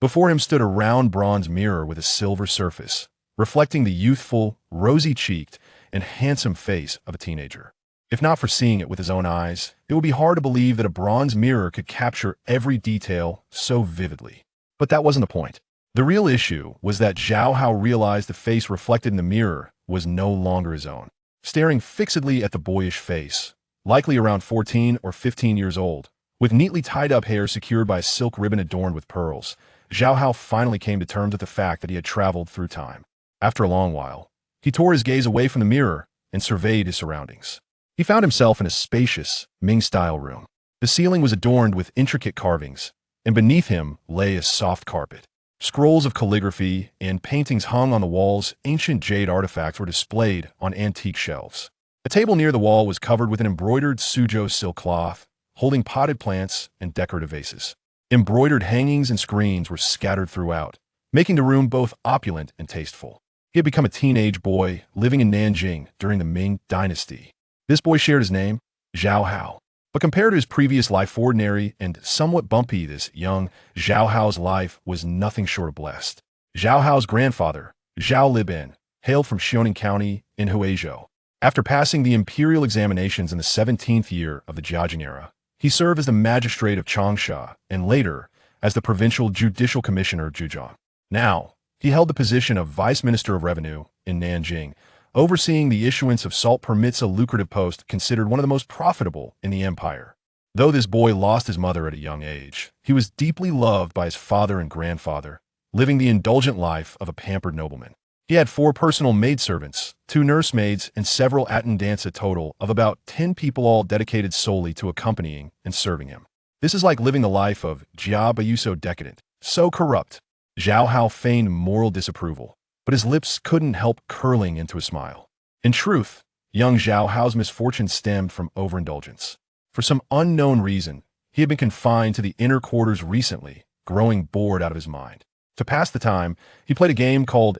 Before him stood a round bronze mirror with a silver surface, reflecting the youthful, rosy-cheeked, and handsome face of a teenager. If not for seeing it with his own eyes, it would be hard to believe that a bronze mirror could capture every detail so vividly. But that wasn't the point. The real issue was that Zhao Hao realized the face reflected in the mirror was no longer his own. Staring fixedly at the boyish face, likely around 14 or 15 years old, with neatly tied-up hair secured by a silk ribbon adorned with pearls, Zhao Hao finally came to terms with the fact that he had traveled through time. After a long while, he tore his gaze away from the mirror and surveyed his surroundings. He found himself in a spacious, Ming-style room. The ceiling was adorned with intricate carvings, and beneath him lay a soft carpet. Scrolls of calligraphy and paintings hung on the walls. Ancient jade artifacts were displayed on antique shelves. A table near the wall was covered with an embroidered Suzhou silk cloth, holding potted plants and decorative vases. Embroidered hangings and screens were scattered throughout, making the room both opulent and tasteful. He had become a teenage boy living in Nanjing during the Ming Dynasty. This boy shared his name, Zhao Hao. But compared to his previous life, ordinary and somewhat bumpy, this young Zhao Hao's life was nothing short of blessed. Zhao Hao's grandfather, Zhao Liben, hailed from Xiaoning County in Huizhou. After passing the imperial examinations in the 17th year of the Jiajing era, he served as the magistrate of Changsha and later as the provincial judicial commissioner of Zhejiang. Now, he held the position of vice minister of revenue in Nanjing, overseeing the issuance of salt permits, a lucrative post considered one of the most profitable in the empire. Though this boy lost his mother at a young age, he was deeply loved by his father and grandfather, living the indulgent life of a pampered nobleman. He had 4 personal maidservants, 2 nursemaids, and several attendants, a total of about 10 people, all dedicated solely to accompanying and serving him. This is like living the life of Jia, but you so decadent, so corrupt. Zhao Hao feigned moral disapproval, but his lips couldn't help curling into a smile. In truth, young Zhao Hao's misfortune stemmed from overindulgence. For some unknown reason, he had been confined to the inner quarters recently, growing bored out of his mind. To pass the time, he played a game called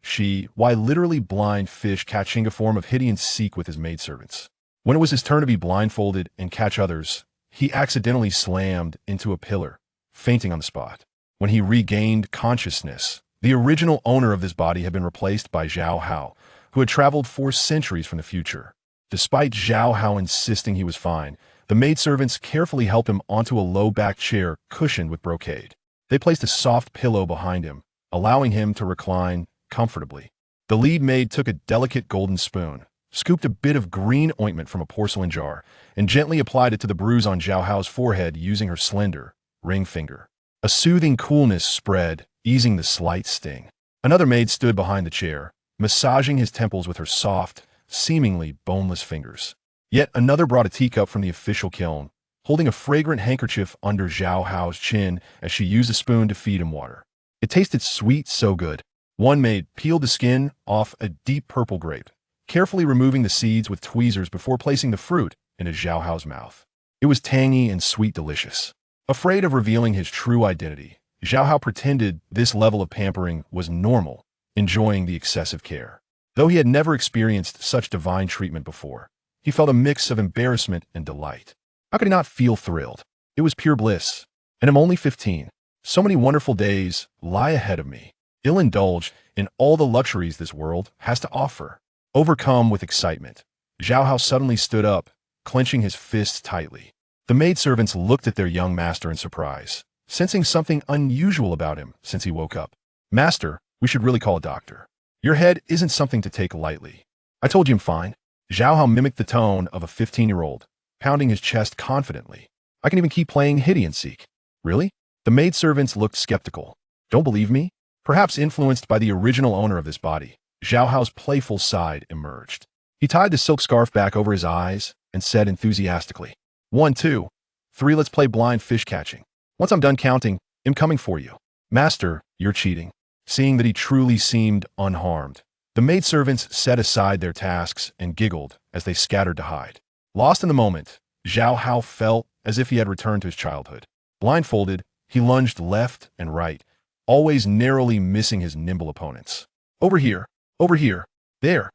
Shi, literally blind fish catching, a form of hide and seek with his maidservants. When it was his turn to be blindfolded and catch others, he accidentally slammed into a pillar, fainting on the spot. When he regained consciousness, the original owner of this body had been replaced by Zhao Hao, who had traveled 4 centuries from the future. Despite Zhao Hao insisting he was fine, the maidservants carefully helped him onto a low-backed chair cushioned with brocade. They placed a soft pillow behind him, allowing him to recline comfortably. The lead maid took a delicate golden spoon, scooped a bit of green ointment from a porcelain jar, and gently applied it to the bruise on Zhao Hao's forehead using her slender, ring finger. A soothing coolness spread, easing the slight sting. Another maid stood behind the chair, massaging his temples with her soft, seemingly boneless fingers. Yet another brought a teacup from the official kiln, holding a fragrant handkerchief under Zhao Hao's chin as she used a spoon to feed him water. It tasted sweet, so good. One maid peeled the skin off a deep purple grape, carefully removing the seeds with tweezers before placing the fruit into Zhao Hao's mouth. It was tangy and sweet, delicious. Afraid of revealing his true identity, Zhao Hao pretended this level of pampering was normal, enjoying the excessive care. Though he had never experienced such divine treatment before, he felt a mix of embarrassment and delight. How could he not feel thrilled? It was pure bliss. And I'm only 15. So many wonderful days lie ahead of me. He'll indulge in all the luxuries this world has to offer. Overcome with excitement, Zhao Hao suddenly stood up, clenching his fists tightly. The maidservants looked at their young master in surprise, sensing something unusual about him since he woke up. "Master, we should really call a doctor. Your head isn't something to take lightly." "I told you I'm fine." Zhao Hao mimicked the tone of a 15-year-old, pounding his chest confidently. "I can even keep playing hide and seek." "Really?" The maidservants looked skeptical. "Don't believe me?" Perhaps influenced by the original owner of this body, Zhao Hao's playful side emerged. He tied the silk scarf back over his eyes and said enthusiastically, 1, 2, 3, let's play blind fish catching. Once I'm done counting, I'm coming for you." "Master, you're cheating." Seeing that he truly seemed unharmed, the maidservants set aside their tasks and giggled as they scattered to hide. Lost in the moment, Zhao Hao felt as if he had returned to his childhood. Blindfolded, he lunged left and right, always narrowly missing his nimble opponents. Over here, there.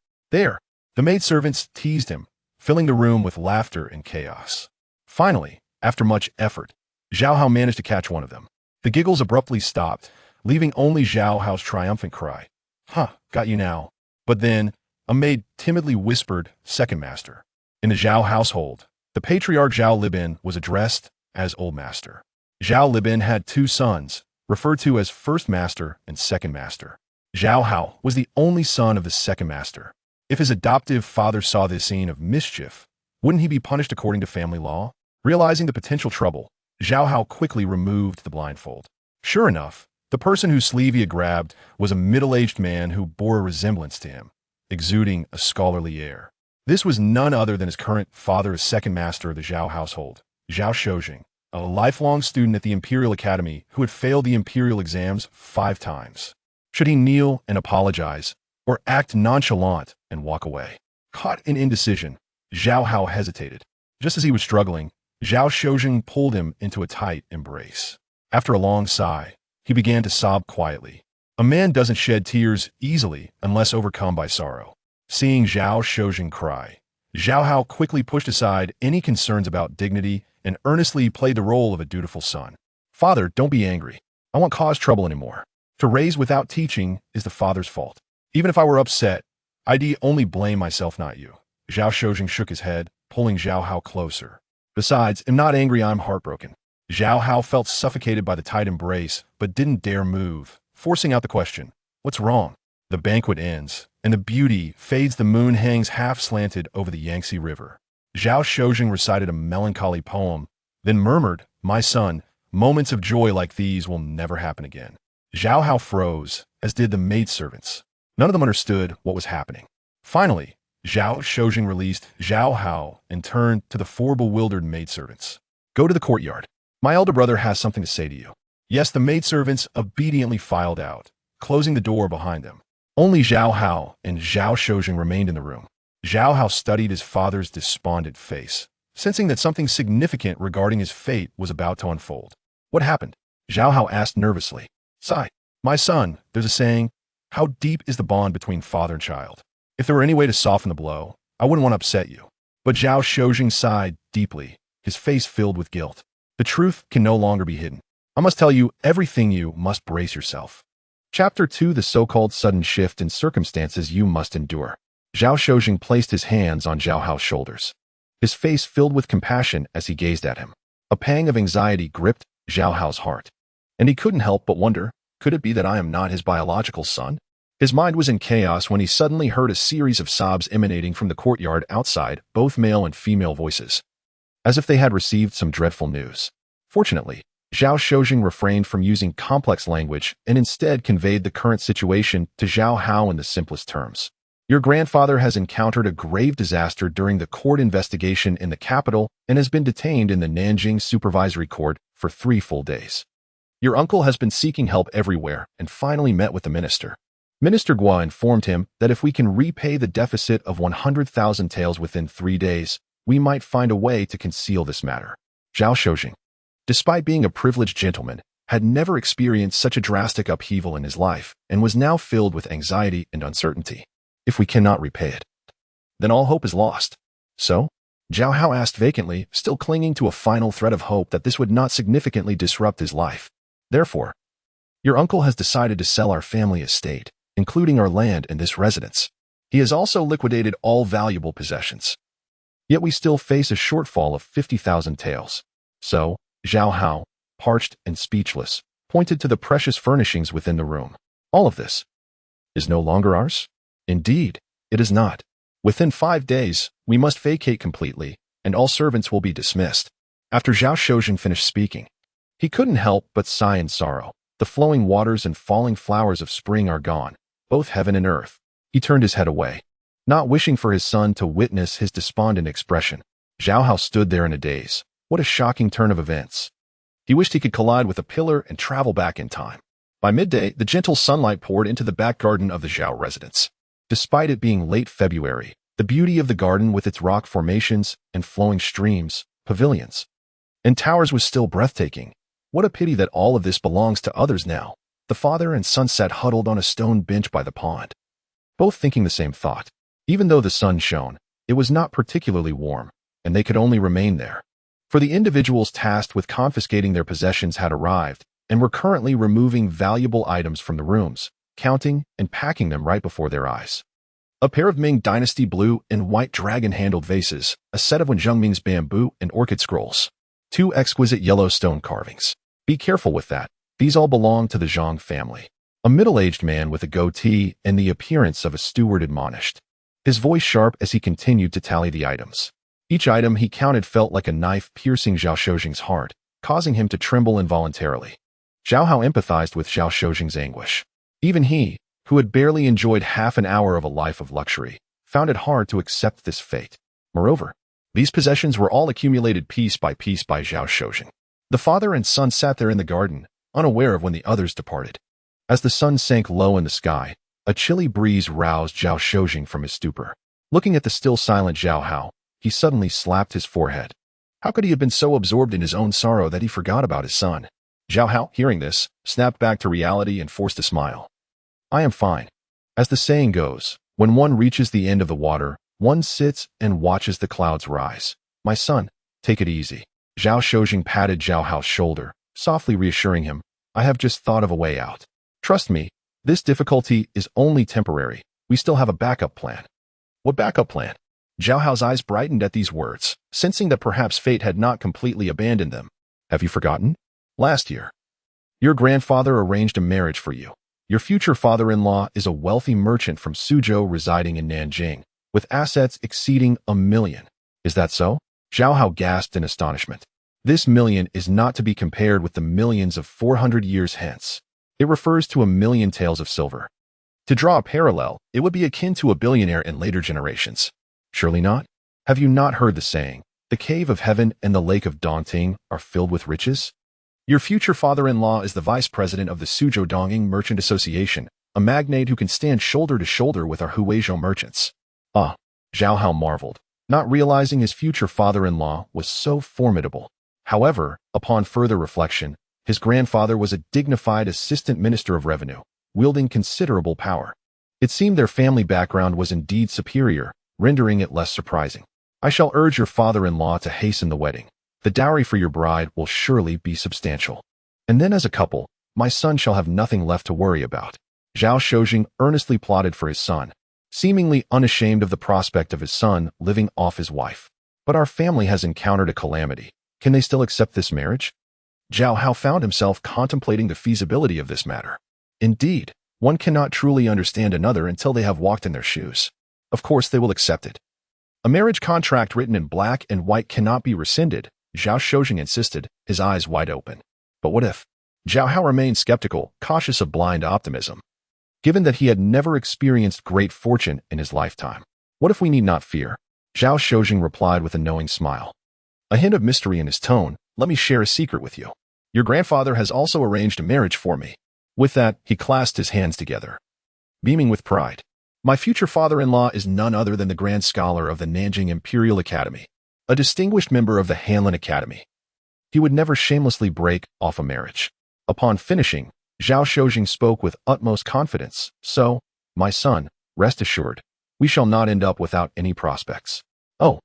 The maidservants teased him, filling the room with laughter and chaos. Finally, after much effort, Zhao Hao managed to catch one of them. The giggles abruptly stopped, leaving only Zhao Hao's triumphant cry. Huh, got you now. But then, a maid timidly whispered, second master. In the Zhao household, the patriarch Zhao Libin was addressed as old master. Zhao Libin had two sons, referred to as first master and second master. Zhao Hao was the only son of the second master. If his adoptive father saw this scene of mischief, wouldn't he be punished according to family law? Realizing the potential trouble, Zhao Hao quickly removed the blindfold. Sure enough, the person whose sleeve he had grabbed was a middle-aged man who bore a resemblance to him, exuding a scholarly air. This was none other than his current father as second master of the Zhao household, Zhao Juzheng, a lifelong student at the Imperial Academy who had failed the imperial exams 5 times. Should he kneel and apologize, or act nonchalant and walk away? Caught in indecision, Zhao Hao hesitated. Just as he was struggling, Zhao Juzheng pulled him into a tight embrace. After a long sigh, he began to sob quietly. A man doesn't shed tears easily unless overcome by sorrow. Seeing Zhao Juzheng cry, Zhao Hao quickly pushed aside any concerns about dignity and earnestly played the role of a dutiful son. Father, don't be angry. I won't cause trouble anymore. To raise without teaching is the father's fault. Even if I were upset, I'd only blame myself, not you. Zhao Juzheng shook his head, pulling Zhao Hao closer. Besides, I'm not angry, I'm heartbroken. Zhao Hao felt suffocated by the tight embrace, but didn't dare move, forcing out the question, what's wrong? The banquet ends, and the beauty fades. The moon hangs half-slanted over the Yangtze River. Zhao Juzheng recited a melancholy poem, then murmured, my son, moments of joy like these will never happen again. Zhao Hao froze, as did the maidservants. None of them understood what was happening. Finally, Zhao Juzheng released Zhao Hao and turned to the 4 bewildered maidservants. Go to the courtyard. My elder brother has something to say to you. Yes, the maidservants obediently filed out, closing the door behind them. Only Zhao Hao and Zhao Juzheng remained in the room. Zhao Hao studied his father's despondent face, sensing that something significant regarding his fate was about to unfold. What happened? Zhao Hao asked nervously. Sigh. My son, there's a saying, how deep is the bond between father and child? If there were any way to soften the blow, I wouldn't want to upset you. But Zhao Juzheng sighed deeply, his face filled with guilt. The truth can no longer be hidden. I must tell you everything. You must brace yourself. Chapter 2: The so-called sudden shift in circumstances you must endure. Zhao Juzheng placed his hands on Zhao Hao's shoulders. His face filled with compassion as he gazed at him. A pang of anxiety gripped Zhao Hao's heart. And he couldn't help but wonder, could it be that I am not his biological son? His mind was in chaos when he suddenly heard a series of sobs emanating from the courtyard outside, both male and female voices, as if they had received some dreadful news. Fortunately, Zhao Juzheng refrained from using complex language and instead conveyed the current situation to Zhao Hao in the simplest terms. Your grandfather has encountered a grave disaster during the court investigation in the capital and has been detained in the Nanjing Supervisory Court for 3 full days. Your uncle has been seeking help everywhere and finally met with the minister. Minister Guo informed him that if we can repay the deficit of 100,000 taels within 3 days, we might find a way to conceal this matter. Zhao Juzheng, despite being a privileged gentleman, had never experienced such a drastic upheaval in his life and was now filled with anxiety and uncertainty. If we cannot repay it, then all hope is lost. So? Zhao Hao asked vacantly, still clinging to a final thread of hope that this would not significantly disrupt his life. Therefore, your uncle has decided to sell our family estate, including our land and this residence. He has also liquidated all valuable possessions. Yet we still face a shortfall of 50,000 taels. So, Zhao Hao, parched and speechless, pointed to the precious furnishings within the room. All of this is no longer ours? Indeed, it is not. Within 5 days, we must vacate completely, and all servants will be dismissed. After Zhao Juzheng finished speaking, he couldn't help but sigh in sorrow. The flowing waters and falling flowers of spring are gone, both heaven and earth. He turned his head away, not wishing for his son to witness his despondent expression. Zhao Hao stood there in a daze. What a shocking turn of events. He wished he could collide with a pillar and travel back in time. By midday, the gentle sunlight poured into the back garden of the Zhao residence. Despite it being late February, the beauty of the garden with its rock formations and flowing streams, pavilions, and towers was still breathtaking. What a pity that all of this belongs to others now. The father and son sat huddled on a stone bench by the pond, both thinking the same thought. Even though the sun shone, it was not particularly warm, and they could only remain there. For the individuals tasked with confiscating their possessions had arrived, and were currently removing valuable items from the rooms, counting and packing them right before their eyes. A pair of Ming Dynasty blue and white dragon-handled vases, a set of Zhang Ming's bamboo and orchid scrolls, 2 exquisite yellow stone carvings. Be careful with that. These all belong to the Zhang family. A middle-aged man with a goatee and the appearance of a steward admonished, his voice sharp as he continued to tally the items. Each item he counted felt like a knife piercing Zhao Shozheng's heart, causing him to tremble involuntarily. Zhao Hao empathized with Zhao Shozheng's anguish. Even he, who had barely enjoyed half an hour of a life of luxury, found it hard to accept this fate. Moreover, these possessions were all accumulated piece by Zhao Shozheng. The father and son sat there in the garden, unaware of when the others departed. As the sun sank low in the sky, a chilly breeze roused Zhao Shozheng from his stupor. Looking at the still silent Zhao Hao, he suddenly slapped his forehead. How could he have been so absorbed in his own sorrow that he forgot about his son? Zhao Hao, hearing this, snapped back to reality and forced a smile. I am fine. As the saying goes, when one reaches the end of the water, one sits and watches the clouds rise. My son, take it easy. Zhao Shozheng patted Zhao Hao's shoulder, softly reassuring him, I have just thought of a way out. Trust me, this difficulty is only temporary. We still have a backup plan. What backup plan? Zhao Hao's eyes brightened at these words, sensing that perhaps fate had not completely abandoned them. Have you forgotten? Last year, your grandfather arranged a marriage for you. Your future father-in-law is a wealthy merchant from Suzhou residing in Nanjing, with assets exceeding 1 million. Is that so? Zhao Hao gasped in astonishment. This million is not to be compared with the millions of 400 years hence. It refers to 1 million taels of silver. To draw a parallel, it would be akin to a billionaire in later generations. Surely not? Have you not heard the saying, the cave of heaven and the lake of Dongting are filled with riches? Your future father-in-law is the vice president of the Suzhou Donglin Merchant Association, a magnate who can stand shoulder to shoulder with our Huizhou merchants. Ah, Zhao Hao marveled, not realizing his future father-in-law was so formidable. However, upon further reflection, his grandfather was a dignified assistant minister of revenue, wielding considerable power. It seemed their family background was indeed superior, rendering it less surprising. I shall urge your father-in-law to hasten the wedding. The dowry for your bride will surely be substantial. And then as a couple, my son shall have nothing left to worry about. Zhao Shozheng earnestly plotted for his son, seemingly unashamed of the prospect of his son living off his wife. But our family has encountered a calamity. Can they still accept this marriage? Zhao Hao found himself contemplating the feasibility of this matter. Indeed, one cannot truly understand another until they have walked in their shoes. Of course they will accept it. A marriage contract written in black and white cannot be rescinded, Zhao Shozheng insisted, his eyes wide open. But what if? Zhao Hao remained skeptical, cautious of blind optimism. Given that he had never experienced great fortune in his lifetime, what if we need not fear? Zhao Shozheng replied with a knowing smile. A hint of mystery in his tone, let me share a secret with you. Your grandfather has also arranged a marriage for me. With that, he clasped his hands together, beaming with pride. My future father-in-law is none other than the Grand Scholar of the Nanjing Imperial Academy, a distinguished member of the Hanlin Academy. He would never shamelessly break off a marriage. Upon finishing, Zhao Shozheng spoke with utmost confidence. So, my son, rest assured, we shall not end up without any prospects. Oh.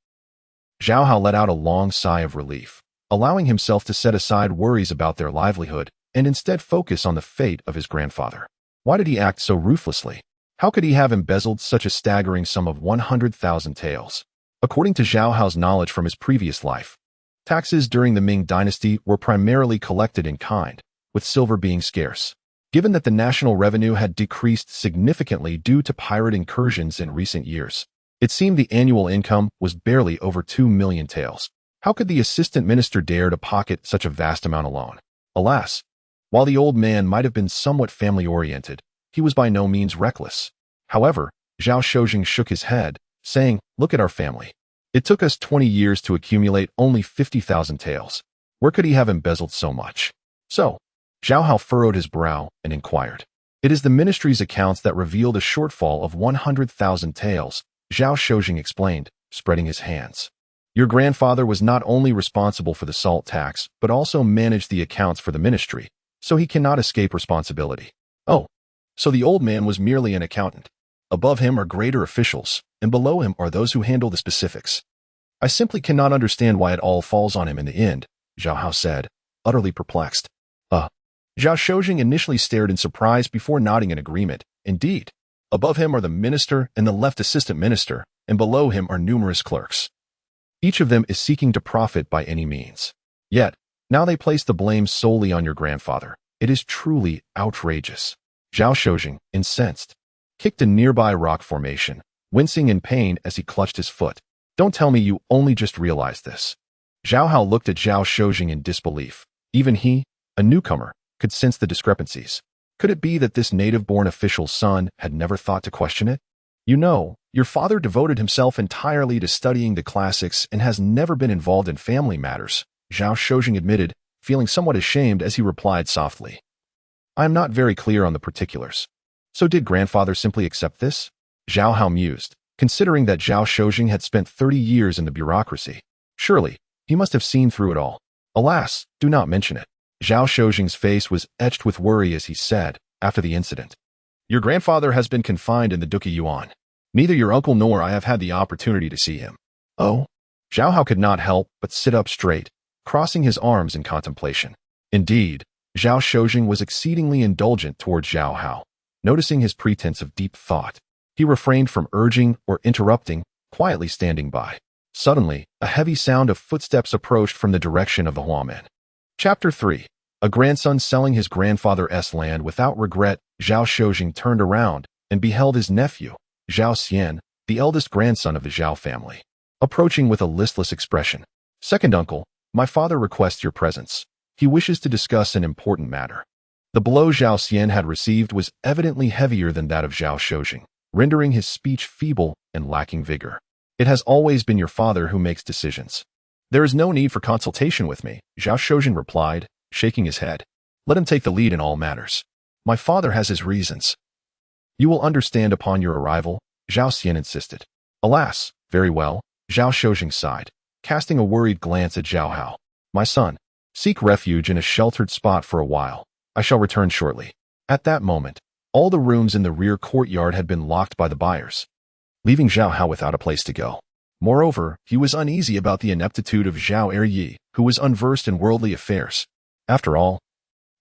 Zhao Hao let out a long sigh of relief, allowing himself to set aside worries about their livelihood and instead focus on the fate of his grandfather. Why did he act so ruthlessly? How could he have embezzled such a staggering sum of 100,000 taels? According to Zhao Hao's knowledge from his previous life, taxes during the Ming Dynasty were primarily collected in kind, with silver being scarce. Given that the national revenue had decreased significantly due to pirate incursions in recent years, it seemed the annual income was barely over 2 million taels. How could the assistant minister dare to pocket such a vast amount alone? Alas, while the old man might have been somewhat family-oriented, he was by no means reckless. However, Zhao Shozheng shook his head, saying, look at our family. It took us 20 years to accumulate only 50,000 taels. Where could he have embezzled so much? So, Zhao Hao furrowed his brow and inquired. It is the ministry's accounts that revealed a shortfall of 100,000 taels, Zhao Shozheng explained, spreading his hands. Your grandfather was not only responsible for the salt tax, but also managed the accounts for the ministry, so he cannot escape responsibility. Oh, so the old man was merely an accountant. Above him are greater officials, and below him are those who handle the specifics. I simply cannot understand why it all falls on him in the end, Zhao Hao said, utterly perplexed. Zhao Shojing initially stared in surprise before nodding in agreement. Indeed. Above him are the minister and the left assistant minister, and below him are numerous clerks. Each of them is seeking to profit by any means. Yet, now they place the blame solely on your grandfather. It is truly outrageous. Zhao Shojing, incensed, kicked a nearby rock formation, wincing in pain as he clutched his foot. Don't tell me you only just realized this. Zhao Hao looked at Zhao Shojing in disbelief. Even he, a newcomer, could sense the discrepancies. Could it be that this native-born official's son had never thought to question it? You know, your father devoted himself entirely to studying the classics and has never been involved in family matters, Zhao Shojing admitted, feeling somewhat ashamed as he replied softly. I am not very clear on the particulars. So did grandfather simply accept this? Zhao Hao mused, considering that Zhao Shojing had spent 30 years in the bureaucracy. Surely, he must have seen through it all. Alas, do not mention it. Zhao Shojing's face was etched with worry as he said, after the incident. Your grandfather has been confined in the Duke Yuan. Neither your uncle nor I have had the opportunity to see him. Oh? Zhao Hao could not help but sit up straight, crossing his arms in contemplation. Indeed, Zhao Shojing was exceedingly indulgent towards Zhao Hao. Noticing his pretense of deep thought, he refrained from urging or interrupting, quietly standing by. Suddenly, a heavy sound of footsteps approached from the direction of the Huamen. Chapter 3. A grandson selling his grandfather's land without regret. Zhao Shojing turned around and beheld his nephew, Zhao Xian, the eldest grandson of the Zhao family, approaching with a listless expression. Second uncle, my father requests your presence. He wishes to discuss an important matter. The blow Zhao Xian had received was evidently heavier than that of Zhao Shojing, rendering his speech feeble and lacking vigor. It has always been your father who makes decisions. There is no need for consultation with me, Zhao Shojing replied, shaking his head. Let him take the lead in all matters. My father has his reasons. You will understand upon your arrival, Zhao Xian insisted. Alas, very well, Zhao Shojing sighed, casting a worried glance at Zhao Hao. My son, seek refuge in a sheltered spot for a while. I shall return shortly. At that moment, all the rooms in the rear courtyard had been locked by the buyers, leaving Zhao Hao without a place to go. Moreover, he was uneasy about the ineptitude of Zhao Eryi, who was unversed in worldly affairs. After all,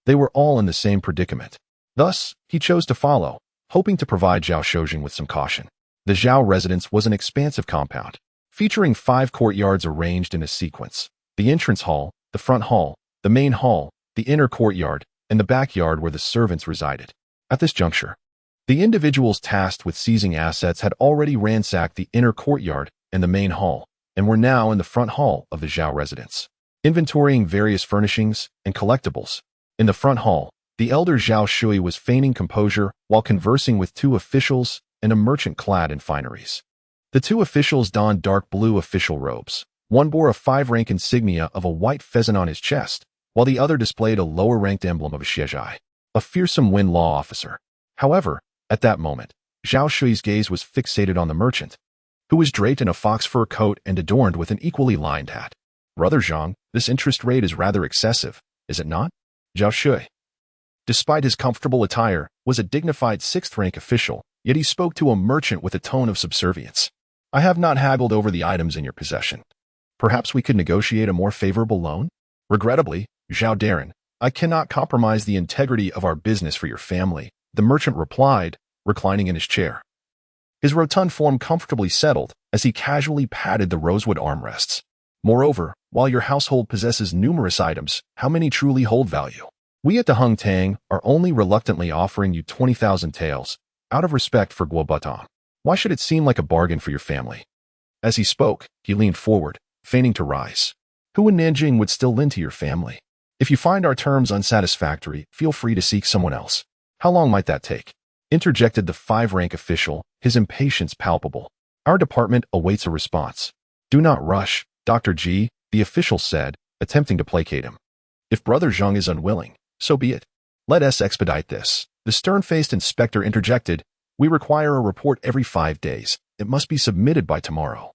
they were all in the same predicament. Thus, he chose to follow, hoping to provide Zhao Shojing with some caution. The Zhao residence was an expansive compound, featuring 5 courtyards arranged in a sequence. The entrance hall, the front hall, the main hall, the inner courtyard, and the backyard where the servants resided. At this juncture, the individuals tasked with seizing assets had already ransacked the inner courtyard and the main hall, and were now in the front hall of the Zhao residence, inventorying various furnishings and collectibles. In the front hall, the elder Zhao Shui was feigning composure while conversing with 2 officials and a merchant clad in fineries. The 2 officials donned dark blue official robes. One bore a 5-rank insignia of a white pheasant on his chest, while the other displayed a lower-ranked emblem of a Xiezhai, a fearsome Wen law officer. However, at that moment, Zhao Shui's gaze was fixated on the merchant, who was draped in a fox fur coat and adorned with an equally lined hat. Brother Zhang, this interest rate is rather excessive, is it not? Zhao Shui, despite his comfortable attire, was a dignified 6th-rank official, yet he spoke to a merchant with a tone of subservience. I have not haggled over the items in your possession. Perhaps we could negotiate a more favorable loan? Regrettably, Zhao Darren, I cannot compromise the integrity of our business for your family, the merchant replied, reclining in his chair. His rotund form comfortably settled as he casually patted the rosewood armrests. Moreover, while your household possesses numerous items, how many truly hold value? We at the Hung Tang are only reluctantly offering you 20,000 taels, out of respect for Guo Butong. Why should it seem like a bargain for your family? As he spoke, he leaned forward, feigning to rise. Who in Nanjing would still lend to your family? If you find our terms unsatisfactory, feel free to seek someone else. How long might that take? Interjected the 5-rank official, his impatience palpable. Our department awaits a response. Do not rush, Dr. G, the official said, attempting to placate him. If Brother Zhang is unwilling, so be it. Let us expedite this. The stern-faced inspector interjected. We require a report every 5 days. It must be submitted by tomorrow,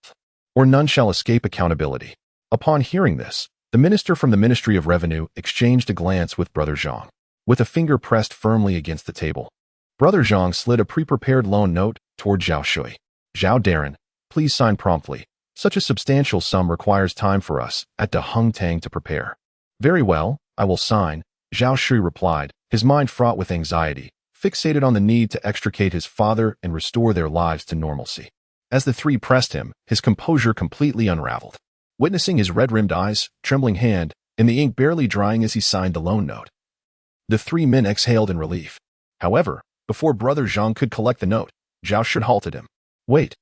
or none shall escape accountability. Upon hearing this, the minister from the Ministry of Revenue exchanged a glance with Brother Zhang, with a finger pressed firmly against the table. Brother Zhang slid a pre-prepared loan note toward Zhao Shui. Zhao Darren, please sign promptly. Such a substantial sum requires time for us at the Hung Tang to prepare. Very well, I will sign, Zhao Shui replied, his mind fraught with anxiety, fixated on the need to extricate his father and restore their lives to normalcy. As the three pressed him, his composure completely unraveled. Witnessing his red-rimmed eyes, trembling hand, and the ink barely drying as he signed the loan note, the three men exhaled in relief. However, before Brother Zhang could collect the note, Zhao Shui halted him. Wait.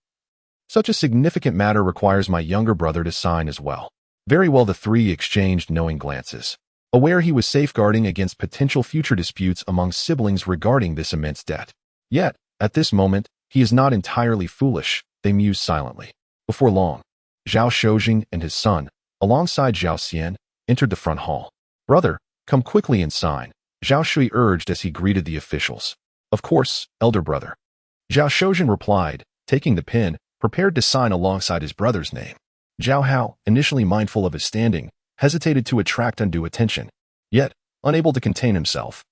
Such a significant matter requires my younger brother to sign as well. Very well, the three exchanged knowing glances, aware he was safeguarding against potential future disputes among siblings regarding this immense debt. Yet, at this moment, he is not entirely foolish, they mused silently. Before long, Zhao Shojing and his son, alongside Zhao Xian, entered the front hall. Brother, come quickly and sign, Zhao Shui urged as he greeted the officials. Of course, elder brother. Zhao Shojing replied, taking the pen, prepared to sign alongside his brother's name. Zhao Hao, initially mindful of his standing, hesitated to attract undue attention. Yet, unable to contain himself,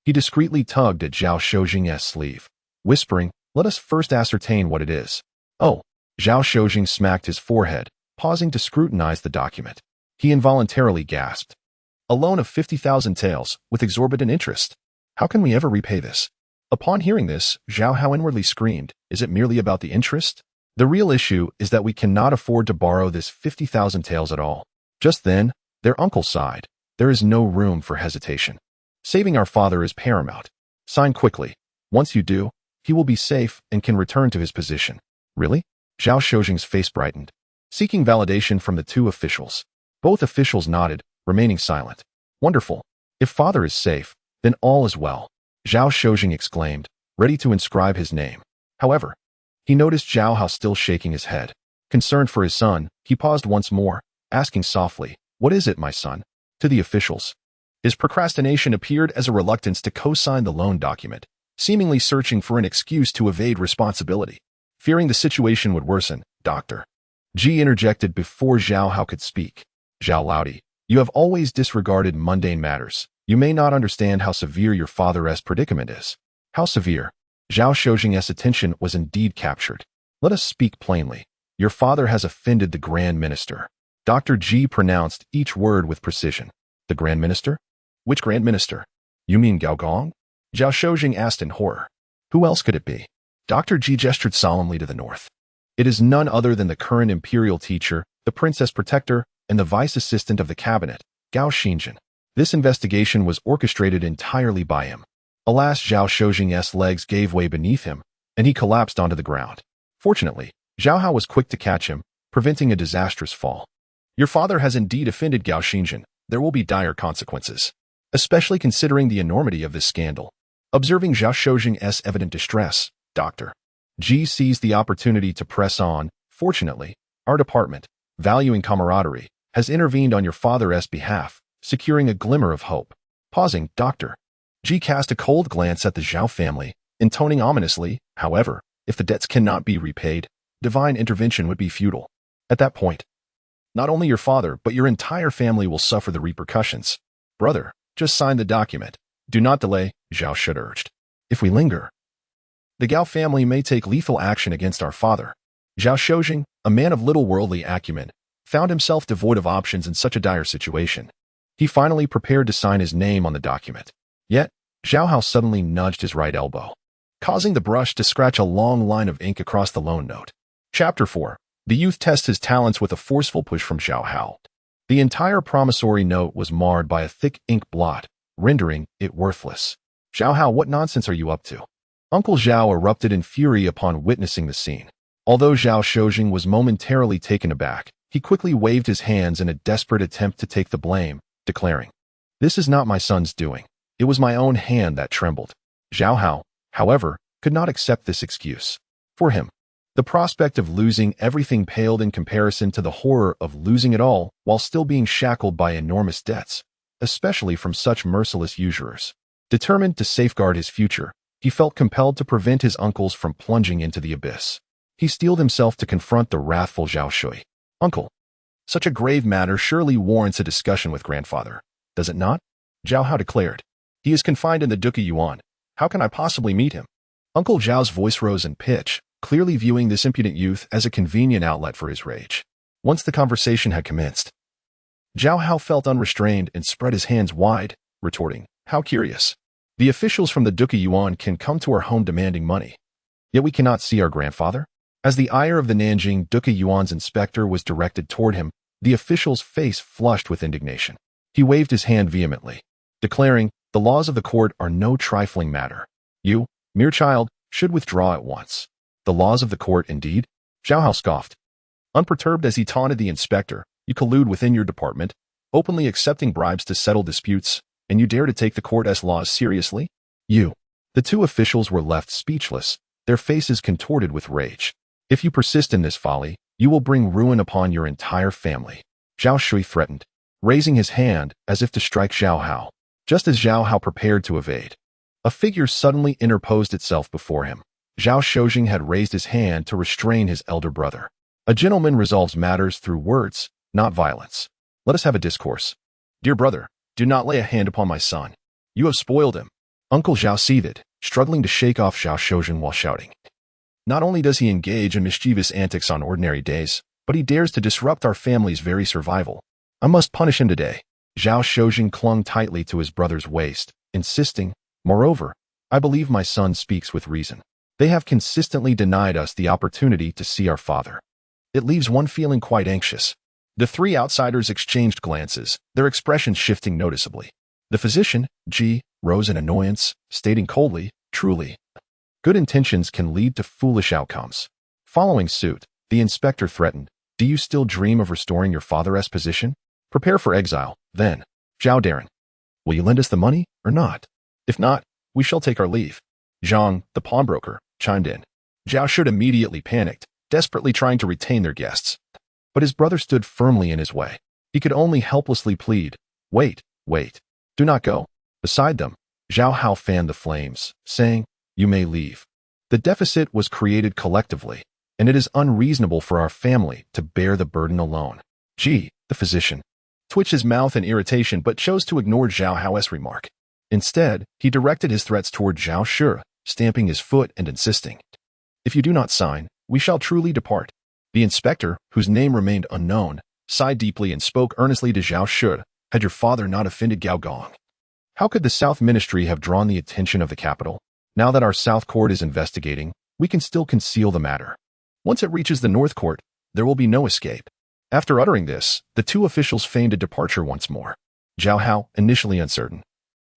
he discreetly tugged at Zhao Shojing's sleeve, whispering, let us first ascertain what it is. Oh, Zhao Shojing smacked his forehead, pausing to scrutinize the document. He involuntarily gasped. A loan of 50,000 taels, with exorbitant interest. How can we ever repay this? Upon hearing this, Zhao Hao inwardly screamed, is it merely about the interest? The real issue is that we cannot afford to borrow this 50,000 taels at all. Just then, their uncle sighed. There is no room for hesitation. Saving our father is paramount. Sign quickly. Once you do, he will be safe and can return to his position. Really? Zhao Shojing's face brightened, seeking validation from the two officials. Both officials nodded, remaining silent. Wonderful. If father is safe, then all is well, Zhao Shojing exclaimed, ready to inscribe his name. However, he noticed Zhao Hao still shaking his head. Concerned for his son, he paused once more, asking softly, what is it, my son? To the officials. His procrastination appeared as a reluctance to co-sign the loan document, seemingly searching for an excuse to evade responsibility. Fearing the situation would worsen, Dr. Ji interjected before Zhao Hao could speak. Zhao Laodi, you have always disregarded mundane matters. You may not understand how severe your father's predicament is. How severe? Zhao Shojing's attention was indeed captured. Let us speak plainly. Your father has offended the Grand Minister. Dr. Ji pronounced each word with precision. The Grand Minister? Which Grand Minister? You mean Gao Gong? Zhao Shojing asked in horror. Who else could it be? Dr. Ji gestured solemnly to the north. It is none other than the current imperial teacher, the princess protector, and the vice assistant of the cabinet, Gao Xinjun. This investigation was orchestrated entirely by him. Alas, Zhao Shojing's legs gave way beneath him, and he collapsed onto the ground. Fortunately, Zhao Hao was quick to catch him, preventing a disastrous fall. Your father has indeed offended Gao Xinjun. There will be dire consequences, especially considering the enormity of this scandal. Observing Zhao Shojing's evident distress, Dr. Ji seized the opportunity to press on. Fortunately, our department, valuing camaraderie, has intervened on your father's behalf, securing a glimmer of hope. Pausing, Dr. Ji cast a cold glance at the Zhao family, intoning ominously, however, if the debts cannot be repaid, divine intervention would be futile. At that point, not only your father but your entire family will suffer the repercussions. Brother, just sign the document. Do not delay, Zhao Shui urged. If we linger, the Gao family may take lethal action against our father. Zhao Shojing, a man of little worldly acumen, found himself devoid of options in such a dire situation. He finally prepared to sign his name on the document. Yet, Zhao Hao suddenly nudged his right elbow, causing the brush to scratch a long line of ink across the loan note. Chapter 4. The youth tests his talents with a forceful push from Zhao Hao. The entire promissory note was marred by a thick ink blot, rendering it worthless. Zhao Hao, what nonsense are you up to? Uncle Zhao erupted in fury upon witnessing the scene. Although Zhao Shojing was momentarily taken aback, he quickly waved his hands in a desperate attempt to take the blame, declaring, this is not my son's doing. It was my own hand that trembled. Zhao Hao, however, could not accept this excuse. For him, the prospect of losing everything paled in comparison to the horror of losing it all while still being shackled by enormous debts, especially from such merciless usurers. Determined to safeguard his future, he felt compelled to prevent his uncles from plunging into the abyss. He steeled himself to confront the wrathful Zhao Shui. Uncle, such a grave matter surely warrants a discussion with grandfather, does it not? Zhao Hao declared. He is confined in the Duke Yuan. How can I possibly meet him? Uncle Zhao's voice rose in pitch, clearly viewing this impudent youth as a convenient outlet for his rage. Once the conversation had commenced, Zhao Hao felt unrestrained and spread his hands wide, retorting, "How curious. The officials from the Duca Yuan can come to our home demanding money. Yet we cannot see our grandfather?" As the ire of the Nanjing Duca Yuan's inspector was directed toward him, the official's face flushed with indignation. He waved his hand vehemently, declaring, "The laws of the court are no trifling matter. You, mere child, should withdraw at once." "The laws of the court, indeed?" Zhao Hao scoffed. Unperturbed as he taunted the inspector, "You collude within your department, openly accepting bribes to settle disputes, and you dare to take the court's laws seriously? You." The two officials were left speechless, their faces contorted with rage. "If you persist in this folly, you will bring ruin upon your entire family," Zhao Shui threatened, raising his hand as if to strike Zhao Hao. Just as Zhao Hao prepared to evade, a figure suddenly interposed itself before him. Zhao Shojing had raised his hand to restrain his elder brother. "A gentleman resolves matters through words, not violence. Let us have a discourse. Dear brother, do not lay a hand upon my son. You have spoiled him." Uncle Zhao seethed, struggling to shake off Zhao Shojing while shouting. "Not only does he engage in mischievous antics on ordinary days, but he dares to disrupt our family's very survival. I must punish him today." Zhao Shojing clung tightly to his brother's waist, insisting, "Moreover, I believe my son speaks with reason. They have consistently denied us the opportunity to see our father. It leaves one feeling quite anxious." The three outsiders exchanged glances, their expressions shifting noticeably. The physician, Ji, rose in annoyance, stating coldly, "Truly, good intentions can lead to foolish outcomes." Following suit, the inspector threatened, "Do you still dream of restoring your father's position? Prepare for exile, then. Zhao Darren, will you lend us the money or not? If not, we shall take our leave." Zhang, the pawnbroker, chimed in. Zhao Shud immediately panicked, desperately trying to retain their guests. But his brother stood firmly in his way. He could only helplessly plead, "Wait, wait. Do not go." Beside them, Zhao Hao fanned the flames, saying, "You may leave. The deficit was created collectively, and it is unreasonable for our family to bear the burden alone." Ji, the physician, twitched his mouth in irritation but chose to ignore Zhao Hao's remark. Instead, he directed his threats toward Zhao Shi, stamping his foot and insisting, "If you do not sign, we shall truly depart." The inspector, whose name remained unknown, sighed deeply and spoke earnestly to Zhao Shi. "Had your father not offended Gao Gong, how could the South Ministry have drawn the attention of the capital? Now that our South Court is investigating, we can still conceal the matter. Once it reaches the North Court, there will be no escape." After uttering this, the two officials feigned a departure once more. Zhao Hao, initially uncertain,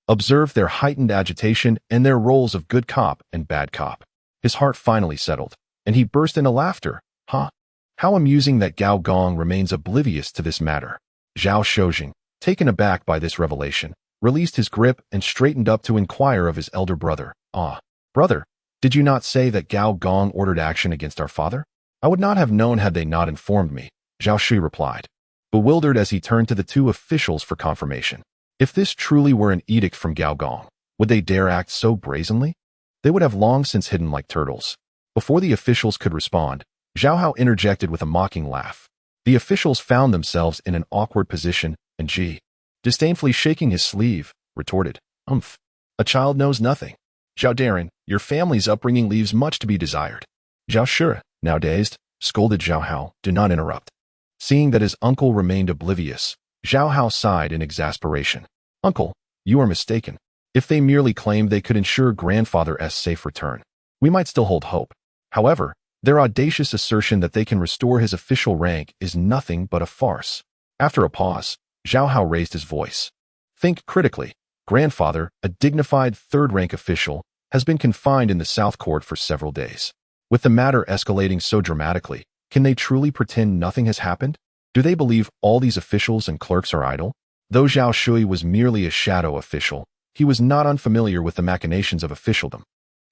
observed their heightened agitation and their roles of good cop and bad cop. His heart finally settled, and he burst into laughter. "Ha! How amusing that Gao Gong remains oblivious to this matter." Zhao Shojing, taken aback by this revelation, released his grip and straightened up to inquire of his elder brother. "Ah, brother, did you not say that Gao Gong ordered action against our father?" "I would not have known had they not informed me," Zhao Shi replied, bewildered as he turned to the two officials for confirmation. If this truly were an edict from Gao Gong, would they dare act so brazenly? They would have long since hidden like turtles. Before the officials could respond, Zhao Hao interjected with a mocking laugh. The officials found themselves in an awkward position, and Ji, disdainfully shaking his sleeve, retorted, "Umph, a child knows nothing. Zhao Darren, your family's upbringing leaves much to be desired." Zhao Shi, now dazed, scolded Zhao Hao, "Do not interrupt." Seeing that his uncle remained oblivious, Zhao Hao sighed in exasperation. "Uncle, you are mistaken. If they merely claimed they could ensure grandfather's safe return, we might still hold hope. However, their audacious assertion that they can restore his official rank is nothing but a farce." After a pause, Zhao Hao raised his voice. "Think critically. Grandfather, a dignified third-rank official, has been confined in the South Court for several days. With the matter escalating so dramatically, can they truly pretend nothing has happened? Do they believe all these officials and clerks are idle?" Though Zhao Shui was merely a shadow official, he was not unfamiliar with the machinations of officialdom.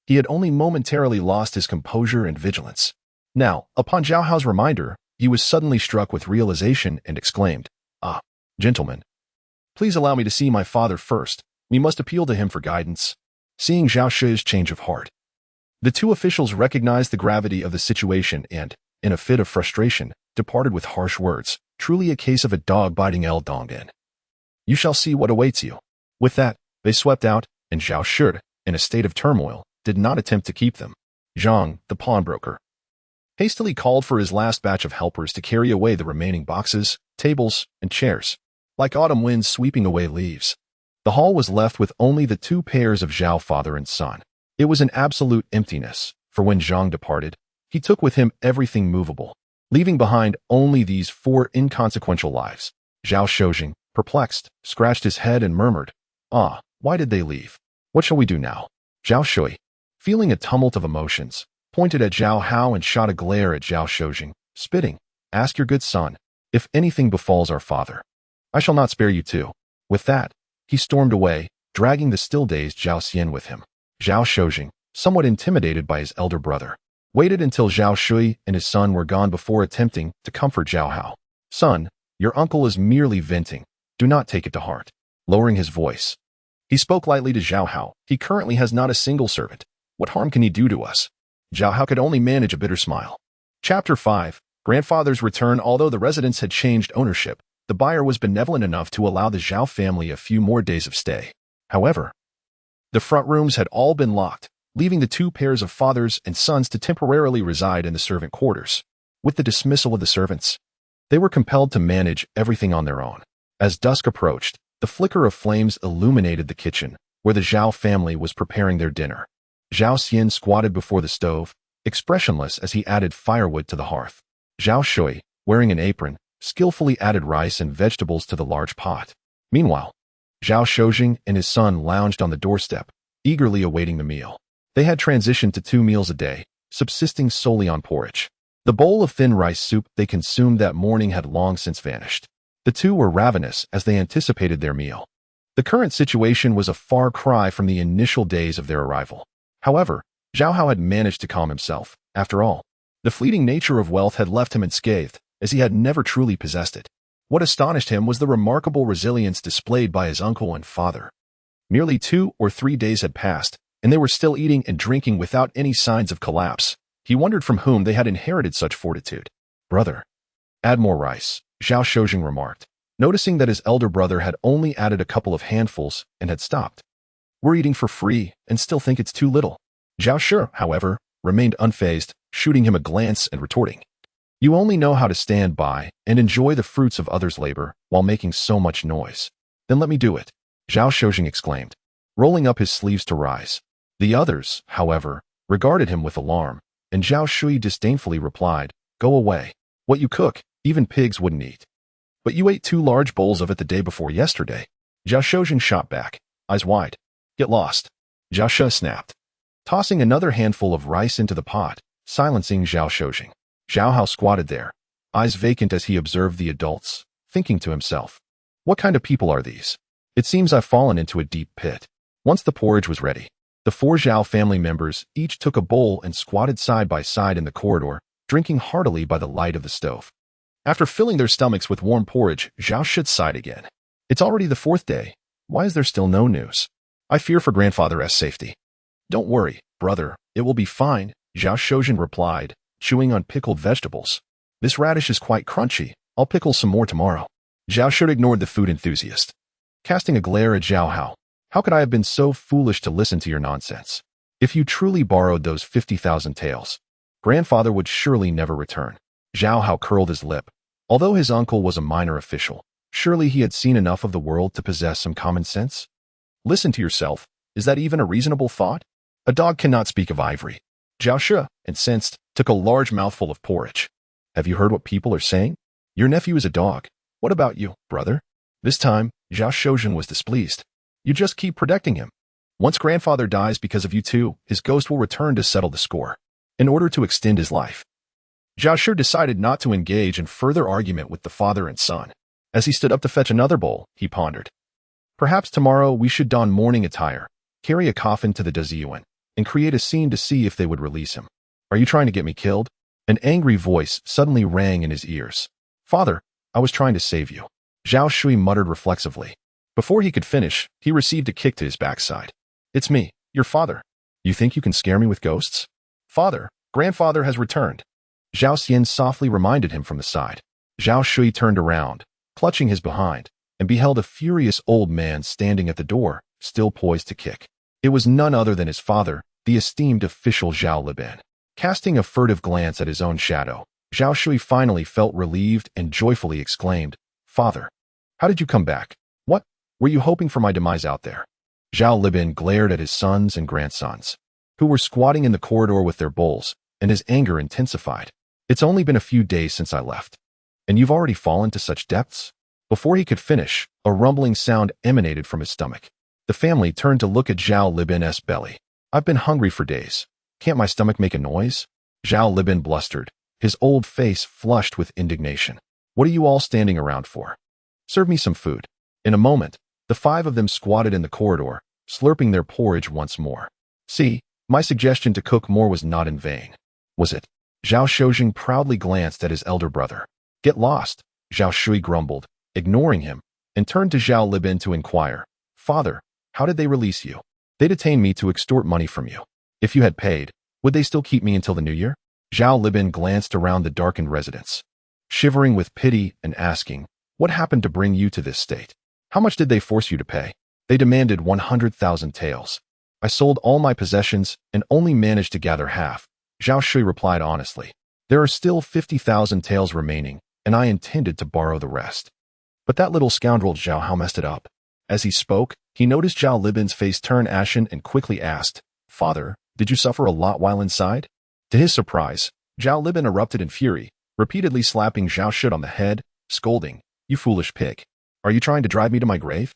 He had only momentarily lost his composure and vigilance. Now, upon Zhao Hao's reminder, he was suddenly struck with realization and exclaimed, "Ah, gentlemen, please allow me to see my father first. We must appeal to him for guidance." Seeing Zhao Shui's change of heart, the two officials recognized the gravity of the situation and, in a fit of frustration, departed with harsh words, truly a case of a dog biting El Dongin. "You shall see what awaits you." With that, they swept out, and Zhao Shi, in a state of turmoil, did not attempt to keep them. Zhang, the pawnbroker, hastily called for his last batch of helpers to carry away the remaining boxes, tables, and chairs, like autumn winds sweeping away leaves. The hall was left with only the two pairs of Zhao father and son. It was an absolute emptiness, for when Zhang departed, he took with him everything movable, leaving behind only these four inconsequential lives. Zhao Shojing, perplexed, scratched his head and murmured, "Ah, why did they leave? What shall we do now?" Zhao Shui, feeling a tumult of emotions, pointed at Zhao Hao and shot a glare at Zhao Shojing, spitting, "Ask your good son, if anything befalls our father. I shall not spare you too." With that, he stormed away, dragging the still-dazed Zhao Xian with him. Zhao Shojing, somewhat intimidated by his elder brother, waited until Zhao Shui and his son were gone before attempting to comfort Zhao Hao. "Son, your uncle is merely venting. Do not take it to heart." Lowering his voice, he spoke lightly to Zhao Hao. "He currently has not a single servant. What harm can he do to us?" Zhao Hao could only manage a bitter smile. Chapter 5. Grandfather's return. Although the residence had changed ownership, the buyer was benevolent enough to allow the Zhao family a few more days of stay. However, the front rooms had all been locked, leaving the two pairs of fathers and sons to temporarily reside in the servant quarters. With the dismissal of the servants, they were compelled to manage everything on their own. As dusk approached, the flicker of flames illuminated the kitchen, where the Zhao family was preparing their dinner. Zhao Xian squatted before the stove, expressionless as he added firewood to the hearth. Zhao Shui, wearing an apron, skillfully added rice and vegetables to the large pot. Meanwhile, Zhao Shojing and his son lounged on the doorstep, eagerly awaiting the meal. They had transitioned to 2 meals a day, subsisting solely on porridge. The bowl of thin rice soup they consumed that morning had long since vanished. The two were ravenous as they anticipated their meal. The current situation was a far cry from the initial days of their arrival. However, Zhao Hao had managed to calm himself. After all, the fleeting nature of wealth had left him unscathed, as he had never truly possessed it. What astonished him was the remarkable resilience displayed by his uncle and father. Nearly 2 or 3 days had passed, and they were still eating and drinking without any signs of collapse. He wondered from whom they had inherited such fortitude. "Brother, add more rice," Zhao Shojing remarked, noticing that his elder brother had only added a couple of handfuls and had stopped. "We're eating for free and still think it's too little." Zhao Shi, however, remained unfazed, shooting him a glance and retorting, "You only know how to stand by and enjoy the fruits of others' labor while making so much noise. Then let me do it," Zhao Shojing exclaimed, rolling up his sleeves to rise. The others, however, regarded him with alarm, and Zhao Shui disdainfully replied, "Go away. What you cook, even pigs wouldn't eat." "But you ate 2 large bowls of it the day before yesterday." Zhao Shojing shot back, eyes wide. "Get lost," Zhao Shi snapped, tossing another handful of rice into the pot, silencing Zhao Shojing. Zhao Hao squatted there, eyes vacant as he observed the adults, thinking to himself, "What kind of people are these? It seems I've fallen into a deep pit." Once the porridge was ready, the 4 Zhao family members each took a bowl and squatted side by side in the corridor, drinking heartily by the light of the stove. After filling their stomachs with warm porridge, Zhao Shi sighed again. "It's already the 4th day. Why is there still no news? I fear for grandfather's safety." "Don't worry, brother, it will be fine," Zhao Shojin replied, chewing on pickled vegetables. "This radish is quite crunchy. I'll pickle some more tomorrow." Zhao Shi ignored the food enthusiast, casting a glare at Zhao Hao. "How could I have been so foolish to listen to your nonsense? If you truly borrowed those 50,000 taels, grandfather would surely never return." Zhao Hao curled his lip. Although his uncle was a minor official, surely he had seen enough of the world to possess some common sense. "Listen to yourself. Is that even a reasonable thought? A dog cannot speak of ivory." Zhao Shi, incensed, took a large mouthful of porridge. "Have you heard what people are saying? Your nephew is a dog. What about you, brother?" This time, Zhao Shojin was displeased. "You just keep protecting him. Once grandfather dies because of you two, his ghost will return to settle the score. In order to extend his life." Zhao Shi decided not to engage in further argument with the father and son. As he stood up to fetch another bowl, he pondered. "Perhaps tomorrow we should don mourning attire, carry a coffin to the Daziyuan, and create a scene to see if they would release him. Are you trying to get me killed?" An angry voice suddenly rang in his ears. "Father, I was trying to save you," Zhao Shui muttered reflexively. Before he could finish, he received a kick to his backside. "It's me, your father. You think you can scare me with ghosts?" "Father, grandfather has returned," Zhao Xian softly reminded him from the side. Zhao Shui turned around, clutching his behind, and beheld a furious old man standing at the door, still poised to kick. It was none other than his father, the esteemed official Zhao Liban. Casting a furtive glance at his own shadow, Zhao Shui finally felt relieved and joyfully exclaimed, "Father, how did you come back?" "What? Were you hoping for my demise out there? Zhao Libin glared at his sons and grandsons, who were squatting in the corridor with their bowls, and his anger intensified. It's only been a few days since I left, and you've already fallen to such depths? Before he could finish, a rumbling sound emanated from his stomach. The family turned to look at Zhao Libin's belly. I've been hungry for days. Can't my stomach make a noise? Zhao Libin blustered, his old face flushed with indignation. What are you all standing around for? Serve me some food. In a moment, the 5 of them squatted in the corridor, slurping their porridge once more. See, my suggestion to cook more was not in vain, was it? Zhao Juzheng proudly glanced at his elder brother. Get lost, Zhao Shui grumbled, ignoring him, and turned to Zhao Libin to inquire. Father, how did they release you? They detained me to extort money from you. If you had paid, would they still keep me until the new year? Zhao Libin glanced around the darkened residence, shivering with pity and asking, what happened to bring you to this state? How much did they force you to pay? They demanded 100,000 taels. I sold all my possessions and only managed to gather half. Zhao Shui replied honestly. There are still 50,000 taels remaining, and I intended to borrow the rest. But that little scoundrel Zhao Hao messed it up. As he spoke, he noticed Zhao Libin's face turn ashen and quickly asked, Father, did you suffer a lot while inside? To his surprise, Zhao Libin erupted in fury, repeatedly slapping Zhao Shui on the head, scolding, You foolish pig. Are you trying to drive me to my grave?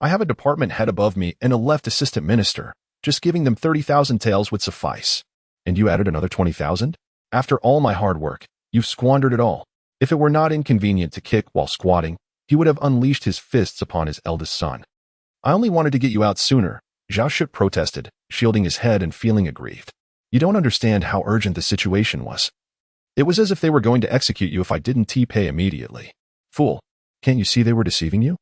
I have a department head above me and a left assistant minister. Just giving them 30,000 taels would suffice. And you added another 20,000? After all my hard work, you've squandered it all. If it were not inconvenient to kick while squatting, he would have unleashed his fists upon his eldest son. I only wanted to get you out sooner, Zhao Shui protested, shielding his head and feeling aggrieved. You don't understand how urgent the situation was. It was as if they were going to execute you if I didn't pay immediately. Fool, can't you see they were deceiving you?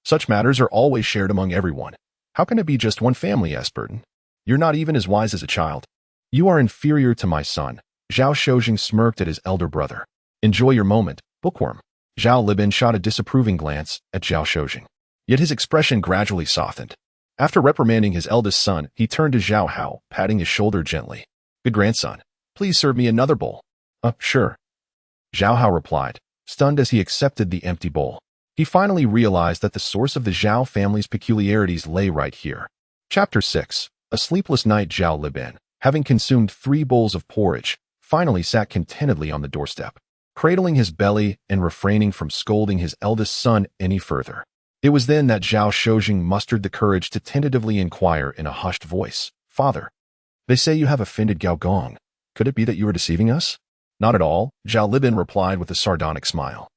Such matters are always shared among everyone. How can it be just one family, Asperton? You're not even as wise as a child. You are inferior to my son. Zhao Juzheng smirked at his elder brother. Enjoy your moment, bookworm. Zhao Libin shot a disapproving glance at Zhao Juzheng. Yet his expression gradually softened. After reprimanding his eldest son, he turned to Zhao Hao, patting his shoulder gently. Good grandson, please serve me another bowl. Sure. Zhao Hao replied, stunned as he accepted the empty bowl. He finally realized that the source of the Zhao family's peculiarities lay right here. Chapter 6. A sleepless night. Zhao Libin, having consumed 3 bowls of porridge, finally sat contentedly on the doorstep, cradling his belly and refraining from scolding his eldest son any further. It was then that Zhao Juzheng mustered the courage to tentatively inquire in a hushed voice, Father, they say you have offended Gao Gong. Could it be that you are deceiving us? Not at all, Zhao Libin replied with a sardonic smile,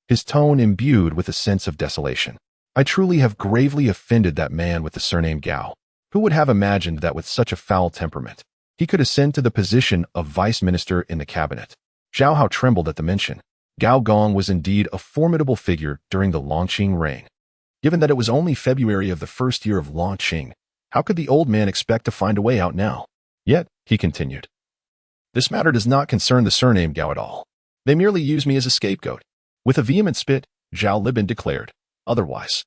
his tone imbued with a sense of desolation. I truly have gravely offended that man with the surname Gao. Who would have imagined that with such a foul temperament, he could ascend to the position of vice minister in the cabinet? Zhao Hao trembled at the mention. Gao Gong was indeed a formidable figure during the Longqing reign. Given that it was only February of the first year of Longqing, how could the old man expect to find a way out now? Yet, he continued, this matter does not concern the surname Gao at all. They merely use me as a scapegoat. With a vehement spit, Zhao Libin declared, otherwise.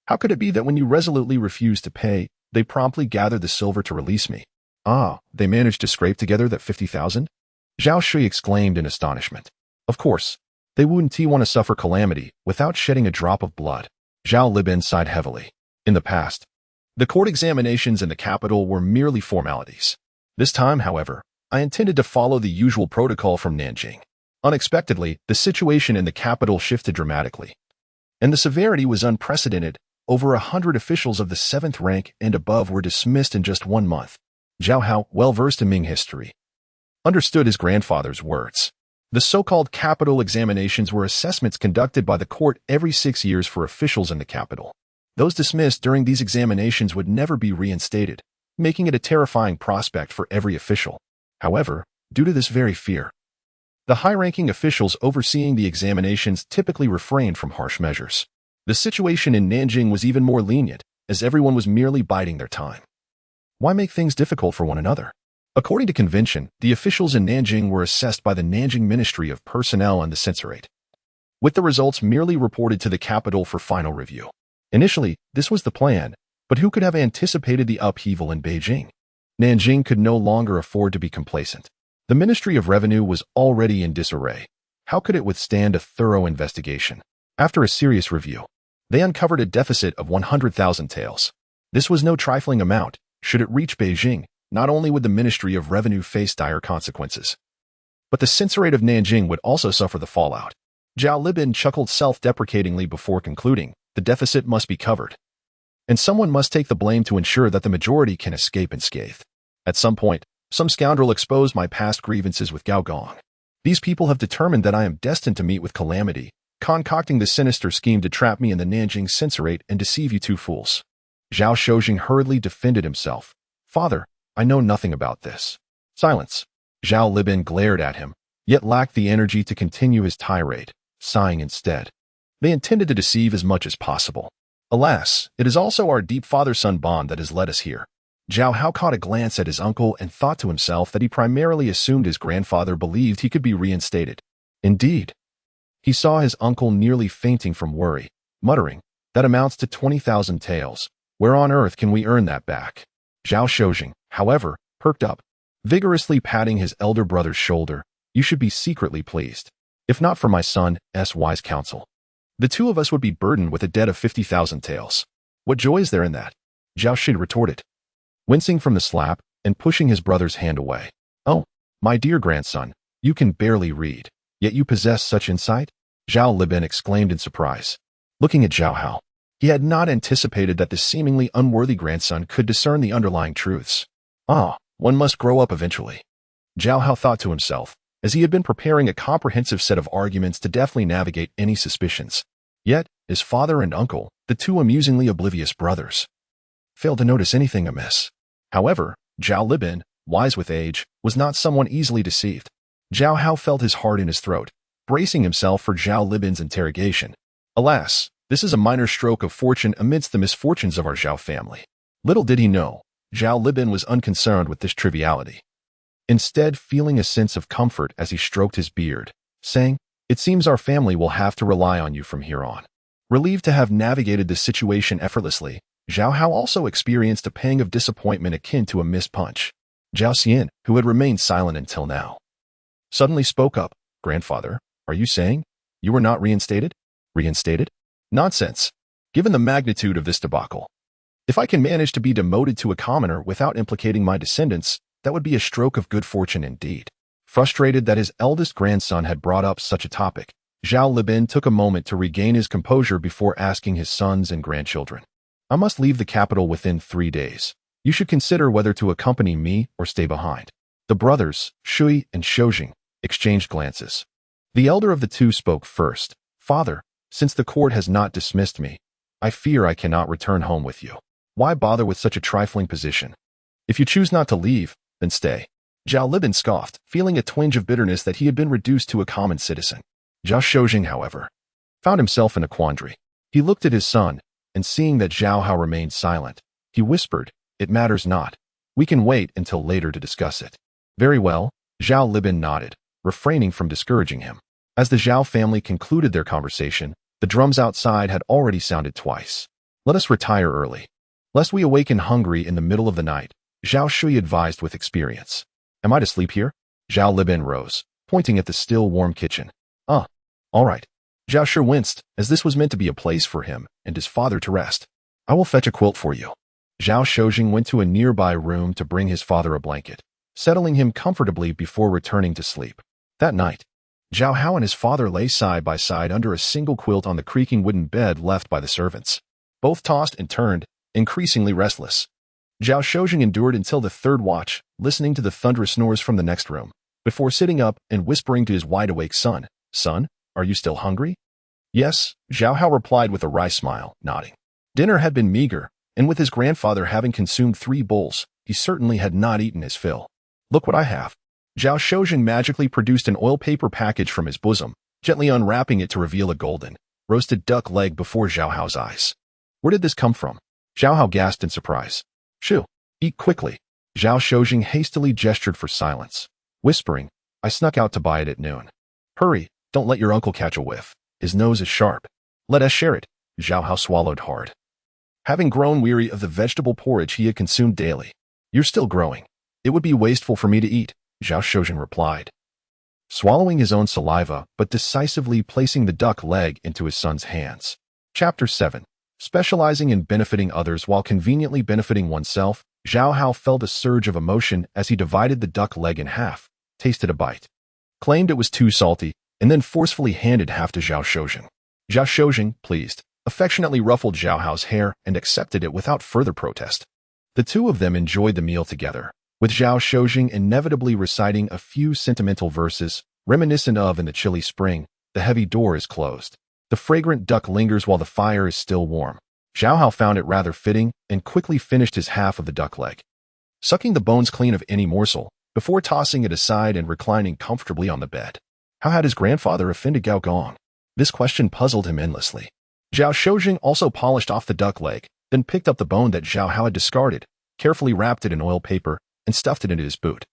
How could it be that when you resolutely refused to pay, they promptly gathered the silver to release me? They managed to scrape together that 50,000? Zhao Shui exclaimed in astonishment. Of course, they wouldn't want to suffer calamity without shedding a drop of blood. Zhao Libin sighed heavily. In the past, the court examinations in the capital were merely formalities. This time, however, I intended to follow the usual protocol from Nanjing. Unexpectedly, the situation in the capital shifted dramatically, and the severity was unprecedented. Over 100 officials of the 7th rank and above were dismissed in just 1 month. Zhao Hao, well versed in Ming history, understood his grandfather's words. The so-called capital examinations were assessments conducted by the court every 6 years for officials in the capital. Those dismissed during these examinations would never be reinstated, making it a terrifying prospect for every official. However, due to this very fear, the high-ranking officials overseeing the examinations typically refrained from harsh measures. The situation in Nanjing was even more lenient, as everyone was merely biding their time. Why make things difficult for one another? According to convention, the officials in Nanjing were assessed by the Nanjing Ministry of Personnel and the Censorate, with the results merely reported to the capital for final review. Initially, this was the plan, but who could have anticipated the upheaval in Beijing? Nanjing could no longer afford to be complacent. The Ministry of Revenue was already in disarray. How could it withstand a thorough investigation? After a serious review, They uncovered a deficit of 100,000 taels. This was no trifling amount. Should it reach Beijing, not only would the Ministry of Revenue face dire consequences, but the censorate of Nanjing would also suffer the fallout. Zhao Libin chuckled self-deprecatingly before concluding, the deficit must be covered, and someone must take the blame to ensure that the majority can escape unscathed. At some point, some scoundrel exposed my past grievances with Gao Gong. These people have determined that I am destined to meet with calamity, concocting the sinister scheme to trap me in the Nanjing censorate and deceive you two fools. Zhao Shojing hurriedly defended himself. Father, I know nothing about this. Silence. Zhao Libin glared at him, yet lacked the energy to continue his tirade, sighing instead. They intended to deceive as much as possible. Alas, it is also our deep father-son bond that has led us here. Zhao Hao caught a glance at his uncle and thought to himself that he primarily assumed his grandfather believed he could be reinstated. Indeed. He saw his uncle nearly fainting from worry, muttering, that amounts to 20,000 taels. Where on earth can we earn that back? Zhao Shojing, however, perked up, vigorously patting his elder brother's shoulder. You should be secretly pleased. If not for my son's wise counsel, the two of us would be burdened with a debt of 50,000 taels. What joy is there in that? Zhao Shi retorted, wincing from the slap and pushing his brother's hand away. Oh, my dear grandson, you can barely read, yet you possess such insight? Zhao Libin exclaimed in surprise, looking at Zhao Hao. He had not anticipated that this seemingly unworthy grandson could discern the underlying truths. One must grow up eventually. Zhao Hao thought to himself, as he had been preparing a comprehensive set of arguments to deftly navigate any suspicions. Yet, his father and uncle, the two amusingly oblivious brothers, failed to notice anything amiss. However, Zhao Libin, wise with age, was not someone easily deceived. Zhao Hao felt his heart in his throat, bracing himself for Zhao Libin's interrogation. Alas, this is a minor stroke of fortune amidst the misfortunes of our Zhao family. Little did he know, Zhao Libin was unconcerned with this triviality, instead feeling a sense of comfort as he stroked his beard, saying, it seems our family will have to rely on you from here on. Relieved to have navigated the situation effortlessly, Zhao Hao also experienced a pang of disappointment akin to a missed punch. Zhao Xian, who had remained silent until now, suddenly spoke up. Grandfather, are you saying you were not reinstated? Reinstated? Nonsense. Given the magnitude of this debacle, if I can manage to be demoted to a commoner without implicating my descendants, that would be a stroke of good fortune indeed. Frustrated that his eldest grandson had brought up such a topic, Zhao Libin took a moment to regain his composure before asking his sons and grandchildren. I must leave the capital within 3 days. You should consider whether to accompany me or stay behind. The brothers, Shui and Shojing, exchanged glances. The elder of the two spoke first. Father, since the court has not dismissed me, I fear I cannot return home with you. Why bother with such a trifling position? If you choose not to leave, then stay. Zhao Libin scoffed, feeling a twinge of bitterness that he had been reduced to a common citizen. Zhao Shojing, however, found himself in a quandary. He looked at his son, and seeing that Zhao Hao remained silent, he whispered, it matters not. We can wait until later to discuss it. Very well, Zhao Libin nodded, refraining from discouraging him. As the Zhao family concluded their conversation, the drums outside had already sounded twice. Let us retire early, lest we awaken hungry in the middle of the night, Zhao Shui advised with experience. Am I to sleep here? Zhao Libin rose, pointing at the still warm kitchen. All right. Zhao Shi winced, as this was meant to be a place for him and his father to rest. I will fetch a quilt for you. Zhao Shojing went to a nearby room to bring his father a blanket, settling him comfortably before returning to sleep. That night, Zhao Hao and his father lay side by side under a single quilt on the creaking wooden bed left by the servants. Both tossed and turned, increasingly restless. Zhao Shojing endured until the third watch, listening to the thunderous snores from the next room, before sitting up and whispering to his wide-awake son, Son, are you still hungry? Yes, Zhao Hao replied with a wry smile, nodding. Dinner had been meager, and with his grandfather having consumed 3 bowls, he certainly had not eaten his fill. Look what I have. Zhao Shojing magically produced an oil paper package from his bosom, gently unwrapping it to reveal a golden, roasted duck leg before Zhao Hao's eyes. Where did this come from? Zhao Hao gasped in surprise. Shoo, eat quickly. Zhao Shojing hastily gestured for silence, whispering, I snuck out to buy it at noon. Hurry, don't let your uncle catch a whiff. His nose is sharp. Let us share it. Zhao Hao swallowed hard, having grown weary of the vegetable porridge he had consumed daily. You're still growing. It would be wasteful for me to eat, Zhao Shojing replied, swallowing his own saliva but decisively placing the duck leg into his son's hands. Chapter 7. Specializing in benefiting others while conveniently benefiting oneself, Zhao Hao felt a surge of emotion as he divided the duck leg in half, tasted a bite, claimed it was too salty, and then forcefully handed half to Zhao Shozheng. Zhao Shozheng, pleased, affectionately ruffled Zhao Hao's hair and accepted it without further protest. The two of them enjoyed the meal together, with Zhao Shozheng inevitably reciting a few sentimental verses, reminiscent of "In the chilly spring, the heavy door is closed. The fragrant duck lingers while the fire is still warm." Zhao Hao found it rather fitting and quickly finished his half of the duck leg, sucking the bones clean of any morsel, before tossing it aside and reclining comfortably on the bed. How had his grandfather offended Gao Gong? This question puzzled him endlessly. Zhao Shozheng also polished off the duck leg, then picked up the bone that Zhao Hao had discarded, carefully wrapped it in oil paper, and stuffed it into his boot,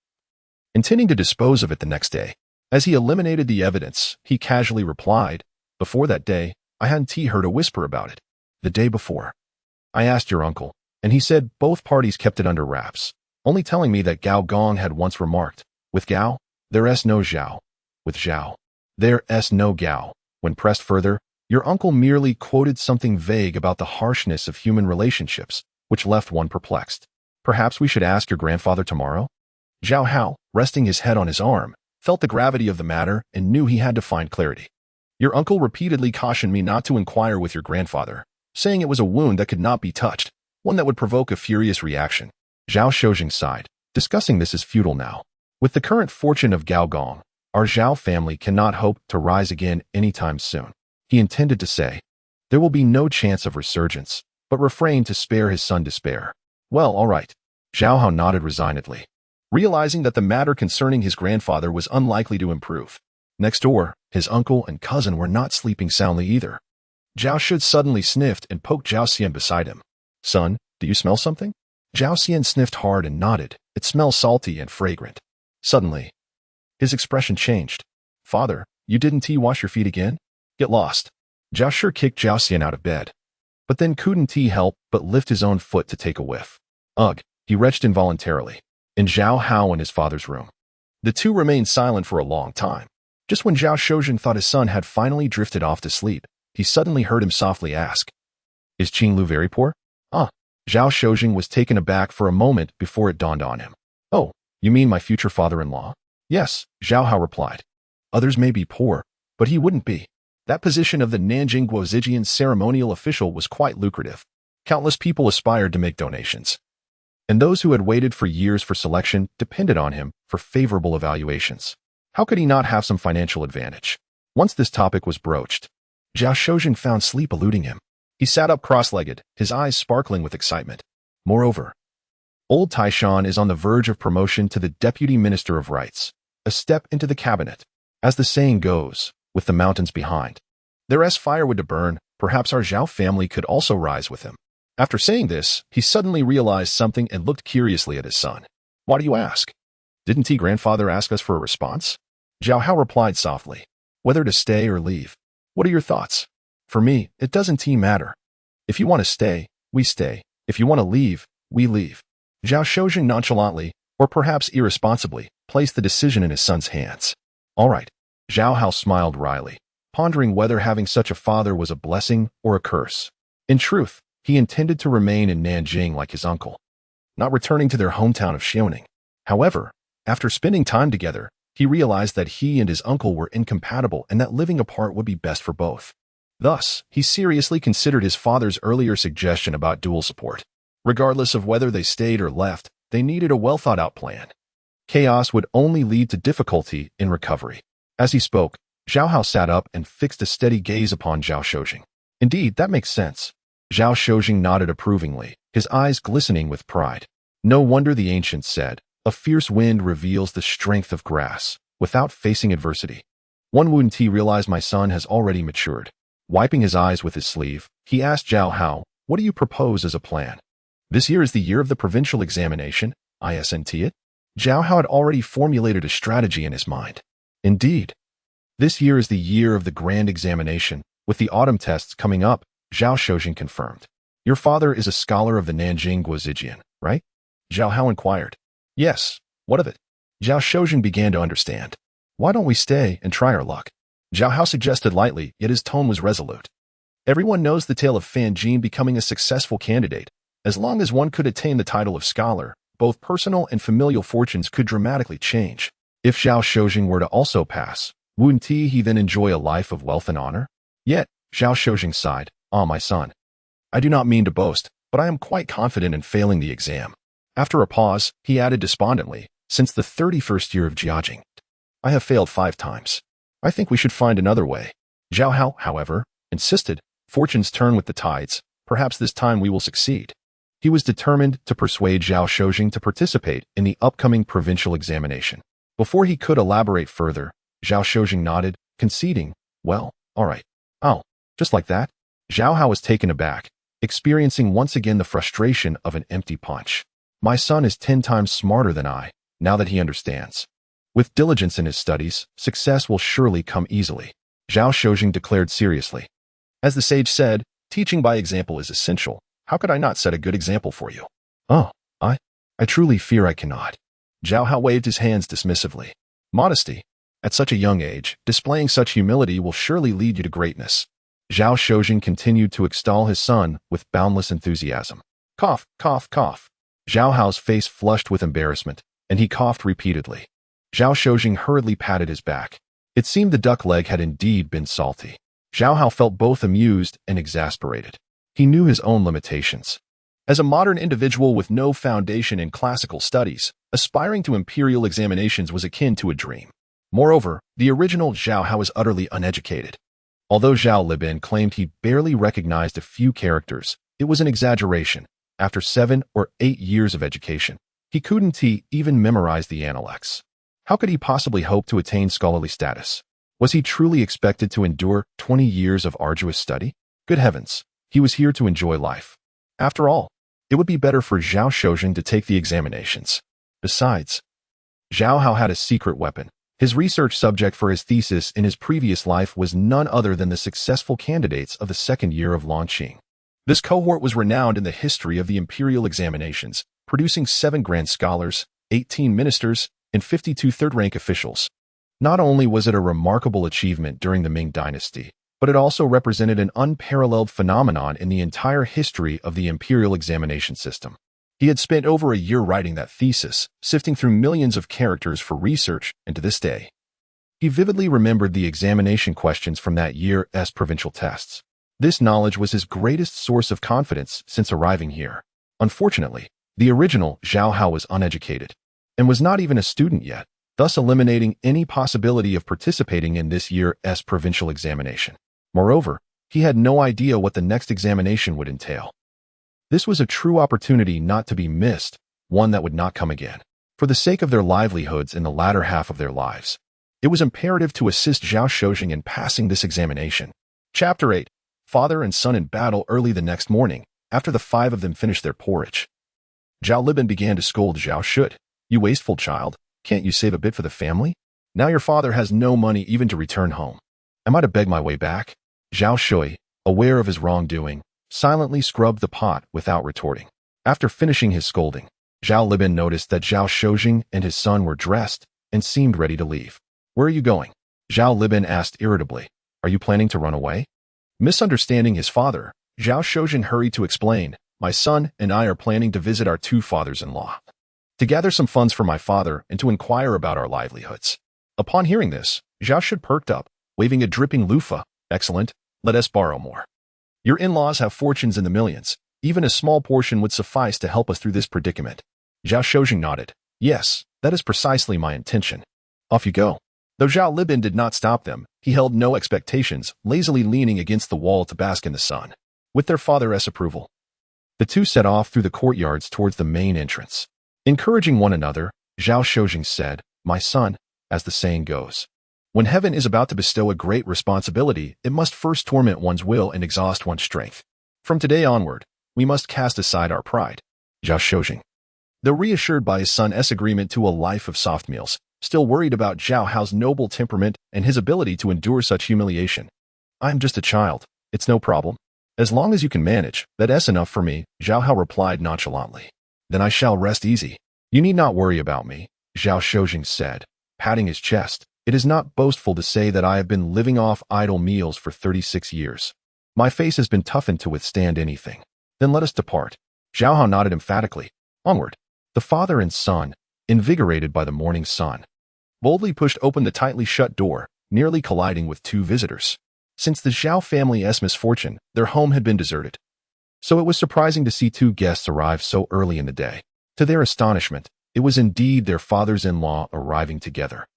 intending to dispose of it the next day. As he eliminated the evidence, he casually replied, "Before that day, I hadn't heard a whisper about it. The day before, I asked your uncle, and he said both parties kept it under wraps, only telling me that Gao Gong had once remarked, 'With Gao, there's no Zhao. With Zhao, there's no Gao.' When pressed further, your uncle merely quoted something vague about the harshness of human relationships, which left one perplexed. Perhaps we should ask your grandfather tomorrow?" Zhao Hao, resting his head on his arm, felt the gravity of the matter and knew he had to find clarity. "Your uncle repeatedly cautioned me not to inquire with your grandfather, saying it was a wound that could not be touched, one that would provoke a furious reaction." Zhao Shozheng sighed. "Discussing this is futile now. With the current fortune of Gao Gong, our Zhao family cannot hope to rise again anytime soon." He intended to say, "There will be no chance of resurgence," but refrained to spare his son despair. "Well, all right." Zhao Hao nodded resignedly, realizing that the matter concerning his grandfather was unlikely to improve. Next door, his uncle and cousin were not sleeping soundly either. Zhao Shud suddenly sniffed and poked Zhao Xian beside him. "Son, do you smell something?" Zhao Xian sniffed hard and nodded. "It smells salty and fragrant." Suddenly, his expression changed. "Father, you didn't wash your feet again? Get lost." Zhao Shi kicked Zhao Xian out of bed, but then couldn't help but lift his own foot to take a whiff. Ugh, he retched involuntarily. In Zhao Hao and his father's room, the two remained silent for a long time. Just when Zhao Shozheng thought his son had finally drifted off to sleep, he suddenly heard him softly ask, "Is Qing Lu very poor?" "Ah." Zhao Shozheng was taken aback for a moment before it dawned on him. "Oh, you mean my future father-in-law?" "Yes," Zhao Hao replied. "Others may be poor, but he wouldn't be." That position of the Nanjing Guozijian ceremonial official was quite lucrative. Countless people aspired to make donations, and those who had waited for years for selection depended on him for favorable evaluations. How could he not have some financial advantage? Once this topic was broached, Zhao Shozheng found sleep eluding him. He sat up cross-legged, his eyes sparkling with excitement. Moreover, old Taishan is on the verge of promotion to the Deputy Minister of Rights, a step into the cabinet. As the saying goes, with the mountains behind, there's firewood to burn. Perhaps our Zhao family could also rise with him. After saying this, he suddenly realized something and looked curiously at his son. "Why do you ask? Didn't grandfather ask us for a response?" Zhao Hao replied softly, "Whether to stay or leave. What are your thoughts? For me, it doesn't matter. If you want to stay, we stay. If you want to leave, we leave." Zhao Shozheng nonchalantly, or perhaps irresponsibly, placed the decision in his son's hands. "All right." Zhao Hao smiled wryly, pondering whether having such a father was a blessing or a curse. In truth, he intended to remain in Nanjing like his uncle, not returning to their hometown of Xiaoning. However, after spending time together, he realized that he and his uncle were incompatible and that living apart would be best for both. Thus, he seriously considered his father's earlier suggestion about dual support. Regardless of whether they stayed or left, they needed a well-thought-out plan. Chaos would only lead to difficulty in recovery. As he spoke, Zhao Hao sat up and fixed a steady gaze upon Zhao Shozheng. "Indeed, that makes sense." Zhao Shozheng nodded approvingly, his eyes glistening with pride. "No wonder the ancients said, 'A fierce wind reveals the strength of grass,' without facing adversity. One wouldn't realize my son has already matured." Wiping his eyes with his sleeve, he asked Zhao Hao, "What do you propose as a plan?" "This year is the year of the provincial examination, isn't it?" Zhao Hao had already formulated a strategy in his mind. "Indeed. This year is the year of the grand examination, with the autumn tests coming up," Zhao Shozheng confirmed. "Your father is a scholar of the Nanjing Guozijian, right?" Zhao Hao inquired. "Yes, what of it?" Zhao Shozheng began to understand. "Why don't we stay and try our luck?" Zhao Hao suggested lightly, yet his tone was resolute. Everyone knows the tale of Fan Jin becoming a successful candidate. As long as one could attain the title of scholar, both personal and familial fortunes could dramatically change. If Zhao Shozheng were to also pass, wouldn't he then enjoy a life of wealth and honor? Yet, Zhao Shozheng sighed, "Ah, my son. I do not mean to boast, but I am quite confident in failing the exam." After a pause, he added despondently, "Since the 31st year of Jiajing, I have failed 5 times. I think we should find another way." Zhao Hao, however, insisted, "Fortunes turn with the tides. Perhaps this time we will succeed." He was determined to persuade Zhao Shozheng to participate in the upcoming provincial examination. Before he could elaborate further, Zhao Shozheng nodded, conceding, "Well, all right." "Oh, just like that?" Zhao Hao was taken aback, experiencing once again the frustration of an empty punch. "My son is 10 times smarter than I, now that he understands. With diligence in his studies, success will surely come easily," Zhao Shozheng declared seriously. "As the sage said, teaching by example is essential. How could I not set a good example for you?" "Oh, I truly fear I cannot." Zhao Hao waved his hands dismissively. "Modesty. At such a young age, displaying such humility will surely lead you to greatness." Zhao Shozheng continued to extol his son with boundless enthusiasm. Cough, cough, cough. Zhao Hao's face flushed with embarrassment, and he coughed repeatedly. Zhao Shozheng hurriedly patted his back. It seemed the duck leg had indeed been salty. Zhao Hao felt both amused and exasperated. He knew his own limitations. As a modern individual with no foundation in classical studies, aspiring to imperial examinations was akin to a dream. Moreover, the original Zhao Hao was utterly uneducated. Although Zhao Libin claimed he barely recognized a few characters, it was an exaggeration. After 7 or 8 years of education, he couldn't even memorize the Analects. How could he possibly hope to attain scholarly status? Was he truly expected to endure 20 years of arduous study? Good heavens, he was here to enjoy life. After all, it would be better for Zhao Shozheng to take the examinations. Besides, Zhao Hao had a secret weapon. His research subject for his thesis in his previous life was none other than the successful candidates of the 2nd year of Longqing. This cohort was renowned in the history of the imperial examinations, producing 7 grand scholars, 18 ministers, and 52 third-rank officials. Not only was it a remarkable achievement during the Ming Dynasty, but it also represented an unparalleled phenomenon in the entire history of the imperial examination system. He had spent over a year writing that thesis, sifting through millions of characters for research, and to this day, he vividly remembered the examination questions from that year's provincial tests. This knowledge was his greatest source of confidence since arriving here. Unfortunately, the original Zhao Hao was uneducated, and was not even a student yet, thus eliminating any possibility of participating in this year's provincial examination. Moreover, he had no idea what the next examination would entail. This was a true opportunity not to be missed, one that would not come again. For the sake of their livelihoods in the latter half of their lives, it was imperative to assist Zhao Shozheng in passing this examination. Chapter 8. Father and son in battle early the next morning, after the 5 of them finished their porridge. Zhao Libin began to scold Zhao Shud. "You wasteful child, can't you save a bit for the family? Now your father has no money even to return home. Am I to beg my way back?" Zhao Shui, aware of his wrongdoing, silently scrubbed the pot without retorting. After finishing his scolding, Zhao Libin noticed that Zhao Shozheng and his son were dressed and seemed ready to leave. "Where are you going?" Zhao Libin asked irritably. "Are you planning to run away?" Misunderstanding his father, Zhao Shozheng hurried to explain, "My son and I are planning to visit our 2 fathers-in-law, to gather some funds for my father and to inquire about our livelihoods." Upon hearing this, Zhao Shud perked up, waving a dripping loofah. "Excellent, let us borrow more. Your in-laws have fortunes in the millions. Even a small portion would suffice to help us through this predicament." Zhao Shozheng nodded. "Yes, that is precisely my intention. Off you go." Though Zhao Libin did not stop them, he held no expectations, lazily leaning against the wall to bask in the sun. With their father's approval, the 2 set off through the courtyards towards the main entrance. Encouraging one another, Zhao Shozheng said, "My son, as the saying goes, when heaven is about to bestow a great responsibility, it must first torment one's will and exhaust one's strength. From today onward, we must cast aside our pride." Zhao Shozheng, though reassured by his son's agreement to a life of soft meals, still worried about Zhao Hao's noble temperament and his ability to endure such humiliation. "I am just a child. It's no problem. As long as you can manage, that's enough for me," Zhao Hao replied nonchalantly. "Then I shall rest easy. You need not worry about me," Zhao Shozheng said, patting his chest. "It is not boastful to say that I have been living off idle meals for 36 years. My face has been toughened to withstand anything. Then let us depart. Zhao Hao nodded emphatically. Onward. The father and son, invigorated by the morning sun, boldly pushed open the tightly shut door, nearly colliding with two visitors. Since the Zhao family's misfortune, their home had been deserted. So it was surprising to see two guests arrive so early in the day. To their astonishment, it was indeed their fathers-in-law arriving together.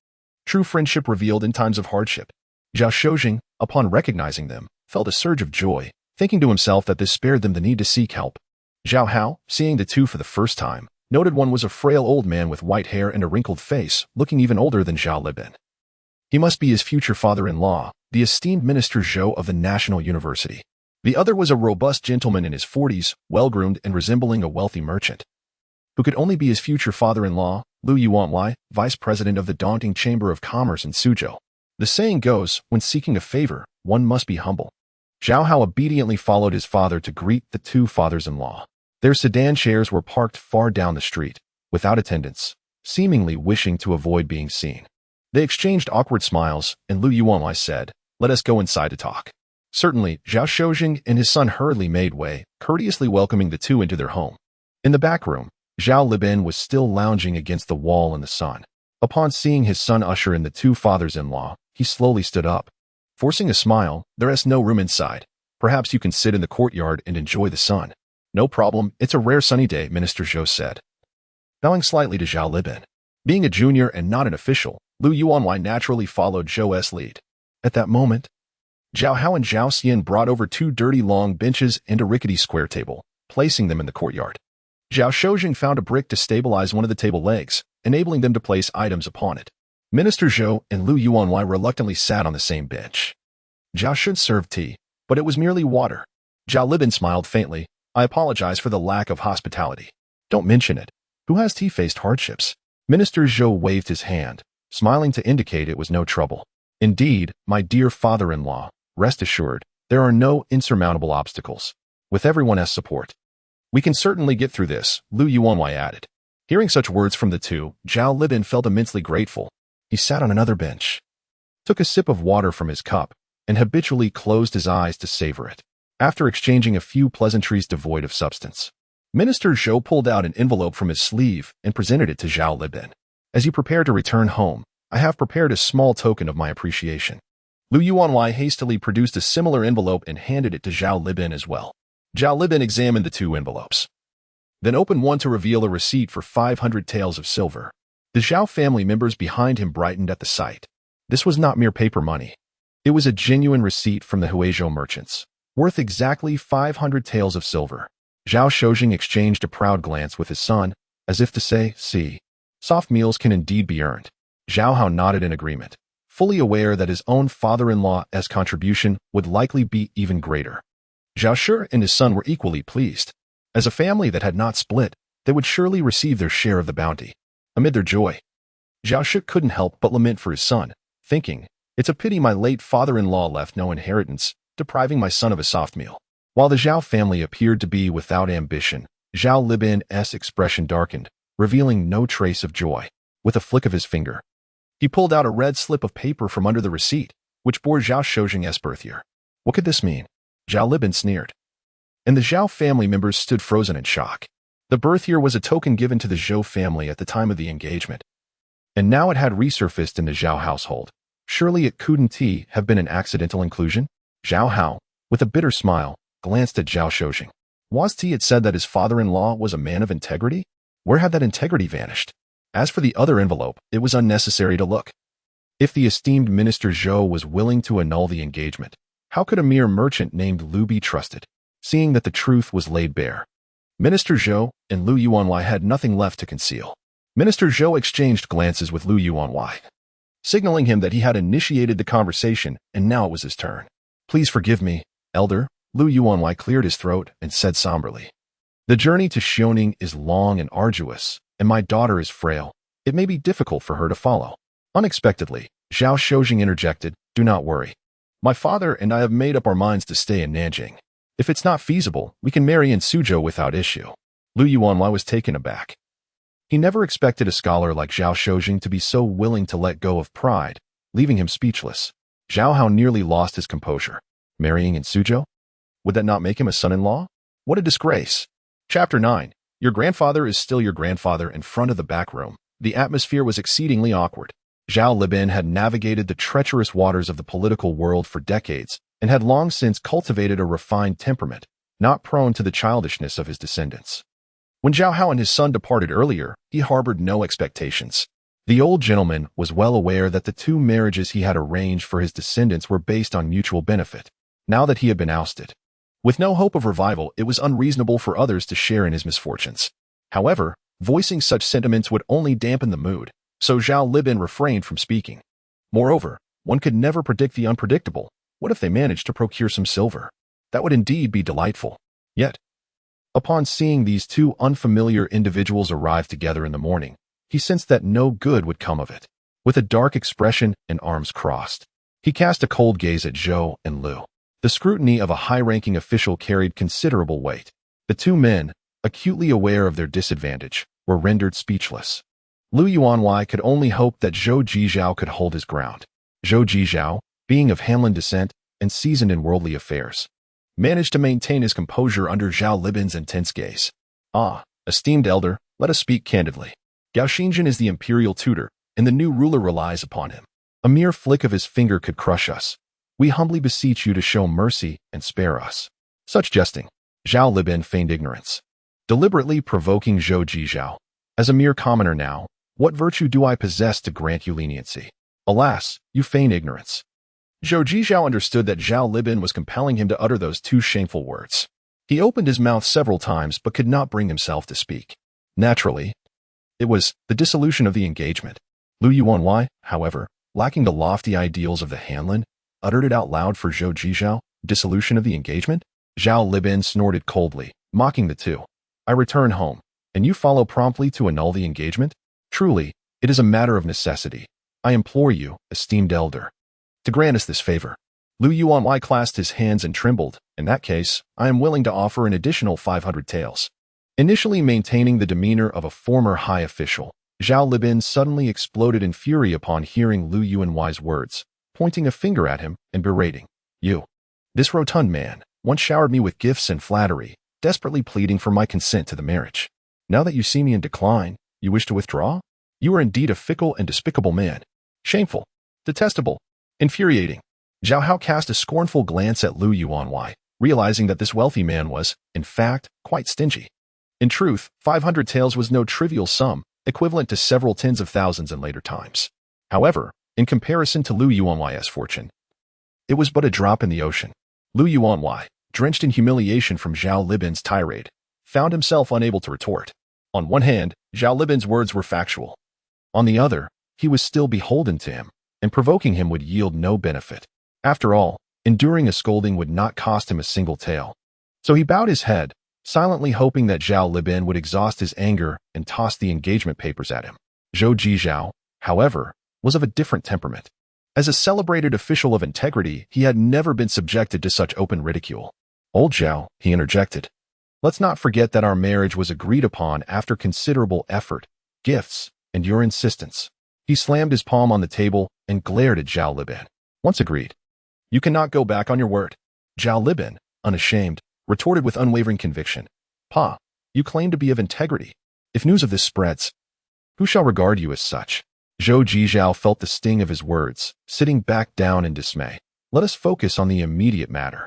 True friendship revealed in times of hardship. Zhao Juzheng, upon recognizing them, felt a surge of joy, thinking to himself that this spared them the need to seek help. Zhao Hao, seeing the two for the first time, noted one was a frail old man with white hair and a wrinkled face, looking even older than Zhao Libin. He must be his future father-in-law, the esteemed Minister Zhou of the National University. The other was a robust gentleman in his 40s, well-groomed and resembling a wealthy merchant. Who could only be his future father-in-law, Lu Yuanwei, vice president of the daunting Chamber of Commerce in Suzhou. The saying goes, when seeking a favor, one must be humble. Zhao Hao obediently followed his father to greet the two fathers-in-law. Their sedan chairs were parked far down the street, without attendants, seemingly wishing to avoid being seen. They exchanged awkward smiles, and Lu Yuanwei said, "Let us go inside to talk." Certainly, Zhao Juzheng and his son hurriedly made way, courteously welcoming the two into their home. In the back room, Zhao Libin was still lounging against the wall in the sun. Upon seeing his son usher in the two fathers-in-law, he slowly stood up. Forcing a smile, "There is no room inside. Perhaps you can sit in the courtyard and enjoy the sun." "No problem, it's a rare sunny day," Minister Zhou said, bowing slightly to Zhao Libin. Being a junior and not an official, Lu Yuanwei naturally followed Zhou's lead. At that moment, Zhao Hao and Zhao Xian brought over two dirty long benches and a rickety square table, placing them in the courtyard. Zhao Juzheng found a brick to stabilize one of the table legs, enabling them to place items upon it. Minister Zhou and Lu Yuanwei reluctantly sat on the same bench. Zhao should serve tea, but it was merely water. Zhao Libin smiled faintly. "I apologize for the lack of hospitality." "Don't mention it. Who has tea faced hardships?" Minister Zhou waved his hand, smiling to indicate it was no trouble. "Indeed, my dear father-in-law, rest assured, there are no insurmountable obstacles. With everyone's support, we can certainly get through this," Lu Yuanwei added. Hearing such words from the two, Zhao Libin felt immensely grateful. He sat on another bench, took a sip of water from his cup, and habitually closed his eyes to savor it. After exchanging a few pleasantries devoid of substance, Minister Zhou pulled out an envelope from his sleeve and presented it to Zhao Libin. "As you prepare to return home, I have prepared a small token of my appreciation." Lu Yuanwei hastily produced a similar envelope and handed it to Zhao Libin as well. Zhao Libin examined the two envelopes, then opened one to reveal a receipt for 500 taels of silver. The Zhao family members behind him brightened at the sight. This was not mere paper money. It was a genuine receipt from the Huizhou merchants, worth exactly 500 taels of silver. Zhao Juzheng exchanged a proud glance with his son, as if to say, "See, soft meals can indeed be earned." Zhao Hao nodded in agreement, fully aware that his own father-in-law's contribution would likely be even greater. Zhao Shi and his son were equally pleased. As a family that had not split, they would surely receive their share of the bounty. Amid their joy, Zhao Shi couldn't help but lament for his son, thinking, "It's a pity my late father-in-law left no inheritance, depriving my son of a soft meal." While the Zhao family appeared to be without ambition, Zhao Libin's expression darkened, revealing no trace of joy. With a flick of his finger, he pulled out a red slip of paper from under the receipt, which bore Zhao Juzheng's birth year. What could this mean? Zhao Libin sneered, and the Zhao family members stood frozen in shock. The birth year was a token given to the Zhou family at the time of the engagement, and now it had resurfaced in the Zhao household. Surely it couldn't have been an accidental inclusion? Zhao Hao, with a bitter smile, glanced at Zhao Juzheng. Was he had said that his father-in-law was a man of integrity? Where had that integrity vanished? As for the other envelope, it was unnecessary to look. If the esteemed Minister Zhou was willing to annul the engagement, how could a mere merchant named Lu be trusted? Seeing that the truth was laid bare, Minister Zhou and Lu Yuanwei had nothing left to conceal. Minister Zhou exchanged glances with Lu Yuanwei, signaling him that he had initiated the conversation and now it was his turn. "Please forgive me, elder," Lu Yuanwei cleared his throat and said somberly. "The journey to Xiaoning is long and arduous, and my daughter is frail. It may be difficult for her to follow." Unexpectedly, Zhao Juzheng interjected, "Do not worry. My father and I have made up our minds to stay in Nanjing. If it's not feasible, we can marry in Suzhou without issue." Lu Yuanwei was taken aback. He never expected a scholar like Zhao Juzheng to be so willing to let go of pride, leaving him speechless. Zhao Hao nearly lost his composure. "Marrying in Suzhou? Would that not make him a son-in-law? What a disgrace. Chapter 9. Your grandfather is still your grandfather in front of the back room. The atmosphere was exceedingly awkward. Zhao Libin had navigated the treacherous waters of the political world for decades and had long since cultivated a refined temperament, not prone to the childishness of his descendants. When Zhao Hao and his son departed earlier, he harbored no expectations. The old gentleman was well aware that the two marriages he had arranged for his descendants were based on mutual benefit, now that he had been ousted. With no hope of revival, it was unreasonable for others to share in his misfortunes. However, voicing such sentiments would only dampen the mood, so Zhao Libin refrained from speaking. Moreover, one could never predict the unpredictable. What if they managed to procure some silver? That would indeed be delightful. Yet, upon seeing these two unfamiliar individuals arrive together in the morning, he sensed that no good would come of it. With a dark expression and arms crossed, he cast a cold gaze at Zhou and Lu. The scrutiny of a high-ranking official carried considerable weight. The two men, acutely aware of their disadvantage, were rendered speechless. Lu Yuanwei could only hope that Zhou Jizhao could hold his ground. Zhou Jizhao, being of Hanlin descent and seasoned in worldly affairs, managed to maintain his composure under Zhao Libin's intense gaze. Ah, esteemed elder, let us speak candidly. Gao Xinjun is the imperial tutor, and the new ruler relies upon him. A mere flick of his finger could crush us. We humbly beseech you to show mercy and spare us. Such jesting. Zhao Libin feigned ignorance, deliberately provoking Zhou Jizhao. As a mere commoner now, what virtue do I possess to grant you leniency? Alas, you feign ignorance. Zhou Jizhao understood that Zhao Libin was compelling him to utter those two shameful words. He opened his mouth several times but could not bring himself to speak. Naturally, it was the dissolution of the engagement. Lu Yuanwei, however, lacking the lofty ideals of the Hanlin, uttered it out loud for Zhou Jizhao. Dissolution of the engagement? Zhao Libin snorted coldly, mocking the two. I return home, and you follow promptly to annul the engagement? Truly, it is a matter of necessity. I implore you, esteemed elder, to grant us this favor. Lu Yuanwei clasped his hands and trembled. In that case, I am willing to offer an additional 500 taels. Initially maintaining the demeanor of a former high official, Zhao Libin suddenly exploded in fury upon hearing Lu Yuanwei's words, pointing a finger at him and berating. You, this rotund man, once showered me with gifts and flattery, desperately pleading for my consent to the marriage. Now that you see me in decline, you wish to withdraw? You are indeed a fickle and despicable man. Shameful, detestable, infuriating. Zhao Hao cast a scornful glance at Lu Yuanwei, realizing that this wealthy man was, in fact, quite stingy. In truth, 500 taels was no trivial sum, equivalent to several tens of thousands in later times. However, in comparison to Lu Yuanwei's fortune, it was but a drop in the ocean. Lu Yuanwei, drenched in humiliation from Zhao Libin's tirade, found himself unable to retort. On one hand, Zhao Libin's words were factual. On the other, he was still beholden to him, and provoking him would yield no benefit. After all, enduring a scolding would not cost him a single tael. So he bowed his head, silently hoping that Zhao Libin would exhaust his anger and toss the engagement papers at him. Zhou Jizhao, however, was of a different temperament. As a celebrated official of integrity, he had never been subjected to such open ridicule. Old Zhao, he interjected. Let's not forget that our marriage was agreed upon after considerable effort, gifts, and your insistence. He slammed his palm on the table and glared at Zhao Libin. Once agreed, you cannot go back on your word. Zhao Libin, unashamed, retorted with unwavering conviction. Pa, you claim to be of integrity. If news of this spreads, who shall regard you as such? Zhou Jizhao felt the sting of his words, sitting back down in dismay. Let us focus on the immediate matter.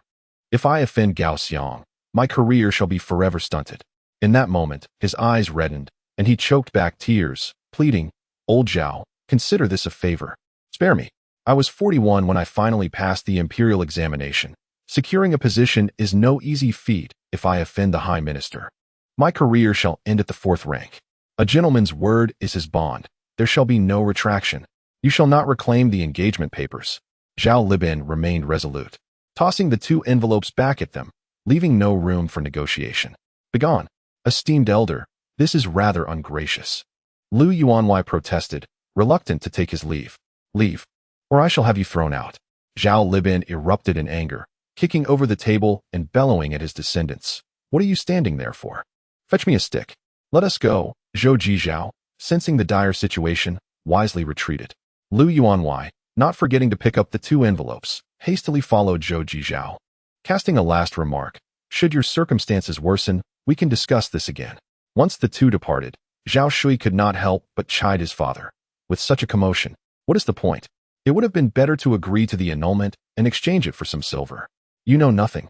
If I offend Gao Xiang, my career shall be forever stunted. In that moment, his eyes reddened, and he choked back tears, pleading, Old Zhao, consider this a favor. Spare me. I was 41 when I finally passed the imperial examination. Securing a position is no easy feat if I offend the High Minister. My career shall end at the 4th rank. A gentleman's word is his bond. There shall be no retraction. You shall not reclaim the engagement papers. Zhao Libin remained resolute, tossing the 2 envelopes back at them, leaving no room for negotiation. Begone, esteemed elder, this is rather ungracious. Lu Yuanwei protested, reluctant to take his leave. Leave, or I shall have you thrown out. Zhao Libin erupted in anger, kicking over the table and bellowing at his descendants. What are you standing there for? Fetch me a stick. Let us go. Zhou Jizhao, sensing the dire situation, wisely retreated. Lu Yuanwei, not forgetting to pick up the 2 envelopes, hastily followed Zhou Jizhao. casting a last remark. Should your circumstances worsen, we can discuss this again. Once the two departed, Zhao Shui could not help but chide his father. With such a commotion, what is the point? It would have been better to agree to the annulment and exchange it for some silver. You know nothing.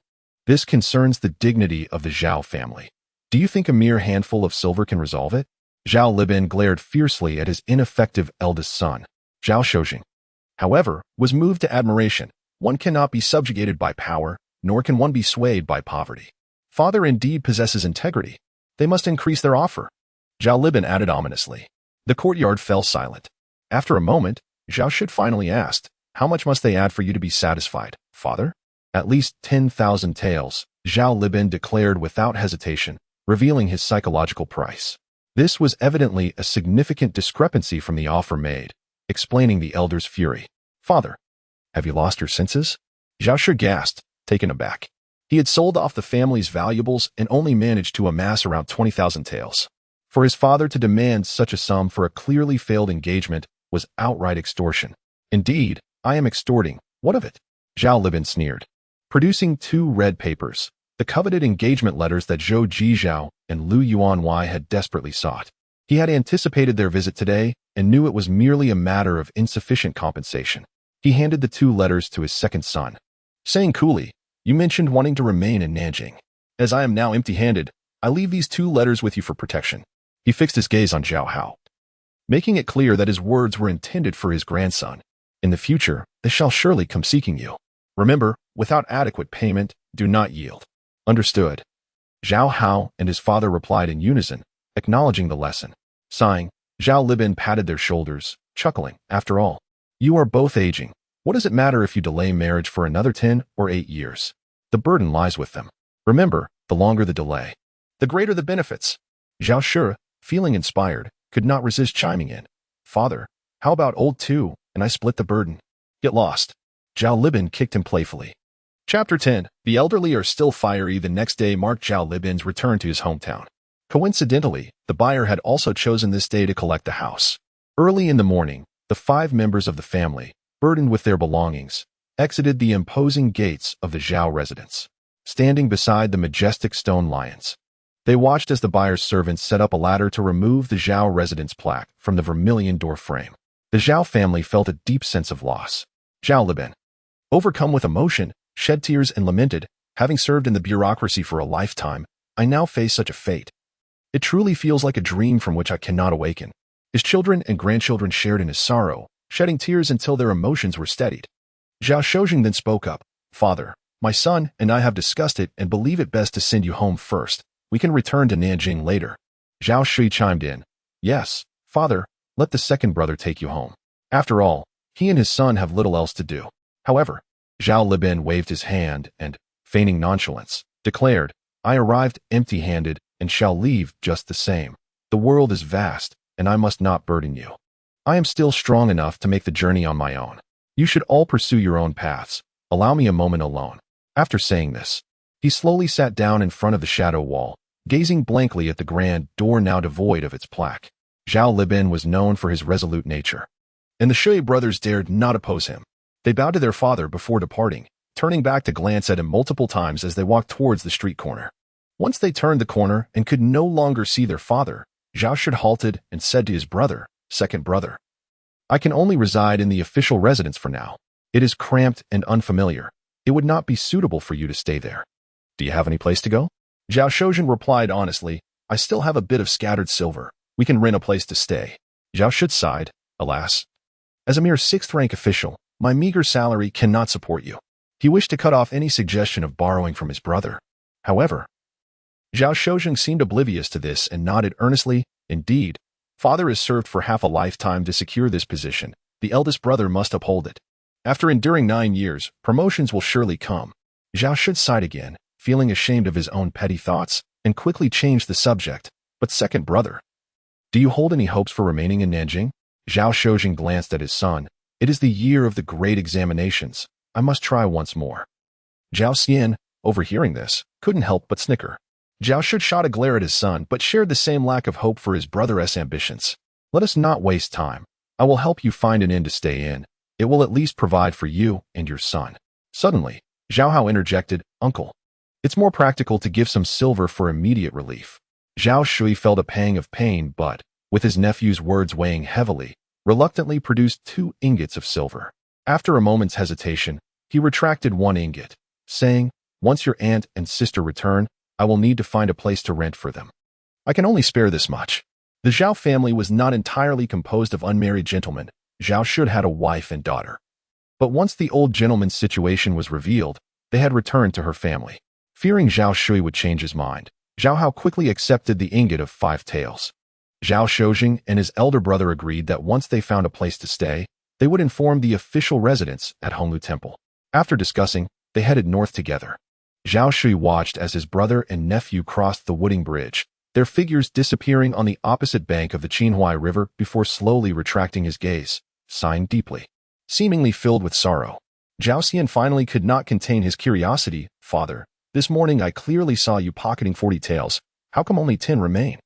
This concerns the dignity of the Zhao family. Do you think a mere handful of silver can resolve it? Zhao Libin glared fiercely at his ineffective eldest son. Zhao Shojing, however, was moved to admiration. One cannot be subjugated by power, nor can one be swayed by poverty. Father indeed possesses integrity. They must increase their offer. Zhao Libin added ominously. The courtyard fell silent. After a moment, Zhao Shud finally asked, how much must they add for you to be satisfied, father? At least 10,000 taels, Zhao Libin declared without hesitation, revealing his psychological price. This was evidently a significant discrepancy from the offer made, explaining the elder's fury. Father, have you lost your senses? Zhao Shud gasped, taken aback. He had sold off the family's valuables and only managed to amass around 20,000 taels. For his father to demand such a sum for a clearly failed engagement was outright extortion. Indeed, I am extorting. What of it? Zhao Libin sneered. Producing 2 red papers, the coveted engagement letters that Zhou Jizhao and Lu Yuanwei had desperately sought. He had anticipated their visit today and knew it was merely a matter of insufficient compensation. He handed the 2 letters to his second son, saying coolly, you mentioned wanting to remain in Nanjing. As I am now empty-handed, I leave these 2 letters with you for protection. He fixed his gaze on Zhao Hao, making it clear that his words were intended for his grandson. In the future, they shall surely come seeking you. Remember, without adequate payment, do not yield. Understood. Zhao Hao and his father replied in unison, acknowledging the lesson. Sighing, Zhao Libin patted their shoulders, chuckling, after all, you are both aging. What does it matter if you delay marriage for another 10 or 8 years? The burden lies with them. Remember, the longer the delay, the greater the benefits. Zhao Shi, feeling inspired, could not resist chiming in. Father, how about old 2, and I split the burden? Get lost. Zhao Libin kicked him playfully. Chapter 10. The elderly are still fiery. The next day marked Zhao Libin's return to his hometown. Coincidentally, the buyer had also chosen this day to collect the house. Early in the morning, the 5 members of the family, burdened with their belongings, exited the imposing gates of the Zhao residence. Standing beside the majestic stone lions, they watched as the buyer's servants set up a ladder to remove the Zhao residence plaque from the vermilion door frame. The Zhao family felt a deep sense of loss. Zhao Libin, overcome with emotion, shed tears and lamented, having served in the bureaucracy for a lifetime, I now face such a fate. It truly feels like a dream from which I cannot awaken. His children and grandchildren shared in his sorrow, shedding tears until their emotions were steadied. Zhao Shojing then spoke up. Father, my son and I have discussed it and believe it best to send you home first. We can return to Nanjing later. Zhao Shui chimed in. Yes, father, let the second brother take you home. After all, he and his son have little else to do. However, Zhao Libin waved his hand and, feigning nonchalance, declared, I arrived empty-handed and shall leave just the same. The world is vast, and I must not burden you. I am still strong enough to make the journey on my own. You should all pursue your own paths. Allow me a moment alone. After saying this, he slowly sat down in front of the shadow wall, gazing blankly at the grand door now devoid of its plaque. Zhao Libin was known for his resolute nature, and the Shui brothers dared not oppose him. They bowed to their father before departing, turning back to glance at him multiple times as they walked towards the street corner. Once they turned the corner and could no longer see their father, Zhao Shud halted and said to his brother, second brother, I can only reside in the official residence for now. It is cramped and unfamiliar. It would not be suitable for you to stay there. Do you have any place to go? Zhao Shojin replied honestly, I still have a bit of scattered silver. We can rent a place to stay. Zhao Shud sighed, alas. As a mere 6th-rank official, my meager salary cannot support you. He wished to cut off any suggestion of borrowing from his brother. However, Zhao Shojing seemed oblivious to this and nodded earnestly. Indeed, father has served for half a lifetime to secure this position. The eldest brother must uphold it. After enduring 9 years, promotions will surely come. Zhao Shud sighed again, feeling ashamed of his own petty thoughts, and quickly changed the subject. But second brother, do you hold any hopes for remaining in Nanjing? Zhao Shojing glanced at his son. It is the year of the great examinations. I must try once more. Zhao Xian, overhearing this, couldn't help but snicker. Zhao Shud shot a glare at his son, but shared the same lack of hope for his brother's ambitions. Let us not waste time. I will help you find an inn to stay in. It will at least provide for you and your son. Suddenly, Zhao Hao interjected, "Uncle, it's more practical to give some silver for immediate relief." Zhao Shui felt a pang of pain but, with his nephew's words weighing heavily, reluctantly produced 2 ingots of silver. After a moment's hesitation, he retracted 1 ingot, saying, "Once your aunt and sister return, I will need to find a place to rent for them. I can only spare this much." The Zhao family was not entirely composed of unmarried gentlemen. Zhao Shui had a wife and daughter. But once the old gentleman's situation was revealed, they had returned to her family. Fearing Zhao Shui would change his mind, Zhao Hao quickly accepted the ingot of 5 taels. Zhao Shojing and his elder brother agreed that once they found a place to stay, they would inform the official residents at Honglu Temple. After discussing, they headed north together. Zhao Shui watched as his brother and nephew crossed the wooden bridge, their figures disappearing on the opposite bank of the Qinhuai River before slowly retracting his gaze, sighing deeply. Seemingly filled with sorrow, Zhao Xian finally could not contain his curiosity. "Father, this morning I clearly saw you pocketing 40 taels. How come only 10 remain?"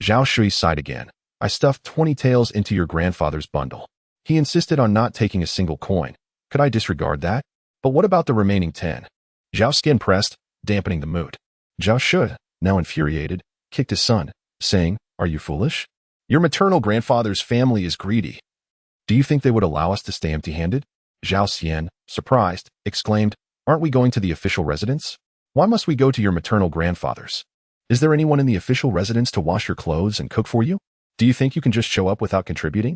Zhao Shui sighed again. "I stuffed 20 taels into your grandfather's bundle. He insisted on not taking a single coin. Could I disregard that? But what about the remaining 10? Zhao Xian pressed, dampening the mood. Zhao Shui, now infuriated, kicked his son, saying, "Are you foolish? Your maternal grandfather's family is greedy. Do you think they would allow us to stay empty-handed?" Zhao Xian, surprised, exclaimed, "Aren't we going to the official residence? Why must we go to your maternal grandfather's? Is there anyone in the official residence to wash your clothes and cook for you? Do you think you can just show up without contributing?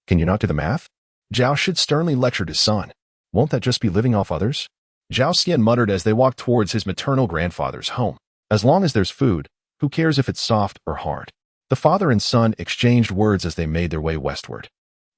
Can you not do the math?" Zhao Shui sternly lectured his son. "Won't that just be living off others?" Zhao Xian muttered as they walked towards his maternal grandfather's home. As long as there's food, who cares if it's soft or hard? The father and son exchanged words as they made their way westward.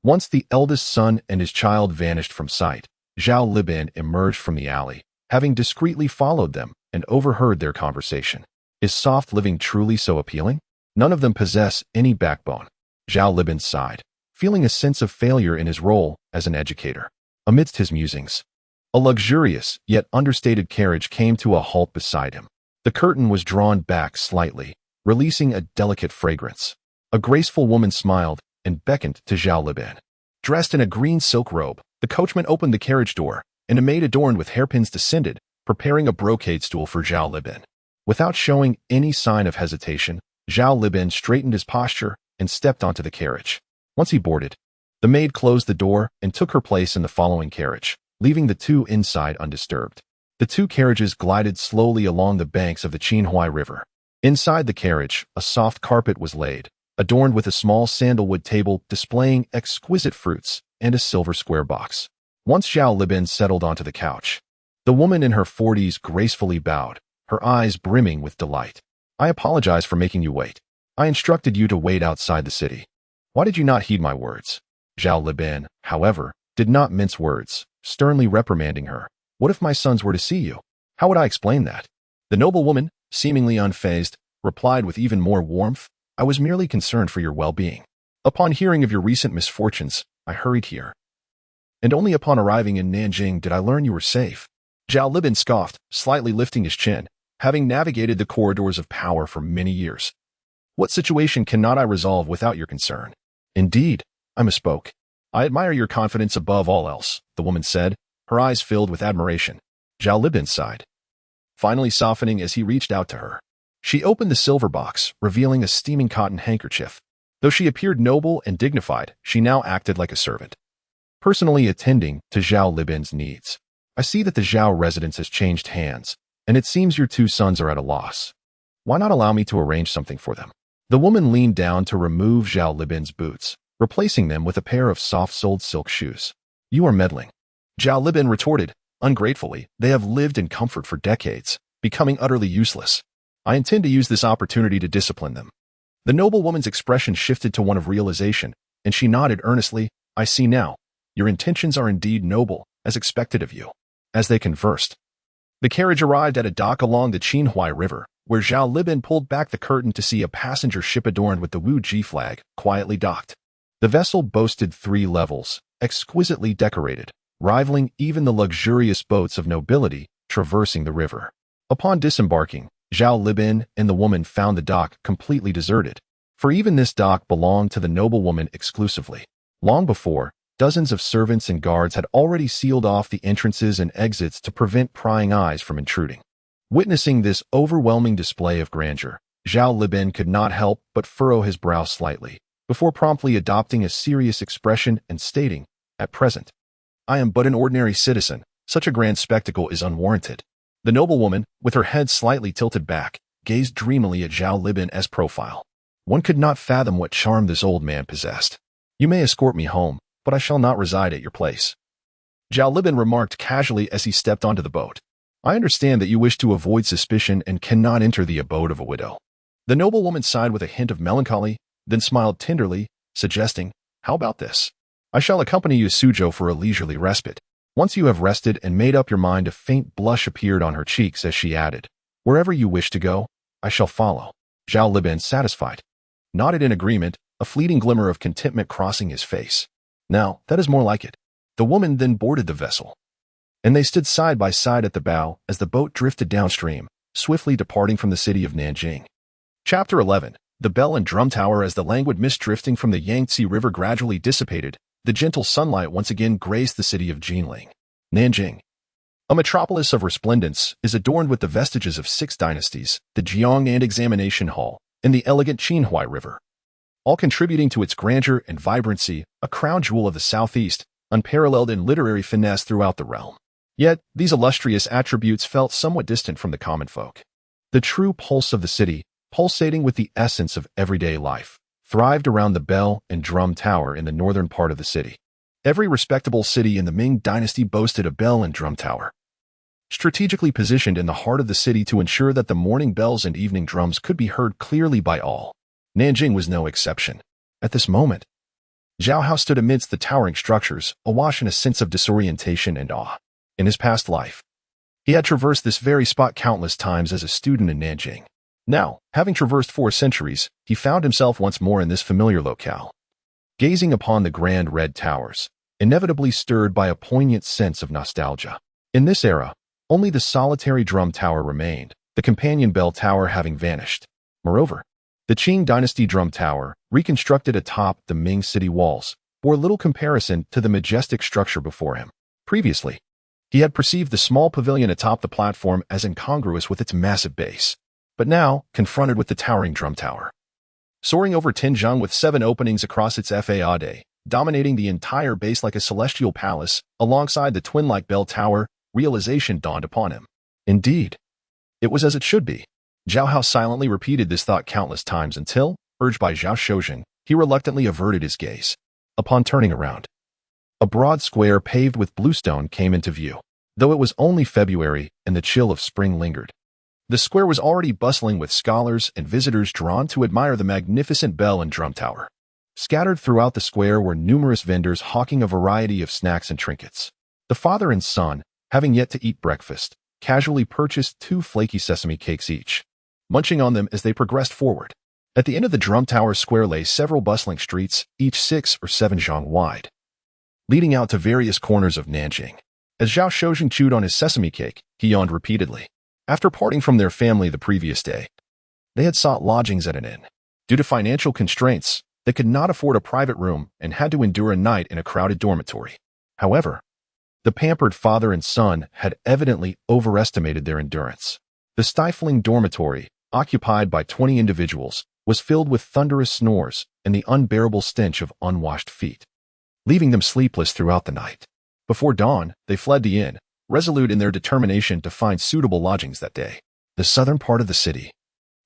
Once the eldest son and his child vanished from sight, Zhao Libin emerged from the alley, having discreetly followed them and overheard their conversation. Is soft living truly so appealing? None of them possess any backbone. Zhao Libin sighed, feeling a sense of failure in his role as an educator. Amidst his musings, a luxurious yet understated carriage came to a halt beside him. The curtain was drawn back slightly, releasing a delicate fragrance. A graceful woman smiled and beckoned to Zhao Libin. Dressed in a green silk robe, the coachman opened the carriage door, and a maid adorned with hairpins descended, preparing a brocade stool for Zhao Libin. Without showing any sign of hesitation, Zhao Libin straightened his posture and stepped onto the carriage. Once he boarded, the maid closed the door and took her place in the following carriage, leaving the two inside undisturbed. The 2 carriages glided slowly along the banks of the Qinhuai River. Inside the carriage, a soft carpet was laid, adorned with a small sandalwood table displaying exquisite fruits and a silver square box. Once Zhao Libin settled onto the couch, the woman in her 40s gracefully bowed, her eyes brimming with delight. "I apologize for making you wait. I instructed you to wait outside the city. Why did you not heed my words?" Zhao Libin, however, did not mince words, sternly reprimanding her. "What if my sons were to see you? How would I explain that?" The noble woman, seemingly unfazed, replied with even more warmth, "I was merely concerned for your well-being. Upon hearing of your recent misfortunes, I hurried here. And only upon arriving in Nanjing did I learn you were safe." Zhao Libin scoffed, slightly lifting his chin, having navigated the corridors of power for many years. "What situation cannot I resolve without your concern?" "Indeed, I misspoke. I admire your confidence above all else," the woman said, her eyes filled with admiration. Zhao Libin sighed, finally softening as he reached out to her. She opened the silver box, revealing a steaming cotton handkerchief. Though she appeared noble and dignified, she now acted like a servant, personally attending to Zhao Libin's needs. "I see that the Zhao residence has changed hands, and it seems your 2 sons are at a loss. Why not allow me to arrange something for them?" The woman leaned down to remove Zhao Libin's boots, replacing them with a pair of soft-soled silk shoes. "You are meddling," Zhao Libin retorted, ungratefully. "They have lived in comfort for decades, becoming utterly useless. I intend to use this opportunity to discipline them." The noble woman's expression shifted to one of realization, and she nodded earnestly. "I see now. Your intentions are indeed noble, as expected of you." As they conversed, the carriage arrived at a dock along the Qinhuai River, where Zhao Libin pulled back the curtain to see a passenger ship adorned with the Wu Ji flag, quietly docked. The vessel boasted 3 levels, exquisitely decorated, rivaling even the luxurious boats of nobility traversing the river. Upon disembarking, Zhao Libin and the woman found the dock completely deserted, for even this dock belonged to the noble woman exclusively. Long before, Dozens of servants and guards had already sealed off the entrances and exits to prevent prying eyes from intruding. Witnessing this overwhelming display of grandeur, Zhao Liben could not help but furrow his brow slightly, before promptly adopting a serious expression and stating, "At present, I am but an ordinary citizen. Such a grand spectacle is unwarranted." The noblewoman, with her head slightly tilted back, gazed dreamily at Zhao Liben's profile. One could not fathom what charm this old man possessed. "You may escort me home, but I shall not reside at your place," Zhao Liben remarked casually as he stepped onto the boat. "I understand that you wish to avoid suspicion and cannot enter the abode of a widow." The noblewoman sighed with a hint of melancholy, then smiled tenderly, suggesting, "How about this? I shall accompany you to Suzhou for a leisurely respite." Once you have rested and made up your mind, a faint blush appeared on her cheeks as she added, "Wherever you wish to go, I shall follow." Zhao Liben, satisfied, nodded in agreement, a fleeting glimmer of contentment crossing his face. "Now, that is more like it." The woman then boarded the vessel, and they stood side by side at the bow as the boat drifted downstream, swiftly departing from the city of Nanjing. Chapter 11. The Bell and Drum Tower. As the languid mist drifting from the Yangtze River gradually dissipated, the gentle sunlight once again graced the city of Jinling. Nanjing, a metropolis of resplendence, is adorned with the vestiges of 6 dynasties, the Jiang and Examination Hall, and the elegant Qinhuai River, all contributing to its grandeur and vibrancy, a crown jewel of the southeast, unparalleled in literary finesse throughout the realm. Yet, these illustrious attributes felt somewhat distant from the common folk. The true pulse of the city, pulsating with the essence of everyday life, thrived around the Bell and Drum Tower in the northern part of the city. Every respectable city in the Ming Dynasty boasted a bell and drum tower, strategically positioned in the heart of the city to ensure that the morning bells and evening drums could be heard clearly by all. Nanjing was no exception. At this moment, Zhao Hao stood amidst the towering structures, awash in a sense of disorientation and awe. In his past life, he had traversed this very spot countless times as a student in Nanjing. Now, having traversed 4 centuries, he found himself once more in this familiar locale, gazing upon the grand red towers, inevitably stirred by a poignant sense of nostalgia. In this era, only the solitary drum tower remained, the companion bell tower having vanished. Moreover, the Qing Dynasty drum tower, reconstructed atop the Ming city walls, bore little comparison to the majestic structure before him. Previously, he had perceived the small pavilion atop the platform as incongruous with its massive base. But now, confronted with the towering drum tower, soaring over Tianjin with 7 openings across its facade, dominating the entire base like a celestial palace, alongside the twin-like bell tower, realization dawned upon him. Indeed, it was as it should be. Zhao Hao silently repeated this thought countless times until, urged by Zhao Shozhen, he reluctantly averted his gaze. Upon turning around, a broad square paved with bluestone came into view. Though it was only February and the chill of spring lingered, the square was already bustling with scholars and visitors drawn to admire the magnificent bell and drum tower. Scattered throughout the square were numerous vendors hawking a variety of snacks and trinkets. The father and son, having yet to eat breakfast, casually purchased 2 flaky sesame cakes each, munching on them as they progressed forward. At the end of the drum tower square lay several bustling streets, each 6 or 7 zhang wide, leading out to various corners of Nanjing. As Zhao Shozhen chewed on his sesame cake, he yawned repeatedly. After parting from their family the previous day, they had sought lodgings at an inn. Due to financial constraints, they could not afford a private room and had to endure a night in a crowded dormitory. However, the pampered father and son had evidently overestimated their endurance. The stifling dormitory, occupied by 20 individuals, was filled with thunderous snores and the unbearable stench of unwashed feet, leaving them sleepless throughout the night. Before dawn, they fled the inn, resolute in their determination to find suitable lodgings that day. The southern part of the city,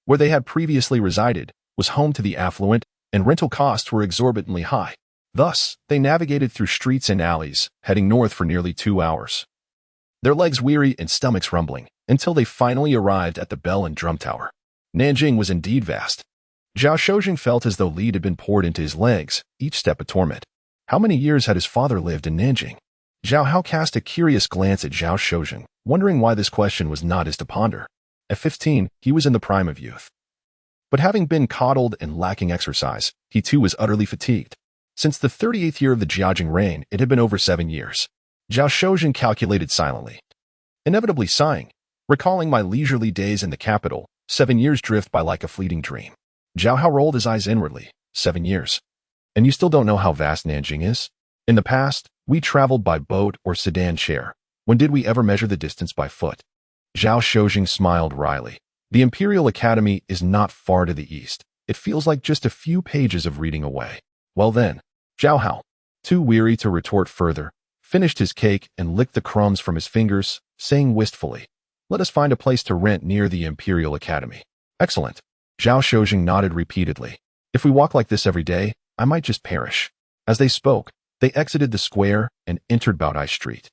where they had previously resided, was home to the affluent, and rental costs were exorbitantly high. Thus, they navigated through streets and alleys, heading north for nearly 2 hours, their legs weary and stomachs rumbling, until they finally arrived at the bell and drum tower. Nanjing was indeed vast. Zhao Shozhen felt as though lead had been poured into his legs, each step a torment. How many years had his father lived in Nanjing? Zhao Hao cast a curious glance at Zhao Shozhen, wondering why this question was not his to ponder. At 15, he was in the prime of youth. But having been coddled and lacking exercise, he too was utterly fatigued. Since the 38th year of the Jiajing reign, it had been over 7 years. Zhao Shozhen calculated silently, inevitably sighing, recalling my leisurely days in the capital. 7 years drift by like a fleeting dream. Zhao Hao rolled his eyes inwardly. 7 years. And you still don't know how vast Nanjing is? In the past, we traveled by boat or sedan chair. When did we ever measure the distance by foot? Zhao Shojing smiled wryly. The Imperial Academy is not far to the east. It feels like just a few pages of reading away. Well then, Zhao Hao, too weary to retort further, finished his cake and licked the crumbs from his fingers, saying wistfully, "Let us find a place to rent near the Imperial Academy." Excellent. Zhao Shojing nodded repeatedly. If we walk like this every day, I might just perish. As they spoke, they exited the square and entered Baodai Street,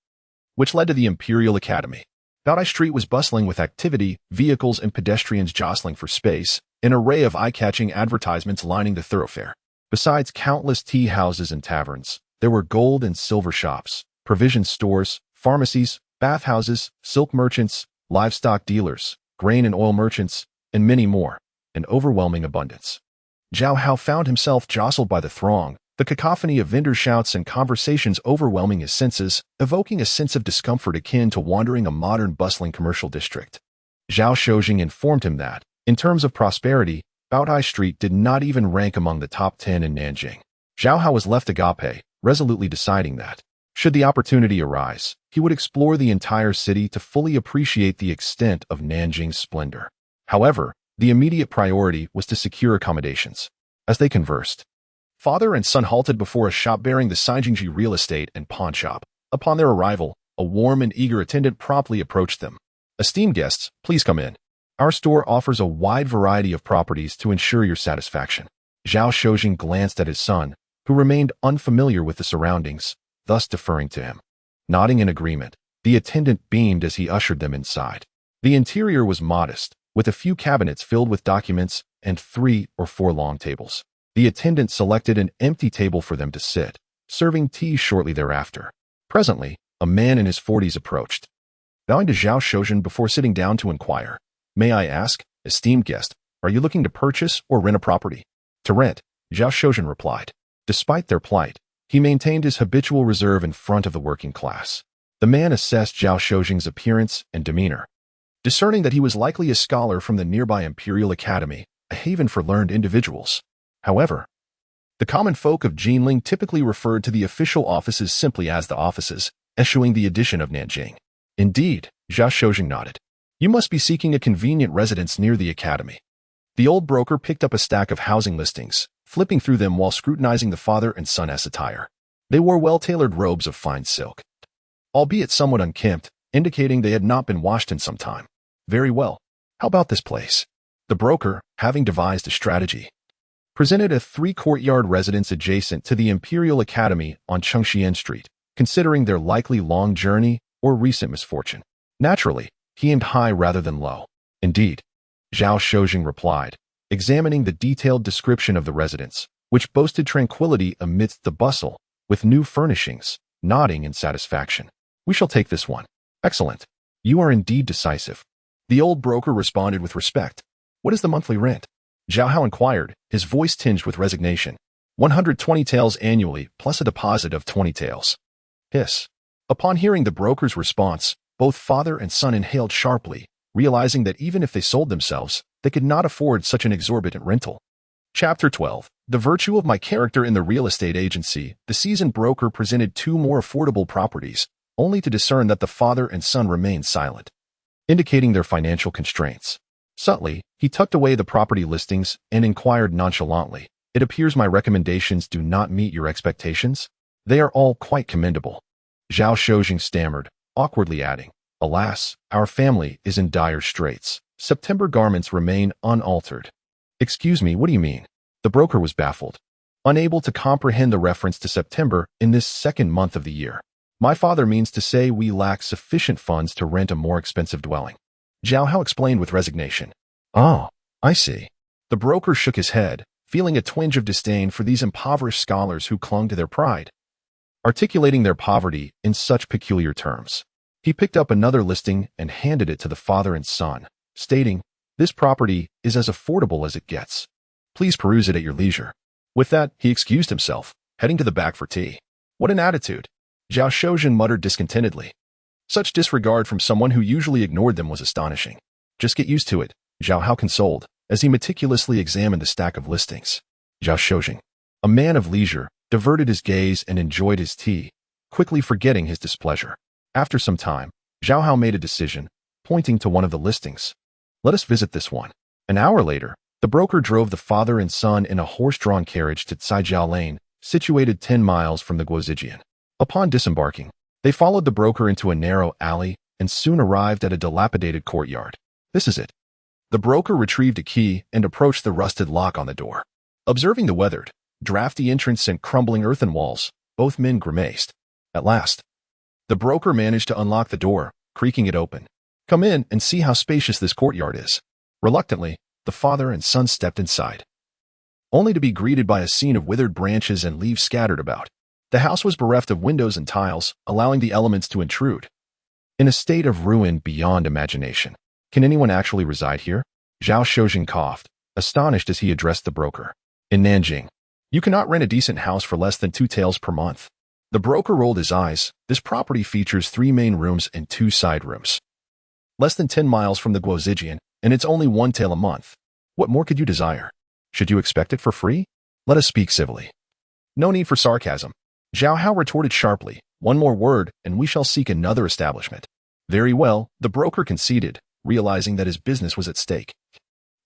which led to the Imperial Academy. Baodai Street was bustling with activity, vehicles and pedestrians jostling for space, an array of eye-catching advertisements lining the thoroughfare. Besides countless tea houses and taverns, there were gold and silver shops, provision stores, pharmacies, bathhouses, silk merchants, livestock dealers, grain and oil merchants, and many more, an overwhelming abundance. Zhao Hao found himself jostled by the throng, the cacophony of vendor shouts and conversations overwhelming his senses, evoking a sense of discomfort akin to wandering a modern bustling commercial district. Zhao Shojing informed him that, in terms of prosperity, Baodai Street did not even rank among the top 10 in Nanjing. Zhao Hao was left agape, resolutely deciding that, should the opportunity arise, he would explore the entire city to fully appreciate the extent of Nanjing's splendor. However, the immediate priority was to secure accommodations. As they conversed, father and son halted before a shop bearing the Saijingji real estate and pawn shop. Upon their arrival, a warm and eager attendant promptly approached them. "Esteemed guests, please come in. Our store offers a wide variety of properties to ensure your satisfaction." Zhao Shojing glanced at his son, who remained unfamiliar with the surroundings, thus deferring to him. Nodding in agreement, the attendant beamed as he ushered them inside. The interior was modest, with a few cabinets filled with documents and 3 or 4 long tables. The attendant selected an empty table for them to sit, serving tea shortly thereafter. Presently, a man in his 40s approached. Bowing to Zhao Shojing before sitting down to inquire, "May I ask, esteemed guest, are you looking to purchase or rent a property?" "To rent," Zhao Shojing replied. Despite their plight, he maintained his habitual reserve in front of the working class. The man assessed Zhao Shojing's appearance and demeanor. Discerning that he was likely a scholar from the nearby Imperial Academy, a haven for learned individuals. However, the common folk of Jinling typically referred to the official offices simply as the offices, eschewing the addition of Nanjing. "Indeed," Zhao Shojing nodded. "You must be seeking a convenient residence near the academy." The old broker picked up a stack of housing listings, flipping through them while scrutinizing the father and son's attire. They wore well-tailored robes of fine silk, albeit somewhat unkempt, indicating they had not been washed in some time. "Very well. How about this place?" The broker, having devised a strategy, presented a 3-courtyard residence adjacent to the Imperial Academy on Chengxian Street, considering their likely long journey or recent misfortune. Naturally, he aimed high rather than low. "Indeed," Zhao Shojing replied, examining the detailed description of the residence, which boasted tranquility amidst the bustle, with new furnishings, nodding in satisfaction. "We shall take this one." "Excellent. You are indeed decisive." The old broker responded with respect. "What is the monthly rent?" Zhao Hao inquired, his voice tinged with resignation. 120 taels annually, plus a deposit of 20 taels. Hiss. Upon hearing the broker's response, both father and son inhaled sharply, realizing that even if they sold themselves, they could not afford such an exorbitant rental. Chapter 12. The virtue of my character in the real estate agency, the seasoned broker presented 2 more affordable properties, only to discern that the father and son remained silent, indicating their financial constraints. Subtly, he tucked away the property listings and inquired nonchalantly, "It appears my recommendations do not meet your expectations?" "They are all quite commendable," Zhao Shojing stammered, awkwardly adding, "Alas, our family is in dire straits. September garments remain unaltered." "Excuse me, what do you mean?" The broker was baffled, unable to comprehend the reference to September in this second month of the year. "My father means to say we lack sufficient funds to rent a more expensive dwelling," Zhao Hao explained with resignation. "Oh, I see." The broker shook his head, feeling a twinge of disdain for these impoverished scholars who clung to their pride, articulating their poverty in such peculiar terms. He picked up another listing and handed it to the father and son, stating, "This property is as affordable as it gets. Please peruse it at your leisure." With that, he excused himself, heading to the back for tea. "What an attitude!" Zhao Shojing muttered discontentedly. Such disregard from someone who usually ignored them was astonishing. "Just get used to it," Zhao Hao consoled, as he meticulously examined the stack of listings. Zhao Shojing, a man of leisure, diverted his gaze and enjoyed his tea, quickly forgetting his displeasure. After some time, Zhao Hao made a decision, pointing to one of the listings. Let us visit this one. An hour later, the broker drove the father and son in a horse-drawn carriage to Caijiao Lane, situated 10 miles from the Guozijian. Upon disembarking, they followed the broker into a narrow alley and soon arrived at a dilapidated courtyard. This is it. The broker retrieved a key and approached the rusted lock on the door. Observing the weathered, drafty entrance and crumbling earthen walls, both men grimaced. At last, the broker managed to unlock the door, creaking it open. Come in and see how spacious this courtyard is. Reluctantly, the father and son stepped inside, only to be greeted by a scene of withered branches and leaves scattered about. The house was bereft of windows and tiles, allowing the elements to intrude. In a state of ruin beyond imagination. Can anyone actually reside here? Zhao Shozhen coughed, astonished as he addressed the broker. In Nanjing, you cannot rent a decent house for less than 2 taels per month. The broker rolled his eyes. This property features 3 main rooms and 2 side rooms. Less than 10 miles from the Guozijian, and it's only 1 tael a month. What more could you desire? Should you expect it for free? Let us speak civilly. No need for sarcasm. Zhao Hao retorted sharply. One more word, and we shall seek another establishment. Very well, the broker conceded, realizing that his business was at stake.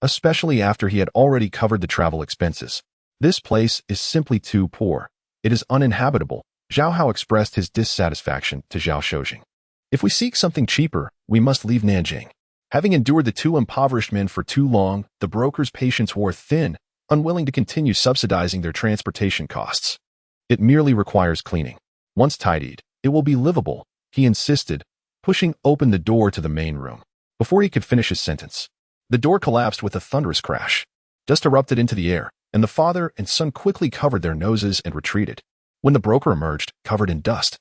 Especially after he had already covered the travel expenses. This place is simply too poor. It is uninhabitable. Zhao Hao expressed his dissatisfaction to Zhao Shozhen. If we seek something cheaper, we must leave Nanjing. Having endured the 2 impoverished men for too long, the broker's patience wore thin, unwilling to continue subsidizing their transportation costs. It merely requires cleaning. Once tidied, it will be livable, he insisted, pushing open the door to the main room. Before he could finish his sentence, the door collapsed with a thunderous crash. Dust erupted into the air, and the father and son quickly covered their noses and retreated. When the broker emerged, covered in dust,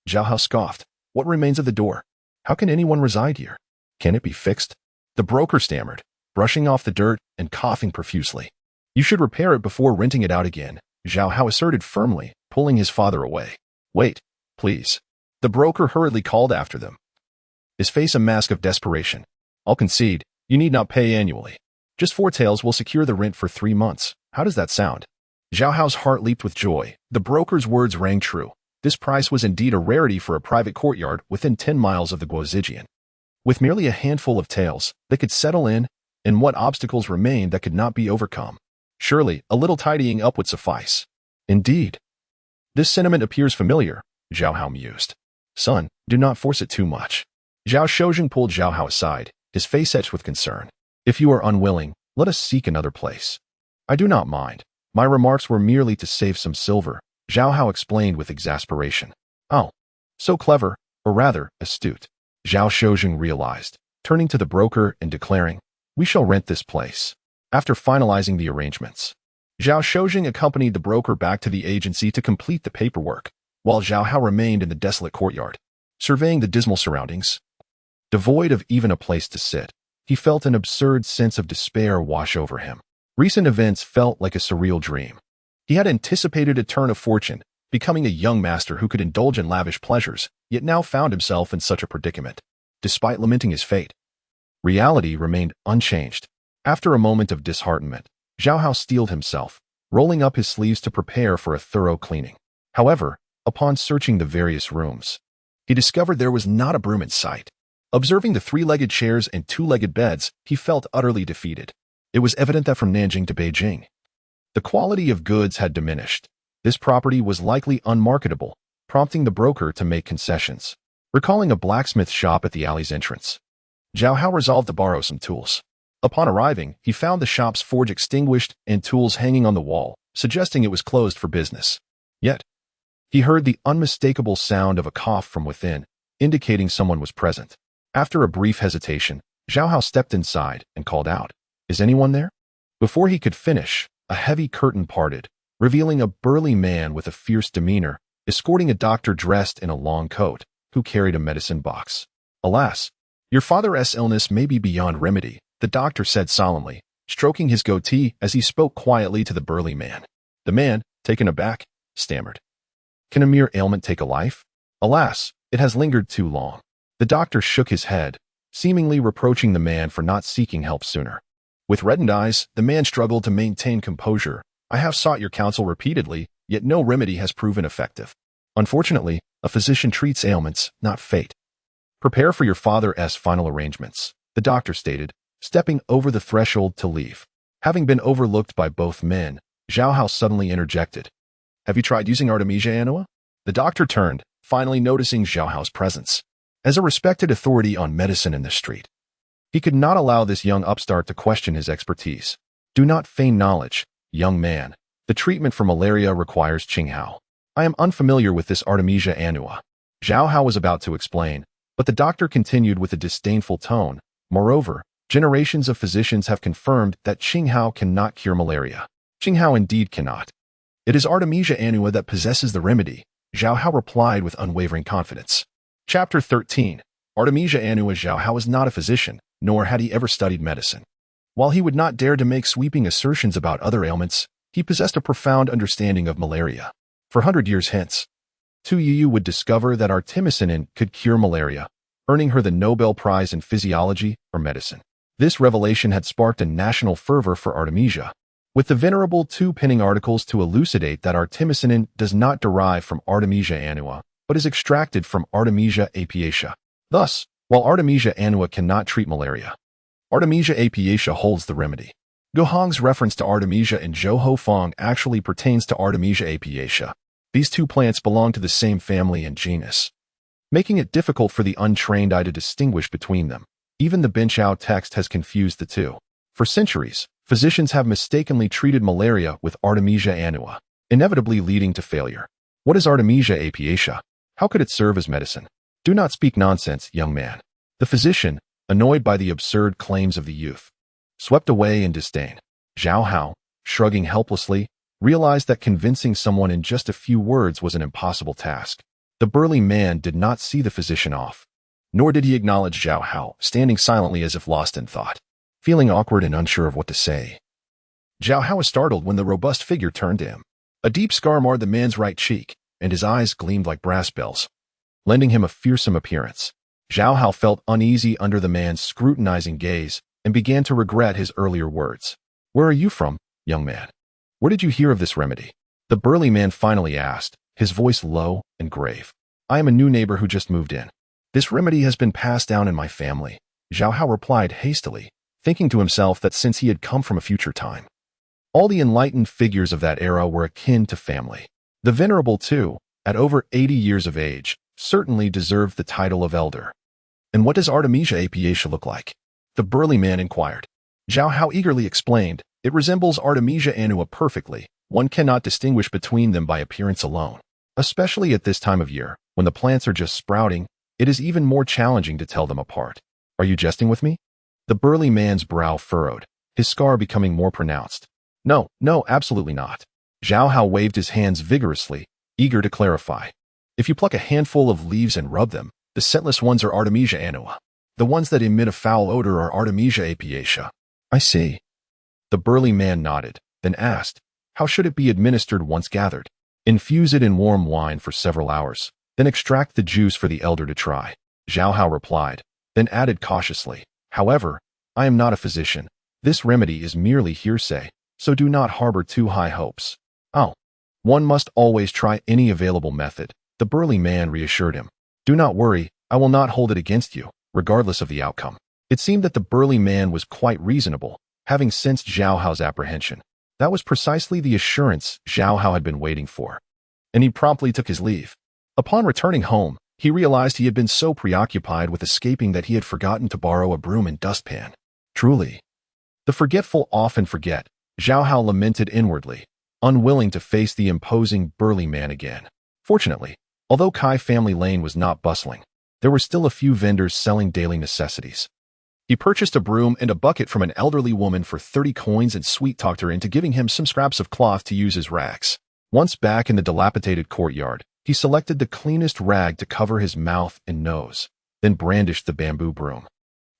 Zhao Hao scoffed. What remains of the door? How can anyone reside here? Can it be fixed? The broker stammered, brushing off the dirt and coughing profusely. You should repair it before renting it out again, Zhao Hao asserted firmly, pulling his father away. Wait, please. The broker hurriedly called after them, his face a mask of desperation. I'll concede, you need not pay annually. Just 4 taels will secure the rent for 3 months. How does that sound? Zhao Hao's heart leaped with joy. The broker's words rang true. This price was indeed a rarity for a private courtyard within 10 miles of the Guozijian. With merely a handful of taels, they could settle in, and what obstacles remained that could not be overcome? Surely, a little tidying up would suffice. Indeed. This sentiment appears familiar, Zhao Hao mused. Son, do not force it too much. Zhao Shozhen pulled Zhao Hao aside, his face etched with concern. If you are unwilling, let us seek another place. I do not mind. My remarks were merely to save some silver, Zhao Hao explained with exasperation. Oh, so clever, or rather, astute. Zhao Shozhen realized, turning to the broker and declaring, we shall rent this place. After finalizing the arrangements, Zhao Shozhen accompanied the broker back to the agency to complete the paperwork, while Zhao Hao remained in the desolate courtyard, surveying the dismal surroundings. Devoid of even a place to sit, he felt an absurd sense of despair wash over him. Recent events felt like a surreal dream. He had anticipated a turn of fortune, becoming a young master who could indulge in lavish pleasures, yet now found himself in such a predicament. Despite lamenting his fate, reality remained unchanged. After a moment of disheartenment, Zhao Hao steeled himself, rolling up his sleeves to prepare for a thorough cleaning. However, upon searching the various rooms, he discovered there was not a broom in sight. Observing the 3-legged chairs and 2-legged beds, he felt utterly defeated. It was evident that from Nanjing to Beijing, the quality of goods had diminished. This property was likely unmarketable, prompting the broker to make concessions. Recalling a blacksmith shop at the alley's entrance, Zhao Hao resolved to borrow some tools. Upon arriving, he found the shop's forge extinguished and tools hanging on the wall, suggesting it was closed for business. Yet, he heard the unmistakable sound of a cough from within, indicating someone was present. After a brief hesitation, Zhao Hao stepped inside and called out, "Is anyone there?" Before he could finish, a heavy curtain parted, revealing a burly man with a fierce demeanor, escorting a doctor dressed in a long coat, who carried a medicine box. "Alas, your father's illness may be beyond remedy," the doctor said solemnly, stroking his goatee as he spoke quietly to the burly man. The man, taken aback, stammered, "Can a mere ailment take a life? Alas, it has lingered too long." The doctor shook his head, seemingly reproaching the man for not seeking help sooner. With reddened eyes, the man struggled to maintain composure. "I have sought your counsel repeatedly, yet no remedy has proven effective. Unfortunately, a physician treats ailments, not fate. Prepare for your father's final arrangements, the doctor stated, stepping over the threshold to leave. Having been overlooked by both men, Zhao Hao suddenly interjected. Have you tried using Artemisia annua? The doctor turned, finally noticing Zhao Hao's presence. As a respected authority on medicine in the street, he could not allow this young upstart to question his expertise. Do not feign knowledge, young man. The treatment for malaria requires Qinghao. I am unfamiliar with this Artemisia annua. Zhao Hao was about to explain, but the doctor continued with a disdainful tone. Moreover, generations of physicians have confirmed that Qinghao cannot cure malaria. Qinghao indeed cannot. It is Artemisia annua that possesses the remedy, Zhao Hao replied with unwavering confidence. Chapter 13. Artemisia annua. Zhao Hao is not a physician, nor had he ever studied medicine. While he would not dare to make sweeping assertions about other ailments, he possessed a profound understanding of malaria. For 100 years hence, Tu Yu would discover that artemisinin could cure malaria, earning her the Nobel Prize in Physiology or Medicine. This revelation had sparked a national fervor for Artemisia, with the Venerable Tu penning articles to elucidate that artemisinin does not derive from Artemisia annua, but is extracted from Artemisia apiaceae. Thus, while Artemisia annua cannot treat malaria, Artemisia apiaceae holds the remedy. Gohong's reference to Artemisia in Zhou Ho Fong actually pertains to Artemisia apiaceae. These two plants belong to the same family and genus, making it difficult for the untrained eye to distinguish between them. Even the Binchao text has confused the two. For centuries, physicians have mistakenly treated malaria with Artemisia annua, inevitably leading to failure. What is Artemisia apiaceae? How could it serve as medicine? Do not speak nonsense, young man. The physician, annoyed by the absurd claims of the youth, swept away in disdain. Zhao Hao, shrugging helplessly, realized that convincing someone in just a few words was an impossible task. The burly man did not see the physician off, nor did he acknowledge Zhao Hao, standing silently as if lost in thought. Feeling awkward and unsure of what to say, Zhao Hao was startled when the robust figure turned to him. A deep scar marred the man's right cheek, and his eyes gleamed like brass bells, lending him a fearsome appearance. Zhao Hao felt uneasy under the man's scrutinizing gaze and began to regret his earlier words. Where are you from, young man? Where did you hear of this remedy? The burly man finally asked, his voice low and grave. I am a new neighbor who just moved in. This remedy has been passed down in my family, Zhao Hao replied hastily, thinking to himself that since he had come from a future time, all the enlightened figures of that era were akin to family. The Venerable too, at over 80 years of age, certainly deserved the title of elder. And what does Artemisia apiaceae look like? The burly man inquired. Zhao Hao eagerly explained, it resembles Artemisia annua perfectly. One cannot distinguish between them by appearance alone. Especially at this time of year, when the plants are just sprouting, it is even more challenging to tell them apart. Are you jesting with me? The burly man's brow furrowed, his scar becoming more pronounced. No, absolutely not. Zhao Hao waved his hands vigorously, eager to clarify. If you pluck a handful of leaves and rub them, the scentless ones are Artemisia annua. The ones that emit a foul odor are Artemisia apiaceae. I see. The burly man nodded, then asked, how should it be administered once gathered? Infuse it in warm wine for several hours, then extract the juice for the elder to try. Zhao Hao replied, then added cautiously, however, I am not a physician. This remedy is merely hearsay, so do not harbor too high hopes. Oh, one must always try any available method, the burly man reassured him. Do not worry, I will not hold it against you, regardless of the outcome. It seemed that the burly man was quite reasonable, having sensed Zhao Hao's apprehension. That was precisely the assurance Zhao Hao had been waiting for, and he promptly took his leave. Upon returning home, he realized he had been so preoccupied with escaping that he had forgotten to borrow a broom and dustpan. Truly, the forgetful often forget, Zhao Hao lamented inwardly, unwilling to face the imposing burly man again. Fortunately, although Kai Family Lane was not bustling, there were still a few vendors selling daily necessities. He purchased a broom and a bucket from an elderly woman for 30 coins and sweet-talked her into giving him some scraps of cloth to use as rags. Once back in the dilapidated courtyard, he selected the cleanest rag to cover his mouth and nose, then brandished the bamboo broom,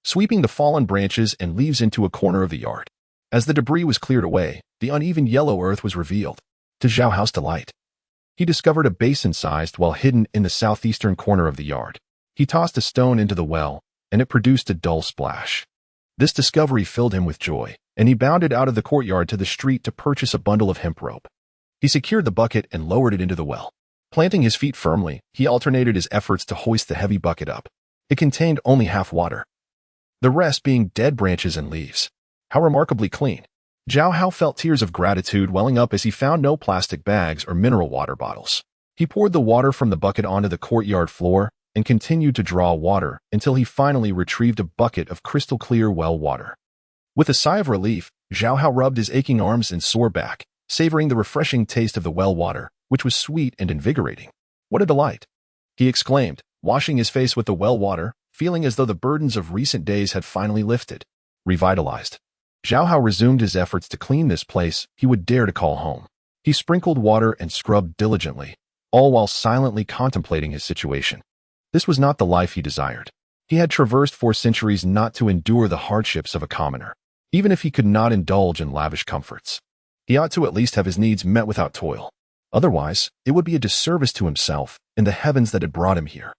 sweeping the fallen branches and leaves into a corner of the yard. As the debris was cleared away, the uneven yellow earth was revealed. To Zhao Hao's delight, he discovered a basin-sized well hidden in the southeastern corner of the yard. He tossed a stone into the well, and it produced a dull splash. This discovery filled him with joy, and he bounded out of the courtyard to the street to purchase a bundle of hemp rope. He secured the bucket and lowered it into the well. Planting his feet firmly, he alternated his efforts to hoist the heavy bucket up. It contained only half water, the rest being dead branches and leaves. How remarkably clean. Zhao Hao felt tears of gratitude welling up as he found no plastic bags or mineral water bottles. He poured the water from the bucket onto the courtyard floor and continued to draw water until he finally retrieved a bucket of crystal-clear well water. With a sigh of relief, Zhao Hao rubbed his aching arms and sore back, savoring the refreshing taste of the well water, which was sweet and invigorating. What a delight! He exclaimed, washing his face with the well water, feeling as though the burdens of recent days had finally lifted. Revitalized, Zhao Hao resumed his efforts to clean this place he would dare to call home. He sprinkled water and scrubbed diligently, all while silently contemplating his situation. This was not the life he desired. He had traversed 4 centuries not to endure the hardships of a commoner. Even if he could not indulge in lavish comforts, he ought to at least have his needs met without toil. Otherwise, it would be a disservice to himself and the heavens that had brought him here.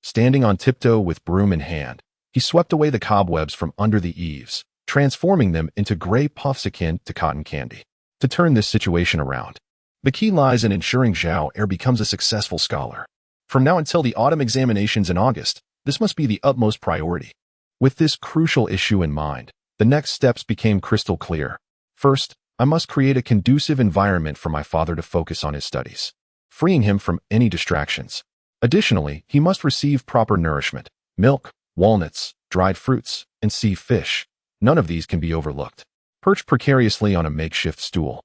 Standing on tiptoe with broom in hand, he swept away the cobwebs from under the eaves, transforming them into gray puffs akin to cotton candy. To turn this situation around, the key lies in ensuring Zhao Hao becomes a successful scholar. From now until the autumn examinations in August, this must be the utmost priority. With this crucial issue in mind, the next steps became crystal clear. First, I must create a conducive environment for my father to focus on his studies, freeing him from any distractions. Additionally, he must receive proper nourishment: milk, walnuts, dried fruits, and sea fish. None of these can be overlooked. Perched precariously on a makeshift stool,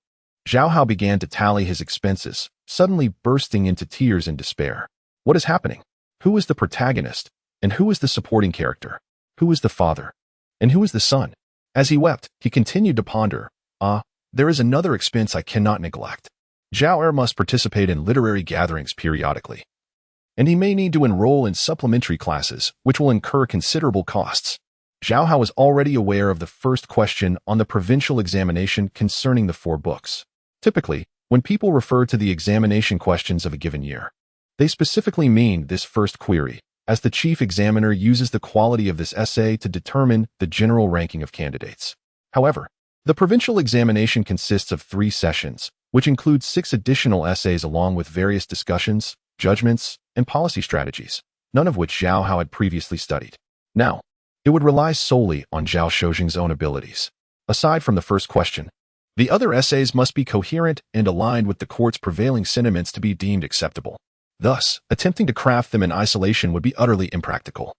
Zhao Hao began to tally his expenses, suddenly bursting into tears in despair. What is happening? Who is the protagonist? And who is the supporting character? Who is the father? And who is the son? As he wept, he continued to ponder. There is another expense I cannot neglect. Zhao Hao must participate in literary gatherings periodically, and he may need to enroll in supplementary classes, which will incur considerable costs. Zhao Hao was already aware of the first question on the provincial examination concerning the 4 books. Typically, when people refer to the examination questions of a given year, they specifically mean this first query, as the chief examiner uses the quality of this essay to determine the general ranking of candidates. However, the provincial examination consists of 3 sessions, which include 6 additional essays along with various discussions, judgments, and policy strategies, none of which Zhao Hao had previously studied. Now, it would rely solely on Zhao Shuzheng's own abilities. Aside from the first question, the other essays must be coherent and aligned with the court's prevailing sentiments to be deemed acceptable. Thus, attempting to craft them in isolation would be utterly impractical.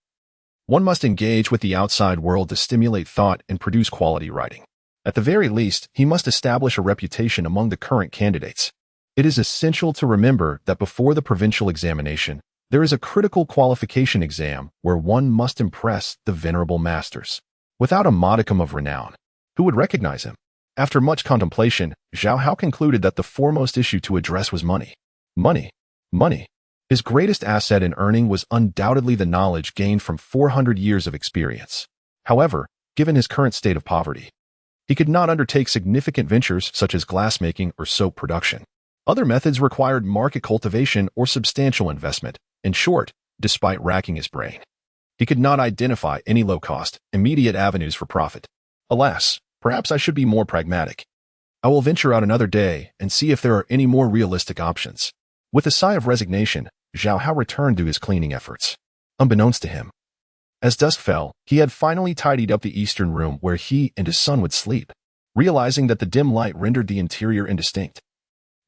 One must engage with the outside world to stimulate thought and produce quality writing. At the very least, he must establish a reputation among the current candidates. It is essential to remember that before the provincial examination, there is a critical qualification exam where one must impress the venerable masters. Without a modicum of renown, who would recognize him? After much contemplation, Zhao Hao concluded that the foremost issue to address was money. Money. His greatest asset in earning was undoubtedly the knowledge gained from 400 years of experience. However, given his current state of poverty, he could not undertake significant ventures such as glassmaking or soap production. Other methods required market cultivation or substantial investment. In short, despite racking his brain, he could not identify any low-cost, immediate avenues for profit. Alas, perhaps I should be more pragmatic. I will venture out another day and see if there are any more realistic options. With a sigh of resignation, Zhao Hao returned to his cleaning efforts. Unbeknownst to him, as dusk fell, he had finally tidied up the eastern room where he and his son would sleep. Realizing that the dim light rendered the interior indistinct,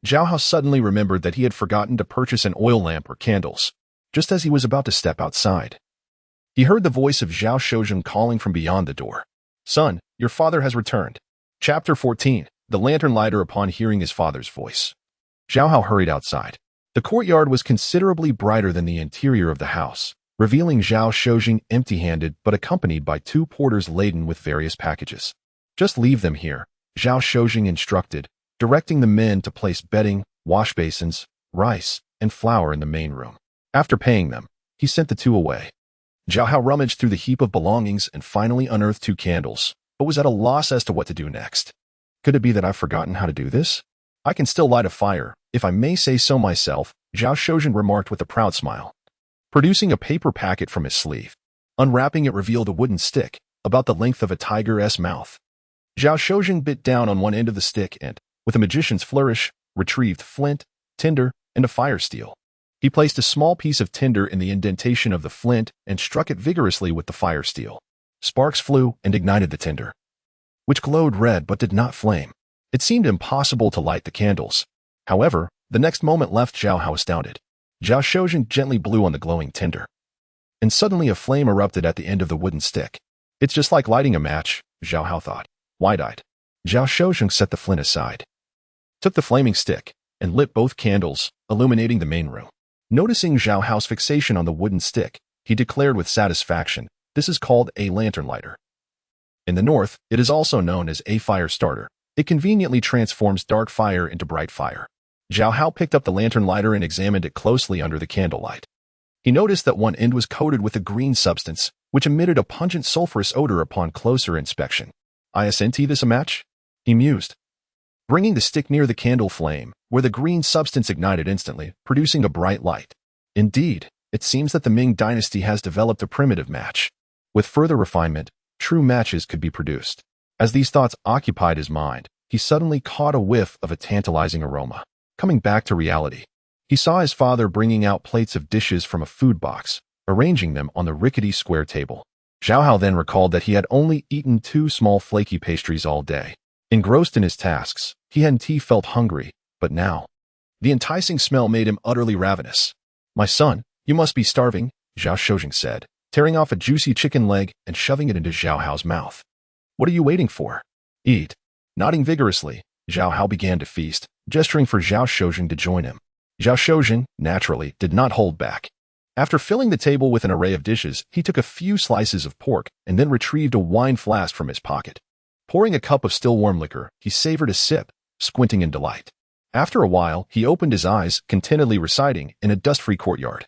Zhao Hao suddenly remembered that he had forgotten to purchase an oil lamp or candles. Just as he was about to step outside, he heard the voice of Zhao Shuzheng calling from beyond the door. Son, your father has returned. Chapter 14. The lantern lighter upon hearing his father's voice. Zhao Hao hurried outside. The courtyard was considerably brighter than the interior of the house, revealing Zhao Shuzheng empty-handed but accompanied by 2 porters laden with various packages. Just leave them here, Zhao Shuzheng instructed, directing the men to place bedding, wash basins, rice, and flour in the main room. After paying them, he sent the 2 away. Zhao Hao rummaged through the heap of belongings and finally unearthed 2 candles, but was at a loss as to what to do next. Could it be that I've forgotten how to do this? I can still light a fire, if I may say so myself, Zhao Shuzheng remarked with a proud smile. Producing a paper packet from his sleeve, unwrapping it revealed a wooden stick, about the length of a tiger's mouth. Zhao Shuzheng bit down on one end of the stick and, with a magician's flourish, retrieved flint, tinder, and a fire steel. He placed a small piece of tinder in the indentation of the flint and struck it vigorously with the fire steel. Sparks flew and ignited the tinder, which glowed red but did not flame. It seemed impossible to light the candles. However, the next moment left Zhao Hao astounded. Zhao Shozhen gently blew on the glowing tinder, and suddenly a flame erupted at the end of the wooden stick. It's just like lighting a match, Zhao Hao thought, wide-eyed. Zhao Shozhen set the flint aside, took the flaming stick, and lit both candles, illuminating the main room. Noticing Zhao Hao's fixation on the wooden stick, he declared with satisfaction, "This is called a lantern lighter. In the north, it is also known as a fire starter. It conveniently transforms dark fire into bright fire." Zhao Hao picked up the lantern lighter and examined it closely under the candlelight. He noticed that one end was coated with a green substance, which emitted a pungent sulfurous odor upon closer inspection. "Isn't this a match?" he mused, bringing the stick near the candle flame, where the green substance ignited instantly, producing a bright light. Indeed, it seems that the Ming Dynasty has developed a primitive match. With further refinement, true matches could be produced. As these thoughts occupied his mind, he suddenly caught a whiff of a tantalizing aroma. Coming back to reality, he saw his father bringing out plates of dishes from a food box, arranging them on the rickety square table. Zhao Hao then recalled that he had only eaten 2 small flaky pastries all day. Engrossed in his tasks, he hadn't felt hungry, but now, the enticing smell made him utterly ravenous. "My son, you must be starving," Zhao Shozhen said, tearing off a juicy chicken leg and shoving it into Zhao Hao's mouth. "What are you waiting for? Eat." Nodding vigorously, Zhao Hao began to feast, gesturing for Zhao Shozhen to join him. Zhao Shozhen, naturally, did not hold back. After filling the table with an array of dishes, he took a few slices of pork and then retrieved a wine flask from his pocket. Pouring a cup of still-warm liquor, he savored a sip, squinting in delight. After a while, he opened his eyes, contentedly reciting, "In a dust-free courtyard,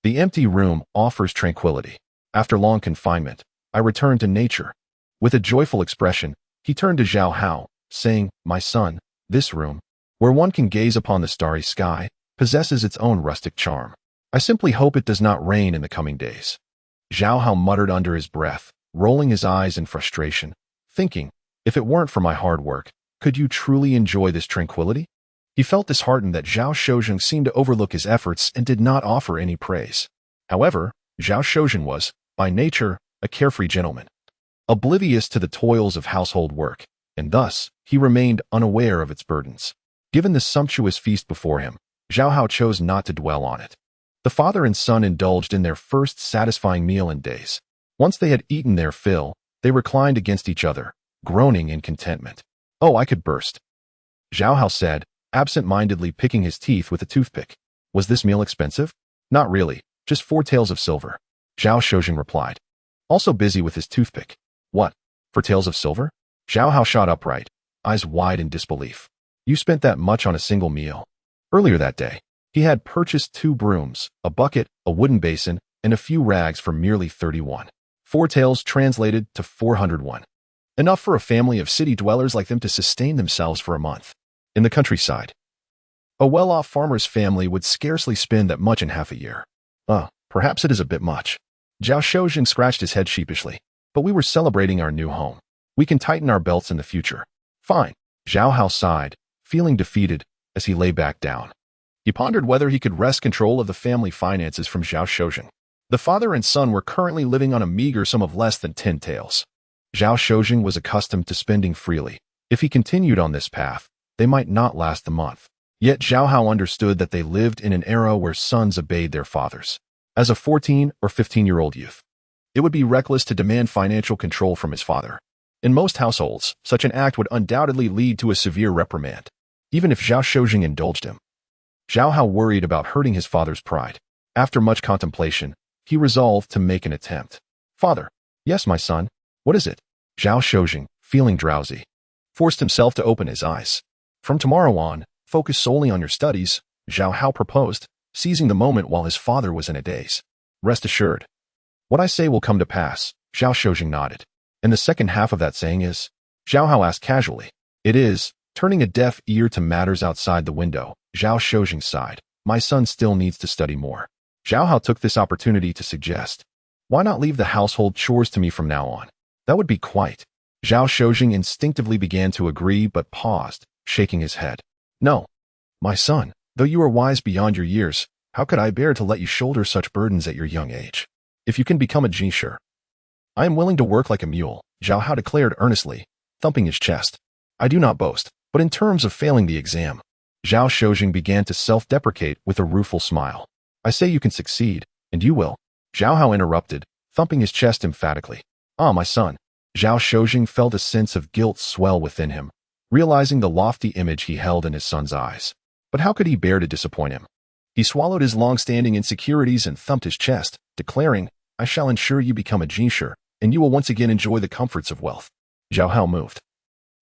the empty room offers tranquility. After long confinement, I return to nature." With a joyful expression, he turned to Zhao Hao, saying, "My son, this room, where one can gaze upon the starry sky, possesses its own rustic charm. I simply hope it does not rain in the coming days." Zhao Hao muttered under his breath, rolling his eyes in frustration, thinking, "If it weren't for my hard work, could you truly enjoy this tranquility?" He felt disheartened that Zhao Shozhen seemed to overlook his efforts and did not offer any praise. However, Zhao Shozhen was, by nature, a carefree gentleman, oblivious to the toils of household work, and thus he remained unaware of its burdens. Given the sumptuous feast before him, Zhao Hao chose not to dwell on it. The father and son indulged in their first satisfying meal in days. Once they had eaten their fill, they reclined against each other, groaning in contentment. "Oh, I could burst," Zhao Hao said, absent-mindedly picking his teeth with a toothpick. "Was this meal expensive?" "Not really, just 4 taels of silver," Zhao Shozhen replied, also busy with his toothpick. "What? 4 taels of silver?" Zhao Hao shot upright, eyes wide in disbelief. "You spent that much on a single meal." Earlier that day, he had purchased 2 brooms, a bucket, a wooden basin, and a few rags for merely 31. 4 taels translated to 401. Enough for a family of city dwellers like them to sustain themselves for a month. In the countryside, a well-off farmer's family would scarcely spend that much in half a year. Perhaps it is a bit much." Zhao Shozhen scratched his head sheepishly. "But we were celebrating our new home. We can tighten our belts in the future." "Fine." Zhao Hao sighed, feeling defeated as he lay back down. He pondered whether he could wrest control of the family finances from Zhao Shozhen. The father and son were currently living on a meager sum of less than 10 taels. Zhao Shozhen was accustomed to spending freely. If he continued on this path, they might not last the month. Yet Zhao Hao understood that they lived in an era where sons obeyed their fathers. As a 14 or 15-year-old youth, it would be reckless to demand financial control from his father. In most households, such an act would undoubtedly lead to a severe reprimand, even if Zhao Shozhen indulged him. Zhao Hao worried about hurting his father's pride. After much contemplation, he resolved to make an attempt. "Father." "Yes, my son. What is it?" Zhao Shozhen, feeling drowsy, forced himself to open his eyes. "From tomorrow on, focus solely on your studies," Zhao Hao proposed, seizing the moment while his father was in a daze. "Rest assured, what I say will come to pass," Zhao Shozhen nodded. "And the second half of that saying is?" Zhao Hao asked casually. "It is, turning a deaf ear to matters outside the window," Zhao Shozhen sighed. "My son still needs to study more." Zhao Hao took this opportunity to suggest, "Why not leave the household chores to me from now on? That would be quite." Zhao Shozhen instinctively began to agree but paused, shaking his head. "No, My son, though you are wise beyond your years, how could I bear to let you shoulder such burdens at your young age? If you can become a geisha, I am willing to work like a mule, Zhao Hao declared earnestly, thumping his chest. I do not boast, but in terms of failing the exam. Zhao Shojing began to self-deprecate with a rueful smile. I say you can succeed, and you will. Zhao Hao interrupted, thumping his chest emphatically. Ah, my son. Zhao Shojing felt a sense of guilt swell within him, realizing the lofty image he held in his son's eyes. But how could he bear to disappoint him? He swallowed his long-standing insecurities and thumped his chest, declaring, I shall ensure you become a geisha, and you will once again enjoy the comforts of wealth. Zhao Hao moved,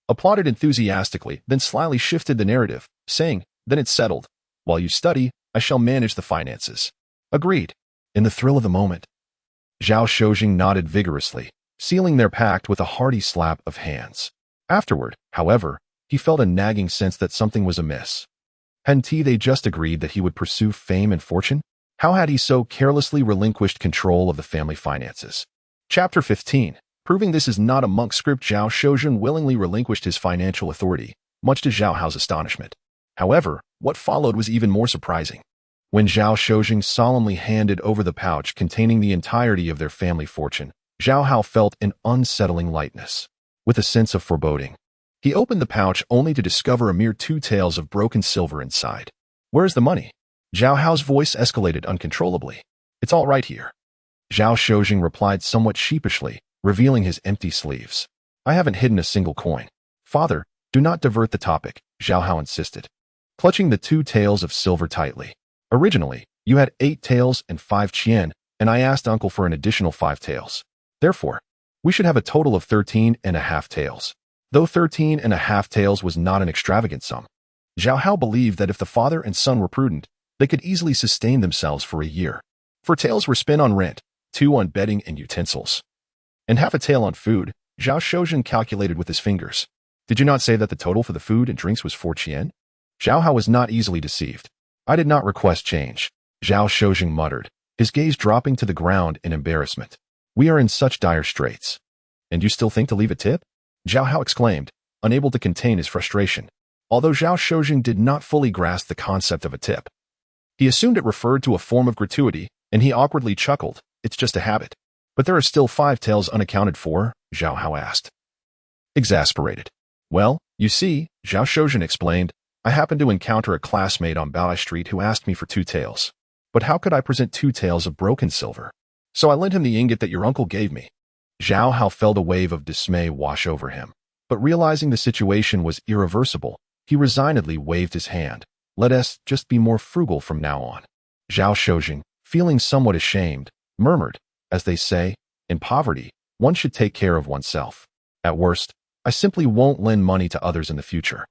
applauded enthusiastically, then slyly shifted the narrative, saying, then it's settled. While you study, I shall manage the finances. Agreed. In the thrill of the moment, Zhao Shojing nodded vigorously, sealing their pact with a hearty slap of hands. Afterward, however, he felt a nagging sense that something was amiss. Hadn't they just agreed that he would pursue fame and fortune? How had he so carelessly relinquished control of the family finances? Chapter 15. Proving this is not a monk script, Zhao Shojing willingly relinquished his financial authority, much to Zhao Hao's astonishment. However, what followed was even more surprising. When Zhao Shojing solemnly handed over the pouch containing the entirety of their family fortune, Zhao Hao felt an unsettling lightness. With a sense of foreboding, he opened the pouch only to discover a mere 2 taels of broken silver inside. Where's the money? Zhao Hao's voice escalated uncontrollably. It's all right here. Zhao Shojing replied somewhat sheepishly, revealing his empty sleeves. I haven't hidden a single coin. Father, do not divert the topic, Zhao Hao insisted, clutching the 2 taels of silver tightly. Originally, you had 8 taels and 5 qian, and I asked uncle for an additional 5 taels. Therefore, we should have a total of 13.5 taels. Though 13.5 taels was not an extravagant sum, Zhao Hao believed that if the father and son were prudent, they could easily sustain themselves for a year. 4 taels were spent on rent, 2 on bedding and utensils, and half a tael on food. Zhao Shojing calculated with his fingers. Did you not say that the total for the food and drinks was 4 qian? Zhao Hao was not easily deceived. I did not request change, Zhao Shojing muttered, his gaze dropping to the ground in embarrassment. We are in such dire straits. And you still think to leave a tip? Zhao Hao exclaimed, unable to contain his frustration. Although Zhao Shojing did not fully grasp the concept of a tip, he assumed it referred to a form of gratuity, and he awkwardly chuckled. It's just a habit. But there are still 5 taels unaccounted for, Zhao Hao asked, exasperated. Well, you see, Zhao Shojing explained, I happened to encounter a classmate on Bao'ai Street who asked me for 2 taels. But how could I present 2 taels of broken silver? So I lent him the ingot that your uncle gave me. Zhao Hao felt a wave of dismay wash over him, but realizing the situation was irreversible, he resignedly waved his hand. Let us just be more frugal from now on. Zhao Shojing, feeling somewhat ashamed, murmured, as they say, in poverty, one should take care of oneself. At worst, I simply won't lend money to others in the future.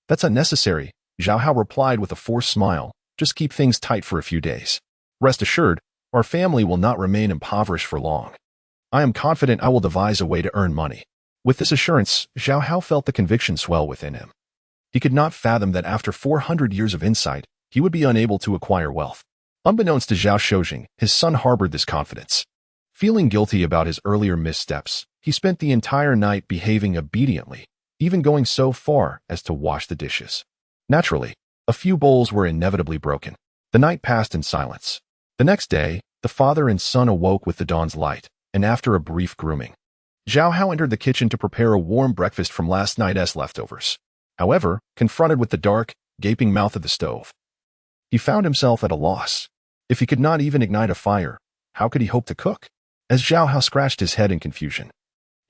That's unnecessary, Zhao Hao replied with a forced smile. Just keep things tight for a few days. Rest assured, our family will not remain impoverished for long. I am confident I will devise a way to earn money. With this assurance, Zhao Hao felt the conviction swell within him. He could not fathom that after 400 years of insight, he would be unable to acquire wealth. Unbeknownst to Zhao Shojing, his son harbored this confidence. Feeling guilty about his earlier missteps, he spent the entire night behaving obediently, even going so far as to wash the dishes. Naturally, a few bowls were inevitably broken. The night passed in silence. The next day, the father and son awoke with the dawn's light, and after a brief grooming, Zhao Hao entered the kitchen to prepare a warm breakfast from last night's leftovers. However, confronted with the dark, gaping mouth of the stove, he found himself at a loss. If he could not even ignite a fire, how could he hope to cook? As Zhao Hao scratched his head in confusion,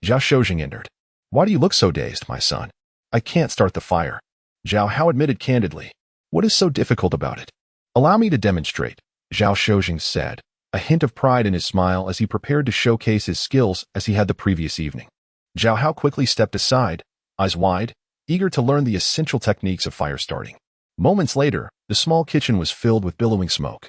Zhao Shojing entered. Why do you look so dazed, my son? I can't start the fire. Zhao Hao admitted candidly. What is so difficult about it? Allow me to demonstrate, Zhao Shojing said, a hint of pride in his smile as he prepared to showcase his skills as he had the previous evening. Zhao Hao quickly stepped aside, eyes wide, eager to learn the essential techniques of fire starting. Moments later, the small kitchen was filled with billowing smoke,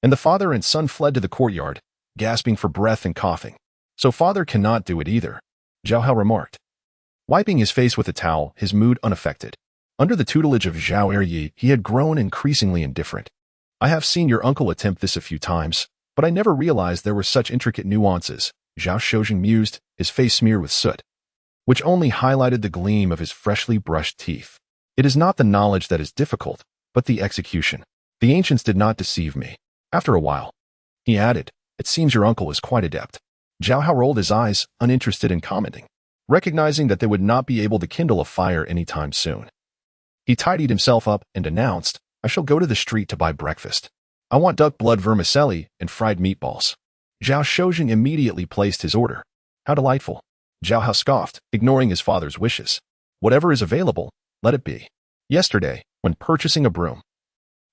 and the father and son fled to the courtyard, gasping for breath and coughing. So father cannot do it either, Zhao Hao remarked, wiping his face with a towel, his mood unaffected. Under the tutelage of Zhao Eryi, he had grown increasingly indifferent. I have seen your uncle attempt this a few times, but I never realized there were such intricate nuances, Zhao Shojing mused, his face smeared with soot, which only highlighted the gleam of his freshly brushed teeth. It is not the knowledge that is difficult, but the execution. The ancients did not deceive me. After a while, he added, it seems your uncle is quite adept. Zhao Hao rolled his eyes, uninterested in commenting, recognizing that they would not be able to kindle a fire anytime soon. He tidied himself up and announced, I shall go to the street to buy breakfast. I want duck blood vermicelli and fried meatballs. Zhao Shozheng immediately placed his order. How delightful. Zhao Hao scoffed, ignoring his father's wishes. Whatever is available, let it be. Yesterday, when purchasing a broom,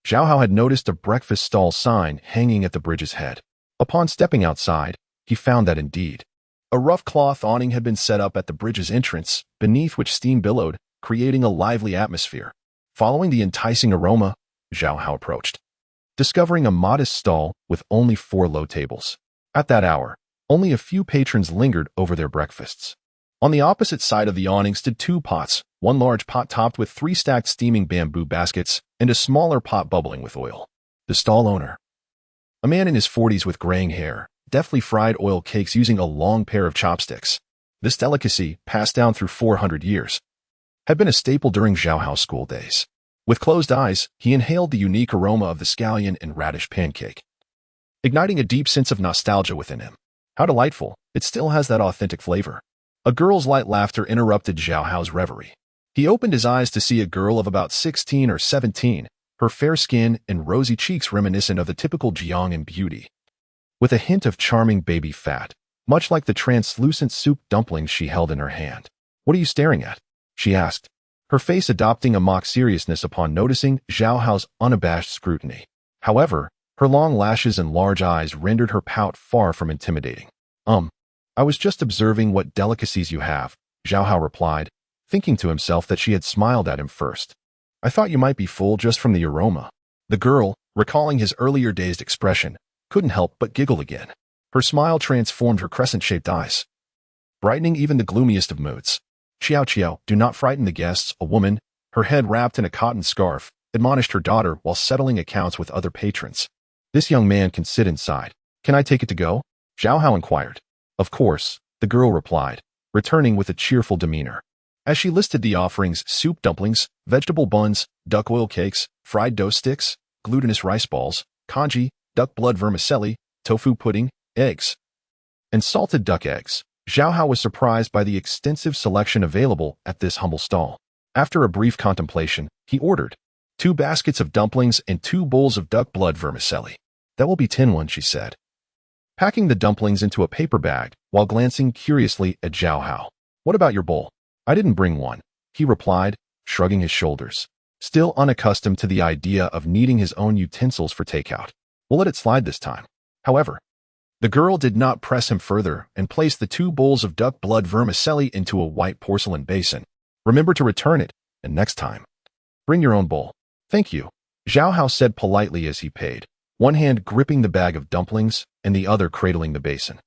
Zhao Hao had noticed a breakfast stall sign hanging at the bridge's head. Upon stepping outside, he found that indeed, a rough cloth awning had been set up at the bridge's entrance, beneath which steam billowed, creating a lively atmosphere. Following the enticing aroma, Zhao Hao approached, discovering a modest stall with only 4 low tables. At that hour, only a few patrons lingered over their breakfasts. On the opposite side of the awning stood 2 pots, one large pot topped with 3 stacked steaming bamboo baskets and a smaller pot bubbling with oil. The stall owner, a man in his 40s with graying hair, deftly fried oil cakes using a long pair of chopsticks. This delicacy, passed down through 400 years, had been a staple during Zhao Hao's school days. With closed eyes, he inhaled the unique aroma of the scallion and radish pancake, igniting a deep sense of nostalgia within him. How delightful, it still has that authentic flavor. A girl's light laughter interrupted Zhao Hao's reverie. He opened his eyes to see a girl of about 16 or 17, her fair skin and rosy cheeks reminiscent of the typical Jiang in beauty, with a hint of charming baby fat, much like the translucent soup dumplings she held in her hand. What are you staring at? She asked, her face adopting a mock seriousness upon noticing Zhao Hao's unabashed scrutiny. However, her long lashes and large eyes rendered her pout far from intimidating. I was just observing what delicacies you have, Zhao Hao replied, thinking to himself that she had smiled at him first. I thought you might be full just from the aroma. The girl, recalling his earlier dazed expression, couldn't help but giggle again. Her smile transformed her crescent-shaped eyes, brightening even the gloomiest of moods. Qiao, do not frighten the guests, a woman, her head wrapped in a cotton scarf, admonished her daughter while settling accounts with other patrons. This young man can sit inside. Can I take it to go? Zhao Hao inquired. Of course, the girl replied, returning with a cheerful demeanor. As she listed the offerings, soup dumplings, vegetable buns, duck oil cakes, fried dough sticks, glutinous rice balls, congee, duck blood vermicelli, tofu pudding, eggs, and salted duck eggs, Zhao Hao was surprised by the extensive selection available at this humble stall. After a brief contemplation, he ordered 2 baskets of dumplings and 2 bowls of duck blood vermicelli. That will be 10 she said, packing the dumplings into a paper bag while glancing curiously at Zhao Hao. What about your bowl? I didn't bring one, he replied, shrugging his shoulders, still unaccustomed to the idea of needing his own utensils for takeout. We'll let it slide this time. However, the girl did not press him further and placed the 2 bowls of duck blood vermicelli into a white porcelain basin. Remember to return it, and next time, bring your own bowl. Thank you, Zhao Hao said politely as he paid, one hand gripping the bag of dumplings and the other cradling the basin,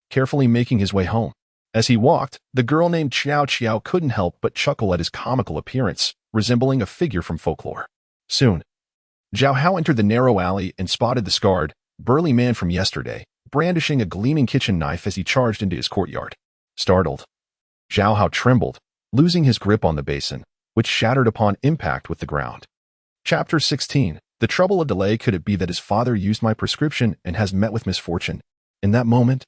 carefully making his way home. As he walked, the girl named Qiao couldn't help but chuckle at his comical appearance, resembling a figure from folklore. Soon, Zhao Hao entered the narrow alley and spotted the scarred, burly man from yesterday, brandishing a gleaming kitchen knife as he charged into his courtyard. Startled, Zhao Hao trembled, losing his grip on the basin, which shattered upon impact with the ground. Chapter 16. The trouble of delay. Could it be that his father used my prescription and has met with misfortune? In that moment,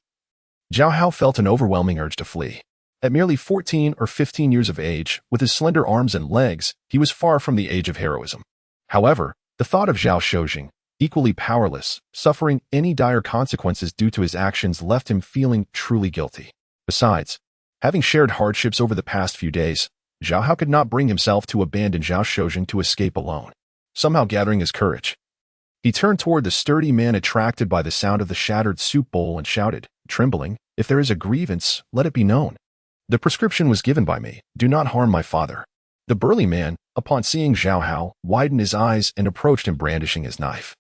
Zhao Hao felt an overwhelming urge to flee. At merely 14 or 15 years of age, with his slender arms and legs, he was far from the age of heroism. However, the thought of Zhao Shozheng, equally powerless, suffering any dire consequences due to his actions left him feeling truly guilty. Besides, having shared hardships over the past few days, Zhao Hao could not bring himself to abandon Zhao Shozheng to escape alone. Somehow gathering his courage, he turned toward the sturdy man attracted by the sound of the shattered soup bowl and shouted, trembling, "If there is a grievance, let it be known. The prescription was given by me. Do not harm my father." The burly man, upon seeing Zhao Hao, widened his eyes and approached him brandishing his knife.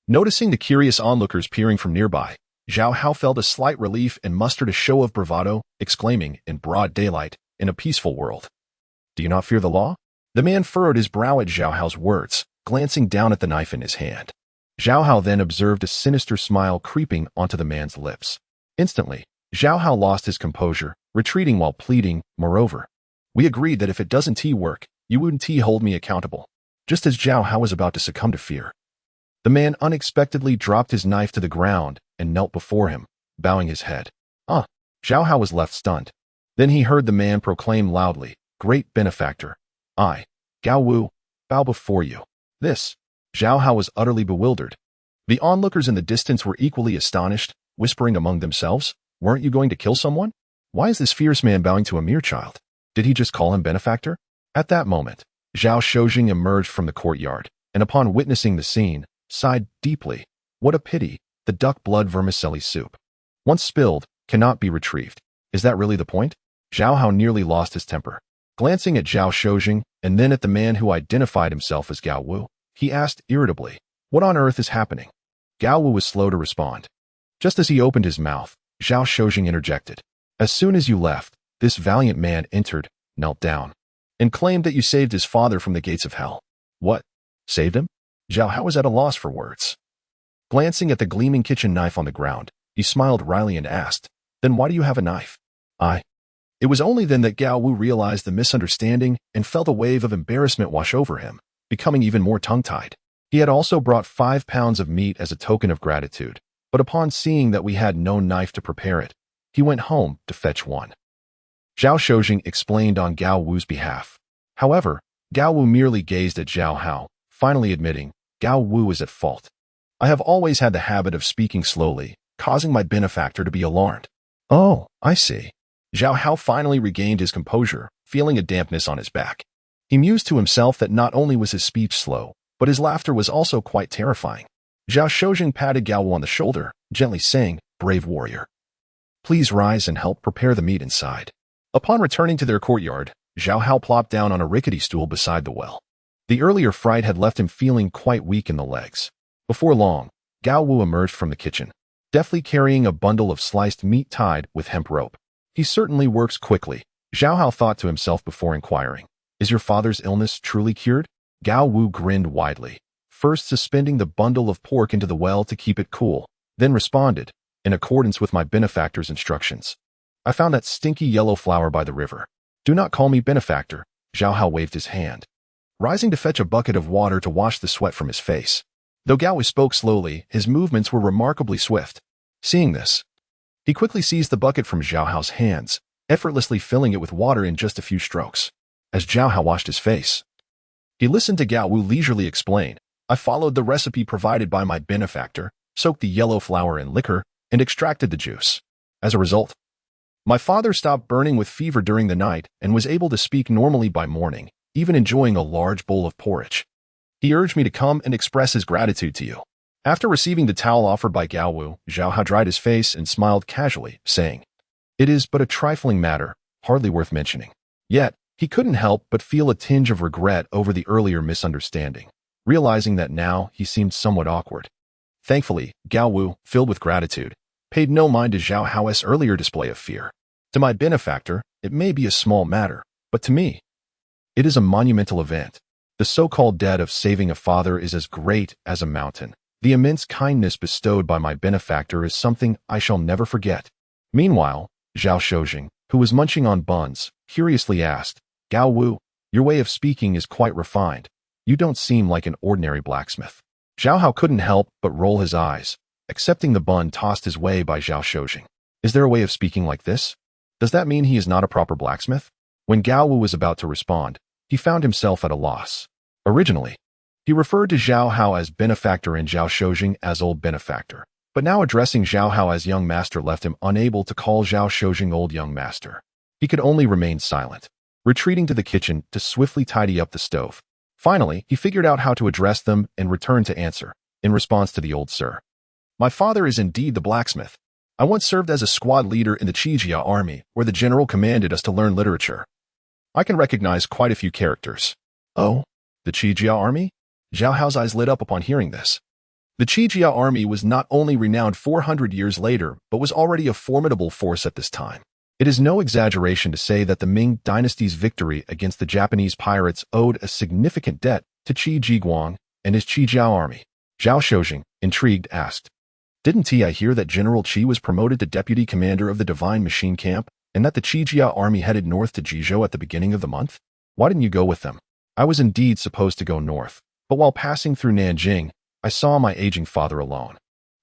Noticing the curious onlookers peering from nearby, Zhao Hao felt a slight relief and mustered a show of bravado, exclaiming, in broad daylight, in a peaceful world, "Do you not fear the law?" The man furrowed his brow at Zhao Hao's words, glancing down at the knife in his hand. Zhao Hao then observed a sinister smile creeping onto the man's lips. Instantly, Zhao Hao lost his composure, retreating while pleading, "Moreover, we agreed that if it doesn't work, You wouldn't hold me accountable. Just as Zhao Hao was about to succumb to fear, the man unexpectedly dropped his knife to the ground and knelt before him, bowing his head. Zhao Hao was left stunned. Then he heard the man proclaim loudly, "Great benefactor, I, Gao Wu, bow before you." This. Zhao Hao was utterly bewildered. The onlookers in the distance were equally astonished, whispering among themselves, "Weren't you going to kill someone? Why is this fierce man bowing to a mere child? Did he just call him benefactor?" At that moment, Zhao Shojing emerged from the courtyard, and upon witnessing the scene, sighed deeply. What a pity, the duck blood vermicelli soup, once spilled, cannot be retrieved. Is that really the point? Zhao Hao nearly lost his temper. Glancing at Zhao Shojing and then at the man who identified himself as Gao Wu, he asked irritably, "What on earth is happening?" Gao Wu was slow to respond. Just as he opened his mouth, Zhao Shojing interjected, "As soon as you left, this valiant man entered, knelt down, and claimed that you saved his father from the gates of hell." "What? Saved him?" Zhao Hao was at a loss for words. Glancing at the gleaming kitchen knife on the ground, he smiled wryly and asked, "Then why do you have a knife?" It was only then that Gao Wu realized the misunderstanding and felt a wave of embarrassment wash over him, becoming even more tongue-tied. He had also brought 5 pounds of meat as a token of gratitude, but upon seeing that we had no knife to prepare it, he went home to fetch one. Zhao Shojing explained on Gao Wu's behalf. However, Gao Wu merely gazed at Zhao Hao, finally admitting, "Gao Wu is at fault. I have always had the habit of speaking slowly, causing my benefactor to be alarmed." "Oh, I see." Zhao Hao finally regained his composure, feeling a dampness on his back. He mused to himself that not only was his speech slow, but his laughter was also quite terrifying. Zhao Shojing patted Gao Wu on the shoulder, gently saying, "Brave warrior. Please rise and help prepare the meat inside." Upon returning to their courtyard, Zhao Hao plopped down on a rickety stool beside the well. The earlier fright had left him feeling quite weak in the legs. Before long, Gao Wu emerged from the kitchen, deftly carrying a bundle of sliced meat tied with hemp rope. "He certainly works quickly," Zhao Hao thought to himself before inquiring. "Is your father's illness truly cured?" Gao Wu grinned widely, first suspending the bundle of pork into the well to keep it cool, then responded, "In accordance with my benefactor's instructions. I found that stinky yellow flower by the river. Do not call me benefactor." Zhao Hao waved his hand, rising to fetch a bucket of water to wash the sweat from his face. Though Gao Wu spoke slowly, his movements were remarkably swift. Seeing this, he quickly seized the bucket from Zhao Hao's hands, effortlessly filling it with water in just a few strokes. As Zhao Hao washed his face, he listened to Gao Wu leisurely explain, "I followed the recipe provided by my benefactor, soaked the yellow flower in liquor, and extracted the juice. As a result, my father stopped burning with fever during the night and was able to speak normally by morning, even enjoying a large bowl of porridge. He urged me to come and express his gratitude to you." After receiving the towel offered by Gao Wu, Zhao Hao dried his face and smiled casually, saying, "It is but a trifling matter, hardly worth mentioning." Yet, he couldn't help but feel a tinge of regret over the earlier misunderstanding, realizing that now he seemed somewhat awkward. Thankfully, Gao Wu, filled with gratitude, paid no mind to Zhao Hao's earlier display of fear. "To my benefactor, it may be a small matter, but to me, it is a monumental event. The so-called debt of saving a father is as great as a mountain. The immense kindness bestowed by my benefactor is something I shall never forget." Meanwhile, Zhao Shojing, who was munching on buns, curiously asked, "Gao Wu, your way of speaking is quite refined. You don't seem like an ordinary blacksmith." Zhao Hao couldn't help but roll his eyes, accepting the bun tossed his way by Zhao Shojing. "Is there a way of speaking like this? Does that mean he is not a proper blacksmith?" When Gao Wu was about to respond, he found himself at a loss. Originally, he referred to Zhao Hao as benefactor and Zhao Shojing as old benefactor, but now addressing Zhao Hao as young master left him unable to call Zhao Shojing old young master. He could only remain silent, retreating to the kitchen to swiftly tidy up the stove. Finally, he figured out how to address them and returned to answer, in response to the old sir. "My father is indeed the blacksmith. I once served as a squad leader in the Qijia army, where the general commanded us to learn literature. I can recognize quite a few characters." "Oh, the Qijia army?" Zhao Hao's eyes lit up upon hearing this. The Qijia army was not only renowned 400 years later, but was already a formidable force at this time. It is no exaggeration to say that the Ming Dynasty's victory against the Japanese pirates owed a significant debt to Qi Jiguang and his Qijiao army. Zhao Shojing, intrigued, asked, "Didn't I hear that General Qi was promoted to deputy commander of the Divine Machine Camp, and that the Qijiao army headed north to Jizhou at the beginning of the month? Why didn't you go with them?" I was indeed supposed to go north, but while passing through Nanjing, I saw my aging father alone.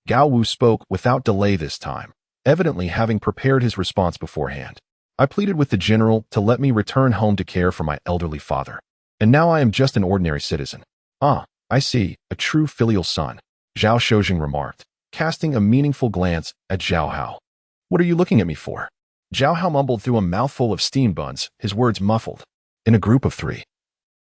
Gao Wu spoke without delay this time, evidently having prepared his response beforehand. I pleaded with the general to let me return home to care for my elderly father. And now I am just an ordinary citizen. Ah, I see, a true filial son, Zhao Shojing remarked, casting a meaningful glance at Zhao Hao. What are you looking at me for? Zhao Hao mumbled through a mouthful of steam buns, his words muffled. In a group of 3.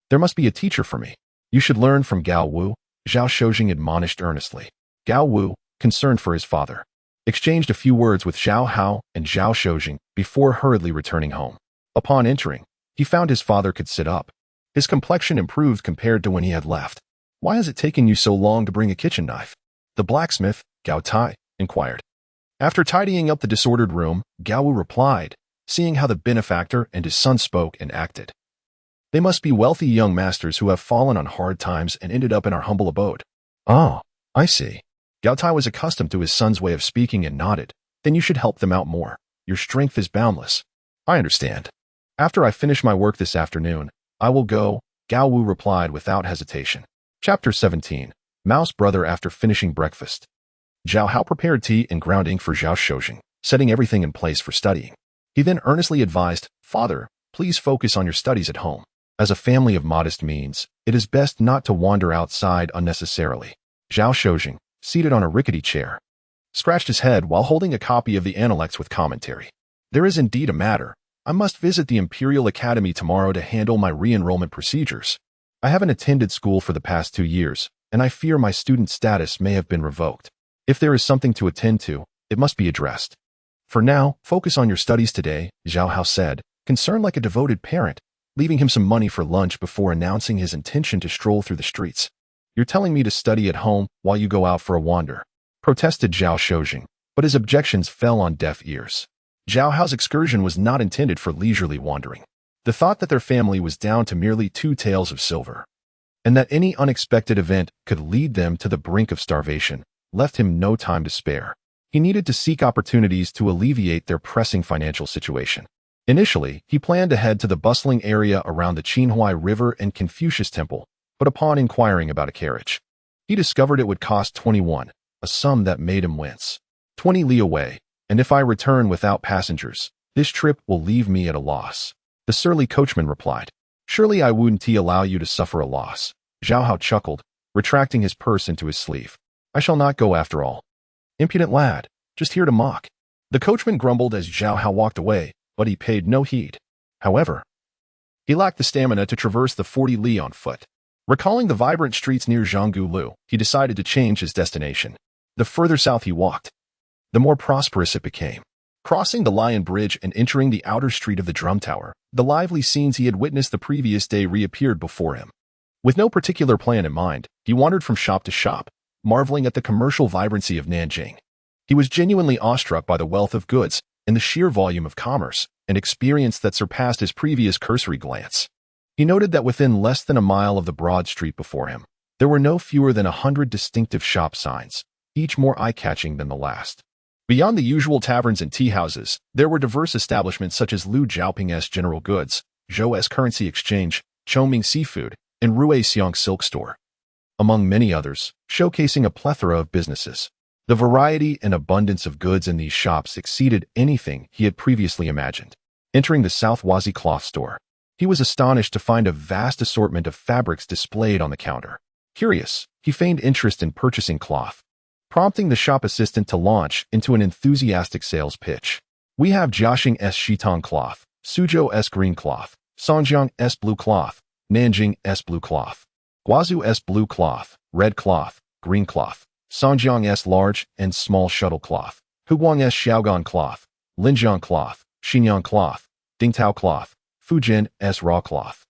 There must be a teacher for me. You should learn from Gao Wu, Zhao Shojing admonished earnestly. Gao Wu, concerned for his father, exchanged a few words with Zhao Hao and Zhao Shojing before hurriedly returning home. Upon entering, he found his father could sit up. His complexion improved compared to when he had left. Why has it taken you so long to bring a kitchen knife? The blacksmith, Gao Tai, inquired. After tidying up the disordered room, Gao Wu replied, seeing how the benefactor and his son spoke and acted. They must be wealthy young masters who have fallen on hard times and ended up in our humble abode. Oh, I see. Gao Tai was accustomed to his son's way of speaking and nodded. Then you should help them out more. Your strength is boundless. I understand. After I finish my work this afternoon, I will go, Gao Wu replied without hesitation. Chapter 17. Mao's brother after finishing breakfast. Zhao Hao prepared tea and ground ink for Zhao Shojing, setting everything in place for studying. He then earnestly advised, Father, please focus on your studies at home. As a family of modest means, it is best not to wander outside unnecessarily. Zhao Shojing, seated on a rickety chair, scratched his head while holding a copy of the Analects with commentary. There is indeed a matter. I must visit the Imperial Academy tomorrow to handle my re-enrollment procedures. I haven't attended school for the past 2 years, and I fear my student status may have been revoked. If there is something to attend to, it must be addressed. For now, focus on your studies today, Zhao Hao said, concerned like a devoted parent, leaving him some money for lunch before announcing his intention to stroll through the streets. You're telling me to study at home while you go out for a wander, protested Zhao Shojing, but his objections fell on deaf ears. Zhao Hao's excursion was not intended for leisurely wandering. The thought that their family was down to merely 2 taels of silver, and that any unexpected event could lead them to the brink of starvation, left him no time to spare. He needed to seek opportunities to alleviate their pressing financial situation. Initially, he planned to head to the bustling area around the Qinhuai River and Confucius Temple, but upon inquiring about a carriage, he discovered it would cost 21, a sum that made him wince. 20 li away, and if I return without passengers, this trip will leave me at a loss. The surly coachman replied. Surely I wouldn't allow you to suffer a loss. Zhao Hao chuckled, retracting his purse into his sleeve. I shall not go after all. Impudent lad, just here to mock. The coachman grumbled as Zhao Hao walked away, but he paid no heed. However, he lacked the stamina to traverse the 40 li on foot. Recalling the vibrant streets near Zhonggulu, he decided to change his destination. The further south he walked, the more prosperous it became. Crossing the Lion Bridge and entering the outer street of the Drum Tower, the lively scenes he had witnessed the previous day reappeared before him. With no particular plan in mind, he wandered from shop to shop, marveling at the commercial vibrancy of Nanjing. He was genuinely awestruck by the wealth of goods and the sheer volume of commerce, an experience that surpassed his previous cursory glance. He noted that within less than a mile of the broad street before him, there were no fewer than 100 distinctive shop signs, each more eye-catching than the last. Beyond the usual taverns and tea houses, there were diverse establishments such as Lu Zhaoping's General Goods, Zhou's Currency Exchange, Chongming Seafood, and Rui Xiong Silk Store, among many others, showcasing a plethora of businesses. The variety and abundance of goods in these shops exceeded anything he had previously imagined. Entering the South Wazi Cloth Store, he was astonished to find a vast assortment of fabrics displayed on the counter. Curious, he feigned interest in purchasing cloth, prompting the shop assistant to launch into an enthusiastic sales pitch. We have Jiaxing S Shitong cloth, Suzhou S green cloth, Songjiang S blue cloth, Nanjing S blue cloth, Guazhou S blue cloth, red cloth, green cloth, Songjiang S large and small shuttle cloth, Huguang S Xiaogan cloth, Linjiang cloth, Xinyang cloth, Dingtao cloth, Fujin S raw cloth,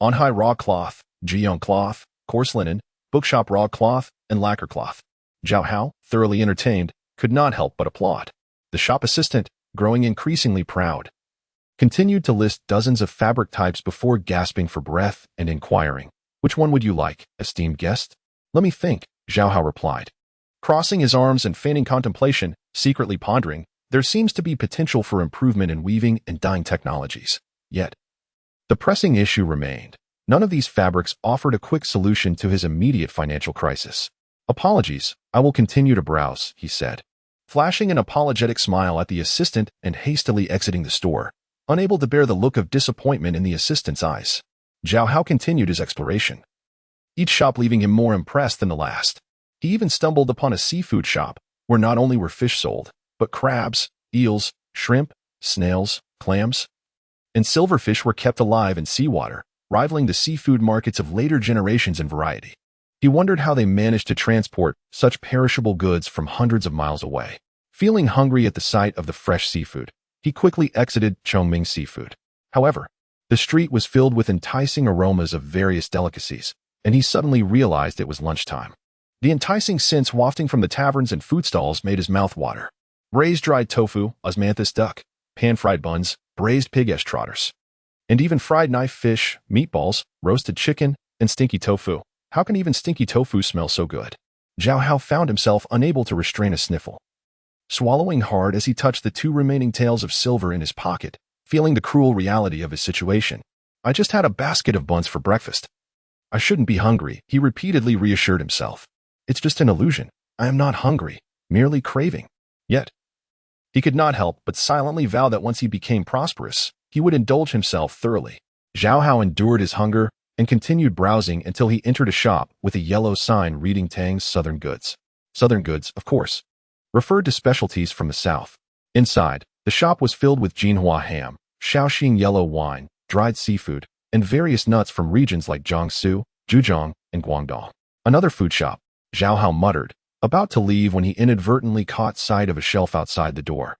Anhai raw cloth, Jiyong cloth, coarse linen, bookshop raw cloth, and lacquer cloth. Zhao Hao, thoroughly entertained, could not help but applaud. The shop assistant, growing increasingly proud, continued to list dozens of fabric types before gasping for breath and inquiring, which one would you like, esteemed guest? Let me think, Zhao Hao replied. Crossing his arms and feigning contemplation, secretly pondering, there seems to be potential for improvement in weaving and dyeing technologies. Yet, the pressing issue remained. None of these fabrics offered a quick solution to his immediate financial crisis. "Apologies, I will continue to browse," he said, flashing an apologetic smile at the assistant and hastily exiting the store, unable to bear the look of disappointment in the assistant's eyes. Zhao Hao continued his exploration, each shop leaving him more impressed than the last. He even stumbled upon a seafood shop, where not only were fish sold, but crabs, eels, shrimp, snails, clams, and silverfish were kept alive in seawater, rivaling the seafood markets of later generations in variety. He wondered how they managed to transport such perishable goods from hundreds of miles away. Feeling hungry at the sight of the fresh seafood, he quickly exited Chongming Seafood. However, the street was filled with enticing aromas of various delicacies, and he suddenly realized it was lunchtime. The enticing scents wafting from the taverns and food stalls made his mouth water. Braised dried tofu, osmanthus duck, pan-fried buns, braised pig trotters, and even fried knife fish, meatballs, roasted chicken, and stinky tofu. How can even stinky tofu smell so good? Zhao Hao found himself unable to restrain a sniffle, swallowing hard as he touched the 2 remaining taels of silver in his pocket, feeling the cruel reality of his situation. "I just had a basket of buns for breakfast. I shouldn't be hungry," he repeatedly reassured himself. "It's just an illusion. I am not hungry, merely craving." Yet, he could not help but silently vow that once he became prosperous, he would indulge himself thoroughly. Zhao Hao endured his hunger and continued browsing until he entered a shop with a yellow sign reading Tang's Southern Goods. Southern Goods, of course, referred to specialties from the south. Inside, the shop was filled with Jinhua ham, Shaoxing yellow wine, dried seafood, and various nuts from regions like Jiangsu, Zhejiang, and Guangdong. "Another food shop," Zhao Hao muttered, about to leave when he inadvertently caught sight of a shelf outside the door,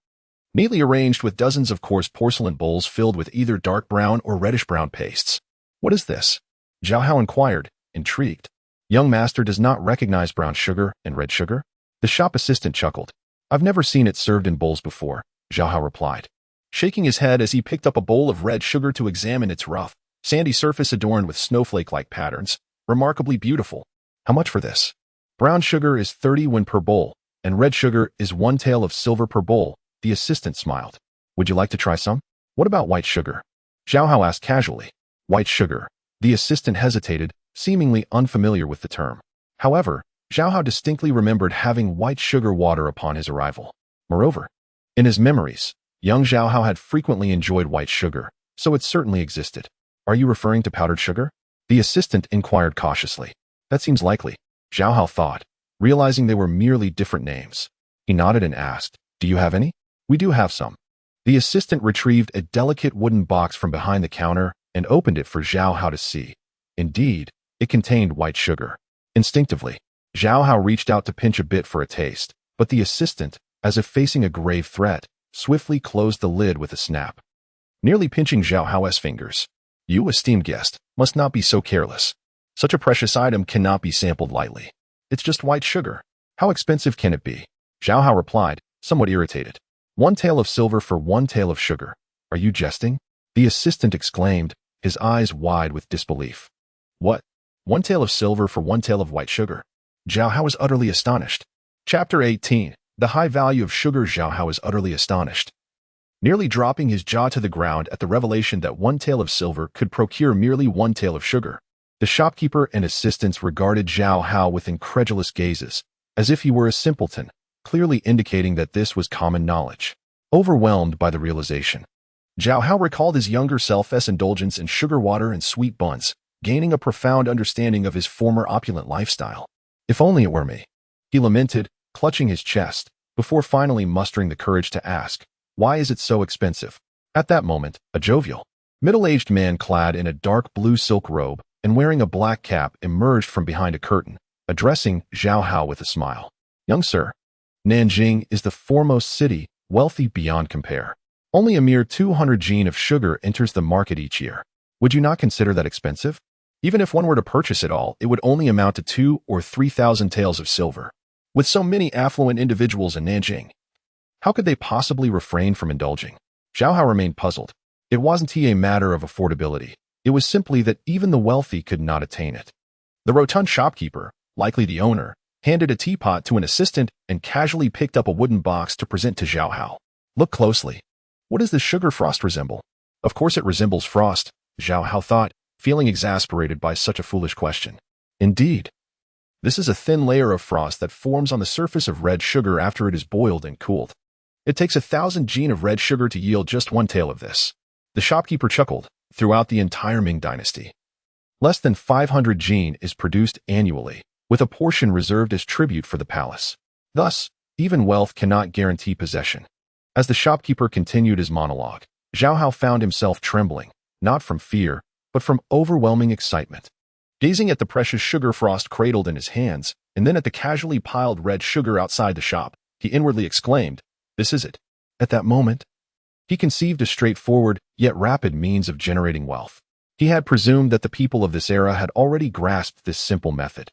neatly arranged with dozens of coarse porcelain bowls filled with either dark brown or reddish-brown pastes. "What is this?" Zhao Hao inquired, intrigued. "Young master does not recognize brown sugar and red sugar?" The shop assistant chuckled. "I've never seen it served in bowls before," Zhao Hao replied, shaking his head as he picked up a bowl of red sugar to examine its rough, sandy surface adorned with snowflake-like patterns. "Remarkably beautiful. How much for this?" "Brown sugar is 30 won per bowl, and red sugar is 1 tael of silver per bowl," the assistant smiled. "Would you like to try some?" "What about white sugar?" Zhao Hao asked casually. "White sugar." The assistant hesitated, seemingly unfamiliar with the term. However, Zhao Hao distinctly remembered having white sugar water upon his arrival. Moreover, in his memories, young Zhao Hao had frequently enjoyed white sugar, so it certainly existed. "Are you referring to powdered sugar?" the assistant inquired cautiously. "That seems likely," Zhao Hao thought, realizing they were merely different names. He nodded and asked, "Do you have any?" "We do have some." The assistant retrieved a delicate wooden box from behind the counter and opened it for Zhao Hao to see. Indeed, it contained white sugar. Instinctively, Zhao Hao reached out to pinch a bit for a taste, but the assistant, as if facing a grave threat, swiftly closed the lid with a snap, nearly pinching Zhao Hao's fingers. "You, esteemed guest, must not be so careless. Such a precious item cannot be sampled lightly. It's just white sugar. How expensive can it be?" Zhao Hao replied, somewhat irritated. 1 tael of silver for 1 tael of sugar. Are you jesting?" the assistant exclaimed, his eyes wide with disbelief. "What? 1 tael of silver for 1 tael of white sugar?" Zhao Hao was utterly astonished. Chapter 18. The high value of sugar. Zhao Hao was utterly astonished, nearly dropping his jaw to the ground at the revelation that 1 tael of silver could procure merely 1 tael of sugar. The shopkeeper and assistants regarded Zhao Hao with incredulous gazes, as if he were a simpleton, clearly indicating that this was common knowledge. Overwhelmed by the realization, Zhao Hao recalled his younger self's indulgence in sugar water and sweet buns, gaining a profound understanding of his former opulent lifestyle. "If only it were me," he lamented, clutching his chest, before finally mustering the courage to ask, "Why is it so expensive?" At that moment, a jovial, middle-aged man clad in a dark blue silk robe and wearing a black cap emerged from behind a curtain, addressing Zhao Hao with a smile. "Young sir, Nanjing is the foremost city, wealthy beyond compare. Only a mere 200 jin of sugar enters the market each year. Would you not consider that expensive? Even if one were to purchase it all, it would only amount to 2,000 or 3,000 taels of silver. With so many affluent individuals in Nanjing, how could they possibly refrain from indulging?" Zhao Hao remained puzzled. It wasn't a matter of affordability. It was simply that even the wealthy could not attain it. The rotund shopkeeper, likely the owner, handed a teapot to an assistant and casually picked up a wooden box to present to Zhao Hao. "Look closely. What does this sugar frost resemble?" "Of course it resembles frost," Zhao Hao thought, feeling exasperated by such a foolish question. Indeed, this is a thin layer of frost that forms on the surface of red sugar after it is boiled and cooled. It takes 1,000 gene of red sugar to yield just one tael of this. The shopkeeper chuckled. Throughout the entire Ming Dynasty, less than 500 gene is produced annually, with a portion reserved as tribute for the palace. Thus, even wealth cannot guarantee possession. As the shopkeeper continued his monologue, Zhao Hao found himself trembling, not from fear, but from overwhelming excitement. Gazing at the precious sugar frost cradled in his hands, and then at the casually piled red sugar outside the shop, he inwardly exclaimed, "This is it." At that moment, he conceived a straightforward, yet rapid means of generating wealth. He had presumed that the people of this era had already grasped this simple method,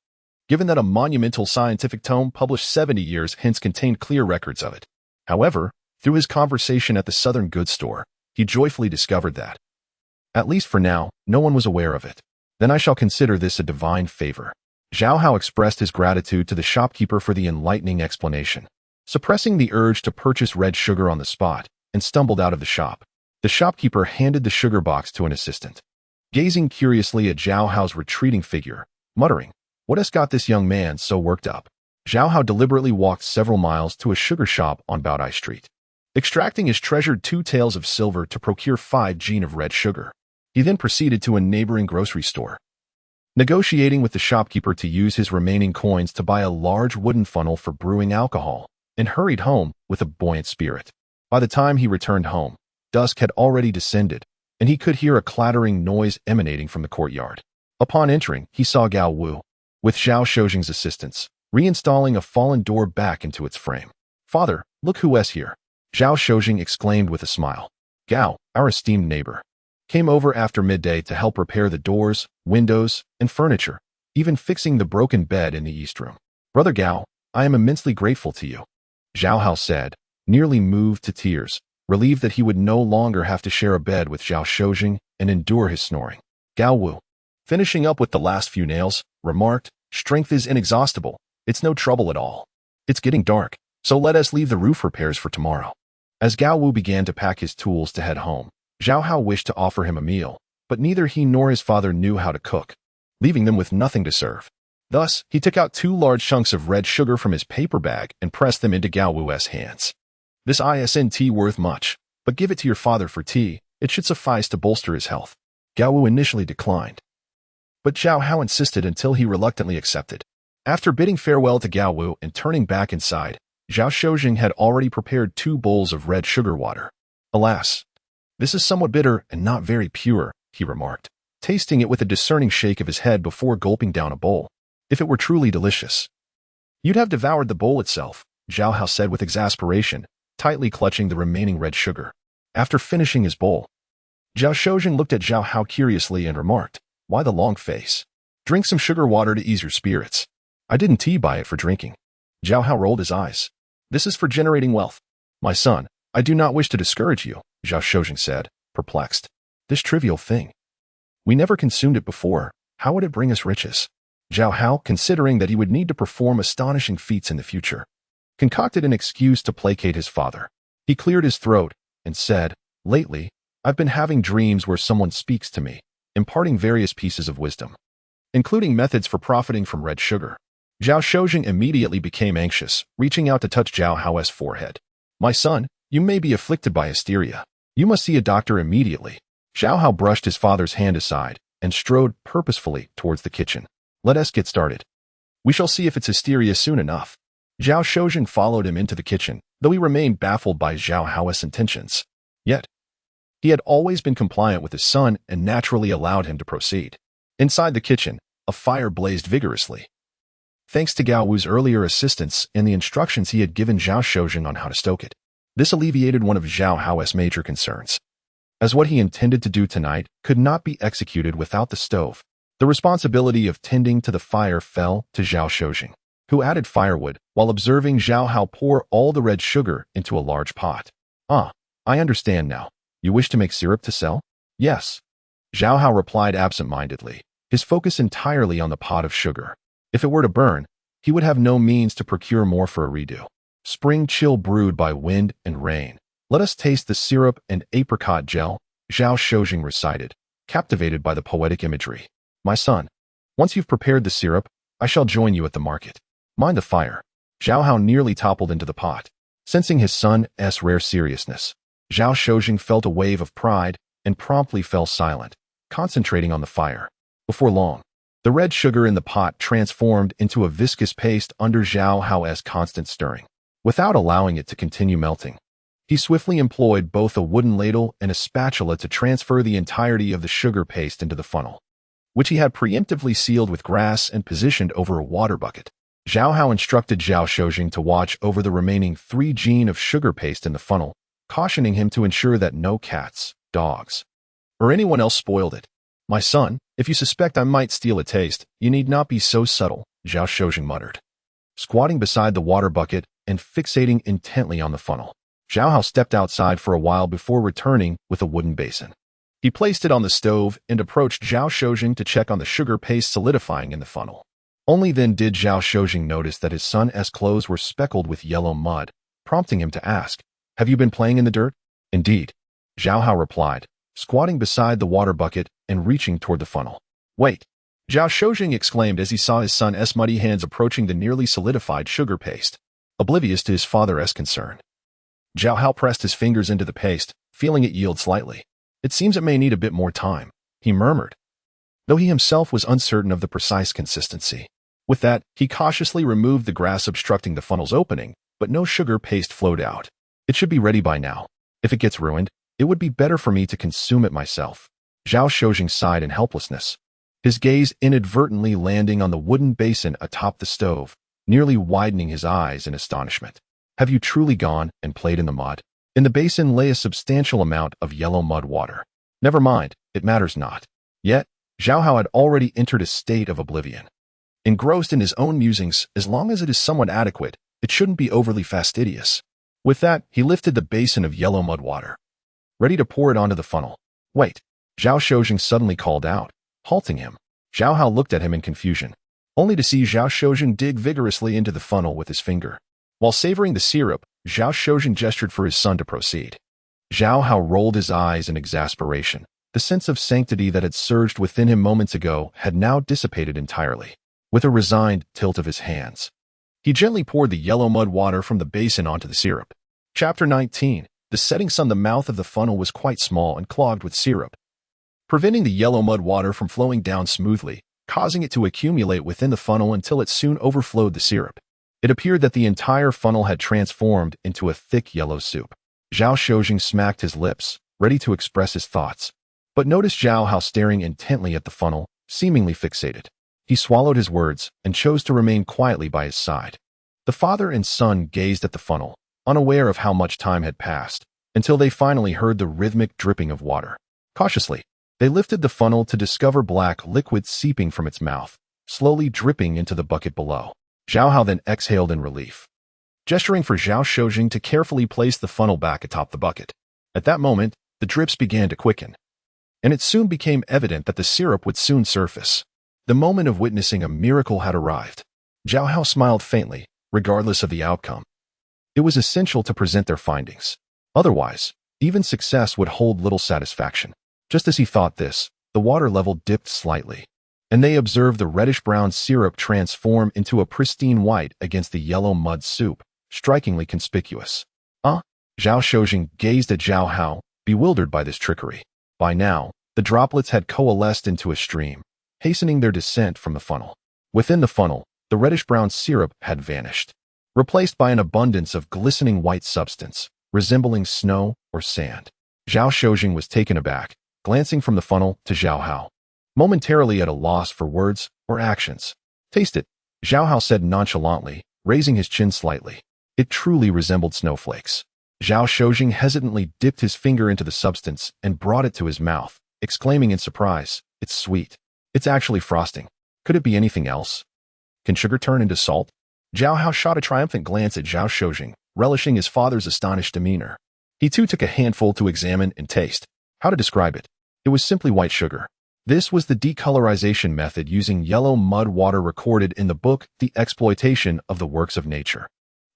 given that a monumental scientific tome published 70 years hence contained clear records of it. However, through his conversation at the Southern goods store, he joyfully discovered that, at least for now, no one was aware of it. Then I shall consider this a divine favor. Zhao Hao expressed his gratitude to the shopkeeper for the enlightening explanation, suppressing the urge to purchase red sugar on the spot, and stumbled out of the shop. The shopkeeper handed the sugar box to an assistant, gazing curiously at Zhao Hao's retreating figure, muttering, "What has got this young man so worked up?" Zhao Hao deliberately walked several miles to a sugar shop on Baodai Street, extracting his treasured 2 taels of silver to procure 5 gene of red sugar. He then proceeded to a neighboring grocery store, negotiating with the shopkeeper to use his remaining coins to buy a large wooden funnel for brewing alcohol, and hurried home with a buoyant spirit. By the time he returned home, dusk had already descended, and he could hear a clattering noise emanating from the courtyard. Upon entering, he saw Gao Wu, with Zhao Shozheng's assistance, reinstalling a fallen door back into its frame. "Father, look who's here," Zhao Shozheng exclaimed with a smile. Gao, our esteemed neighbor, came over after midday to help repair the doors, windows, and furniture, even fixing the broken bed in the East Room. "Brother Gao, I am immensely grateful to you," Zhao Hao said, nearly moved to tears, relieved that he would no longer have to share a bed with Zhao Shozheng and endure his snoring. Gao Wu, finishing up with the last few nails, remarked, "Strength is inexhaustible. It's no trouble at all. It's getting dark, so let us leave the roof repairs for tomorrow." As Gao Wu began to pack his tools to head home, Zhao Hao wished to offer him a meal, but neither he nor his father knew how to cook, leaving them with nothing to serve. Thus, he took out 2 large chunks of red sugar from his paper bag and pressed them into Gao Wu's hands. "This isn't worth much, but give it to your father for tea. It should suffice to bolster his health." Gao Wu initially declined, but Zhao Hao insisted until he reluctantly accepted. After bidding farewell to Gao Wu and turning back inside, Zhao Shozheng had already prepared 2 bowls of red sugar water. "Alas, this is somewhat bitter and not very pure," he remarked, tasting it with a discerning shake of his head before gulping down a bowl. "If it were truly delicious, you'd have devoured the bowl itself," Zhao Hao said with exasperation, tightly clutching the remaining red sugar. After finishing his bowl, Zhao Shozheng looked at Zhao Hao curiously and remarked, "Why the long face? Drink some sugar water to ease your spirits." "I didn't buy it for drinking." Zhao Hao rolled his eyes. "This is for generating wealth." "My son, I do not wish to discourage you," Zhao Shozheng said, perplexed. "This trivial thing. We never consumed it before. How would it bring us riches?" Zhao Hao, considering that he would need to perform astonishing feats in the future, concocted an excuse to placate his father. He cleared his throat and said, "Lately, I've been having dreams where someone speaks to me, imparting various pieces of wisdom, including methods for profiting from red sugar." Zhao Shozheng immediately became anxious, reaching out to touch Zhao Hao's forehead. "My son, you may be afflicted by hysteria. You must see a doctor immediately." Zhao Hao brushed his father's hand aside and strode purposefully towards the kitchen. "Let us get started. We shall see if it's hysteria soon enough." Zhao Shozheng followed him into the kitchen, though he remained baffled by Zhao Hao's intentions. Yet, he had always been compliant with his son and naturally allowed him to proceed. Inside the kitchen, a fire blazed vigorously, thanks to Gao Wu's earlier assistance and the instructions he had given Zhao Shozheng on how to stoke it. This alleviated one of Zhao Hao's major concerns, as what he intended to do tonight could not be executed without the stove. The responsibility of tending to the fire fell to Zhao Shozheng, who added firewood while observing Zhao Hao pour all the red sugar into a large pot. "Ah, I understand now. You wish to make syrup to sell?" "Yes," Zhao Hao replied absent-mindedly, his focus entirely on the pot of sugar. If it were to burn, he would have no means to procure more for a redo. "Spring chill brewed by wind and rain. Let us taste the syrup and apricot gel," Zhao Shozheng recited, captivated by the poetic imagery. My son, once you've prepared the syrup, I shall join you at the market. Mind the fire. Zhao Hao nearly toppled into the pot. Sensing his son's rare seriousness, Zhao Shojing felt a wave of pride and promptly fell silent, concentrating on the fire. Before long, the red sugar in the pot transformed into a viscous paste under Zhao Hao's constant stirring. Without allowing it to continue melting, he swiftly employed both a wooden ladle and a spatula to transfer the entirety of the sugar paste into the funnel, which he had preemptively sealed with grass and positioned over a water bucket. Zhao Hao instructed Zhao Shojing to watch over the remaining 3 gene of sugar paste in the funnel, cautioning him to ensure that no cats, dogs, or anyone else spoiled it. My son, if you suspect I might steal a taste, you need not be so subtle, Zhao Shojing muttered. Squatting beside the water bucket and fixating intently on the funnel, Zhao Hao stepped outside for a while before returning with a wooden basin. He placed it on the stove and approached Zhao Shojing to check on the sugar paste solidifying in the funnel. Only then did Zhao Shojing notice that his son's clothes were speckled with yellow mud, prompting him to ask, "Have you been playing in the dirt?" "Indeed," Zhao Hao replied, squatting beside the water bucket and reaching toward the funnel. "Wait!" Zhao Shojing exclaimed as he saw his son's muddy hands approaching the nearly solidified sugar paste, oblivious to his father's concern. Zhao Hao pressed his fingers into the paste, feeling it yield slightly. "It seems it may need a bit more time," he murmured, though he himself was uncertain of the precise consistency. With that, he cautiously removed the grass obstructing the funnel's opening, but no sugar paste flowed out. "It should be ready by now. If it gets ruined, it would be better for me to consume it myself." Zhao Shojing sighed in helplessness, his gaze inadvertently landing on the wooden basin atop the stove, nearly widening his eyes in astonishment. "Have you truly gone and played in the mud?" In the basin lay a substantial amount of yellow mud water. "Never mind, it matters not." Yet, Zhao Hao had already entered a state of oblivion. Engrossed in his own musings, as long as it is somewhat adequate, it shouldn't be overly fastidious. With that, he lifted the basin of yellow mud water, ready to pour it onto the funnel. "Wait!" Zhao Shojing suddenly called out, halting him. Zhao Hao looked at him in confusion, only to see Zhao Shojing dig vigorously into the funnel with his finger. While savoring the syrup, Zhao Shojing gestured for his son to proceed. Zhao Hao rolled his eyes in exasperation. The sense of sanctity that had surged within him moments ago had now dissipated entirely. With a resigned tilt of his hands, he gently poured the yellow mud water from the basin onto the syrup. Chapter 19. The setting sun. The mouth of the funnel was quite small and clogged with syrup, preventing the yellow mud water from flowing down smoothly, causing it to accumulate within the funnel until it soon overflowed the syrup. It appeared that the entire funnel had transformed into a thick yellow soup. Zhao Shojing smacked his lips, ready to express his thoughts, but noticed Zhao Hao staring intently at the funnel, seemingly fixated. He swallowed his words and chose to remain quietly by his side. The father and son gazed at the funnel, unaware of how much time had passed, until they finally heard the rhythmic dripping of water. Cautiously, they lifted the funnel to discover black liquid seeping from its mouth, slowly dripping into the bucket below. Zhao Hao then exhaled in relief, gesturing for Zhao Shojing to carefully place the funnel back atop the bucket. At that moment, the drips began to quicken, and it soon became evident that the syrup would soon surface. The moment of witnessing a miracle had arrived. Zhao Hao smiled faintly, regardless of the outcome. It was essential to present their findings. Otherwise, even success would hold little satisfaction. Just as he thought this, the water level dipped slightly, and they observed the reddish-brown syrup transform into a pristine white against the yellow mud soup, strikingly conspicuous. Zhao Shojing gazed at Zhao Hao, bewildered by this trickery. By now, the droplets had coalesced into a stream, hastening their descent from the funnel. Within the funnel, the reddish-brown syrup had vanished, replaced by an abundance of glistening white substance, resembling snow or sand. Zhao Shojing was taken aback, glancing from the funnel to Zhao Hao, momentarily at a loss for words or actions. "Taste it," Zhao Hao said nonchalantly, raising his chin slightly. It truly resembled snowflakes. Zhao Shojing hesitantly dipped his finger into the substance and brought it to his mouth, exclaiming in surprise, "It's sweet. It's actually frosting. Could it be anything else? Can sugar turn into salt?" Zhao Hao shot a triumphant glance at Zhao Shojing, relishing his father's astonished demeanor. He too took a handful to examine and taste. How to describe it? It was simply white sugar. This was the decolorization method using yellow mud water recorded in the book The Exploitation of the Works of Nature.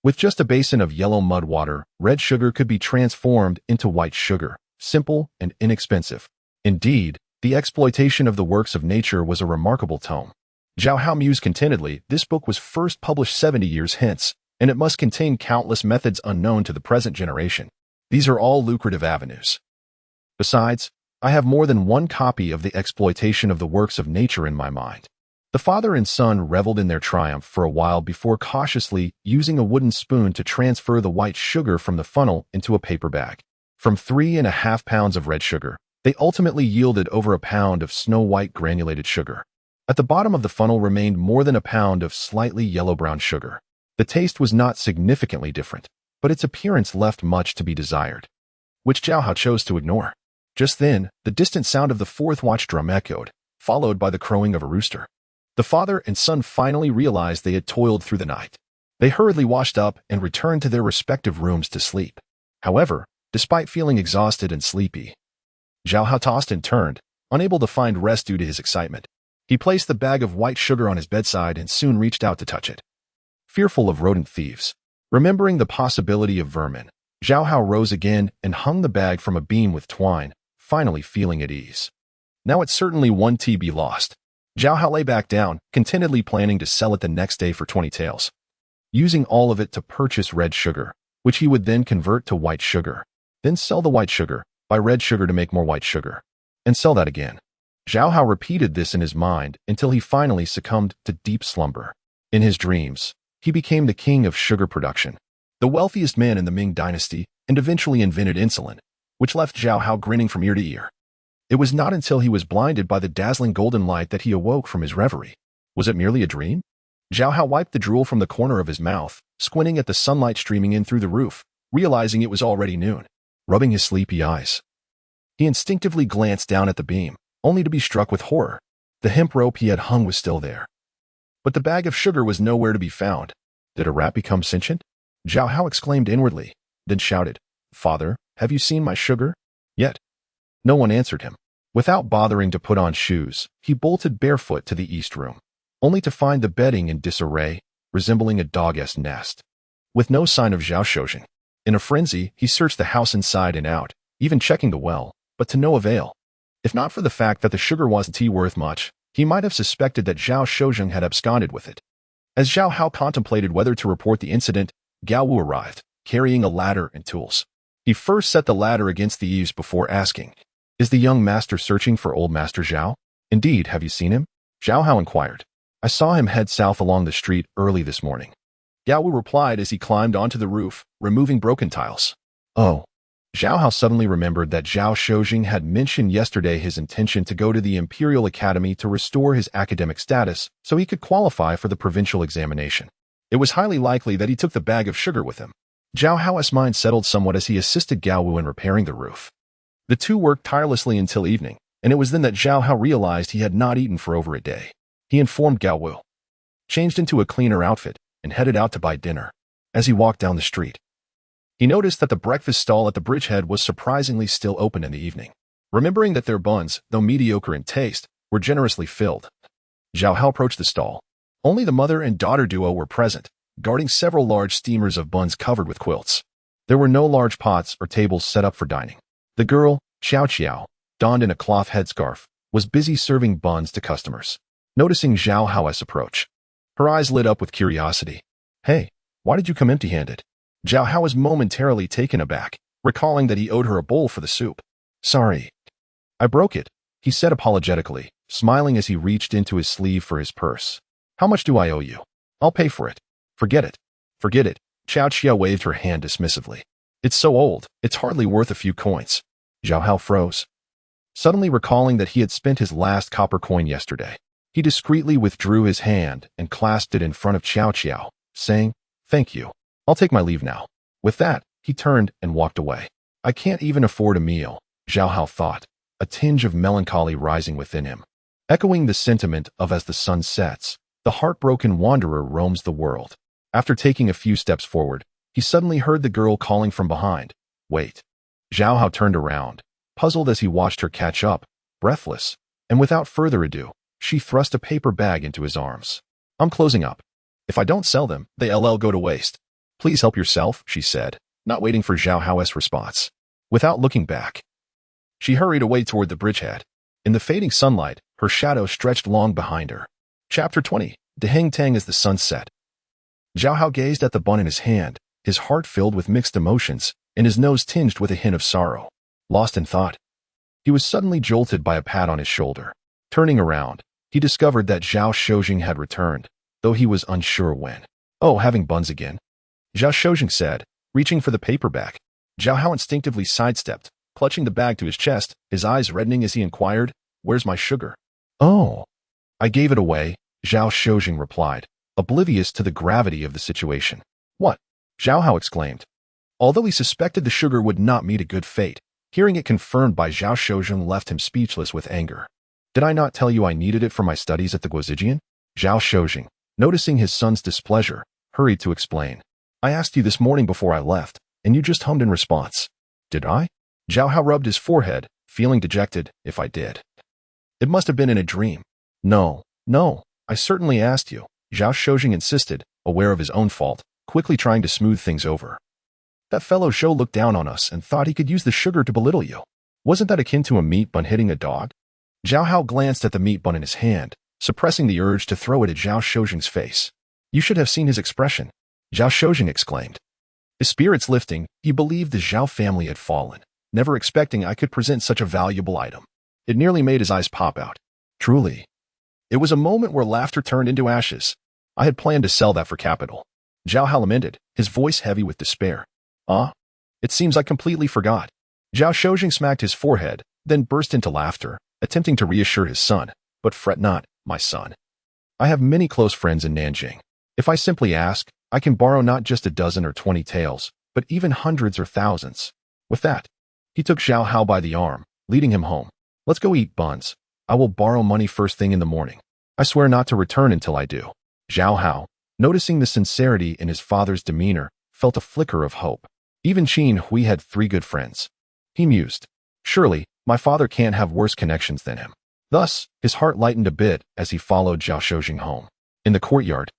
With just a basin of yellow mud water, red sugar could be transformed into white sugar, simple and inexpensive. Indeed, The exploitation of the works of nature was a remarkable tome. Zhao Hao mused contentedly, this book was first published 70 years hence, and it must contain countless methods unknown to the present generation. These are all lucrative avenues. Besides, I have more than one copy of the exploitation of the works of nature in my mind. The father and son reveled in their triumph for a while before cautiously using a wooden spoon to transfer the white sugar from the funnel into a paper bag. From 3.5 pounds of red sugar, they ultimately yielded over a pound of snow-white granulated sugar. At the bottom of the funnel remained more than a pound of slightly yellow-brown sugar. The taste was not significantly different, but its appearance left much to be desired, which Zhao Hao chose to ignore. Just then, the distant sound of the fourth watch drum echoed, followed by the crowing of a rooster. The father and son finally realized they had toiled through the night. They hurriedly washed up and returned to their respective rooms to sleep. However, despite feeling exhausted and sleepy, Zhao Hao tossed and turned, unable to find rest due to his excitement. He placed the bag of white sugar on his bedside and soon reached out to touch it. Fearful of rodent thieves, remembering the possibility of vermin, Zhao Hao rose again and hung the bag from a beam with twine, finally feeling at ease. Now it certainly won't be lost. Zhao Hao lay back down, contentedly planning to sell it the next day for 20 taels, using all of it to purchase red sugar, which he would then convert to white sugar, then sell the white sugar, buy red sugar to make more white sugar, and sell that again. Zhao Hao repeated this in his mind until he finally succumbed to deep slumber. In his dreams, he became the king of sugar production, the wealthiest man in the Ming Dynasty, and eventually invented insulin, which left Zhao Hao grinning from ear to ear. It was not until he was blinded by the dazzling golden light that he awoke from his reverie. Was it merely a dream? Zhao Hao wiped the drool from the corner of his mouth, squinting at the sunlight streaming in through the roof, realizing it was already noon. Rubbing his sleepy eyes, he instinctively glanced down at the beam, only to be struck with horror. The hemp rope he had hung was still there, but the bag of sugar was nowhere to be found. Did a rat become sentient? Zhao Hao exclaimed inwardly, then shouted, "Father, have you seen my sugar yet?" No one answered him. Without bothering to put on shoes, he bolted barefoot to the east room, only to find the bedding in disarray, resembling a dog's nest, with no sign of Zhao Shozhen. In a frenzy, he searched the house inside and out, even checking the well, but to no avail. If not for the fact that the sugar wasn't worth much, he might have suspected that Zhao Shozhen had absconded with it. As Zhao Hao contemplated whether to report the incident, Gao Wu arrived, carrying a ladder and tools. He first set the ladder against the eaves before asking, "Is the young master searching for old Master Zhao?" "Indeed, have you seen him?" Zhao Hao inquired. "I saw him head south along the street early this morning," Gao Wu replied as he climbed onto the roof, removing broken tiles. "Oh." Zhao Hao suddenly remembered that Zhao Shozhen had mentioned yesterday his intention to go to the Imperial Academy to restore his academic status so he could qualify for the provincial examination. It was highly likely that he took the bag of sugar with him. Zhao Hao's mind settled somewhat as he assisted Gao Wu in repairing the roof. The two worked tirelessly until evening, and it was then that Zhao Hao realized he had not eaten for over a day. He informed Gao Wu, changed into a cleaner outfit, and headed out to buy dinner. As he walked down the street, he noticed that the breakfast stall at the bridgehead was surprisingly still open in the evening. Remembering that their buns, though mediocre in taste, were generously filled, Zhao Hao approached the stall. Only the mother and daughter duo were present, guarding several large steamers of buns covered with quilts. There were no large pots or tables set up for dining. The girl, Xiao Qiao, donned in a cloth headscarf, was busy serving buns to customers. Noticing Zhao Hao's approach, her eyes lit up with curiosity. "Hey, why did you come empty-handed?" Zhao Hao was momentarily taken aback, recalling that he owed her a bowl for the soup. "Sorry, I broke it," he said apologetically, smiling as he reached into his sleeve for his purse. "How much do I owe you? I'll pay for it." "Forget it. Forget it." Xiao Qiao waved her hand dismissively. "It's so old, it's hardly worth a few coins." Zhao Hao froze, suddenly recalling that he had spent his last copper coin yesterday. He discreetly withdrew his hand and clasped it in front of Xiao Qiao, saying, "Thank you. I'll take my leave now." With that, he turned and walked away. "I can't even afford a meal," Zhao Hao thought, a tinge of melancholy rising within him. Echoing the sentiment of "as the sun sets, the heartbroken wanderer roams the world." After taking a few steps forward, he suddenly heard the girl calling from behind, "Wait." Zhao Hao turned around, puzzled as he watched her catch up, breathless, and without further ado, she thrust a paper bag into his arms. "I'm closing up. If I don't sell them, they'll go to waste. Please help yourself," she said, not waiting for Zhao Hao's response. Without looking back, she hurried away toward the bridgehead. In the fading sunlight, her shadow stretched long behind her. Chapter 20. Deheng Tang as the sun set. Zhao Hao gazed at the bun in his hand, his heart filled with mixed emotions, and his nose tinged with a hint of sorrow. Lost in thought, he was suddenly jolted by a pat on his shoulder. Turning around, he discovered that Zhao Shojing had returned, though he was unsure when. "Oh, having buns again?" Zhao Shojing said, reaching for the paperback. Zhao Hao instinctively sidestepped, clutching the bag to his chest, his eyes reddening as he inquired, "Where's my sugar?" "Oh, I gave it away," Zhao Shojing replied, oblivious to the gravity of the situation. "What?" Zhao Hao exclaimed. Although he suspected the sugar would not meet a good fate, hearing it confirmed by Zhao Shojing left him speechless with anger. "Did I not tell you I needed it for my studies at the Guozijian?" Zhao Shojing, noticing his son's displeasure, hurried to explain. "I asked you this morning before I left, and you just hummed in response." "Did I?" Zhao Hao rubbed his forehead, feeling dejected. "If I did, it must have been in a dream." No, I certainly asked you," Zhao Shojing insisted, aware of his own fault, quickly trying to smooth things over. "That fellow Zhou looked down on us and thought he could use the sugar to belittle you. Wasn't that akin to a meat bun hitting a dog?" Zhao Hao glanced at the meat bun in his hand, suppressing the urge to throw it at Zhao Shojing's face. "You should have seen his expression," Zhao Shojing exclaimed. His spirits lifting, he believed the Zhao family had fallen, never expecting I could present such a valuable item. It nearly made his eyes pop out. Truly, it was a moment where laughter turned into ashes. I had planned to sell that for capital. Zhao Hao lamented, his voice heavy with despair. It seems I completely forgot." Zhao Shojing smacked his forehead, then burst into laughter, attempting to reassure his son. "But fret not, my son. I have many close friends in Nanjing. If I simply ask, I can borrow not just a dozen or 20 taels, but even hundreds or thousands." With that, he took Zhao Hao by the arm, leading him home. "Let's go eat buns. I will borrow money first thing in the morning. I swear not to return until I do." Zhao Hao, noticing the sincerity in his father's demeanor, felt a flicker of hope. Even Qin Hui had 3 good friends. He mused, "Surely, my father can't have worse connections than him." Thus, his heart lightened a bit as he followed Zhao Shojing home. In the courtyard,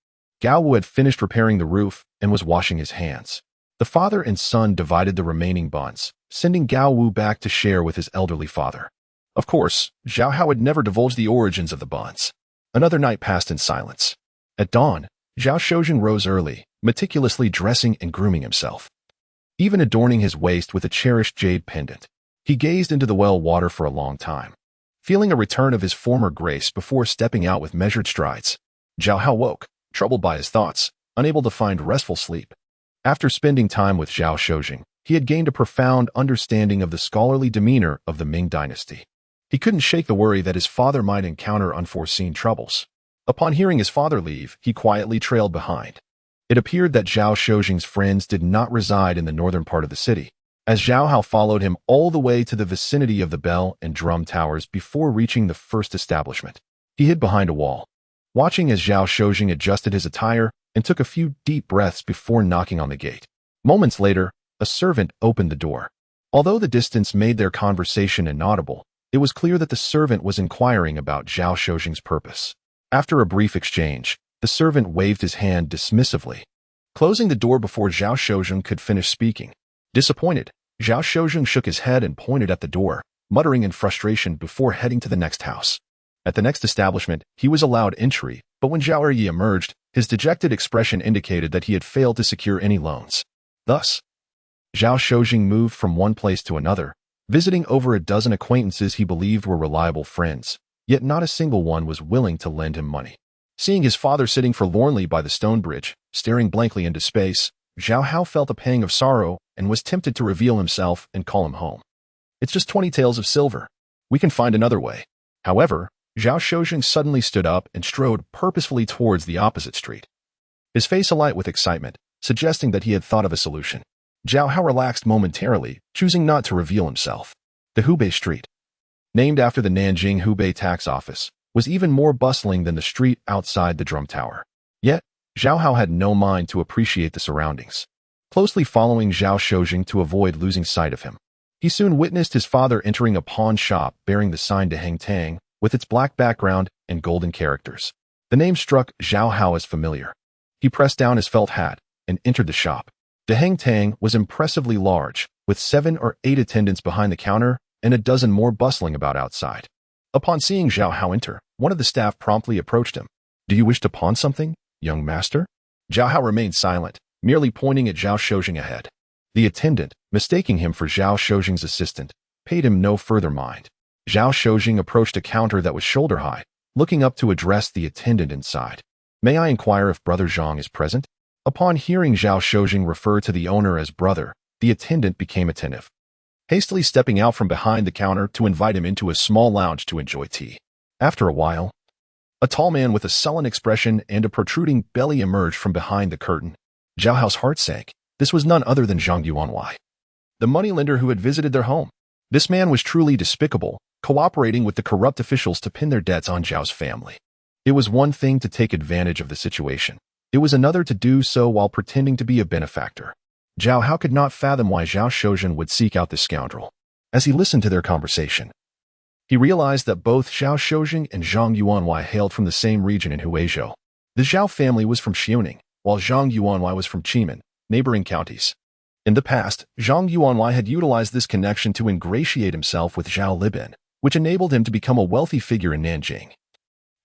Gao Wu had finished repairing the roof and was washing his hands. The father and son divided the remaining buns, sending Gao Wu back to share with his elderly father. Of course, Zhao Hao had never divulged the origins of the buns. Another night passed in silence. At dawn, Zhao Shojing rose early, meticulously dressing and grooming himself, even adorning his waist with a cherished jade pendant. He gazed into the well water for a long time, feeling a return of his former grace before stepping out with measured strides. Zhao Hao woke, troubled by his thoughts, unable to find restful sleep. After spending time with Zhao Shojing, he had gained a profound understanding of the scholarly demeanor of the Ming Dynasty. He couldn't shake the worry that his father might encounter unforeseen troubles. Upon hearing his father leave, he quietly trailed behind. It appeared that Zhao Shojing's friends did not reside in the northern part of the city, as Zhao Hao followed him all the way to the vicinity of the bell and drum towers before reaching the first establishment. He hid behind a wall, watching as Zhao Shojing adjusted his attire and took a few deep breaths before knocking on the gate. Moments later, a servant opened the door. Although the distance made their conversation inaudible, it was clear that the servant was inquiring about Zhao Shojing's purpose. After a brief exchange, the servant waved his hand dismissively, closing the door before Zhao Shojing could finish speaking. Disappointed, Zhao Shojing shook his head and pointed at the door, muttering in frustration before heading to the next house. At the next establishment, he was allowed entry, but when Zhao Yi emerged, his dejected expression indicated that he had failed to secure any loans. Thus, Zhao Shojing moved from one place to another, visiting over a dozen acquaintances he believed were reliable friends, yet not a single one was willing to lend him money. Seeing his father sitting forlornly by the stone bridge, staring blankly into space, Zhao Hao felt a pang of sorrow and was tempted to reveal himself and call him home. "It's just 20 taels of silver. We can find another way." However, Zhao Shojing suddenly stood up and strode purposefully towards the opposite street, his face alight with excitement, suggesting that he had thought of a solution. Zhao Hao relaxed momentarily, choosing not to reveal himself. The Hubei Street, named after the Nanjing Hubei tax office, was even more bustling than the street outside the drum tower. Yet, Zhao Hao had no mind to appreciate the surroundings, closely following Zhao Shojing to avoid losing sight of him. He soon witnessed his father entering a pawn shop bearing the sign Deheng Tang, with its black background and golden characters. The name struck Zhao Hao as familiar. He pressed down his felt hat and entered the shop. Deheng Tang was impressively large, with 7 or 8 attendants behind the counter and a dozen more bustling about outside. Upon seeing Zhao Hao enter, one of the staff promptly approached him. "Do you wish to pawn something, young master?" Zhao Hao remained silent, merely pointing at Zhao Shuzheng ahead. The attendant, mistaking him for Zhao Shuzheng's assistant, paid him no further mind. Zhao Shuzheng approached a counter that was shoulder-high, looking up to address the attendant inside. "May I inquire if Brother Zhang is present?" Upon hearing Zhao Shuzheng refer to the owner as brother, the attendant became attentive, hastily stepping out from behind the counter to invite him into a small lounge to enjoy tea. After a while, a tall man with a sullen expression and a protruding belly emerged from behind the curtain. Zhao Hao's heart sank. This was none other than Zhang Yuanwei, the moneylender who had visited their home. This man was truly despicable, cooperating with the corrupt officials to pin their debts on Zhao's family. It was one thing to take advantage of the situation. It was another to do so while pretending to be a benefactor. Zhao Hao could not fathom why Zhao Shuzheng would seek out this scoundrel. As he listened to their conversation, he realized that both Zhao Shuzheng and Zhang Yuanwei hailed from the same region in Huizhou. The Zhao family was from Xiuning, while Zhang Yuanwei was from Qimen, neighboring counties. In the past, Zhang Yuanwei had utilized this connection to ingratiate himself with Zhao Libin, which enabled him to become a wealthy figure in Nanjing,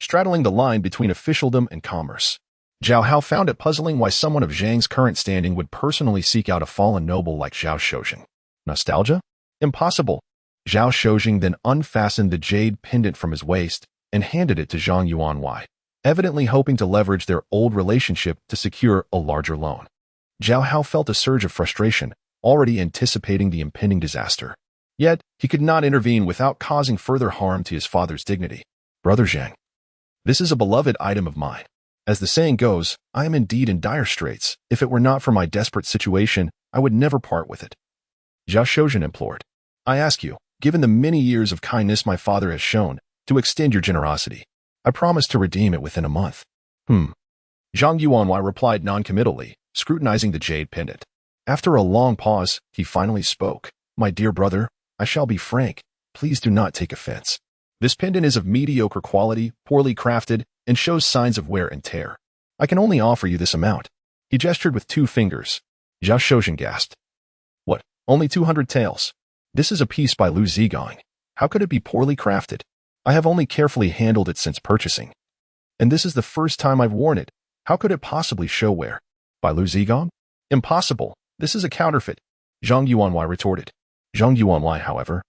straddling the line between officialdom and commerce. Zhao Hao found it puzzling why someone of Zhang's current standing would personally seek out a fallen noble like Zhao Shuzheng. Nostalgia? Impossible. Zhao Shuzheng then unfastened the jade pendant from his waist and handed it to Zhang Yuanwei, evidently hoping to leverage their old relationship to secure a larger loan. Zhao Hao felt a surge of frustration, already anticipating the impending disaster. Yet, he could not intervene without causing further harm to his father's dignity. "Brother Zhang, this is a beloved item of mine. As the saying goes, I am indeed in dire straits. If it were not for my desperate situation, I would never part with it." Zhao Shuzheng implored. "I ask you, given the many years of kindness my father has shown, to extend your generosity. I promise to redeem it within a month." Zhang Yuanwei replied noncommittally, scrutinizing the jade pendant. After a long pause, he finally spoke. "My dear brother, I shall be frank. Please do not take offense. This pendant is of mediocre quality, poorly crafted, and shows signs of wear and tear. I can only offer you this amount." He gestured with 2 fingers. Zhao Shuzheng gasped. "What, only 200 taels? This is a piece by Lu Zigong. How could it be poorly crafted? I have only carefully handled it since purchasing. And this is the first time I've worn it. How could it possibly show wear? By Lu Zigong? Impossible. This is a counterfeit," Zhang Yuanwei retorted. Zhang Yuanwei, however,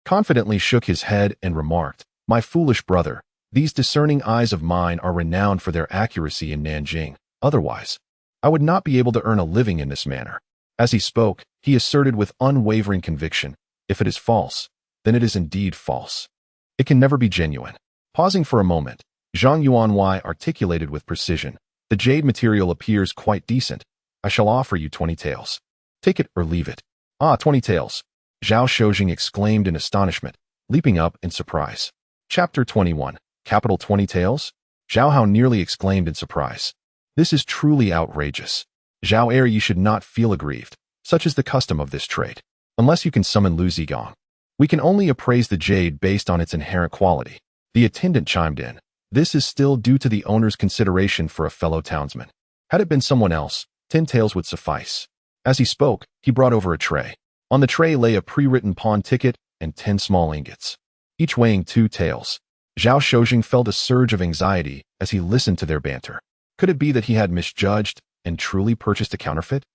confidently shook his head and remarked, "My foolish brother, these discerning eyes of mine are renowned for their accuracy in Nanjing. Otherwise, I would not be able to earn a living in this manner." As he spoke, he asserted with unwavering conviction, "If it is false, then it is indeed false. It can never be genuine." Pausing for a moment, Zhang Yuanwei articulated with precision, "The jade material appears quite decent. I shall offer you 20 taels. Take it or leave it." "Ah, 20 taels," Zhao Shuzheng exclaimed in astonishment, leaping up in surprise. Chapter 21. Capital 20 taels? Zhao Hao nearly exclaimed in surprise. "This is truly outrageous. Zhao Heir, you should not feel aggrieved. Such is the custom of this trade. Unless you can summon Lu Zigong, we can only appraise the jade based on its inherent quality." The attendant chimed in. "This is still due to the owner's consideration for a fellow townsman. Had it been someone else, 10 taels would suffice." As he spoke, he brought over a tray. On the tray lay a pre-written pawn ticket and 10 small ingots, each weighing 2 taels. Zhao Shuzheng felt a surge of anxiety as he listened to their banter. Could it be that he had misjudged and truly purchased a counterfeit?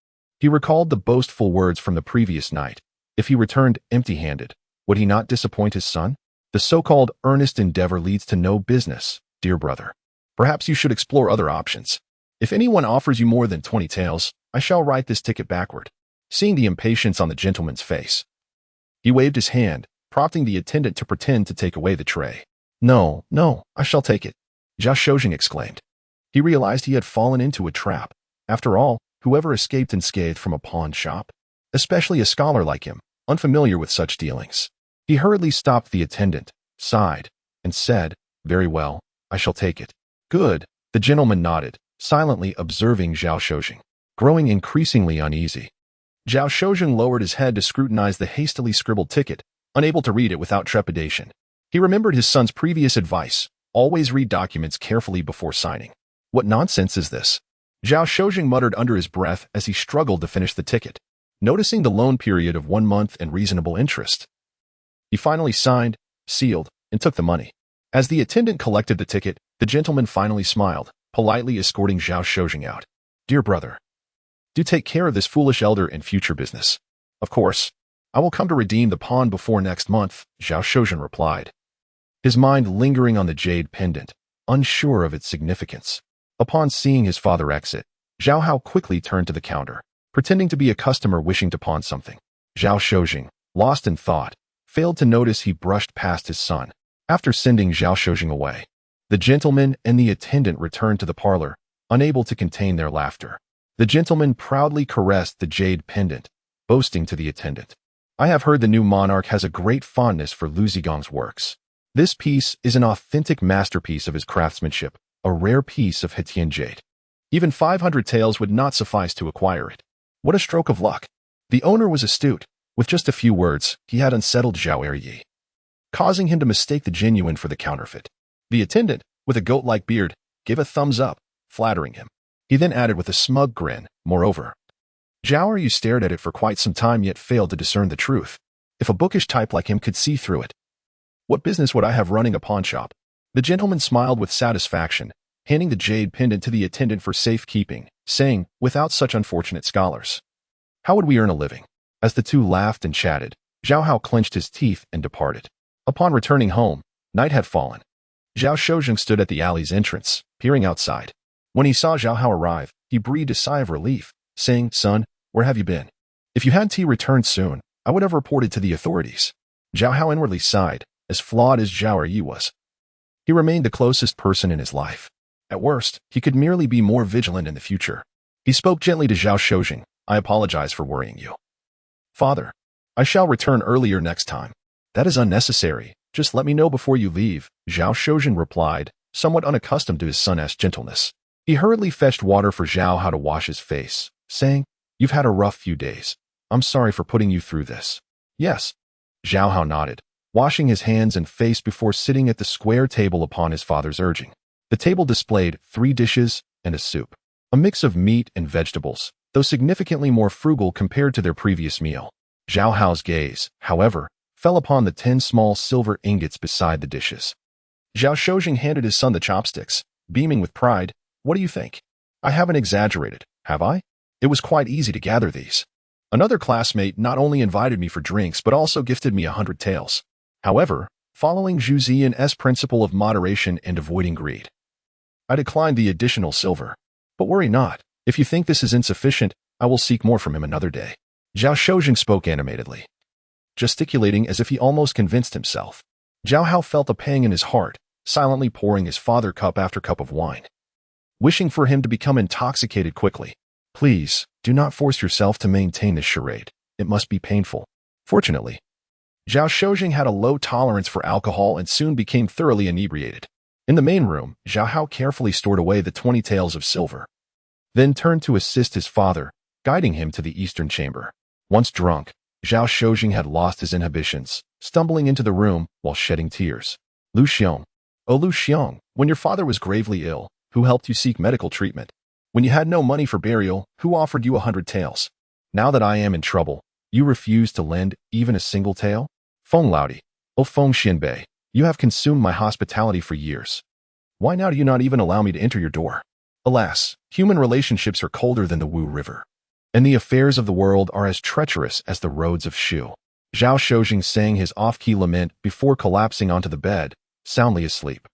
He recalled the boastful words from the previous night. If he returned empty-handed, would he not disappoint his son? The so-called earnest endeavor leads to no business, dear brother. Perhaps you should explore other options. If anyone offers you more than 20 taels, I shall write this ticket backward. Seeing the impatience on the gentleman's face, he waved his hand, prompting the attendant to pretend to take away the tray. No, I shall take it," Zhao Shuzheng exclaimed. He realized he had fallen into a trap. After all, whoever escaped unscathed from a pawn shop? Especially a scholar like him, unfamiliar with such dealings. He hurriedly stopped the attendant, sighed, and said, "Very well, I shall take it." "Good," the gentleman nodded, silently observing Zhao Shuzheng, growing increasingly uneasy. Zhao Shuzheng lowered his head to scrutinize the hastily scribbled ticket, unable to read it without trepidation. He remembered his son's previous advice, always read documents carefully before signing. What nonsense is this? Zhao Shuzheng muttered under his breath as he struggled to finish the ticket, noticing the loan period of 1 month and reasonable interest. He finally signed, sealed, and and took the money. As the attendant collected the ticket, the gentleman finally smiled, politely escorting Zhao Shozheng out. Dear brother, do take care of this foolish elder in future business. Of course, I will come to redeem the pawn before next month, Zhao Shozheng replied, his mind lingering on the jade pendant, unsure of its significance. Upon seeing his father exit, Zhao Hao quickly turned to the counter, pretending to be a customer wishing to pawn something. Zhao Shozheng, lost in thought, failed to notice he brushed past his son. After sending Zhao Shozheng away, the gentleman and the attendant returned to the parlor, unable to contain their laughter. The gentleman proudly caressed the jade pendant, boasting to the attendant, I have heard the new monarch has a great fondness for Lu Zigong's works. This piece is an authentic masterpiece of his craftsmanship, a rare piece of Hetian jade. Even 500 taels would not suffice to acquire it. What a stroke of luck. The owner was astute. With just a few words, he had unsettled Zhao Eryi, causing him to mistake the genuine for the counterfeit. The attendant, with a goat-like beard, gave a thumbs up, flattering him. He then added with a smug grin, moreover, Zhao Eryi stared at it for quite some time yet failed to discern the truth. If a bookish type like him could see through it, what business would I have running a pawn shop? The gentleman smiled with satisfaction, handing the jade pendant to the attendant for safekeeping, saying, without such unfortunate scholars, how would we earn a living? As the two laughed and chatted, Zhao Hao clenched his teeth and departed. Upon returning home, night had fallen. Zhao Shozheng stood at the alley's entrance, peering outside. When he saw Zhao Hao arrive, he breathed a sigh of relief, saying, Son, where have you been? If you hadn't returned soon, I would have reported to the authorities. Zhao Hao inwardly sighed, as flawed as Zhao Eryi was. He remained the closest person in his life. At worst, he could merely be more vigilant in the future. He spoke gently to Zhao Shozheng, I apologize for worrying you. Father, I shall return earlier next time. That is unnecessary. Just let me know before you leave, Zhao Shozheng replied, somewhat unaccustomed to his son's gentleness. He hurriedly fetched water for Zhao Hao to wash his face, saying, You've had a rough few days. I'm sorry for putting you through this. Yes. Zhao Hao nodded, washing his hands and face before sitting at the square table upon his father's urging. The table displayed 3 dishes and a soup, a mix of meat and vegetables, though significantly more frugal compared to their previous meal. Zhao Hao's gaze, however, fell upon the 10 small silver ingots beside the dishes. Zhao Shozheng handed his son the chopsticks, beaming with pride. What do you think? I haven't exaggerated, have I? It was quite easy to gather these. Another classmate not only invited me for drinks but also gifted me 100 taels. However, following Zhu Ziyan's principle of moderation and avoiding greed, I declined the additional silver. But worry not. If you think this is insufficient, I will seek more from him another day. Zhao Shozheng spoke animatedly, gesticulating as if he almost convinced himself. Zhao Hao felt a pang in his heart, silently pouring his father cup after cup of wine, wishing for him to become intoxicated quickly. Please, do not force yourself to maintain this charade. It must be painful. Fortunately, Zhao Shozheng had a low tolerance for alcohol and soon became thoroughly inebriated. In the main room, Zhao Hao carefully stored away the 20 taels of silver, then turned to assist his father, guiding him to the eastern chamber. Once drunk, Zhao Shozheng had lost his inhibitions, stumbling into the room while shedding tears. Lu Xiong. Oh Lu Xiong, when your father was gravely ill, who helped you seek medical treatment? When you had no money for burial, who offered you 100 taels? Now that I am in trouble, you refuse to lend even a single tael? Feng Laodi. Oh Feng Xianbei, you have consumed my hospitality for years. Why now do you not even allow me to enter your door? Alas, human relationships are colder than the Wu River, and the affairs of the world are as treacherous as the roads of Shu. Zhao Shozheng sang his off-key lament before collapsing onto the bed, soundly asleep.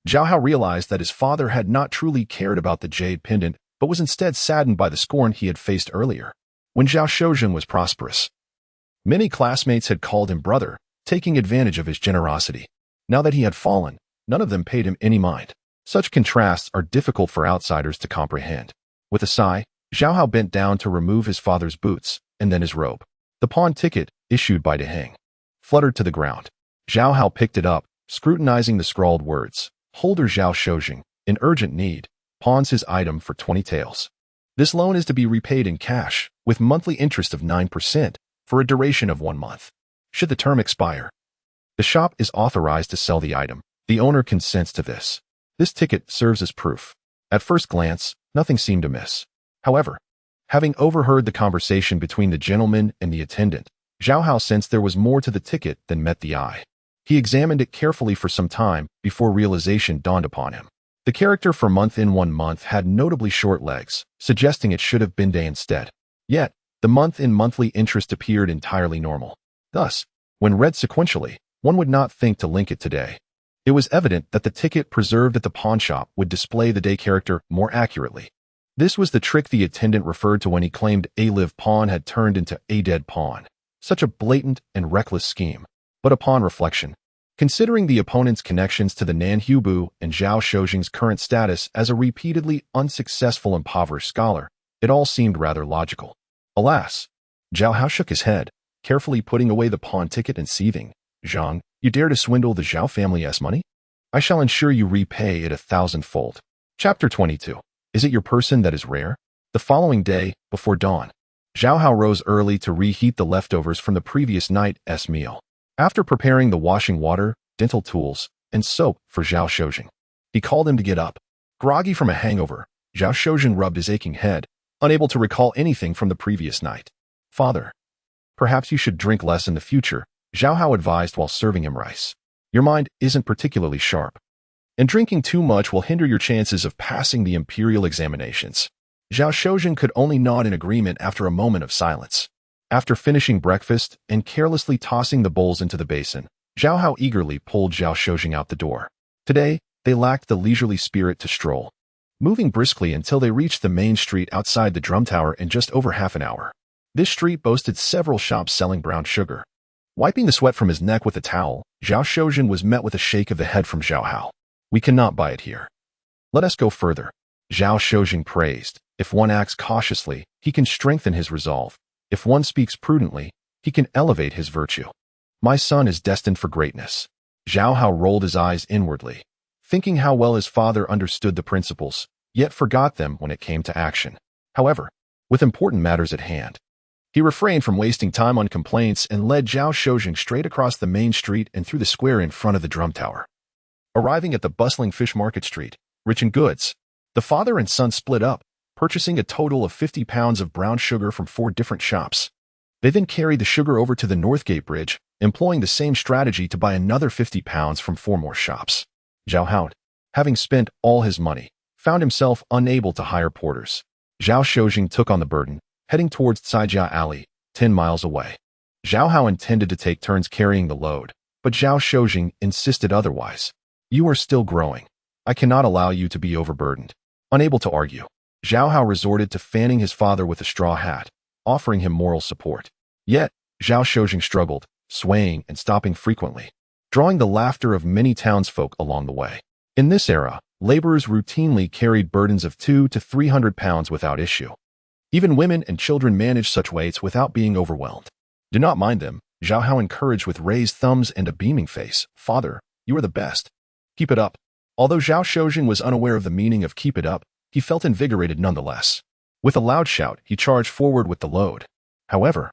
Zhao Hao realized that his father had not truly cared about the jade pendant, but was instead saddened by the scorn he had faced earlier, when Zhao Shozheng was prosperous. Many classmates had called him brother, taking advantage of his generosity. Now that he had fallen, none of them paid him any mind. Such contrasts are difficult for outsiders to comprehend. With a sigh, Zhao Hao bent down to remove his father's boots, and then his robe. The pawn ticket, issued by De Heng, fluttered to the ground. Zhao Hao picked it up, scrutinizing the scrawled words. Holder Zhao Shozheng, in urgent need, pawns his item for 20 taels. This loan is to be repaid in cash, with monthly interest of 9%, for a duration of 1 month. Should the term expire, the shop is authorized to sell the item. The owner consents to this. This ticket serves as proof. At first glance, nothing seemed amiss. However, having overheard the conversation between the gentleman and the attendant, Zhao Hao sensed there was more to the ticket than met the eye. He examined it carefully for some time before realization dawned upon him. The character for month in 1 month had notably short legs, suggesting it should have been day instead. Yet, the month in monthly interest appeared entirely normal. Thus, when read sequentially, one would not think to link it to day. It was evident that the ticket preserved at the pawnshop would display the day character more accurately. This was the trick the attendant referred to when he claimed a live pawn had turned into a dead pawn. Such a blatant and reckless scheme. But upon reflection, considering the opponent's connections to the Nan Hubu and Zhao Shozheng's current status as a repeatedly unsuccessful impoverished scholar, it all seemed rather logical. Alas, Zhao Hao shook his head, carefully putting away the pawn ticket and seething. Zhang, you dare to swindle the Zhao family's money? I shall ensure you repay it 1,000-fold. Chapter 22. Is it your person that is rare? The following day, before dawn, Zhao Hao rose early to reheat the leftovers from the previous night's meal. After preparing the washing water, dental tools, and soap for Zhao Shozheng, he called him to get up. Groggy from a hangover, Zhao Shozheng rubbed his aching head, unable to recall anything from the previous night. Father, perhaps you should drink less in the future, Zhao Hao advised while serving him rice. Your mind isn't particularly sharp, and drinking too much will hinder your chances of passing the imperial examinations. Zhao Shozheng could only nod in agreement after a moment of silence. After finishing breakfast and carelessly tossing the bowls into the basin, Zhao Hao eagerly pulled Zhao Shozheng out the door. Today, they lacked the leisurely spirit to stroll, moving briskly until they reached the main street outside the drum tower in just over half an hour. This street boasted several shops selling brown sugar. Wiping the sweat from his neck with a towel, Zhao Shozheng was met with a shake of the head from Zhao Hao. We cannot buy it here. Let us go further. Zhao Shozheng praised. If one acts cautiously, he can strengthen his resolve. If one speaks prudently, he can elevate his virtue. My son is destined for greatness. Zhao Hao rolled his eyes inwardly, thinking how well his father understood the principles, yet forgot them when it came to action. However, with important matters at hand, he refrained from wasting time on complaints and led Zhao Shozheng straight across the main street and through the square in front of the drum tower. Arriving at the bustling fish market street, rich in goods, the father and son split up, purchasing a total of 50 pounds of brown sugar from 4 different shops. They then carried the sugar over to the Northgate Bridge, employing the same strategy to buy another 50 pounds from 4 more shops. Zhao Hao, having spent all his money, found himself unable to hire porters. Zhao Shozheng took on the burden, heading towards Caijia Alley, 10 miles away. Zhao Hao intended to take turns carrying the load, but Zhao Shozheng insisted otherwise. You are still growing. I cannot allow you to be overburdened. Unable to argue, Zhao Hao resorted to fanning his father with a straw hat, offering him moral support. Yet, Zhao Shozheng struggled, swaying and stopping frequently, drawing the laughter of many townsfolk along the way. In this era, laborers routinely carried burdens of 200 to 300 pounds without issue. Even women and children managed such weights without being overwhelmed. Do not mind them, Zhao Hao encouraged with raised thumbs and a beaming face. Father, you are the best. Keep it up. Although Zhao Shozheng was unaware of the meaning of keep it up, he felt invigorated nonetheless. With a loud shout, he charged forward with the load. However,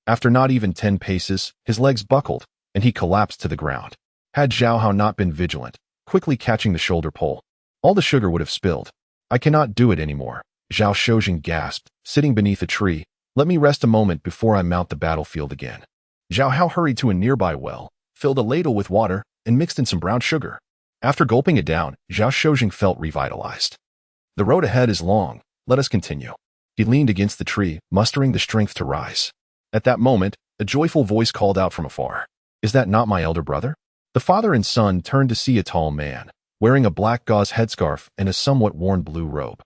after not even 10 paces, his legs buckled, and he collapsed to the ground. Had Zhao Hao not been vigilant, quickly catching the shoulder pole, all the sugar would have spilled. I cannot do it anymore, Zhao Shozheng gasped, sitting beneath a tree. Let me rest a moment before I mount the battlefield again. Zhao Hao hurried to a nearby well, filled a ladle with water, and mixed in some brown sugar. After gulping it down, Zhao Shozheng felt revitalized. The road ahead is long. Let us continue. He leaned against the tree, mustering the strength to rise. At that moment, a joyful voice called out from afar. Is that not my elder brother? The father and son turned to see a tall man, wearing a black gauze headscarf and a somewhat worn blue robe,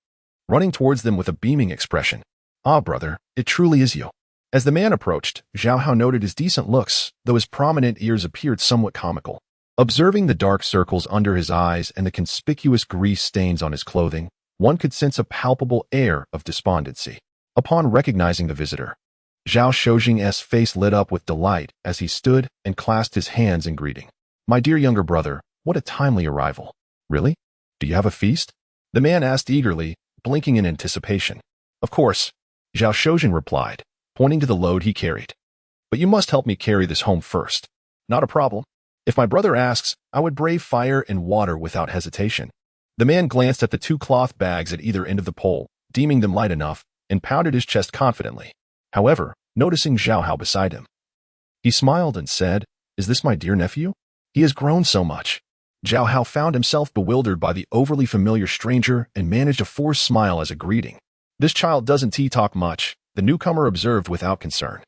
running towards them with a beaming expression. Ah, brother, it truly is you. As the man approached, Zhao Hao noted his decent looks, though his prominent ears appeared somewhat comical. Observing the dark circles under his eyes and the conspicuous grease stains on his clothing, one could sense a palpable air of despondency. Upon recognizing the visitor, Zhao Shozheng's face lit up with delight as he stood and clasped his hands in greeting. My dear younger brother, what a timely arrival. Really? Do you have a feast? The man asked eagerly, blinking in anticipation. Of course, Zhao Shozheng replied, pointing to the load he carried. But you must help me carry this home first. Not a problem. If my brother asks, I would brave fire and water without hesitation. The man glanced at the 2 cloth bags at either end of the pole, deeming them light enough, and pounded his chest confidently. However, noticing Zhao Hao beside him, he smiled and said, Is this my dear nephew? He has grown so much. Zhao Hao found himself bewildered by the overly familiar stranger and managed a forced smile as a greeting. This child doesn't talk much, the newcomer observed without concern.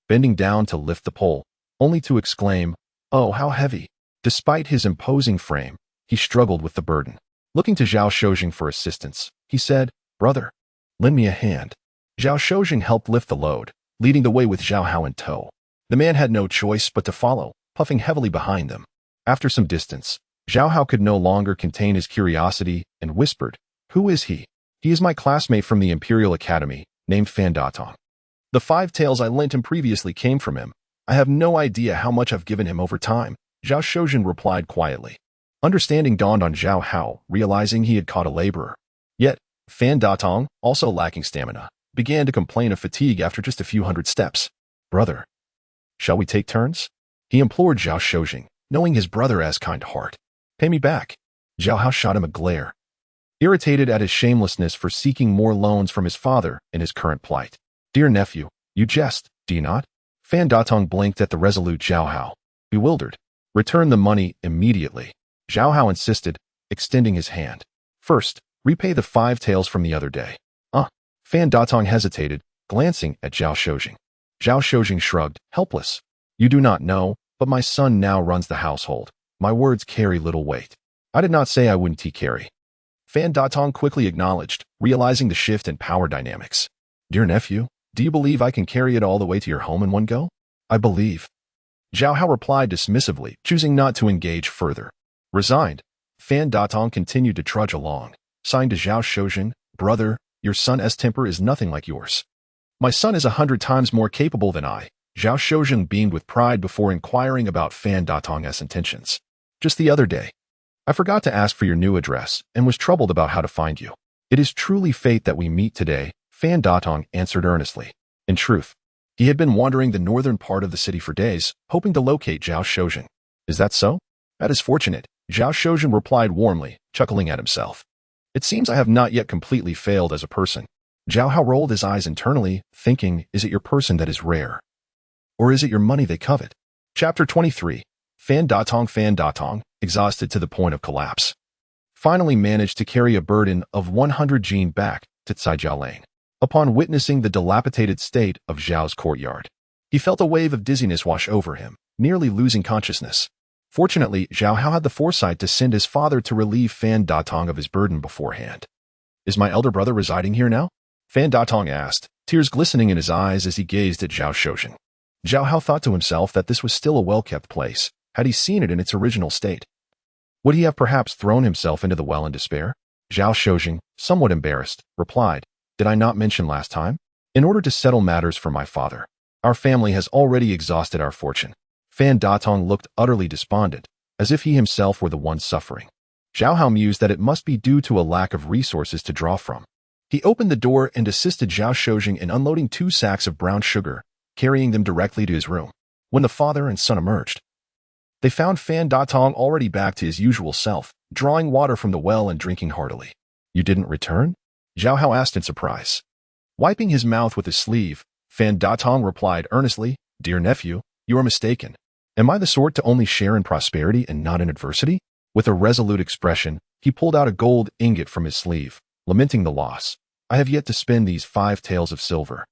Bending down to lift the pole, only to exclaim, "Oh, how heavy." Despite his imposing frame, he struggled with the burden. Looking to Zhao Shozheng for assistance, he said, "Brother, lend me a hand." Zhao Shozheng helped lift the load, leading the way with Zhao Hao in tow. The man had no choice but to follow, puffing heavily behind them. After some distance, Zhao Hao could no longer contain his curiosity and whispered, "Who is he?" "He is my classmate from the Imperial Academy, named Fan Datong. The 5 taels I lent him previously came from him. I have no idea how much I've given him over time," Zhao Shozhen replied quietly. Understanding dawned on Zhao Hao, realizing he had caught a laborer. Yet, Fan Datong, also lacking stamina, began to complain of fatigue after just a few hundred steps. "Brother, shall we take turns?" he implored Zhao Shozhen, knowing his brother has kind heart. "Pay me back." Zhao Hao shot him a glare, irritated at his shamelessness for seeking more loans from his father in his current plight. "Dear nephew, you jest, do you not?" Fan Datong blinked at the resolute Zhao Hao, bewildered. "Return the money immediately," Zhao Hao insisted, extending his hand. "First, repay the 5 taels from the other day." Fan Datong hesitated, glancing at Zhao Shozhen. Zhao Shozhen shrugged, helpless. "You do not know, but my son now runs the household. My words carry little weight." "I did not say I wouldn't carry." Fan Datong quickly acknowledged, realizing the shift in power dynamics. "Dear nephew, do you believe I can carry it all the way to your home in one go?" "I believe." Zhao Hao replied dismissively, choosing not to engage further. Resigned, Fan Datong continued to trudge along, signed to Zhao Shozhen, "Brother, your son's temper is nothing like yours." "My son is 100 times more capable than I." Zhao Shozhen beamed with pride before inquiring about Fan Datong's intentions. "Just the other day, I forgot to ask for your new address and was troubled about how to find you." "It is truly fate that we meet today," Fan Datong answered earnestly. In truth, he had been wandering the northern part of the city for days, hoping to locate Zhao Shozhen. "Is that so?" "That is fortunate," Zhao Shozhen replied warmly, chuckling at himself. "It seems I have not yet completely failed as a person." Zhao Hao rolled his eyes internally, thinking, is it your person that is rare? Or is it your money they covet? Chapter 23. Fan Datong, exhausted to the point of collapse, finally managed to carry a burden of 100 jin back to Caijiao Lane. Upon witnessing the dilapidated state of Zhao's courtyard, he felt a wave of dizziness wash over him, nearly losing consciousness. Fortunately, Zhao Hao had the foresight to send his father to relieve Fan Datong of his burden beforehand. "Is my elder brother residing here now?" Fan Datong asked, tears glistening in his eyes as he gazed at Zhao Shozhen. Zhao Hao thought to himself that this was still a well-kept place, had he seen it in its original state. Would he have perhaps thrown himself into the well in despair? Zhao Shozhen, somewhat embarrassed, replied, "Did I not mention last time? In order to settle matters for my father, our family has already exhausted our fortune." Fan Datong looked utterly despondent, as if he himself were the one suffering. Zhao Hao mused that it must be due to a lack of resources to draw from. He opened the door and assisted Zhao Shozhen in unloading 2 sacks of brown sugar, carrying them directly to his room. When the father and son emerged, they found Fan Datong already back to his usual self, drawing water from the well and drinking heartily. "You didn't return?" Zhao Hao asked in surprise. Wiping his mouth with his sleeve, Fan Datong replied earnestly, "Dear nephew, you are mistaken. Am I the sort to only share in prosperity and not in adversity?" With a resolute expression, he pulled out a gold ingot from his sleeve, lamenting the loss. "I have yet to spend these 5 taels of silver,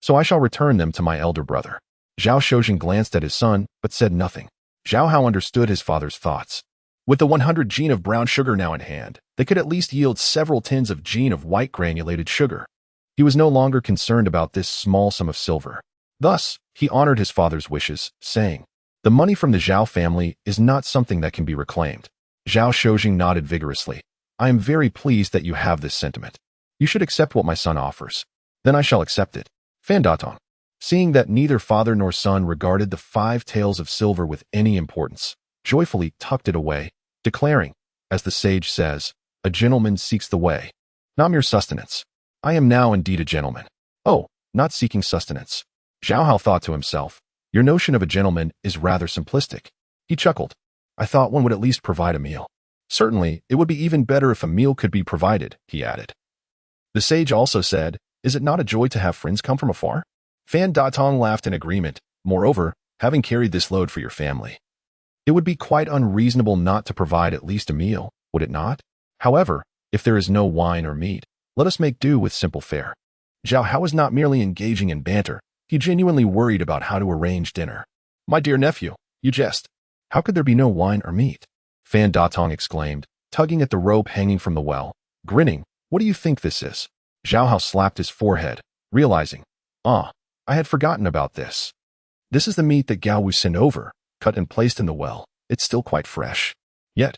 so I shall return them to my elder brother." Zhao Shozhen glanced at his son, but said nothing. Zhao Hao understood his father's thoughts. With the 100 jin of brown sugar now in hand, they could at least yield several tins of jin of white granulated sugar. He was no longer concerned about this small sum of silver. Thus, he honored his father's wishes, saying, "The money from the Zhao family is not something that can be reclaimed." Zhao Shozhen nodded vigorously. "I am very pleased that you have this sentiment. You should accept what my son offers. Then I shall accept it." Fan Datong, seeing that neither father nor son regarded the 5 taels of silver with any importance, joyfully tucked it away, declaring, as the sage says, "A gentleman seeks the way, not mere sustenance." I am now indeed a gentleman. "Oh, not seeking sustenance." Zhao Hao thought to himself, "Your notion of a gentleman is rather simplistic." He chuckled. "I thought one would at least provide a meal." "Certainly, it would be even better if a meal could be provided," he added. The sage also said, "Is it not a joy to have friends come from afar?" Fan Datong laughed in agreement. "Moreover, having carried this load for your family, It would be quite unreasonable not to provide at least a meal, would it not? However, if there is no wine or meat, let us make do with simple fare. Zhao Hao was not merely engaging in banter, he genuinely worried about how to arrange dinner. My dear nephew, you jest. How could there be no wine or meat? Fan Datong exclaimed, tugging at the rope hanging from the well. Grinning, what do you think this is? Zhao Hao slapped his forehead, realizing, I had forgotten about this. This is the meat that Gao Wu sent over, cut and placed in the well. It's still quite fresh. Yet,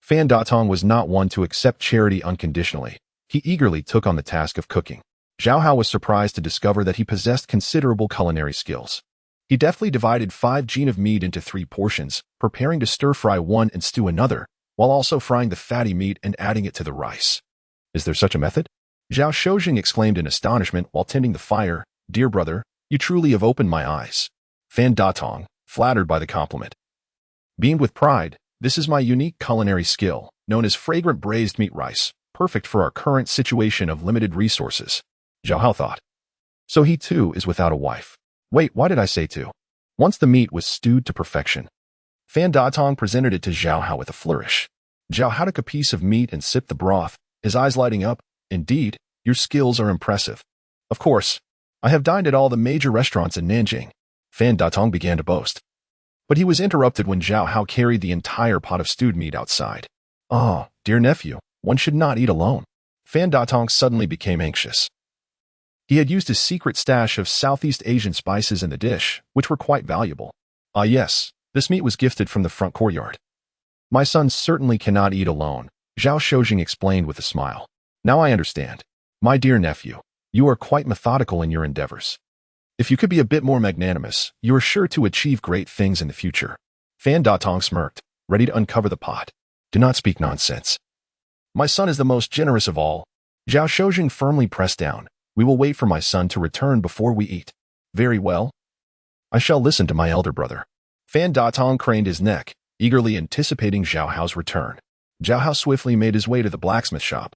Fan Datong was not one to accept charity unconditionally. He eagerly took on the task of cooking. Zhao Hao was surprised to discover that he possessed considerable culinary skills. He deftly divided 5 gene of meat into 3 portions, preparing to stir-fry one and stew another, while also frying the fatty meat and adding it to the rice. Is there such a method? Zhao Juzheng exclaimed in astonishment while tending the fire. Dear brother, you truly have opened my eyes. Fan Datong, flattered by the compliment, beamed with pride. This is my unique culinary skill, known as fragrant braised meat rice, perfect for our current situation of limited resources. Zhao Hao thought. So he too is without a wife. Wait, why did I say to? Once the meat was stewed to perfection, Fan Datong presented it to Zhao Hao with a flourish. Zhao Hao took a piece of meat and sipped the broth, his eyes lighting up. Indeed, your skills are impressive. Of course, I have dined at all the major restaurants in Nanjing. Fan Datong began to boast. But he was interrupted when Zhao Hao carried the entire pot of stewed meat outside. Oh, dear nephew, one should not eat alone. Fan Datong suddenly became anxious. He had used his secret stash of Southeast Asian spices in the dish, which were quite valuable. Ah yes, this meat was gifted from the front courtyard. My son certainly cannot eat alone, Zhao Juzheng explained with a smile. Now I understand. My dear nephew, you are quite methodical in your endeavors. If you could be a bit more magnanimous, you are sure to achieve great things in the future. Fan Datong smirked, ready to uncover the pot. Do not speak nonsense. My son is the most generous of all. Zhao Juzheng firmly pressed down. We will wait for my son to return before we eat. Very well. I shall listen to my elder brother. Fan Datong craned his neck, eagerly anticipating Zhao Hao's return. Zhao Hao swiftly made his way to the blacksmith shop.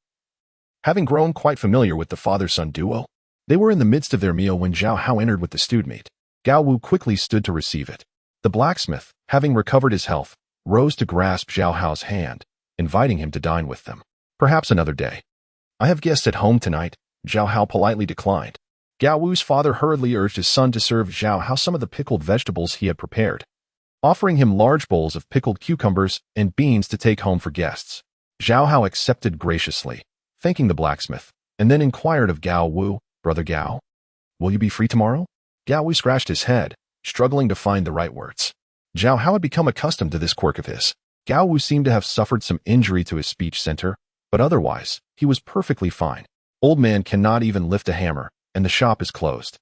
Having grown quite familiar with the father-son duo, they were in the midst of their meal when Zhao Hao entered with the stewed meat. Gao Wu quickly stood to receive it. The blacksmith, having recovered his health, rose to grasp Zhao Hao's hand, inviting him to dine with them. Perhaps another day. I have guests at home tonight. Zhao Hao politely declined. Gao Wu's father hurriedly urged his son to serve Zhao Hao some of the pickled vegetables he had prepared, offering him large bowls of pickled cucumbers and beans to take home for guests. Zhao Hao accepted graciously, thanking the blacksmith, and then inquired of Gao Wu, Brother Gao, will you be free tomorrow? Gao Wu scratched his head, struggling to find the right words. Zhao Hao had become accustomed to this quirk of his. Gao Wu seemed to have suffered some injury to his speech center, but otherwise, he was perfectly fine. Old man cannot even lift a hammer, and the shop is closed.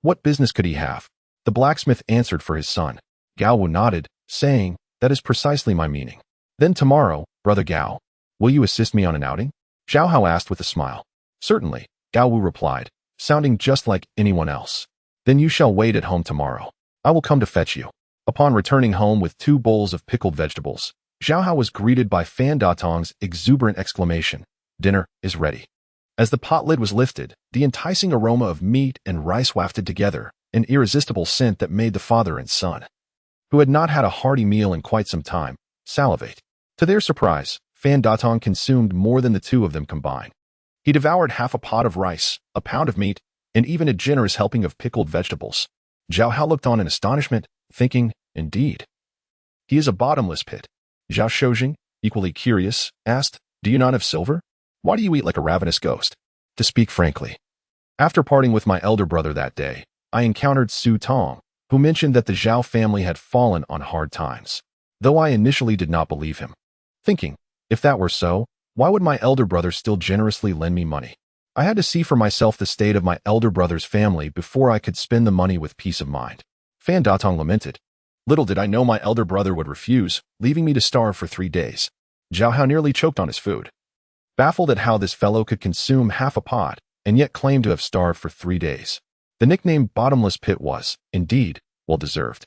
What business could he have? The blacksmith answered for his son. Gao Wu nodded, saying, that is precisely my meaning. Then tomorrow, Brother Gao, will you assist me on an outing? Zhao Hao asked with a smile. Certainly, Gao Wu replied, sounding just like anyone else. Then you shall wait at home tomorrow. I will come to fetch you. Upon returning home with 2 bowls of pickled vegetables, Zhao Hao was greeted by Fan Datong's exuberant exclamation, dinner is ready. As the pot lid was lifted, the enticing aroma of meat and rice wafted together, an irresistible scent that made the father and son, who had not had a hearty meal in quite some time, salivate. To their surprise, Fan Datong consumed more than the 2 of them combined. He devoured half a pot of rice, a pound of meat, and even a generous helping of pickled vegetables. Zhao Hao looked on in astonishment, thinking, indeed, he is a bottomless pit. Zhao Juzheng, equally curious, asked, do you not have silver? Why do you eat like a ravenous ghost? To speak frankly, after parting with my elder brother that day, I encountered Su Tong, who mentioned that the Zhao family had fallen on hard times, though I initially did not believe him, thinking, if that were so, why would my elder brother still generously lend me money? I had to see for myself the state of my elder brother's family before I could spend the money with peace of mind. Fan Datong lamented. Little did I know my elder brother would refuse, leaving me to starve for 3 days. Zhao Hao nearly choked on his food, baffled at how this fellow could consume half a pot and yet claim to have starved for 3 days. The nickname Bottomless Pit was, indeed, well deserved.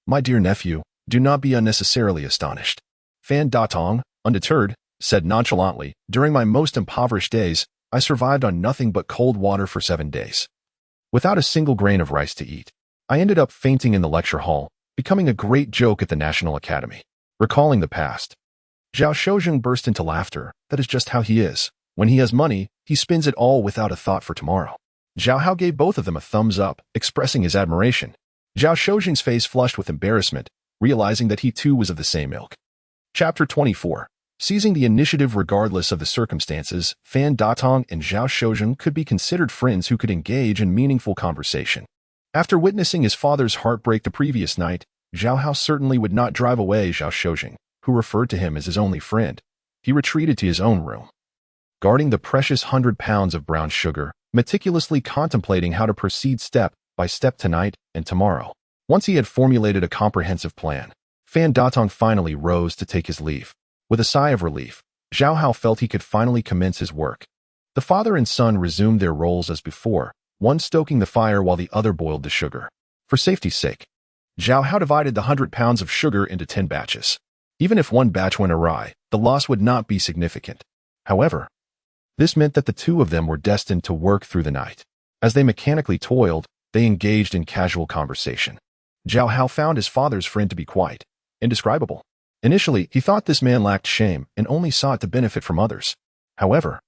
My dear nephew, do not be unnecessarily astonished. Fan Datong, undeterred, said nonchalantly, during my most impoverished days, I survived on nothing but cold water for 7 days. Without a single grain of rice to eat. I ended up fainting in the lecture hall, becoming a great joke at the National Academy. Recalling the past, Zhao Juzheng burst into laughter. That is just how he is. When he has money, he spends it all without a thought for tomorrow. Zhao Hao gave both of them a thumbs up, expressing his admiration. Zhao Juzheng's face flushed with embarrassment, realizing that he too was of the same ilk. Chapter 24. Seizing the initiative regardless of the circumstances, Fan Datong and Zhao Juzheng could be considered friends who could engage in meaningful conversation. After witnessing his father's heartbreak the previous night, Zhao Hao certainly would not drive away Zhao Juzheng, who referred to him as his only friend. He retreated to his own room, guarding the precious 100 pounds of brown sugar, meticulously contemplating how to proceed step by step tonight and tomorrow. Once he had formulated a comprehensive plan, Fan Datong finally rose to take his leave. With a sigh of relief, Zhao Hao felt he could finally commence his work. The father and son resumed their roles as before, one stoking the fire while the other boiled the sugar. For safety's sake, Zhao Hao divided the 100 pounds of sugar into 10 batches. Even if one batch went awry, the loss would not be significant. However, this meant that the two of them were destined to work through the night. As they mechanically toiled, they engaged in casual conversation. Zhao Hao found his father's friend to be quite indescribable. Initially, he thought this man lacked shame and only sought to benefit from others. However,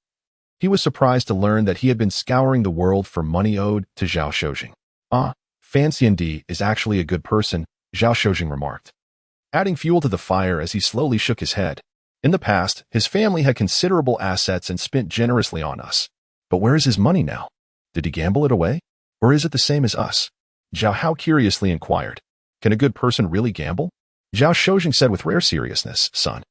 he was surprised to learn that he had been scouring the world for money owed to Zhao Juzheng. Fan Xiandi is actually a good person, Zhao Juzheng remarked, adding fuel to the fire as he slowly shook his head. In the past, his family had considerable assets and spent generously on us. But where is his money now? Did he gamble it away? Or is it the same as us? Zhao Hao curiously inquired. Can a good person really gamble? Zhao Juzheng said with rare seriousness, son,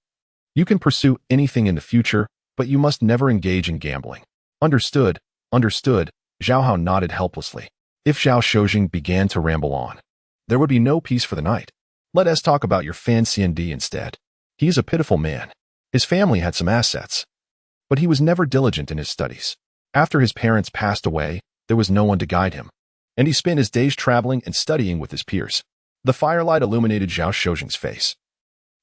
you can pursue anything in the future, but you must never engage in gambling. Understood, understood, Zhao Hao nodded helplessly. If Zhao Juzheng began to ramble on, there would be no peace for the night. Let us talk about your Fan Xiandi instead. He is a pitiful man. His family had some assets, but he was never diligent in his studies. After his parents passed away, there was no one to guide him, and he spent his days traveling and studying with his peers. The firelight illuminated Zhao Juzheng's face,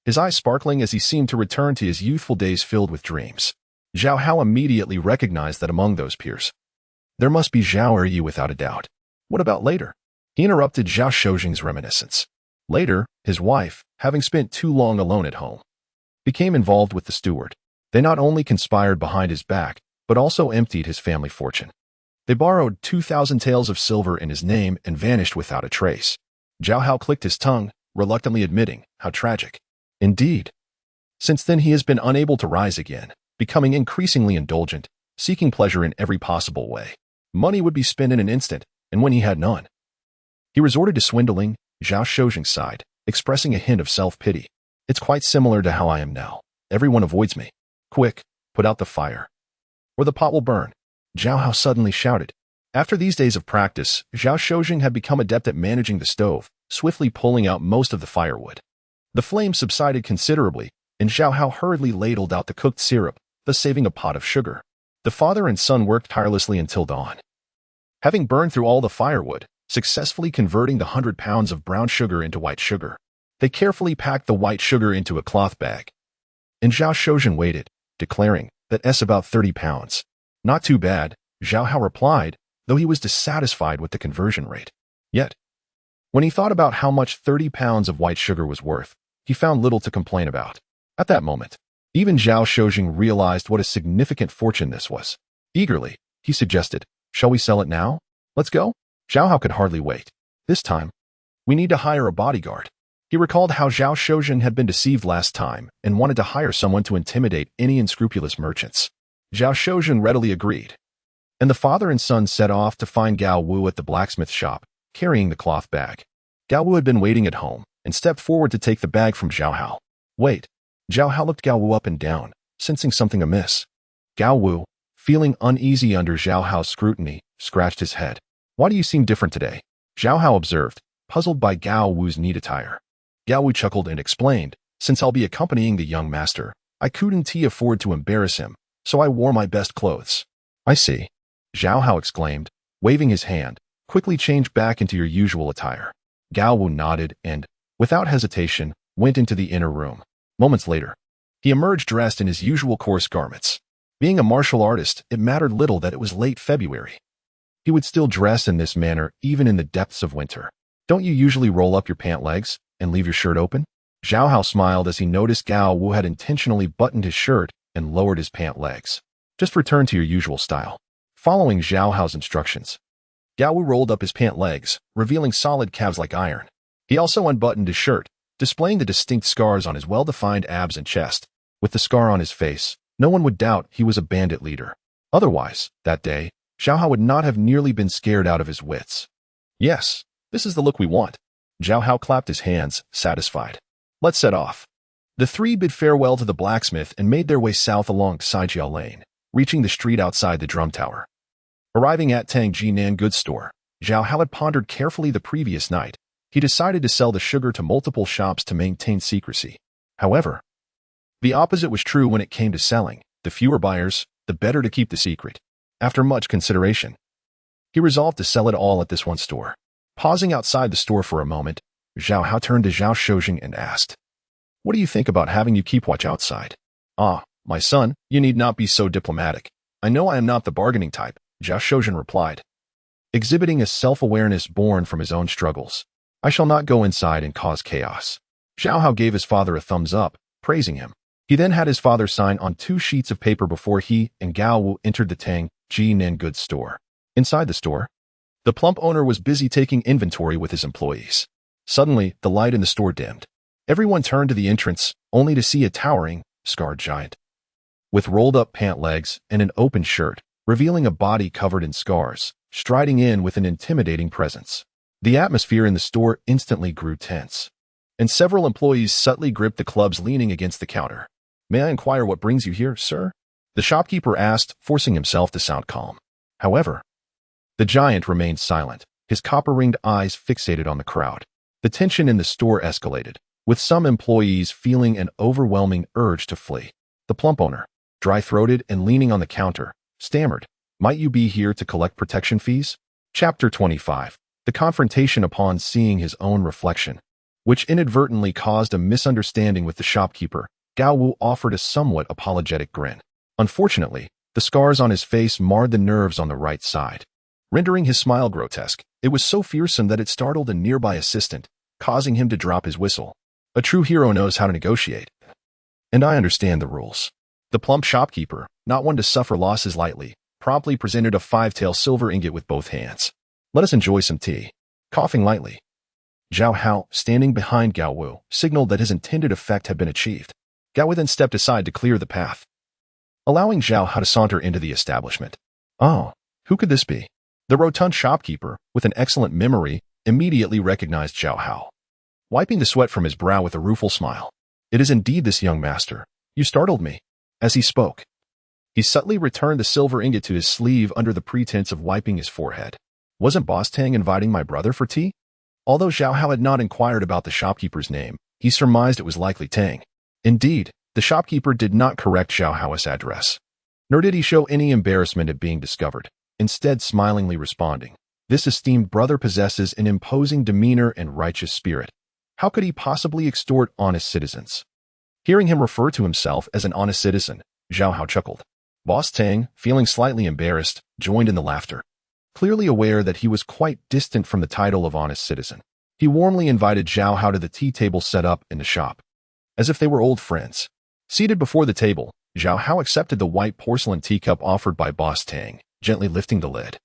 his eyes sparkling as he seemed to return to his youthful days filled with dreams. Zhao Hao immediately recognized that among those peers, there must be Zhao Yi without a doubt. What about later? He interrupted Zhao Juzheng's reminiscence. Later, his wife, having spent too long alone at home, became involved with the steward. They not only conspired behind his back, but also emptied his family fortune. They borrowed 2,000 taels of silver in his name and vanished without a trace. Zhao Hao clicked his tongue, reluctantly admitting, how tragic. Indeed. Since then he has been unable to rise again, becoming increasingly indulgent, seeking pleasure in every possible way. Money would be spent in an instant, and when he had none, he resorted to swindling. Zhao Juzheng sighed, expressing a hint of self-pity. It's quite similar to how I am now. Everyone avoids me. Quick, put out the fire, or the pot will burn, Zhao Hao suddenly shouted. After these days of practice, Zhao Juzheng had become adept at managing the stove, swiftly pulling out most of the firewood. The flames subsided considerably, and Zhao Hao hurriedly ladled out the cooked syrup, thus saving a pot of sugar. The father and son worked tirelessly until dawn, having burned through all the firewood, successfully converting the 100 pounds of brown sugar into white sugar. They carefully packed the white sugar into a cloth bag, and Zhao Juzheng waited, declaring that it's about 30 pounds. Not too bad, Zhao Hao replied, though he was dissatisfied with the conversion rate. Yet, when he thought about how much 30 pounds of white sugar was worth, he found little to complain about. At that moment, even Zhao Juzheng realized what a significant fortune this was. Eagerly, he suggested, shall we sell it now? Let's go? Zhao Hao could hardly wait. This time, we need to hire a bodyguard. He recalled how Zhao Juzheng had been deceived last time and wanted to hire someone to intimidate any unscrupulous merchants. Zhao Juzheng readily agreed, and the father and son set off to find Gao Wu at the blacksmith shop, carrying the cloth bag. Gao Wu had been waiting at home and stepped forward to take the bag from Zhao Hao. Wait. Zhao Hao looked Gao Wu up and down, sensing something amiss. Gao Wu, feeling uneasy under Zhao Hao's scrutiny, scratched his head. Why do you seem different today? Zhao Hao observed, puzzled by Gao Wu's neat attire. Gao Wu chuckled and explained, since I'll be accompanying the young master, I couldn't afford to embarrass him, so I wore my best clothes. I see. Zhao Hao exclaimed, waving his hand, quickly change back into your usual attire. Gao Wu nodded and, without hesitation, went into the inner room. Moments later, he emerged dressed in his usual coarse garments. Being a martial artist, it mattered little that it was late February. He would still dress in this manner even in the depths of winter. Don't you usually roll up your pant legs and leave your shirt open? Zhao Hao smiled as he noticed Gao Wu had intentionally buttoned his shirt and lowered his pant legs. Just return to your usual style. Following Zhao Hao's instructions, Gao Wu rolled up his pant legs, revealing solid calves like iron. He also unbuttoned his shirt, displaying the distinct scars on his well-defined abs and chest. With the scar on his face, no one would doubt he was a bandit leader. Otherwise, that day, Zhao Hao would not have nearly been scared out of his wits. Yes, this is the look we want. Zhao Hao clapped his hands, satisfied. Let's set off. The three bid farewell to the blacksmith and made their way south along Saijiao Lane, reaching the street outside the drum tower. Arriving at Tang Jinan goods store, Zhao Hao had pondered carefully the previous night. He decided to sell the sugar to multiple shops to maintain secrecy. However, the opposite was true when it came to selling. The fewer buyers, the better to keep the secret. After much consideration, he resolved to sell it all at this one store. Pausing outside the store for a moment, Zhao Hao turned to Zhao Shozheng and asked, "What do you think about having you keep watch outside?" "Ah, my son, you need not be so diplomatic. I know I am not the bargaining type," Zhao Shozheng replied, exhibiting a self-awareness born from his own struggles. "I shall not go inside and cause chaos." Zhao Hao gave his father a thumbs up, praising him. He then had his father sign on 2 sheets of paper before he and Gao Wu entered the Tang Jinan goods store. Inside the store, the plump owner was busy taking inventory with his employees. Suddenly, the light in the store dimmed. Everyone turned to the entrance, only to see a towering, scarred giant with rolled-up pant legs and an open shirt, revealing a body covered in scars, striding in with an intimidating presence. The atmosphere in the store instantly grew tense, and several employees subtly gripped the clubs leaning against the counter. "May I inquire what brings you here, sir?" the shopkeeper asked, forcing himself to sound calm. However, the giant remained silent, his copper-ringed eyes fixated on the crowd. The tension in the store escalated, with some employees feeling an overwhelming urge to flee. The plump owner, dry-throated and leaning on the counter, stammered, "Might you be here to collect protection fees?" Chapter 25. The confrontation upon seeing his own reflection, which inadvertently caused a misunderstanding with the shopkeeper. Gao Wu offered a somewhat apologetic grin. Unfortunately, the scars on his face marred the nerves on the right side, rendering his smile grotesque. It was so fearsome that it startled a nearby assistant, causing him to drop his whistle. "A true hero knows how to negotiate, and I understand the rules." The plump shopkeeper, not one to suffer losses lightly, promptly presented a 5-tael silver ingot with both hands. "Let us enjoy some tea." Coughing lightly, Zhao Hao, standing behind Gao Wu, signaled that his intended effect had been achieved. Gao Wu then stepped aside to clear the path, allowing Zhao Hao to saunter into the establishment. "Oh, who could this be?" The rotund shopkeeper, with an excellent memory, immediately recognized Zhao Hao, wiping the sweat from his brow with a rueful smile. "It is indeed this young master. You startled me." As he spoke, he subtly returned the silver ingot to his sleeve under the pretense of wiping his forehead. "Wasn't Boss Tang inviting my brother for tea?" Although Zhao Hao had not inquired about the shopkeeper's name, he surmised it was likely Tang. Indeed, the shopkeeper did not correct Zhao Hao's address, nor did he show any embarrassment at being discovered, instead smilingly responding, "This esteemed brother possesses an imposing demeanor and righteous spirit. How could he possibly extort honest citizens?" Hearing him refer to himself as an honest citizen, Zhao Hao chuckled. Boss Tang, feeling slightly embarrassed, joined in the laughter. Clearly aware that he was quite distant from the title of honest citizen, he warmly invited Zhao Hao to the tea table set up in the shop, as if they were old friends. Seated before the table, Zhao Hao accepted the white porcelain teacup offered by Boss Tang, gently lifting the lid.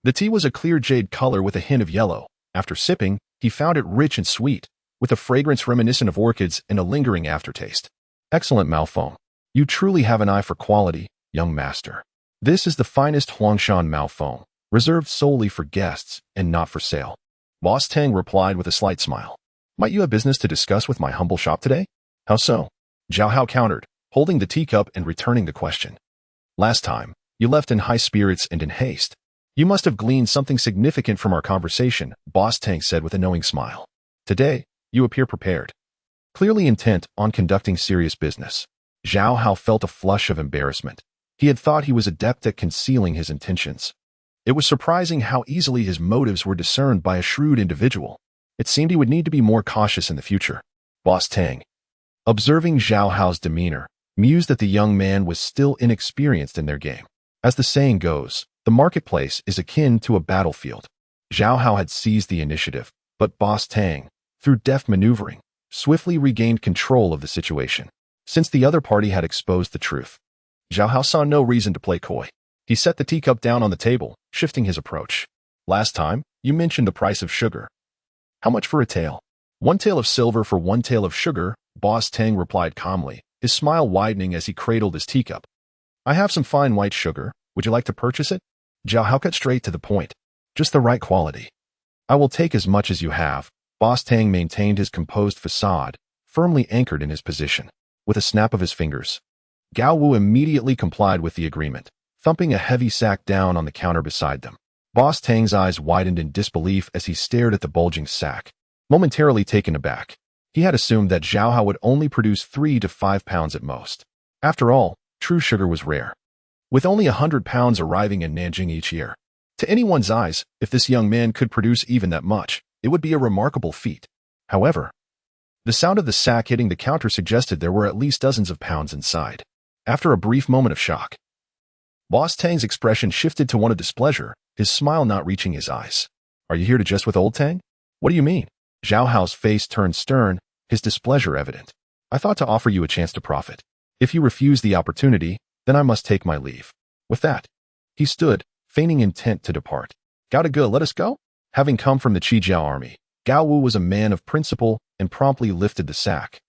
The tea was a clear jade color with a hint of yellow. After sipping, he found it rich and sweet, with a fragrance reminiscent of orchids and a lingering aftertaste. "Excellent Maofeng. You truly have an eye for quality, young master. This is the finest Huangshan Maofeng, reserved solely for guests and not for sale." Boss Tang replied with a slight smile. "Might you have business to discuss with my humble shop today?" "How so?" Zhao Hao countered, holding the teacup and returning the question. "Last time, you left in high spirits and in haste. You must have gleaned something significant from our conversation," Boss Tang said with a knowing smile. "Today, you appear prepared, clearly intent on conducting serious business." Zhao Hao felt a flush of embarrassment. He had thought he was adept at concealing his intentions. It was surprising how easily his motives were discerned by a shrewd individual. It seemed he would need to be more cautious in the future. Boss Tang, observing Zhao Hao's demeanor, mused that the young man was still inexperienced in their game. As the saying goes, the marketplace is akin to a battlefield. Zhao Hao had seized the initiative, But Boss Tang, through deft maneuvering, swiftly regained control of the situation. Since the other party had exposed the truth, Zhao Hao saw no reason to play coy. He set the teacup down on the table, shifting his approach. Last time, you mentioned the price of sugar. How much for a tael? 1 tael of silver for 1 tael of sugar, Boss Tang replied calmly, his smile widening as he cradled his teacup. I have some fine white sugar. Would you like to purchase it? Zhao Hao cut straight to the point. Just the right quality. I will take as much as you have. Boss Tang maintained his composed facade, firmly anchored in his position. With a snap of his fingers, Gao Wu immediately complied with the agreement, thumping a heavy sack down on the counter beside them. Boss Tang's eyes widened in disbelief as he stared at the bulging sack. Momentarily taken aback, he had assumed that Zhao Hao would only produce 3 to 5 pounds at most. After all, true sugar was rare, with only 100 pounds arriving in Nanjing each year. To anyone's eyes, if this young man could produce even that much, it would be a remarkable feat. However, the sound of the sack hitting the counter suggested there were at least dozens of pounds inside. After a brief moment of shock, Boss Tang's expression shifted to one of displeasure, his smile not reaching his eyes. Are you here to jest with old Tang? What do you mean? Zhao Hao's face turned stern, his displeasure evident. I thought to offer you a chance to profit. If you refuse the opportunity, then I must take my leave. With that, he stood, feigning intent to depart. Gao to go, let us go? Having come from the Qijiao army, Gao Wu was a man of principle and promptly lifted the sack,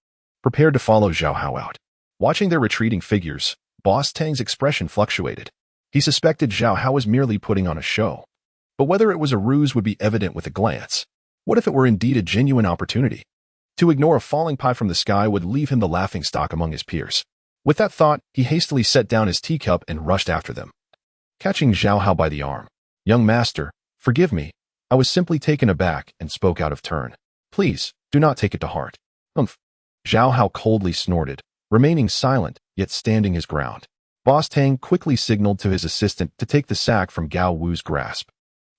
prepared to follow Zhao Hao out. Watching their retreating figures, Boss Tang's expression fluctuated. He suspected Zhao Hao was merely putting on a show. But whether it was a ruse would be evident with a glance. What if it were indeed a genuine opportunity? To ignore a falling pie from the sky would leave him the laughingstock among his peers. With that thought, he hastily set down his teacup and rushed after them. Catching Zhao Hao by the arm, "Young master, forgive me. I was simply taken aback and spoke out of turn. Please, do not take it to heart." Humph. Zhao Hao coldly snorted, remaining silent, yet standing his ground. Boss Tang quickly signaled to his assistant to take the sack from Gao Wu's grasp.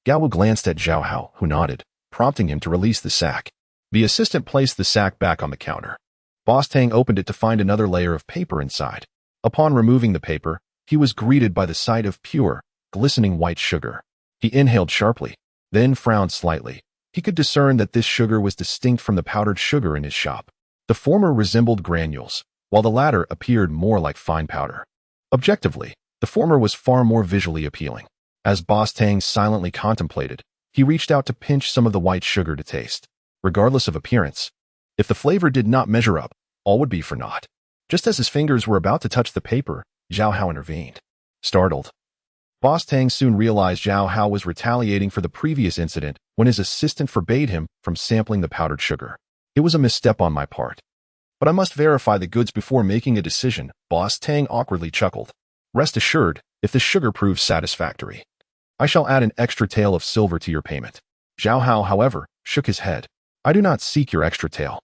Gao Wu glanced at Zhao Hao, who nodded, prompting him to release the sack. The assistant placed the sack back on the counter. Boss Tang opened it to find another layer of paper inside. Upon removing the paper, he was greeted by the sight of pure, glistening white sugar. He inhaled sharply, then frowned slightly. He could discern that this sugar was distinct from the powdered sugar in his shop. The former resembled granules, while the latter appeared more like fine powder. Objectively, the former was far more visually appealing. As Boss Tang silently contemplated, he reached out to pinch some of the white sugar to taste. Regardless of appearance, if the flavor did not measure up, all would be for naught. Just as his fingers were about to touch the paper, Zhao Hao intervened. Startled, Boss Tang soon realized Zhao Hao was retaliating for the previous incident when his assistant forbade him from sampling the powdered sugar. It was a misstep on my part, but I must verify the goods before making a decision. Boss Tang awkwardly chuckled. Rest assured, if the sugar proves satisfactory, I shall add an extra tael of silver to your payment. Zhao Hao, however, shook his head. I do not seek your extra tael.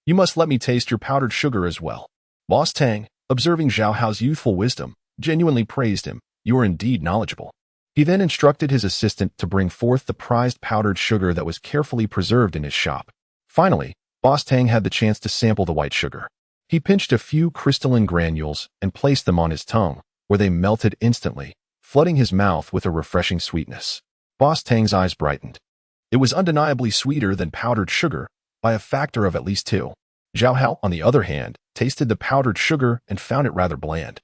You must let me taste your powdered sugar as well. Boss Tang, observing Zhao Hao's youthful wisdom, genuinely praised him. You are indeed knowledgeable. He then instructed his assistant to bring forth the prized powdered sugar that was carefully preserved in his shop. Finally, Boss Tang had the chance to sample the white sugar. He pinched a few crystalline granules and placed them on his tongue, where they melted instantly, flooding his mouth with a refreshing sweetness. Boss Tang's eyes brightened. It was undeniably sweeter than powdered sugar, by a factor of at least 2. Zhao Hao, on the other hand, tasted the powdered sugar and found it rather bland,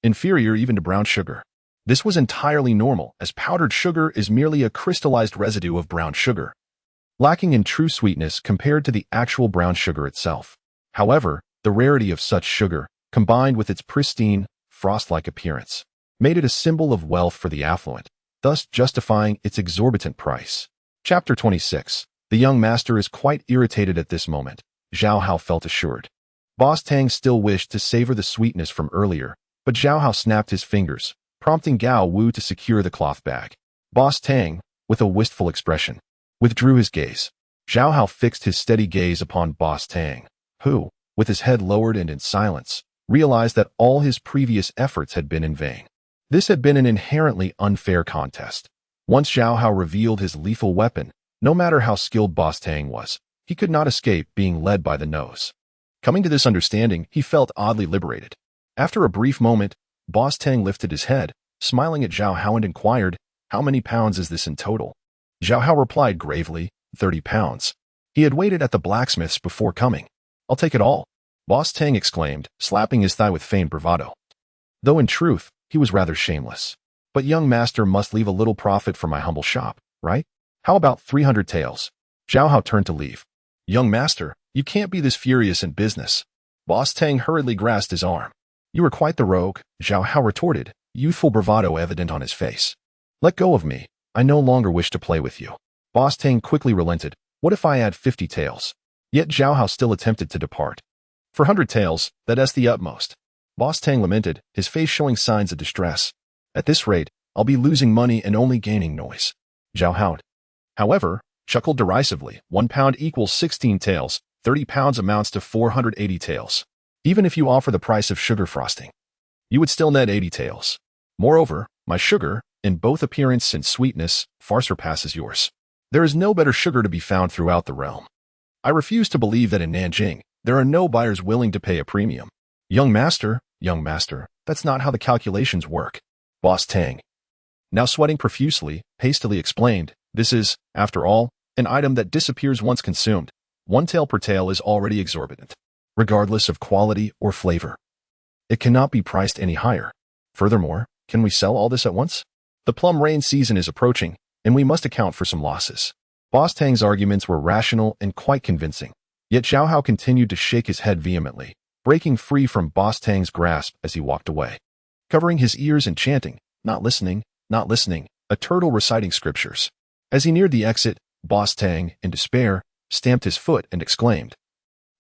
inferior even to brown sugar. This was entirely normal, as powdered sugar is merely a crystallized residue of brown sugar, lacking in true sweetness compared to the actual brown sugar itself. However, the rarity of such sugar, combined with its pristine, frost-like appearance, made it a symbol of wealth for the affluent, thus justifying its exorbitant price. Chapter 26. The young master is quite irritated at this moment, Zhao Hao felt assured. Boss Tang still wished to savor the sweetness from earlier, but Zhao Hao snapped his fingers, prompting Gao Wu to secure the cloth bag. Boss Tang, with a wistful expression, withdrew his gaze. Zhao Hao fixed his steady gaze upon Boss Tang, who, with his head lowered and in silence, realized that all his previous efforts had been in vain. This had been an inherently unfair contest. Once Zhao Hao revealed his lethal weapon, no matter how skilled Boss Tang was, he could not escape being led by the nose. Coming to this understanding, he felt oddly liberated. After a brief moment, Boss Tang lifted his head, smiling at Zhao Hao and inquired, "How many pounds is this in total?" Zhao Hao replied gravely, 30 pounds. He had waited at the blacksmith's before coming. "I'll take it all," Boss Tang exclaimed, slapping his thigh with feigned bravado. Though in truth, he was rather shameless. "But young master must leave a little profit for my humble shop, right? How about 300 taels?" Zhao Hao turned to leave. "Young master, you can't be this furious in business." Boss Tang hurriedly grasped his arm. "You are quite the rogue," Zhao Hao retorted, youthful bravado evident on his face. "Let go of me. I no longer wish to play with you." Boss Tang quickly relented. "What if I add 50 taels?" Yet Zhao Hao still attempted to depart. "For 100 taels, that's the utmost." Boss Tang lamented, his face showing signs of distress. "At this rate, I'll be losing money and only gaining noise." Zhao Hao, however, chuckled derisively. 1 pound equals 16 taels, 30 pounds amounts to 480 taels. Even if you offer the price of sugar frosting, you would still net 80 taels. Moreover, my sugar, in both appearance and sweetness, far surpasses yours. There is no better sugar to be found throughout the realm. I refuse to believe that in Nanjing, there are no buyers willing to pay a premium. Young master, that's not how the calculations work." Boss Tang, now sweating profusely, hastily explained, "This is, after all, an item that disappears once consumed. 1 tael per tael is already exorbitant, regardless of quality or flavor. It cannot be priced any higher. Furthermore, can we sell all this at once? The plum rain season is approaching, and we must account for some losses." Boss Tang's arguments were rational and quite convincing, yet Zhao Hao continued to shake his head vehemently, breaking free from Boss Tang's grasp as he walked away, covering his ears and chanting, not listening, a turtle reciting scriptures. As he neared the exit, Boss Tang, in despair, stamped his foot and exclaimed,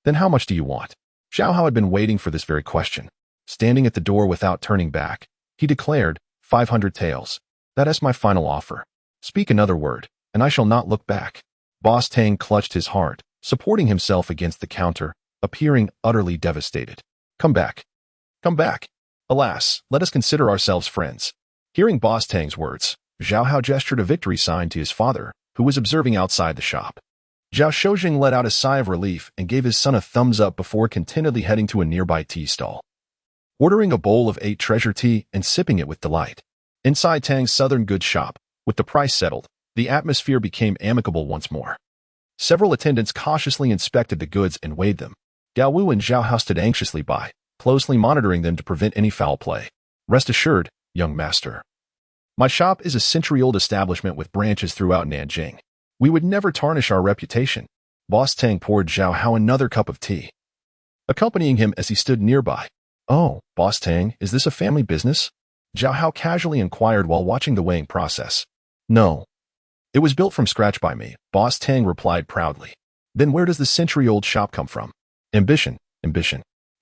"Then how much do you want?" Zhao Hao had been waiting for this very question. Standing at the door without turning back, he declared, 500 taels. That's my final offer. Speak another word, and I shall not look back." Boss Tang clutched his heart, supporting himself against the counter, appearing utterly devastated. Come back. Alas, let us consider ourselves friends." Hearing Boss Tang's words, Zhao Hao gestured a victory sign to his father, who was observing outside the shop. Zhao Juzheng let out a sigh of relief and gave his son a thumbs up before contentedly heading to a nearby tea stall, ordering a bowl of 8 treasure tea and sipping it with delight. Inside Tang's southern goods shop, with the price settled, the atmosphere became amicable once more. Several attendants cautiously inspected the goods and weighed them. Gao Wu and Zhao Hao stood anxiously by, closely monitoring them to prevent any foul play. "Rest assured, young master. My shop is a century-old establishment with branches throughout Nanjing. We would never tarnish our reputation." Boss Tang poured Zhao Hao another cup of tea, accompanying him as he stood nearby. "Oh, Boss Tang, is this a family business?" Zhao Hao casually inquired while watching the weighing process. "No. It was built from scratch by me," Boss Tang replied proudly. "Then where does the century-old shop come from?" Ambition.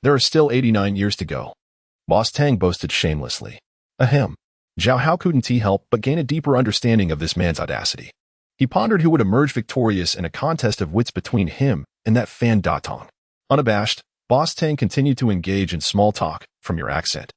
There are still 89 years to go," Boss Tang boasted shamelessly. Ahem. Zhao Hao couldn't help but gain a deeper understanding of this man's audacity. He pondered who would emerge victorious in a contest of wits between him and that Fan Datong. Unabashed, Boss Tang continued to engage in small talk. "From your accent,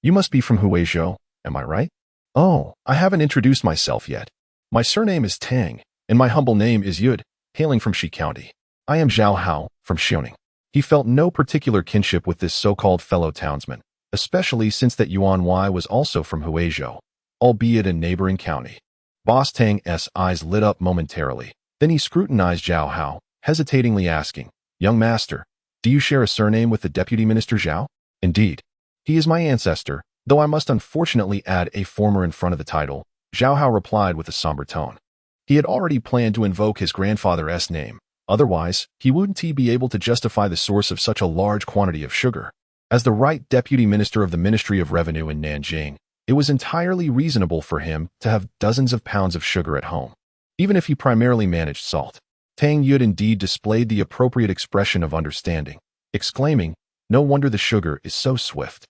you must be from Huizhou, am I right?" "Oh, I haven't introduced myself yet. My surname is Tang, and my humble name is Yud, hailing from Shi County. I am Zhao Hao, from Xiaoning." He felt no particular kinship with this so-called fellow townsman, especially since that Yuan Wei was also from Huizhou, albeit a neighboring county. Boss Tang's eyes lit up momentarily. Then he scrutinized Zhao Hao, hesitatingly asking, "Young master, do you share a surname with the deputy minister Zhao?" "Indeed. He is my ancestor, though I must unfortunately add a former in front of the title," Zhao Hao replied with a somber tone. He had already planned to invoke his grandfather's name. Otherwise, he wouldn't be able to justify the source of such a large quantity of sugar. As the right deputy minister of the Ministry of Revenue in Nanjing, it was entirely reasonable for him to have dozens of pounds of sugar at home, even if he primarily managed salt. Tang Yud indeed displayed the appropriate expression of understanding, exclaiming, "No wonder the sugar is so swift.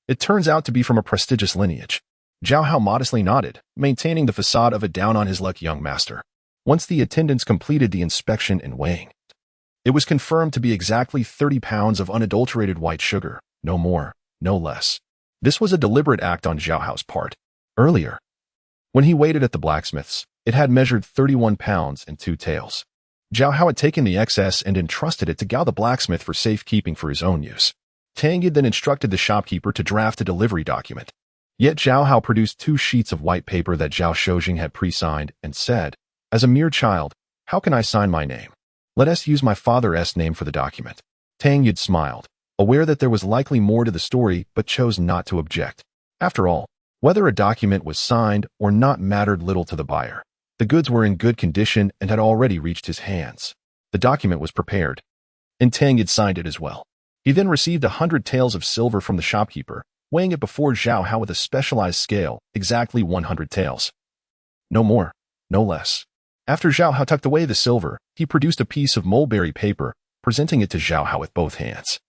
It turns out to be from a prestigious lineage." Zhao Hao modestly nodded, maintaining the facade of a down-on-his-luck young master. Once the attendants completed the inspection and weighing, it was confirmed to be exactly 30 pounds of unadulterated white sugar, no more, no less. This was a deliberate act on Zhao Hao's part. Earlier, when he waited at the blacksmith's, it had measured 31 pounds and 2 taels. Zhao Hao had taken the excess and entrusted it to Gao the blacksmith for safekeeping for his own use. Tang Yid then instructed the shopkeeper to draft a delivery document. Yet Zhao Hao produced 2 sheets of white paper that Zhao Shuzheng had pre-signed and said, "As a mere child, How can I sign my name? Let us use my father's name for the document. Tang Yud smiled, aware that there was likely more to the story, but chose not to object. After all, whether a document was signed or not mattered little to the buyer. The goods were in good condition and had already reached his hands. The document was prepared, and Tang Yud signed it as well. He then received 100 taels of silver from the shopkeeper, weighing it before Zhao Hao with a specialized scale, exactly 100 taels. No more, no less. After Zhao Hao tucked away the silver, he produced a piece of mulberry paper, presenting it to Zhao Hao with both hands.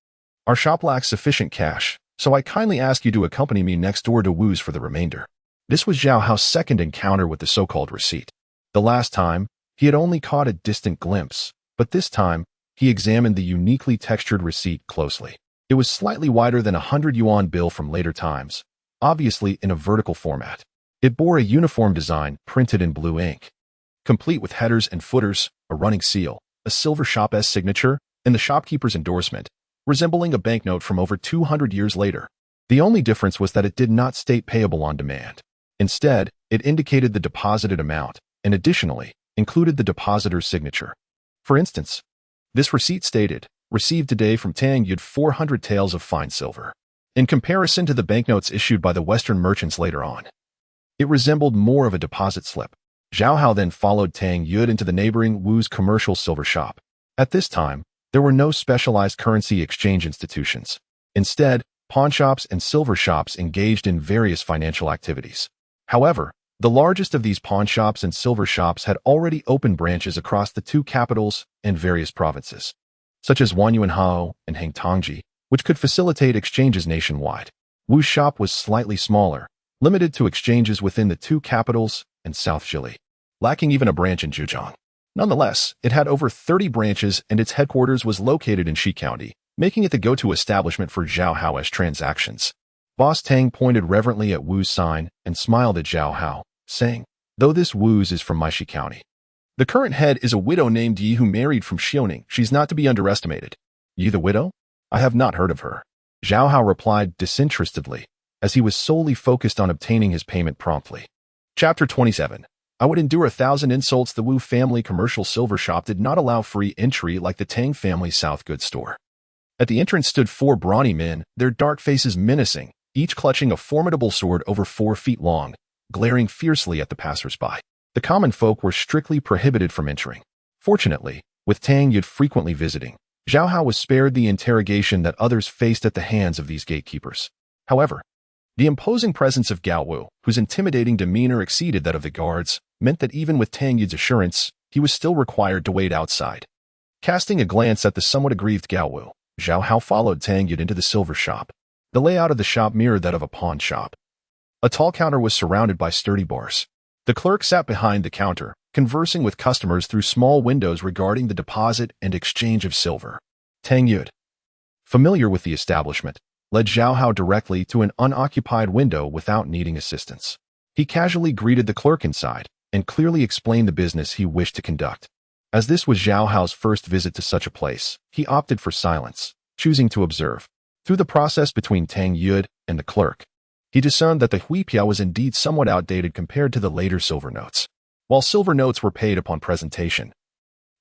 Our shop lacks sufficient cash, so I kindly ask you to accompany me next door to Wu's for the remainder. This was Zhao Hao's second encounter with the so-called receipt. The last time, he had only caught a distant glimpse, but this time, he examined the uniquely textured receipt closely. It was slightly wider than a 100 yuan bill from later times, obviously in a vertical format. It bore a uniform design printed in blue ink, complete with headers and footers, a running seal, a silver shop's signature, and the shopkeeper's endorsement, resembling a banknote from over 200 years later. The only difference was that it did not state payable on demand. Instead, it indicated the deposited amount, and additionally, included the depositor's signature. For instance, this receipt stated, received today from Tang Yud 400 taels of fine silver. In comparison to the banknotes issued by the Western merchants later on, it resembled more of a deposit slip. Zhao Hao then followed Tang Yud into the neighboring Wu's commercial silver shop. At this time, there were no specialized currency exchange institutions. Instead, pawnshops and silver shops engaged in various financial activities. However, the largest of these pawnshops and silver shops had already opened branches across the two capitals and various provinces, such as Wanyuanhao and Hangtongji, which could facilitate exchanges nationwide. Wu's shop was slightly smaller, limited to exchanges within the two capitals and South Jili, lacking even a branch in Zhejiang. Nonetheless, it had over 30 branches and its headquarters was located in Shi County, making it the go-to establishment for Zhao Hao's transactions. Boss Tang pointed reverently at Wu's sign and smiled at Zhao Hao, saying, "Though this Wu's is from my Shi County. The current head is a widow named Yi who married from Xiaoning. She's not to be underestimated." "Yi the widow? I have not heard of her." Zhao Hao replied disinterestedly, as he was solely focused on obtaining his payment promptly. Chapter 27. I would endure 1,000 insults. The Wu family commercial silver shop did not allow free entry like the Tang family South goods store. At the entrance stood 4 brawny men, their dark faces menacing, each clutching a formidable sword over 4 feet long, glaring fiercely at the passers-by. The common folk were strictly prohibited from entering. Fortunately, with Tang Yud frequently visiting, Zhao Hao was spared the interrogation that others faced at the hands of these gatekeepers. However, the imposing presence of Gao Wu, whose intimidating demeanor exceeded that of the guards, meant that even with Tang Yud's assurance, he was still required to wait outside. Casting a glance at the somewhat aggrieved Gao Wu, Zhao Hao followed Tang Yud into the silver shop. The layout of the shop mirrored that of a pawn shop. A tall counter was surrounded by sturdy bars. The clerk sat behind the counter, conversing with customers through small windows regarding the deposit and exchange of silver. Tang Yud, familiar with the establishment, led Zhao Hao directly to an unoccupied window without needing assistance. He casually greeted the clerk inside and clearly explained the business he wished to conduct. As this was Zhao Hao's first visit to such a place, he opted for silence, choosing to observe. Through the process between Tang Yud and the clerk, he discerned that the huipiao was indeed somewhat outdated compared to the later silver notes. While silver notes were paid upon presentation,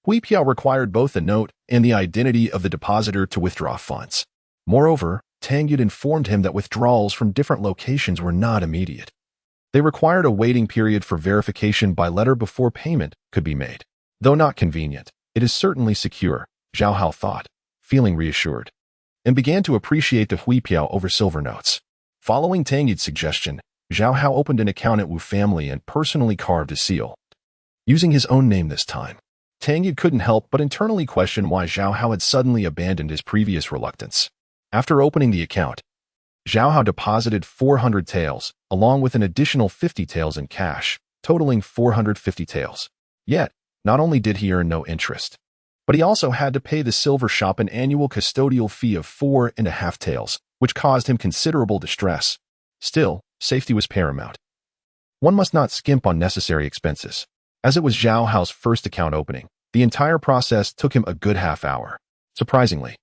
huipiao required both the note and the identity of the depositor to withdraw funds. Moreover, Tang Yud informed him that withdrawals from different locations were not immediate. They required a waiting period for verification by letter before payment could be made. Though not convenient, it is certainly secure, Zhao Hao thought, feeling reassured, and began to appreciate the huipiao over silver notes. Following Tang Yud's suggestion, Zhao Hao opened an account at Wu family and personally carved a seal, using his own name this time. Tang Yud couldn't help but internally question why Zhao Hao had suddenly abandoned his previous reluctance. After opening the account, Zhao Hao deposited 400 taels, along with an additional 50 taels in cash, totaling 450 taels. Yet, not only did he earn no interest, but he also had to pay the silver shop an annual custodial fee of 4.5 taels, which caused him considerable distress. Still, safety was paramount. One must not skimp on necessary expenses. As it was Zhao Hao's first account opening, the entire process took him a good half hour. Surprisingly,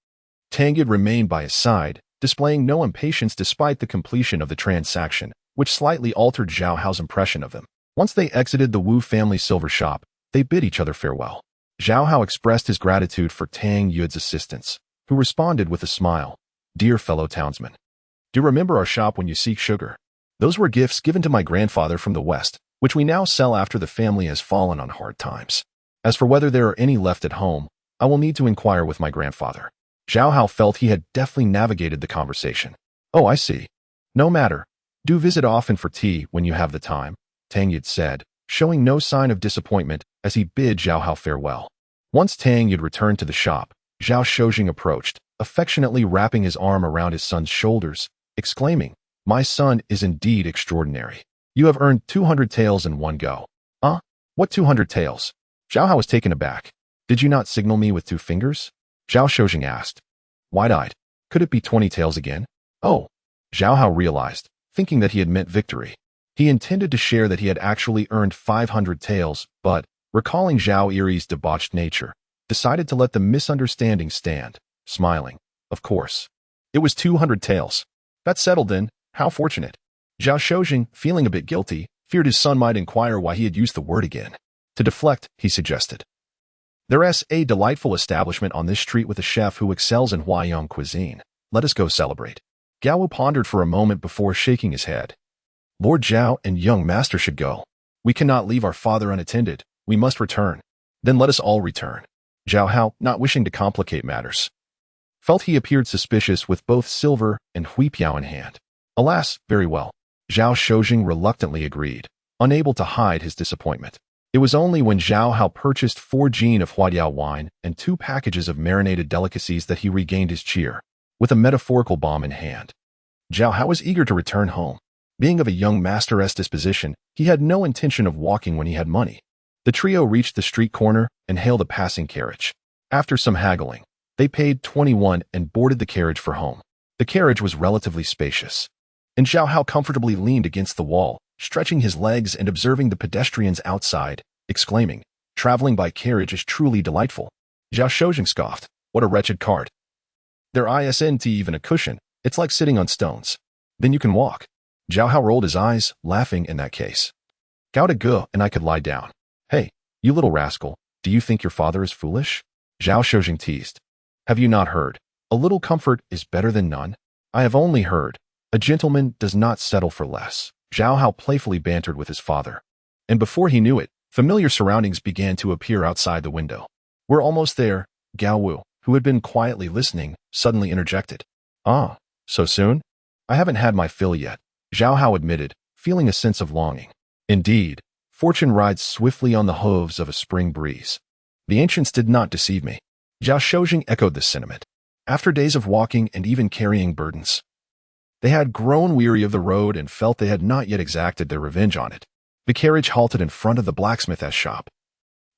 Tang Yud remained by his side, displaying no impatience despite the completion of the transaction, which slightly altered Zhao Hao's impression of him. Once they exited the Wu family silver shop, they bid each other farewell. Zhao Hao expressed his gratitude for Tang Yu's assistance, who responded with a smile. Dear fellow townsmen, do you remember our shop when you seek sugar? Those were gifts given to my grandfather from the West, which we now sell after the family has fallen on hard times. As for whether there are any left at home, I will need to inquire with my grandfather. Zhao Hao felt he had deftly navigated the conversation. Oh, I see. No matter. Do visit often for tea when you have the time, Tang Yu said, showing no sign of disappointment as he bid Zhao Hao farewell. Once Tang Yu returned to the shop, Zhao Shojing approached, affectionately wrapping his arm around his son's shoulders, exclaiming, My son is indeed extraordinary. You have earned 200 taels in one go. Huh? What 200 taels? Zhao Hao was taken aback. Did you not signal me with 2 fingers? Zhao Shojing asked. Wide-eyed. Could it be 20 taels again? Oh. Zhao Hao realized, thinking that he had meant victory. He intended to share that he had actually earned 500 taels, but, recalling Zhao Yiri's debauched nature, decided to let the misunderstanding stand, smiling. Of course. It was 200 taels. That's settled then. How fortunate. Zhao Shojing, feeling a bit guilty, feared his son might inquire why he had used the word again. To deflect, he suggested. There's a delightful establishment on this street with a chef who excels in Huaiyang cuisine. Let us go celebrate. Gao Wu pondered for a moment before shaking his head. Lord Zhao and young master should go. We cannot leave our father unattended. We must return. Then let us all return. Zhao Hao, not wishing to complicate matters, felt he appeared suspicious with both silver and huipiao in hand. Alas, very well. Zhao Shojing reluctantly agreed, unable to hide his disappointment. It was only when Zhao Hao purchased 4 jin of huadiao wine and 2 packages of marinated delicacies that he regained his cheer, with a metaphorical bomb in hand. Zhao Hao was eager to return home. Being of a young master's disposition, he had no intention of walking when he had money. The trio reached the street corner and hailed a passing carriage. After some haggling, they paid 21 and boarded the carriage for home. The carriage was relatively spacious, and Zhao Hao comfortably leaned against the wall, stretching his legs and observing the pedestrians outside, exclaiming, Traveling by carriage is truly delightful. Zhao Shojing scoffed. What a wretched cart. There isn't even a cushion. It's like sitting on stones. Then you can walk. Zhao Hao rolled his eyes, laughing in that case. Gao de Ge and I could lie down. Hey, you little rascal, do you think your father is foolish? Zhao Shojing teased. Have you not heard? A little comfort is better than none. I have only heard. A gentleman does not settle for less. Zhao Hao playfully bantered with his father. And before he knew it, familiar surroundings began to appear outside the window. We're almost there, Gao Wu, who had been quietly listening, suddenly interjected. Ah, so soon? I haven't had my fill yet, Zhao Hao admitted, feeling a sense of longing. Indeed, fortune rides swiftly on the hooves of a spring breeze. The ancients did not deceive me. Zhao Shojing echoed this sentiment. After days of walking and even carrying burdens, they had grown weary of the road and felt they had not yet exacted their revenge on it. The carriage halted in front of the blacksmith's shop,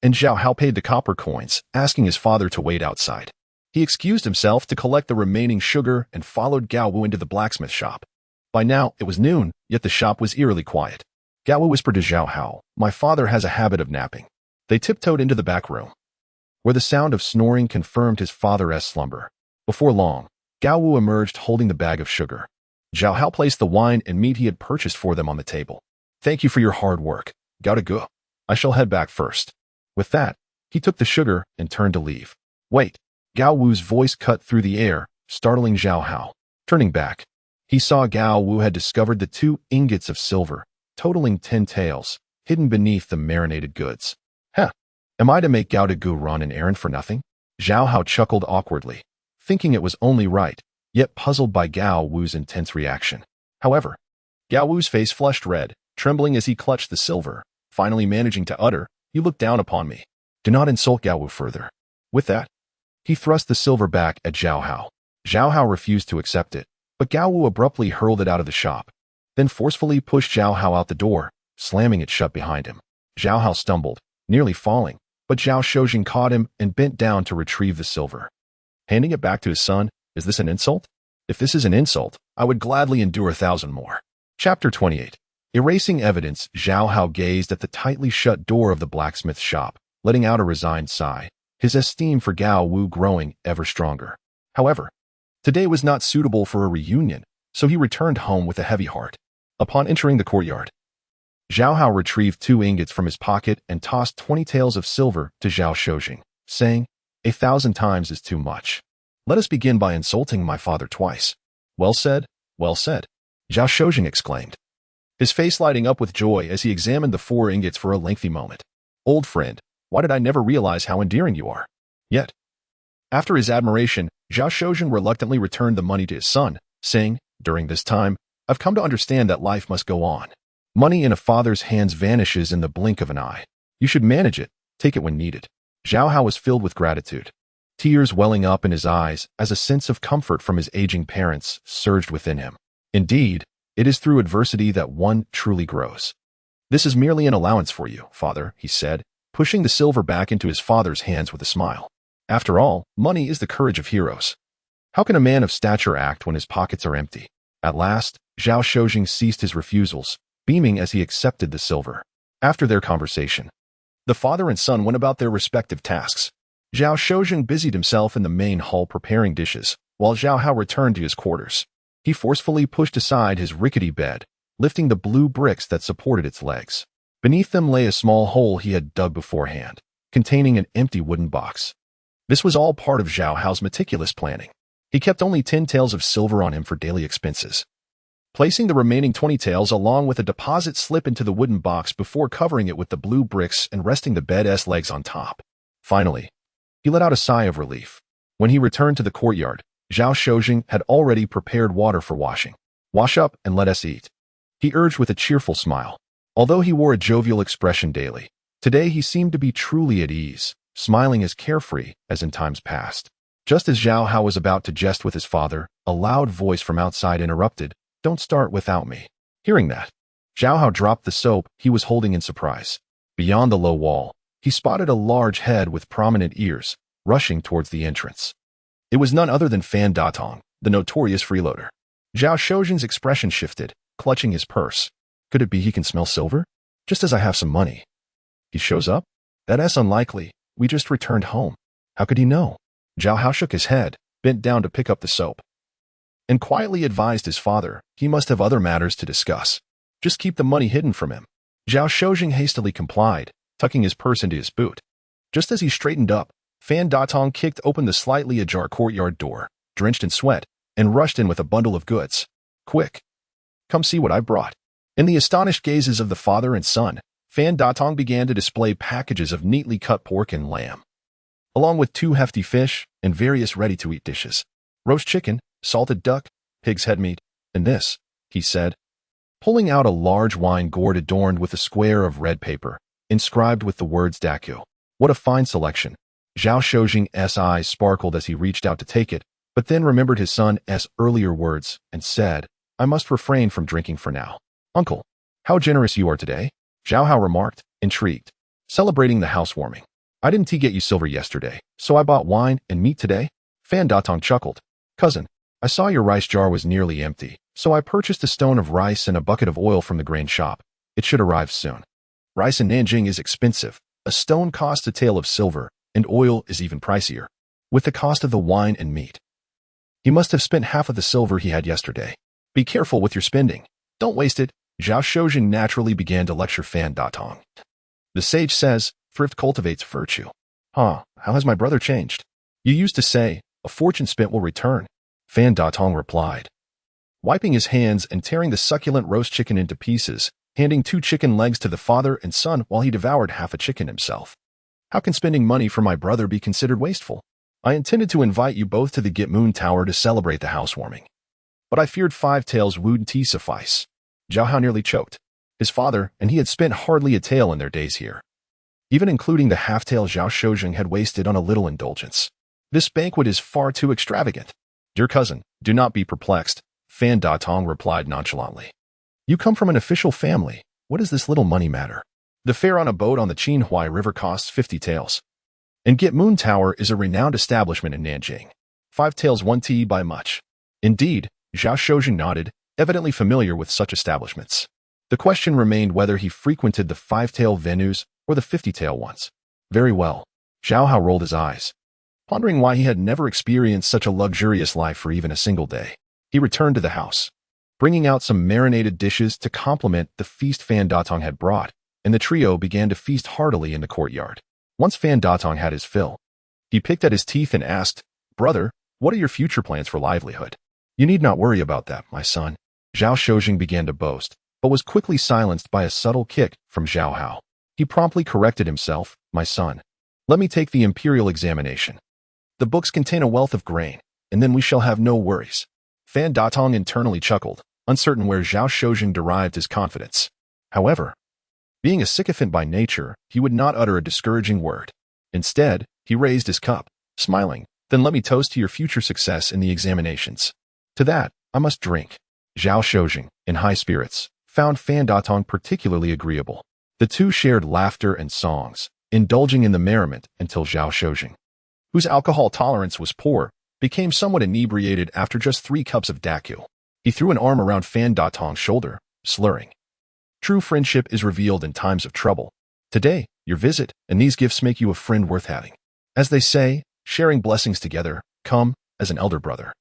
and Zhao Hao paid the copper coins, asking his father to wait outside. He excused himself to collect the remaining sugar and followed Gao Wu into the blacksmith shop. By now, it was noon, yet the shop was eerily quiet. Gao Wu whispered to Zhao Hao, My father has a habit of napping. They tiptoed into the back room, where the sound of snoring confirmed his father's slumber. Before long, Gao Wu emerged holding the bag of sugar. Zhao Hao placed the wine and meat he had purchased for them on the table. Thank you for your hard work, Gao de Ge. I shall head back first. With that, he took the sugar and turned to leave. Wait, Gao Wu's voice cut through the air, startling Zhao Hao. Turning back, he saw Gao Wu had discovered the 2 ingots of silver, totaling 10 taels, hidden beneath the marinated goods. Huh, am I to make Gao de Ge run an errand for nothing? Zhao Hao chuckled awkwardly, thinking it was only right, yet puzzled by Gao Wu's intense reaction. However, Gao Wu's face flushed red, trembling as he clutched the silver, finally managing to utter, You look down upon me. Do not insult Gao Wu further. With that, he thrust the silver back at Zhao Hao. Zhao Hao refused to accept it, but Gao Wu abruptly hurled it out of the shop, then forcefully pushed Zhao Hao out the door, slamming it shut behind him. Zhao Hao stumbled, nearly falling, but Zhao Shojing caught him and bent down to retrieve the silver. Handing it back to his son, is this an insult? If this is an insult, I would gladly endure 1,000 more. Chapter 28. Erasing evidence, Zhao Hao gazed at the tightly shut door of the blacksmith shop, letting out a resigned sigh, his esteem for Gao Wu growing ever stronger. However, today was not suitable for a reunion, so he returned home with a heavy heart. Upon entering the courtyard, Zhao Hao retrieved 2 ingots from his pocket and tossed 20 taels of silver to Zhao Shojing. saying, "1,000 times is too much. Let us begin by insulting my father twice." "Well said, well said," Zhao Shozheng exclaimed, his face lighting up with joy as he examined the 4 ingots for a lengthy moment. "Old friend, why did I never realize how endearing you are?" Yet, after his admiration, Zhao Shozheng reluctantly returned the money to his son, saying, "During this time, I've come to understand that life must go on. Money in a father's hands vanishes in the blink of an eye. You should manage it, take it when needed." Zhao Hao was filled with gratitude, tears welling up in his eyes as a sense of comfort from his aging parents surged within him. Indeed, it is through adversity that one truly grows. "This is merely an allowance for you, father," he said, pushing the silver back into his father's hands with a smile. "After all, money is the courage of heroes. How can a man of stature act when his pockets are empty?" At last, Zhao Shozheng ceased his refusals, beaming as he accepted the silver. After their conversation, the father and son went about their respective tasks. Zhao Shozheng busied himself in the main hall preparing dishes, while Zhao Hao returned to his quarters. He forcefully pushed aside his rickety bed, lifting the blue bricks that supported its legs. Beneath them lay a small hole he had dug beforehand, containing an empty wooden box. This was all part of Zhao Hao's meticulous planning. He kept only 10 taels of silver on him for daily expenses, placing the remaining 20 taels along with a deposit slip into the wooden box before covering it with the blue bricks and resting the bed's legs on top. Finally, he let out a sigh of relief. When he returned to the courtyard, Zhao Shozheng had already prepared water for washing. "Wash up and let us eat," he urged with a cheerful smile. Although he wore a jovial expression daily, today he seemed to be truly at ease, smiling as carefree as in times past. Just as Zhao Hao was about to jest with his father, a loud voice from outside interrupted, "Don't start without me." Hearing that, Zhao Hao dropped the soap he was holding in surprise. Beyond the low wall, he spotted a large head with prominent ears, rushing towards the entrance. It was none other than Fan Datong, the notorious freeloader. Zhao Shozhen's expression shifted, clutching his purse. Could it be he can smell silver? Just as I have some money. He shows up? That's unlikely. We just returned home. How could he know? Zhao Hao shook his head, bent down to pick up the soap, and quietly advised his father he must have other matters to discuss. Just keep the money hidden from him. Zhao Shozheng hastily complied, tucking his purse into his boot. Just as he straightened up, Fan Datong kicked open the slightly ajar courtyard door, drenched in sweat, and rushed in with a bundle of goods. "Quick! Come see what I brought." In the astonished gazes of the father and son, Fan Datong began to display packages of neatly cut pork and lamb, along with 2 hefty fish and various ready-to-eat dishes. "Roast chicken, salted duck, pig's head meat, and this," he said, pulling out a large wine gourd adorned with a square of red paper, inscribed with the words Daku. "What a fine selection." Zhao Shozheng's eyes sparkled as he reached out to take it, but then remembered his son's earlier words and said, "I must refrain from drinking for now." "Uncle, how generous you are today," Zhao Hao remarked, intrigued. "Celebrating the housewarming. I didn't get you silver yesterday, so I bought wine and meat today." Fan Datong chuckled. "Cousin, I saw your rice jar was nearly empty, so I purchased a stone of rice and a bucket of oil from the grain shop. It should arrive soon. Rice in Nanjing is expensive. A stone costs a tael of silver, and oil is even pricier. With the cost of the wine and meat, he must have spent half of the silver he had yesterday. Be careful with your spending. Don't waste it." Zhao Shozheng naturally began to lecture Fan Datong. "The sage says, thrift cultivates virtue." "Huh, how has my brother changed?" "You used to say, a fortune spent will return," Fan Datong replied, wiping his hands and tearing the succulent roast chicken into pieces, handing 2 chicken legs to the father and son while he devoured half a chicken himself. "How can spending money for my brother be considered wasteful? I intended to invite you both to the Gitmoon Tower to celebrate the housewarming, but I feared 5 taels wouldn't suffice." Zhao Hao nearly choked. His father and he had spent hardly a tael in their days here. Even including the half-tael Zhao Shozheng had wasted on a little indulgence. "This banquet is far too extravagant." "Dear cousin, do not be perplexed," Fan Datong replied nonchalantly. "You come from an official family. What does this little money matter? The fare on a boat on the Qinhuai River costs 50 taels. And Gitmoon Tower is a renowned establishment in Nanjing. 5 taels 1 tea by much." Indeed, Zhao Shozheng nodded, evidently familiar with such establishments. The question remained whether he frequented the 5-tael venues or the 50-tael ones. "Very well." Zhao Hao rolled his eyes, pondering why he had never experienced such a luxurious life for even a single day. He returned to the house, bringing out some marinated dishes to complement the feast Fan Datong had brought, and the trio began to feast heartily in the courtyard. Once Fan Datong had his fill, He picked at his teeth and asked, "Brother, what are your future plans for livelihood?" "You need not worry about that, my son." Zhao Shojing began to boast, but was quickly silenced by a subtle kick from Zhao Hao. He promptly corrected himself, "My son, let me take the imperial examination. The books contain a wealth of grain, and then we shall have no worries." Fan Datong internally chuckled, uncertain where Zhao Shojing derived his confidence. However, being a sycophant by nature, he would not utter a discouraging word. Instead, he raised his cup, smiling, "Then let me toast to your future success in the examinations." "To that, I must drink." Zhao Shojing, in high spirits, found Fan Datong particularly agreeable. The two shared laughter and songs, indulging in the merriment until Zhao Shojing, whose alcohol tolerance was poor, became somewhat inebriated after just 3 cups of daku. He threw an arm around Fan Datong's shoulder, slurring, "True friendship is revealed in times of trouble. Today, your visit and these gifts make you a friend worth having. As they say, sharing blessings together, come, as an elder brother.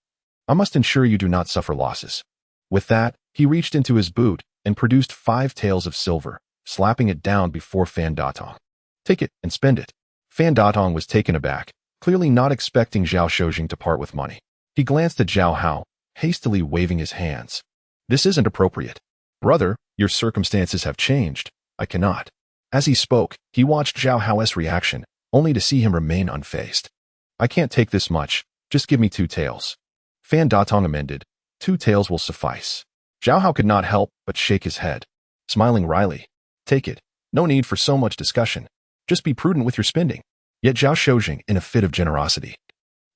I must ensure you do not suffer losses." With that, he reached into his boot and produced 5 taels of silver, slapping it down before Fan Datong. "Take it and spend it." Fan Datong was taken aback, clearly not expecting Zhao Shojing to part with money. He glanced at Zhao Hao, hastily waving his hands. "This isn't appropriate. Brother, your circumstances have changed. I cannot." As he spoke, he watched Zhao Hao's reaction, only to see him remain unfazed. "I can't take this much. Just give me 2 taels." Fan Datong amended, "2 taels will suffice." Zhao Hao could not help but shake his head, smiling wryly. "Take it. No need for so much discussion. Just be prudent with your spending." Yet Zhao Shojing, in a fit of generosity,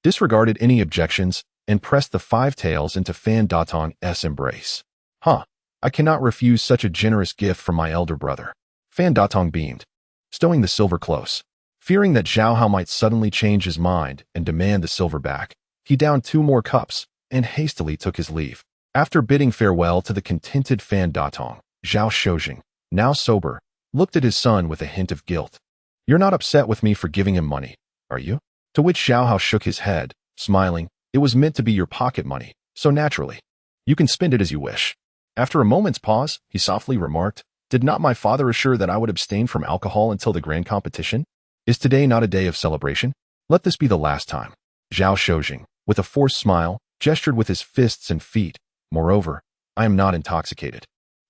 disregarded any objections and pressed the 5 taels into Fan Datong's embrace. "Huh, I cannot refuse such a generous gift from my elder brother." Fan Datong beamed, stowing the silver close. Fearing that Zhao Hao might suddenly change his mind and demand the silver back, he downed 2 more cups and hastily took his leave. After bidding farewell to the contented Fan Datong, Zhao Shojing, now sober, looked at his son with a hint of guilt. "You're not upset with me for giving him money, are you?" To which Zhao Hao shook his head, smiling. "It was meant to be your pocket money, so naturally, you can spend it as you wish." After a moment's pause, he softly remarked, "Did not my father assure that I would abstain from alcohol until the grand competition? Is today not a day of celebration? Let this be the last time." Zhao Shojing, with a forced smile, gestured with his fists and feet. "Moreover, I am not intoxicated.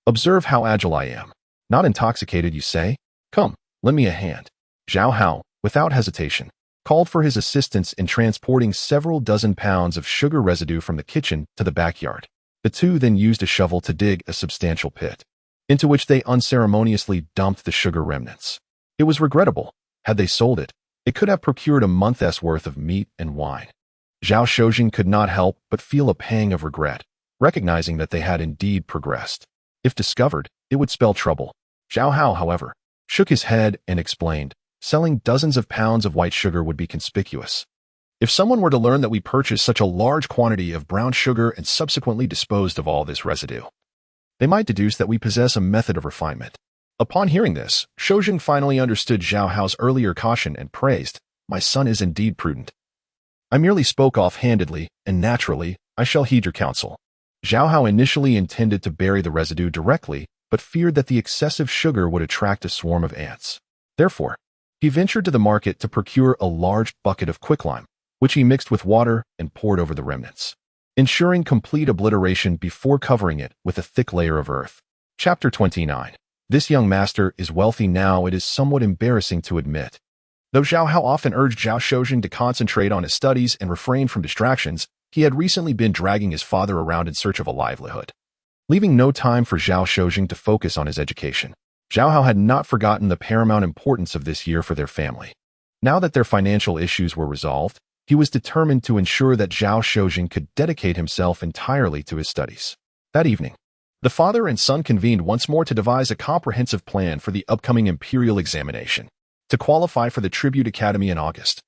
Observe how agile I am. Not intoxicated, you say? Come, lend me a hand." Zhao Hao, without hesitation, called for his assistance in transporting several dozen pounds of sugar residue from the kitchen to the backyard. The two then used a shovel to dig a substantial pit, into which they unceremoniously dumped the sugar remnants. It was regrettable. Had they sold it, it could have procured a month's worth of meat and wine. Zhao Shojing could not help but feel a pang of regret, recognizing that they had indeed progressed. If discovered, it would spell trouble. Zhao Hao, however, shook his head and explained, "Selling dozens of pounds of white sugar would be conspicuous. If someone were to learn that we purchased such a large quantity of brown sugar and subsequently disposed of all this residue, they might deduce that we possess a method of refinement." Upon hearing this, Shojing finally understood Zhao Hao's earlier caution and praised, "My son is indeed prudent. I merely spoke off-handedly, and naturally, I shall heed your counsel." Zhao Hao initially intended to bury the residue directly, but feared that the excessive sugar would attract a swarm of ants. Therefore, he ventured to the market to procure a large bucket of quicklime, which he mixed with water and poured over the remnants, ensuring complete obliteration before covering it with a thick layer of earth. Chapter 29. This young master is wealthy now, it is somewhat embarrassing to admit. Though Zhao Hao often urged Zhao Shojing to concentrate on his studies and refrain from distractions, he had recently been dragging his father around in search of a livelihood, leaving no time for Zhao Shojing to focus on his education. Zhao Hao had not forgotten the paramount importance of this year for their family. Now that their financial issues were resolved, he was determined to ensure that Zhao Shojing could dedicate himself entirely to his studies. That evening, the father and son convened once more to devise a comprehensive plan for the upcoming imperial examination. To qualify for the Tribute Academy in August,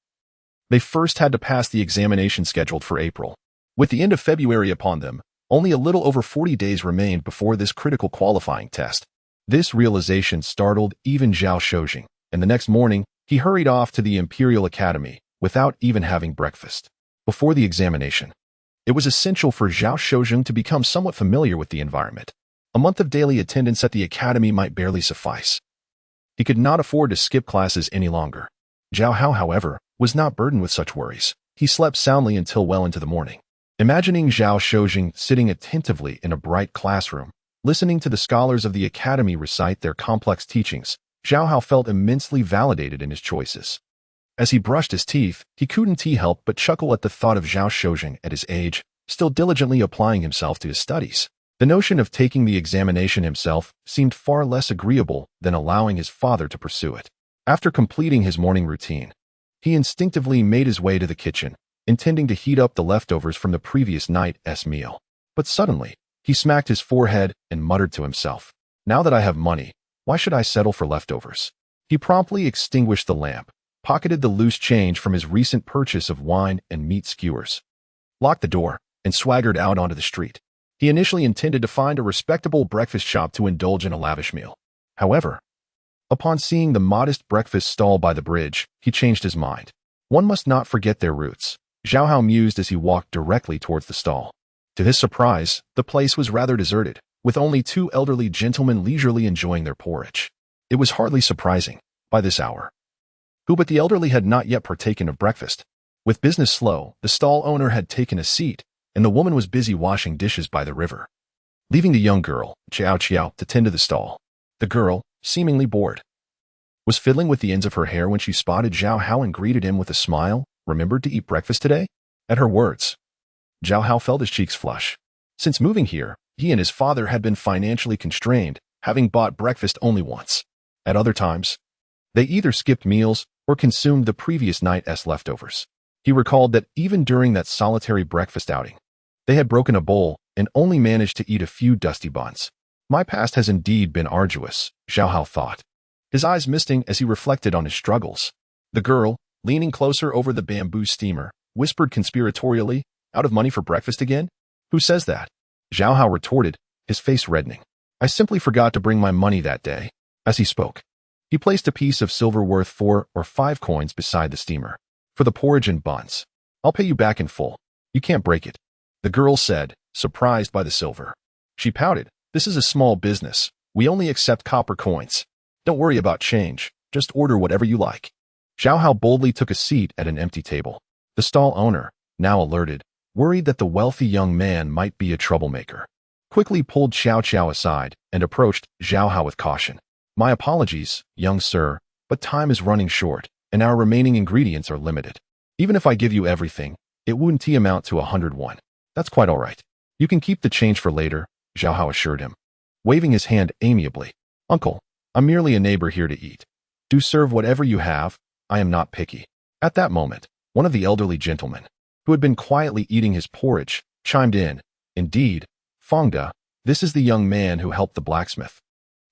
they first had to pass the examination scheduled for April. With the end of February upon them, only a little over 40 days remained before this critical qualifying test. This realization startled even Zhao Shojing, and the next morning, he hurried off to the Imperial Academy without even having breakfast. Before the examination, it was essential for Zhao Shojing to become somewhat familiar with the environment. A month of daily attendance at the academy might barely suffice. He could not afford to skip classes any longer. Zhao Hao, however, was not burdened with such worries. He slept soundly until well into the morning. Imagining Zhao Juzheng sitting attentively in a bright classroom, listening to the scholars of the academy recite their complex teachings, Zhao Hao felt immensely validated in his choices. As he brushed his teeth, he couldn't help but chuckle at the thought of Zhao Juzheng at his age, still diligently applying himself to his studies. The notion of taking the examination himself seemed far less agreeable than allowing his father to pursue it. After completing his morning routine, he instinctively made his way to the kitchen, intending to heat up the leftovers from the previous night's meal. But suddenly, he smacked his forehead and muttered to himself, "Now that I have money, why should I settle for leftovers?" He promptly extinguished the lamp, pocketed the loose change from his recent purchase of wine and meat skewers, locked the door, and swaggered out onto the street. He initially intended to find a respectable breakfast shop to indulge in a lavish meal. However, upon seeing the modest breakfast stall by the bridge, he changed his mind. One must not forget their roots, Zhao Hao mused as he walked directly towards the stall. To his surprise, the place was rather deserted, with only two elderly gentlemen leisurely enjoying their porridge. It was hardly surprising, by this hour. Who but the elderly had not yet partaken of breakfast? With business slow, the stall owner had taken a seat, and the woman was busy washing dishes by the river, leaving the young girl, Xiao, to tend to the stall. The girl, seemingly bored, was fiddling with the ends of her hair when she spotted Zhao Hao and greeted him with a smile. "Remembered to eat breakfast today?" At her words, Zhao Hao felt his cheeks flush. Since moving here, he and his father had been financially constrained, having bought breakfast only once. At other times, they either skipped meals or consumed the previous night's leftovers. He recalled that even during that solitary breakfast outing, they had broken a bowl and only managed to eat a few dusty buns. My past has indeed been arduous, Zhao Hao thought, his eyes misting as he reflected on his struggles. The girl, leaning closer over the bamboo steamer, whispered conspiratorially, "Out of money for breakfast again? Who says that?" Zhao Hao retorted, his face reddening. "I simply forgot to bring my money that day." As he spoke, he placed a piece of silver worth 4 or 5 coins beside the steamer. "For the porridge and buns. I'll pay you back in full. You can't break it," the girl said, surprised by the silver. She pouted, "This is a small business. We only accept copper coins. Don't worry about change. Just order whatever you like." Zhao Hao boldly took a seat at an empty table. The stall owner, now alerted, worried that the wealthy young man might be a troublemaker, quickly pulled Xiao aside and approached Zhao Hao with caution. "My apologies, young sir, but time is running short, and our remaining ingredients are limited. Even if I give you everything, it wouldn't amount to 101. That's quite all right. You can keep the change for later," Zhao Hao assured him, waving his hand amiably. "Uncle, I'm merely a neighbor here to eat. Do serve whatever you have. I am not picky." At that moment, one of the elderly gentlemen, who had been quietly eating his porridge, chimed in, "Indeed, Fangda, this is the young man who helped the blacksmith.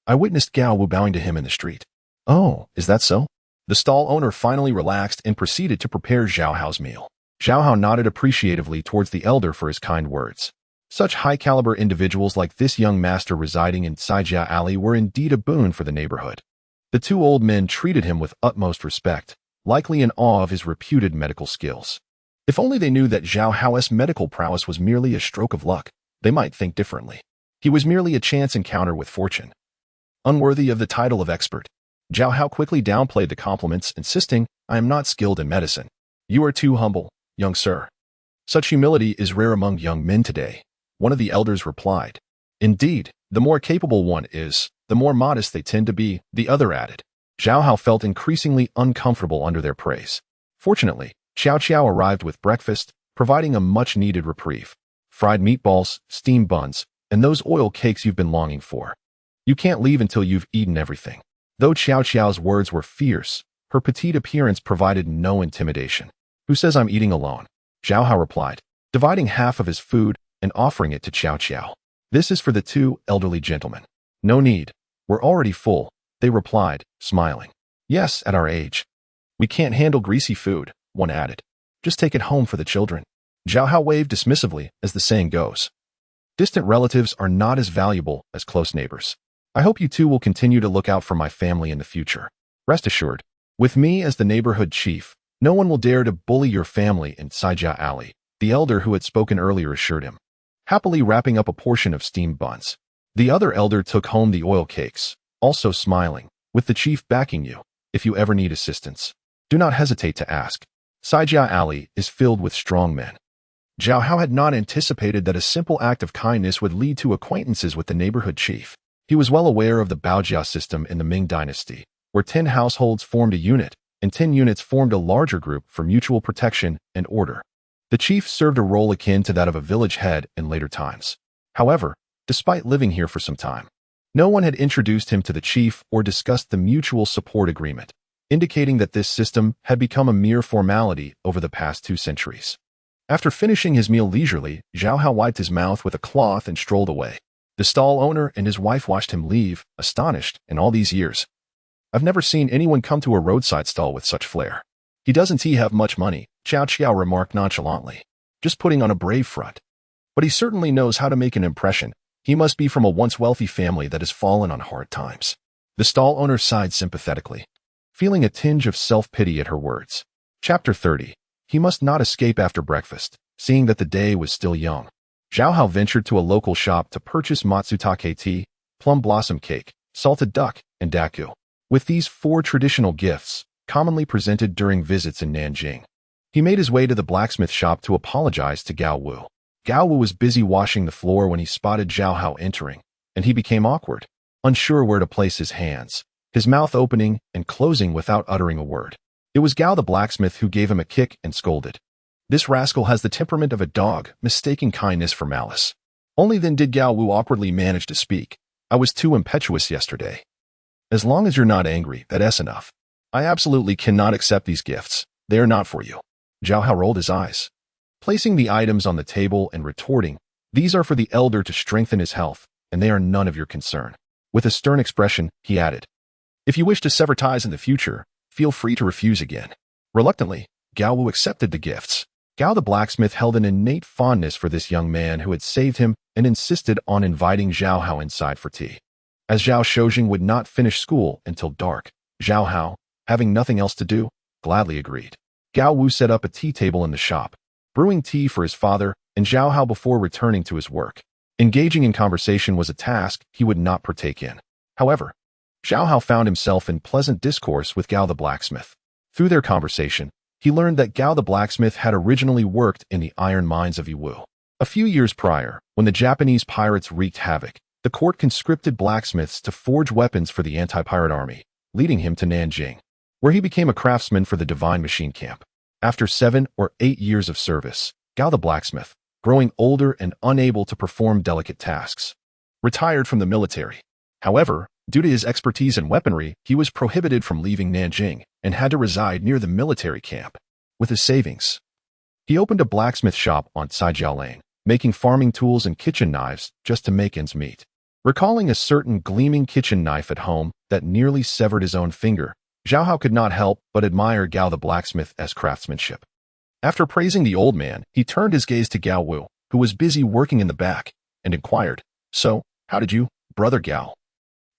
I witnessed Gao Wu bowing to him in the street." "Oh, is that so?" The stall owner finally relaxed and proceeded to prepare Zhao Hao's meal. Zhao Hao nodded appreciatively towards the elder for his kind words. Such high-caliber individuals like this young master residing in Xijia Alley were indeed a boon for the neighborhood. The two old men treated him with utmost respect, likely in awe of his reputed medical skills. If only they knew that Zhao Hao's medical prowess was merely a stroke of luck, they might think differently. He was merely a chance encounter with fortune, unworthy of the title of expert. Zhao Hao quickly downplayed the compliments, insisting, "I am not skilled in medicine. You are too humble, young sir." "Such humility is rare among young men today," one of the elders replied. "Indeed, the more capable one is, the more modest they tend to be," the other added. Zhao Hao felt increasingly uncomfortable under their praise. Fortunately, Xiao arrived with breakfast, providing a much-needed reprieve. "Fried meatballs, steamed buns, and those oil cakes you've been longing for. You can't leave until you've eaten everything." Though Xiao's words were fierce, her petite appearance provided no intimidation. "Who says I'm eating alone?" Zhao Hao replied, dividing half of his food and offering it to Xiao. "This is for the two elderly gentlemen." "No need. We're already full," they replied, smiling. "Yes, at our age. We can't handle greasy food," one added. "Just take it home for the children." Zhao Hao waved dismissively, as the saying goes. Distant relatives are not as valuable as close neighbors. I hope you two will continue to look out for my family in the future. Rest assured, with me as the neighborhood chief, no one will dare to bully your family in Xijia Alley, the elder who had spoken earlier assured him, happily wrapping up a portion of steamed buns. The other elder took home the oil cakes, also smiling, "With the chief backing you, if you ever need assistance, do not hesitate to ask." Sijia Alley is filled with strong men. Zhao Hao had not anticipated that a simple act of kindness would lead to acquaintances with the neighborhood chief. He was well aware of the Baojia system in the Ming Dynasty, where 10 households formed a unit, and 10 units formed a larger group for mutual protection and order. The chief served a role akin to that of a village head in later times. However, despite living here for some time, no one had introduced him to the chief or discussed the mutual support agreement, indicating that this system had become a mere formality over the past 2 centuries. After finishing his meal leisurely, Zhao Hao wiped his mouth with a cloth and strolled away. The stall owner and his wife watched him leave, astonished. In all these years, I've never seen anyone come to a roadside stall with such flair. He doesn't have much money, Xiao Qiao remarked nonchalantly, just putting on a brave front. But he certainly knows how to make an impression. He must be from a once wealthy family that has fallen on hard times. The stall owner sighed sympathetically, feeling a tinge of self-pity at her words. Chapter 30. He must not escape after breakfast, seeing that the day was still young. Zhao Hao ventured to a local shop to purchase matsutake tea, plum blossom cake, salted duck, and daku. With these 4 traditional gifts, commonly presented during visits in Nanjing, he made his way to the blacksmith shop to apologize to Gao Wu. Gao Wu was busy washing the floor when he spotted Zhao Hao entering, and he became awkward, unsure where to place his hands, his mouth opening and closing without uttering a word. It was Gao the blacksmith who gave him a kick and scolded. This rascal has the temperament of a dog, mistaking kindness for malice. Only then did Gao Wu awkwardly manage to speak. I was too impetuous yesterday. As long as you're not angry, that's enough. I absolutely cannot accept these gifts. They are not for you. Zhao Hao rolled his eyes, placing the items on the table and retorting, these are for the elder to strengthen his health, and they are none of your concern. With a stern expression, he added, if you wish to sever ties in the future, feel free to refuse again. Reluctantly, Gao Wu accepted the gifts. Gao the blacksmith held an innate fondness for this young man who had saved him and insisted on inviting Zhao Hao inside for tea. As Zhao Shojing would not finish school until dark, Zhao Hao, having nothing else to do, gladly agreed. Gao Wu set up a tea table in the shop, brewing tea for his father and Zhao Hao before returning to his work. Engaging in conversation was a task he would not partake in. However, Zhao Hao found himself in pleasant discourse with Gao the blacksmith. Through their conversation, he learned that Gao the blacksmith had originally worked in the iron mines of Yiwu. A few years prior, when the Japanese pirates wreaked havoc, the court conscripted blacksmiths to forge weapons for the anti-pirate army, leading him to Nanjing, where he became a craftsman for the Divine Machine Camp. After 7 or 8 years of service, Gao the blacksmith, growing older and unable to perform delicate tasks, retired from the military. However, due to his expertise in weaponry, he was prohibited from leaving Nanjing and had to reside near the military camp. With his savings, he opened a blacksmith shop on Saijiao Lane, making farming tools and kitchen knives just to make ends meet. Recalling a certain gleaming kitchen knife at home that nearly severed his own finger, Zhao Hao could not help but admire Gao the blacksmith's craftsmanship. After praising the old man, he turned his gaze to Gao Wu, who was busy working in the back, and inquired, so, how did you, brother Gao,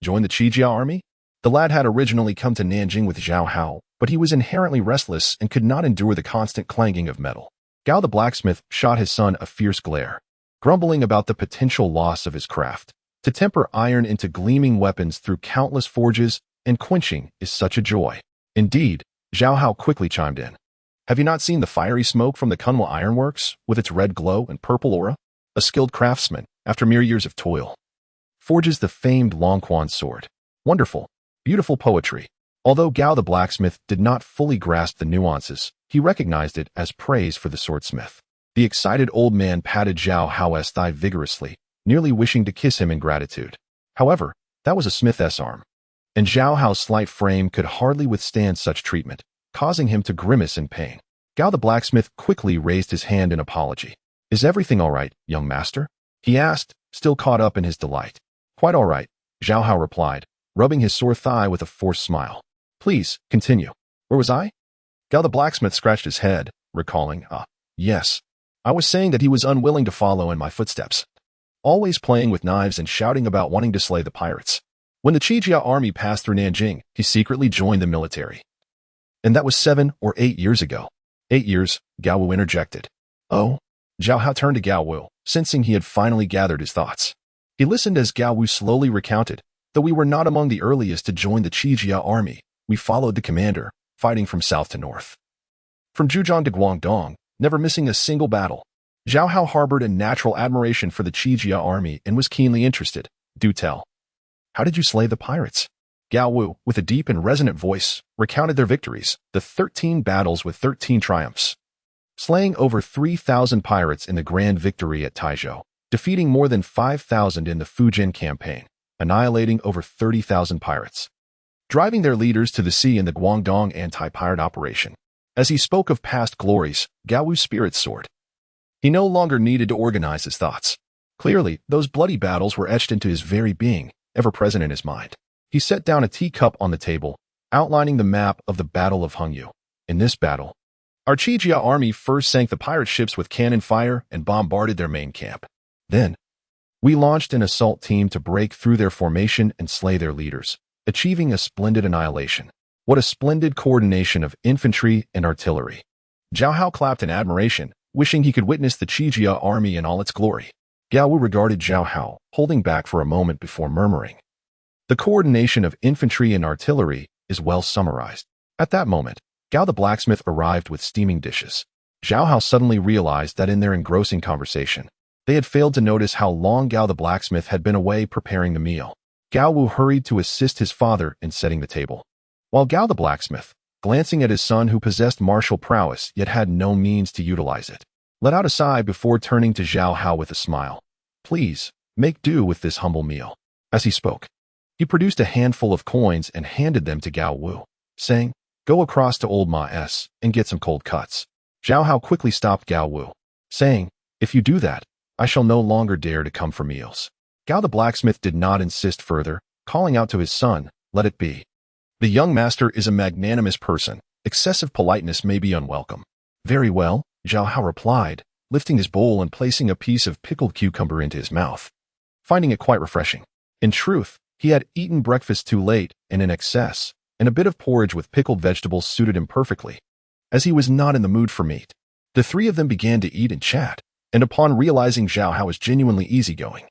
join the Qijia army? The lad had originally come to Nanjing with Zhao Hao, but he was inherently restless and could not endure the constant clanging of metal. Gao the blacksmith shot his son a fierce glare, grumbling about the potential loss of his craft. To temper iron into gleaming weapons through countless forges and quenching is such a joy. Indeed, Zhao Hao quickly chimed in. Have you not seen the fiery smoke from the Kunwa ironworks, with its red glow and purple aura? A skilled craftsman, after mere years of toil, forges the famed Longquan sword. Wonderful, beautiful poetry. Although Gao the blacksmith did not fully grasp the nuances, he recognized it as praise for the swordsmith. The excited old man patted Zhao Hao's thigh vigorously, nearly wishing to kiss him in gratitude. However, that was a smith's arm, and Zhao Hao's slight frame could hardly withstand such treatment, causing him to grimace in pain. Gao the blacksmith quickly raised his hand in apology. Is everything all right, young master? He asked, still caught up in his delight. Quite all right, Zhao Hao replied, rubbing his sore thigh with a forced smile. Please, continue. Where was I? Gao the blacksmith scratched his head, recalling, yes. I was saying that he was unwilling to follow in my footsteps, always playing with knives and shouting about wanting to slay the pirates. When the Qijia army passed through Nanjing, he secretly joined the military. And that was 7 or 8 years ago. 8 years, Gao Wu interjected. Oh? Zhao Hao turned to Gao Wu, sensing he had finally gathered his thoughts. He listened as Gao Wu slowly recounted, though we were not among the earliest to join the Qijia army, we followed the commander, fighting from south to north. from Zhujiang to Guangdong, never missing a single battle. Zhao Hao harbored a natural admiration for the Qijia army and was keenly interested. Do tell. How did you slay the pirates? Gao Wu, with a deep and resonant voice, recounted their victories, the 13 battles with 13 triumphs. Slaying over 3,000 pirates in the grand victory at Taizhou, defeating more than 5,000 in the Fujin campaign, annihilating over 30,000 pirates, driving their leaders to the sea in the Guangdong anti-pirate operation. As he spoke of past glories, Gao Wu's spirits soared. He no longer needed to organize his thoughts. Clearly, those bloody battles were etched into his very being, ever present in his mind. He set down a teacup on the table, outlining the map of the Battle of Hengyu. In this battle, our Qijia army first sank the pirate ships with cannon fire and bombarded their main camp. Then, we launched an assault team to break through their formation and slay their leaders, achieving a splendid annihilation. What a splendid coordination of infantry and artillery. Zhao Hao clapped in admiration, wishing he could witness the Qijia army in all its glory. Gao Wu regarded Zhao Hao, holding back for a moment before murmuring. The coordination of infantry and artillery is well summarized. At that moment, Gao the blacksmith arrived with steaming dishes. Zhao Hao suddenly realized that in their engrossing conversation, they had failed to notice how long Gao the blacksmith had been away preparing the meal. Gao Wu hurried to assist his father in setting the table, while Gao the blacksmith, glancing at his son who possessed martial prowess yet had no means to utilize it, let out a sigh before turning to Zhao Hao with a smile. Please, make do with this humble meal. As he spoke, he produced a handful of coins and handed them to Gao Wu, saying, Go across to Old Ma S and get some cold cuts. Zhao Hao quickly stopped Gao Wu, saying, If you do that, I shall no longer dare to come for meals. Gao the blacksmith did not insist further, calling out to his son, Let it be. The young master is a magnanimous person. Excessive politeness may be unwelcome. Very well, Zhao Hao replied, lifting his bowl and placing a piece of pickled cucumber into his mouth, finding it quite refreshing. In truth, he had eaten breakfast too late and in excess, and a bit of porridge with pickled vegetables suited him perfectly, as he was not in the mood for meat. The three of them began to eat and chat, and upon realizing Zhao Hao was genuinely easygoing,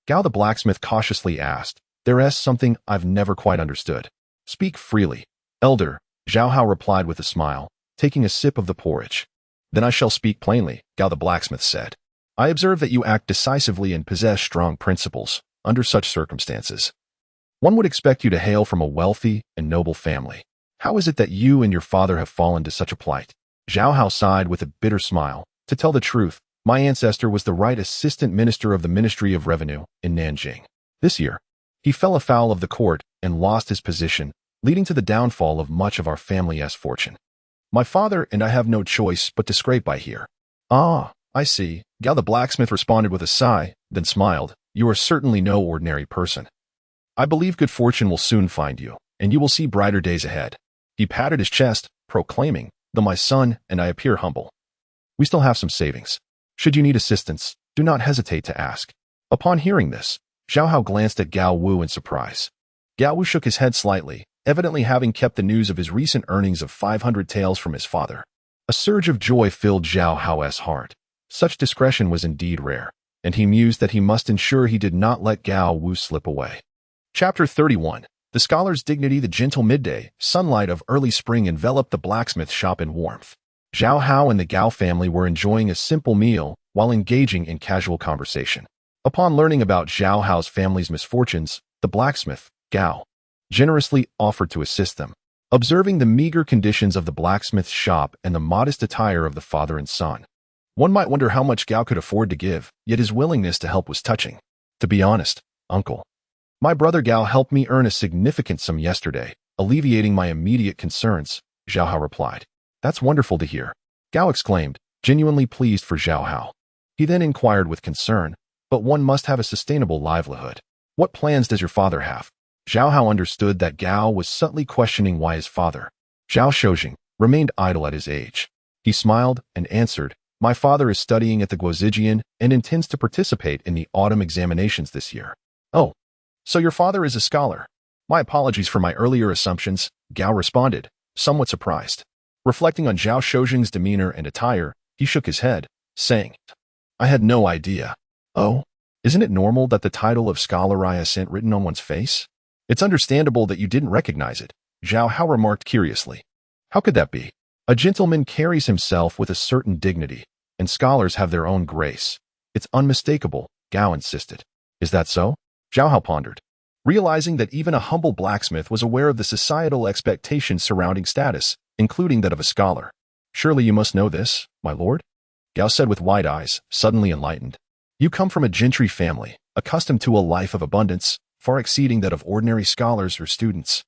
Gao the blacksmith cautiously asked, There's something I've never quite understood. Speak freely, elder, Zhao Hao replied with a smile, taking a sip of the porridge. Then I shall speak plainly, Gao the blacksmith said. I observe that you act decisively and possess strong principles under such circumstances. One would expect you to hail from a wealthy and noble family. How is it that you and your father have fallen to such a plight? Zhao Hao sighed with a bitter smile. To tell the truth, my ancestor was the right assistant minister of the Ministry of Revenue in Nanjing. This year, he fell afoul of the court and lost his position, leading to the downfall of much of our family's fortune. My father and I have no choice but to scrape by here. Ah, I see, Gao the blacksmith responded with a sigh, then smiled. You are certainly no ordinary person. I believe good fortune will soon find you, and you will see brighter days ahead. He patted his chest, proclaiming, Though my son and I appear humble, we still have some savings. Should you need assistance, do not hesitate to ask. Upon hearing this, Zhao Hao glanced at Gao Wu in surprise. Gao Wu shook his head slightly, evidently having kept the news of his recent earnings of 500 taels from his father. A surge of joy filled Zhao Hao's heart. Such discretion was indeed rare, and he mused that he must ensure he did not let Gao Wu slip away. Chapter 31. The scholar's dignity. The gentle midday sunlight of early spring enveloped the blacksmith shop in warmth. Zhao Hao and the Gao family were enjoying a simple meal while engaging in casual conversation. Upon learning about Zhao Hao's family's misfortunes, the blacksmith, Gao, generously offered to assist them. Observing the meager conditions of the blacksmith's shop and the modest attire of the father and son, one might wonder how much Gao could afford to give, yet his willingness to help was touching. To be honest, uncle, my brother Gao helped me earn a significant sum yesterday, alleviating my immediate concerns, Zhao Hao replied. That's wonderful to hear, Gao exclaimed, genuinely pleased for Zhao Hao. He then inquired with concern, but one must have a sustainable livelihood. What plans does your father have? Zhao Hao understood that Gao was subtly questioning why his father, Zhao Shojing, remained idle at his age. He smiled and answered, My father is studying at the Guozijian and intends to participate in the autumn examinations this year. Oh, so your father is a scholar. My apologies for my earlier assumptions, Gao responded, somewhat surprised. Reflecting on Zhao Shojing's demeanor and attire, he shook his head, saying, I had no idea. Oh, isn't it normal that the title of scholar isn't written on one's face? It's understandable that you didn't recognize it, Zhao Hao remarked curiously. How could that be? A gentleman carries himself with a certain dignity, and scholars have their own grace. It's unmistakable, Gao insisted. Is that so? Zhao Hao pondered, realizing that even a humble blacksmith was aware of the societal expectations surrounding status, including that of a scholar. Surely you must know this, my lord? Gao said with wide eyes, suddenly enlightened. You come from a gentry family, accustomed to a life of abundance, far exceeding that of ordinary scholars or students.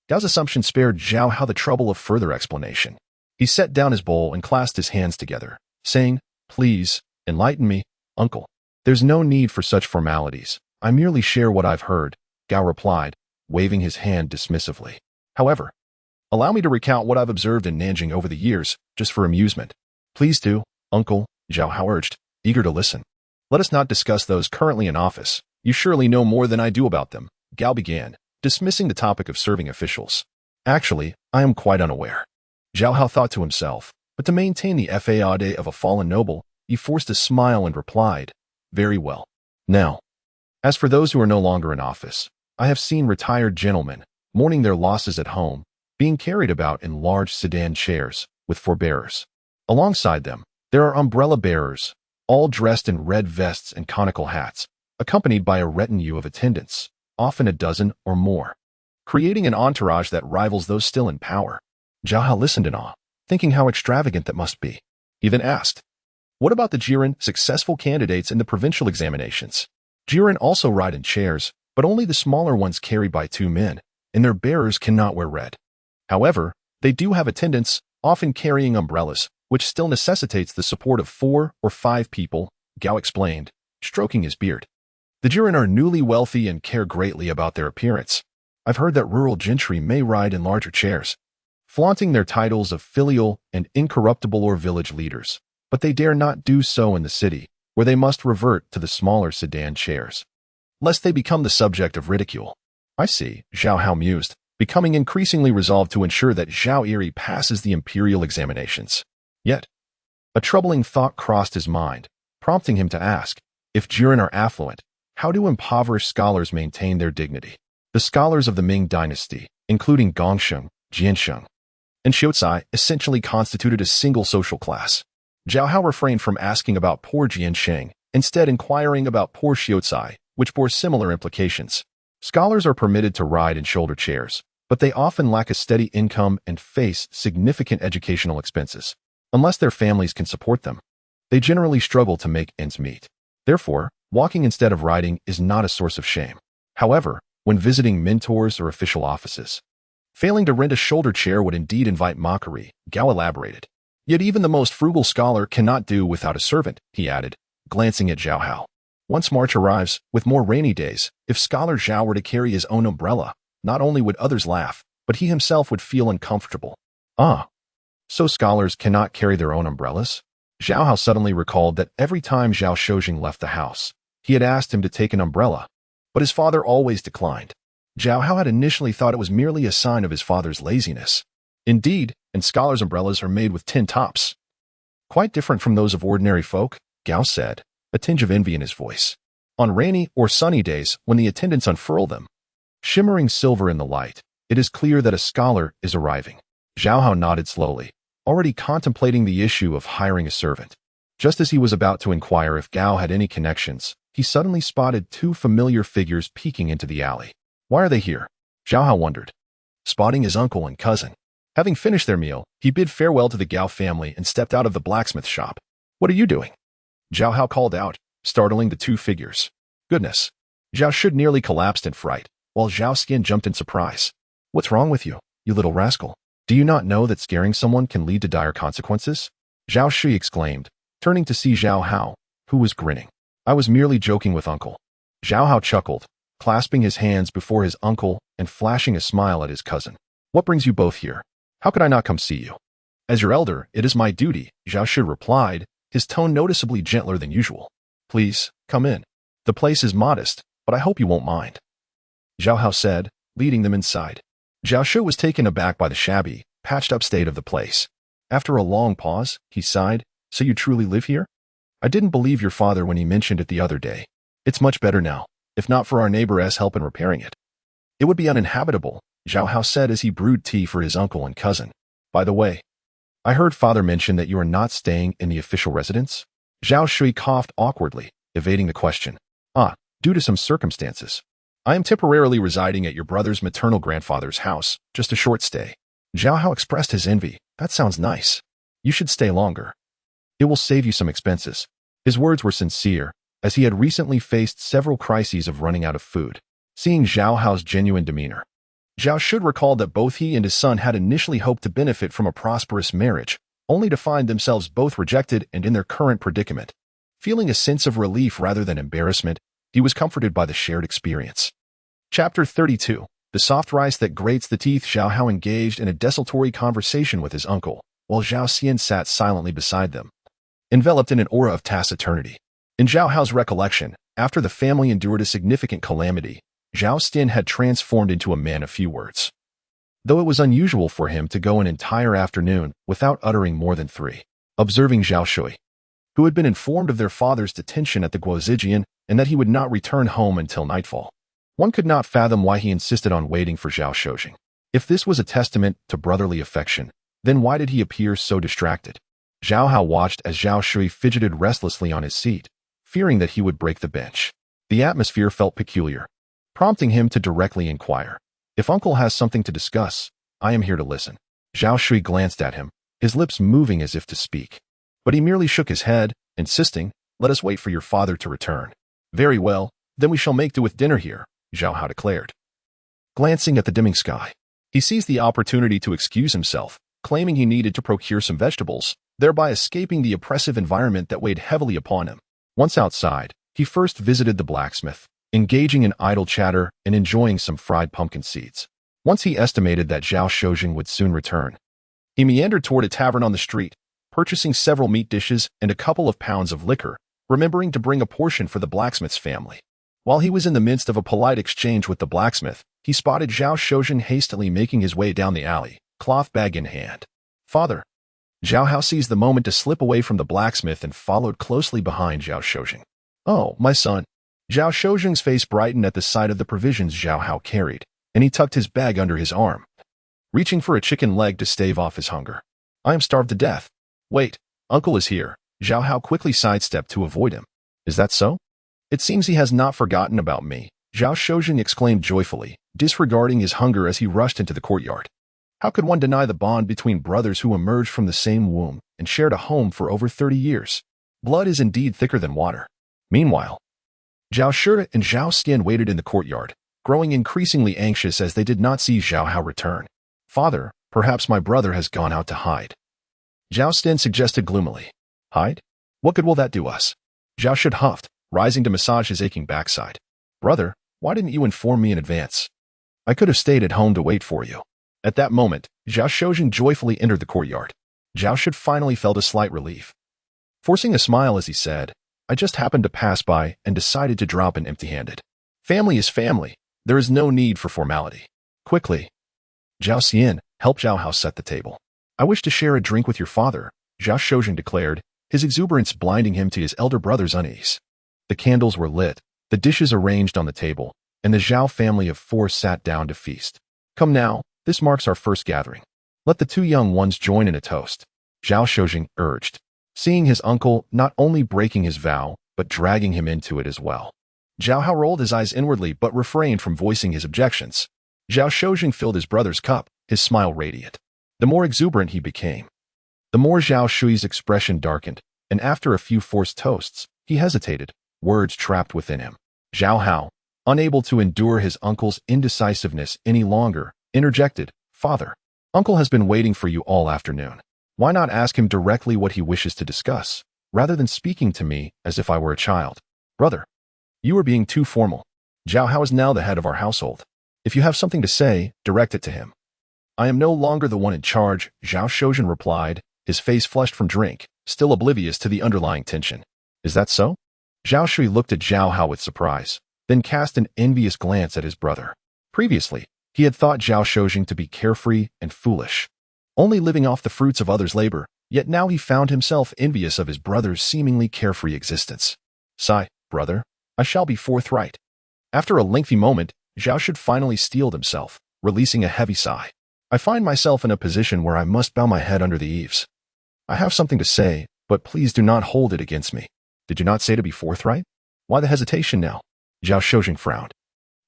Gao's assumption spared Zhao Hao the trouble of further explanation. He set down his bowl and clasped his hands together, saying, Please, enlighten me, uncle. There's no need for such formalities. I merely share what I've heard, Gao replied, waving his hand dismissively. However, allow me to recount what I've observed in Nanjing over the years, just for amusement. Please do, uncle, Zhao Hao urged, eager to listen. Let us not discuss those currently in office. You surely know more than I do about them, Gao began, dismissing the topic of serving officials. Actually, I am quite unaware. Zhao Hao thought to himself, but to maintain the faade of a fallen noble, he forced a smile and replied, Very well. Now, as for those who are no longer in office, I have seen retired gentlemen, mourning their losses at home, being carried about in large sedan chairs, with forebearers. Alongside them, there are umbrella bearers, all dressed in red vests and conical hats, accompanied by a retinue of attendants, often a dozen or more, creating an entourage that rivals those still in power. Zhao Hao listened in awe, thinking how extravagant that must be. He then asked, What about the Jiren, successful candidates in the provincial examinations? Jiren also ride in chairs, but only the smaller ones carried by 2 men, and their bearers cannot wear red. However, they do have attendants, often carrying umbrellas, which still necessitates the support of 4 or 5 people, Gao explained, stroking his beard. The Jiren are newly wealthy and care greatly about their appearance. I've heard that rural gentry may ride in larger chairs, flaunting their titles of filial and incorruptible or village leaders, but they dare not do so in the city, where they must revert to the smaller sedan chairs, lest they become the subject of ridicule. I see, Zhao Hao mused, becoming increasingly resolved to ensure that Zhao Eri passes the imperial examinations. Yet, a troubling thought crossed his mind, prompting him to ask, if Jiren are affluent, how do impoverished scholars maintain their dignity? The scholars of the Ming Dynasty, including Gongsheng, Jiansheng, and Xiuzai, essentially constituted a single social class. Zhao Hao refrained from asking about poor Jiansheng, instead inquiring about poor Xiuzai, which bore similar implications. Scholars are permitted to ride in shoulder chairs, but they often lack a steady income and face significant educational expenses. Unless their families can support them, they generally struggle to make ends meet. Therefore, walking instead of riding is not a source of shame. However, when visiting mentors or official offices, failing to rent a shoulder chair would indeed invite mockery, Gao elaborated. Yet even the most frugal scholar cannot do without a servant, he added, glancing at Zhao Hao. Once March arrives, with more rainy days, if Scholar Zhao were to carry his own umbrella, not only would others laugh, but he himself would feel uncomfortable. Ah, so scholars cannot carry their own umbrellas? Zhao Hao suddenly recalled that every time Zhao Shoujing left the house, he had asked him to take an umbrella, but his father always declined. Zhao Hao had initially thought it was merely a sign of his father's laziness. Indeed, and scholars' umbrellas are made with tin tops. Quite different from those of ordinary folk, Gao said, a tinge of envy in his voice. On rainy or sunny days, when the attendants unfurl them, shimmering silver in the light, it is clear that a scholar is arriving. Zhao Hao nodded slowly, already contemplating the issue of hiring a servant. Just as he was about to inquire if Gao had any connections, he suddenly spotted 2 familiar figures peeking into the alley. Why are they here? Zhao Hao wondered. Spotting his uncle and cousin. Having finished their meal, he bid farewell to the Gao family and stepped out of the blacksmith shop. What are you doing? Zhao Hao called out, startling the 2 figures. Goodness. Zhao Shud nearly collapsed in fright, while Zhao Skin jumped in surprise. What's wrong with you, you little rascal? Do you not know that scaring someone can lead to dire consequences? Zhao Shi exclaimed, turning to see Zhao Hao, who was grinning. I was merely joking with uncle. Zhao Hao chuckled, clasping his hands before his uncle and flashing a smile at his cousin. What brings you both here? How could I not come see you? As your elder, it is my duty, Zhao Shi replied, his tone noticeably gentler than usual. Please, come in. The place is modest, but I hope you won't mind. Zhao Hao said, leading them inside. Zhao Shi was taken aback by the shabby, patched-up state of the place. After a long pause, he sighed, So you truly live here? I didn't believe your father when he mentioned it the other day. It's much better now, if not for our neighbor's help in repairing it. It would be uninhabitable, Zhao Hao said as he brewed tea for his uncle and cousin. By the way, I heard father mention that you are not staying in the official residence? Zhao Shui coughed awkwardly, evading the question. Due to some circumstances. I am temporarily residing at your brother's maternal grandfather's house, just a short stay. Zhao Hao expressed his envy. That sounds nice. You should stay longer. It will save you some expenses. His words were sincere, as he had recently faced several crises of running out of food. Seeing Zhao Hao's genuine demeanor, Zhao should recall that both he and his son had initially hoped to benefit from a prosperous marriage, only to find themselves both rejected and in their current predicament. Feeling a sense of relief rather than embarrassment, he was comforted by the shared experience. Chapter 32. The soft rice that grates the teeth. Zhao Hao engaged in a desultory conversation with his uncle, while Zhao Xian sat silently beside them, enveloped in an aura of taciturnity. In Zhao Hao's recollection, after the family endured a significant calamity, Zhao Xian had transformed into a man of few words. Though it was unusual for him to go an entire afternoon without uttering more than three. Observing Zhao Shui, who had been informed of their father's detention at the Guozijian and that he would not return home until nightfall, one could not fathom why he insisted on waiting for Zhao Shojing. If this was a testament to brotherly affection, then why did he appear so distracted? Zhao Hao watched as Zhao Shui fidgeted restlessly on his seat, fearing that he would break the bench. The atmosphere felt peculiar, prompting him to directly inquire. If uncle has something to discuss, I am here to listen. Zhao Shui glanced at him, his lips moving as if to speak. But he merely shook his head, insisting, let us wait for your father to return. Very well, then we shall make do with dinner here, Zhao Hao declared. Glancing at the dimming sky, he seized the opportunity to excuse himself, claiming he needed to procure some vegetables, thereby escaping the oppressive environment that weighed heavily upon him. Once outside, he first visited the blacksmith, engaging in idle chatter and enjoying some fried pumpkin seeds. Once he estimated that Zhao Shojing would soon return, he meandered toward a tavern on the street, purchasing several meat dishes and a couple of pounds of liquor, remembering to bring a portion for the blacksmith's family. While he was in the midst of a polite exchange with the blacksmith, he spotted Zhao Shojing hastily making his way down the alley, cloth bag in hand. Father. Zhao Hao seized the moment to slip away from the blacksmith and followed closely behind Zhao Shojing. Oh, my son. Zhao Shojing's face brightened at the sight of the provisions Zhao Hao carried, and he tucked his bag under his arm, reaching for a chicken leg to stave off his hunger. I am starved to death. Wait, uncle is here. Zhao Hao quickly sidestepped to avoid him. Is that so? It seems he has not forgotten about me, Zhao Shojing exclaimed joyfully, disregarding his hunger as he rushed into the courtyard. How could one deny the bond between brothers who emerged from the same womb and shared a home for over 30 years? Blood is indeed thicker than water. Meanwhile, Zhao Shi and Zhao Xian waited in the courtyard, growing increasingly anxious as they did not see Zhao Hao return. Father, perhaps my brother has gone out to hide. Zhao Xian suggested gloomily. Hide? What good will that do us? Zhao Shi huffed, rising to massage his aching backside. Brother, why didn't you inform me in advance? I could have stayed at home to wait for you. At that moment, Zhao Shojing joyfully entered the courtyard. Zhao Shi finally felt a slight relief, forcing a smile as he said, I just happened to pass by and decided to drop in empty-handed. Family is family. There is no need for formality. Quickly. Zhao Xian, help Zhao Hao set the table. I wish to share a drink with your father, Zhao Shojing declared, his exuberance blinding him to his elder brother's unease. The candles were lit, the dishes arranged on the table, and the Zhao family of four sat down to feast. Come now, this marks our first gathering. Let the two young ones join in a toast, Zhao Shojing urged, seeing his uncle not only breaking his vow, but dragging him into it as well. Zhao Hao rolled his eyes inwardly but refrained from voicing his objections. Zhao Shojing filled his brother's cup, his smile radiant. The more exuberant he became, the more Zhao Shui's expression darkened, and after a few forced toasts, he hesitated, words trapped within him. Zhao Hao, unable to endure his uncle's indecisiveness any longer, interjected, Father, uncle has been waiting for you all afternoon. Why not ask him directly what he wishes to discuss, rather than speaking to me as if I were a child? Brother, you are being too formal. Zhao Hao is now the head of our household. If you have something to say, direct it to him. I am no longer the one in charge, Zhao Shojing replied, his face flushed from drink, still oblivious to the underlying tension. Is that so? Zhao Shui looked at Zhao Hao with surprise, then cast an envious glance at his brother. Previously, he had thought Zhao Shojing to be carefree and foolish, only living off the fruits of others' labor, yet now he found himself envious of his brother's seemingly carefree existence. Sigh, brother, I shall be forthright. After a lengthy moment, Zhao Shi finally steeled himself, releasing a heavy sigh. I find myself in a position where I must bow my head under the eaves. I have something to say, but please do not hold it against me. Did you not say to be forthright? Why the hesitation now? Zhao Shojing frowned,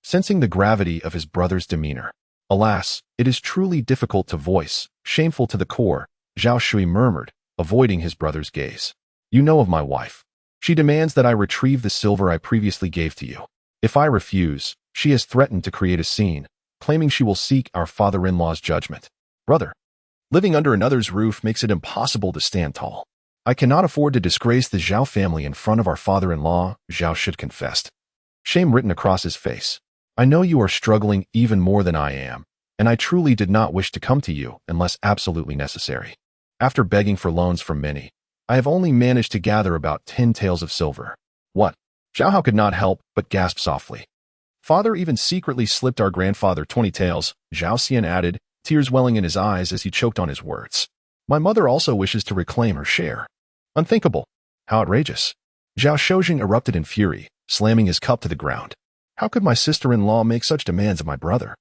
sensing the gravity of his brother's demeanor. Alas, it is truly difficult to voice, shameful to the core, Zhao Shui murmured, avoiding his brother's gaze. You know of my wife. She demands that I retrieve the silver I previously gave to you. If I refuse, she has threatened to create a scene, claiming she will seek our father-in-law's judgment. Brother, living under another's roof makes it impossible to stand tall. I cannot afford to disgrace the Zhao family in front of our father-in-law, Zhao Shud confessed. Shame written across his face. I know you are struggling even more than I am, and I truly did not wish to come to you unless absolutely necessary. After begging for loans from many, I have only managed to gather about 10 taels of silver. What? Zhao Hao could not help but gasp softly. Father even secretly slipped our grandfather 20 taels, Zhao Xian added, tears welling in his eyes as he choked on his words. My mother also wishes to reclaim her share. Unthinkable. How outrageous. Zhao Shojing erupted in fury, slamming his cup to the ground. How could my sister-in-law make such demands of my brother?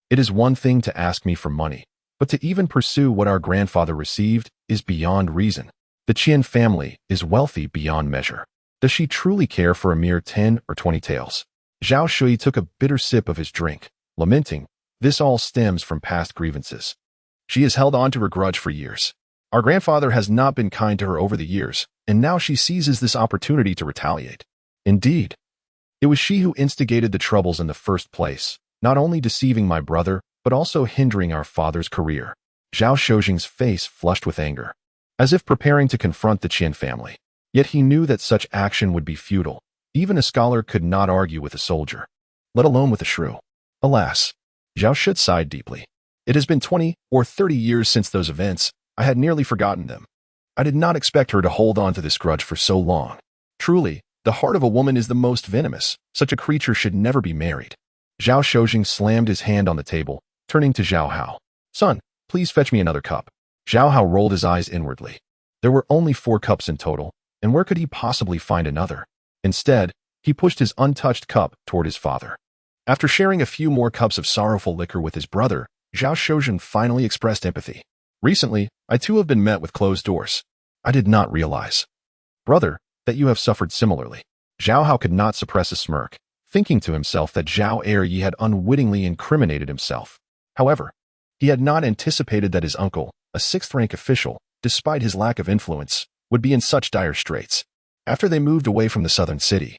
It is one thing to ask me for money, but to even pursue what our grandfather received is beyond reason. The Qian family is wealthy beyond measure. Does she truly care for a mere 10 or 20 taels? Zhao Shui took a bitter sip of his drink, lamenting, this all stems from past grievances. She has held on to her grudge for years. Our grandfather has not been kind to her over the years, and now she seizes this opportunity to retaliate. Indeed, it was she who instigated the troubles in the first place, not only deceiving my brother, but also hindering our father's career. Zhao Shojing's face flushed with anger, as if preparing to confront the Qian family. Yet he knew that such action would be futile. Even a scholar could not argue with a soldier, let alone with a shrew. Alas, Zhao Shud sighed deeply. It has been 20 or 30 years since those events. I had nearly forgotten them. I did not expect her to hold on to this grudge for so long. Truly, the heart of a woman is the most venomous. Such a creature should never be married. Zhao Shojing slammed his hand on the table, turning to Zhao Hao. Son, please fetch me another cup. Zhao Hao rolled his eyes inwardly. There were only 4 cups in total, and where could he possibly find another? Instead, he pushed his untouched cup toward his father. After sharing a few more cups of sorrowful liquor with his brother, Zhao Shojing finally expressed empathy. Recently, I too have been met with closed doors. I did not realize, brother, that you have suffered similarly. Zhao Hao could not suppress a smirk, thinking to himself that Zhao Eryi had unwittingly incriminated himself. However, he had not anticipated that his uncle, a 6th-rank official, despite his lack of influence, would be in such dire straits. After they moved away from the southern city,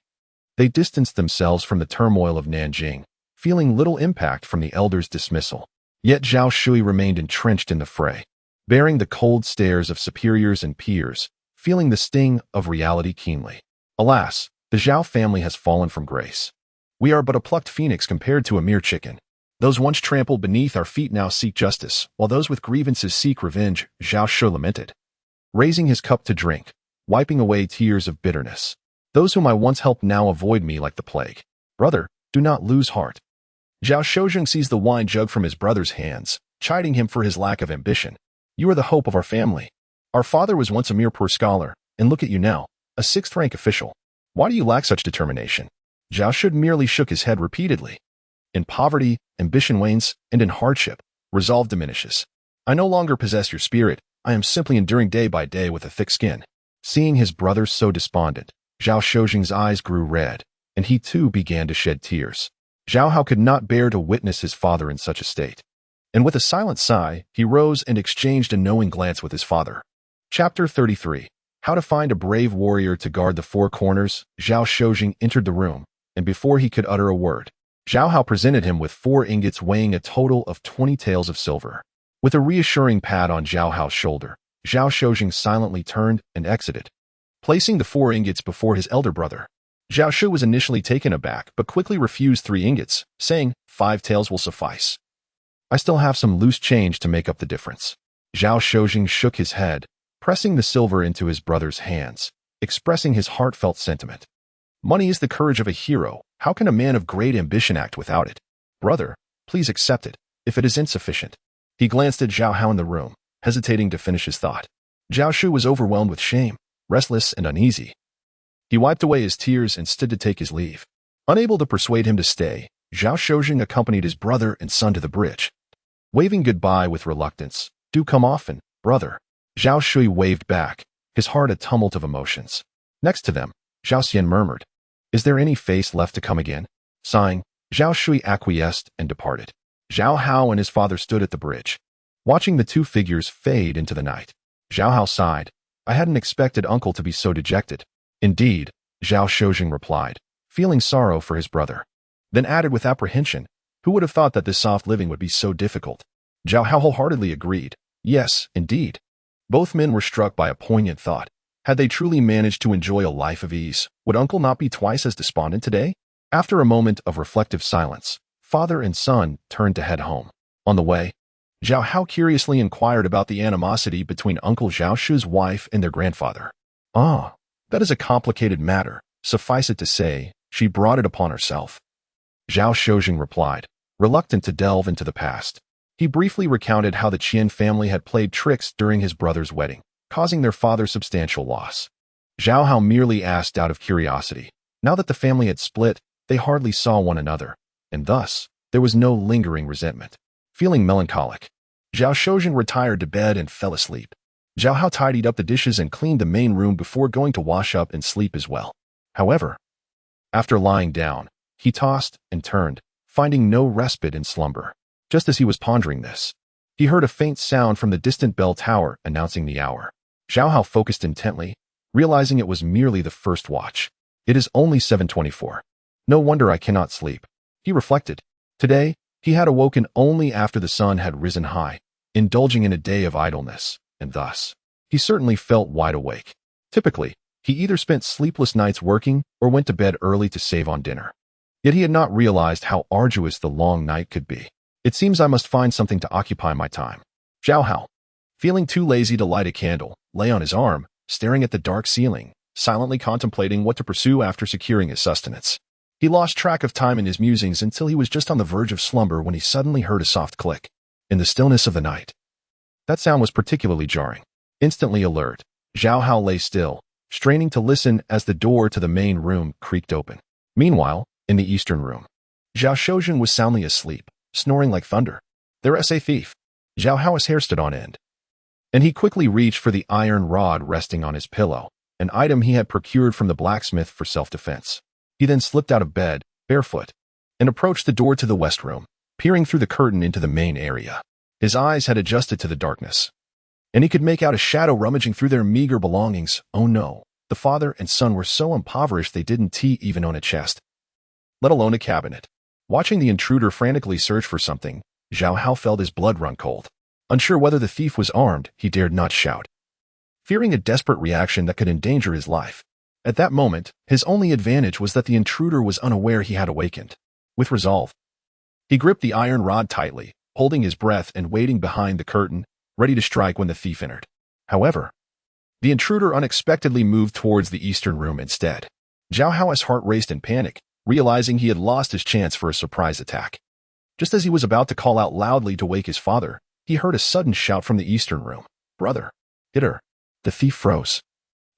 they distanced themselves from the turmoil of Nanjing, feeling little impact from the elder's dismissal. Yet Zhao Shui remained entrenched in the fray, bearing the cold stares of superiors and peers, feeling the sting of reality keenly. Alas, the Zhao family has fallen from grace. We are but a plucked phoenix compared to a mere chicken. Those once trampled beneath our feet now seek justice, while those with grievances seek revenge, Zhao Shui lamented, raising his cup to drink, wiping away tears of bitterness. Those whom I once helped now avoid me like the plague. Brother, do not lose heart. Zhao Shojing seized the wine jug from his brother's hands, chiding him for his lack of ambition. You are the hope of our family. Our father was once a mere poor scholar, and look at you now, a 6th-rank official. Why do you lack such determination? Zhao Shud merely shook his head repeatedly. In poverty, ambition wanes, and in hardship, resolve diminishes. I no longer possess your spirit. I am simply enduring day by day with a thick skin. Seeing his brother so despondent, Zhao Shojing's eyes grew red, and he too began to shed tears. Zhao Hao could not bear to witness his father in such a state, and with a silent sigh, he rose and exchanged a knowing glance with his father. Chapter 33. How to find a brave warrior to guard the 4 corners. Zhao Shojing entered the room, and before he could utter a word, Zhao Hao presented him with 4 ingots weighing a total of 20 taels of silver. With a reassuring pat on Zhao Hao's shoulder, Zhao Shojing silently turned and exited, placing the 4 ingots before his elder brother. Zhao Shu was initially taken aback, but quickly refused 3 ingots, saying, 5 taels will suffice. I still have some loose change to make up the difference. Zhao Shojing shook his head, pressing the silver into his brother's hands, expressing his heartfelt sentiment. Money is the courage of a hero. How can a man of great ambition act without it? Brother, please accept it, if it is insufficient. He glanced at Zhao Hao in the room, hesitating to finish his thought. Zhao Shu was overwhelmed with shame, restless and uneasy. He wiped away his tears and stood to take his leave. Unable to persuade him to stay, Zhao Shojing accompanied his brother and son to the bridge. Waving goodbye with reluctance, do come often, brother. Zhao Shui waved back, his heart a tumult of emotions. Next to them, Zhao Xian murmured, "Is there any face left to come again?" Sighing, Zhao Shui acquiesced and departed. Zhao Hao and his father stood at the bridge, watching the two figures fade into the night. Zhao Hao sighed. "I hadn't expected uncle to be so dejected." "Indeed," Zhao Shozheng replied, feeling sorrow for his brother. Then added with apprehension, "Who would have thought that this soft living would be so difficult?" Zhao Hao wholeheartedly agreed. Yes, indeed. Both men were struck by a poignant thought. Had they truly managed to enjoy a life of ease, would uncle not be twice as despondent today? After a moment of reflective silence, father and son turned to head home. On the way, Zhao Hao curiously inquired about the animosity between Uncle Zhao Shu's wife and their grandfather. "Ah, that is a complicated matter. Suffice it to say, she brought it upon herself." Zhao Shozheng replied, reluctant to delve into the past. He briefly recounted how the Qian family had played tricks during his brother's wedding, causing their father substantial loss. Zhao Hao merely asked out of curiosity. Now that the family had split, they hardly saw one another, and thus, there was no lingering resentment. Feeling melancholic, Zhao Shozheng retired to bed and fell asleep. Zhao Hao tidied up the dishes and cleaned the main room before going to wash up and sleep as well. However, after lying down, he tossed and turned, finding no respite in slumber. Just as he was pondering this, he heard a faint sound from the distant bell tower announcing the hour. Zhao Hao focused intently, realizing it was merely the first watch. "It is only 7:24. No wonder I cannot sleep," he reflected. Today, he had awoken only after the sun had risen high, indulging in a day of idleness, and thus, he certainly felt wide awake. Typically, he either spent sleepless nights working or went to bed early to save on dinner. Yet he had not realized how arduous the long night could be. "It seems I must find something to occupy my time." Zhao Hao, feeling too lazy to light a candle, lay on his arm, staring at the dark ceiling, silently contemplating what to pursue after securing his sustenance. He lost track of time in his musings until he was just on the verge of slumber when he suddenly heard a soft click in the stillness of the night. That sound was particularly jarring. Instantly alert, Zhao Hao lay still, straining to listen as the door to the main room creaked open. Meanwhile, in the eastern room, Zhao Shozheng was soundly asleep, snoring like thunder. "There's a thief." Zhao Hao's hair stood on end, and he quickly reached for the iron rod resting on his pillow, an item he had procured from the blacksmith for self-defense. He then slipped out of bed, barefoot, and approached the door to the west room, peering through the curtain into the main area. His eyes had adjusted to the darkness, and he could make out a shadow rummaging through their meager belongings. Oh no, the father and son were so impoverished they didn't even own a chest, let alone a cabinet. Watching the intruder frantically search for something, Zhao Hao felt his blood run cold. Unsure whether the thief was armed, he dared not shout, fearing a desperate reaction that could endanger his life. At that moment, his only advantage was that the intruder was unaware he had awakened. With resolve, he gripped the iron rod tightly, holding his breath and waiting behind the curtain, ready to strike when the thief entered. However, the intruder unexpectedly moved towards the eastern room instead. Zhao Hao's heart raced in panic, realizing he had lost his chance for a surprise attack. Just as he was about to call out loudly to wake his father, he heard a sudden shout from the eastern room. "Brother, hit her." The thief froze,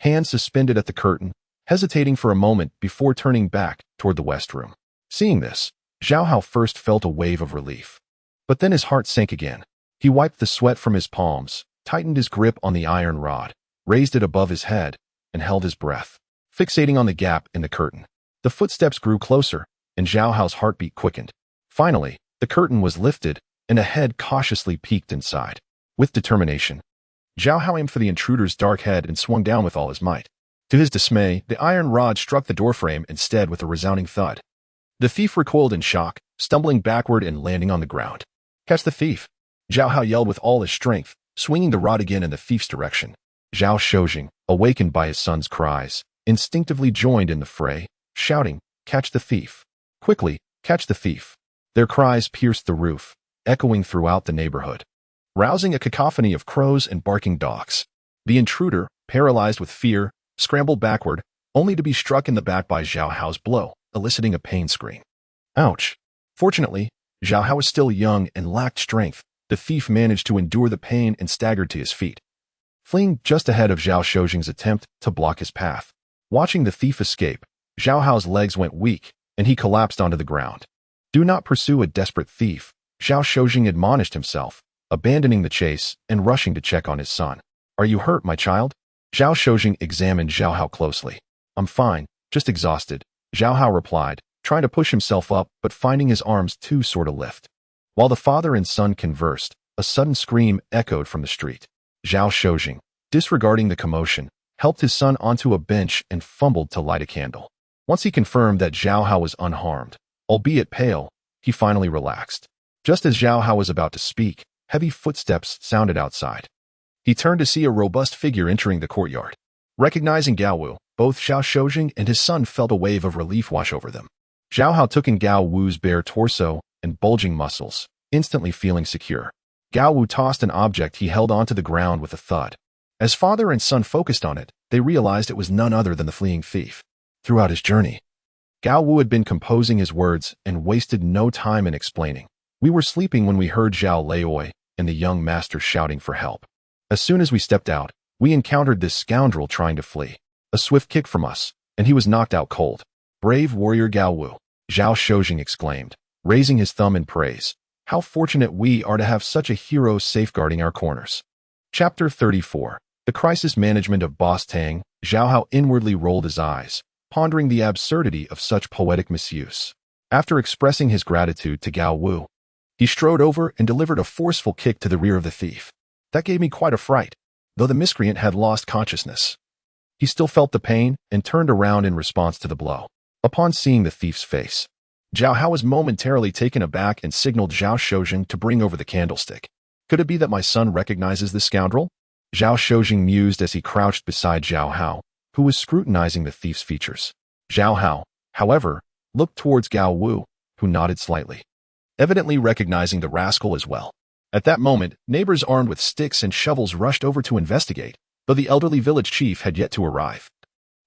hands suspended at the curtain, hesitating for a moment before turning back toward the west room. Seeing this, Zhao Hao first felt a wave of relief. But then his heart sank again. He wiped the sweat from his palms, tightened his grip on the iron rod, raised it above his head, and held his breath, fixating on the gap in the curtain. The footsteps grew closer, and Zhao Hao's heartbeat quickened. Finally, the curtain was lifted, and a head cautiously peeked inside. With determination, Zhao Hao aimed for the intruder's dark head and swung down with all his might. To his dismay, the iron rod struck the doorframe instead with a resounding thud. The thief recoiled in shock, stumbling backward and landing on the ground. "Catch the thief!" Zhao Hao yelled with all his strength, swinging the rod again in the thief's direction. Zhao Shozheng, awakened by his son's cries, instinctively joined in the fray, shouting, "Catch the thief! Quickly, catch the thief!" Their cries pierced the roof, echoing throughout the neighborhood, rousing a cacophony of crows and barking dogs. The intruder, paralyzed with fear, scrambled backward, only to be struck in the back by Zhao Hao's blow, eliciting a pain scream. Ouch! Fortunately, Zhao Hao was still young and lacked strength. The thief managed to endure the pain and staggered to his feet, fleeing just ahead of Zhao Shozheng's attempt to block his path. Watching the thief escape, Zhao Hao's legs went weak, and he collapsed onto the ground. "Do not pursue a desperate thief," Zhao Shozheng admonished himself, abandoning the chase and rushing to check on his son. "Are you hurt, my child?" Zhao Shojing examined Zhao Hao closely. "I'm fine, just exhausted," Zhao Hao replied, trying to push himself up but finding his arms too sore to lift. While the father and son conversed, a sudden scream echoed from the street. Zhao Shojing, disregarding the commotion, helped his son onto a bench and fumbled to light a candle. Once he confirmed that Zhao Hao was unharmed, albeit pale, he finally relaxed. Just as Zhao Hao was about to speak, heavy footsteps sounded outside. He turned to see a robust figure entering the courtyard. Recognizing Gao Wu, both Zhao Shojing and his son felt a wave of relief wash over them. Zhao Hao took in Gao Wu's bare torso and bulging muscles, instantly feeling secure. Gao Wu tossed an object he held onto the ground with a thud. As father and son focused on it, they realized it was none other than the fleeing thief. Throughout his journey, Gao Wu had been composing his words and wasted no time in explaining. "We were sleeping when we heard Zhao Laoi and the young master shouting for help. As soon as we stepped out, we encountered this scoundrel trying to flee. A swift kick from us, and he was knocked out cold." "Brave warrior Gao Wu," Zhao Shojing exclaimed, raising his thumb in praise. "How fortunate we are to have such a hero safeguarding our corners." Chapter 34. The Crisis Management of Boss Tang. Zhao Hao inwardly rolled his eyes, pondering the absurdity of such poetic misuse. After expressing his gratitude to Gao Wu, he strode over and delivered a forceful kick to the rear of the thief. That gave me quite a fright, though the miscreant had lost consciousness. He still felt the pain and turned around in response to the blow. Upon seeing the thief's face, Zhao Hao was momentarily taken aback and signaled Zhao Shojing to bring over the candlestick. "Could it be that my son recognizes this scoundrel?" Zhao Shojing mused as he crouched beside Zhao Hao, who was scrutinizing the thief's features. Zhao Hao, however, looked towards Gao Wu, who nodded slightly, evidently recognizing the rascal as well. At that moment, neighbors armed with sticks and shovels rushed over to investigate, though the elderly village chief had yet to arrive.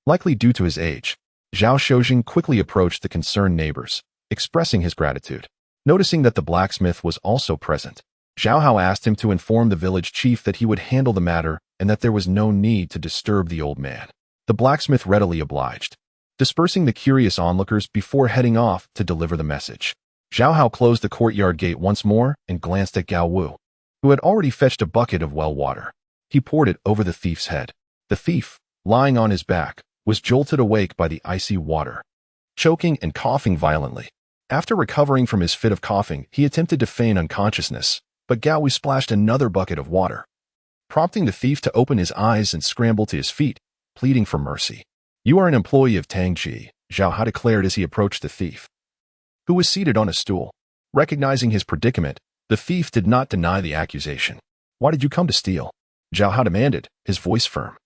Likely due to his age, Zhao Shojing quickly approached the concerned neighbors, expressing his gratitude. Noticing that the blacksmith was also present, Zhao Hao asked him to inform the village chief that he would handle the matter and that there was no need to disturb the old man. The blacksmith readily obliged, dispersing the curious onlookers before heading off to deliver the message. Zhao Hao closed the courtyard gate once more and glanced at Gao Wu, who had already fetched a bucket of well water. He poured it over the thief's head. The thief, lying on his back, was jolted awake by the icy water, choking and coughing violently. After recovering from his fit of coughing, he attempted to feign unconsciousness, but Gao Wu splashed another bucket of water, prompting the thief to open his eyes and scramble to his feet, pleading for mercy. "You are an employee of Tangji," Zhao Hao declared as he approached the thief, who was seated on a stool. Recognizing his predicament, the thief did not deny the accusation. "Why did you come to steal?" Zhao Hao demanded, his voice firm.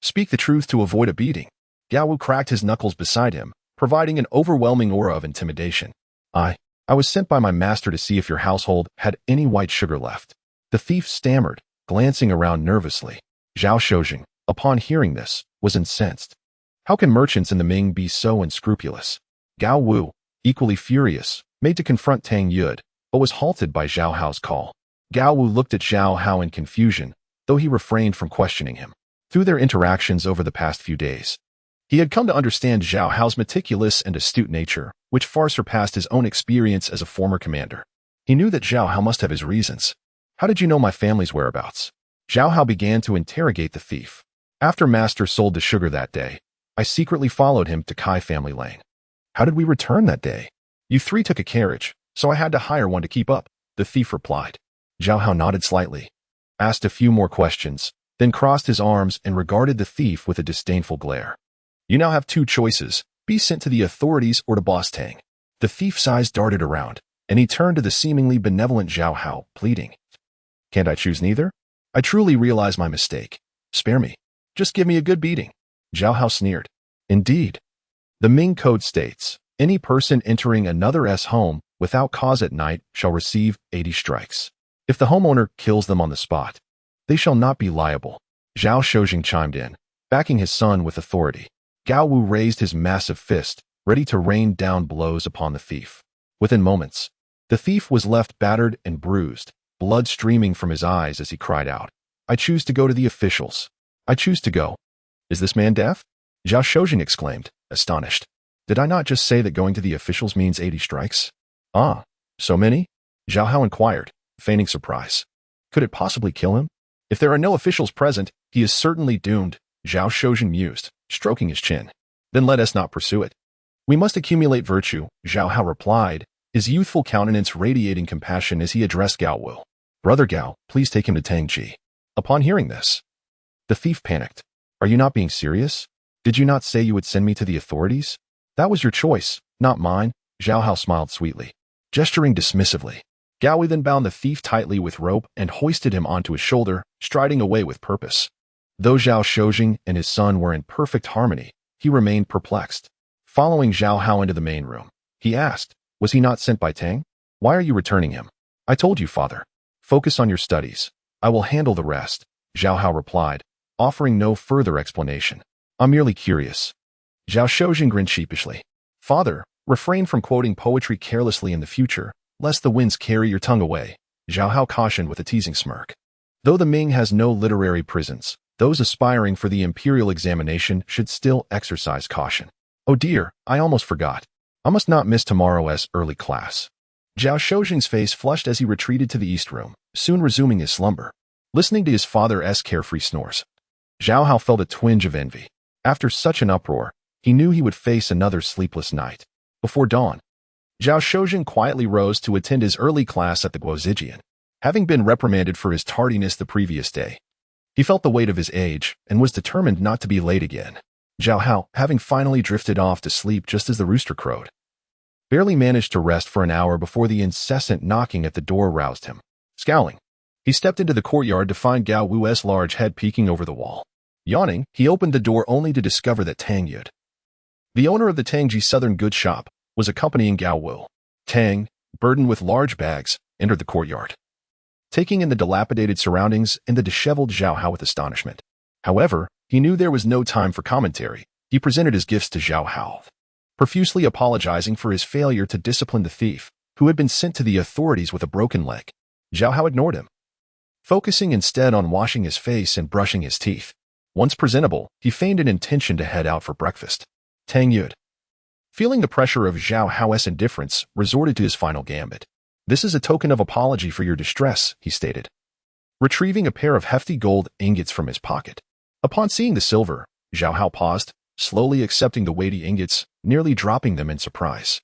"Speak the truth to avoid a beating." Gao Wu cracked his knuckles beside him, providing an overwhelming aura of intimidation. I was sent by my master to see if your household had any white sugar left." The thief stammered, glancing around nervously. Zhao Shojing, upon hearing this, was incensed. How can merchants in the Ming be so unscrupulous? Gao Wu, equally furious, made to confront Tang Yud, but was halted by Zhao Hao's call. Gao Wu looked at Zhao Hao in confusion, though he refrained from questioning him. Through their interactions over the past few days, he had come to understand Zhao Hao's meticulous and astute nature, which far surpassed his own experience as a former commander. He knew that Zhao Hao must have his reasons. "How did you know my family's whereabouts?" Zhao Hao began to interrogate the thief. "After Master sold the sugar that day, I secretly followed him to Kai Family Lane." "How did we return that day?" "You three took a carriage, so I had to hire one to keep up," the thief replied. Zhao Hao nodded slightly, asked a few more questions, then crossed his arms and regarded the thief with a disdainful glare. "You now have two choices. Be sent to the authorities or to Boss Tang." The thief's eyes darted around, and he turned to the seemingly benevolent Zhao Hao, pleading. "Can't I choose neither? I truly realize my mistake. Spare me. Just give me a good beating." Zhao Hao sneered. "Indeed. The Ming Code states, any person entering another's home without cause at night shall receive 80 strikes. If the homeowner kills them on the spot, they shall not be liable." Zhao Shojing chimed in, backing his son with authority. Gao Wu raised his massive fist, ready to rain down blows upon the thief. Within moments, the thief was left battered and bruised, blood streaming from his eyes as he cried out, "I choose to go to the officials. I choose to go." "Is this man deaf?" Zhao Shojing exclaimed, astonished. "Did I not just say that going to the officials means 80 strikes?" "Ah, so many?" Zhao Hao inquired, feigning surprise. "Could it possibly kill him?" If there are no officials present, he is certainly doomed, Zhao Haozhen mused, stroking his chin. Then let us not pursue it. We must accumulate virtue, Zhao Hao replied, his youthful countenance radiating compassion as he addressed Gao Wu. Brother Gao, please take him to Tangji. Upon hearing this, the thief panicked. Are you not being serious? Did you not say you would send me to the authorities? That was your choice, not mine, Zhao Hao smiled sweetly, gesturing dismissively. Gao Wu then bound the thief tightly with rope and hoisted him onto his shoulder, striding away with purpose. Though Zhao Haozhen and his son were in perfect harmony, he remained perplexed. Following Zhao Hao into the main room, he asked, was he not sent by Tang? Why are you returning him? I told you, father. Focus on your studies. I will handle the rest, Zhao Hao replied, offering no further explanation. I'm merely curious. Zhao Haozhen grinned sheepishly. Father, refrain from quoting poetry carelessly in the future, lest the winds carry your tongue away, Zhao Hao cautioned with a teasing smirk. Though the Ming has no literary prisons, those aspiring for the imperial examination should still exercise caution. Oh dear, I almost forgot. I must not miss tomorrow's early class. Zhao Haozhen's face flushed as he retreated to the east room, soon resuming his slumber. Listening to his father's carefree snores, Zhao Hao felt a twinge of envy. After such an uproar, he knew he would face another sleepless night. Before dawn, Zhao Haozhen quietly rose to attend his early class at the Guozijian. Having been reprimanded for his tardiness the previous day, he felt the weight of his age and was determined not to be late again. Zhao Hao, having finally drifted off to sleep just as the rooster crowed, barely managed to rest for an hour before the incessant knocking at the door roused him. Scowling, he stepped into the courtyard to find Gao Wu's large head peeking over the wall. Yawning, he opened the door only to discover that Tang Yud, the owner of the Tangji Southern Goods Shop, was accompanying Gao Wu. Tang, burdened with large bags, entered the courtyard, taking in the dilapidated surroundings and the disheveled Zhao Hao with astonishment. However, he knew there was no time for commentary. He presented his gifts to Zhao Hao, profusely apologizing for his failure to discipline the thief, who had been sent to the authorities with a broken leg. Zhao Hao ignored him, focusing instead on washing his face and brushing his teeth. Once presentable, he feigned an intention to head out for breakfast. Tang Yud, feeling the pressure of Zhao Hao's indifference, resorted to his final gambit. This is a token of apology for your distress, he stated, retrieving a pair of hefty gold ingots from his pocket. Upon seeing the silver, Zhao Hao paused, slowly accepting the weighty ingots, nearly dropping them in surprise.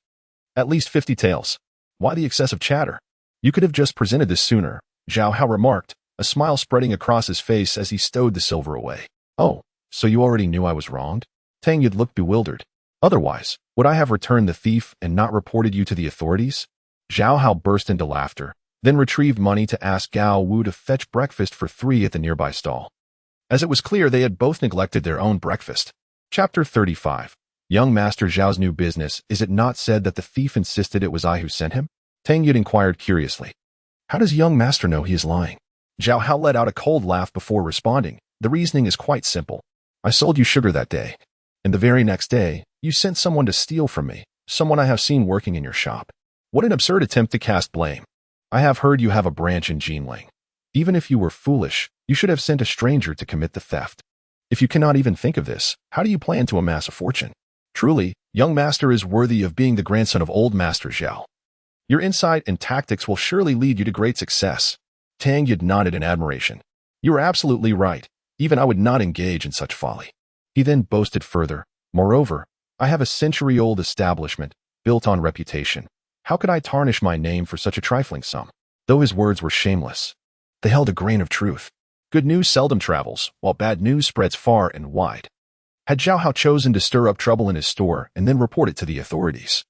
At least 50 taels. Why the excessive chatter? You could have just presented this sooner, Zhao Hao remarked, a smile spreading across his face as he stowed the silver away. Oh, so you already knew I was wronged? Tang Yud looked bewildered. Otherwise, would I have returned the thief and not reported you to the authorities? Zhao Hao burst into laughter, then retrieved money to ask Gao Wu to fetch breakfast for 3 at the nearby stall, as it was clear they had both neglected their own breakfast. Chapter 35. Young Master Zhao's new business. Is it not said that the thief insisted it was I who sent him? Tang Yud inquired curiously. How does young master know he is lying? Zhao Hao let out a cold laugh before responding. The reasoning is quite simple. I sold you sugar that day, and the very next day, you sent someone to steal from me, someone I have seen working in your shop. What an absurd attempt to cast blame. I have heard you have a branch in Jinling. Even if you were foolish, you should have sent a stranger to commit the theft. If you cannot even think of this, how do you plan to amass a fortune? Truly, young master is worthy of being the grandson of old Master Zhao. Your insight and tactics will surely lead you to great success. Tang Yud nodded in admiration. You are absolutely right. Even I would not engage in such folly. He then boasted further. Moreover, I have a century-old establishment, built on reputation. How could I tarnish my name for such a trifling sum? Though his words were shameless, they held a grain of truth. Good news seldom travels, while bad news spreads far and wide. Had Zhao Hao chosen to stir up trouble in his store and then report it to the authorities,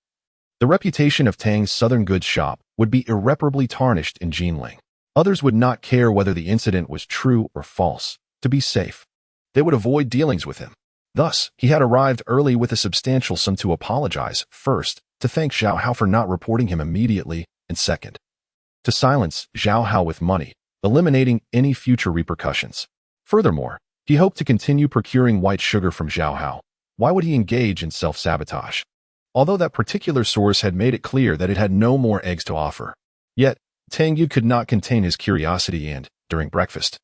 the reputation of Tang's Southern Goods Shop would be irreparably tarnished in Jinling. Others would not care whether the incident was true or false. To be safe, they would avoid dealings with him. Thus, he had arrived early with a substantial sum to apologize, first, to thank Zhao Hao for not reporting him immediately, and second, to silence Zhao Hao with money, eliminating any future repercussions. Furthermore, he hoped to continue procuring white sugar from Zhao Hao. Why would he engage in self-sabotage? Although that particular source had made it clear that it had no more eggs to offer. Yet, Tang Yud could not contain his curiosity and, during breakfast,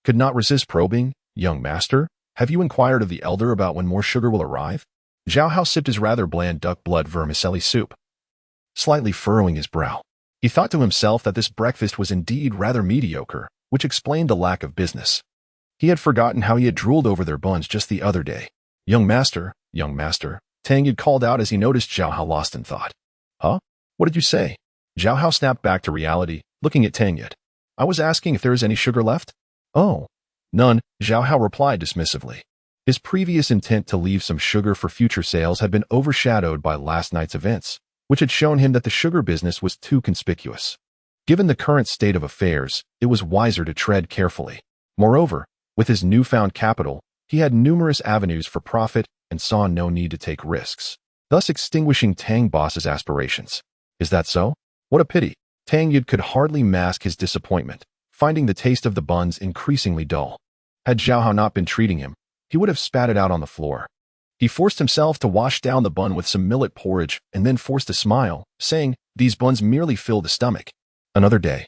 could not resist probing. Young master, have you inquired of the elder about when more sugar will arrive? Zhao Hao sipped his rather bland duck blood vermicelli soup, slightly furrowing his brow. He thought to himself that this breakfast was indeed rather mediocre, which explained the lack of business. He had forgotten how he had drooled over their buns just the other day. Young master, Tang Yud called out as he noticed Zhao Hao lost in thought. Huh? What did you say? Zhao Hao snapped back to reality, looking at Tang Yud. I was asking if there is any sugar left? Oh. None, Zhao Hao replied dismissively. His previous intent to leave some sugar for future sales had been overshadowed by last night's events, which had shown him that the sugar business was too conspicuous. Given the current state of affairs, it was wiser to tread carefully. Moreover, with his newfound capital, he had numerous avenues for profit and saw no need to take risks, thus extinguishing Tang Boss's aspirations. Is that so? What a pity. Tang Yud could hardly mask his disappointment, finding the taste of the buns increasingly dull. Had Zhao Hao not been treating him, he would have spat it out on the floor. He forced himself to wash down the bun with some millet porridge and then forced a smile, saying, "These buns merely fill the stomach. Another day.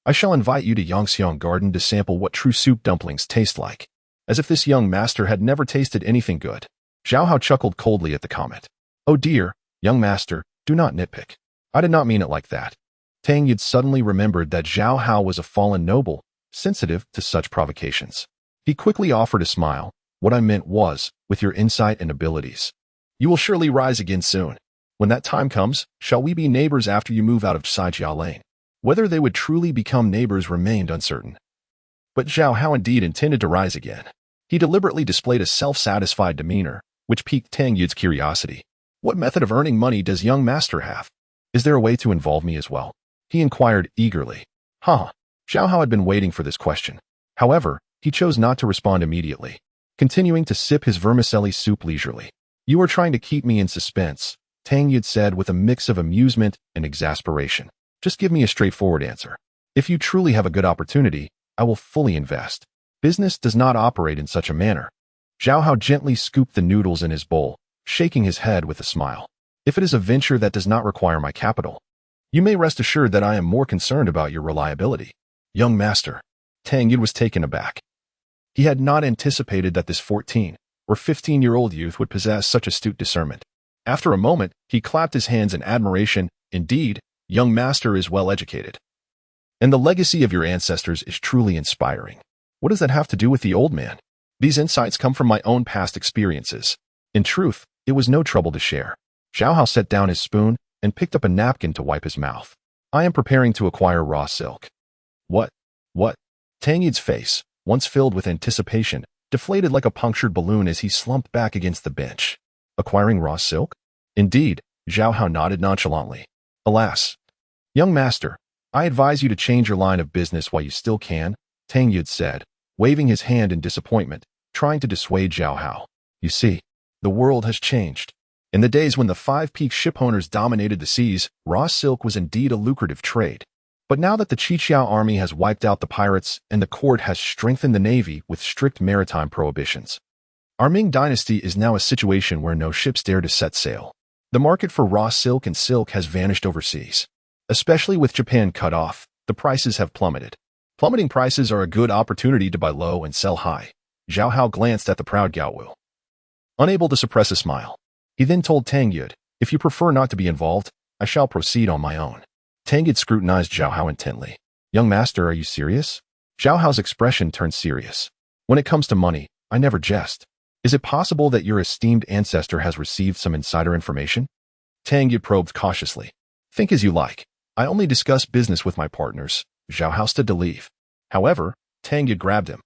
I shall invite you to Yangxiang Garden to sample what true soup dumplings taste like." As if this young master had never tasted anything good. Zhao Hao chuckled coldly at the comment. Oh dear, young master, do not nitpick. I did not mean it like that. Tang Yud suddenly remembered that Zhao Hao was a fallen noble, sensitive to such provocations. He quickly offered a smile. What I meant was, with your insight and abilities, you will surely rise again soon. When that time comes, shall we be neighbors after you move out of Saijia Lane? Whether they would truly become neighbors remained uncertain. But Zhao Hao indeed intended to rise again. He deliberately displayed a self-satisfied demeanor, which piqued Tang Yud's curiosity. What method of earning money does young master have? Is there a way to involve me as well? He inquired eagerly. Zhao Hao had been waiting for this question. However, he chose not to respond immediately, continuing to sip his vermicelli soup leisurely. You are trying to keep me in suspense, Tang Yud said with a mix of amusement and exasperation. Just give me a straightforward answer. If you truly have a good opportunity, I will fully invest. Business does not operate in such a manner. Zhao Hao gently scooped the noodles in his bowl, shaking his head with a smile. If it is a venture that does not require my capital, you may rest assured that I am more concerned about your reliability. Young master. Tang Yud was taken aback. He had not anticipated that this 14 or 15-year-old youth would possess such astute discernment. After a moment, he clapped his hands in admiration. Indeed, young master is well educated. And the legacy of your ancestors is truly inspiring. What does that have to do with the old man? These insights come from my own past experiences. In truth, it was no trouble to share. Zhao Hao set down his spoon and picked up a napkin to wipe his mouth. I am preparing to acquire raw silk. What? Tang Yud's face, once filled with anticipation, deflated like a punctured balloon as he slumped back against the bench. Acquiring raw silk? Indeed, Zhao Hao nodded nonchalantly. Alas. Young master, I advise you to change your line of business while you still can, Tang Yud said, waving his hand in disappointment, trying to dissuade Zhao Hao. You see, the world has changed. In the days when the Five Peaks shipowners dominated the seas, raw silk was indeed a lucrative trade. But now that the Qiqiao army has wiped out the pirates and the court has strengthened the navy with strict maritime prohibitions, our Ming Dynasty is now a situation where no ships dare to set sail. The market for raw silk and silk has vanished overseas. Especially with Japan cut off, the prices have plummeted. Plummeting prices are a good opportunity to buy low and sell high. Zhao Hao glanced at the proud Gao Wu, unable to suppress a smile. He then told Tang Yud, if you prefer not to be involved, I shall proceed on my own. Tang Yud scrutinized Zhao Hao intently. Young master, are you serious? Zhao Hao's expression turned serious. When it comes to money, I never jest. Is it possible that your esteemed ancestor has received some insider information? Tang Yud probed cautiously. Think as you like. I only discuss business with my partners. Zhao Hao stood to leave. However, Tang Yud grabbed him.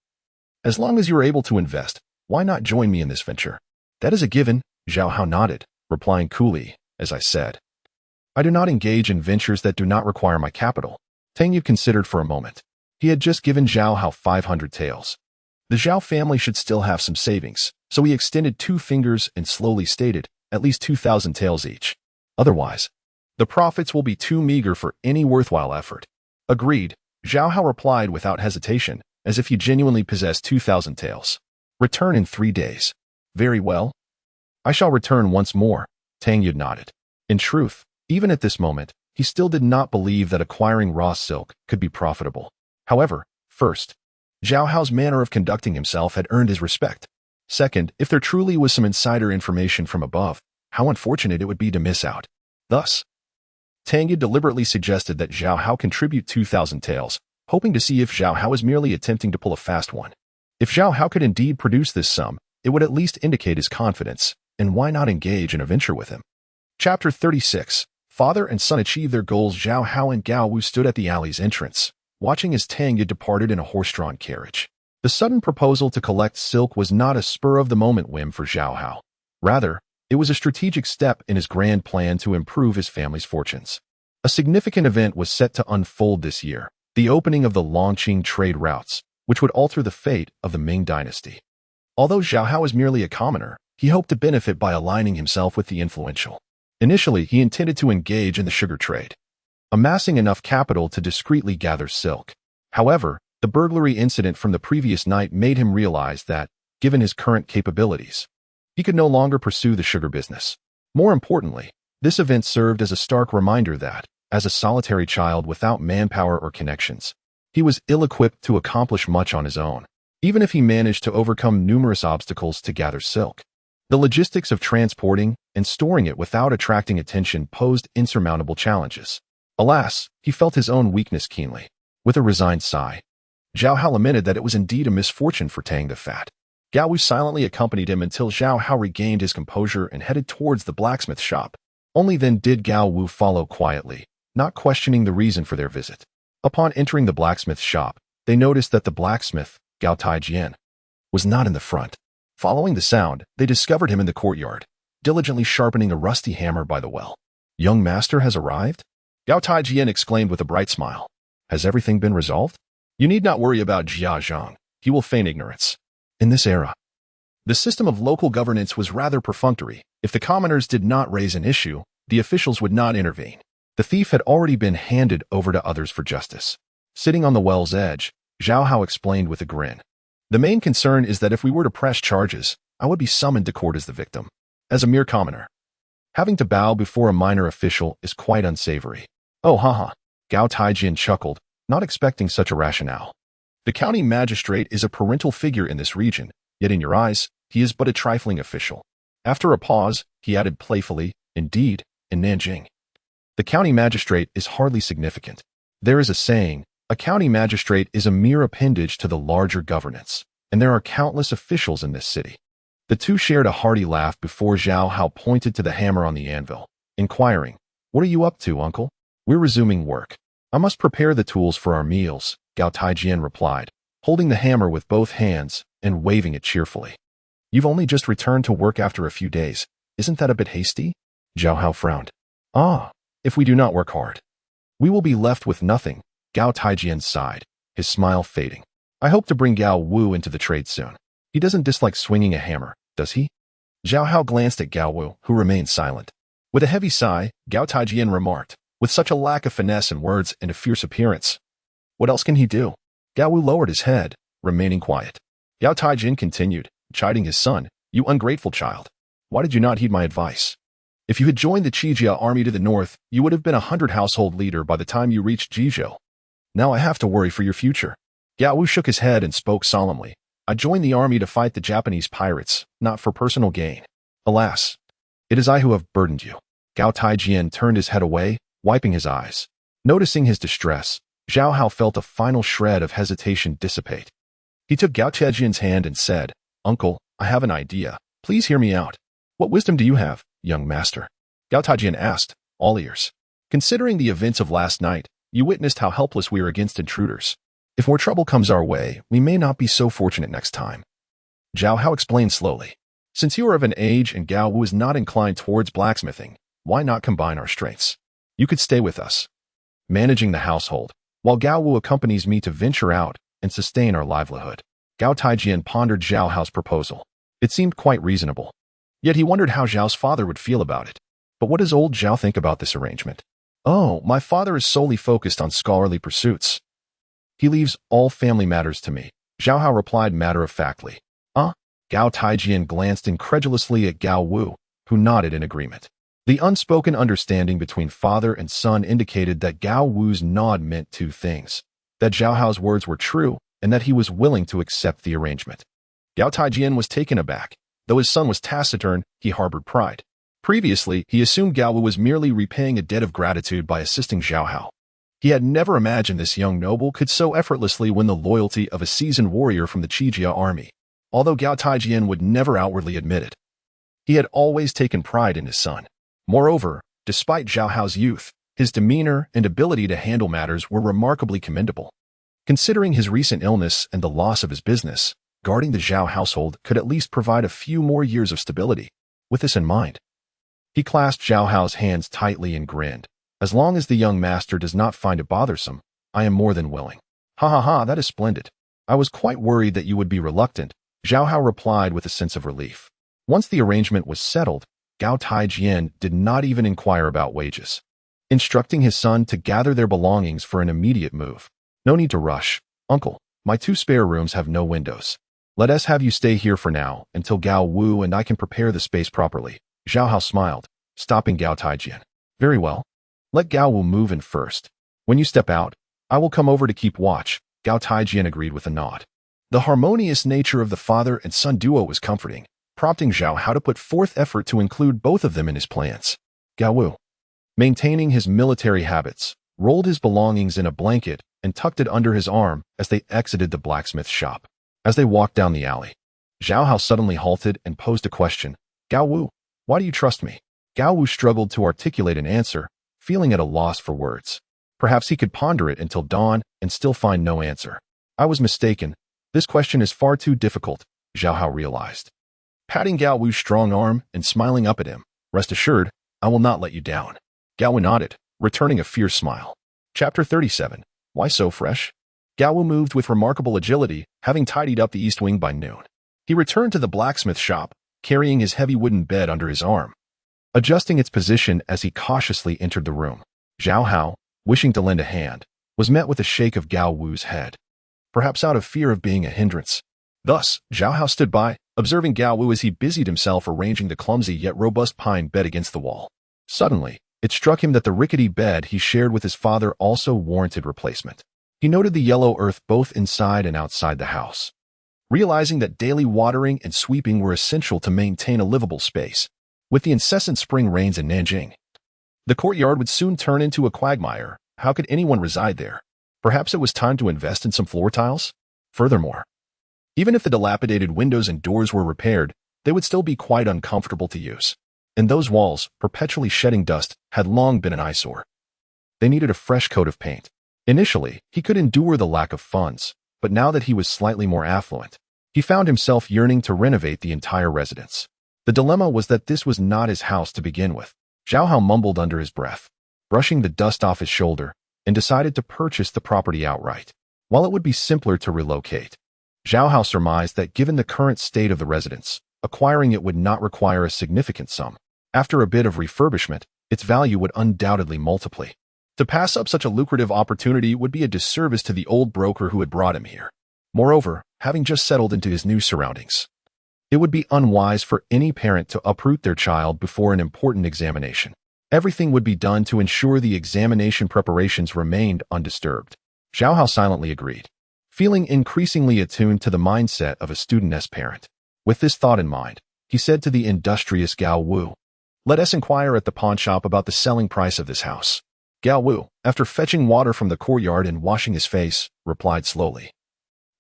As long as you are able to invest, why not join me in this venture? That is a given, Zhao Hao nodded, replying coolly, as I said. I do not engage in ventures that do not require my capital. Tang Yud considered for a moment. He had just given Zhao Hao 500 taels. The Zhao family should still have some savings, so he extended 2 fingers and slowly stated, at least 2,000 taels each. Otherwise, the profits will be too meager for any worthwhile effort. Agreed, Zhao Hao replied without hesitation, as if he genuinely possessed 2,000 taels. Return in 3 days. Very well. I shall return once more, Tang Yud nodded. In truth, even at this moment, he still did not believe that acquiring raw silk could be profitable. However, first, Zhao Hao's manner of conducting himself had earned his respect. Second, if there truly was some insider information from above, how unfortunate it would be to miss out. Thus, Tang Yud deliberately suggested that Zhao Hao contribute 2,000 taels, hoping to see if Zhao Hao was merely attempting to pull a fast one. If Zhao Hao could indeed produce this sum, it would at least indicate his confidence, and why not engage in a venture with him? Chapter 36. Father and son achieve their goals. Zhao Hao and Gao Wu stood at the alley's entrance, watching as Tang Yi departed in a horse-drawn carriage. The sudden proposal to collect silk was not a spur-of-the-moment whim for Zhao Hao. Rather, it was a strategic step in his grand plan to improve his family's fortunes. A significant event was set to unfold this year, the opening of the Longqing trade routes, which would alter the fate of the Ming Dynasty. Although Zhao Hao was merely a commoner, he hoped to benefit by aligning himself with the influential. Initially, he intended to engage in the sugar trade, amassing enough capital to discreetly gather silk. However, the burglary incident from the previous night made him realize that, given his current capabilities, he could no longer pursue the sugar business. More importantly, this event served as a stark reminder that, as a solitary child without manpower or connections, he was ill-equipped to accomplish much on his own, even if he managed to overcome numerous obstacles to gather silk. The logistics of transporting and storing it without attracting attention posed insurmountable challenges. Alas, he felt his own weakness keenly. With a resigned sigh, Zhao Hao lamented that it was indeed a misfortune for Tang the Fat. Gao Wu silently accompanied him until Zhao Hao regained his composure and headed towards the blacksmith shop. Only then did Gao Wu follow quietly, not questioning the reason for their visit. Upon entering the blacksmith shop, they noticed that the blacksmith, Gao Taijian, was not in the front. Following the sound, they discovered him in the courtyard, diligently sharpening a rusty hammer by the well. "Young master has arrived?" Gao Taijian exclaimed with a bright smile. "Has everything been resolved? You need not worry about Jia Zhang. He will feign ignorance." In this era, the system of local governance was rather perfunctory. If the commoners did not raise an issue, the officials would not intervene. The thief had already been handed over to others for justice. Sitting on the well's edge, Zhao Hao explained with a grin. "The main concern is that if we were to press charges, I would be summoned to court as the victim. As a mere commoner, having to bow before a minor official is quite unsavory." "Oh, haha." Gao Taijian chuckled, not expecting such a rationale. "The county magistrate is a parental figure in this region, yet in your eyes, he is but a trifling official." After a pause, he added playfully, "Indeed, in Nanjing, the county magistrate is hardly significant. There is a saying, a county magistrate is a mere appendage to the larger governance, and there are countless officials in this city." The two shared a hearty laugh before Zhao Hao pointed to the hammer on the anvil, inquiring, "What are you up to, uncle?" "We're resuming work. I must prepare the tools for our meals," Gao Taijian replied, holding the hammer with both hands and waving it cheerfully. "You've only just returned to work after a few days. Isn't that a bit hasty?" Zhao Hao frowned. "Ah, if we do not work hard, we will be left with nothing," Gao Taijian sighed, his smile fading. "I hope to bring Gao Wu into the trade soon. He doesn't dislike swinging a hammer, does he?" Zhao Hao glanced at Gao Wu, who remained silent. With a heavy sigh, Gao Taijian remarked, "With such a lack of finesse in words and a fierce appearance, what else can he do?" Gao Wu lowered his head, remaining quiet. Gao Taijian continued, chiding his son, "You ungrateful child. Why did you not heed my advice? If you had joined the Qijia army to the north, you would have been a 100 household leader by the time you reached Jizhou. Now I have to worry for your future." Gao Wu shook his head and spoke solemnly. "I joined the army to fight the Japanese pirates, not for personal gain. Alas, it is I who have burdened you." Gao Taijian turned his head away, wiping his eyes. Noticing his distress, Zhao Hao felt a final shred of hesitation dissipate. He took Gao Taijian's hand and said, "Uncle, I have an idea. Please hear me out." "What wisdom do you have, young master?" Gao Taijian asked, all ears. "Considering the events of last night, you witnessed how helpless we are against intruders. If more trouble comes our way, we may not be so fortunate next time." Zhao Hao explained slowly. "Since you are of an age and Gao Wu is not inclined towards blacksmithing, why not combine our strengths? You could stay with us, managing the household, while Gao Wu accompanies me to venture out and sustain our livelihood." Gao Taijian pondered Zhao Hao's proposal. It seemed quite reasonable. Yet he wondered how Zhao's father would feel about it. But what does old Zhao think about this arrangement? "Oh, my father is solely focused on scholarly pursuits. He leaves all family matters to me," Zhao Hao replied matter-of-factly. Gao Taijian glanced incredulously at Gao Wu, who nodded in agreement. The unspoken understanding between father and son indicated that Gao Wu's nod meant two things: that Zhao Hao's words were true, and that he was willing to accept the arrangement. Gao Taijian was taken aback. Though his son was taciturn, he harbored pride. Previously, he assumed Gao Wu was merely repaying a debt of gratitude by assisting Zhao Hao. He had never imagined this young noble could so effortlessly win the loyalty of a seasoned warrior from the Qijia army, although Gao Taijian would never outwardly admit it. He had always taken pride in his son. Moreover, despite Zhao Hao's youth, his demeanor and ability to handle matters were remarkably commendable. Considering his recent illness and the loss of his business, guarding the Zhao household could at least provide a few more years of stability. With this in mind, he clasped Zhao Hao's hands tightly and grinned. As long as the young master does not find it bothersome, I am more than willing. Ha ha ha, that is splendid. I was quite worried that you would be reluctant, Zhao Hao replied with a sense of relief. Once the arrangement was settled, Gao Taijian did not even inquire about wages, instructing his son to gather their belongings for an immediate move. No need to rush, uncle. My 2 spare rooms have no windows. Let us have you stay here for now until Gao Wu and I can prepare the space properly. Zhao Hao smiled, stopping Gao Taijian. Very well. Let Gao Wu move in first. When you step out, I will come over to keep watch. Gao Taijian agreed with a nod. The harmonious nature of the father and son duo was comforting, prompting Zhao Hao to put forth effort to include both of them in his plans. Gao Wu, maintaining his military habits, rolled his belongings in a blanket and tucked it under his arm as they exited the blacksmith shop. As they walked down the alley, Zhao Hao suddenly halted and posed a question. Gao Wu, why do you trust me? Gao Wu struggled to articulate an answer, feeling at a loss for words. Perhaps he could ponder it until dawn and still find no answer. I was mistaken. This question is far too difficult, Zhao Hao realized. Patting Gao Wu's strong arm and smiling up at him, rest assured, I will not let you down. Gao Wu nodded, returning a fierce smile. Chapter 37. Why so fresh? Gao Wu moved with remarkable agility, having tidied up the east wing by noon. He returned to the blacksmith shop, carrying his heavy wooden bed under his arm, adjusting its position as he cautiously entered the room. Zhao Hao, wishing to lend a hand, was met with a shake of Gao Wu's head, perhaps out of fear of being a hindrance. Thus, Zhao Hao stood by, observing Gao Wu as he busied himself arranging the clumsy yet robust pine bed against the wall. Suddenly, it struck him that the rickety bed he shared with his father also warranted replacement. He noted the yellow earth both inside and outside the house, realizing that daily watering and sweeping were essential to maintain a livable space. With the incessant spring rains in Nanjing, the courtyard would soon turn into a quagmire. How could anyone reside there? Perhaps it was time to invest in some floor tiles? Furthermore, even if the dilapidated windows and doors were repaired, they would still be quite uncomfortable to use. And those walls, perpetually shedding dust, had long been an eyesore. They needed a fresh coat of paint. Initially, he could endure the lack of funds, but now that he was slightly more affluent, he found himself yearning to renovate the entire residence. The dilemma was that this was not his house to begin with. Zhao Hao mumbled under his breath, brushing the dust off his shoulder, and decided to purchase the property outright. While it would be simpler to relocate, Zhao Hao surmised that given the current state of the residence, acquiring it would not require a significant sum. After a bit of refurbishment, its value would undoubtedly multiply. To pass up such a lucrative opportunity would be a disservice to the old broker who had brought him here. Moreover, having just settled into his new surroundings, it would be unwise for any parent to uproot their child before an important examination. Everything would be done to ensure the examination preparations remained undisturbed. Zhao Hao silently agreed, feeling increasingly attuned to the mindset of a student's parent. With this thought in mind, he said to the industrious Gao Wu, "Let us inquire at the pawnshop about the selling price of this house." Gao Wu, after fetching water from the courtyard and washing his face, replied slowly,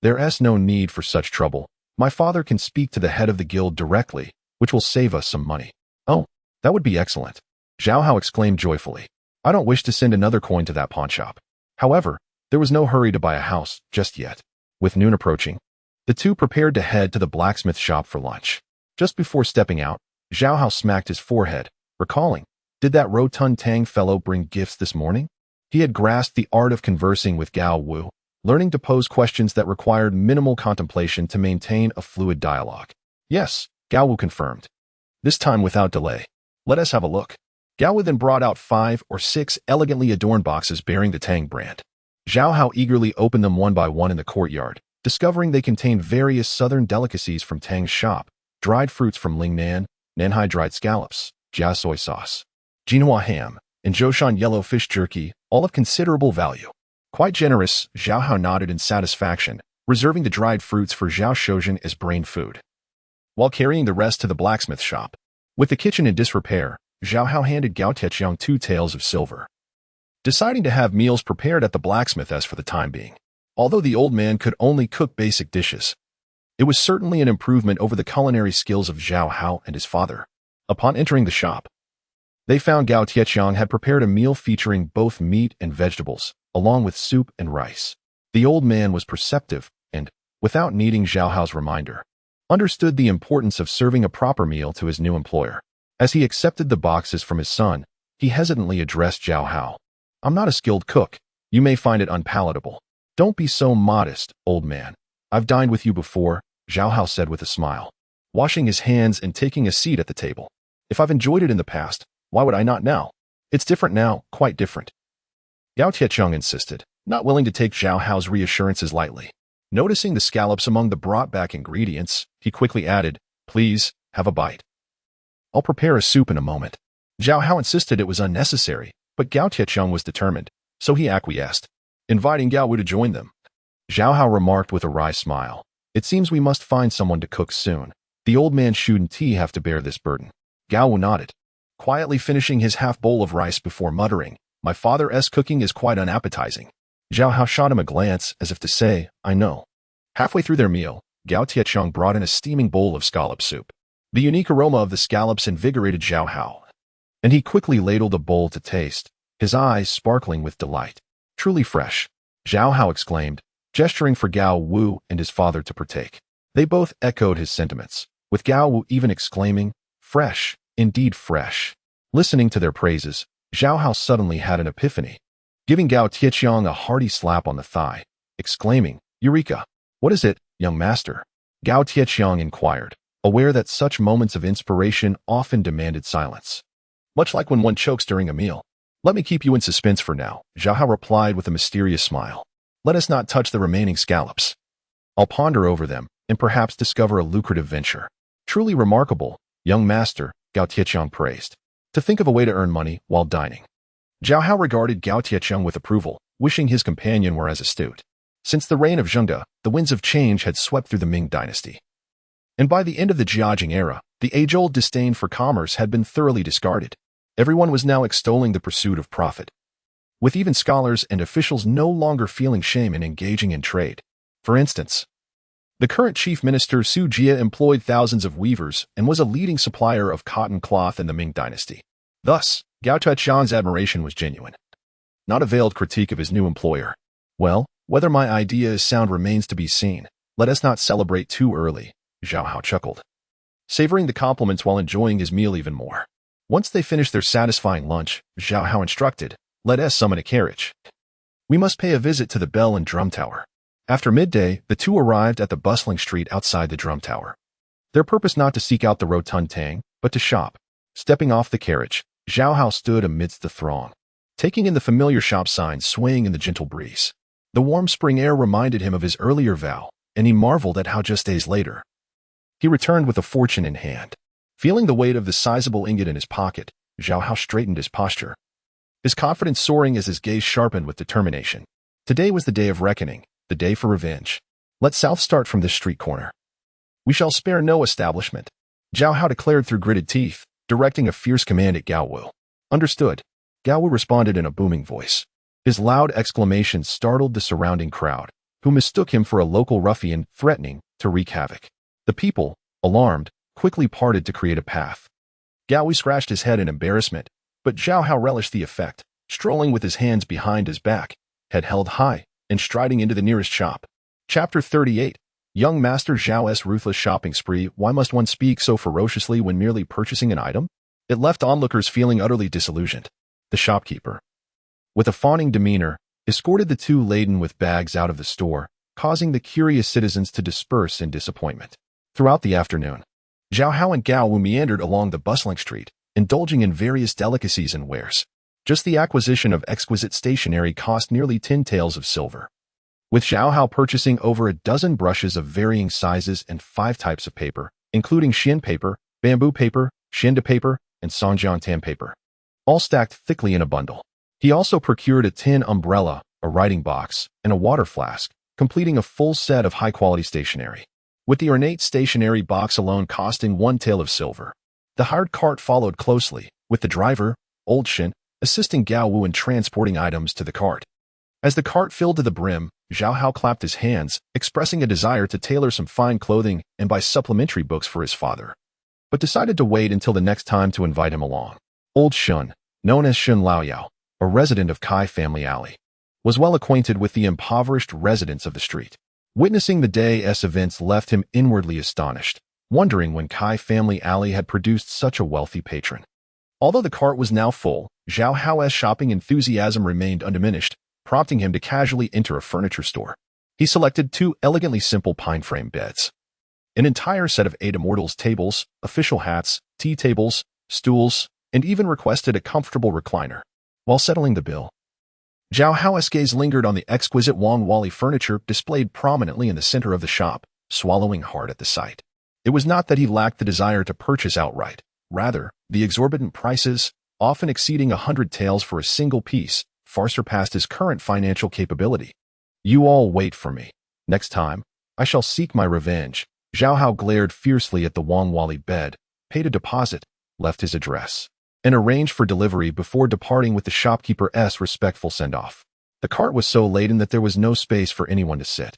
"There is no need for such trouble. My father can speak to the head of the guild directly, which will save us some money." "Oh, that would be excellent," Zhao Hao exclaimed joyfully. "I don't wish to send another coin to that pawnshop." However, there was no hurry to buy a house just yet. With noon approaching, the two prepared to head to the blacksmith shop for lunch. Just before stepping out, Zhao Hao smacked his forehead, recalling, did that rotund Tang fellow bring gifts this morning? He had grasped the art of conversing with Gao Wu, learning to pose questions that required minimal contemplation to maintain a fluid dialogue. "Yes," Gao Wu confirmed, this time without delay. "Let us have a look." Gao Wu then brought out 5 or 6 elegantly adorned boxes bearing the Tang brand. Zhao Hao eagerly opened them one by one in the courtyard, discovering they contained various southern delicacies from Tang's shop, dried fruits from Lingnan, Nanhai dried scallops, Jia soy sauce, Jinhua ham, and Zhoushan yellow fish jerky, all of considerable value. Quite generous, Zhao Hao nodded in satisfaction, reserving the dried fruits for Zhao Shozhen as brain food, while carrying the rest to the blacksmith shop. With the kitchen in disrepair, Zhao Hao handed Gao Teqiang 2 taels of silver. deciding to have meals prepared at the blacksmith's for the time being. Although the old man could only cook basic dishes, it was certainly an improvement over the culinary skills of Zhao Hao and his father. Upon entering the shop, they found Gao Tietjiang had prepared a meal featuring both meat and vegetables, along with soup and rice. The old man was perceptive and, without needing Zhao Hao's reminder, understood the importance of serving a proper meal to his new employer. As he accepted the boxes from his son, he hesitantly addressed Zhao Hao. "I'm not a skilled cook. You may find it unpalatable." "Don't be so modest, old man. I've dined with you before," Zhao Hao said with a smile, washing his hands and taking a seat at the table. "If I've enjoyed it in the past, why would I not now? It's different now, quite different." Gao Tietjiang insisted, not willing to take Zhao Hao's reassurances lightly. Noticing the scallops among the brought-back ingredients, he quickly added, "Please, have a bite. I'll prepare a soup in a moment." Zhao Hao insisted it was unnecessary, but Gao Tietjiang was determined, so he acquiesced, inviting Gao Wu to join them. Zhao Hao remarked with a wry smile, "It seems we must find someone to cook soon. The old man shouldn't have to bear this burden." Gao Wu nodded, quietly finishing his half bowl of rice before muttering, "My father's cooking is quite unappetizing." Zhao Hao shot him a glance as if to say, "I know." Halfway through their meal, Gao Tietjiang brought in a steaming bowl of scallop soup. The unique aroma of the scallops invigorated Zhao Hao, and he quickly ladled a bowl to taste, his eyes sparkling with delight. "Truly fresh," Zhao Hao exclaimed, gesturing for Gao Wu and his father to partake. They both echoed his sentiments, with Gao Wu even exclaiming, "Fresh, indeed fresh." Listening to their praises, Zhao Hao suddenly had an epiphany, giving Gao Tietjiang a hearty slap on the thigh, exclaiming, "Eureka! What is it, young master?" Gao Tietjiang inquired, aware that such moments of inspiration often demanded silence. "Much like when one chokes during a meal. Let me keep you in suspense for now," Zhao Hao replied with a mysterious smile. "Let us not touch the remaining scallops. I'll ponder over them and perhaps discover a lucrative venture." "Truly remarkable, young master," Gao Tietjiang praised. "To think of a way to earn money while dining." Zhao Hao regarded Gao Tietjiang with approval, wishing his companion were as astute. Since the reign of Zheng, the winds of change had swept through the Ming Dynasty. And by the end of the Jiajing era, the age-old disdain for commerce had been thoroughly discarded. Everyone was now extolling the pursuit of profit, with even scholars and officials no longer feeling shame in engaging in trade. For instance, the current chief minister Su Jie employed thousands of weavers and was a leading supplier of cotton cloth in the Ming Dynasty. Thus, Gao Tietjiang's admiration was genuine, not a veiled critique of his new employer. "Well, whether my idea is sound remains to be seen. Let us not celebrate too early," Zhao Hao chuckled, savoring the compliments while enjoying his meal even more. Once they finished their satisfying lunch, Zhao Hao instructed, "Let us summon a carriage. We must pay a visit to the bell and drum tower." After midday, the two arrived at the bustling street outside the drum tower. Their purpose not to seek out the rotund Tang, but to shop. Stepping off the carriage, Zhao Hao stood amidst the throng, taking in the familiar shop signs swaying in the gentle breeze. The warm spring air reminded him of his earlier vow, and he marveled at how just days later, he returned with a fortune in hand. Feeling the weight of the sizable ingot in his pocket, Zhao Hao straightened his posture, his confidence soaring as his gaze sharpened with determination. Today was the day of reckoning, the day for revenge. "Let South start from this street corner. We shall spare no establishment," Zhao Hao declared through gritted teeth, directing a fierce command at Gao Wu. "Understood," Gao Wu responded in a booming voice. His loud exclamation startled the surrounding crowd, who mistook him for a local ruffian threatening to wreak havoc. The people, alarmed, quickly parted to create a path. Gao Wu scratched his head in embarrassment, but Zhao Hao relished the effect, strolling with his hands behind his back, head held high, and striding into the nearest shop. Chapter 38. Young Master Zhao's ruthless shopping spree. Why must one speak so ferociously when merely purchasing an item? It left onlookers feeling utterly disillusioned. The shopkeeper, with a fawning demeanor, escorted the two laden with bags out of the store, causing the curious citizens to disperse in disappointment. Throughout the afternoon, Zhao Hao and Gao Wu meandered along the bustling street, indulging in various delicacies and wares. Just the acquisition of exquisite stationery cost nearly 10 taels of silver, with Zhao Hao purchasing over a dozen brushes of varying sizes and 5 types of paper, including Xian paper, bamboo paper, Xianda paper, and Songjiangtan paper, all stacked thickly in a bundle. He also procured a tin umbrella, a writing box, and a water flask, completing a full set of high-quality stationery, with the ornate stationery box alone costing 1 tael of silver. The hired cart followed closely, with the driver, old Shin, assisting Gao Wu in transporting items to the cart. As the cart filled to the brim, Zhao Hao clapped his hands, expressing a desire to tailor some fine clothing and buy supplementary books for his father, but decided to wait until the next time to invite him along. Old Shun, known as Shun Laoyao, a resident of Kai Family Alley, was well acquainted with the impoverished residents of the street. Witnessing the day's events left him inwardly astonished, wondering when Kai Family Alley had produced such a wealthy patron. Although the cart was now full, Zhao Hao's shopping enthusiasm remained undiminished, prompting him to casually enter a furniture store. He selected 2 elegantly simple pine-frame beds, an entire set of 8 immortals tables, official hats, tea tables, stools, and even requested a comfortable recliner. While settling the bill, Zhao Hao's gaze lingered on the exquisite Wanli furniture displayed prominently in the center of the shop, swallowing hard at the sight. It was not that he lacked the desire to purchase outright. Rather, the exorbitant prices, often exceeding 100 taels for a single piece, far surpassed his current financial capability. You all wait for me. Next time, I shall seek my revenge. Zhao Hao glared fiercely at the Wanli bed, paid a deposit, left his address, and arranged for delivery before departing with the shopkeeper's respectful send-off. The cart was so laden that there was no space for anyone to sit.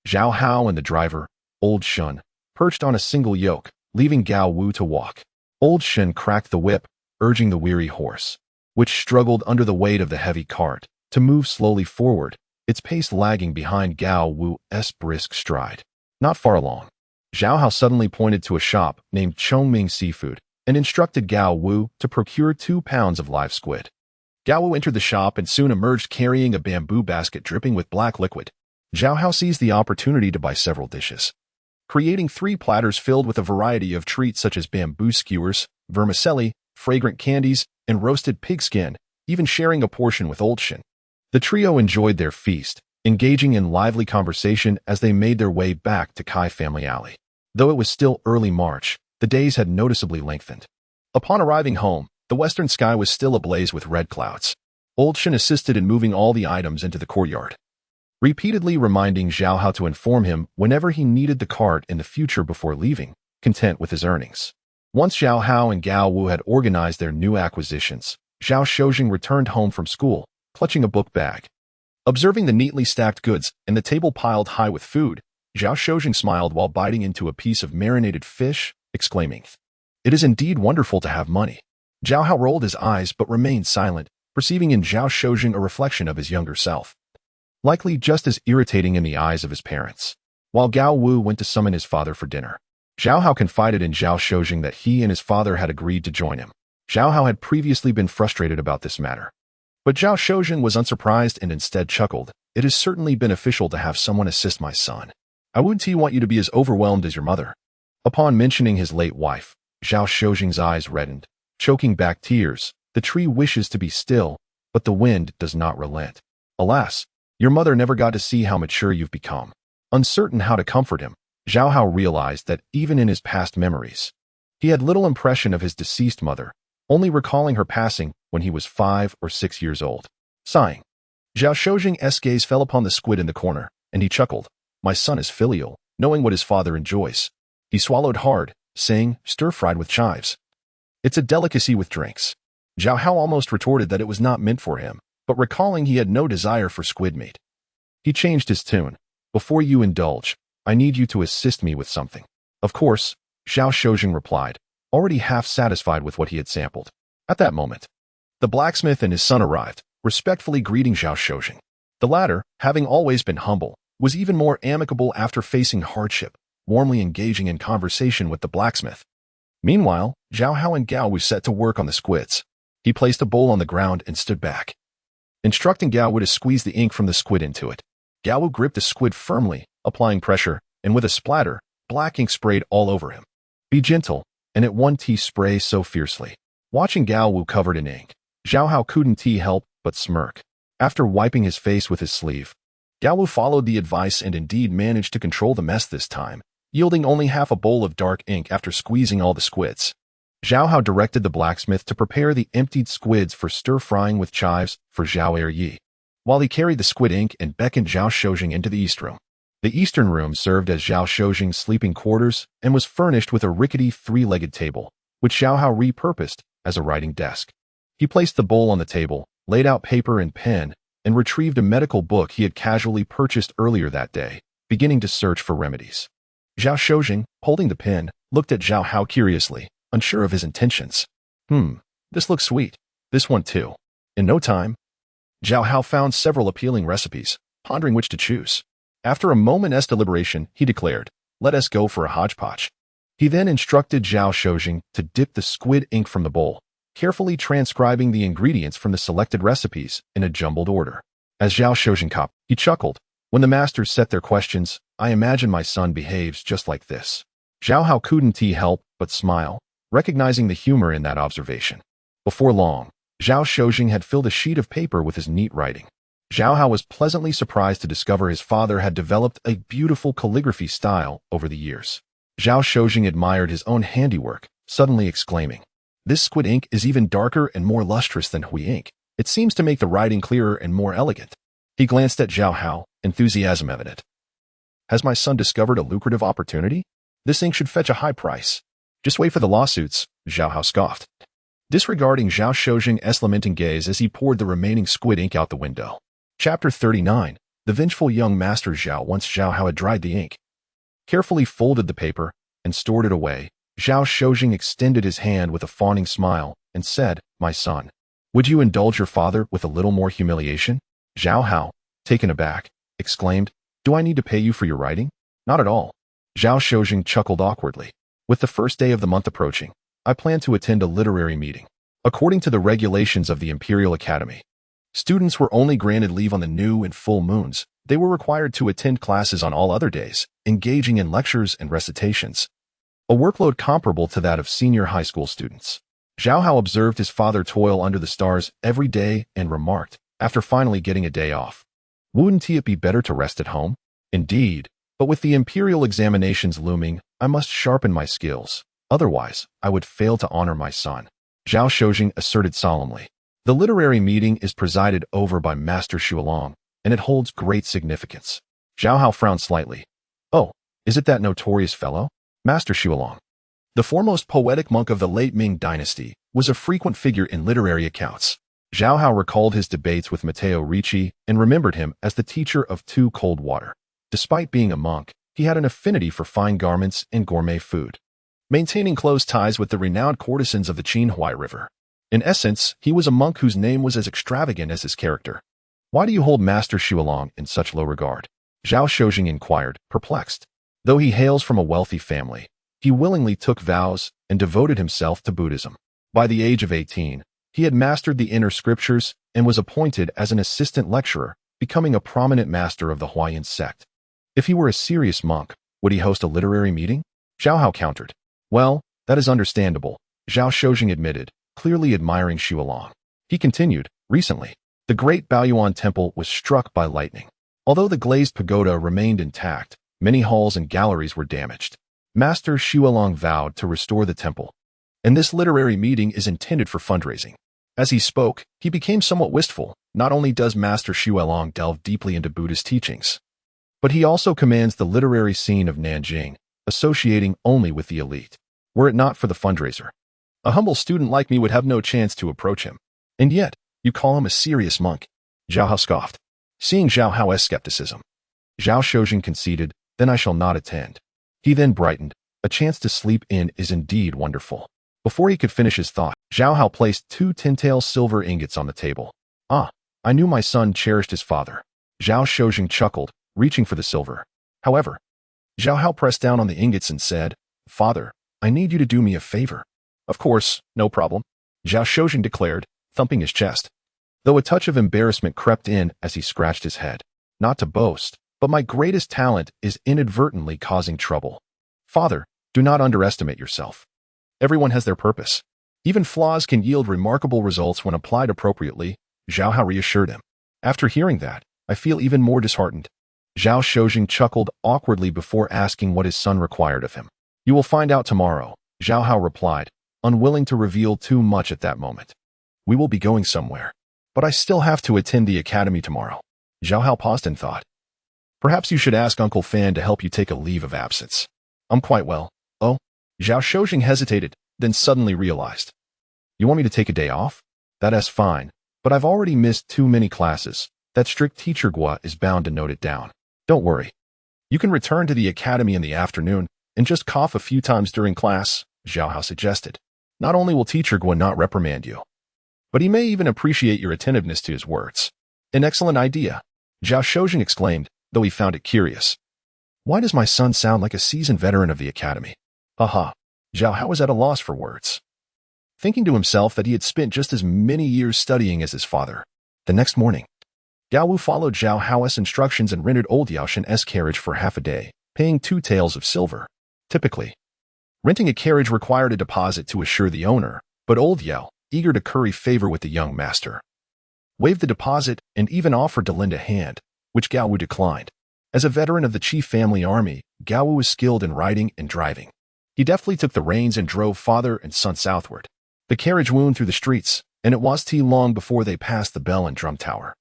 Zhao Hao and the driver, Old Shun, perched on a single yoke, leaving Gao Wu to walk. Old Shun cracked the whip, urging the weary horse, which struggled under the weight of the heavy cart, to move slowly forward, its pace lagging behind Gao Wu's brisk stride. Not far along, Zhao Hao suddenly pointed to a shop named Chongming Seafood and instructed Gao Wu to procure 2 pounds of live squid. Gao Wu entered the shop and soon emerged carrying a bamboo basket dripping with black liquid. Zhao Hao seized the opportunity to buy several dishes, creating 3 platters filled with a variety of treats such as bamboo skewers, vermicelli, fragrant candies, and roasted pig skin, even sharing a portion with Old Shin. The trio enjoyed their feast, engaging in lively conversation as they made their way back to Kai Family Alley. Though it was still early March, the days had noticeably lengthened. Upon arriving home, the western sky was still ablaze with red clouds. Old Shin assisted in moving all the items into the courtyard, repeatedly reminding Zhao Hao to inform him whenever he needed the cart in the future before leaving, content with his earnings. Once Zhao Hao and Gao Wu had organized their new acquisitions, Zhao Shojing returned home from school, clutching a book bag. Observing the neatly stacked goods and the table piled high with food, Zhao Shojing smiled while biting into a piece of marinated fish, exclaiming, "It is indeed wonderful to have money." Zhao Hao rolled his eyes but remained silent, perceiving in Zhao Shojing a reflection of his younger self, likely just as irritating in the eyes of his parents. While Gao Wu went to summon his father for dinner, Zhao Hao confided in Zhao Shojing that he and his father had agreed to join him. Zhao Hao had previously been frustrated about this matter, but Zhao Shojing was unsurprised and instead chuckled. "It is certainly beneficial to have someone assist my son. I wouldn't want you to be as overwhelmed as your mother." Upon mentioning his late wife, Zhao Shojing's eyes reddened, choking back tears. "The tree wishes to be still, but the wind does not relent. Alas, your mother never got to see how mature you've become." Uncertain how to comfort him, Zhao Hao realized that even in his past memories, he had little impression of his deceased mother, only recalling her passing when he was 5 or 6 years old. Sighing, Zhao Shojing's gaze fell upon the squid in the corner, and he chuckled. "My son is filial, knowing what his father enjoys." He swallowed hard, saying, "Stir-fried with chives. It's a delicacy with drinks." Zhao Hao almost retorted that it was not meant for him, but recalling he had no desire for squid meat, he changed his tune. "Before you indulge, I need you to assist me with something." "Of course," Zhao Shojing replied, already half satisfied with what he had sampled. At that moment, the blacksmith and his son arrived, respectfully greeting Zhao Shojing. The latter, having always been humble, was even more amicable after facing hardship, warmly engaging in conversation with the blacksmith. Meanwhile, Zhao Hao and Gao Wu set to work on the squids. He placed a bowl on the ground and stood back, instructing Gao Wu to squeeze the ink from the squid into it. Gao Wu gripped the squid firmly, applying pressure, and with a splatter, black ink sprayed all over him. "Be gentle," and it won't spray so fiercely. Watching Gao Wu covered in ink, Zhao Hao couldn't help but smirk. After wiping his face with his sleeve, Gao Wu followed the advice and indeed managed to control the mess this time, yielding only half a bowl of dark ink after squeezing all the squids. Zhao Hao directed the blacksmith to prepare the emptied squids for stir-frying with chives for Zhao Eryi, while he carried the squid ink and beckoned Zhao Shojing into the east room. The eastern room served as Zhao Shojing's sleeping quarters and was furnished with a rickety 3-legged table, which Zhao Hao repurposed as a writing desk. He placed the bowl on the table, laid out paper and pen, and retrieved a medical book he had casually purchased earlier that day, beginning to search for remedies. Zhao Shozheng, holding the pen, looked at Zhao Hao curiously, unsure of his intentions. This looks sweet. This one too. In no time, Zhao Hao found several appealing recipes, pondering which to choose. After a moment's deliberation, he declared, "Let us go for a hodgepodge." He then instructed Zhao Shozheng to dip the squid ink from the bowl, carefully transcribing the ingredients from the selected recipes in a jumbled order. As Zhao Shozheng copied, he chuckled. When the masters set their questions, I imagine my son behaves just like this. Zhao Hao couldn't help but smile, recognizing the humor in that observation. Before long, Zhao Shozheng had filled a sheet of paper with his neat writing. Zhao Hao was pleasantly surprised to discover his father had developed a beautiful calligraphy style over the years. Zhao Shozheng admired his own handiwork, suddenly exclaiming, "This squid ink is even darker and more lustrous than Hui ink. It seems to make the writing clearer and more elegant." He glanced at Zhao Hao, enthusiasm evident. "Has my son discovered a lucrative opportunity? This ink should fetch a high price. Just wait for the lawsuits," Zhao Hao scoffed, disregarding Zhao Shozheng's lamenting gaze as he poured the remaining squid ink out the window. Chapter 39. The vengeful young master Zhao. Once Zhao Hao had dried the ink, carefully folded the paper, and stored it away, Zhao Shozheng extended his hand with a fawning smile and said, "My son, would you indulge your father with a little more humiliation?" Zhao Hao, taken aback, exclaimed, "Do I need to pay you for your writing?" "Not at all." Zhao Shozheng chuckled awkwardly. "With the first day of the month approaching, I plan to attend a literary meeting. According to the regulations of the Imperial Academy, students were only granted leave on the new and full moons. They were required to attend classes on all other days, engaging in lectures and recitations, a workload comparable to that of senior high school students. Zhao Hao observed his father toil under the stars every day and remarked, after finally getting a day off, "Wouldn't it be better to rest at home?" "Indeed, but with the imperial examinations looming, I must sharpen my skills. Otherwise, I would fail to honor my son," Zhao Shozheng asserted solemnly. The literary meeting is presided over by Master Xuelong, and it holds great significance. Zhao Hao frowned slightly. "Oh, is it that notorious fellow?" Master Xuelong, the foremost poetic monk of the late Ming Dynasty, was a frequent figure in literary accounts. Zhao Hao recalled his debates with Matteo Ricci and remembered him as the teacher of Two Cold Water. Despite being a monk, he had an affinity for fine garments and gourmet food, maintaining close ties with the renowned courtesans of the Qinhuai River. In essence, he was a monk whose name was as extravagant as his character. "Why do you hold Master Xuelong in such low regard?" Zhao Shozheng inquired, perplexed. Though he hails from a wealthy family, he willingly took vows and devoted himself to Buddhism. By the age of 18, he had mastered the inner scriptures and was appointed as an assistant lecturer, becoming a prominent master of the Huayan sect. If he were a serious monk, would he host a literary meeting? Zhao Hao countered. "Well, that is understandable," Zhao Shozheng admitted, clearly admiring Xuelong. He continued, "Recently, the great Baoyuan temple was struck by lightning. Although the glazed pagoda remained intact, many halls and galleries were damaged. Master Xuelong vowed to restore the temple, and this literary meeting is intended for fundraising." As he spoke, he became somewhat wistful. Not only does Master Xuelong delve deeply into Buddhist teachings, but he also commands the literary scene of Nanjing, associating only with the elite. Were it not for the fundraiser, a humble student like me would have no chance to approach him. And yet, you call him a serious monk?" Zhao Hao scoffed, seeing Zhao Hao's skepticism. Zhao Shozheng conceded, "Then I shall not attend." He then brightened. A chance to sleep in is indeed wonderful. Before he could finish his thought, Zhao Hao placed 2 tin-tail silver ingots on the table. "Ah, I knew my son cherished his father." Zhao Shozheng chuckled, reaching for the silver. However, Zhao Hao pressed down on the ingots and said, "Father, I need you to do me a favor." "Of course, no problem," Zhao Shozheng declared, thumping his chest, though a touch of embarrassment crept in as he scratched his head. "Not to boast, but my greatest talent is inadvertently causing trouble. Father, do not underestimate yourself. Everyone has their purpose. Even flaws can yield remarkable results when applied appropriately," Zhao Hao reassured him. "After hearing that, I feel even more disheartened." Zhao Shozheng chuckled awkwardly before asking what his son required of him. "You will find out tomorrow," Zhao Hao replied, unwilling to reveal too much at that moment. "We will be going somewhere, but I still have to attend the academy tomorrow." Zhao Hao paused in thought. "Perhaps you should ask Uncle Fan to help you take a leave of absence." "I'm quite well." "Oh?" Zhao Shozheng hesitated, then suddenly realized. "You want me to take a day off?" That's fine, but I've already missed too many classes. That strict teacher Gua is bound to note it down. Don't worry. You can return to the academy in the afternoon and just cough a few times during class, Zhao Hao suggested. Not only will teacher Gua not reprimand you, but he may even appreciate your attentiveness to his words. An excellent idea, Zhao Shozheng exclaimed, though he found it curious. Why does my son sound like a seasoned veteran of the academy? Haha, Zhao Hao was at a loss for words, thinking to himself that he had spent just as many years studying as his father. The next morning, Gao Wu followed Zhao Hao's instructions and rented old Yao Shen's carriage for half a day, paying 2 taels of silver. Typically, renting a carriage required a deposit to assure the owner, but old Yao, eager to curry favor with the young master, waived the deposit and even offered to lend a hand, which Gao Wu declined. As a veteran of the chief family army, Gao Wu was skilled in riding and driving. He deftly took the reins and drove father and son southward. The carriage wound through the streets, and it was too long before they passed the bell and drum tower,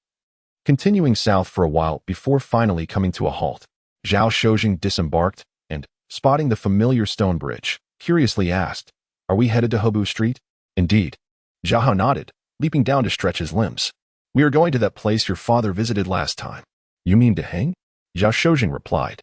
continuing south for a while before finally coming to a halt. Zhao Shozheng disembarked and, spotting the familiar stone bridge, curiously asked, "Are we headed to Hobu Street?" "Indeed." Zhao Hao nodded, leaping down to stretch his limbs. "We are going to that place your father visited last time." "You mean to hang?" Zhao Shozheng replied,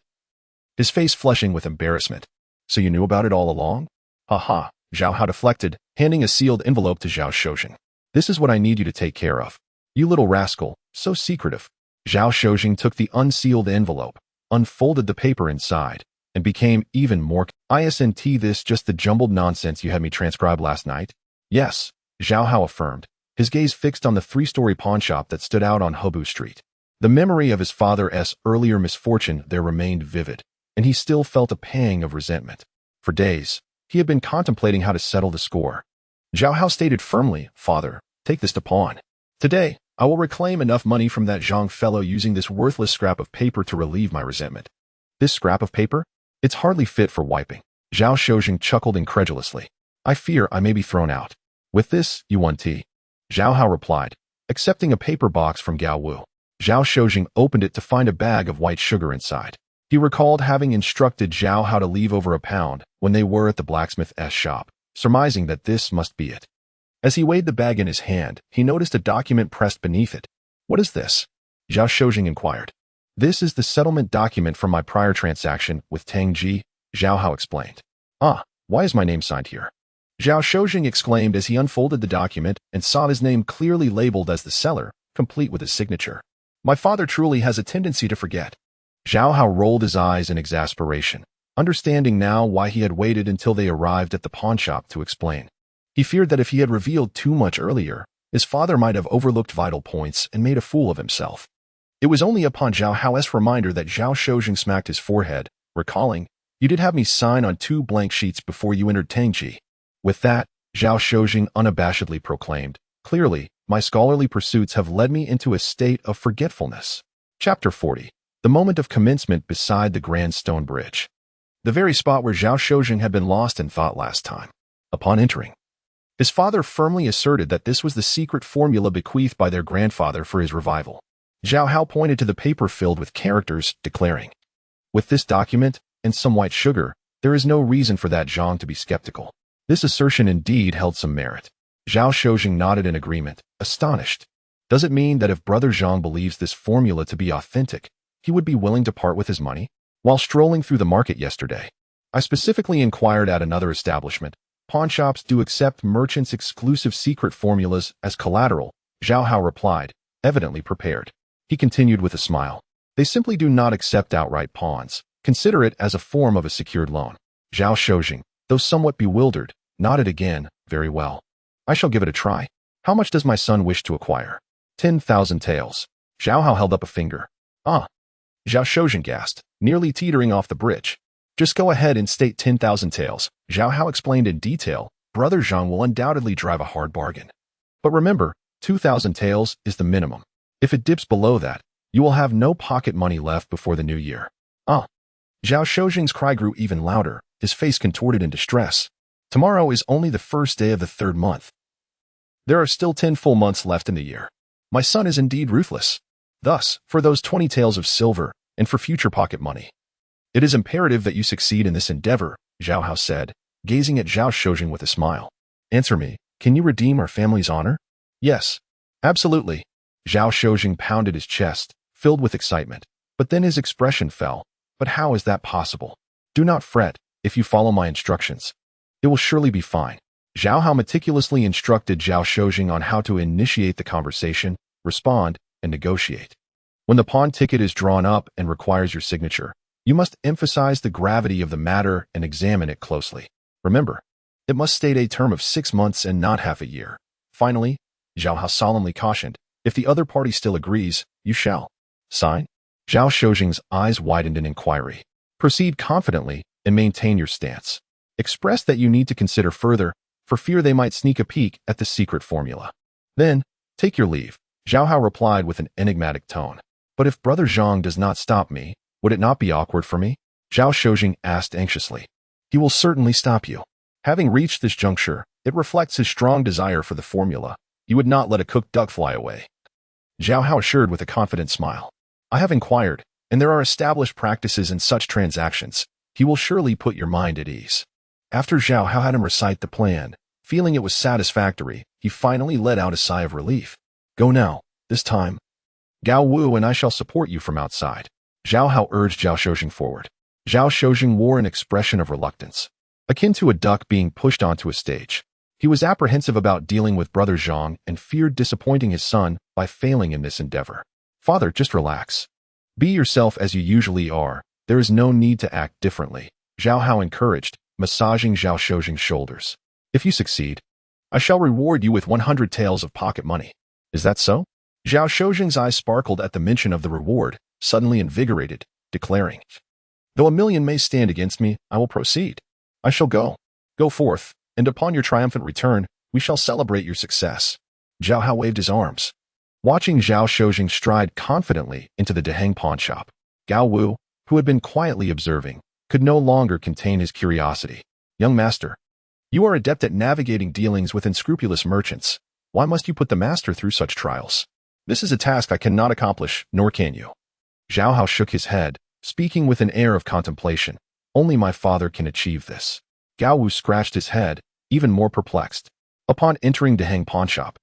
his face flushing with embarrassment. "So you knew about it all along?" "Ha," Zhao Hao deflected, handing a sealed envelope to Zhao Shozheng. "This is what I need you to take care of." "You little rascal, so secretive." Zhao Shozheng took the unsealed envelope, unfolded the paper inside, and became even more. "Isn't this just the jumbled nonsense you had me transcribe last night?" "Yes," Zhao Hao affirmed, his gaze fixed on the 3-story pawnshop that stood out on Hobu Street. The memory of his father's earlier misfortune there remained vivid, and he still felt a pang of resentment. For days, he had been contemplating how to settle the score. Zhao Hao stated firmly, "Father, take this to pawn. Today, I will reclaim enough money from that Zhang fellow using this worthless scrap of paper to relieve my resentment." "This scrap of paper? It's hardly fit for wiping." Zhao Shozheng chuckled incredulously. "I fear I may be thrown out." "With this, you won tea," Zhao Hao replied, accepting a paper box from Gao Wu. Zhao Shozheng opened it to find a bag of white sugar inside. He recalled having instructed Zhao Hao to leave over £1 when they were at the blacksmith's shop, surmising that this must be it. As he weighed the bag in his hand, he noticed a document pressed beneath it. "What is this?" Zhao Shozheng inquired. "This is the settlement document from my prior transaction with Tang Ji," Zhao Hao explained. "Ah, why is my name signed here?" Zhao Shozheng exclaimed as he unfolded the document and saw his name clearly labeled as the seller, complete with his signature. "My father truly has a tendency to forget." Zhao Hao rolled his eyes in exasperation, understanding now why he had waited until they arrived at the pawnshop to explain. He feared that if he had revealed too much earlier, his father might have overlooked vital points and made a fool of himself. It was only upon Zhao Hao's reminder that Zhao Shozheng smacked his forehead, recalling, "You did have me sign on 2 blank sheets before you entered Tangji." With that, Zhao Shozheng unabashedly proclaimed, "Clearly, my scholarly pursuits have led me into a state of forgetfulness." Chapter 40. The moment of commencement beside the Grand Stone Bridge. The very spot where Zhao Shozheng had been lost in thought last time. Upon entering, his father firmly asserted that this was the secret formula bequeathed by their grandfather for his revival. Zhao Hao pointed to the paper filled with characters, declaring, "With this document and some white sugar, there is no reason for that Zhang to be skeptical." This assertion indeed held some merit. Zhao Shozheng nodded in agreement, astonished. Does it mean that if Brother Zhang believes this formula to be authentic, he would be willing to part with his money? While strolling through the market yesterday, I specifically inquired at another establishment. Pawnshops do accept merchants' exclusive secret formulas as collateral, Zhao Hao replied, evidently prepared. He continued with a smile. They simply do not accept outright pawns. Consider it as a form of a secured loan. Zhao Shozheng, though somewhat bewildered, nodded again. Very well. I shall give it a try. How much does my son wish to acquire? 10,000 taels. Zhao Hao held up a finger. Ah. Zhao Shozheng gasped, nearly teetering off the bridge. Just go ahead and state 10,000 taels. Zhao Hao explained in detail. Brother Zhang will undoubtedly drive a hard bargain. But remember, 2,000 taels is the minimum. If it dips below that, you will have no pocket money left before the new year. Ah. Zhao Shozheng's cry grew even louder, his face contorted in distress. Tomorrow is only the first day of the 3rd month. There are still 10 full months left in the year. My son is indeed ruthless. Thus, for those 20 taels of silver, and for future pocket money, it is imperative that you succeed in this endeavor, Zhao Hao said, gazing at Zhao Shozheng with a smile. Answer me, can you redeem our family's honor? Yes, absolutely. Zhao Shoujing pounded his chest, filled with excitement. But then his expression fell. But how is that possible? Do not fret. If you follow my instructions, it will surely be fine. Zhao Hao meticulously instructed Zhao Shoujing on how to initiate the conversation, respond, and negotiate. When the pawn ticket is drawn up and requires your signature, you must emphasize the gravity of the matter and examine it closely. Remember, it must state a term of 6 months and not half a year. Finally, Zhao Hao solemnly cautioned, if the other party still agrees, you shall sign. Zhao Shoujing's eyes widened in inquiry. Proceed confidently and maintain your stance. Express that you need to consider further, for fear they might sneak a peek at the secret formula. Then, take your leave. Zhao Hao replied with an enigmatic tone. But if Brother Zhang does not stop me, would it not be awkward for me? Zhao Shoujing asked anxiously. He will certainly stop you. Having reached this juncture, it reflects his strong desire for the formula. He would not let a cooked duck fly away. Zhao Hao assured with a confident smile. I have inquired, and there are established practices in such transactions. He will surely put your mind at ease. After Zhao Hao had him recite the plan, feeling it was satisfactory, he finally let out a sigh of relief. Go now, this time. Gao Wu and I shall support you from outside. Zhao Hao urged Zhao Shoujing forward. Zhao Shoujing wore an expression of reluctance, akin to a duck being pushed onto a stage. He was apprehensive about dealing with Brother Zhang and feared disappointing his son by failing in this endeavor. Father, just relax. Be yourself as you usually are. There is no need to act differently. Zhao Hao encouraged, massaging Zhao Shoujing's shoulders. If you succeed, I shall reward you with 100 taels of pocket money. Is that so? Zhao Shoujing's eyes sparkled at the mention of the reward, suddenly invigorated, declaring, though 1,000,000 may stand against me, I will proceed. I shall go. Go forth, and upon your triumphant return, we shall celebrate your success. Zhao Hao waved his arms. Watching Zhao Shoujing stride confidently into the Deheng pawn shop, Gao Wu, who had been quietly observing, could no longer contain his curiosity. Young master, you are adept at navigating dealings with unscrupulous merchants. Why must you put the master through such trials? This is a task I cannot accomplish, nor can you. Zhao Hao shook his head, speaking with an air of contemplation. Only my father can achieve this. Gao Wu scratched his head, even more perplexed. Upon entering Deheng pawn shop,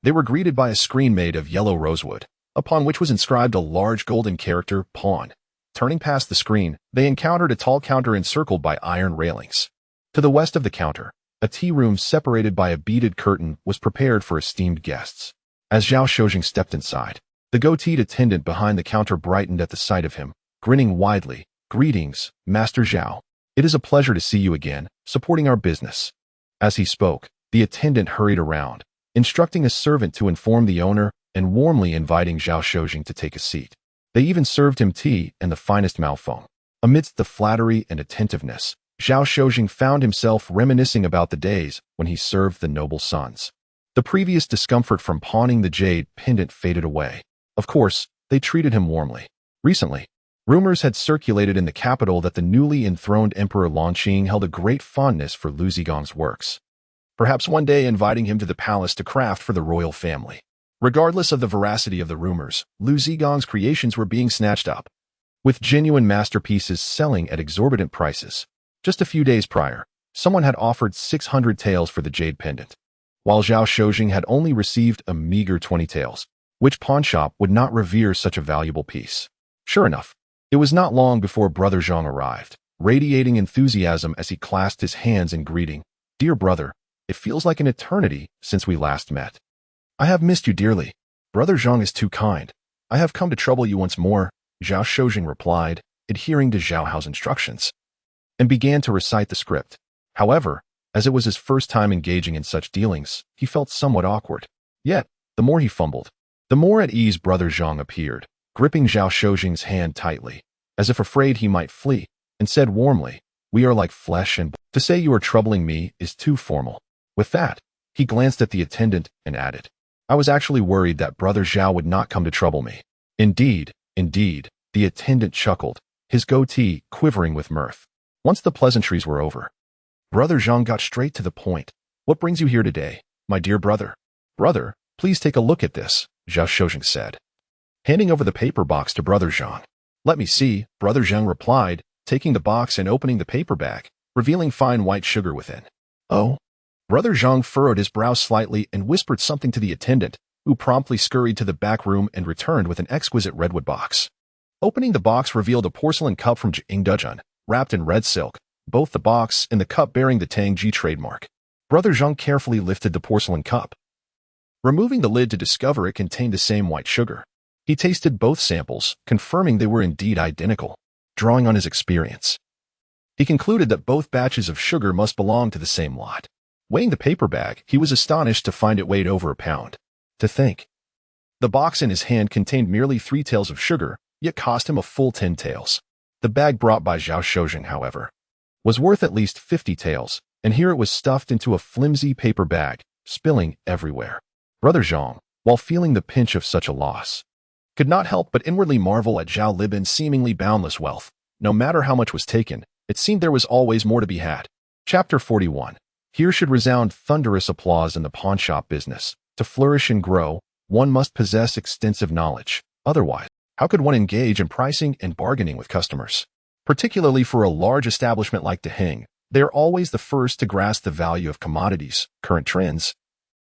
they were greeted by a screen made of yellow rosewood, upon which was inscribed a large golden character, pawn. Turning past the screen, they encountered a tall counter encircled by iron railings. To the west of the counter, a tea room separated by a beaded curtain was prepared for esteemed guests. As Zhao Shoujing stepped inside, the goateed attendant behind the counter brightened at the sight of him, grinning widely. Greetings, Master Zhao. It is a pleasure to see you again, supporting our business. As he spoke, the attendant hurried around, instructing a servant to inform the owner and warmly inviting Zhao Shoujing to take a seat. They even served him tea and the finest malfoam. Amidst the flattery and attentiveness, Zhao Shoujing found himself reminiscing about the days when he served the noble sons. The previous discomfort from pawning the jade pendant faded away. Of course, they treated him warmly. Recently, rumors had circulated in the capital that the newly enthroned Emperor Wanli held a great fondness for Lu Zigong's works, perhaps one day inviting him to the palace to craft for the royal family. Regardless of the veracity of the rumors, Lu Zigong's creations were being snatched up, with genuine masterpieces selling at exorbitant prices. Just a few days prior, someone had offered 600 taels for the jade pendant, while Zhao Shoujing had only received a meager 20 taels. Which pawnshop would not revere such a valuable piece? Sure enough, it was not long before Brother Zhang arrived, radiating enthusiasm as he clasped his hands in greeting. Dear brother, it feels like an eternity since we last met. I have missed you dearly. Brother Zhang is too kind. I have come to trouble you once more, Zhao Shoujing replied, adhering to Zhao Hao's instructions, and began to recite the script. However, as it was his first time engaging in such dealings, he felt somewhat awkward. Yet, the more he fumbled, the more at ease Brother Zhang appeared, gripping Zhao Shoujing's hand tightly, as if afraid he might flee, and said warmly, we are like flesh and blood. To say you are troubling me is too formal. With that, he glanced at the attendant and added, I was actually worried that Brother Zhao would not come to trouble me. Indeed, the attendant chuckled, his goatee quivering with mirth. Once the pleasantries were over, Brother Zhang got straight to the point. What brings you here today, my dear brother? Brother, please take a look at this, Zhao Shoujing said, handing over the paper box to Brother Zhang. Let me see, Brother Zhang replied, taking the box and opening the paper bag, revealing fine white sugar within. Oh, Brother Zhang furrowed his brow slightly and whispered something to the attendant, who promptly scurried to the back room and returned with an exquisite redwood box. Opening the box revealed a porcelain cup from Ming Dynasty, wrapped in red silk, both the box and the cup bearing the Tang Ji trademark. Brother Zhang carefully lifted the porcelain cup, removing the lid to discover it contained the same white sugar. He tasted both samples, confirming they were indeed identical. Drawing on his experience, he concluded that both batches of sugar must belong to the same lot. Weighing the paper bag, he was astonished to find it weighed over a pound. To think, the box in his hand contained merely 3 taels of sugar, yet cost him a full 10 taels. The bag brought by Zhao Shozheng, however, was worth at least 50 taels, and here it was stuffed into a flimsy paper bag, spilling everywhere. Brother Zhang, while feeling the pinch of such a loss, could not help but inwardly marvel at Zhao Libin's seemingly boundless wealth. No matter how much was taken, it seemed there was always more to be had. Chapter 41. Here should resound thunderous applause in the pawnshop business. To flourish and grow, one must possess extensive knowledge. Otherwise, how could one engage in pricing and bargaining with customers? Particularly for a large establishment like Deheng, they are always the first to grasp the value of commodities, current trends,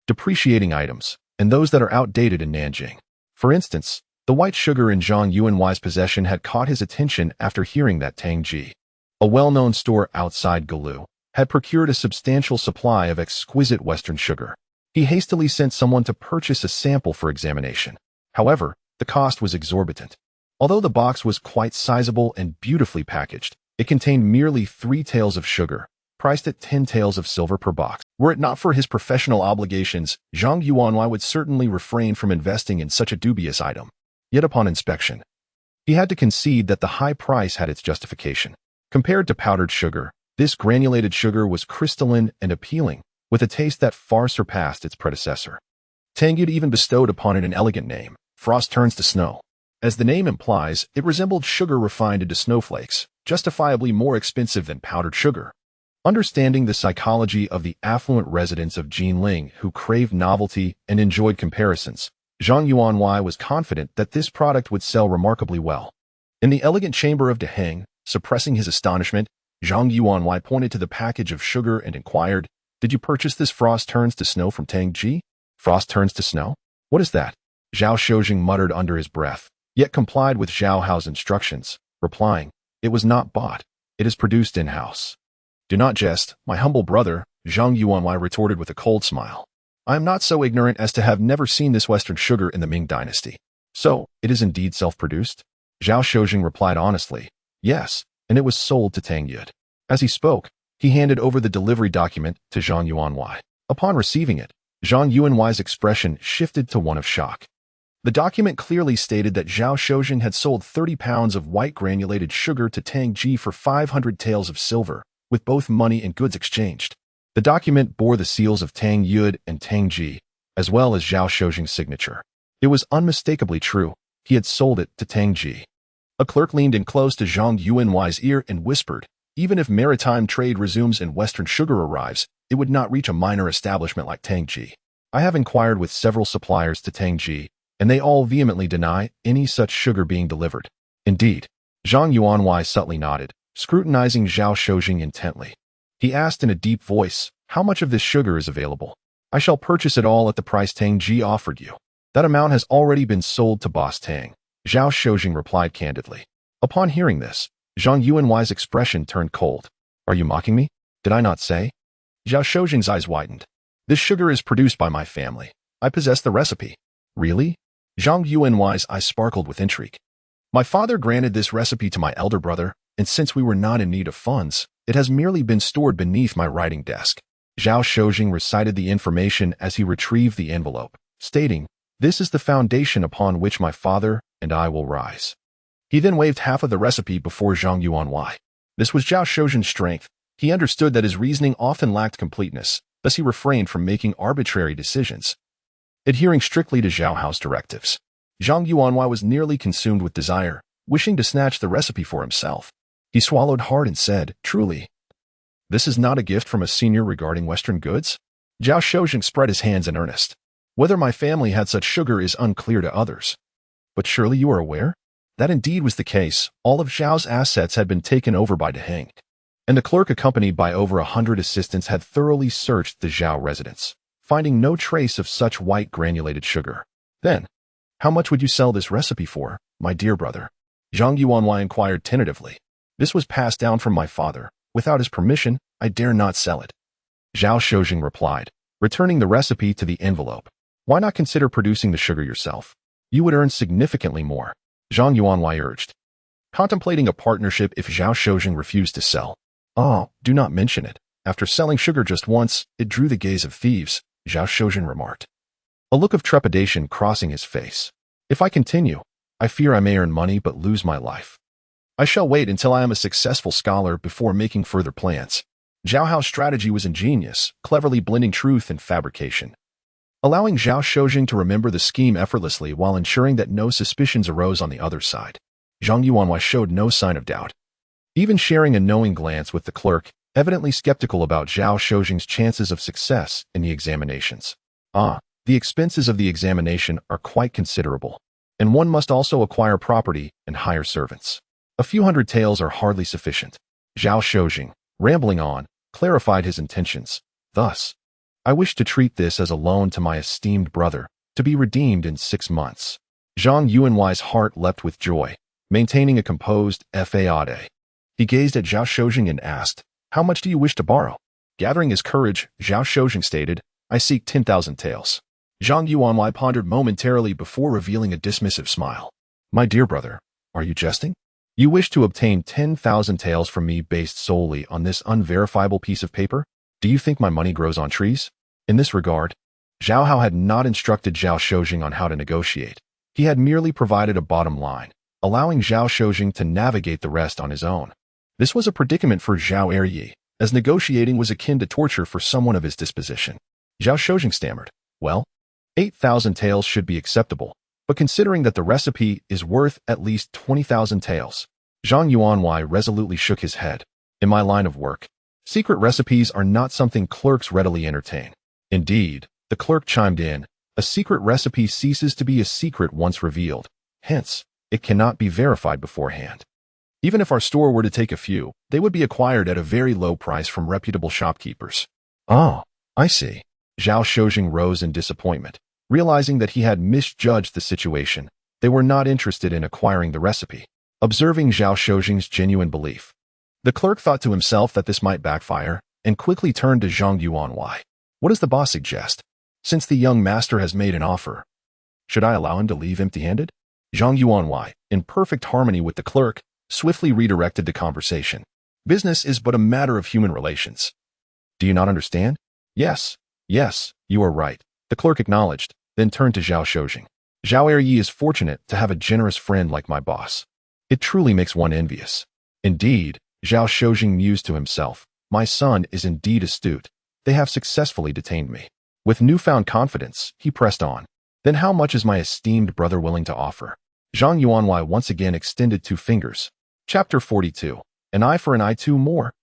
depreciating items, and those that are outdated in Nanjing. For instance, the white sugar in Zhang Yuanwai's possession had caught his attention after hearing that Tang Ji, a well-known store outside Galu, had procured a substantial supply of exquisite Western sugar. He hastily sent someone to purchase a sample for examination. However, the cost was exorbitant. Although the box was quite sizable and beautifully packaged, it contained merely 3 taels of sugar, priced at 10 taels of silver per box. Were it not for his professional obligations, Zhang Yuanwai would certainly refrain from investing in such a dubious item. Yet upon inspection, he had to concede that the high price had its justification. Compared to powdered sugar, this granulated sugar was crystalline and appealing, with a taste that far surpassed its predecessor. Tang Yud even bestowed upon it an elegant name, Frost Turns to Snow. As the name implies, it resembled sugar refined into snowflakes, justifiably more expensive than powdered sugar. Understanding the psychology of the affluent residents of Jinling who craved novelty and enjoyed comparisons, Zhang Yuanwai was confident that this product would sell remarkably well. In the elegant chamber of Deheng, suppressing his astonishment, Zhang Yuanwai pointed to the package of sugar and inquired, "Did you purchase this Frost Turns to Snow from Tang Ji?" "Frost Turns to Snow? What is that?" Zhao Shozheng muttered under his breath, yet complied with Zhao Hao's instructions, replying, "It was not bought. It is produced in-house." "Do not jest, my humble brother," Zhang Yuanwai retorted with a cold smile. "I am not so ignorant as to have never seen this Western sugar in the Ming Dynasty." "So, it is indeed self-produced?" Zhao Shozheng replied honestly, "Yes, and it was sold to Tang Yud." As he spoke, he handed over the delivery document to Zhang Yuanwai. Upon receiving it, Zhang Yuanwai's expression shifted to one of shock. The document clearly stated that Zhao Shozheng had sold 30 pounds of white granulated sugar to Tang Ji for 500 taels of silver, with both money and goods exchanged. The document bore the seals of Tang Yud and Tang Ji, as well as Zhao Shozheng's signature. It was unmistakably true. He had sold it to Tang Ji. A clerk leaned in close to Zhang Yuanwai's ear and whispered, "Even if maritime trade resumes and Western sugar arrives, it would not reach a minor establishment like Tang Ji. I have inquired with several suppliers to Tang Ji, and they all vehemently deny any such sugar being delivered." Indeed, Zhang Yuanwai subtly nodded, scrutinizing Zhao Shozheng intently. He asked in a deep voice, "How much of this sugar is available?" "I shall purchase it all at the price Tang Ji offered you." "That amount has already been sold to Boss Tang," Zhao Shozheng replied candidly. Upon hearing this, Zhang Yuanwai's expression turned cold. "Are you mocking me? Did I not say?" Zhao Shozheng's eyes widened. "This sugar is produced by my family. I possess the recipe." "Really?" Zhang Yuanwai's eyes sparkled with intrigue. "My father granted this recipe to my elder brother, and since we were not in need of funds, it has merely been stored beneath my writing desk." Zhao Shozheng recited the information as he retrieved the envelope, stating, "This is the foundation upon which my father and I will rise." He then waved half of the recipe before Zhang Yuanwai. This was Zhao Shozhen's strength. He understood that his reasoning often lacked completeness, thus he refrained from making arbitrary decisions, adhering strictly to Zhao Hao's directives. Zhang Yuanwai was nearly consumed with desire, wishing to snatch the recipe for himself. He swallowed hard and said, "Truly, this is not a gift from a senior regarding Western goods?" Zhao Shozheng spread his hands in earnest. "Whether my family had such sugar is unclear to others. But surely you are aware?" That indeed was the case. All of Zhao's assets had been taken over by Deheng. and the clerk accompanied by over 100 assistants had thoroughly searched the Zhao residence, finding no trace of such white granulated sugar. Then, how much would you sell this recipe for, my dear brother? Zhang Yuanwei inquired tentatively. This was passed down from my father. Without his permission, I dare not sell it. Zhao Shojing replied, returning the recipe to the envelope. Why not consider producing the sugar yourself? You would earn significantly more, Zhang Yuanwei urged, contemplating a partnership if Zhao Shojing refused to sell. Oh, do not mention it. After selling sugar just once, it drew the gaze of thieves, Zhao Shojing remarked, a look of trepidation crossing his face. If I continue, I fear I may earn money but lose my life. I shall wait until I am a successful scholar before making further plans. Zhao Hao's strategy was ingenious, cleverly blending truth and fabrication, allowing Zhao Shojing to remember the scheme effortlessly while ensuring that no suspicions arose on the other side. Zhang Yuanwei showed no sign of doubt, even sharing a knowing glance with the clerk, evidently skeptical about Zhao Shojing's chances of success in the examinations. The expenses of the examination are quite considerable, and one must also acquire property and hire servants. A few hundred taels are hardly sufficient. Zhao Shojing, rambling on, clarified his intentions. Thus, I wish to treat this as a loan to my esteemed brother, to be redeemed in 6 months. Zhang Yuanwei's heart leapt with joy, maintaining a composed faade. He gazed at Zhao Shojing and asked, how much do you wish to borrow? Gathering his courage, Zhao Shojing stated, I seek 10,000 taels. Zhang Yuanwei pondered momentarily before revealing a dismissive smile. My dear brother, are you jesting? You wish to obtain 10,000 taels from me based solely on this unverifiable piece of paper? Do you think my money grows on trees? In this regard, Zhao Hao had not instructed Zhao Shojing on how to negotiate. He had merely provided a bottom line, allowing Zhao Shojing to navigate the rest on his own. This was a predicament for Zhao Eryi, as negotiating was akin to torture for someone of his disposition. Zhao Shojing stammered, well, 8,000 taels should be acceptable, but considering that the recipe is worth at least 20,000 taels. Zhang Yuanwei resolutely shook his head. In my line of work, secret recipes are not something clerks readily entertain. Indeed, the clerk chimed in, a secret recipe ceases to be a secret once revealed. Hence, it cannot be verified beforehand. Even if our store were to take a few, they would be acquired at a very low price from reputable shopkeepers. Oh, I see. Zhao Shojing rose in disappointment, realizing that he had misjudged the situation. They were not interested in acquiring the recipe. Observing Zhao Shojing's genuine belief, the clerk thought to himself that this might backfire, and quickly turned to Zhang Yuanwei. What does the boss suggest? Since the young master has made an offer, should I allow him to leave empty-handed? Zhang Yuanwei, in perfect harmony with the clerk, swiftly redirected the conversation. Business is but a matter of human relations. Do you not understand? Yes, you are right, the clerk acknowledged, then turned to Zhao Shojing. Zhao Eryi is fortunate to have a generous friend like my boss. It truly makes one envious. Indeed, Zhao Shojing mused to himself, my son is indeed astute. They have successfully detained me. With newfound confidence, he pressed on. Then how much is my esteemed brother willing to offer? Zhang Yuanwei once again extended 2 fingers. Chapter 42. An eye for an eye, 2 more.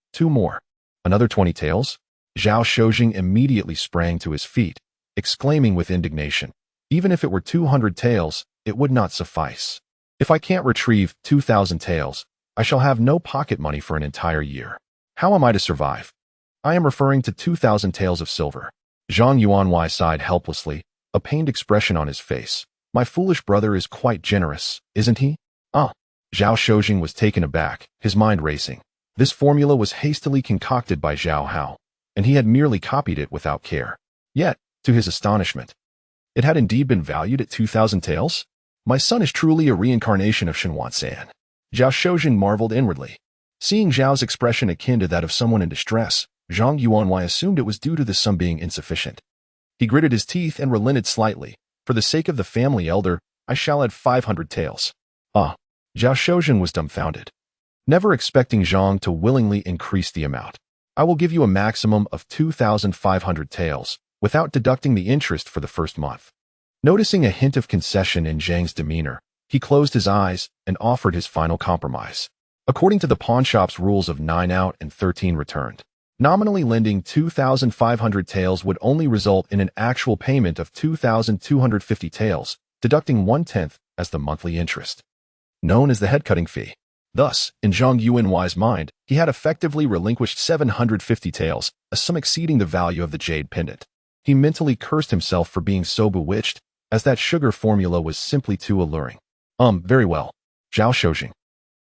Another 20 taels? Zhao Shojing immediately sprang to his feet, exclaiming with indignation, even if it were 200 taels, it would not suffice. If I can't retrieve 2,000 taels, I shall have no pocket money for an entire year. How am I to survive? I am referring to 2,000 taels of silver. Zhang Yuanwei sighed helplessly, a pained expression on his face. My foolish brother is quite generous, isn't he? Zhao Shojing was taken aback, his mind racing. This formula was hastily concocted by Zhao Hao, and he had merely copied it without care. Yet, to his astonishment, it had indeed been valued at 2,000 taels? My son is truly a reincarnation of Shenhuan-san. Zhao Shojing marveled inwardly. Seeing Zhao's expression akin to that of someone in distress, Zhang Yuanwei assumed it was due to the sum being insufficient. He gritted his teeth and relented slightly. For the sake of the family elder, I shall add 500 taels. Zhao Shojing was dumbfounded, never expecting Zhang to willingly increase the amount. I will give you a maximum of 2,500 taels, without deducting the interest for the first month. Noticing a hint of concession in Zhang's demeanor, he closed his eyes and offered his final compromise. According to the pawnshop's rules of 9 out and 13 returned, nominally lending 2,500 taels would only result in an actual payment of 2,250 taels, deducting 1/10 as the monthly interest, known as the head-cutting fee. Thus, in Zhang Yuanhuai's mind, he had effectively relinquished 750 taels, a sum exceeding the value of the jade pendant. He mentally cursed himself for being so bewitched, as that sugar formula was simply too alluring. Very well. Zhao Shojing.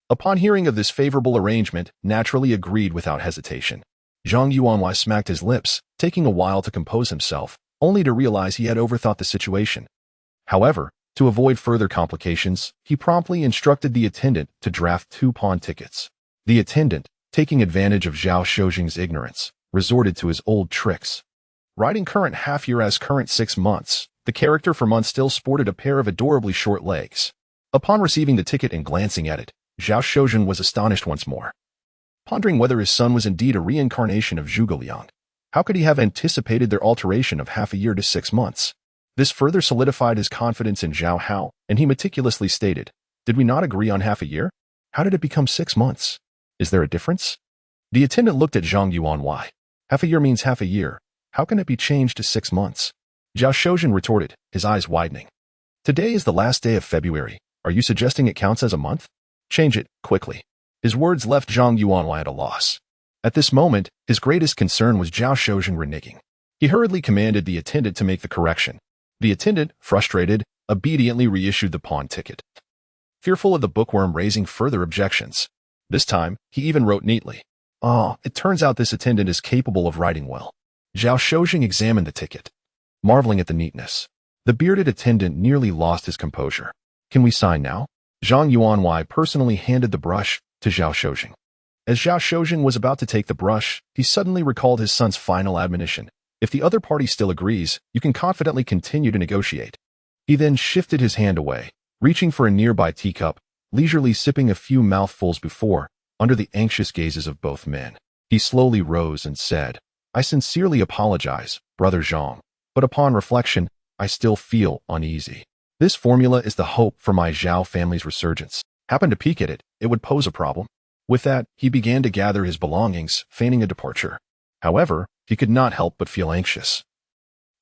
Upon hearing of this favorable arrangement, naturally agreed without hesitation. Zhang Yuanhuai smacked his lips, taking a while to compose himself, only to realize he had overthought the situation. However, to avoid further complications, he promptly instructed the attendant to draft 2 pawn tickets. The attendant, taking advantage of Zhao Shojing's ignorance, resorted to his old tricks. Writing current half-year as current 6 months, the character for month still sported a pair of adorably short legs. Upon receiving the ticket and glancing at it, Zhao Shojing was astonished once more. Pondering whether his son was indeed a reincarnation of Zhu Guoliang, how could he have anticipated their alteration of half a year to 6 months? This further solidified his confidence in Zhao Hao, and he meticulously stated, "Did we not agree on half a year? How did it become 6 months? Is there a difference?" The attendant looked at Zhang Yuanhuai. "Half a year means half a year. How can it be changed to 6 months?" Zhao Shojing retorted, his eyes widening. "Today is the last day of February. Are you suggesting it counts as a month? Change it, quickly." His words left Zhang Yuanhuai at a loss. At this moment, his greatest concern was Zhao Shojing reneging. He hurriedly commanded the attendant to make the correction. The attendant, frustrated, obediently reissued the pawn ticket. Fearful of the bookworm raising further objections. This time, he even wrote neatly, "It turns out this attendant is capable of writing well." Zhao Shojing examined the ticket, marveling at the neatness. The bearded attendant nearly lost his composure. "Can we sign now?" Zhang Yuanhuai personally handed the brush to Zhao Shojing. As Zhao Shojing was about to take the brush, he suddenly recalled his son's final admonition. If the other party still agrees, you can confidently continue to negotiate. He then shifted his hand away, reaching for a nearby teacup, leisurely sipping a few mouthfuls before, under the anxious gazes of both men. He slowly rose and said, "I sincerely apologize, Brother Zhang, but upon reflection, I still feel uneasy. This formula is the hope for my Zhao family's resurgence. Happen to peek at it, it would pose a problem." With that, he began to gather his belongings, feigning a departure. However, he could not help but feel anxious.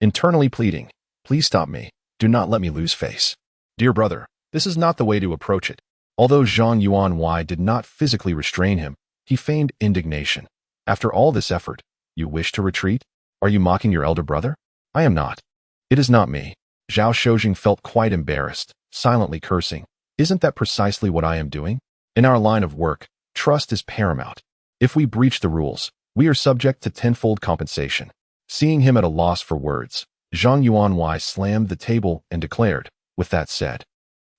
Internally pleading, "Please stop me. Do not let me lose face. Dear brother, this is not the way to approach it." Although Zhang Yuanhuai did not physically restrain him, he feigned indignation. "After all this effort, you wish to retreat? Are you mocking your elder brother? I am not. It is not me." Zhao Shojing felt quite embarrassed, silently cursing. "Isn't that precisely what I am doing? In our line of work, trust is paramount. If we breach the rules, we are subject to tenfold compensation." Seeing him at a loss for words, Zhang Yuanhuai slammed the table and declared, "With that said,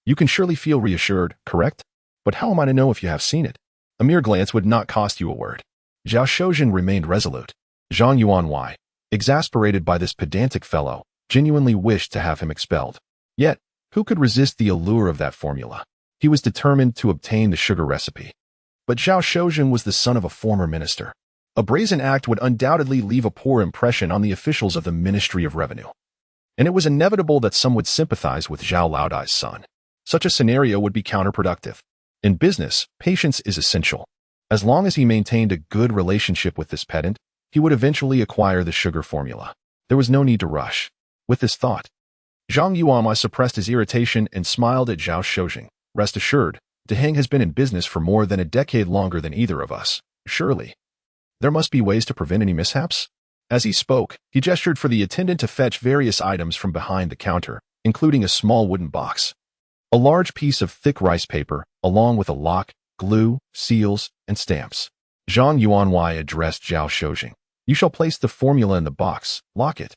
you can surely feel reassured, correct? But how am I to know if you have seen it? A mere glance would not cost you a word." Zhao Shojing remained resolute. Zhang Yuanhuai, exasperated by this pedantic fellow, genuinely wished to have him expelled. Yet, who could resist the allure of that formula? He was determined to obtain the sugar recipe. But Zhao Shojing was the son of a former minister. A brazen act would undoubtedly leave a poor impression on the officials of the Ministry of Revenue. And it was inevitable that some would sympathize with Zhao Laodai's son. Such a scenario would be counterproductive. In business, patience is essential. As long as he maintained a good relationship with this pedant, he would eventually acquire the sugar formula. There was no need to rush. With this thought, Zhang Yuanhuai suppressed his irritation and smiled at Zhao Shojing. "Rest assured, Deheng has been in business for more than a decade longer than either of us. Surely, there must be ways to prevent any mishaps." As he spoke, he gestured for the attendant to fetch various items from behind the counter, including a small wooden box, a large piece of thick rice paper, along with a lock, glue, seals, and stamps. Zhang Yuanhuai addressed Zhao Shojing. "You shall place the formula in the box, lock it,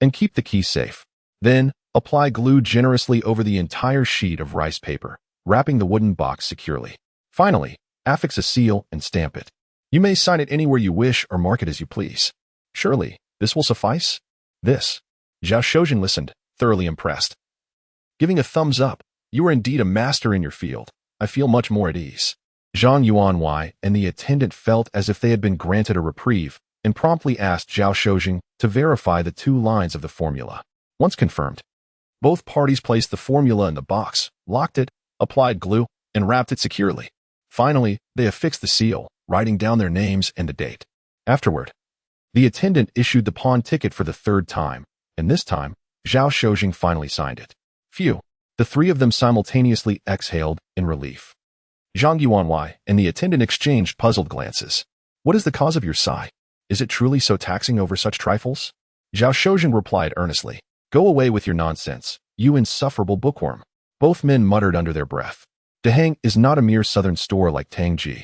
and keep the key safe. Then, apply glue generously over the entire sheet of rice paper, wrapping the wooden box securely. Finally, affix a seal and stamp it. You may sign it anywhere you wish or mark it as you please. Surely, this will suffice?" "This." Zhao Shojing listened, thoroughly impressed. Giving a thumbs up, "You are indeed a master in your field. I feel much more at ease." Zhang Yuanhuai and the attendant felt as if they had been granted a reprieve, and promptly asked Zhao Shojing to verify the 2 lines of the formula. Once confirmed, both parties placed the formula in the box, locked it, applied glue, and wrapped it securely. Finally, they affixed the seal, writing down their names and the date. Afterward, the attendant issued the pawn ticket for the 3rd time, and this time, Zhao Shojing finally signed it. Phew! The 3 of them simultaneously exhaled in relief. Zhang Yuanwei and the attendant exchanged puzzled glances. What is the cause of your sigh? Is it truly so taxing over such trifles? Zhao Shozhen replied earnestly. Go away with your nonsense, you insufferable bookworm. Both men muttered under their breath. Deheng is not a mere southern store like Tangji.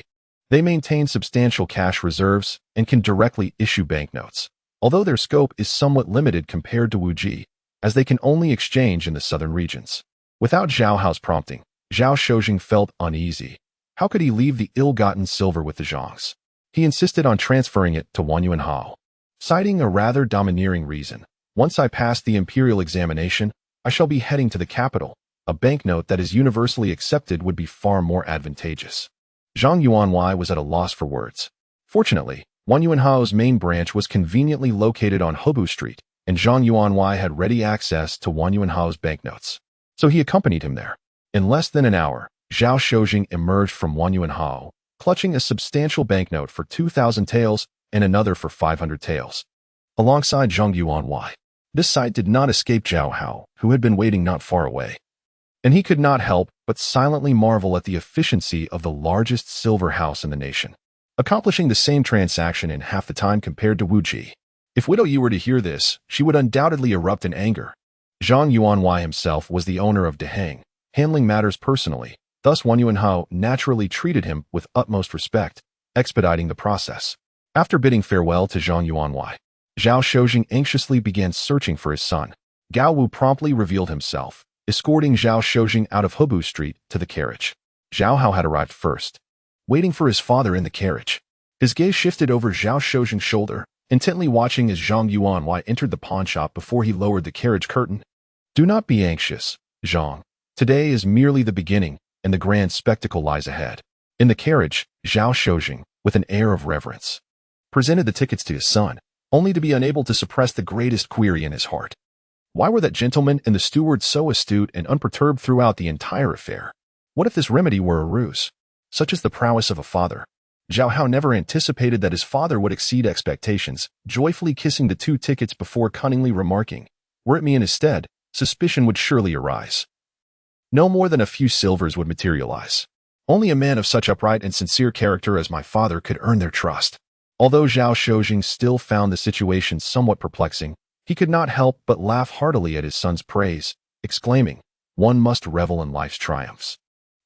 They maintain substantial cash reserves and can directly issue banknotes, although their scope is somewhat limited compared to Wuji, as they can only exchange in the southern regions. Without Zhao Hao's prompting, Zhao Shozhen felt uneasy. How could he leave the ill-gotten silver with the Zhangs? He insisted on transferring it to Wan Hao, citing a rather domineering reason. Once I pass the imperial examination, I shall be heading to the capital. A banknote that is universally accepted would be far more advantageous. Zhang Yuanwei was at a loss for words. Fortunately, Wan Hao's main branch was conveniently located on Hobu Street, and Zhang Yuanwei had ready access to Wan Hao's banknotes. So he accompanied him there. In less than an hour, Zhao Shozhen emerged from Wan Hao, clutching a substantial banknote for 2,000 taels and another for 500 taels, alongside Zhang Yuanwei. This sight did not escape Zhao Hao, who had been waiting not far away. And he could not help but silently marvel at the efficiency of the largest silver house in the nation, accomplishing the same transaction in half the time compared to Wuji. If Widow Yu were to hear this, she would undoubtedly erupt in anger. Zhang Yuanwei himself was the owner of Deheng, handling matters personally. Thus Wan Hao naturally treated him with utmost respect, expediting the process. After bidding farewell to Zhang Yuanwei, Zhao Shozhen anxiously began searching for his son. Gao Wu promptly revealed himself, escorting Zhao Shozhen out of Hobu Street to the carriage. Zhao Hao had arrived first, waiting for his father in the carriage. His gaze shifted over Zhao Shozhen's shoulder, intently watching as Zhang Yuanwei entered the pawnshop before he lowered the carriage curtain. Do not be anxious, Zhang. Today is merely the beginning, and the grand spectacle lies ahead. In the carriage, Zhao Shozhen, with an air of reverence, presented the tickets to his son, only to be unable to suppress the greatest query in his heart. Why were that gentleman and the steward so astute and unperturbed throughout the entire affair? What if this remedy were a ruse? Such is the prowess of a father. Zhao Hao never anticipated that his father would exceed expectations, joyfully kissing the 2 tickets before cunningly remarking, were it me in his stead, suspicion would surely arise. No more than a few silvers would materialize. Only a man of such upright and sincere character as my father could earn their trust. Although Zhao Shozhen still found the situation somewhat perplexing, he could not help but laugh heartily at his son's praise, exclaiming, one must revel in life's triumphs.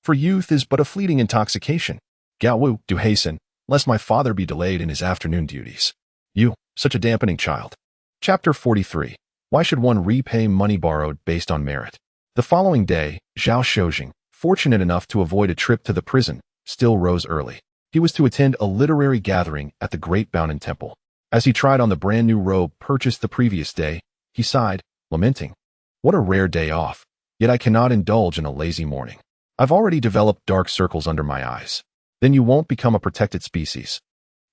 For youth is but a fleeting intoxication. Gao Wu, do hasten, lest my father be delayed in his afternoon duties. You, such a dampening child. Chapter 43. Why should one repay money borrowed based on merit? The following day, Zhao Shozhen, fortunate enough to avoid a trip to the prison, still rose early. He was to attend a literary gathering at the Great Baonan Temple. As he tried on the brand-new robe purchased the previous day, he sighed, lamenting, what a rare day off, yet I cannot indulge in a lazy morning. I've already developed dark circles under my eyes. Then you won't become a protected species.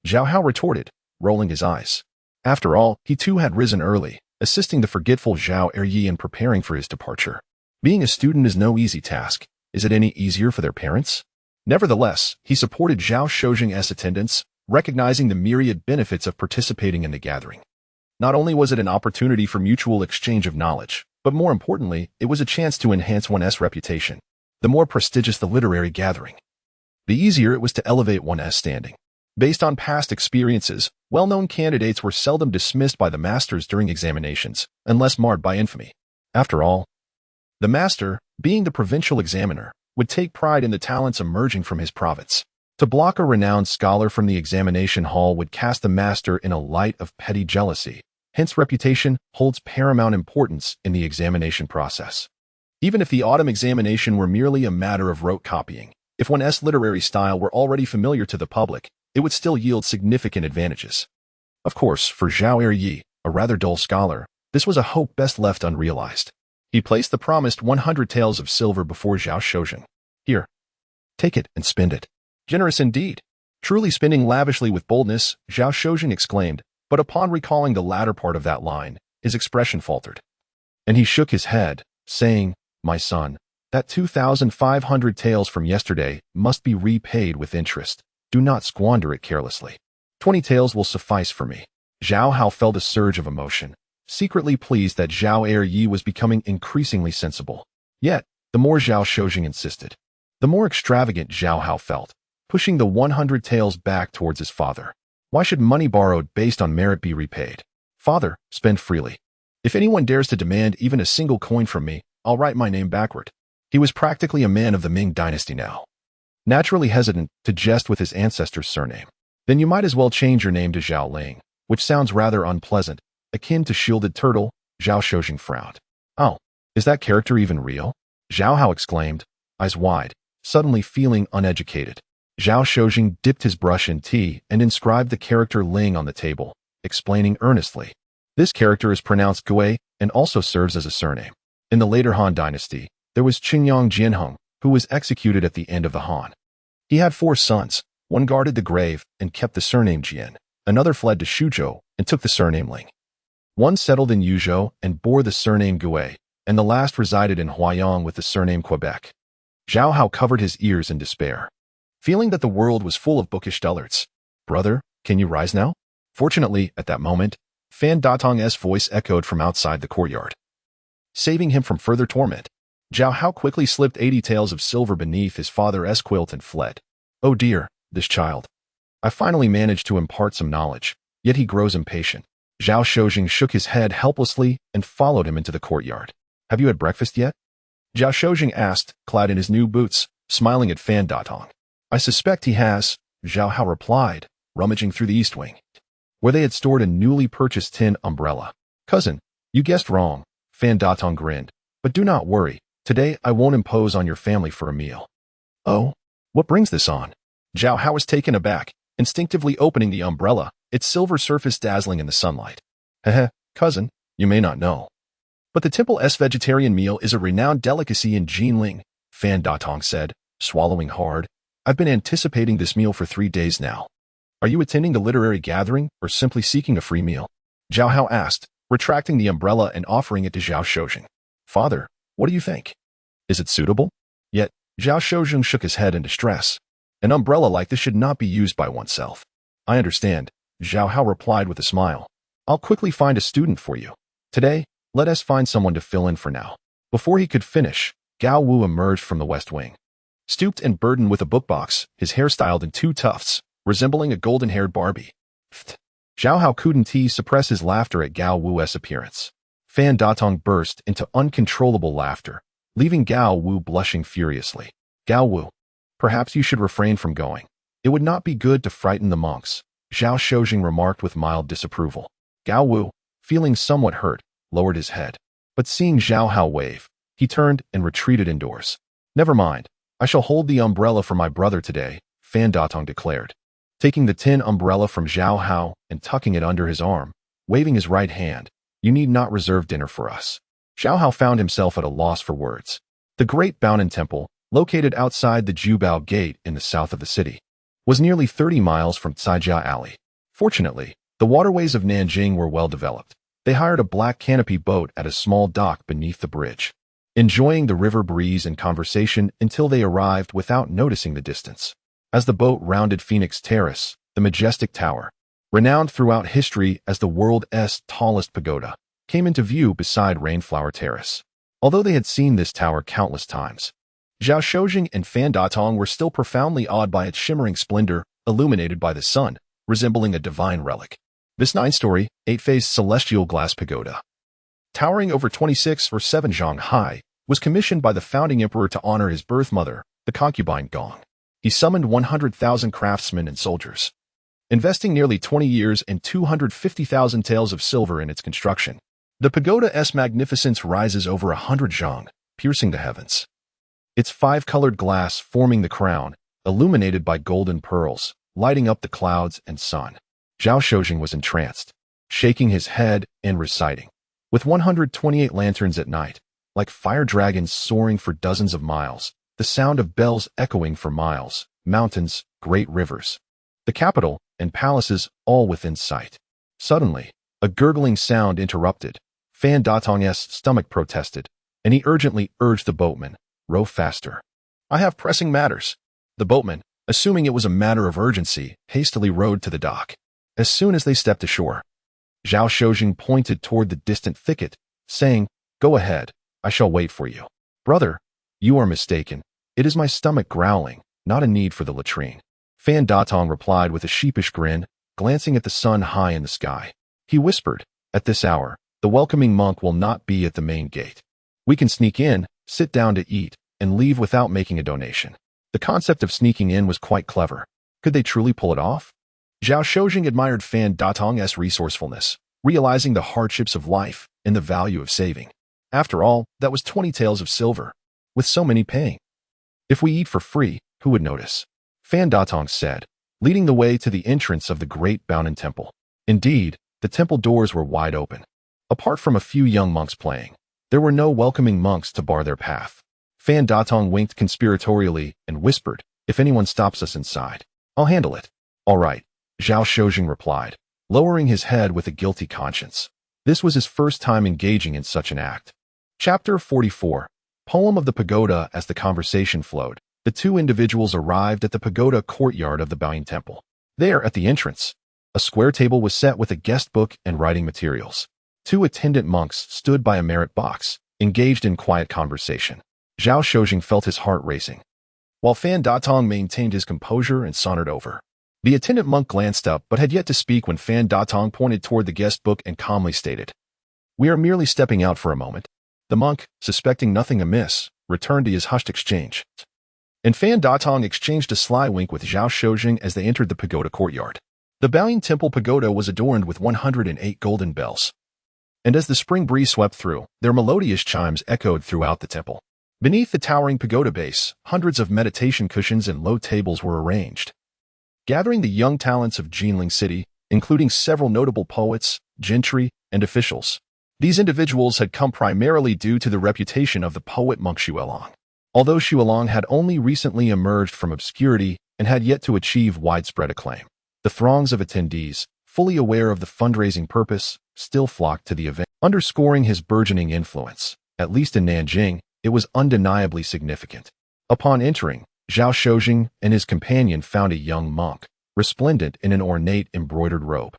Zhao Hao retorted, rolling his eyes. After all, he too had risen early, assisting the forgetful Zhao Eryi in preparing for his departure. Being a student is no easy task. Is it any easier for their parents? Nevertheless, he supported Zhao Shozhen's attendance, recognizing the myriad benefits of participating in the gathering. Not only was it an opportunity for mutual exchange of knowledge, but more importantly, it was a chance to enhance one's reputation. The more prestigious the literary gathering, the easier it was to elevate one's standing. Based on past experiences, well-known candidates were seldom dismissed by the masters during examinations, unless marred by infamy. After all, the master, being the provincial examiner, would take pride in the talents emerging from his province. To block a renowned scholar from the examination hall would cast the master in a light of petty jealousy. Hence, reputation holds paramount importance in the examination process. Even if the autumn examination were merely a matter of rote copying, if one's literary style were already familiar to the public, it would still yield significant advantages. Of course, for Zhao Eryi, a rather dull scholar, this was a hope best left unrealized. He placed the promised 100 taels of silver before Zhao Shozhen. Here, take it and spend it. Generous indeed. Truly spending lavishly with boldness, Zhao Shozhen exclaimed, but upon recalling the latter part of that line, his expression faltered. And he shook his head, saying, my son, that 2,500 taels from yesterday must be repaid with interest. Do not squander it carelessly. 20 taels will suffice for me. Zhao Hao felt a surge of emotion, secretly pleased that Zhao Eryi was becoming increasingly sensible. Yet, the more Zhao Shozhen insisted, The more extravagant Zhao Hao felt, pushing the 100 taels back towards his father. Why should money borrowed based on merit be repaid? Father, spend freely. If anyone dares to demand even a single coin from me, I'll write my name backward. He was practically a man of the Ming Dynasty now. Naturally hesitant to jest with his ancestor's surname. Then you might as well change your name to Zhao Ling, which sounds rather unpleasant, akin to shielded turtle. Zhao Shojing frowned. Oh, is that character even real? Zhao Hao exclaimed, eyes wide, suddenly feeling uneducated. Zhao Shojing dipped his brush in tea and inscribed the character Ling on the table, explaining earnestly. This character is pronounced Gui and also serves as a surname. In the later Han Dynasty, there was Qingyang Jianheng, who was executed at the end of the Han. He had 4 sons. One guarded the grave and kept the surname Jian. Another fled to Shuzhou and took the surname Ling. One settled in Yuzhou and bore the surname Gui, and the last resided in Huayang with the surname Quebec. Zhao Hao covered his ears in despair, feeling that the world was full of bookish dullards. Brother, can you rise now? Fortunately, at that moment, Fan Datong's voice echoed from outside the courtyard, saving him from further torment. Zhao Hao quickly slipped 80 taels of silver beneath his father's quilt and fled. Oh dear, this child. I finally managed to impart some knowledge, yet he grows impatient. Zhao Shojing shook his head helplessly and followed him into the courtyard. Have you had breakfast yet? Zhao Shojing asked, clad in his new boots, smiling at Fan Datong. I suspect he has, Zhao Hao replied, rummaging through the east wing, where they had stored a newly purchased tin umbrella. Cousin, you guessed wrong, Fan Datong grinned. But do not worry, today I won't impose on your family for a meal. Oh, what brings this on? Zhao Hao was taken aback, instinctively opening the umbrella, its silver surface dazzling in the sunlight. Heh, cousin, you may not know, but the temple's vegetarian meal is a renowned delicacy in Jinling, Fan Datong said, swallowing hard. I've been anticipating this meal for 3 days now. Are you attending the literary gathering or simply seeking a free meal? Zhao Hao asked, retracting the umbrella and offering it to Zhao Shojing. Father, what do you think? Is it suitable? Yet, Zhao Shojing shook his head in distress. An umbrella like this should not be used by oneself. I understand, Zhao Hao replied with a smile. I'll quickly find a student for you. Today, let us find someone to fill in for now. Before he could finish, Gao Wu emerged from the west wing. Stooped and burdened with a bookbox, his hair styled in 2 tufts, resembling a golden-haired Barbie. Zhao Hao couldn't suppress his laughter at Gao Wu's appearance. Fan Datong burst into uncontrollable laughter, leaving Gao Wu blushing furiously. Gao Wu, perhaps you should refrain from going. It would not be good to frighten the monks, Zhao Shojing remarked with mild disapproval. Gao Wu, feeling somewhat hurt, lowered his head. But seeing Zhao Hao wave, he turned and retreated indoors. Never mind, I shall hold the umbrella for my brother today, Fan Datong declared. Taking the tin umbrella from Zhao Hao and tucking it under his arm, waving his right hand, you need not reserve dinner for us. Zhao Hao found himself at a loss for words. The Great Baonan Temple, located outside the Jubao Gate in the south of the city, was nearly 30 miles from Caijia Alley. Fortunately, the waterways of Nanjing were well developed. They hired a black canopy boat at a small dock beneath the bridge, enjoying the river breeze and conversation until they arrived without noticing the distance. As the boat rounded Phoenix Terrace, the majestic tower, renowned throughout history as the world's tallest pagoda, came into view beside Rainflower Terrace. Although they had seen this tower countless times, Zhao Shojing and Fan Datong were still profoundly awed by its shimmering splendor, illuminated by the sun, resembling a divine relic. This 9-story, 8-phase celestial glass pagoda, towering over 26 or 7 zhang high, was commissioned by the founding emperor to honor his birth mother, the concubine Gong. He summoned 100,000 craftsmen and soldiers, investing nearly 20 years and 250,000 taels of silver in its construction. The pagoda's magnificence rises over 100 zhang, piercing the heavens. Its 5-colored glass forming the crown, illuminated by golden pearls, lighting up the clouds and sun. Zhao Shojing was entranced, shaking his head and reciting. With 128 lanterns at night, like fire dragons soaring for dozens of miles, the sound of bells echoing for miles, mountains, great rivers, the capital, and palaces all within sight. Suddenly, a gurgling sound interrupted. Fan Datong's stomach protested, and he urgently urged the boatman, row faster. I have pressing matters. The boatman, assuming it was a matter of urgency, hastily rowed to the dock. As soon as they stepped ashore, Zhao Shojing pointed toward the distant thicket, saying, Go ahead, I shall wait for you. Brother, you are mistaken. "It is my stomach growling, not a need for the latrine." Fan Datong replied with a sheepish grin, glancing at the sun high in the sky. He whispered, "At this hour, the welcoming monk will not be at the main gate. We can sneak in, sit down to eat, and leave without making a donation." The concept of sneaking in was quite clever. Could they truly pull it off? Zhao Shojing admired Fan Datong's resourcefulness, realizing the hardships of life and the value of saving. After all, that was 20 taels of silver, with so many paying. "If we eat for free, who would notice?" Fan Datong said, leading the way to the entrance of the great Baonan temple. Indeed, the temple doors were wide open. Apart from a few young monks playing, there were no welcoming monks to bar their path. Fan Datong winked conspiratorially and whispered, "If anyone stops us inside, I'll handle it." "All right," Zhao Shojing replied, lowering his head with a guilty conscience. This was his first time engaging in such an act. Chapter 44. Poem of the Pagoda. As the conversation flowed, the two individuals arrived at the pagoda courtyard of the Baonan temple. There, at the entrance, a square table was set with a guest book and writing materials. Two attendant monks stood by a merit box, engaged in quiet conversation. Zhao Shojing felt his heart racing, while Fan Datong maintained his composure and sauntered over. The attendant monk glanced up but had yet to speak when Fan Datong pointed toward the guest book and calmly stated, "We are merely stepping out for a moment." The monk, suspecting nothing amiss, returned to his hushed exchange, and Fan Datong exchanged a sly wink with Zhao Shojing as they entered the pagoda courtyard. The Baonan temple pagoda was adorned with 108 golden bells, and as the spring breeze swept through, their melodious chimes echoed throughout the temple. Beneath the towering pagoda base, hundreds of meditation cushions and low tables were arranged, gathering the young talents of Jinling City, including several notable poets, gentry, and officials. These individuals had come primarily due to the reputation of the poet monk Xuelong. Although Xuelong had only recently emerged from obscurity and had yet to achieve widespread acclaim, the throngs of attendees, fully aware of the fundraising purpose, still flocked to the event, underscoring his burgeoning influence. At least in Nanjing, it was undeniably significant. Upon entering, Zhao Shojing and his companion found a young monk, resplendent in an ornate embroidered robe.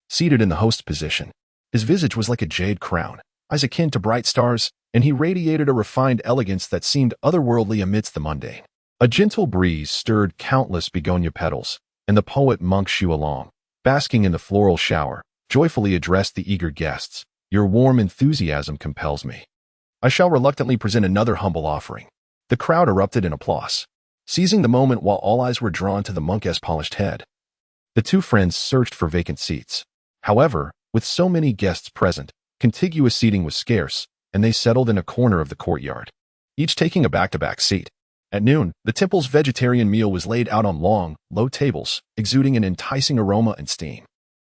Seated in the host position, his visage was like a jade crown, eyes akin to bright stars, and he radiated a refined elegance that seemed otherworldly amidst the mundane. A gentle breeze stirred countless begonia petals, and the poet monk Xuelong, basking in the floral shower, joyfully addressed the eager guests, "Your warm enthusiasm compels me. I shall reluctantly present another humble offering." The crowd erupted in applause, seizing the moment while all eyes were drawn to the monk's polished head. The two friends searched for vacant seats. However, with so many guests present, contiguous seating was scarce, and they settled in a corner of the courtyard, each taking a back-to-back seat. At noon, the temple's vegetarian meal was laid out on long, low tables, exuding an enticing aroma and steam.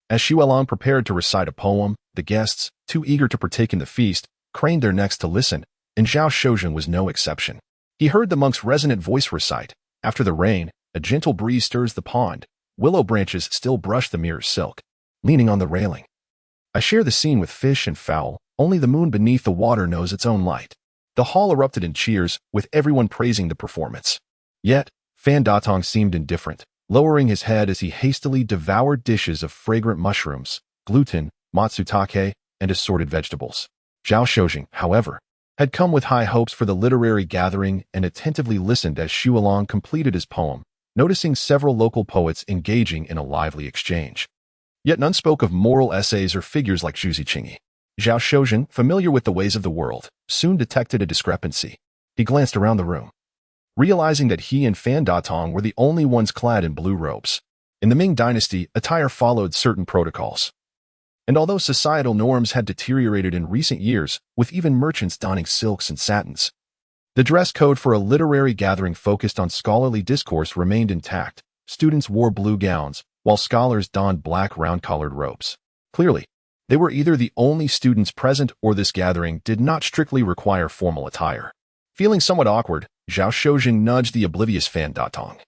As Xuelong prepared to recite a poem, the guests, too eager to partake in the feast, craned their necks to listen, and Zhao Shojing was no exception. He heard the monk's resonant voice recite, "After the rain, a gentle breeze stirs the pond. Willow branches still brush the mirror's silk, leaning on the railing. I share the scene with fish and fowl, only the moon beneath the water knows its own light." The hall erupted in cheers, with everyone praising the performance. Yet, Fan Datong seemed indifferent, lowering his head as he hastily devoured dishes of fragrant mushrooms, gluten, matsutake, and assorted vegetables. Zhao Shojing, however, had come with high hopes for the literary gathering and attentively listened as Xuelong completed his poem, noticing several local poets engaging in a lively exchange. Yet none spoke of moral essays or figures like Zhu Ziqingyi. Zhao Shojing, familiar with the ways of the world, soon detected a discrepancy. He glanced around the room, realizing that he and Fan Datong were the only ones clad in blue robes. In the Ming Dynasty, attire followed certain protocols. And although societal norms had deteriorated in recent years, with even merchants donning silks and satins, the dress code for a literary gathering focused on scholarly discourse remained intact. Students wore blue gowns, while scholars donned black round-collared robes. Clearly, they were either the only students present or this gathering did not strictly require formal attire. Feeling somewhat awkward, Zhao Shojing nudged the oblivious Fan Datong,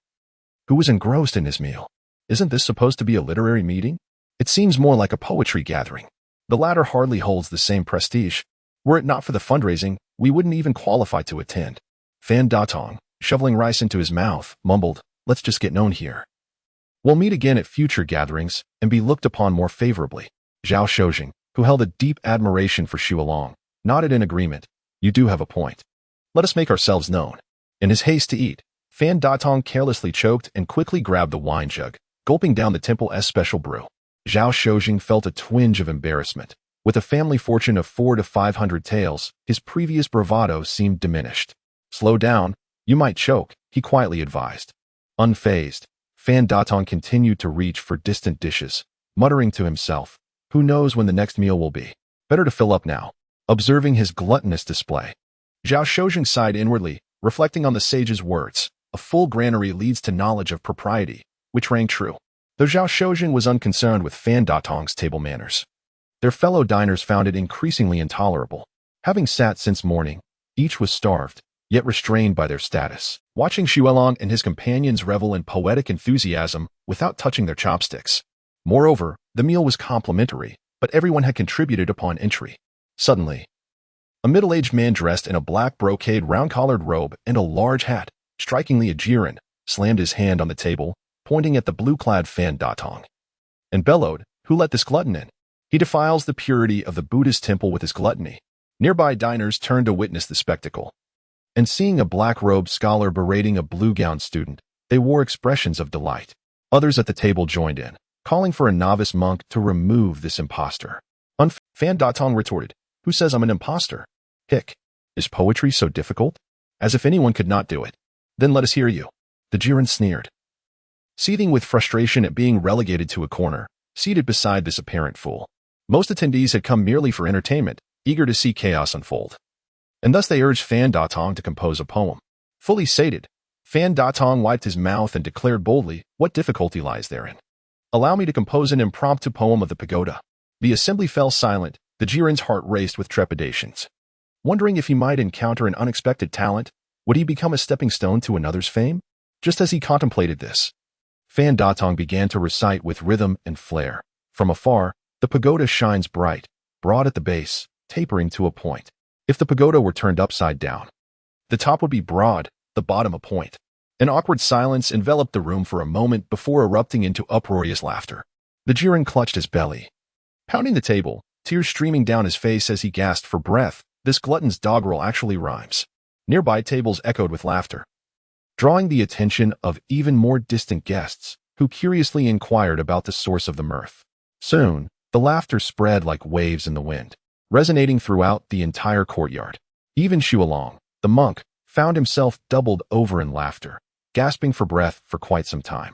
who was engrossed in his meal. "Isn't this supposed to be a literary meeting? It seems more like a poetry gathering." The latter hardly holds the same prestige. Were it not for the fundraising, we wouldn't even qualify to attend. Fan Datong, shoveling rice into his mouth, mumbled, "Let's just get known here. We'll meet again at future gatherings and be looked upon more favorably." Zhao Shojing, who held a deep admiration for Xuelong, nodded in agreement. "You do have a point. Let us make ourselves known." In his haste to eat, Fan Datong carelessly choked and quickly grabbed the wine jug, gulping down the temple's special brew. Zhao Shojing felt a twinge of embarrassment. With a family fortune of 400 to 500 taels, his previous bravado seemed diminished. Slow down, you might choke, he quietly advised. Unfazed, Fan Datong continued to reach for distant dishes, muttering to himself, who knows when the next meal will be. Better to fill up now. Observing his gluttonous display, Zhao Shojing sighed inwardly, reflecting on the sage's words. A full granary leads to knowledge of propriety, which rang true. Though Zhao Shojing was unconcerned with Fan Datong's table manners, their fellow diners found it increasingly intolerable. Having sat since morning, each was starved, yet restrained by their status. Watching Xuelong and his companions revel in poetic enthusiasm without touching their chopsticks. Moreover, the meal was complimentary, but everyone had contributed upon entry. Suddenly, a middle-aged man dressed in a black brocade round-collared robe and a large hat, strikingly a Jiren, slammed his hand on the table, pointing at the blue-clad Fan Datong, and bellowed, "Who let this glutton in? He defiles the purity of the Buddhist temple with his gluttony." Nearby diners turned to witness the spectacle, and seeing a black-robed scholar berating a blue-gowned student, they wore expressions of delight. Others at the table joined in, calling for a novice monk to remove this impostor. Fan Datong retorted, "Who says I'm an impostor? Hick. Is poetry so difficult? As if anyone could not do it. Then let us hear you." The Jiren sneered, seething with frustration at being relegated to a corner, seated beside this apparent fool. Most attendees had come merely for entertainment, eager to see chaos unfold. And thus they urged Fan Datong to compose a poem. Fully sated, Fan Datong wiped his mouth and declared boldly, "What difficulty lies therein? Allow me to compose an impromptu poem of the pagoda." The assembly fell silent, the Jiren's heart raced with trepidations. Wondering if he might encounter an unexpected talent, would he become a stepping stone to another's fame? Just as he contemplated this, Fan Datong began to recite with rhythm and flair. From afar, the pagoda shines bright, broad at the base, tapering to a point. If the pagoda were turned upside down, the top would be broad, the bottom a point. An awkward silence enveloped the room for a moment before erupting into uproarious laughter. The Jiren clutched his belly, pounding the table, tears streaming down his face as he gasped for breath. This glutton's doggerel actually rhymes. Nearby tables echoed with laughter, drawing the attention of even more distant guests, who curiously inquired about the source of the mirth. Soon, the laughter spread like waves in the wind, resonating throughout the entire courtyard. Even Xuelong, the monk, found himself doubled over in laughter, gasping for breath for quite some time.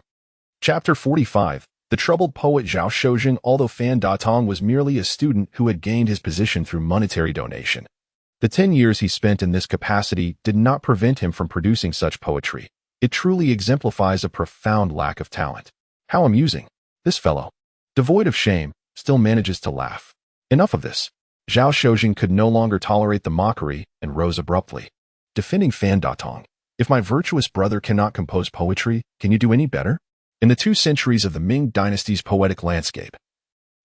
Chapter 45. The troubled poet Zhao Shojing. Although Fan Datong was merely a student who had gained his position through monetary donation, the 10 years he spent in this capacity did not prevent him from producing such poetry. It truly exemplifies a profound lack of talent. How amusing. This fellow, devoid of shame, still manages to laugh. Enough of this. Zhao Shojing could no longer tolerate the mockery and rose abruptly, defending Fan Datong. "If my virtuous brother cannot compose poetry, can you do any better? In the 2 centuries of the Ming Dynasty's poetic landscape,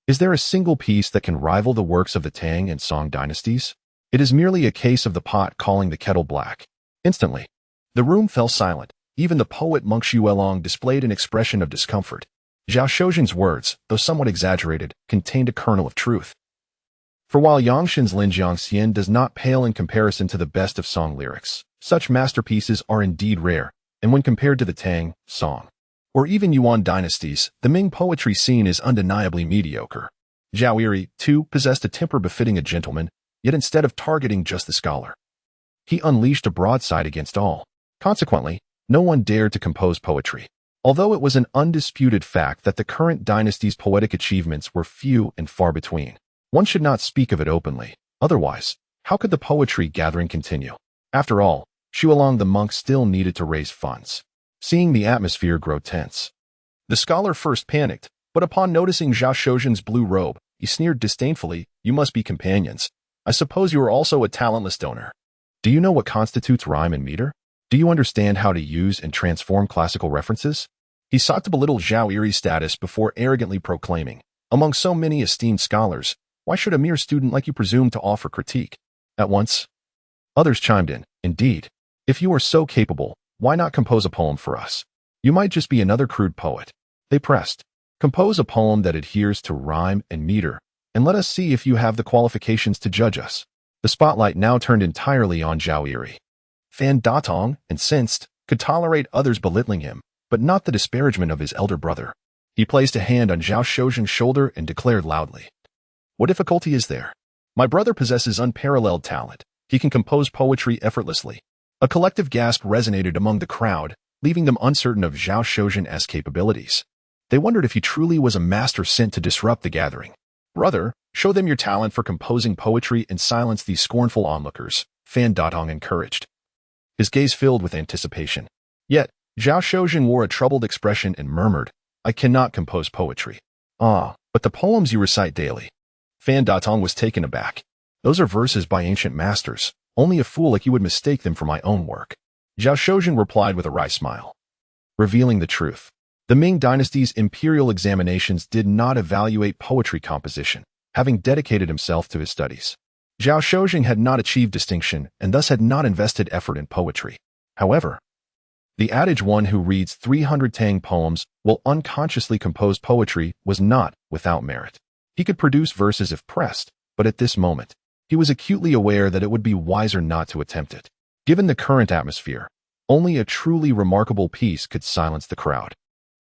is there a single piece that can rival the works of the Tang and Song dynasties? It is merely a case of the pot calling the kettle black." Instantly, the room fell silent. Even the poet monk Xuelong displayed an expression of discomfort. Zhao Shojing's words, though somewhat exaggerated, contained a kernel of truth. For while Yangshin's Lin Jiangxian does not pale in comparison to the best of Song lyrics, such masterpieces are indeed rare, and when compared to the Tang, Song, or even Yuan dynasties, the Ming poetry scene is undeniably mediocre. Zhao Yiri, too, possessed a temper befitting a gentleman, yet instead of targeting just the scholar, he unleashed a broadside against all. Consequently, no one dared to compose poetry. Although it was an undisputed fact that the current dynasty's poetic achievements were few and far between, one should not speak of it openly. Otherwise, how could the poetry gathering continue? After all, Xuelong the monk still needed to raise funds. Seeing the atmosphere grow tense, the scholar first panicked, but upon noticing Zhao Shojing's blue robe, he sneered disdainfully, "You must be companions. I suppose you are also a talentless donor. Do you know what constitutes rhyme and meter? Do you understand how to use and transform classical references?" He sought to belittle Zhao Yiri's status before arrogantly proclaiming, "Among so many esteemed scholars, why should a mere student like you presume to offer critique?" At once, others chimed in, "Indeed, if you are so capable, why not compose a poem for us? You might just be another crude poet." They pressed, "Compose a poem that adheres to rhyme and meter, and let us see if you have the qualifications to judge us." The spotlight now turned entirely on Zhao Yiri. Fan Datong, incensed, could tolerate others belittling him, but not the disparagement of his elder brother. He placed a hand on Zhao Shozheng's shoulder and declared loudly, "What difficulty is there? My brother possesses unparalleled talent. He can compose poetry effortlessly." A collective gasp resonated among the crowd, leaving them uncertain of Zhao Shozheng's capabilities. They wondered if he truly was a master sent to disrupt the gathering. "Brother, show them your talent for composing poetry and silence these scornful onlookers," Fan Datong encouraged. His gaze filled with anticipation. Yet, Zhao Shozheng wore a troubled expression and murmured, "I cannot compose poetry." "Ah, but the poems you recite daily." Fan Datong was taken aback. "Those are verses by ancient masters. Only a fool like you would mistake them for my own work." Zhao Shozheng replied with a wry smile, revealing the truth. The Ming Dynasty's imperial examinations did not evaluate poetry composition, having dedicated himself to his studies. Zhao Shozheng had not achieved distinction and thus had not invested effort in poetry. However, the adage "one who reads 300 Tang poems will unconsciously compose poetry" was not without merit. He could produce verses if pressed, but at this moment, he was acutely aware that it would be wiser not to attempt it. Given the current atmosphere, only a truly remarkable piece could silence the crowd.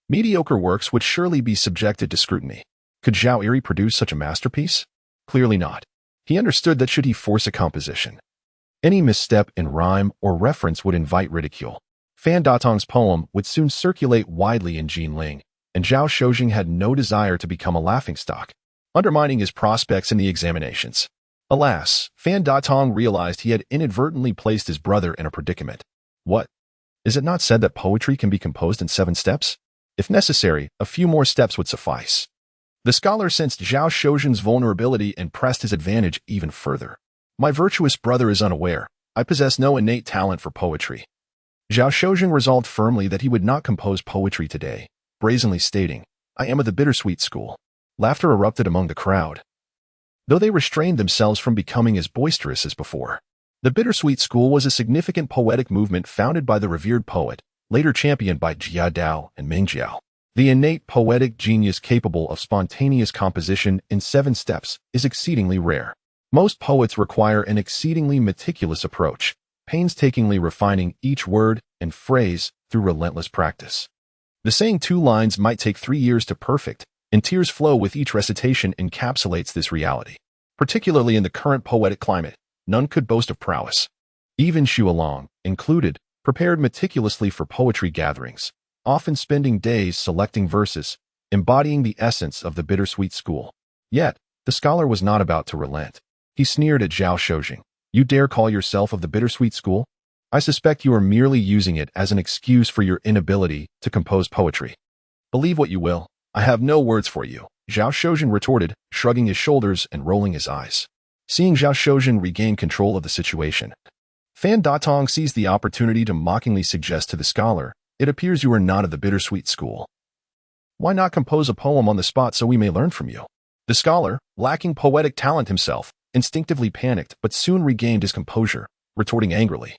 Mediocre works would surely be subjected to scrutiny. Could Zhao Eri produce such a masterpiece? Clearly not. He understood that should he force a composition, any misstep in rhyme or reference would invite ridicule. Fan Datong's poem would soon circulate widely in Jinling, and Zhao Shozheng had no desire to become a laughingstock, undermining his prospects in the examinations. Alas, Fan Datong realized he had inadvertently placed his brother in a predicament. What? Is it not said that poetry can be composed in 7 steps? If necessary, a few more steps would suffice. The scholar sensed Zhao Shozhen's vulnerability and pressed his advantage even further. "My virtuous brother is unaware. I possess no innate talent for poetry." Zhao Shozheng resolved firmly that he would not compose poetry today, brazenly stating, "I am of the bittersweet school." Laughter erupted among the crowd, though they restrained themselves from becoming as boisterous as before. The bittersweet school was a significant poetic movement founded by the revered poet, later championed by Jia Dao and Ming Jiao. The innate poetic genius capable of spontaneous composition in 7 steps is exceedingly rare. Most poets require an exceedingly meticulous approach, painstakingly refining each word and phrase through relentless practice. The saying 2 lines might take 3 years to perfect, and tears flow with each recitation encapsulates this reality. Particularly in the current poetic climate, none could boast of prowess. Even Xu Guangqi, included, prepared meticulously for poetry gatherings, often spending days selecting verses, embodying the essence of the bittersweet school. Yet, the scholar was not about to relent. He sneered at Zhao Shozheng. "You dare call yourself of the bittersweet school? I suspect you are merely using it as an excuse for your inability to compose poetry. Believe what you will, I have no words for you," Zhao Shozheng retorted, shrugging his shoulders and rolling his eyes. Seeing Zhao Shozheng regain control of the situation, Fan Datong seized the opportunity to mockingly suggest to the scholar, "It appears you are not of the bittersweet school. Why not compose a poem on the spot so we may learn from you?" The scholar, lacking poetic talent himself, instinctively panicked but soon regained his composure, retorting angrily,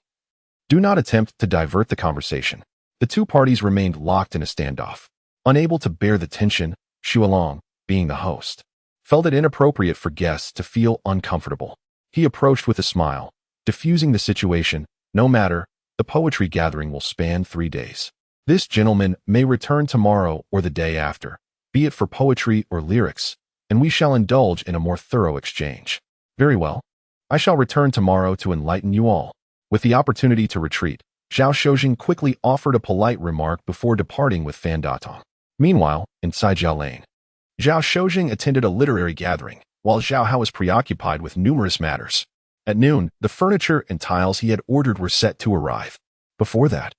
"Do not attempt to divert the conversation." The 2 parties remained locked in a standoff. Unable to bear the tension, Xu Guangqi, being the host, felt it inappropriate for guests to feel uncomfortable. He approached with a smile, diffusing the situation. "No matter, the poetry gathering will span 3 days. This gentleman may return tomorrow or the day after, be it for poetry or lyrics, and we shall indulge in a more thorough exchange." "Very well. I shall return tomorrow to enlighten you all." With the opportunity to retreat, Zhao Shozheng quickly offered a polite remark before departing with Fan Datong. Meanwhile, inside Jiao Lane, Zhao Shozheng attended a literary gathering, while Zhao Hao was preoccupied with numerous matters. At noon, the furniture and tiles he had ordered were set to arrive. Before that,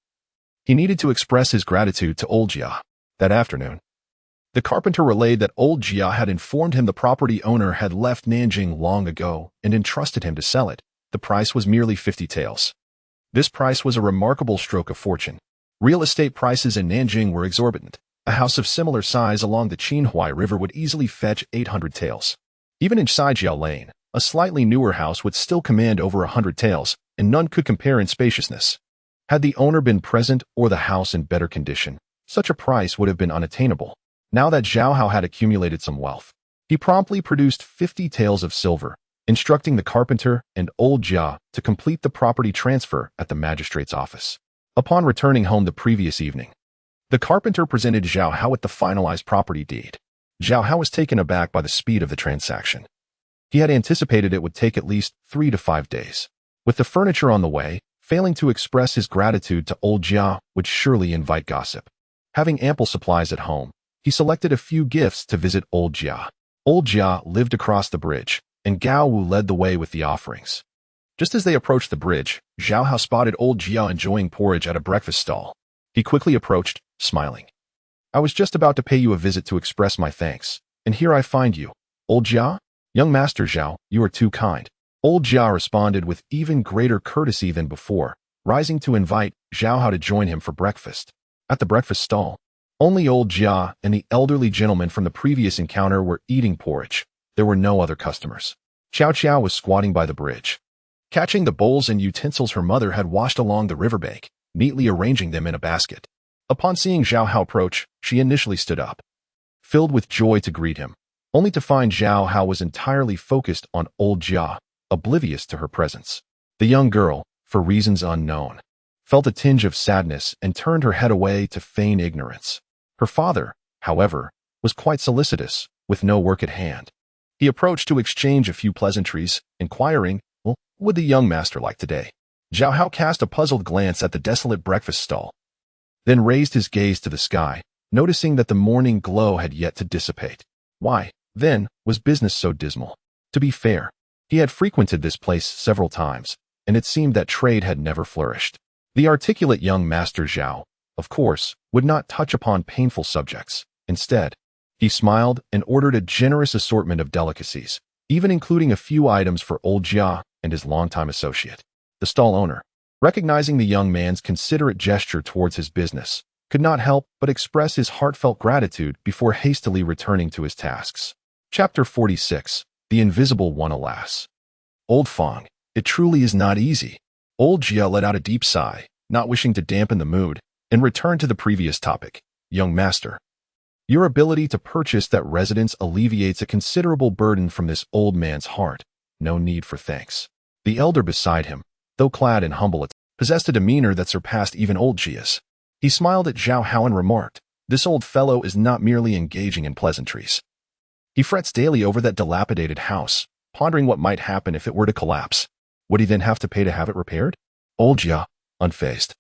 he needed to express his gratitude to old Jia. That afternoon, the carpenter relayed that old Jia had informed him the property owner had left Nanjing long ago and entrusted him to sell it. The price was merely 50 taels. This price was a remarkable stroke of fortune. Real estate prices in Nanjing were exorbitant. A house of similar size along the Qinhuai River would easily fetch 800 taels. Even inside Jiao Lane, a slightly newer house would still command over 100 taels, and none could compare in spaciousness. Had the owner been present or the house in better condition, such a price would have been unattainable. Now that Zhao Hao had accumulated some wealth, he promptly produced 50 taels of silver, instructing the carpenter and old Jia to complete the property transfer at the magistrate's office. Upon returning home the previous evening, the carpenter presented Zhao Hao with the finalized property deed. Zhao Hao was taken aback by the speed of the transaction. He had anticipated it would take at least 3 to 5 days. With the furniture on the way, failing to express his gratitude to old Jia would surely invite gossip. Having ample supplies at home, he selected a few gifts to visit old Jia. Old Jia lived across the bridge, and Gao Wu led the way with the offerings. Just as they approached the bridge, Zhao Hao spotted old Jia enjoying porridge at a breakfast stall. He quickly approached, smiling. "I was just about to pay you a visit to express my thanks, and here I find you. Old Jia? Young Master Zhao, you are too kind." Old Jia responded with even greater courtesy than before, rising to invite Zhao Hao to join him for breakfast. At the breakfast stall, only old Jia and the elderly gentleman from the previous encounter were eating porridge. There were no other customers. Xiao Xiao was squatting by the bridge, catching the bowls and utensils her mother had washed along the riverbank, neatly arranging them in a basket. Upon seeing Zhao Hao approach, she initially stood up, filled with joy to greet him, only to find Zhao Hao was entirely focused on old Jia, oblivious to her presence. The young girl, for reasons unknown, felt a tinge of sadness and turned her head away to feign ignorance. Her father, however, was quite solicitous, with no work at hand. He approached to exchange a few pleasantries, inquiring, "Well, what would the young master like today?" Zhao Hao cast a puzzled glance at the desolate breakfast stall, then raised his gaze to the sky, noticing that the morning glow had yet to dissipate. Why, then, was business so dismal? To be fair, he had frequented this place several times, and it seemed that trade had never flourished. The articulate young Master Zhao, of course, would not touch upon painful subjects. Instead, he smiled and ordered a generous assortment of delicacies, even including a few items for old Jia and his longtime associate. The stall owner, recognizing the young man's considerate gesture towards his business, could not help but express his heartfelt gratitude before hastily returning to his tasks. Chapter 46. The Invisible One. Alas, Old Fong, it truly is not easy. Old Jia let out a deep sigh, not wishing to dampen the mood, and returned to the previous topic. "Young master, your ability to purchase that residence alleviates a considerable burden from this old man's heart. No need for thanks." The elder beside him, though clad in humble attire, possessed a demeanor that surpassed even old Jia's. He smiled at Zhao Hao and remarked, "This old fellow is not merely engaging in pleasantries. He frets daily over that dilapidated house, pondering what might happen if it were to collapse. Would he then have to pay to have it repaired?" Old Jia, unfazed,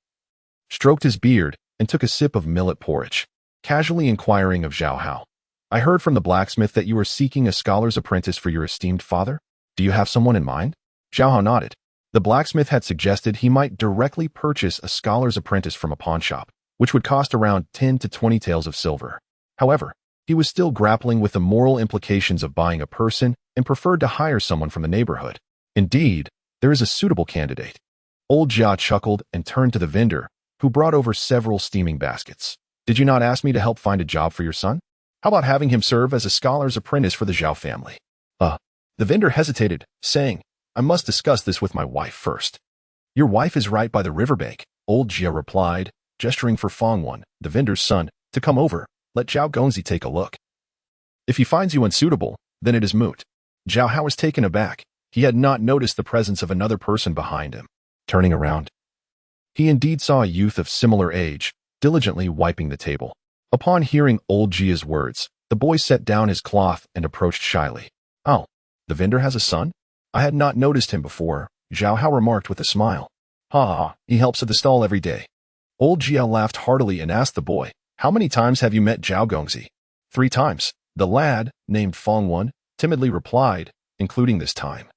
stroked his beard and took a sip of millet porridge, casually inquiring of Zhao Hao, "I heard from the blacksmith that you are seeking a scholar's apprentice for your esteemed father. Do you have someone in mind?" Zhao Hao nodded. The blacksmith had suggested he might directly purchase a scholar's apprentice from a pawnshop, which would cost around 10 to 20 taels of silver. However, he was still grappling with the moral implications of buying a person and preferred to hire someone from the neighborhood. "Indeed, there is a suitable candidate." Old Jia chuckled and turned to the vendor, who brought over several steaming baskets. "Did you not ask me to help find a job for your son? How about having him serve as a scholar's apprentice for the Zhao family?" The vendor hesitated, saying, "I must discuss this with my wife first." "Your wife is right by the riverbank," old Jia replied, gesturing for Fong Wan, the vendor's son, to come over. "Let Zhao Guangqi take a look. If he finds you unsuitable, then it is moot." Zhao Hao was taken aback. He had not noticed the presence of another person behind him. Turning around, he indeed saw a youth of similar age, diligently wiping the table. Upon hearing old Jia's words, the boy set down his cloth and approached shyly. "Oh, the vendor has a son? I had not noticed him before," Zhao Hao remarked with a smile. "Ha ha, he helps at the stall every day." Old Jia laughed heartily and asked the boy, "How many times have you met Zhao Guangqi?" "3 times, the lad, named Fong Wan, timidly replied, "including this time."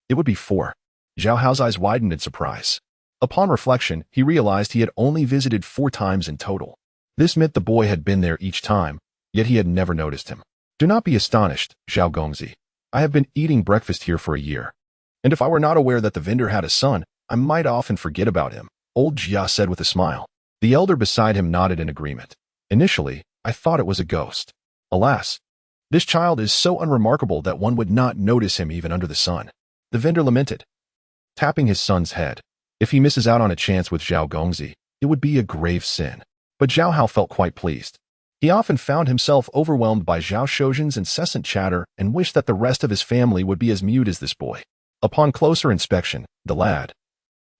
"It would be 4. Zhao Hao's eyes widened in surprise. Upon reflection, he realized he had only visited 4 times in total. This meant the boy had been there each time, yet he had never noticed him. "Do not be astonished, Zhao Guangqi. I have been eating breakfast here for a year, and if I were not aware that the vendor had a son, I might often forget about him," old Jia said with a smile. The elder beside him nodded in agreement. "Initially, I thought it was a ghost. Alas, this child is so unremarkable that one would not notice him even under the sun." The vendor lamented, tapping his son's head. If he misses out on a chance with Zhao Guangqi, it would be a grave sin. But Zhao Hao felt quite pleased. He often found himself overwhelmed by Zhao Shozhen's incessant chatter and wished that the rest of his family would be as mute as this boy. Upon closer inspection, the lad,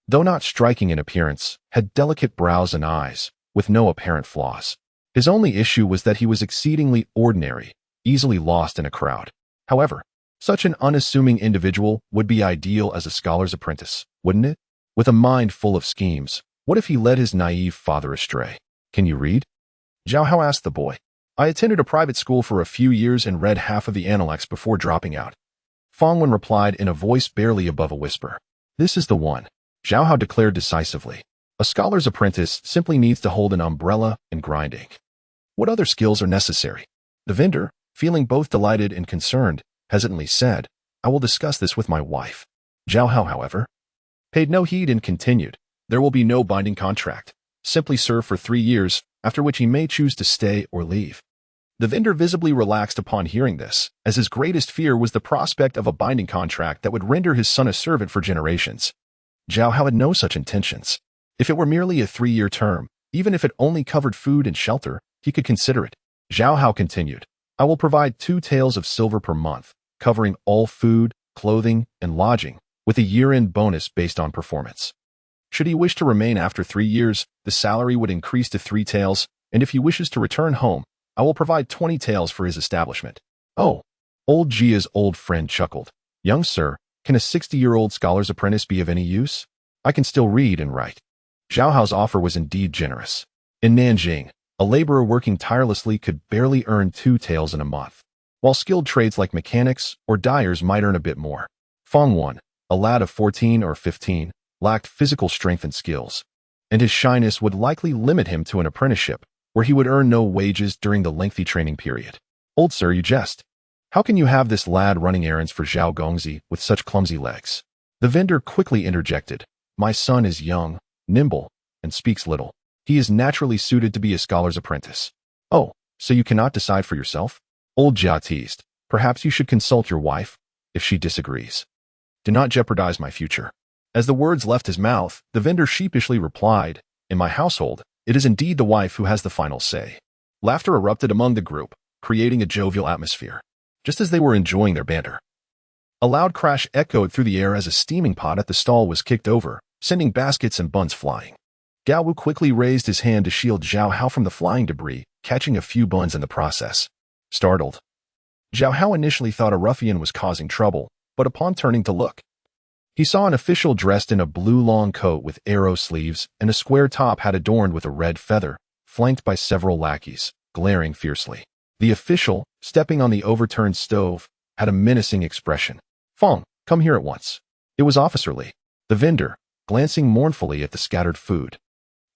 though not striking in appearance, had delicate brows and eyes, with no apparent flaws. His only issue was that he was exceedingly ordinary, easily lost in a crowd. However, such an unassuming individual would be ideal as a scholar's apprentice, wouldn't it? With a mind full of schemes, what if he led his naive father astray? Can you read? Zhao Hao asked the boy. I attended a private school for a few years and read half of the Analects before dropping out. Fang Wen replied in a voice barely above a whisper. This is the one, Zhao Hao declared decisively. A scholar's apprentice simply needs to hold an umbrella and grind ink. What other skills are necessary? The vendor, feeling both delighted and concerned, hesitantly said, I will discuss this with my wife. Zhao Hao, however, paid no heed and continued, there will be no binding contract. Simply serve for 3 years, after which he may choose to stay or leave. The vendor visibly relaxed upon hearing this, as his greatest fear was the prospect of a binding contract that would render his son a servant for generations. Zhao Hao had no such intentions. If it were merely a 3-year term, even if it only covered food and shelter, he could consider it. Zhao Hao continued, I will provide 2 taels of silver per month, covering all food, clothing, and lodging, with a year-end bonus based on performance. Should he wish to remain after 3 years, the salary would increase to 3 taels, and if he wishes to return home, I will provide 20 taels for his establishment. Oh, old Jia's old friend chuckled. Young sir, can a 60-year-old scholar's apprentice be of any use? I can still read and write. Zhao Hao's offer was indeed generous. In Nanjing, a laborer working tirelessly could barely earn 2 taels in a month, while skilled trades like mechanics or dyers might earn a bit more. Fang Wen, a lad of 14 or 15, lacked physical strength and skills, and his shyness would likely limit him to an apprenticeship, where he would earn no wages during the lengthy training period. Old sir, you jest. How can you have this lad running errands for Zhao Guangqi with such clumsy legs? The vendor quickly interjected. My son is young, nimble, and speaks little. He is naturally suited to be a scholar's apprentice. Oh, so you cannot decide for yourself? Old Jia teased. Perhaps you should consult your wife, if she disagrees. Do not jeopardize my future. As the words left his mouth, the vendor sheepishly replied, in my household, it is indeed the wife who has the final say. Laughter erupted among the group, creating a jovial atmosphere, just as they were enjoying their banter. A loud crash echoed through the air as a steaming pot at the stall was kicked over, sending baskets and buns flying. Gao Wu quickly raised his hand to shield Zhao Hao from the flying debris, catching a few buns in the process. Startled, Zhao Hao initially thought a ruffian was causing trouble, but upon turning to look, he saw an official dressed in a blue long coat with arrow sleeves and a square top hat adorned with a red feather, flanked by several lackeys, glaring fiercely. The official, stepping on the overturned stove, had a menacing expression. Fang, come here at once. It was Officer Li. The vendor, glancing mournfully at the scattered food,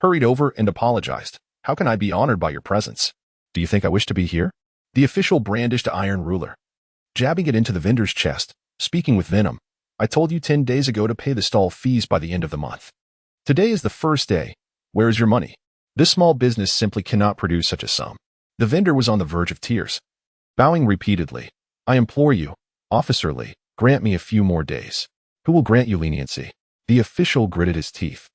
hurried over and apologized. How can I be honored by your presence? Do you think I wish to be here? The official brandished an iron ruler, jabbing it into the vendor's chest, speaking with venom. I told you 10 days ago to pay the stall fees by the end of the month. Today is the first day. Where is your money? This small business simply cannot produce such a sum. The vendor was on the verge of tears. Bowing repeatedly, I implore you, Officer Li, grant me a few more days. Who will grant you leniency? The official gritted his teeth,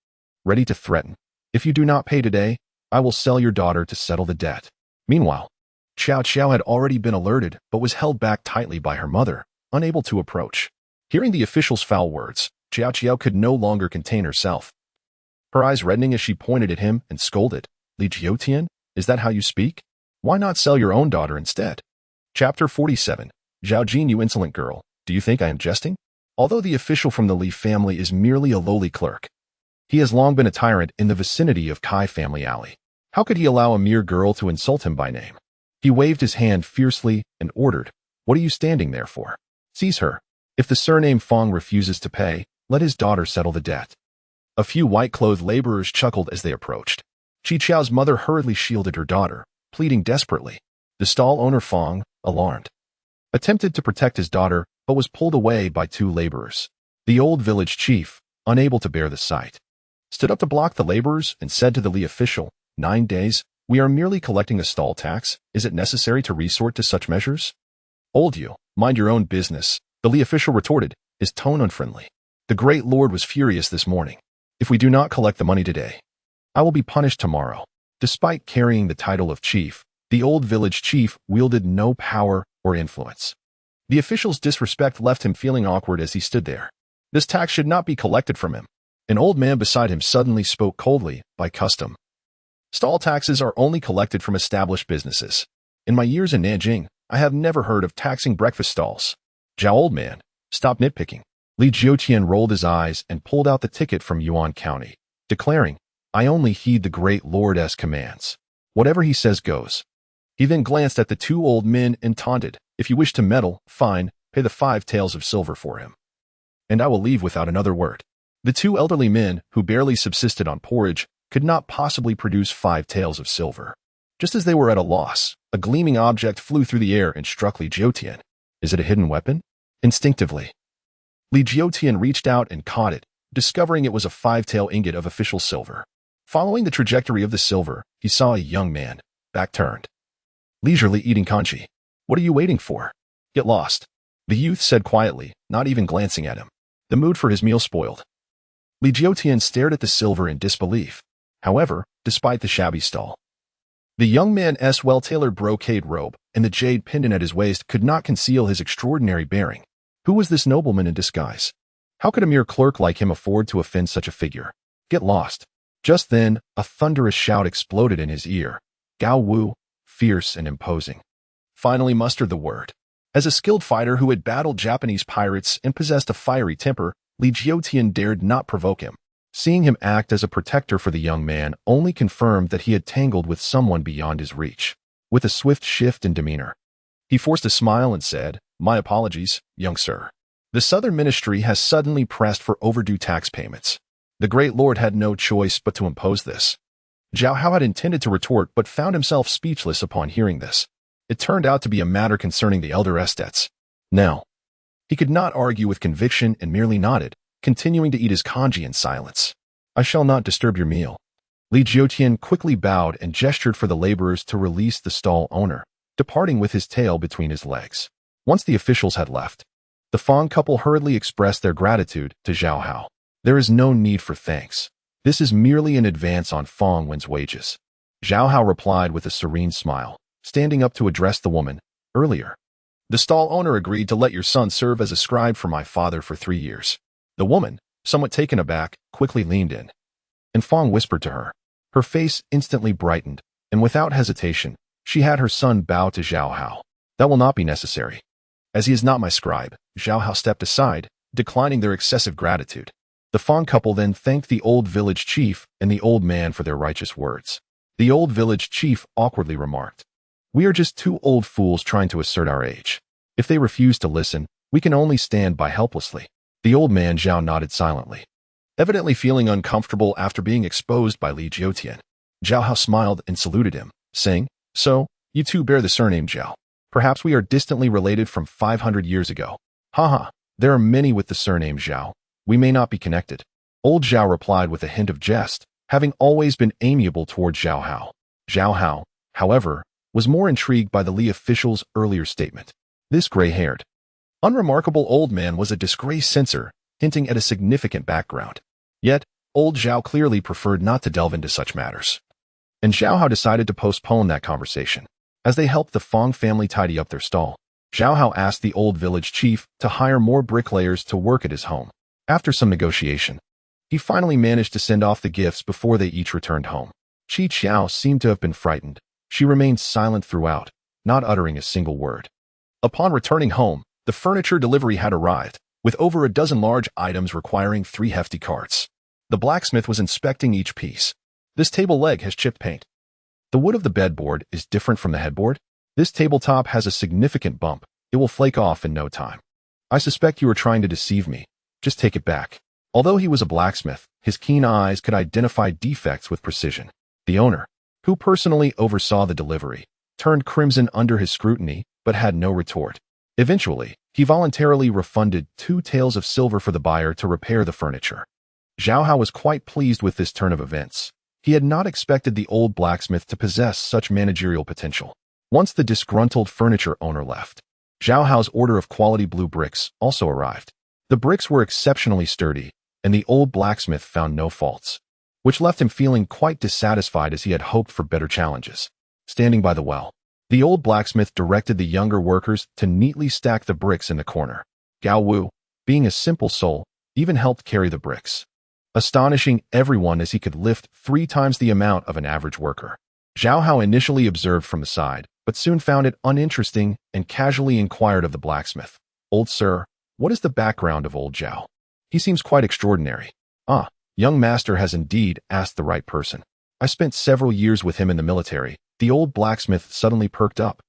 ready to threaten. If you do not pay today, I will sell your daughter to settle the debt. Meanwhile, Xiao Xiao had already been alerted but was held back tightly by her mother, unable to approach. Hearing the official's foul words, Xiao Xiao could no longer contain herself, her eyes reddening as she pointed at him and scolded. Li Jiutian, is that how you speak? Why not sell your own daughter instead? Chapter 47. Zhao Jin, you insolent girl, do you think I am jesting? Although the official from the Li family is merely a lowly clerk, he has long been a tyrant in the vicinity of Kai Family Alley. How could he allow a mere girl to insult him by name? He waved his hand fiercely and ordered, what are you standing there for? Seize her. If the surname Fang refuses to pay, let his daughter settle the debt. A few white-clothed laborers chuckled as they approached. Chi Chao's mother hurriedly shielded her daughter, pleading desperately. The stall owner Fang, alarmed, attempted to protect his daughter but was pulled away by 2 laborers. The old village chief, unable to bear the sight, stood up to block the laborers and said to the Li official, 9 days, we are merely collecting a stall tax. Is it necessary to resort to such measures? Old you, mind your own business, the Li official retorted, his tone unfriendly. The great lord was furious this morning. If we do not collect the money today, I will be punished tomorrow. Despite carrying the title of chief, The old village chief wielded no power or influence. The official's disrespect left him feeling awkward as he stood there. This tax should not be collected from him. An old man beside him suddenly spoke coldly, by custom. Stall taxes are only collected from established businesses. In my years in Nanjing, I have never heard of taxing breakfast stalls. Zhao, old man, stop nitpicking. Li Jiutian rolled his eyes and pulled out the ticket from Yuan County, declaring, I only heed the great lord's commands. Whatever he says goes. He then glanced at the two old men and taunted, if you wish to meddle, fine, pay the 5 taels of silver for him. And I will leave without another word. The two elderly men, who barely subsisted on porridge, could not possibly produce 5 taels of silver. Just as they were at a loss, a gleaming object flew through the air and struck Li Jiutian. Is it a hidden weapon? Instinctively, Li Jiutian reached out and caught it, discovering it was a 5-tael ingot of official silver. Following the trajectory of the silver, he saw a young man, back turned, leisurely eating kanji. What are you waiting for? Get lost, the youth said quietly, not even glancing at him. The mood for his meal spoiled. Li Jiutian stared at the silver in disbelief. However, despite the shabby stall, the young man's well-tailored brocade robe and the jade pendant at his waist could not conceal his extraordinary bearing. Who was this nobleman in disguise? How could a mere clerk like him afford to offend such a figure? Get lost. Just then, a thunderous shout exploded in his ear. Gao Wu, fierce and imposing, finally mustered the word. As a skilled fighter who had battled Japanese pirates and possessed a fiery temper, Li Jiutian dared not provoke him. Seeing him act as a protector for the young man only confirmed that he had tangled with someone beyond his reach. With a swift shift in demeanor, he forced a smile and said, My apologies, young sir. The Southern Ministry has suddenly pressed for overdue tax payments. The great lord had no choice but to impose this. Zhao Hao had intended to retort but found himself speechless upon hearing this. It turned out to be a matter concerning the elder estates. Now, he could not argue with conviction and merely nodded, continuing to eat his kanji in silence. I shall not disturb your meal. Li Jiutian quickly bowed and gestured for the laborers to release the stall owner, departing with his tail between his legs. Once the officials had left, the Fong couple hurriedly expressed their gratitude to Zhao Hao. There is no need for thanks. This is merely an advance on Fong Wen's wages. Zhao Hao replied with a serene smile, standing up to address the woman. Earlier, the stall owner agreed to let your son serve as a scribe for my father for 3 years. The woman, somewhat taken aback, quickly leaned in, and Fong whispered to her. Her face instantly brightened, and without hesitation, she had her son bow to Zhao Hao. That will not be necessary. As he is not my scribe, Zhao Hao stepped aside, declining their excessive gratitude. The Fong couple then thanked the old village chief and the old man for their righteous words. The old village chief awkwardly remarked, We are just 2 old fools trying to assert our age. If they refuse to listen, we can only stand by helplessly. The old man Zhao nodded silently, evidently feeling uncomfortable after being exposed by Li Jiutian. Zhao Hao smiled and saluted him, saying, So, you two bear the surname Zhao. Perhaps we are distantly related from 500 years ago. Haha, there are many with the surname Zhao. We may not be connected. Old Zhao replied with a hint of jest, having always been amiable toward Zhao Hao. Zhao Hao, however, was more intrigued by the Li official's earlier statement. This gray-haired, unremarkable old man was a disgraced censor, hinting at a significant background. Yet, old Zhao clearly preferred not to delve into such matters. And Zhao Hao decided to postpone that conversation. As they helped the Fong family tidy up their stall, Zhao Hao asked the old village chief to hire more bricklayers to work at his home. After some negotiation, he finally managed to send off the gifts before they each returned home. Qi Qiao seemed to have been frightened. She remained silent throughout, not uttering a single word. Upon returning home, the furniture delivery had arrived, with over a dozen large items requiring 3 hefty carts. The blacksmith was inspecting each piece. This table leg has chipped paint. The wood of the bedboard is different from the headboard. This tabletop has a significant bump. It will flake off in no time. I suspect you are trying to deceive me. Just take it back. Although he was a blacksmith, his keen eyes could identify defects with precision. The owner, who personally oversaw the delivery, turned crimson under his scrutiny, but had no retort. Eventually, he voluntarily refunded 2 taels of silver for the buyer to repair the furniture. Zhao Hao was quite pleased with this turn of events. He had not expected the old blacksmith to possess such managerial potential. Once the disgruntled furniture owner left, Zhao Hao's order of quality blue bricks also arrived. The bricks were exceptionally sturdy, and the old blacksmith found no faults, which left him feeling quite dissatisfied as he had hoped for better challenges. Standing by the well, The old blacksmith directed the younger workers to neatly stack the bricks in the corner. Gao Wu, being a simple soul, even helped carry the bricks, astonishing everyone as he could lift 3 times the amount of an average worker. Zhao Hao initially observed from the side, but soon found it uninteresting and casually inquired of the blacksmith, "Old sir, what is the background of old Zhao? He seems quite extraordinary." "Ah, young master has indeed asked the right person. I spent several years with him in the military." The old blacksmith suddenly perked up,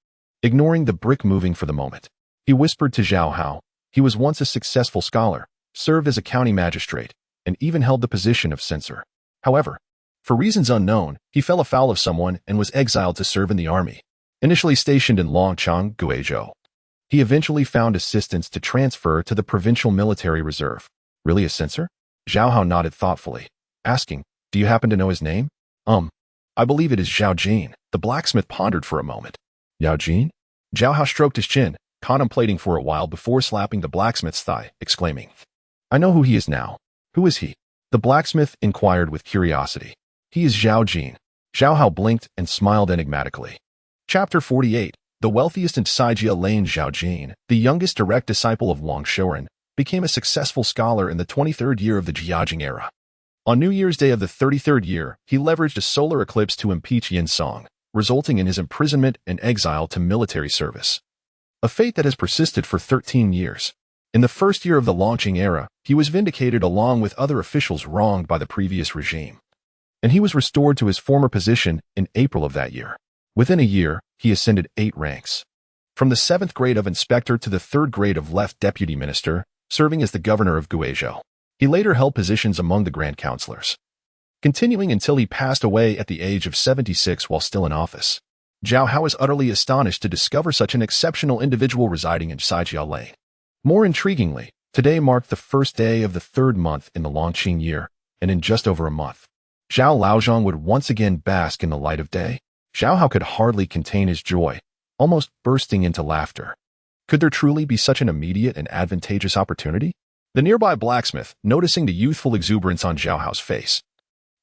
ignoring the brick moving for the moment. He whispered to Zhao Hao, "He was once a successful scholar, served as a county magistrate, and even held the position of censor. However, for reasons unknown, he fell afoul of someone and was exiled to serve in the army. Initially stationed in Longchang, Guizhou, he eventually found assistance to transfer to the provincial military reserve." "Really a censor?" Zhao Hao nodded thoughtfully, asking, "Do you happen to know his name?" I believe it is Zhao Jin." The blacksmith pondered for a moment. "Yao Jin?" Zhao Hao stroked his chin, contemplating for a while before slapping the blacksmith's thigh, exclaiming, "I know who he is now." "Who is he?" the blacksmith inquired with curiosity. "He is Zhao Jin." Zhao Hao blinked and smiled enigmatically. Chapter 48. The wealthiest in Sijia Lane. Zhao Jin, the youngest direct disciple of Wang Shouren, became a successful scholar in the 23rd year of the Jiajing era. On New Year's Day of the 33rd year, he leveraged a solar eclipse to impeach Yin Song, resulting in his imprisonment and exile to military service, a fate that has persisted for 13 years. In the first year of the Longqing era, he was vindicated along with other officials wronged by the previous regime, and he was restored to his former position in April of that year. Within a year, he ascended 8 ranks, from the 7th grade of inspector to the 3rd grade of left deputy minister, serving as the governor of Guizhou. He later held positions among the Grand Councilors, continuing until he passed away at the age of 76 while still in office. Zhao Hao is utterly astonished to discover such an exceptional individual residing in Sijia Lane. More intriguingly, today marked the first day of the 3rd month in the Longqing year, and in just over a month, Zhao Laozhong would once again bask in the light of day. Zhao Hao could hardly contain his joy, almost bursting into laughter. Could there truly be such an immediate and advantageous opportunity? The nearby blacksmith, noticing the youthful exuberance on Zhao Hao's face,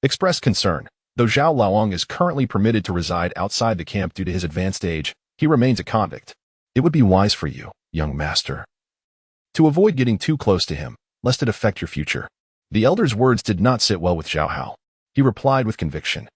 expressed concern. Though Zhao Laoang is currently permitted to reside outside the camp due to his advanced age, he remains a convict. "It would be wise for you, young master, to avoid getting too close to him, lest it affect your future." The elder's words did not sit well with Zhao Hao. He replied with conviction,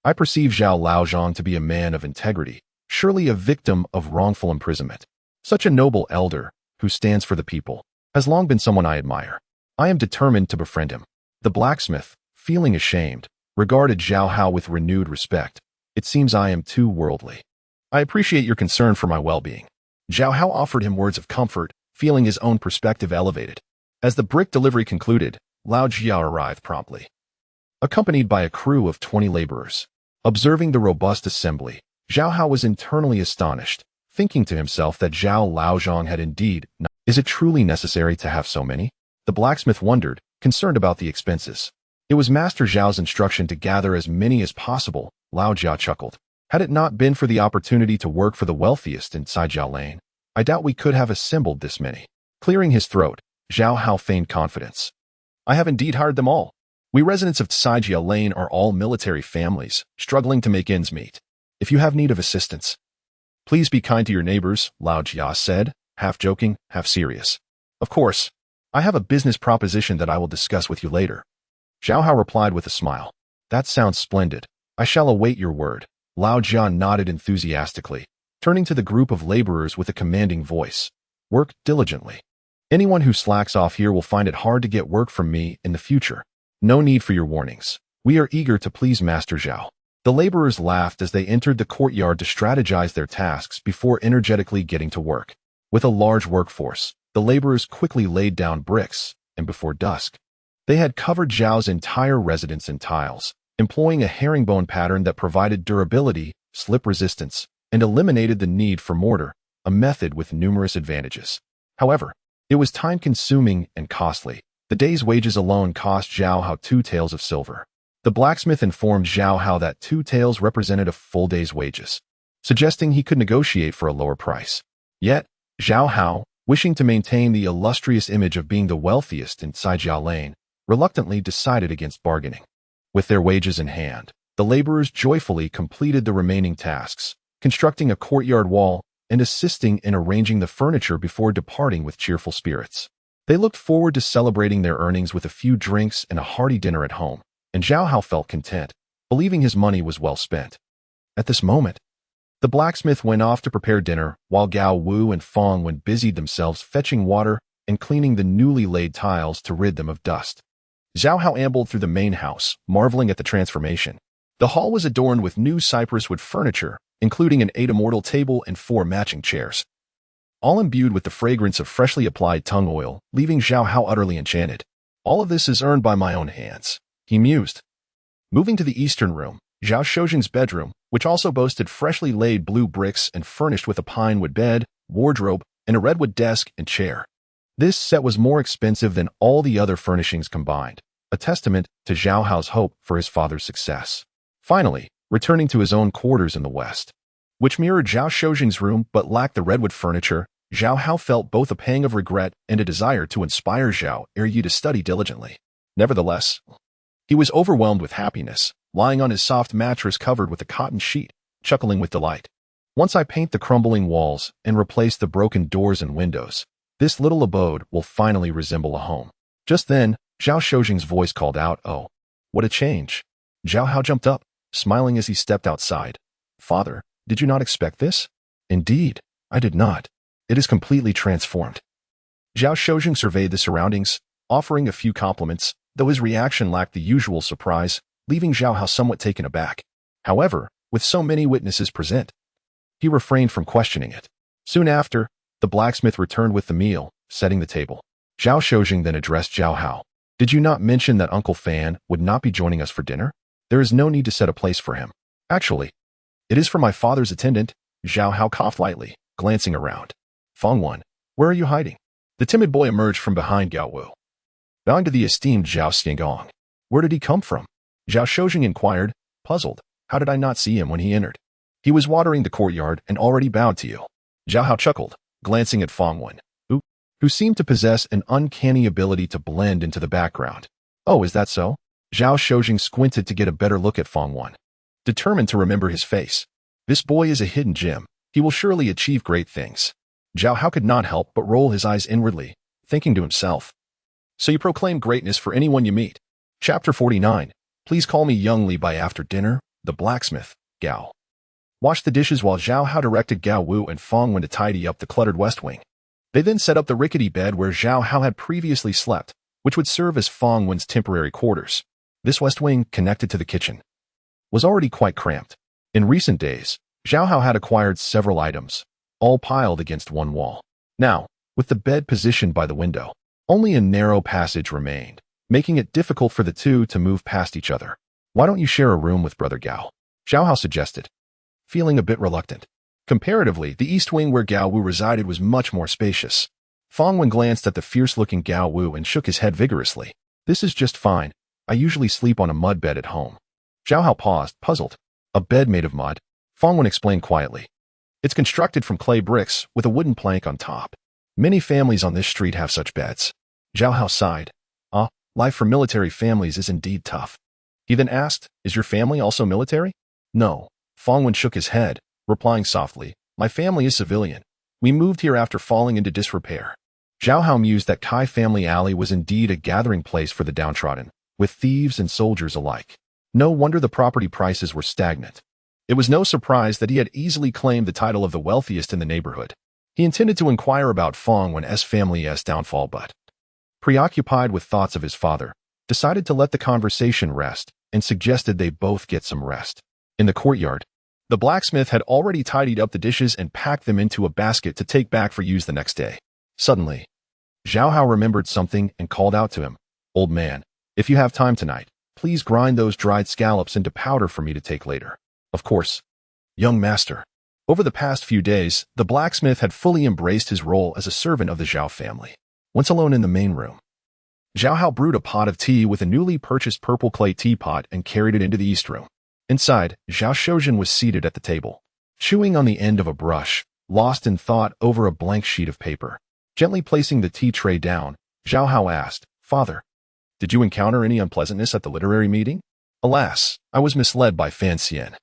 "I perceive Zhao Laozhong to be a man of integrity, surely a victim of wrongful imprisonment. Such a noble elder, who stands for the people, has long been someone I admire. I am determined to befriend him." The blacksmith, feeling ashamed, regarded Zhao Hao with renewed respect. "It seems I am too worldly. I appreciate your concern for my well-being." Zhao Hao offered him words of comfort, feeling his own perspective elevated. As the brick delivery concluded, Lao Jiao arrived promptly, accompanied by a crew of 20 laborers. Observing the robust assembly, Zhao Hao was internally astonished, thinking to himself that Zhao Laozhong had indeed not. Is it truly necessary to have so many? The blacksmith wondered, concerned about the expenses. It was Master Zhao's instruction to gather as many as possible. Lao Jia chuckled. "Had it not been for the opportunity to work for the wealthiest in Sijia Lane, I doubt we could have assembled this many." Clearing his throat, Zhao Hao feigned confidence. "I have indeed hired them all. We residents of Sijia Lane are all military families, struggling to make ends meet. If you have need of assistance, please be kind to your neighbors," Lao Jia said, half joking, half serious. "Of course, I have a business proposition that I will discuss with you later." Zhao Hao replied with a smile. "That sounds splendid. I shall await your word." Lao Jia nodded enthusiastically, turning to the group of laborers with a commanding voice. "Work diligently. Anyone who slacks off here will find it hard to get work from me in the future. No need for your warnings. We are eager to please Master Zhao." The laborers laughed as they entered the courtyard to strategize their tasks before energetically getting to work. With a large workforce, the laborers quickly laid down bricks, and before dusk, they had covered Zhao's entire residence in tiles, employing a herringbone pattern that provided durability, slip resistance, and eliminated the need for mortar, a method with numerous advantages. However, it was time-consuming and costly. The day's wages alone cost Zhao Hao 2 taels of silver. The blacksmith informed Zhao Hao that 2 taels represented a full day's wages, suggesting he could negotiate for a lower price. Yet, Zhao Hao, wishing to maintain the illustrious image of being the wealthiest in Sijia Lane, reluctantly decided against bargaining. With their wages in hand, the laborers joyfully completed the remaining tasks, constructing a courtyard wall and assisting in arranging the furniture before departing with cheerful spirits. They looked forward to celebrating their earnings with a few drinks and a hearty dinner at home, and Zhao Hao felt content, believing his money was well spent. At this moment, the blacksmith went off to prepare dinner, while Gao Wu and Fong Wen busied themselves fetching water and cleaning the newly laid tiles to rid them of dust. Zhao Hao ambled through the main house, marveling at the transformation. The hall was adorned with new cypress wood furniture, including an 8 table and 4 matching chairs, all imbued with the fragrance of freshly applied tung oil, leaving Zhao Hao utterly enchanted. All of this is earned by my own hands, he mused. Moving to the eastern room, Zhao Shoujing's bedroom, which also boasted freshly laid blue bricks and furnished with a pine wood bed, wardrobe, and a redwood desk and chair. This set was more expensive than all the other furnishings combined, a testament to Zhao Hao's hope for his father's success. Finally, returning to his own quarters in the west, which mirrored Zhao Shoujing's room but lacked the redwood furniture, Zhao Hao felt both a pang of regret and a desire to inspire Zhao Yu to study diligently. Nevertheless, he was overwhelmed with happiness, lying on his soft mattress covered with a cotton sheet, chuckling with delight. Once I paint the crumbling walls and replace the broken doors and windows, this little abode will finally resemble a home. Just then, Zhao Shoujing's voice called out, "Oh, what a change." Zhao Hao jumped up, smiling as he stepped outside. "Father, did you not expect this?" "Indeed, I did not. It is completely transformed." Zhao Shoujing surveyed the surroundings, offering a few compliments, though his reaction lacked the usual surprise, leaving Zhao Hao somewhat taken aback. However, with so many witnesses present, he refrained from questioning it. Soon after, the blacksmith returned with the meal, setting the table. Zhao Shoujing then addressed Zhao Hao. "Did you not mention that Uncle Fan would not be joining us for dinner? There is no need to set a place for him." "Actually, it is for my father's attendant." Zhao Hao coughed lightly, glancing around. "Fong Wen, where are you hiding?" The timid boy emerged from behind Gao Wu. Bowing to the esteemed Zhao Xingong. "Where did he come from?" Zhao Shoujing inquired, puzzled. "How did I not see him when he entered?" "He was watering the courtyard and already bowed to you." Zhao Hao chuckled, glancing at Fong Wen, who seemed to possess an uncanny ability to blend into the background. "Oh, is that so?" Zhao Shoujing squinted to get a better look at Fong Wen, determined to remember his face. This boy is a hidden gem. He will surely achieve great things. Zhao Hao could not help but roll his eyes inwardly, thinking to himself, "So you proclaim greatness for anyone you meet." Chapter 49. Please call me Young Li by after dinner. The blacksmith, Gao, washed the dishes while Zhao Hao directed Gao Wu and Fong Wen to tidy up the cluttered west wing. They then set up the rickety bed where Zhao Hao had previously slept, which would serve as Fong Wen's temporary quarters. This west wing, connected to the kitchen, was already quite cramped. In recent days, Zhao Hao had acquired several items, all piled against one wall. Now, with the bed positioned by the window, only a narrow passage remained, making it difficult for the two to move past each other. "Why don't you share a room with Brother Gao?" Zhao Hao suggested, feeling a bit reluctant. Comparatively, the east wing where Gao Wu resided was much more spacious. Fong Wen glanced at the fierce-looking Gao Wu and shook his head vigorously. "This is just fine. I usually sleep on a mud bed at home." Zhao Hao paused, puzzled. "A bed made of mud?" Fong Wen explained quietly. "It's constructed from clay bricks with a wooden plank on top. Many families on this street have such beds." Zhao Hao sighed. Life for military families is indeed tough." He then asked, "Is your family also military?" "No." Fong Wen shook his head, replying softly, "My family is civilian. We moved here after falling into disrepair." Zhao Hao mused that Kai Family Alley was indeed a gathering place for the downtrodden, with thieves and soldiers alike. No wonder the property prices were stagnant. It was no surprise that he had easily claimed the title of the wealthiest in the neighborhood. He intended to inquire about Fong Wen's family's downfall, but, preoccupied with thoughts of his father, decided to let the conversation rest and suggested they both get some rest. In the courtyard, the blacksmith had already tidied up the dishes and packed them into a basket to take back for use the next day. Suddenly, Zhao Hao remembered something and called out to him, "Old man, if you have time tonight, please grind those dried scallops into powder for me to take later." "Of course, young master." Over the past few days, the blacksmith had fully embraced his role as a servant of the Zhao family. Once alone in the main room, Zhao Hao brewed a pot of tea with a newly purchased purple clay teapot and carried it into the east room. Inside, Zhao Shoujing was seated at the table, chewing on the end of a brush, lost in thought over a blank sheet of paper. Gently placing the tea tray down, Zhao Hao asked, "Father, did you encounter any unpleasantness at the literary meeting?" "Alas, I was misled by Fan Xian."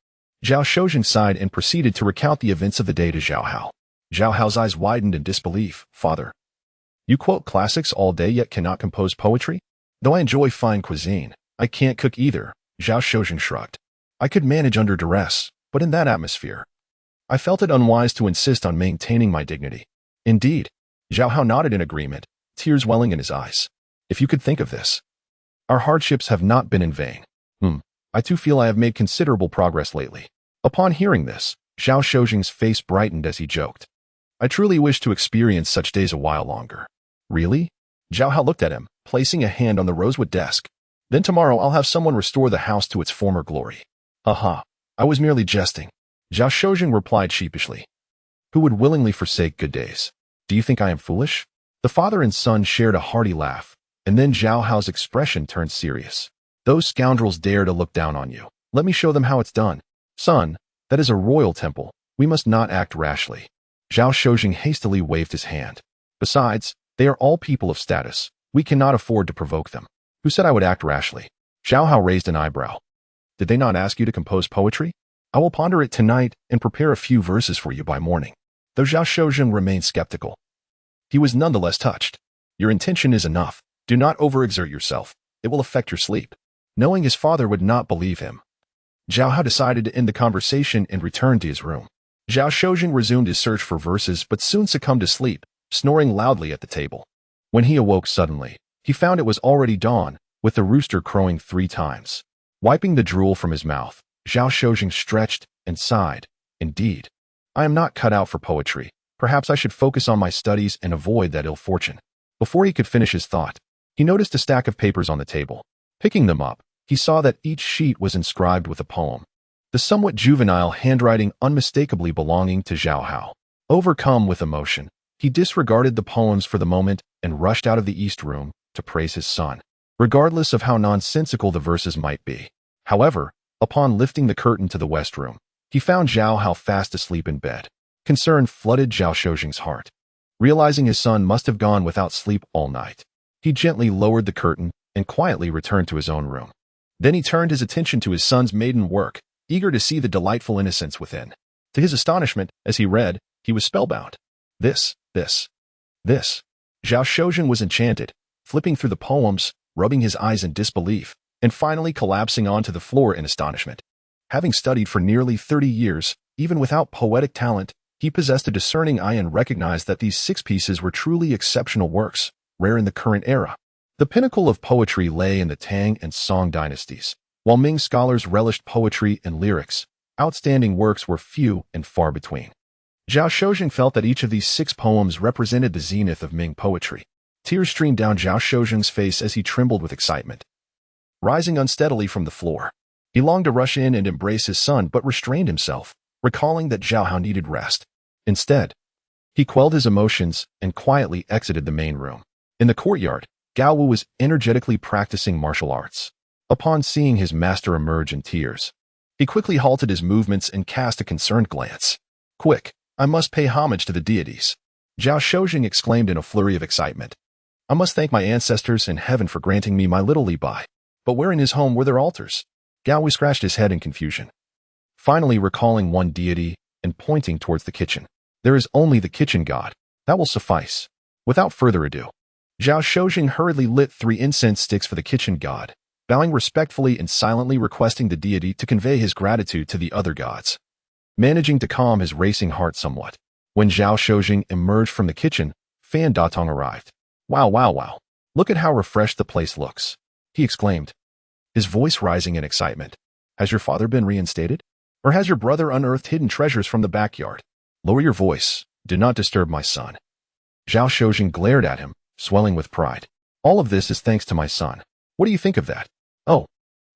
Zhao Shozhen sighed and proceeded to recount the events of the day to Zhao Hao. Zhao Hao's eyes widened in disbelief. Father, you quote classics all day yet cannot compose poetry? Though I enjoy fine cuisine, I can't cook either. Zhao Shozhen shrugged. I could manage under duress, but in that atmosphere, I felt it unwise to insist on maintaining my dignity. Indeed, Zhao Hao nodded in agreement, tears welling in his eyes. If you could think of this. Our hardships have not been in vain. I too feel I have made considerable progress lately. Upon hearing this, Zhao Shozhen's face brightened as he joked. I truly wish to experience such days a while longer. Really? Zhao Hao looked at him, placing a hand on the rosewood desk. Then tomorrow I'll have someone restore the house to its former glory. Haha, I was merely jesting. Zhao Shozhen replied sheepishly. Who would willingly forsake good days? Do you think I am foolish? The father and son shared a hearty laugh, and then Zhao Hao's expression turned serious. Those scoundrels dare to look down on you. Let me show them how it's done. Son, that is a royal temple. We must not act rashly. Zhao Shozhen hastily waved his hand. Besides, they are all people of status. We cannot afford to provoke them. Who said I would act rashly? Zhao Hao raised an eyebrow. Did they not ask you to compose poetry? I will ponder it tonight and prepare a few verses for you by morning. Though Zhao Shozhen remained skeptical, he was nonetheless touched. Your intention is enough. Do not overexert yourself. It will affect your sleep. Knowing his father would not believe him, Zhao Hao decided to end the conversation and return to his room. Zhao Shozhen resumed his search for verses but soon succumbed to sleep, snoring loudly at the table. When he awoke suddenly, he found it was already dawn, with the rooster crowing 3 times. Wiping the drool from his mouth, Zhao Shozhen stretched and sighed. Indeed, I am not cut out for poetry. Perhaps I should focus on my studies and avoid that ill fortune. Before he could finish his thought, he noticed a stack of papers on the table. Picking them up, he saw that each sheet was inscribed with a poem, the somewhat juvenile handwriting unmistakably belonging to Zhao Hao. Overcome with emotion, he disregarded the poems for the moment and rushed out of the East Room to praise his son, regardless of how nonsensical the verses might be. However, upon lifting the curtain to the West Room, he found Zhao Hao fast asleep in bed. Concern flooded Zhao Shozhen's heart. Realizing his son must have gone without sleep all night, he gently lowered the curtain and quietly returned to his own room. Then he turned his attention to his son's maiden work, eager to see the delightful innocence within. To his astonishment, as he read, he was spellbound. This. Zhao Shozhen was enchanted, flipping through the poems, rubbing his eyes in disbelief, and finally collapsing onto the floor in astonishment. Having studied for nearly 30 years, even without poetic talent, he possessed a discerning eye and recognized that these 6 pieces were truly exceptional works, rare in the current era. The pinnacle of poetry lay in the Tang and Song dynasties. While Ming scholars relished poetry and lyrics, outstanding works were few and far between. Zhao Shozhen felt that each of these 6 poems represented the zenith of Ming poetry. Tears streamed down Zhao Shozhen's face as he trembled with excitement. Rising unsteadily from the floor, he longed to rush in and embrace his son but restrained himself, recalling that Zhao Hao needed rest. Instead, he quelled his emotions and quietly exited the main room. In the courtyard, Gao Wu was energetically practicing martial arts. Upon seeing his master emerge in tears, he quickly halted his movements and cast a concerned glance. Quick, I must pay homage to the deities. Zhao Shozhen exclaimed in a flurry of excitement. I must thank my ancestors in heaven for granting me my little Li Bai. But where in his home were there altars? Gao Wu scratched his head in confusion, finally recalling one deity and pointing towards the kitchen. There is only the kitchen god. That will suffice. Without further ado, Zhao Shozhen hurriedly lit 3 incense sticks for the kitchen god, bowing respectfully and silently requesting the deity to convey his gratitude to the other gods. Managing to calm his racing heart somewhat, when Zhao Shozhen emerged from the kitchen, Fan Datong arrived. Wow. Look at how refreshed the place looks, he exclaimed, his voice rising in excitement. Has your father been reinstated? Or has your brother unearthed hidden treasures from the backyard? Lower your voice. Do not disturb my son. Zhao Shozhen glared at him, swelling with pride. All of this is thanks to my son. What do you think of that? Oh,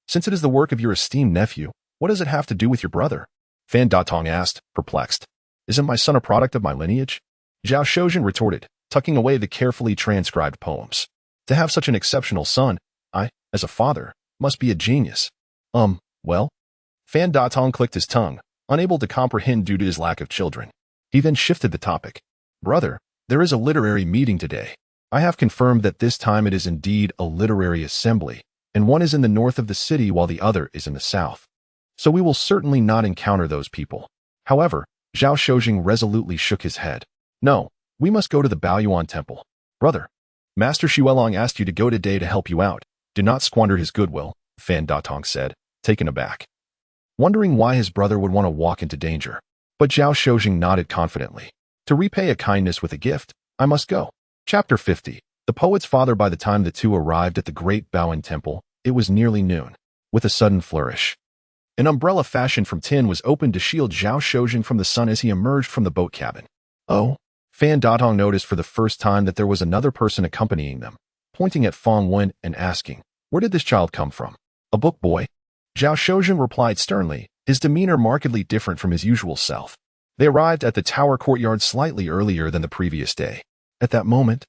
since it is the work of your esteemed nephew, what does it have to do with your brother? Fan Datong asked, perplexed. Isn't my son a product of my lineage? Zhao Shozhen retorted, tucking away the carefully transcribed poems. To have such an exceptional son, I, as a father, must be a genius. Well? Fan Datong clicked his tongue, unable to comprehend due to his lack of children. He then shifted the topic. Brother, there is a literary meeting today. I have confirmed that this time it is indeed a literary assembly, and one is in the north of the city while the other is in the south. so we will certainly not encounter those people. However, Zhao Shojing resolutely shook his head. No, we must go to the Baoyuan temple. Brother, Master Xuelong asked you to go today to help you out. Do not squander his goodwill, Fan Datong said, taken aback, wondering why his brother would want to walk into danger. But Zhao Shojing nodded confidently. To repay a kindness with a gift, I must go. Chapter 50. The poet's father. By the time the two arrived at the great Baoyuan temple, it was nearly noon. With a sudden flourish, an umbrella fashioned from tin was opened to shield Zhao Shojing from the sun as he emerged from the boat cabin. Oh, Fan Datong noticed for the first time that there was another person accompanying them, pointing at Fong Wen and asking, where did this child come from? A book boy? Zhao Shojing replied sternly, his demeanor markedly different from his usual self. They arrived at the tower courtyard slightly earlier than the previous day. At that moment,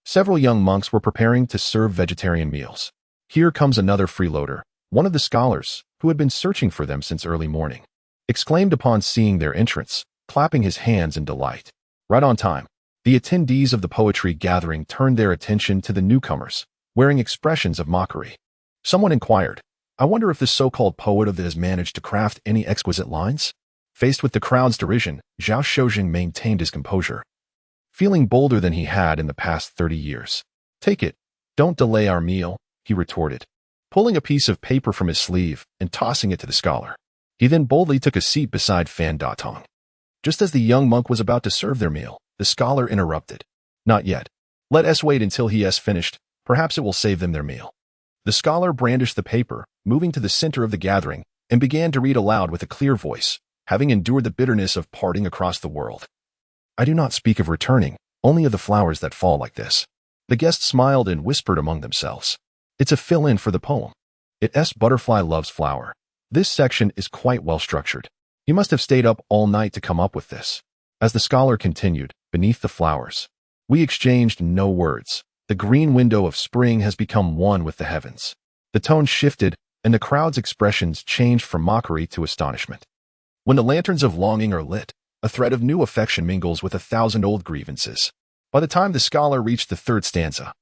several young monks were preparing to serve vegetarian meals. Here comes another freeloader, one of the scholars, who had been searching for them since early morning, exclaimed upon seeing their entrance, clapping his hands in delight. Right on time, the attendees of the poetry gathering turned their attention to the newcomers, wearing expressions of mockery. Someone inquired, I wonder if this so-called poet of has managed to craft any exquisite lines? Faced with the crowd's derision, Zhao Shojing maintained his composure, feeling bolder than he had in the past 30 years. Take it. Don't delay our meal, he retorted, pulling a piece of paper from his sleeve and tossing it to the scholar. He then boldly took a seat beside Fan Datong. Just as the young monk was about to serve their meal, the scholar interrupted. Not yet. Let us wait until he has finished. Perhaps it will save them their meal. The scholar brandished the paper, moving to the center of the gathering, and began to read aloud with a clear voice, having endured the bitterness of parting across the world. I do not speak of returning, only of the flowers that fall like this. The guests smiled and whispered among themselves. It's a fill-in for the poem. It's butterfly loves flower. This section is quite well structured. You must have stayed up all night to come up with this. As the scholar continued, beneath the flowers, we exchanged no words. The green window of spring has become one with the heavens. The tone shifted, and the crowd's expressions changed from mockery to astonishment. When the lanterns of longing are lit, a thread of new affection mingles with 1,000 old grievances. By the time the scholar reached the third stanza,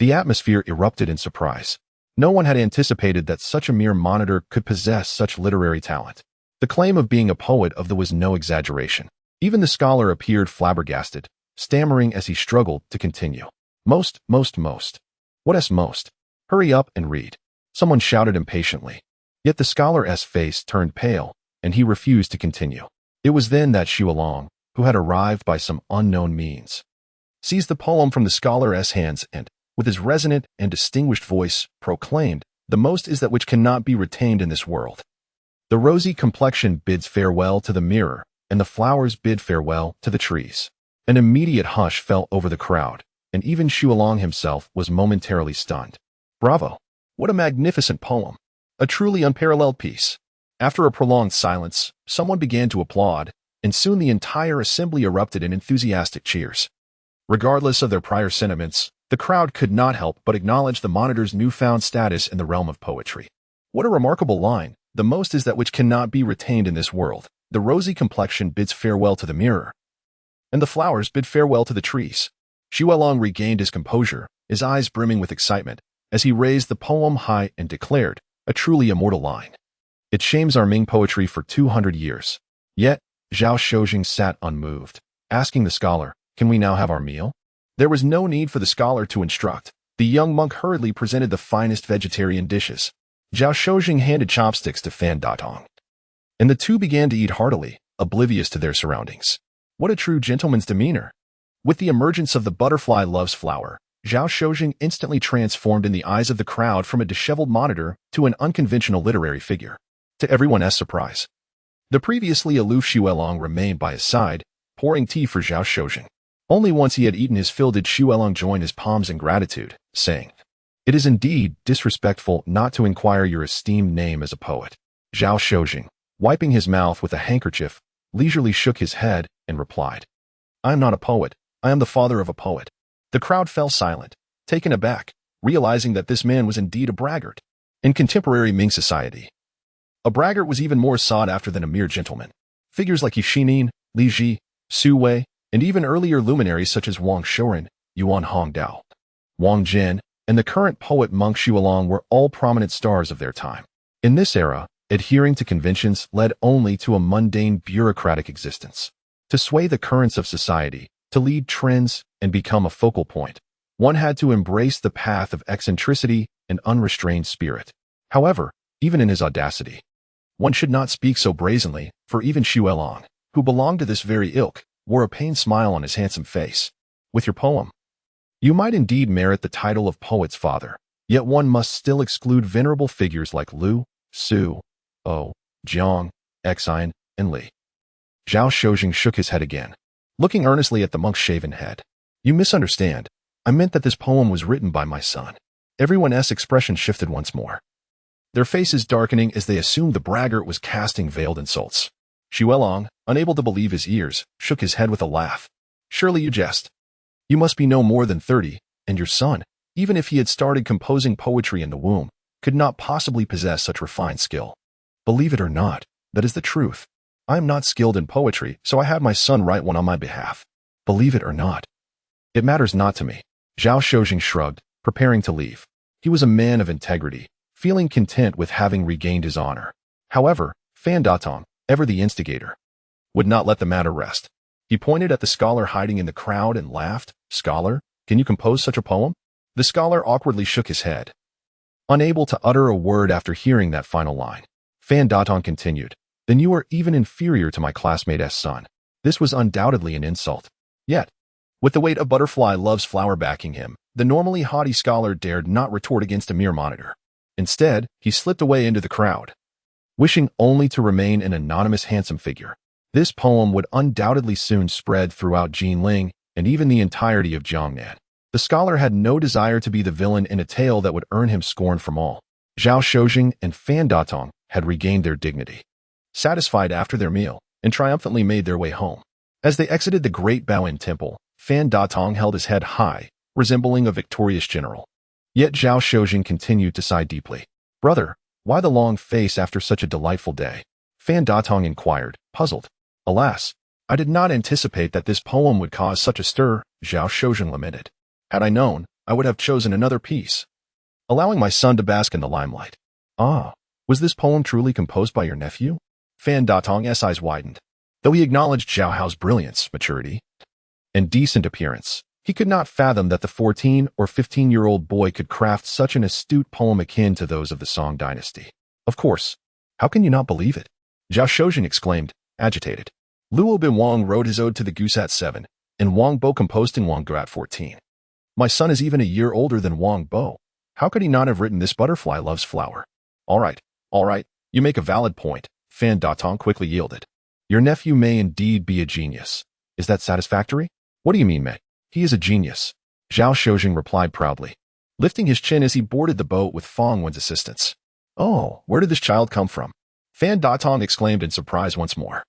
the atmosphere erupted in surprise. No one had anticipated that such a mere monitor could possess such literary talent. The claim of being a poet of the was no exaggeration. Even the scholar appeared flabbergasted, stammering as he struggled to continue. Most. What most? Hurry up and read. Someone shouted impatiently. Yet the scholar's face turned pale, and he refused to continue. It was then that Xuelong, who had arrived by some unknown means, seized the poem from the scholar's hands and, with his resonant and distinguished voice, proclaimed, the most is that which cannot be retained in this world. The rosy complexion bids farewell to the mirror, and the flowers bid farewell to the trees. An immediate hush fell over the crowd, and even Xuelong himself was momentarily stunned. Bravo! What a magnificent poem! A truly unparalleled piece. After a prolonged silence, someone began to applaud, and soon the entire assembly erupted in enthusiastic cheers. Regardless of their prior sentiments, the crowd could not help but acknowledge the monitor's newfound status in the realm of poetry. What a remarkable line! The most is that which cannot be retained in this world. The rosy complexion bids farewell to the mirror, and the flowers bid farewell to the trees. Xuelong regained his composure, his eyes brimming with excitement, as he raised the poem high and declared, a truly immortal line. It shames our Ming poetry for 200 years. Yet, Zhao Shojing sat unmoved, asking the scholar, can we now have our meal? There was no need for the scholar to instruct. The young monk hurriedly presented the finest vegetarian dishes. Zhao Shojing handed chopsticks to Fan Datong, and the two began to eat heartily, oblivious to their surroundings. What a true gentleman's demeanor! With the emergence of the butterfly loves flower, Zhao Shojing instantly transformed in the eyes of the crowd from a disheveled monitor to an unconventional literary figure. To everyone's surprise, the previously aloof Xuelong remained by his side, pouring tea for Zhao Shojing. Only once he had eaten his fill did Xuelong join his palms in gratitude, saying, it is indeed disrespectful not to inquire your esteemed name as a poet. Zhao Shojing, wiping his mouth with a handkerchief, leisurely shook his head and replied, I am not a poet, I am the father of a poet. The crowd fell silent, taken aback, realizing that this man was indeed a braggart. In contemporary Ming society, a braggart was even more sought after than a mere gentleman. Figures like Yixinin, Li Ji, Su Wei, and even earlier luminaries such as Wang Shouren, Yuan Hongdao, Wang Jin, and the current poet monk Xuelong were all prominent stars of their time. In this era, Adhering to conventions led only to a mundane bureaucratic existence. To sway the currents of society, to lead trends, and become a focal point, one had to embrace the path of eccentricity and unrestrained spirit. However, even in his audacity, one should not speak so brazenly, for even Xu Guangqi, who belonged to this very ilk, wore a pained smile on his handsome face. With your poem, you might indeed merit the title of poet's father, yet one must still exclude venerable figures like Lu, Su, O, Jiang, Xian, and Li. Zhao Shozheng shook his head again, looking earnestly at the monk's shaven head. You misunderstand. I meant that this poem was written by my son. Everyone's expression shifted once more, their faces darkening as they assumed the braggart was casting veiled insults. Xu Guangqi, unable to believe his ears, shook his head with a laugh. Surely you jest. You must be no more than 30, and your son, even if he had started composing poetry in the womb, could not possibly possess such refined skill. Believe it or not, that is the truth. I am not skilled in poetry, so I had my son write one on my behalf. Believe it or not. It matters not to me. Zhao Shozheng shrugged, preparing to leave. He was a man of integrity, feeling content with having regained his honor. However, Fan Datong, ever the instigator, would not let the matter rest. He pointed at the scholar hiding in the crowd and laughed. Scholar, can you compose such a poem? The scholar awkwardly shook his head, unable to utter a word after hearing that final line. Fan Datong continued, then you are even inferior to my classmate's son. This was undoubtedly an insult. Yet, with the weight of butterfly love's flower backing him, the normally haughty scholar dared not retort against a mere monitor. Instead, he slipped away into the crowd, wishing only to remain an anonymous handsome figure. This poem would undoubtedly soon spread throughout Jinling and even the entirety of Jiangnan. The scholar had no desire to be the villain in a tale that would earn him scorn from all. Zhao Shozheng and Fan Datong had regained their dignity, satisfied after their meal, and triumphantly made their way home. As they exited the great Baoyin temple, Fan Datong held his head high, resembling a victorious general. Yet Zhao Shozheng continued to sigh deeply. Brother, why the long face after such a delightful day? Fan Datong inquired, puzzled. Alas, I did not anticipate that this poem would cause such a stir, Zhao Shozheng lamented. Had I known, I would have chosen another piece, allowing my son to bask in the limelight. Ah, was this poem truly composed by your nephew? Fan Datong's eyes widened. Though he acknowledged Zhao Hao's brilliance, maturity, and decent appearance, he could not fathom that the 14 or 15-year-old boy could craft such an astute poem akin to those of the Song dynasty. Of course. How can you not believe it? Zhao Shozheng exclaimed, agitated. Luo Bin Wang wrote his ode to the goose at 7, and Wang Bo composed in Wang Go at 14. My son is even a year older than Wang Bo. How could he not have written this butterfly loves flower? All right, you make a valid point, Fan Datong quickly yielded. Your nephew may indeed be a genius. Is that satisfactory? What do you mean, May? He is a genius, Zhao Shozheng replied proudly, lifting his chin as he boarded the boat with Fong Wen's assistance. Oh, where did this child come from? Fan Datong exclaimed in surprise once more.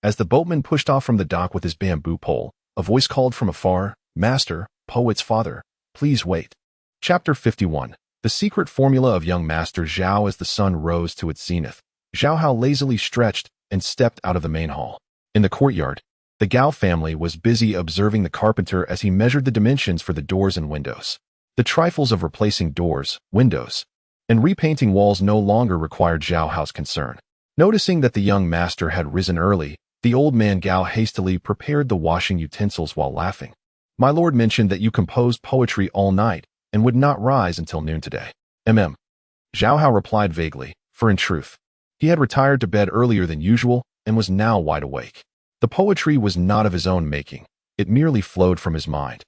As the boatman pushed off from the dock with his bamboo pole, a voice called from afar, Master, poet's father, please wait. Chapter 51. The secret formula of young Master Zhao. As the sun rose to its zenith, Zhao Hao lazily stretched and stepped out of the main hall. In the courtyard, the Gao family was busy observing the carpenter as he measured the dimensions for the doors and windows. The trifles of replacing doors, windows, and repainting walls no longer required Zhao Hao's concern. Noticing that the young master had risen early, the old man Gao hastily prepared the washing utensils while laughing. My lord mentioned that you composed poetry all night and would not rise until noon today. Zhao Hao replied vaguely, for in truth, he had retired to bed earlier than usual and was now wide awake. The poetry was not of his own making. It merely flowed from his mind,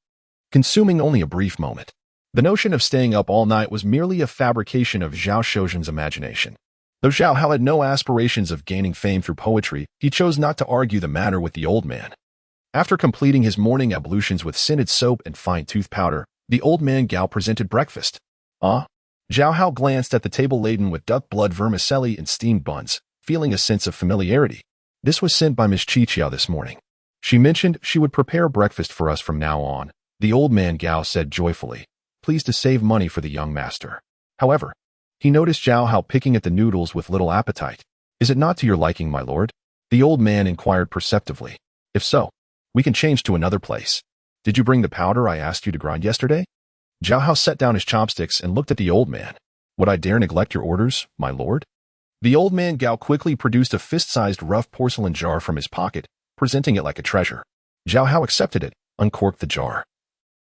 consuming only a brief moment. The notion of staying up all night was merely a fabrication of Zhao Shozheng's imagination. Though Zhao Hao had no aspirations of gaining fame through poetry, he chose not to argue the matter with the old man. After completing his morning ablutions with scented soap and fine tooth powder, the old man Gao presented breakfast. Zhao Hao glanced at the table laden with duck blood vermicelli and steamed buns, feeling a sense of familiarity. This was sent by Miss Qiqiao this morning. She mentioned she would prepare breakfast for us from now on, the old man Gao said joyfully, pleased to save money for the young master. However, he noticed Zhao Hao picking at the noodles with little appetite. Is it not to your liking, my lord? The old man inquired perceptively. If so, we can change to another place. Did you bring the powder I asked you to grind yesterday? Zhao Hao set down his chopsticks and looked at the old man. Would I dare neglect your orders, my lord? The old man Gao quickly produced a fist-sized rough porcelain jar from his pocket, presenting it like a treasure. Zhao Hao accepted it, uncorked the jar,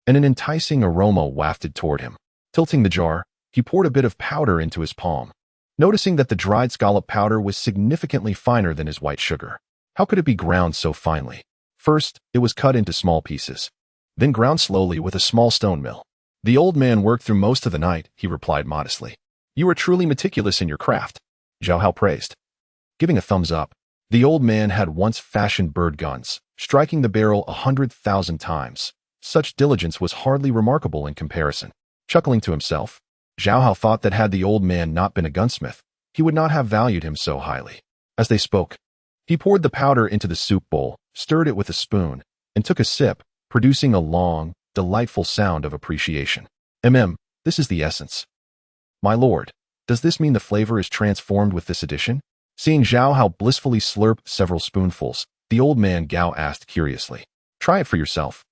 and an enticing aroma wafted toward him. Tilting the jar, he poured a bit of powder into his palm, noticing that the dried scallop powder was significantly finer than his white sugar. How could it be ground so finely? First, it was cut into small pieces, then ground slowly with a small stone mill. The old man worked through most of the night, he replied modestly. You are truly meticulous in your craft, Zhao Hao praised. Giving a thumbs up, the old man had once fashioned bird guns, striking the barrel 100,000 times. Such diligence was hardly remarkable in comparison. Chuckling to himself, Zhao Hao thought that had the old man not been a gunsmith, he would not have valued him so highly. As they spoke, he poured the powder into the soup bowl, stirred it with a spoon, and took a sip, producing a long, delightful sound of appreciation. This is the essence. My lord, does this mean the flavor is transformed with this addition? Seeing Zhao Hao blissfully slurp several spoonfuls, the old man Gao asked curiously. Try it for yourself.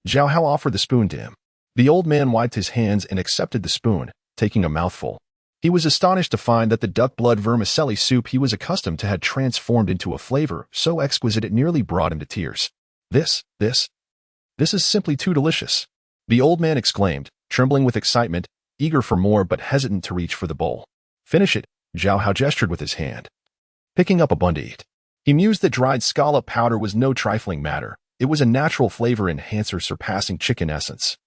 Zhao Hao offered the spoon to him. The old man wiped his hands and accepted the spoon, taking a mouthful. He was astonished to find that the duck blood vermicelli soup he was accustomed to had transformed into a flavor so exquisite it nearly brought him to tears. This is simply too delicious, the old man exclaimed, trembling with excitement, eager for more but hesitant to reach for the bowl. Finish it, Zhao Hao gestured with his hand. Picking up a bun to eat, he mused that dried scallop powder was no trifling matter. It was a natural flavor enhancer surpassing chicken essence.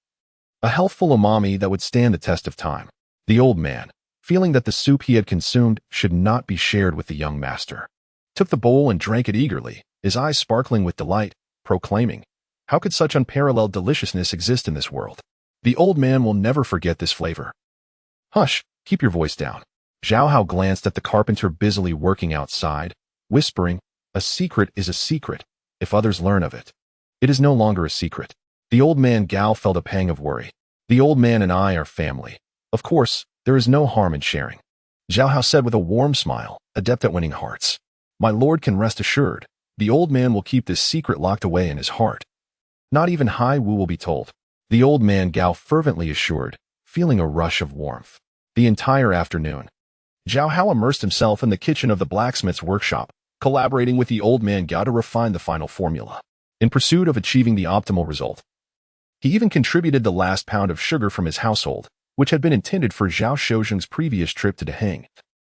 A healthful umami that would stand the test of time. The old man, feeling that the soup he had consumed should not be shared with the young master, took the bowl and drank it eagerly, his eyes sparkling with delight, proclaiming, how could such unparalleled deliciousness exist in this world? The old man will never forget this flavor. Hush, keep your voice down. Zhao Hao glanced at the carpenter busily working outside, whispering, a secret is a secret, if others learn of it. It is no longer a secret. The old man Gao felt a pang of worry. The old man and I are family. Of course, there is no harm in sharing. Zhao Hao said with a warm smile, adept at winning hearts. My lord can rest assured, the old man will keep this secret locked away in his heart. Not even Hai Wu will be told, the old man Gao fervently assured, feeling a rush of warmth. The entire afternoon, Zhao Hao immersed himself in the kitchen of the blacksmith's workshop, collaborating with the old man Gao to refine the final formula, in pursuit of achieving the optimal result. He even contributed the last pound of sugar from his household, which had been intended for Zhao Shozheng's previous trip to Daheng.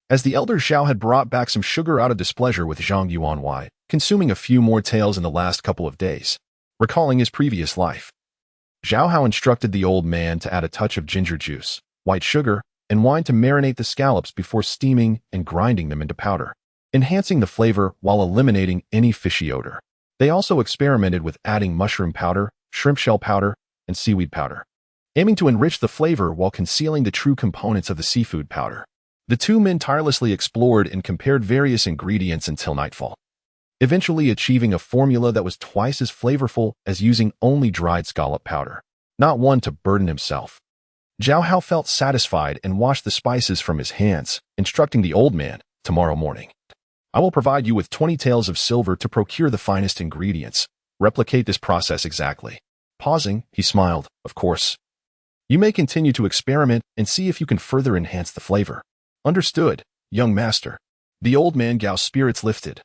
As the elder Zhao had brought back some sugar out of displeasure with Zhang Yuanwei, consuming a few more taels in the last couple of days, recalling his previous life, Zhao Hao instructed the old man to add a touch of ginger juice, white sugar, and wine to marinate the scallops before steaming and grinding them into powder, enhancing the flavor while eliminating any fishy odor. They also experimented with adding mushroom powder, shrimp shell powder, and seaweed powder, aiming to enrich the flavor while concealing the true components of the seafood powder. The two men tirelessly explored and compared various ingredients until nightfall, eventually achieving a formula that was twice as flavorful as using only dried scallop powder. Not one to burden himself, Zhao Hao felt satisfied and washed the spices from his hands, instructing the old man, tomorrow morning, I will provide you with 20 taels of silver to procure the finest ingredients. Replicate this process exactly. Pausing, he smiled, of course. You may continue to experiment and see if you can further enhance the flavor. Understood, young master. The old man Gao's spirits lifted,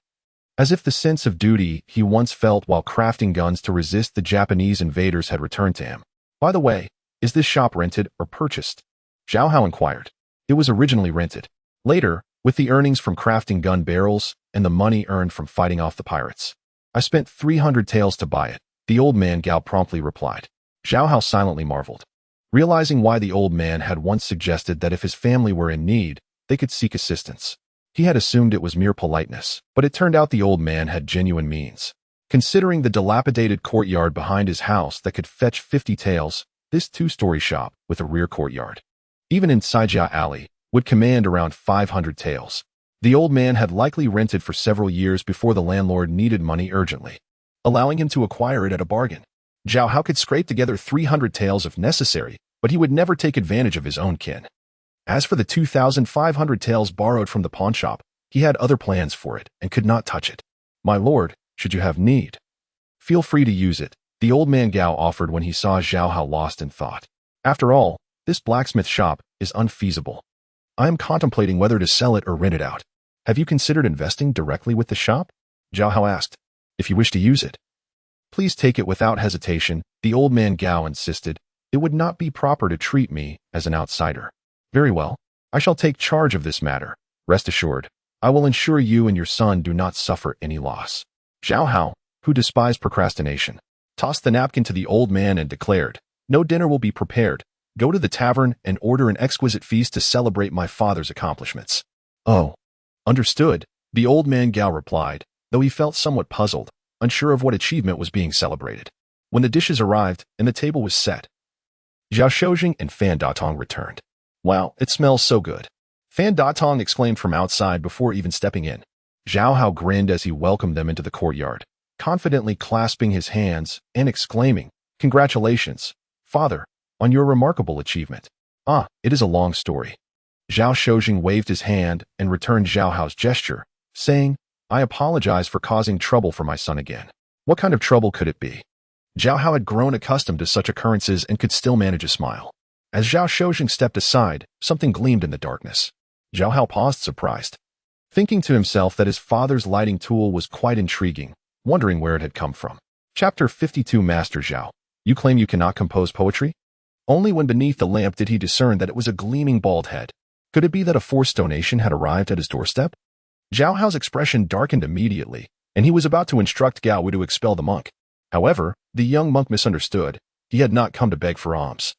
as if the sense of duty he once felt while crafting guns to resist the Japanese invaders had returned to him. By the way, is this shop rented or purchased? Zhao Hao inquired. It was originally rented. Later, with the earnings from crafting gun barrels and the money earned from fighting off the pirates, I spent 300 taels to buy it, the old man Gao promptly replied. Zhao Hao silently marveled, realizing why the old man had once suggested that if his family were in need, they could seek assistance. He had assumed it was mere politeness, but it turned out the old man had genuine means. Considering the dilapidated courtyard behind his house that could fetch 50 taels, this two-story shop, with a rear courtyard, even in Saijia Alley, would command around 500 taels. The old man had likely rented for several years before the landlord needed money urgently, allowing him to acquire it at a bargain. Zhao Hao could scrape together 300 taels if necessary, but he would never take advantage of his own kin. As for the 2,500 taels borrowed from the pawnshop, he had other plans for it and could not touch it. My lord, should you have need, feel free to use it, the old man Gao offered when he saw Zhao Hao lost in thought. After all, this blacksmith shop is unfeasible. I am contemplating whether to sell it or rent it out. Have you considered investing directly with the shop? Zhao Hao asked. If you wish to use it, please take it without hesitation, the old man Gao insisted. It would not be proper to treat me as an outsider. Very well. I shall take charge of this matter. Rest assured, I will ensure you and your son do not suffer any loss. Zhao Hao, who despised procrastination, tossed the napkin to the old man and declared, no dinner will be prepared. Go to the tavern and order an exquisite feast to celebrate my father's accomplishments. Oh, understood, the old man Gao replied, though he felt somewhat puzzled, unsure of what achievement was being celebrated. When the dishes arrived and the table was set, Zhao Shojing and Fan Datong returned. Wow, it smells so good. Fan Datong exclaimed from outside before even stepping in. Zhao Hao grinned as he welcomed them into the courtyard, confidently clasping his hands and exclaiming, Congratulations, father, on your remarkable achievement. Ah, it is a long story. Zhao Shojing waved his hand and returned Zhao Hao's gesture, saying, I apologize for causing trouble for my son again. What kind of trouble could it be? Zhao Hao had grown accustomed to such occurrences and could still manage a smile. As Zhao Shojing stepped aside, something gleamed in the darkness. Zhao Hao paused surprised, thinking to himself that his father's lighting tool was quite intriguing, wondering where it had come from. Chapter 52 Master Zhao, you claim you cannot compose poetry? Only when beneath the lamp did he discern that it was a gleaming bald head. Could it be that a forced donation had arrived at his doorstep? Zhao Hao's expression darkened immediately, and he was about to instruct Gao Wu to expel the monk. However, the young monk misunderstood. He had not come to beg for alms,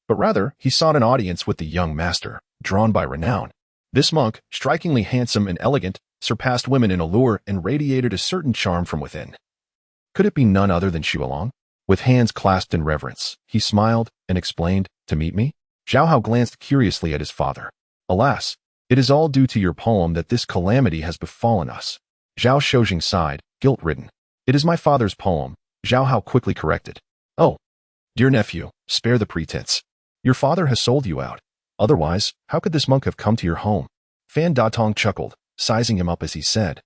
but rather he sought an audience with the young master, drawn by renown. This monk, strikingly handsome and elegant, surpassed women in allure and radiated a certain charm from within. Could it be none other than Xu Guangqi? With hands clasped in reverence, he smiled and explained, to meet me? Zhao Hao glanced curiously at his father. Alas, it is all due to your poem that this calamity has befallen us. Zhao Shojing sighed, guilt-ridden. It is my father's poem, Zhao Hao quickly corrected. Oh, dear nephew, spare the pretense. Your father has sold you out. Otherwise, how could this monk have come to your home? Fan Datong chuckled, sizing him up as he said,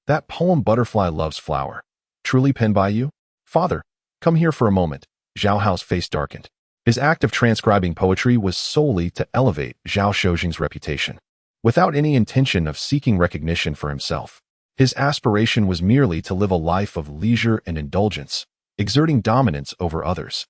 that poem Butterfly Loves Flower. Truly penned by you? Father, come here for a moment. Zhao Hao's face darkened. His act of transcribing poetry was solely to elevate Zhao Shojing's reputation, without any intention of seeking recognition for himself. His aspiration was merely to live a life of leisure and indulgence, exerting dominance over others,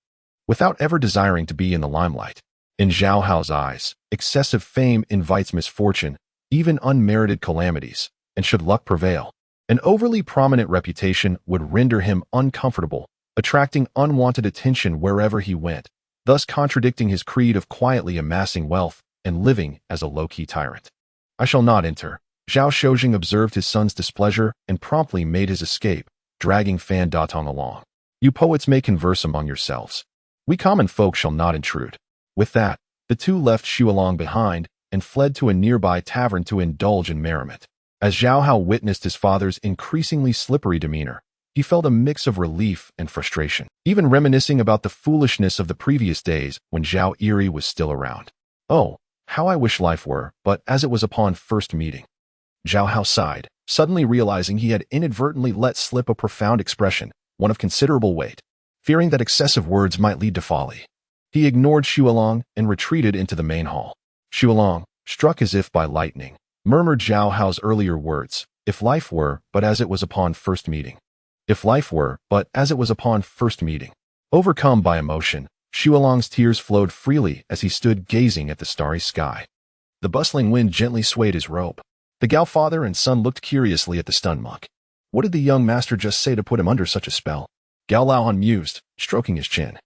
without ever desiring to be in the limelight. In Zhao Hao's eyes, excessive fame invites misfortune, even unmerited calamities, and should luck prevail, an overly prominent reputation would render him uncomfortable, attracting unwanted attention wherever he went, thus contradicting his creed of quietly amassing wealth and living as a low-key tyrant. I shall not enter. Zhao Shojing observed his son's displeasure and promptly made his escape, dragging Fan Datong along. You poets may converse among yourselves. We common folk shall not intrude. With that, the two left Xu Guangqi behind and fled to a nearby tavern to indulge in merriment. As Zhao Hao witnessed his father's increasingly slippery demeanor, he felt a mix of relief and frustration, even reminiscing about the foolishness of the previous days when Zhao Yiri was still around. Oh, how I wish life were, but as it was upon first meeting. Zhao Hao sighed, suddenly realizing he had inadvertently let slip a profound expression, one of considerable weight. Fearing that excessive words might lead to folly, he ignored Xu Guangqi and retreated into the main hall. Xu Guangqi, struck as if by lightning, murmured Zhao Hao's earlier words, if life were but as it was upon first meeting. If life were but as it was upon first meeting. Overcome by emotion, Xu Guangqi's tears flowed freely as he stood gazing at the starry sky. The bustling wind gently swayed his robe. The Gao father and son looked curiously at the stunned monk. What did the young master just say to put him under such a spell? Gao Laohan mused, stroking his chin.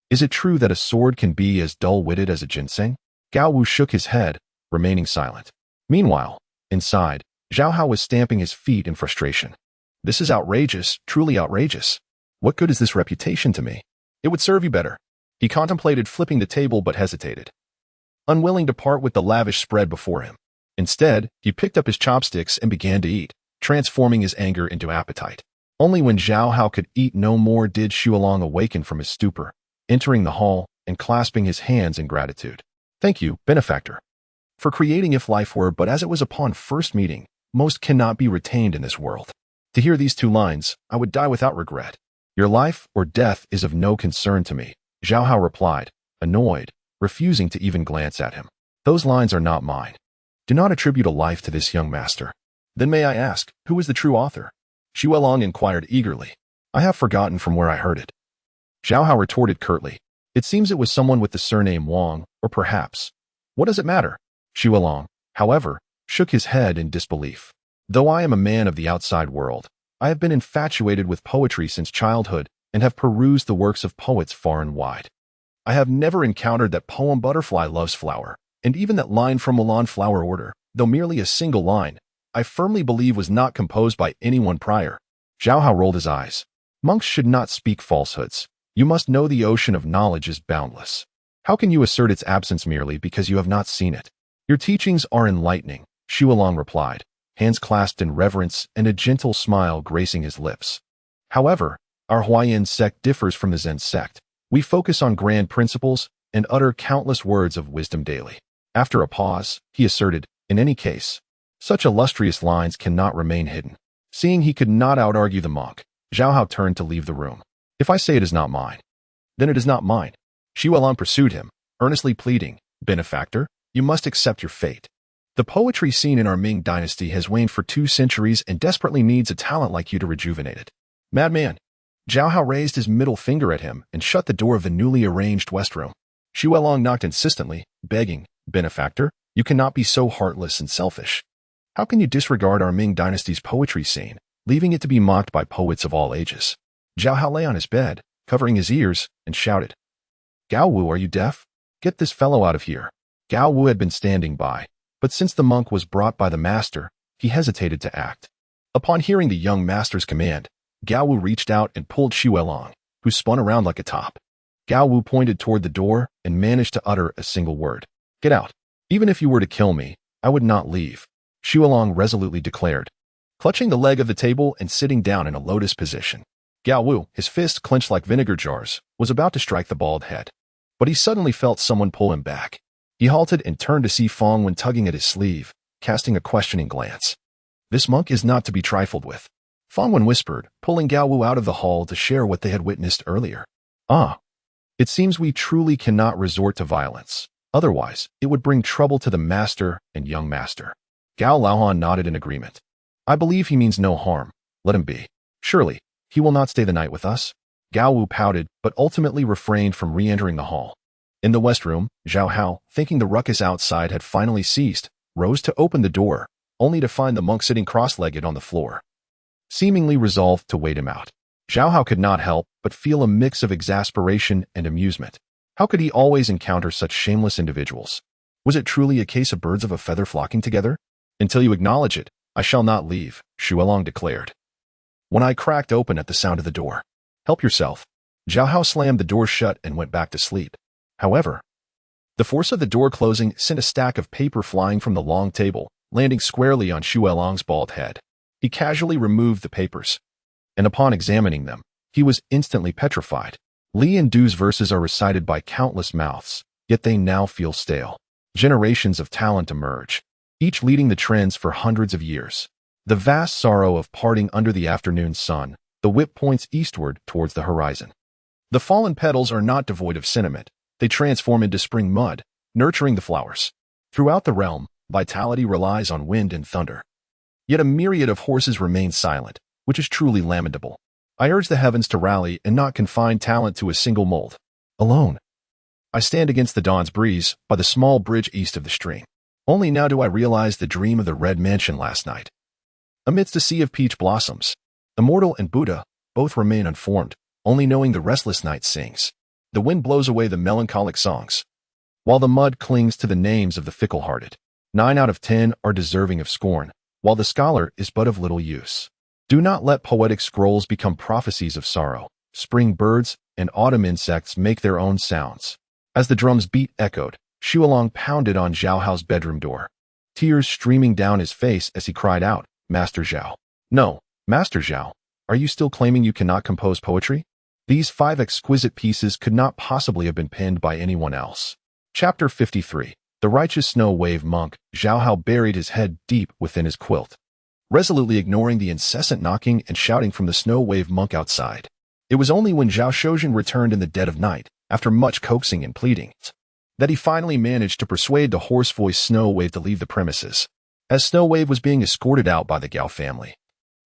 Is it true that a sword can be as dull-witted as a ginseng? Gao Wu shook his head, remaining silent. Meanwhile, inside, Zhao Hao was stamping his feet in frustration. This is outrageous, truly outrageous. What good is this reputation to me? It would serve you better. He contemplated flipping the table but hesitated, unwilling to part with the lavish spread before him. Instead, he picked up his chopsticks and began to eat, transforming his anger into appetite. Only when Zhao Hao could eat no more did Xu Guangqi awaken from his stupor, entering the hall and clasping his hands in gratitude. Thank you, benefactor, for creating if life were but as it was upon first meeting, most cannot be retained in this world. To hear these two lines, I would die without regret. Your life or death is of no concern to me, Zhao Hao replied, annoyed, refusing to even glance at him. Those lines are not mine. Do not attribute a life to this young master. Then may I ask, who is the true author? Xu Guangqi inquired eagerly. I have forgotten from where I heard it. Zhao Hao retorted curtly. It seems it was someone with the surname Wang, or perhaps. What does it matter? Xu Guangqi, however, shook his head in disbelief. Though I am a man of the outside world, I have been infatuated with poetry since childhood and have perused the works of poets far and wide. I have never encountered that poem Butterfly Loves Flower, and even that line from Mulan Flower Order, though merely a single line, I firmly believe was not composed by anyone prior. Zhao Hao rolled his eyes. Monks should not speak falsehoods. You must know the ocean of knowledge is boundless. How can you assert its absence merely because you have not seen it? Your teachings are enlightening, Xu Guangqi replied, hands clasped in reverence and a gentle smile gracing his lips. However, our Huayan sect differs from the Zen sect. We focus on grand principles and utter countless words of wisdom daily. After a pause, he asserted, in any case, such illustrious lines cannot remain hidden. Seeing he could not out-argue the monk, Zhao Hao turned to leave the room. If I say it is not mine, then it is not mine. Xu Guangqi pursued him, earnestly pleading, benefactor, you must accept your fate. The poetry scene in our Ming Dynasty has waned for 2 centuries and desperately needs a talent like you to rejuvenate it. Madman! Zhao Hao raised his middle finger at him and shut the door of the newly arranged west room. Xu Guangqi knocked insistently, begging, benefactor, you cannot be so heartless and selfish. How can you disregard our Ming Dynasty's poetry scene, leaving it to be mocked by poets of all ages? Zhao Hao lay on his bed, covering his ears, and shouted, Gao Wu, are you deaf? Get this fellow out of here. Gao Wu had been standing by, but since the monk was brought by the master, he hesitated to act. Upon hearing the young master's command, Gao Wu reached out and pulled Xu Guangqi, who spun around like a top. Gao Wu pointed toward the door and managed to utter a single word. Get out. Even if you were to kill me, I would not leave, Xu Guangqi resolutely declared. Clutching the leg of the table and sitting down in a lotus position, Gao Wu, his fists clenched like vinegar jars, was about to strike the bald head. But he suddenly felt someone pull him back. He halted and turned to see Fong Wen tugging at his sleeve, casting a questioning glance. This monk is not to be trifled with, Fong Wen whispered, pulling Gao Wu out of the hall to share what they had witnessed earlier. Ah. It seems we truly cannot resort to violence. Otherwise, it would bring trouble to the master and young master. Gao Laohan nodded in agreement. I believe he means no harm. Let him be. Surely, he will not stay the night with us. Gao Wu pouted, but ultimately refrained from re-entering the hall. In the west room, Zhao Hao, thinking the ruckus outside had finally ceased, rose to open the door, only to find the monk sitting cross-legged on the floor, seemingly resolved to wait him out. Zhao Hao could not help but feel a mix of exasperation and amusement. How could he always encounter such shameless individuals? Was it truly a case of birds of a feather flocking together? Until you acknowledge it, I shall not leave, Xu Guangqi declared. One eye cracked open at the sound of the door. Help yourself. Zhao Hao slammed the door shut and went back to sleep. However, the force of the door closing sent a stack of paper flying from the long table, landing squarely on Xu Guangqi's bald head. He casually removed the papers, and upon examining them, he was instantly petrified. Li and Du's verses are recited by countless mouths, yet they now feel stale. Generations of talent emerge, each leading the trends for hundreds of years. The vast sorrow of parting under the afternoon sun, the whip points eastward towards the horizon. The fallen petals are not devoid of sentiment. They transform into spring mud, nurturing the flowers. Throughout the realm, vitality relies on wind and thunder. Yet a myriad of horses remain silent, which is truly lamentable. I urge the heavens to rally and not confine talent to a single mold. Alone, I stand against the dawn's breeze by the small bridge east of the stream. Only now do I realize the dream of the red mansion last night. Amidst a sea of peach blossoms, Immortal and Buddha both remain unformed, only knowing the restless night sings. The wind blows away the melancholic songs, while the mud clings to the names of the fickle-hearted. 9 out of 10 are deserving of scorn, while the scholar is but of little use. Do not let poetic scrolls become prophecies of sorrow. Spring birds and autumn insects make their own sounds. As the drum's beat echoed, Xu Guangqi pounded on Zhao Hao's bedroom door, tears streaming down his face as he cried out, Master Zhao. No, Master Zhao, are you still claiming you cannot compose poetry? These 5 exquisite pieces could not possibly have been penned by anyone else. Chapter 53. The righteous snow wave monk, Zhao Hao buried his head deep within his quilt, resolutely ignoring the incessant knocking and shouting from the snow wave monk outside. It was only when Zhao Shozhen returned in the dead of night, after much coaxing and pleading, that he finally managed to persuade the hoarse-voiced snow wave to leave the premises. as Snow Wave was being escorted out by the Gao family.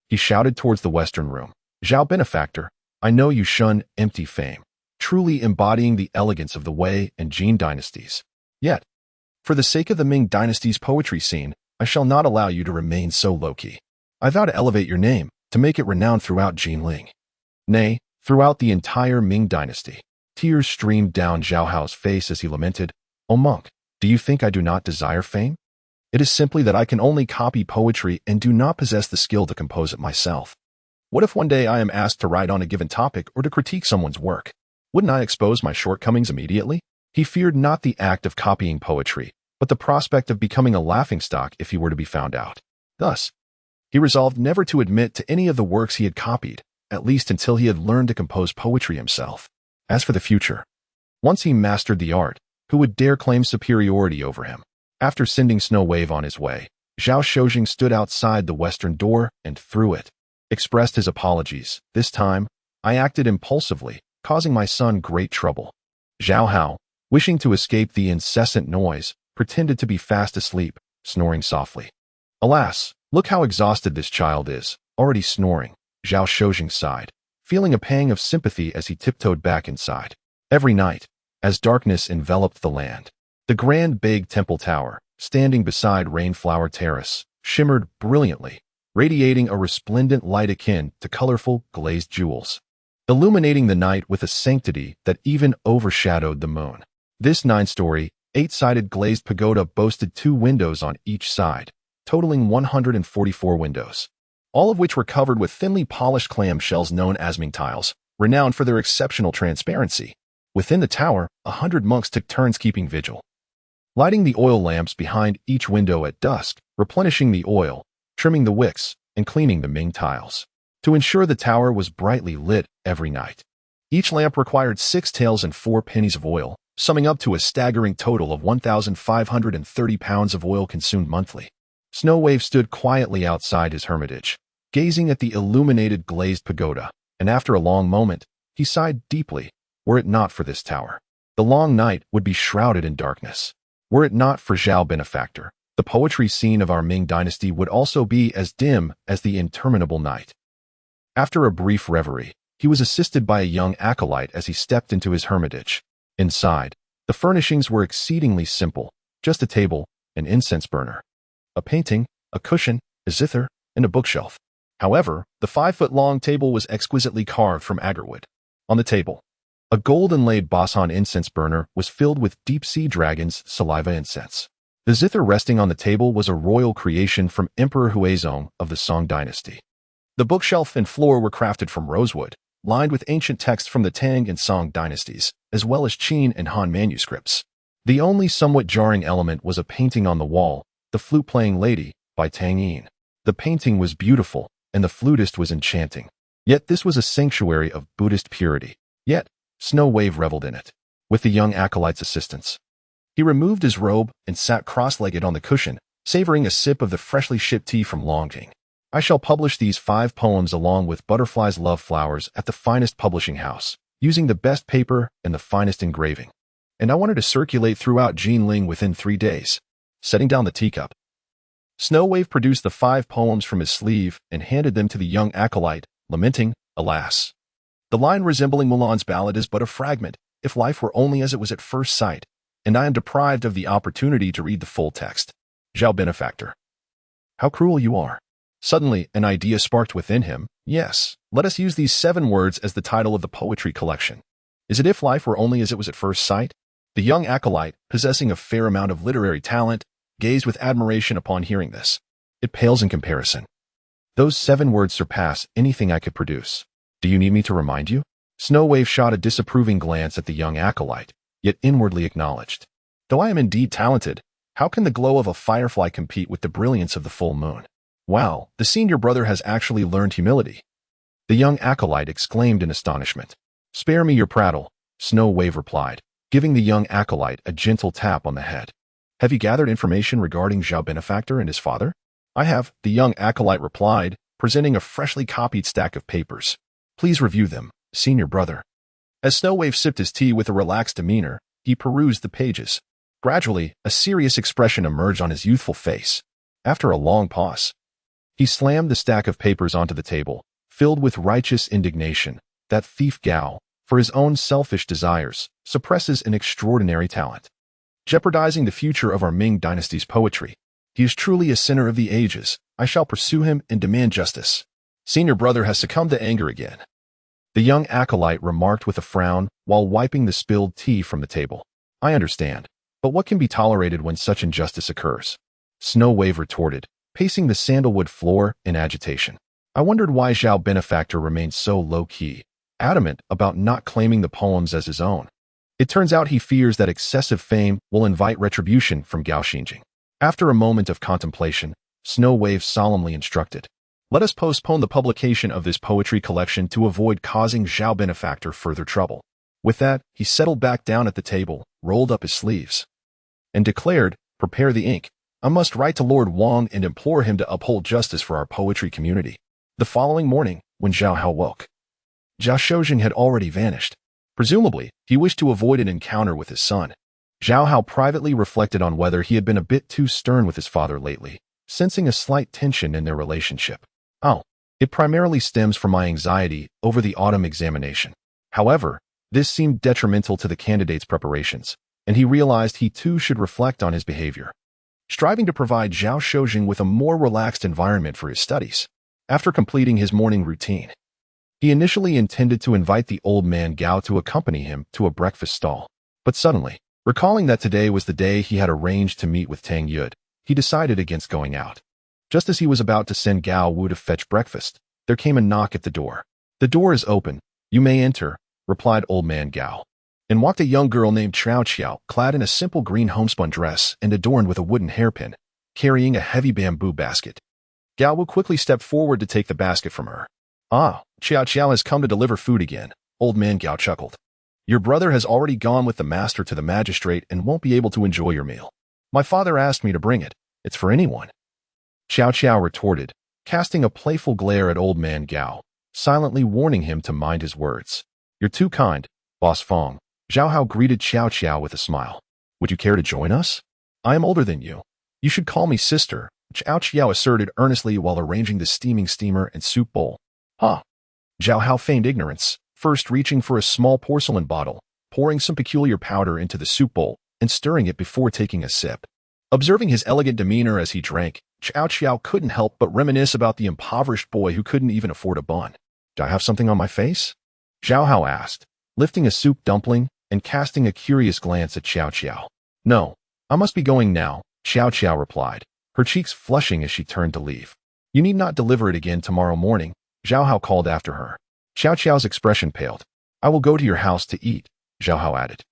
He shouted towards the western room, "Zhao benefactor, I know you shun empty fame, truly embodying the elegance of the Wei and Jin dynasties. Yet, for the sake of the Ming Dynasty's poetry scene, I shall not allow you to remain so low-key. I vow to elevate your name, to make it renowned throughout Jinling. Nay, throughout the entire Ming Dynasty." Tears streamed down Zhao Hao's face as he lamented, "O monk, do you think I do not desire fame? It is simply that I can only copy poetry and do not possess the skill to compose it myself. What if one day I am asked to write on a given topic or to critique someone's work? Wouldn't I expose my shortcomings immediately?" He feared not the act of copying poetry, but the prospect of becoming a laughingstock if he were to be found out. Thus, he resolved never to admit to any of the works he had copied, at least until he had learned to compose poetry himself. As for the future, once he mastered the art, who would dare claim superiority over him? After sending Snow Wave on his way, Zhao Shojing stood outside the western door and through it, expressed his apologies. "This time, I acted impulsively, causing my son great trouble." Zhao Hao, wishing to escape the incessant noise, pretended to be fast asleep, snoring softly. "Alas, look how exhausted this child is, already snoring," Zhao Shojing sighed, feeling a pang of sympathy as he tiptoed back inside. Every night, as darkness enveloped the land, the grand Beg Temple Tower, standing beside Rainflower Terrace, shimmered brilliantly, radiating a resplendent light akin to colorful, glazed jewels, illuminating the night with a sanctity that even overshadowed the moon. This 9-story, 8-sided glazed pagoda boasted 2 windows on each side, totaling 144 windows, all of which were covered with thinly polished clamshells known as Ming tiles, renowned for their exceptional transparency. Within the tower, 100 monks took turns keeping vigil, lighting the oil lamps behind each window at dusk, replenishing the oil, trimming the wicks, and cleaning the Ming tiles, to ensure the tower was brightly lit every night. Each lamp required 6 taels and 4 pennies of oil, summing up to a staggering total of 1,530 pounds of oil consumed monthly. Snow Wave stood quietly outside his hermitage, gazing at the illuminated glazed pagoda, and after a long moment, he sighed deeply. Were it not for this tower, the long night would be shrouded in darkness. Were it not for Zhao benefactor, the poetry scene of our Ming dynasty would also be as dim as the interminable night. After a brief reverie, he was assisted by a young acolyte as he stepped into his hermitage. Inside, the furnishings were exceedingly simple, just a table, an incense burner, a painting, a cushion, a zither, and a bookshelf. However, the 5-foot-long table was exquisitely carved from agarwood. On the table, a gold-inlaid Basan incense burner was filled with deep-sea dragon's saliva incense. The zither resting on the table was a royal creation from Emperor Huizong of the Song dynasty. The bookshelf and floor were crafted from rosewood, lined with ancient texts from the Tang and Song dynasties, as well as Qin and Han manuscripts. The only somewhat jarring element was a painting on the wall, The Flute-Playing Lady, by Tang Yin. The painting was beautiful, and the flutist was enchanting. Yet this was a sanctuary of Buddhist purity. Yet, Snow Wave reveled in it. With the young acolyte's assistance, he removed his robe and sat cross-legged on the cushion, savoring a sip of the freshly shipped tea from Longqing. "I shall publish these 5 poems along with Butterfly's Love Flowers at the finest publishing house, using the best paper and the finest engraving. And I wanted to circulate throughout Jinling within 3 days." Setting down the teacup, Snow Wave produced the 5 poems from his sleeve and handed them to the young acolyte, lamenting, "Alas, the line resembling Mulan's ballad is but a fragment, if life were only as it was at first sight, and I am deprived of the opportunity to read the full text. Zhao benefactor, how cruel you are." Suddenly, an idea sparked within him. "Yes, let us use these 7 words as the title of the poetry collection. Is it if life were only as it was at first sight?" The young acolyte, possessing a fair amount of literary talent, gazed with admiration upon hearing this. "It pales in comparison. Those 7 words surpass anything I could produce. Do you need me to remind you?" Snow Wave shot a disapproving glance at the young acolyte, yet inwardly acknowledged, "Though I am indeed talented, how can the glow of a firefly compete with the brilliance of the full moon?" "Wow, the senior brother has actually learned humility," the young acolyte exclaimed in astonishment. "Spare me your prattle," Snow Wave replied, giving the young acolyte a gentle tap on the head. "Have you gathered information regarding Zhao benefactor and his father?" "I have," the young acolyte replied, presenting a freshly copied stack of papers. "Please review them, senior brother." As Snow Wave sipped his tea with a relaxed demeanor, he perused the pages. Gradually, a serious expression emerged on his youthful face. After a long pause, he slammed the stack of papers onto the table, filled with righteous indignation. That thief Gao, for his own selfish desires, suppresses an extraordinary talent, jeopardizing the future of our Ming Dynasty's poetry. He is truly a sinner of the ages. I shall pursue him and demand justice. Senior brother has succumbed to anger again, the young acolyte remarked with a frown while wiping the spilled tea from the table. I understand, but what can be tolerated when such injustice occurs? Snow Wave retorted, pacing the sandalwood floor in agitation. I wondered why Zhao Benefactor remained so low-key, adamant about not claiming the poems as his own. It turns out he fears that excessive fame will invite retribution from Gao Xinjing. After a moment of contemplation, Snow Wave solemnly instructed, let us postpone the publication of this poetry collection to avoid causing Zhao Benefactor further trouble. With that, he settled back down at the table, rolled up his sleeves, and declared, prepare the ink. I must write to Lord Wang and implore him to uphold justice for our poetry community. The following morning, when Zhao Hao woke, Zhao Shozhen had already vanished. Presumably, he wished to avoid an encounter with his son. Zhao Hao privately reflected on whether he had been a bit too stern with his father lately, sensing a slight tension in their relationship. Oh, it primarily stems from my anxiety over the autumn examination. However, this seemed detrimental to the candidate's preparations, and he realized he too should reflect on his behavior, striving to provide Zhao Shozhen with a more relaxed environment for his studies. After completing his morning routine, he initially intended to invite the old man Gao to accompany him to a breakfast stall. But suddenly, recalling that today was the day he had arranged to meet with Tang Yud, he decided against going out. Just as he was about to send Gao Wu to fetch breakfast, there came a knock at the door. The door is open. You may enter, replied old man Gao. And walked a young girl named Chao Qiao, clad in a simple green homespun dress and adorned with a wooden hairpin, carrying a heavy bamboo basket. Gao Wu quickly stepped forward to take the basket from her. Ah, Chao Qiao has come to deliver food again, old man Gao chuckled. Your brother has already gone with the master to the magistrate and won't be able to enjoy your meal. My father asked me to bring it. It's for anyone. Chao Qiao retorted, casting a playful glare at old man Gao, silently warning him to mind his words. You're too kind, Boss Fong. Zhao Hao greeted Chao Qiao with a smile. Would you care to join us? I am older than you. You should call me sister, Chao Qiao asserted earnestly while arranging the steaming steamer and soup bowl. Huh. Zhao Hao feigned ignorance, first reaching for a small porcelain bottle, pouring some peculiar powder into the soup bowl, and stirring it before taking a sip. Observing his elegant demeanor as he drank, Chao Qiao couldn't help but reminisce about the impoverished boy who couldn't even afford a bun. Do I have something on my face? Zhao Hao asked, lifting a soup dumpling and casting a curious glance at Chao Qiao. No, I must be going now, Chao Qiao replied, her cheeks flushing as she turned to leave. You need not deliver it again tomorrow morning, Zhao Hao called after her. Chao Qiao's expression paled. I will go to your house to eat, Zhao Hao added,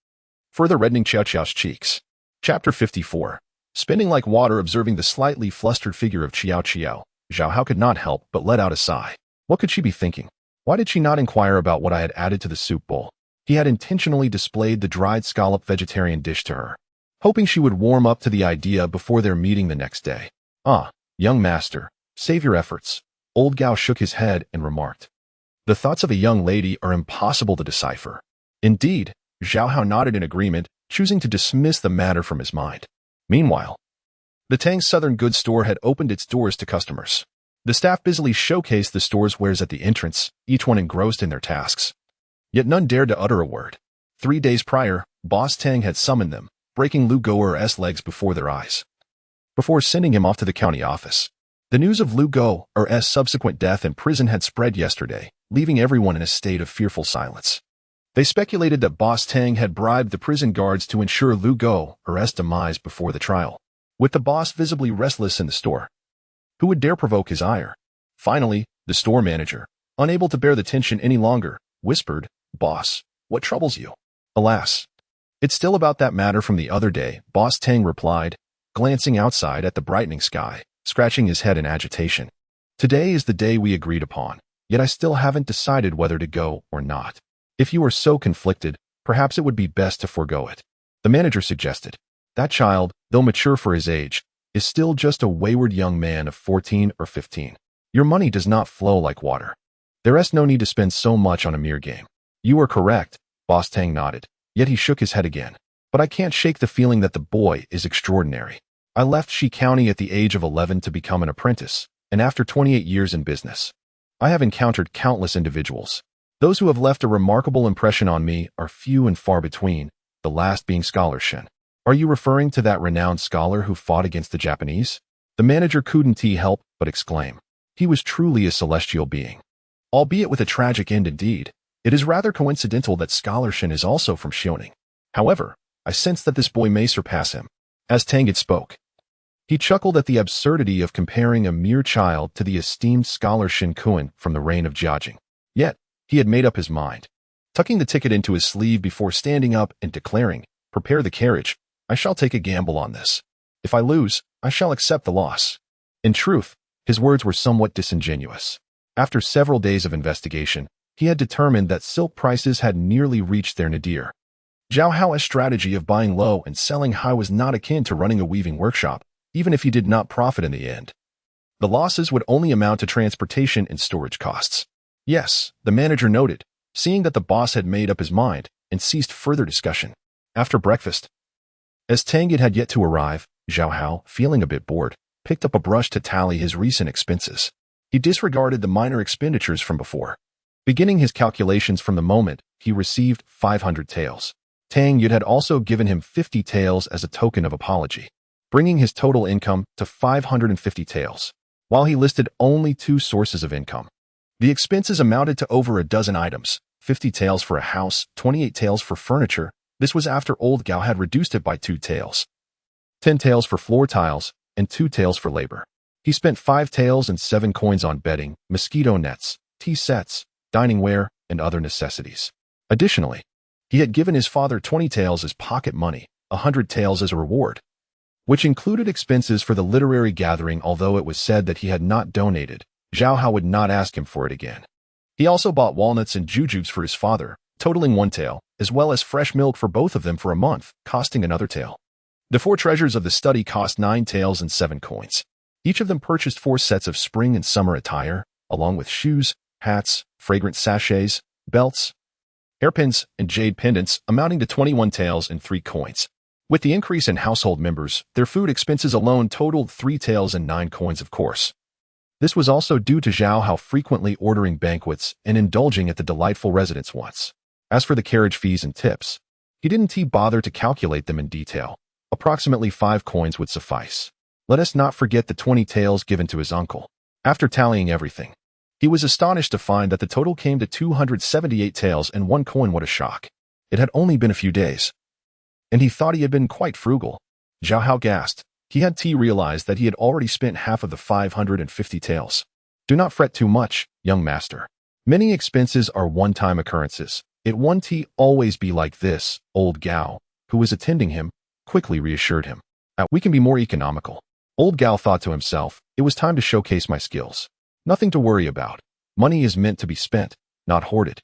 further reddening Chao Qiao's cheeks. Chapter 54. Spinning like water observing the slightly flustered figure of Chao Qiao, Zhao Hao could not help but let out a sigh. What could she be thinking? Why did she not inquire about what I had added to the soup bowl? He had intentionally displayed the dried scallop vegetarian dish to her, hoping she would warm up to the idea before their meeting the next day. Ah, young master, save your efforts. Old Gao shook his head and remarked. The thoughts of a young lady are impossible to decipher. Indeed, Zhao Hao nodded in agreement, choosing to dismiss the matter from his mind. Meanwhile, the Tang Southern Goods Store had opened its doors to customers. The staff busily showcased the store's wares at the entrance, each one engrossed in their tasks. Yet none dared to utter a word. 3 days prior, Boss Tang had summoned them, breaking Lu Goer's legs before their eyes, before sending him off to the county office. The news of Lu Goer's subsequent death in prison had spread yesterday, leaving everyone in a state of fearful silence. They speculated that Boss Tang had bribed the prison guards to ensure Lu Goer's demise before the trial. With the boss visibly restless in the store, who would dare provoke his ire? Finally, the store manager, unable to bear the tension any longer, whispered, Boss, what troubles you? Alas, it's still about that matter from the other day, Boss Tang replied, glancing outside at the brightening sky, scratching his head in agitation. Today is the day we agreed upon, yet I still haven't decided whether to go or not. If you are so conflicted, perhaps it would be best to forego it. The manager suggested. That child, though mature for his age, is still just a wayward young man of 14 or 15. Your money does not flow like water. There is no need to spend so much on a mere game. You are correct, Boss Tang nodded, yet he shook his head again. But I can't shake the feeling that the boy is extraordinary. I left Xi County at the age of 11 to become an apprentice, and after 28 years in business, I have encountered countless individuals. Those who have left a remarkable impression on me are few and far between, the last being Scholar Shen. Are you referring to that renowned scholar who fought against the Japanese? The manager couldn't help but exclaim. He was truly a celestial being. Albeit with a tragic end indeed, it is rather coincidental that Scholar Shen is also from Xiaoning. However, I sense that this boy may surpass him. As Tang Yid spoke, he chuckled at the absurdity of comparing a mere child to the esteemed scholar Shen Kuan from the reign of Jiajing. Yet, he had made up his mind. Tucking the ticket into his sleeve before standing up and declaring, "Prepare the carriage. I shall take a gamble on this. If I lose, I shall accept the loss." In truth, his words were somewhat disingenuous. After several days of investigation, he had determined that silk prices had nearly reached their nadir. Zhao Hao's strategy of buying low and selling high was not akin to running a weaving workshop, even if he did not profit in the end. The losses would only amount to transportation and storage costs. Yes, the manager noted, seeing that the boss had made up his mind, and ceased further discussion. After breakfast, as Tang Yid had yet to arrive, Zhao Hao, feeling a bit bored, picked up a brush to tally his recent expenses. He disregarded the minor expenditures from before. Beginning his calculations from the moment he received 500 taels. Tang Yid had also given him 50 taels as a token of apology, bringing his total income to 550 taels. While he listed only 2 sources of income, the expenses amounted to over a dozen items, 50 taels for a house, 28 taels for furniture. This was after Old Gao had reduced it by 2 taels, 10 taels for floor tiles, and 2 taels for labor. He spent 5 taels and 7 coins on bedding, mosquito nets, tea sets, dining ware, and other necessities. Additionally, he had given his father 20 taels as pocket money, 100 taels as a reward, which included expenses for the literary gathering. Although it was said that he had not donated, Zhao Hao would not ask him for it again. He also bought walnuts and jujubes for his father, totaling 1 tael, as well as fresh milk for both of them for a month, costing another tael. The 4 treasures of the study cost 9 taels and 7 coins. Each of them purchased 4 sets of spring and summer attire, along with shoes, hats, fragrant sachets, belts, hairpins, and jade pendants, amounting to 21 taels and 3 coins. With the increase in household members, their food expenses alone totaled 3 taels and 9 coins, of course. This was also due to Zhao Hao frequently ordering banquets and indulging at the delightful residence once. As for the carriage fees and tips, he didn't bother to calculate them in detail. Approximately 5 coins would suffice. Let us not forget the 20 taels given to his uncle. After tallying everything, he was astonished to find that the total came to 278 taels and 1 coin. What a shock. It had only been a few days, and he thought he had been quite frugal. Zhao Hao gasped. He had realized that he had already spent half of the 550 taels. Do not fret too much, young master. Many expenses are one-time occurrences. It won't always be like this. Old Gao, who was attending him, quickly reassured him. We can be more economical. Old Gao thought to himself, it was time to showcase my skills. Nothing to worry about. Money is meant to be spent, not hoarded.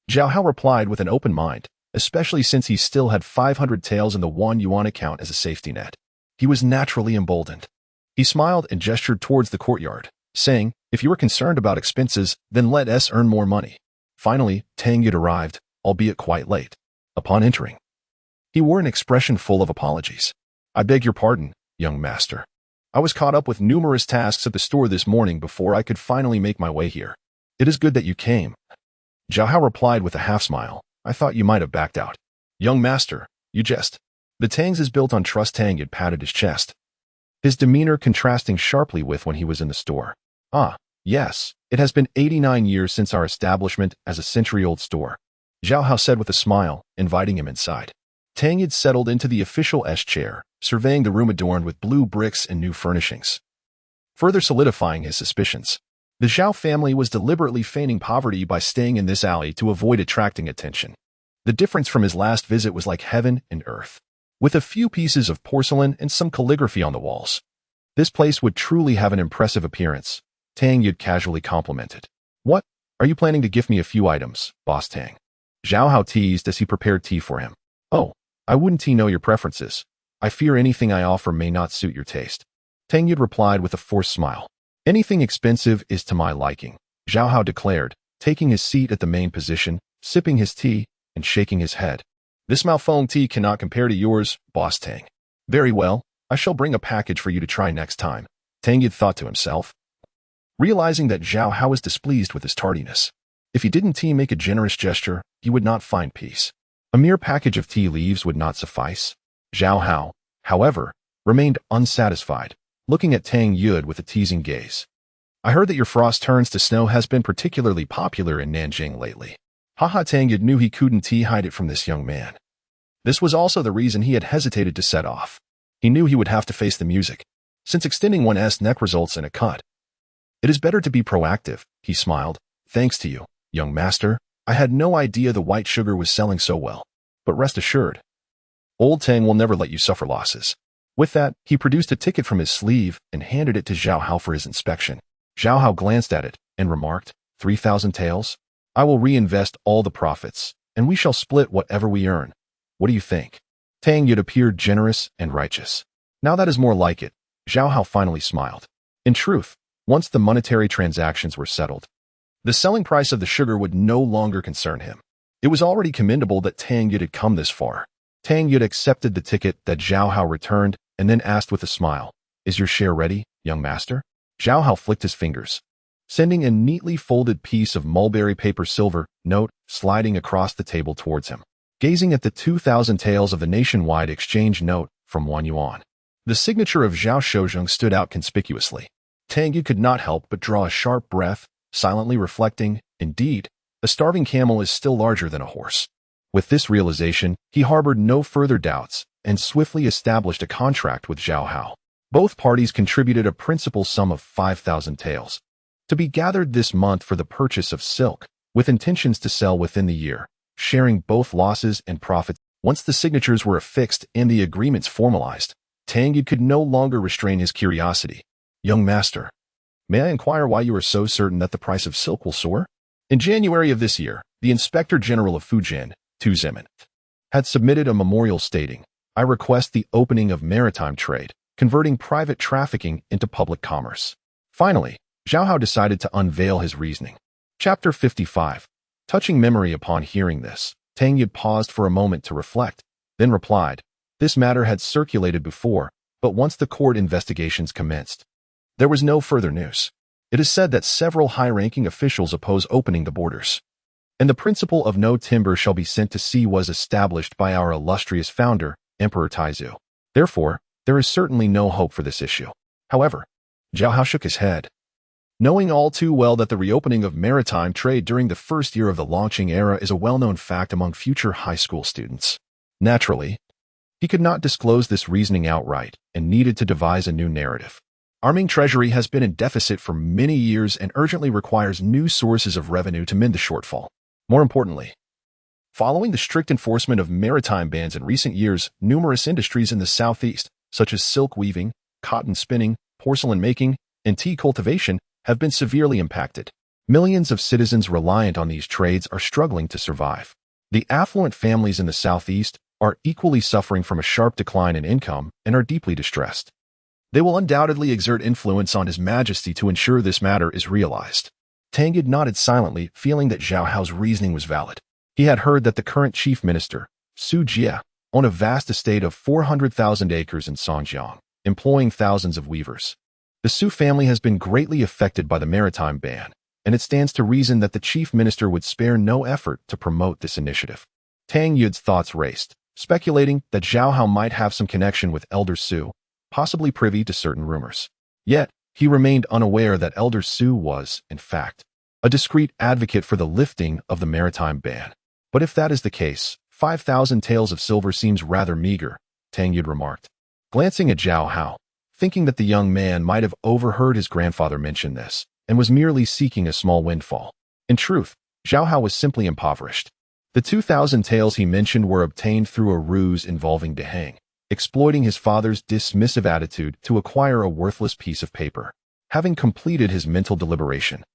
Zhao Hao replied with an open mind, especially since he still had 500 taels in the yuan account as a safety net. He was naturally emboldened. He smiled and gestured towards the courtyard, saying, if you are concerned about expenses, then let us earn more money. Finally, Tang Yid arrived, albeit quite late. Upon entering, he wore an expression full of apologies. I beg your pardon, young master. I was caught up with numerous tasks at the store this morning before I could finally make my way here. It is good that you came. Zhao Hao replied with a half-smile. I thought you might have backed out. Young master, you jest. The Tangs is built on trust. Tang Yid patted his chest, his demeanor contrasting sharply with when he was in the store. Ah, yes, it has been 89 years since our establishment as a century-old store, Zhao Hao said with a smile, inviting him inside. Tang Yid settled into the official chair, surveying the room adorned with blue bricks and new furnishings, further solidifying his suspicions. The Zhao family was deliberately feigning poverty by staying in this alley to avoid attracting attention. The difference from his last visit was like heaven and earth, with a few pieces of porcelain and some calligraphy on the walls. This place would truly have an impressive appearance, Tang Yid casually complimented. What? Are you planning to gift me a few items, Boss Tang? Zhao Hao teased as he prepared tea for him. Oh, I wouldn't know your preferences. I fear anything I offer may not suit your taste. Tang Yid replied with a forced smile. Anything expensive is to my liking, Zhao Hao declared, taking his seat at the main position, sipping his tea, and shaking his head. This Malfong tea cannot compare to yours, Boss Tang. Very well, I I shall bring a package for you to try next time, Tang Yud thought to himself, realizing that Zhao Hao was displeased with his tardiness. If he didn't make a generous gesture, he would not find peace. A mere package of tea leaves would not suffice. Zhao Hao, however, remained unsatisfied, looking at Tang Yud with a teasing gaze. I heard that your frost turns to snow has been particularly popular in Nanjing lately. Haha, Tang Yud knew he couldn't hide it from this young man. This was also the reason he had hesitated to set off. He knew he would have to face the music, since extending one's neck results in a cut. It is better to be proactive, he smiled. Thanks to you, young master, I had no idea the white sugar was selling so well. But rest assured, old Tang will never let you suffer losses. With that, he produced a ticket from his sleeve and handed it to Zhao Hao for his inspection. Zhao Hao glanced at it and remarked, 3,000 taels? I will reinvest all the profits, and we shall split whatever we earn. What do you think? Tang Yud appeared generous and righteous. Now that is more like it, Zhao Hao finally smiled. In truth, once the monetary transactions were settled, the selling price of the sugar would no longer concern him. It was already commendable that Tang Yud had come this far. Tang Yud accepted the ticket that Zhao Hao returned and then asked with a smile, is your share ready, young master? Zhao Hao flicked his fingers, sending a neatly folded piece of mulberry paper silver note sliding across the table towards him. Gazing at the 2,000 taels of the nationwide exchange note from 1 yuan, the signature of Zhao Shozheng stood out conspicuously. Tang Yud could not help but draw a sharp breath, silently reflecting, indeed, a starving camel is still larger than a horse. With this realization, he harbored no further doubts and swiftly established a contract with Zhao Hao. Both parties contributed a principal sum of 5,000 taels to be gathered this month for the purchase of silk, with intentions to sell within the year, sharing both losses and profits. Once the signatures were affixed and the agreements formalized, Tang Yud could no longer restrain his curiosity. Young master, may I inquire why you are so certain that the price of silk will soar? In January of this year, the Inspector General of Fujian, Tu Zemin, had submitted a memorial stating, I request the opening of maritime trade, converting private trafficking into public commerce. Finally, Zhao Hao decided to unveil his reasoning. Chapter 55. Touching memory. Upon hearing this, Tang Yud paused for a moment to reflect, then replied, this matter had circulated before, but once the court investigations commenced, there was no further news. It is said that several high-ranking officials oppose opening the borders, and the principle of no timber shall be sent to sea was established by our illustrious founder, Emperor Taizu. Therefore, there is certainly no hope for this issue. However, Zhao Hao shook his head, knowing all too well that the reopening of maritime trade during the first year of the launching era is a well-known fact among future high school students. Naturally, he could not disclose this reasoning outright and needed to devise a new narrative. Our Ming treasury has been in deficit for many years and urgently requires new sources of revenue to mend the shortfall. More importantly, following the strict enforcement of maritime bans in recent years, numerous industries in the southeast, such as silk weaving, cotton spinning, porcelain making, and tea cultivation, have been severely impacted. Millions of citizens reliant on these trades are struggling to survive. The affluent families in the southeast are equally suffering from a sharp decline in income and are deeply distressed. They will undoubtedly exert influence on His Majesty to ensure this matter is realized. Tang Yud nodded silently, feeling that Zhao Hao's reasoning was valid. He had heard that the current chief minister, Su Jie, owned a vast estate of 400,000 acres in Songjiang, employing thousands of weavers. The Su family has been greatly affected by the maritime ban, and it stands to reason that the chief minister would spare no effort to promote this initiative. Tang Yud's thoughts raced, speculating that Zhao Hao might have some connection with Elder Su, possibly privy to certain rumors. Yet, he remained unaware that Elder Su was, in fact, a discreet advocate for the lifting of the maritime ban. But if that is the case, 5,000 taels of silver seems rather meager, Tang Yud remarked, glancing at Zhao Hao, thinking that the young man might have overheard his grandfather mention this, and was merely seeking a small windfall. In truth, Zhao Hao was simply impoverished. The 2,000 taels he mentioned were obtained through a ruse involving Deheng, exploiting his father's dismissive attitude to acquire a worthless piece of paper. Having completed his mental deliberation,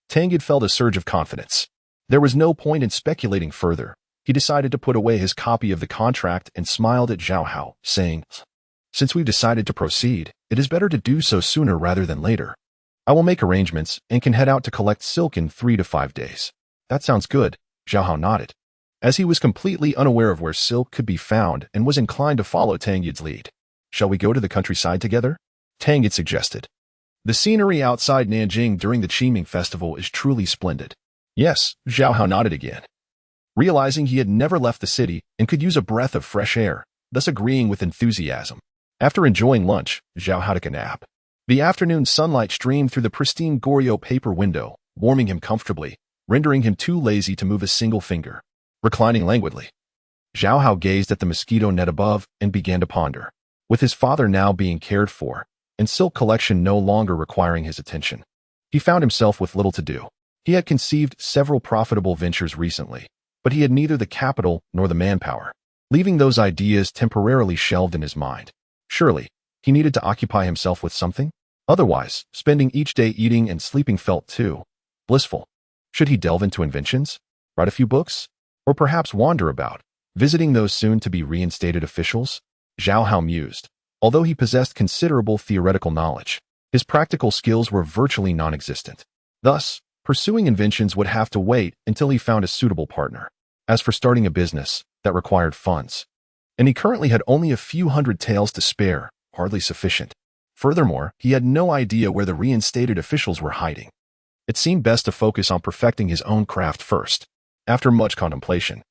Tang Yud felt a surge of confidence. There was no point in speculating further. He decided to put away his copy of the contract and smiled at Zhao Hao, saying, since we've decided to proceed, it is better to do so sooner rather than later. I will make arrangements and can head out to collect silk in 3 to 5 days. That sounds good, Zhao Hao nodded, as he was completely unaware of where silk could be found and was inclined to follow Tang Yud's lead. Shall we go to the countryside together? Tang had suggested. The scenery outside Nanjing during the Qiming festival is truly splendid. Yes, Zhao Hao nodded again, realizing he had never left the city and could use a breath of fresh air, thus agreeing with enthusiasm. After enjoying lunch, Zhao Hao took a nap. The afternoon sunlight streamed through the pristine Goryeo paper window, warming him comfortably, rendering him too lazy to move a single finger. Reclining languidly, Zhao Hao gazed at the mosquito net above and began to ponder. With his father now being cared for, and silk collection no longer requiring his attention, he found himself with little to do. He had conceived several profitable ventures recently, but he had neither the capital nor the manpower, leaving those ideas temporarily shelved in his mind. Surely, he needed to occupy himself with something? Otherwise, spending each day eating and sleeping felt too blissful. Should he delve into inventions, write a few books, or perhaps wander about, visiting those soon-to-be reinstated officials? Zhao Hao mused. Although he possessed considerable theoretical knowledge, his practical skills were virtually non-existent. Thus, pursuing inventions would have to wait until he found a suitable partner. As for starting a business, that required funds, and he currently had only a few hundred taels to spare, hardly sufficient. Furthermore, he had no idea where the reinstated officials were hiding. It seemed best to focus on perfecting his own craft first. After much contemplation,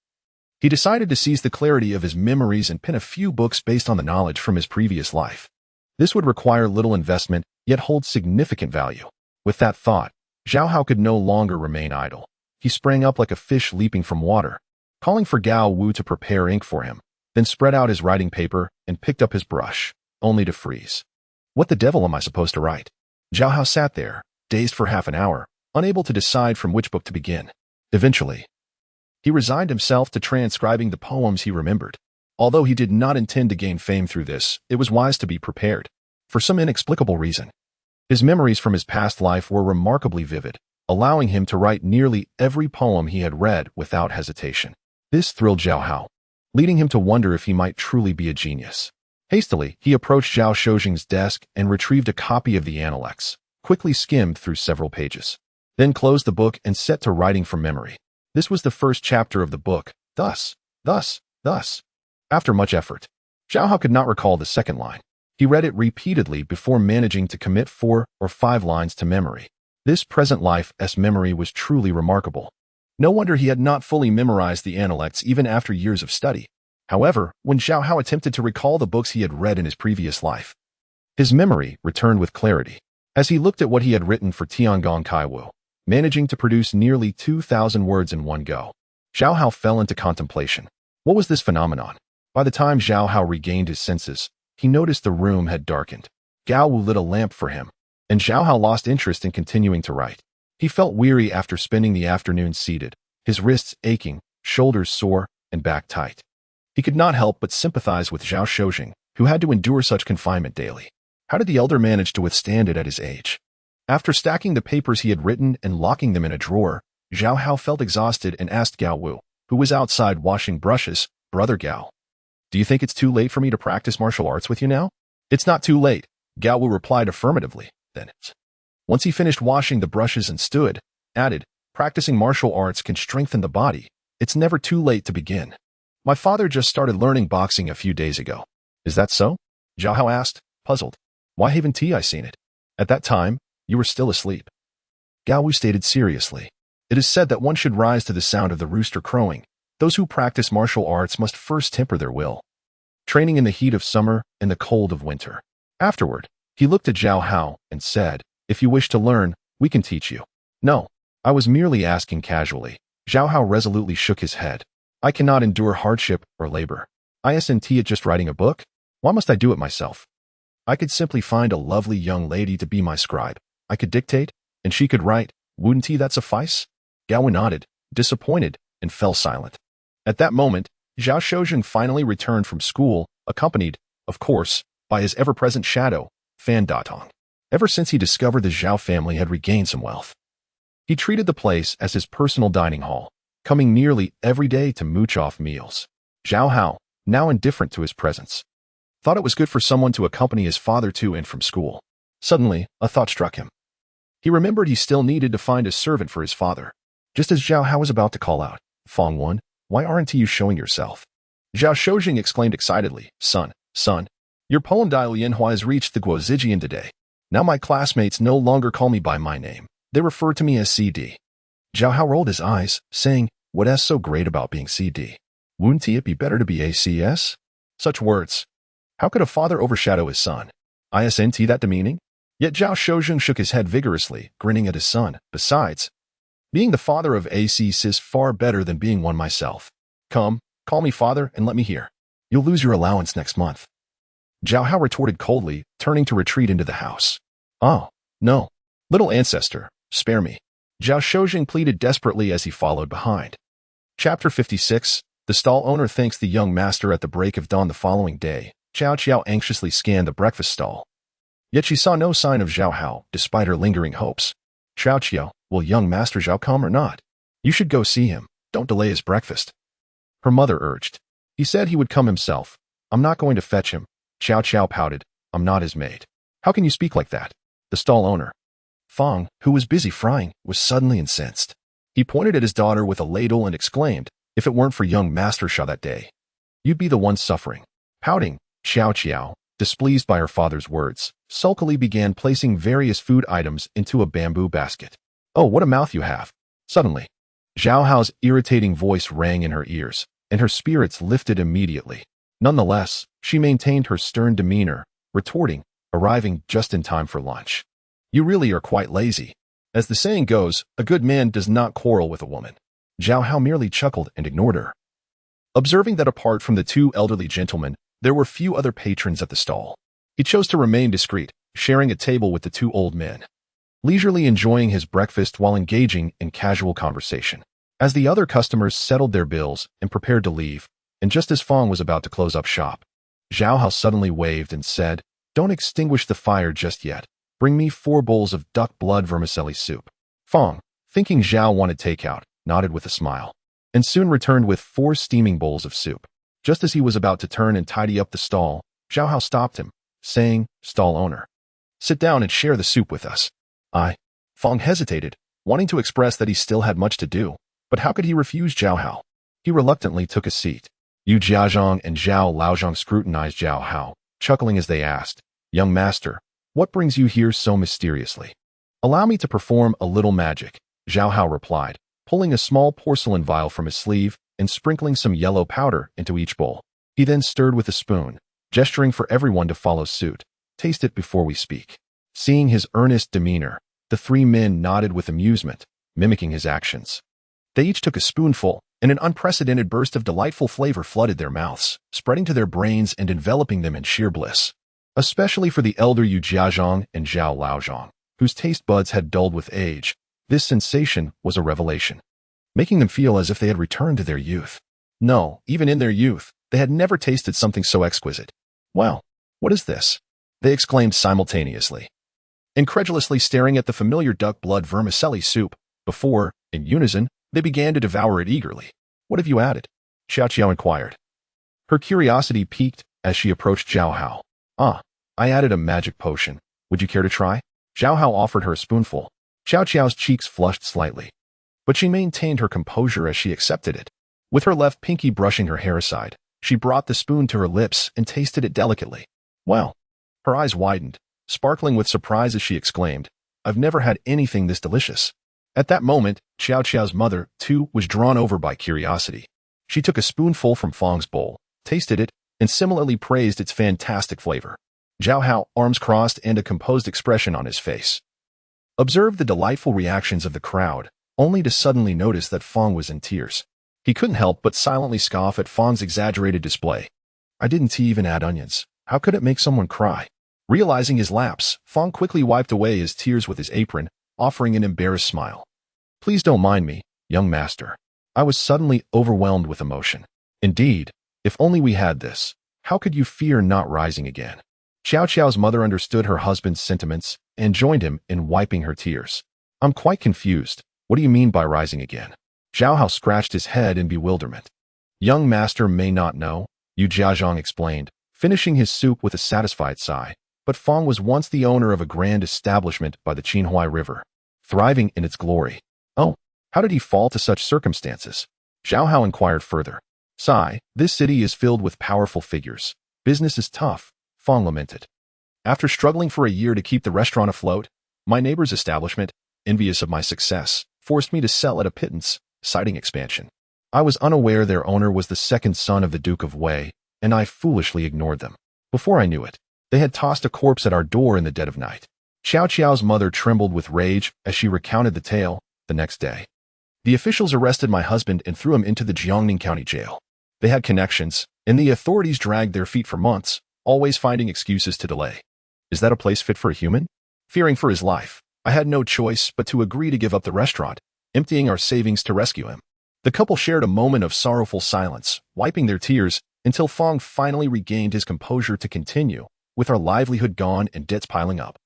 he decided to seize the clarity of his memories and pen a few books based on the knowledge from his previous life. This would require little investment, yet hold significant value. With that thought, Zhao Hao could no longer remain idle. He sprang up like a fish leaping from water, calling for Gao Wu to prepare ink for him, then spread out his writing paper and picked up his brush, only to freeze. What the devil am I supposed to write? Zhao Hao sat there, dazed for half an hour, unable to decide from which book to begin. Eventually, he resigned himself to transcribing the poems he remembered. Although he did not intend to gain fame through this, it was wise to be prepared. For some inexplicable reason, his memories from his past life were remarkably vivid, allowing him to write nearly every poem he had read without hesitation. This thrilled Zhao Hao, leading him to wonder if he might truly be a genius. Hastily, he approached Zhao Shozheng's desk and retrieved a copy of the Analects, quickly skimmed through several pages, then closed the book and set to writing from memory. This was the first chapter of the book, thus. After much effort, Zhao Hao could not recall the second line. He read it repeatedly before managing to commit 4 or 5 lines to memory. This present life's memory was truly remarkable. No wonder he had not fully memorized the Analects even after years of study. However, when Zhao Hao attempted to recall the books he had read in his previous life, his memory returned with clarity. As he looked at what he had written for Tiangong Kaiwu, managing to produce nearly 2,000 words in one go, Zhao Hao fell into contemplation. What was this phenomenon? By the time Zhao Hao regained his senses, he noticed the room had darkened. Gao Wu lit a lamp for him, and Zhao Hao lost interest in continuing to write. He felt weary after spending the afternoon seated, his wrists aching, shoulders sore, and back tight. He could not help but sympathize with Zhao Shozheng, who had to endure such confinement daily. How did the elder manage to withstand it at his age? After stacking the papers he had written and locking them in a drawer, Zhao Hao felt exhausted and asked Gao Wu, who was outside washing brushes, "Brother Gao, do you think it's too late for me to practice martial arts with you now?" "It's not too late," Gao Wu replied affirmatively. Then, once he finished washing the brushes and added, "Practicing martial arts can strengthen the body. It's never too late to begin. My father just started learning boxing a few days ago." "Is that so?" Zhao Hao asked, puzzled. "Why haven't I seen it? At that time, you were still asleep." Gao Wu stated seriously, "It is said that one should rise to the sound of the rooster crowing. Those who practice martial arts must first temper their will, training in the heat of summer and the cold of winter." Afterward, he looked at Zhao Hao and said, "If you wish to learn, we can teach you." "No, I was merely asking casually." Zhao Hao resolutely shook his head. "I cannot endure hardship or labor. Isn't it just writing a book? Why must I do it myself? I could simply find a lovely young lady to be my scribe. I could dictate, and she could write. Wouldn't that suffice?" Gao Wu nodded, disappointed, and fell silent. At that moment, Zhao Shozheng finally returned from school, accompanied, of course, by his ever-present shadow, Fan Datong. Ever since he discovered the Zhao family had regained some wealth, he treated the place as his personal dining hall, coming nearly every day to mooch off meals. Zhao Hao, now indifferent to his presence, thought it was good for someone to accompany his father to and from school. Suddenly, a thought struck him. He remembered he still needed to find a servant for his father. Just as Zhao Hao was about to call out, "Fong Wen, why aren't you showing yourself?" Zhao Shozheng exclaimed excitedly, Son, Your poem Dial Yanhua has reached the Guozijian today. Now my classmates no longer call me by my name. They refer to me as CD. Zhao Hao rolled his eyes, saying, what is so great about being CD? Wouldn't it be better to be ACS? Such words. How could a father overshadow his son? Isn't that demeaning? Yet Zhao Shozheng shook his head vigorously, grinning at his son. Besides, being the father of ACS is far better than being one myself. Come, call me father and let me hear. You'll lose your allowance next month. Zhao Hao retorted coldly, turning to retreat into the house. Oh, no. Little ancestor, spare me. Zhao Shozheng pleaded desperately as he followed behind. Chapter 56. The stall owner thanks the young master at the break of dawn the following day. Zhao Qiao anxiously scanned the breakfast stall. Yet she saw no sign of Zhao Hao, despite her lingering hopes. Zhao Qiao, will young master Zhao come or not? You should go see him. Don't delay his breakfast. Her mother urged. He said he would come himself. I'm not going to fetch him. Xiao Qiao pouted. I'm not his maid. How can you speak like that? The stall owner, Fang, who was busy frying, was suddenly incensed. He pointed at his daughter with a ladle and exclaimed, if it weren't for young Master Xia that day, you'd be the one suffering. Pouting, Xiao Qiao, displeased by her father's words, sulkily began placing various food items into a bamboo basket. Oh, what a mouth you have. Suddenly, Zhao Hao's irritating voice rang in her ears, and her spirits lifted immediately. Nonetheless, she maintained her stern demeanor, retorting, arriving just in time for lunch. You really are quite lazy. As the saying goes, a good man does not quarrel with a woman. Zhao Hao merely chuckled and ignored her. Observing that apart from the two elderly gentlemen, there were few other patrons at the stall, he chose to remain discreet, sharing a table with the two old men, leisurely enjoying his breakfast while engaging in casual conversation. As the other customers settled their bills and prepared to leave, and just as Fang was about to close up shop, Zhao Hao suddenly waved and said, don't extinguish the fire just yet. Bring me 4 bowls of duck blood vermicelli soup. Fang, thinking Zhao wanted takeout, nodded with a smile, and soon returned with 4 steaming bowls of soup. Just as he was about to turn and tidy up the stall, Zhao Hao stopped him, saying, stall owner, sit down and share the soup with us. Fang hesitated, wanting to express that he still had much to do, but how could he refuse Zhao Hao? He reluctantly took a seat. Yu Jiazhong and Zhao Laozhong scrutinized Zhao Hao, chuckling as they asked, young master, what brings you here so mysteriously? Allow me to perform a little magic, Zhao Hao replied, pulling a small porcelain vial from his sleeve and sprinkling some yellow powder into each bowl. He then stirred with a spoon, gesturing for everyone to follow suit. Taste it before we speak. Seeing his earnest demeanor, the 3 men nodded with amusement, mimicking his actions. They each took a spoonful, and an unprecedented burst of delightful flavor flooded their mouths, spreading to their brains and enveloping them in sheer bliss. Especially for the elder Yu Jiazhong and Zhao Laozhong, whose taste buds had dulled with age, this sensation was a revelation, making them feel as if they had returned to their youth. No, even in their youth, they had never tasted something so exquisite. Wow, what is this? They exclaimed simultaneously, incredulously staring at the familiar duck blood vermicelli soup, before, in unison, they began to devour it eagerly. What have you added? Xiao Qiao inquired. Her curiosity piqued as she approached Zhao Hao. I added a magic potion. Would you care to try? Zhao Hao offered her a spoonful. Xiao Qiao's cheeks flushed slightly, but she maintained her composure as she accepted it. With her left pinky brushing her hair aside, she brought the spoon to her lips and tasted it delicately. Wow! Her eyes widened, sparkling with surprise as she exclaimed, I've never had anything this delicious. At that moment, Xiao Qiao's mother, too, was drawn over by curiosity. She took a spoonful from Fang's bowl, tasted it, and similarly praised its fantastic flavor. Zhao Hao, arms crossed and a composed expression on his face, observed the delightful reactions of the crowd, only to suddenly notice that Fang was in tears. He couldn't help but silently scoff at Fang's exaggerated display. I didn't even add onions. How could it make someone cry? Realizing his lapse, Fang quickly wiped away his tears with his apron, offering an embarrassed smile. Please don't mind me, young master. I was suddenly overwhelmed with emotion. Indeed, if only we had this, how could you fear not rising again? Xiao Qiao's mother understood her husband's sentiments and joined him in wiping her tears. I'm quite confused. What do you mean by rising again? Zhao Hao scratched his head in bewilderment. Young master may not know, Yu Jiazhong explained, finishing his soup with a satisfied sigh, but Fang was once the owner of a grand establishment by the Qinhuai River, thriving in its glory. Oh, how did he fall to such circumstances? Zhao Hao inquired further. Sigh, this city is filled with powerful figures. Business is tough. Fong lamented. After struggling for a year to keep the restaurant afloat, my neighbor's establishment, envious of my success, forced me to sell at a pittance, citing expansion. I was unaware their owner was the second son of the Duke of Wei, and I foolishly ignored them. Before I knew it, they had tossed a corpse at our door in the dead of night. Xiao Qiao's mother trembled with rage as she recounted the tale. The next day, the officials arrested my husband and threw him into the Jiangning County Jail. They had connections, and the authorities dragged their feet for months, always finding excuses to delay. Is that a place fit for a human? Fearing for his life, I had no choice but to agree to give up the restaurant, emptying our savings to rescue him. The couple shared a moment of sorrowful silence, wiping their tears, until Fong finally regained his composure to continue, with our livelihood gone and debts piling up.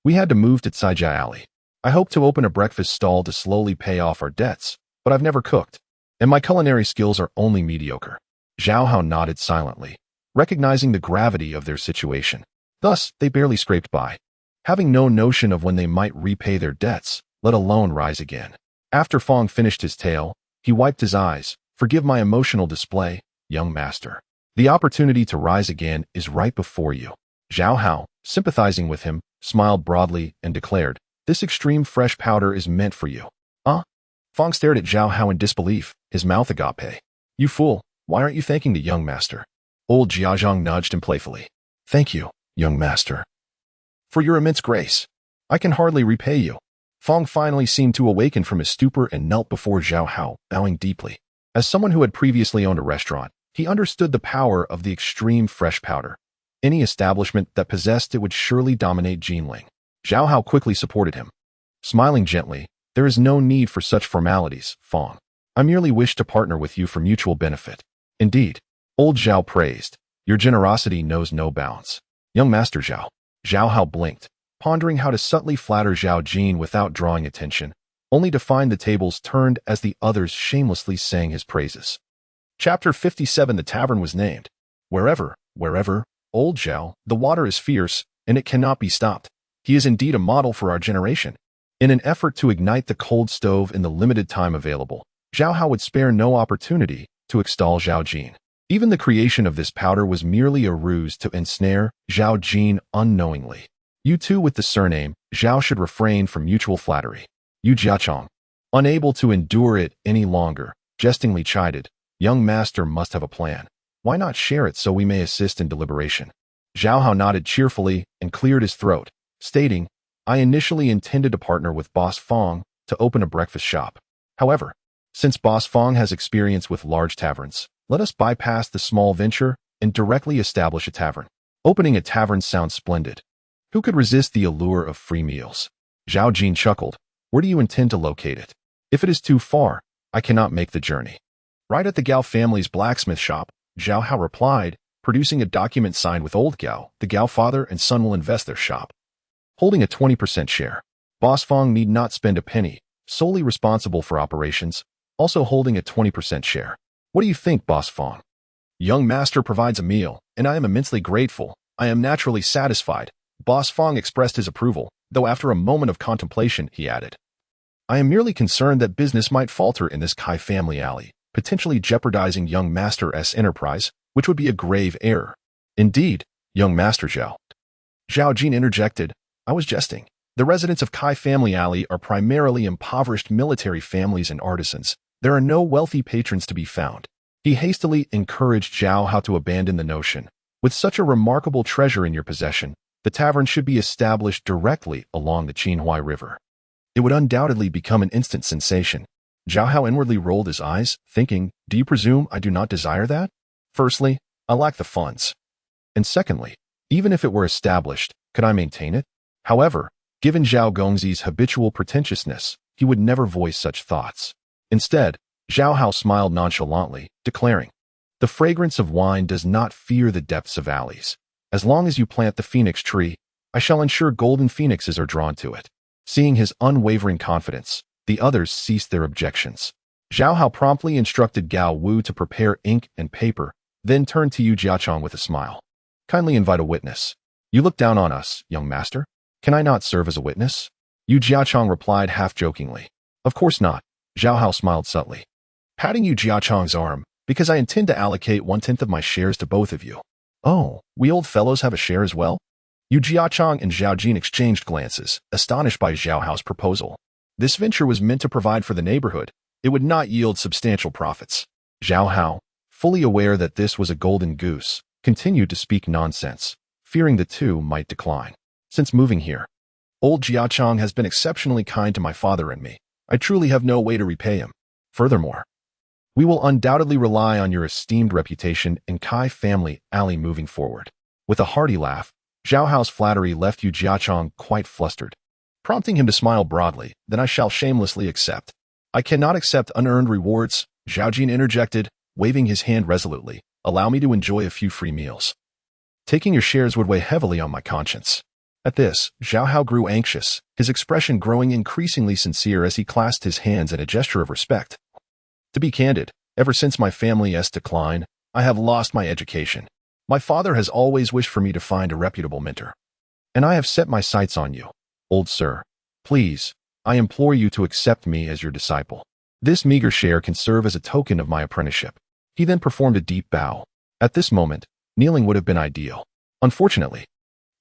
We had to move to Caijia Alley. I hope to open a breakfast stall to slowly pay off our debts, but I've never cooked, and my culinary skills are only mediocre. Zhao Hao nodded silently, recognizing the gravity of their situation. Thus, they barely scraped by, having no notion of when they might repay their debts, let alone rise again. After Fong finished his tale, he wiped his eyes. Forgive my emotional display, young master. The opportunity to rise again is right before you. Zhao Hao, sympathizing with him, smiled broadly and declared, this extreme fresh powder is meant for you. Fong stared at Zhao Hao in disbelief, his mouth agape. You fool, why aren't you thanking the young master? Old Jiazhang nudged him playfully. Thank you, young master, for your immense grace. I can hardly repay you. Fong finally seemed to awaken from his stupor and knelt before Zhao Hao, bowing deeply. As someone who had previously owned a restaurant, he understood the power of the extreme fresh powder. Any establishment that possessed it would surely dominate Jinling. Zhao Hao quickly supported him. Smiling gently, there is no need for such formalities, Fong. I merely wish to partner with you for mutual benefit. Indeed, old Zhao praised. Your generosity knows no bounds. Young Master Zhao. Zhao Hao blinked, pondering how to subtly flatter Zhao Jin without drawing attention, only to find the tables turned as the others shamelessly sang his praises. Chapter 57. The tavern was named. Wherever, old Zhao, the water is fierce, and it cannot be stopped. He is indeed a model for our generation. In an effort to ignite the cold stove in the limited time available, Zhao Hao would spare no opportunity to extol Zhao Jin. Even the creation of this powder was merely a ruse to ensnare Zhao Jin unknowingly. You two with the surname Zhao should refrain from mutual flattery. Yu Jiachong, unable to endure it any longer, jestingly chided, young master must have a plan. Why not share it so we may assist in deliberation? Zhao Hao nodded cheerfully and cleared his throat, stating, I initially intended to partner with Boss Fong to open a breakfast shop. However, since Boss Fong has experience with large taverns, let us bypass the small venture and directly establish a tavern. Opening a tavern sounds splendid. Who could resist the allure of free meals? Zhao Jin chuckled. Where do you intend to locate it? If it is too far, I cannot make the journey. Right at the Gao family's blacksmith shop, Zhao Hao replied, producing a document signed with old Gao. The Gao father and son will invest their shop, holding a 20% share. Boss Fong need not spend a penny, solely responsible for operations, also holding a 20% share. What do you think, Boss Fong? Young master provides a meal, and I am immensely grateful. I am naturally satisfied. Boss Fong expressed his approval, though after a moment of contemplation, he added, I am merely concerned that business might falter in this Kai family alley, potentially jeopardizing young master's enterprise, which would be a grave error. Indeed, young master Zhao. Zhao Jin interjected, I was jesting. The residents of Kai family alley are primarily impoverished military families and artisans. There are no wealthy patrons to be found. He hastily encouraged Zhao Hao to abandon the notion. With such a remarkable treasure in your possession, the tavern should be established directly along the Qinhuai River. It would undoubtedly become an instant sensation. Zhao Hao inwardly rolled his eyes, thinking, do you presume I do not desire that? Firstly, I lack the funds. And secondly, even if it were established, could I maintain it? However, given Zhao Gongzi's habitual pretentiousness, he would never voice such thoughts. Instead, Zhao Hao smiled nonchalantly, declaring, the fragrance of wine does not fear the depths of alleys. As long as you plant the phoenix tree, I shall ensure golden phoenixes are drawn to it. Seeing his unwavering confidence, the others ceased their objections. Zhao Hao promptly instructed Gao Wu to prepare ink and paper, then turned to Yu Jiachong with a smile. Kindly invite a witness. You look down on us, young master. Can I not serve as a witness? Yu Jiachong replied half-jokingly. Of course not. Zhao Hao smiled subtly, patting Yu Jiachong's arm, because I intend to allocate 1/10 of my shares to both of you. Oh, we old fellows have a share as well? Yu Jiachang and Zhao Jin exchanged glances, astonished by Zhao Hao's proposal. This venture was meant to provide for the neighborhood. It would not yield substantial profits. Zhao Hao, fully aware that this was a golden goose, continued to speak nonsense, fearing the two might decline. Since moving here, old Jiachang has been exceptionally kind to my father and me. I truly have no way to repay him. Furthermore, we will undoubtedly rely on your esteemed reputation in Kai family alley moving forward. With a hearty laugh, Zhao Hao's flattery left Yu Jiachang quite flustered, prompting him to smile broadly. Then I shall shamelessly accept. I cannot accept unearned rewards, Zhao Jin interjected, waving his hand resolutely. Allow me to enjoy a few free meals. Taking your shares would weigh heavily on my conscience. At this, Zhao Hao grew anxious, his expression growing increasingly sincere as he clasped his hands in a gesture of respect. To be candid, ever since my family's decline, I have lost my education. My father has always wished for me to find a reputable mentor. And I have set my sights on you, old sir. Please, I implore you to accept me as your disciple. This meager share can serve as a token of my apprenticeship. He then performed a deep bow. At this moment, kneeling would have been ideal. Unfortunately,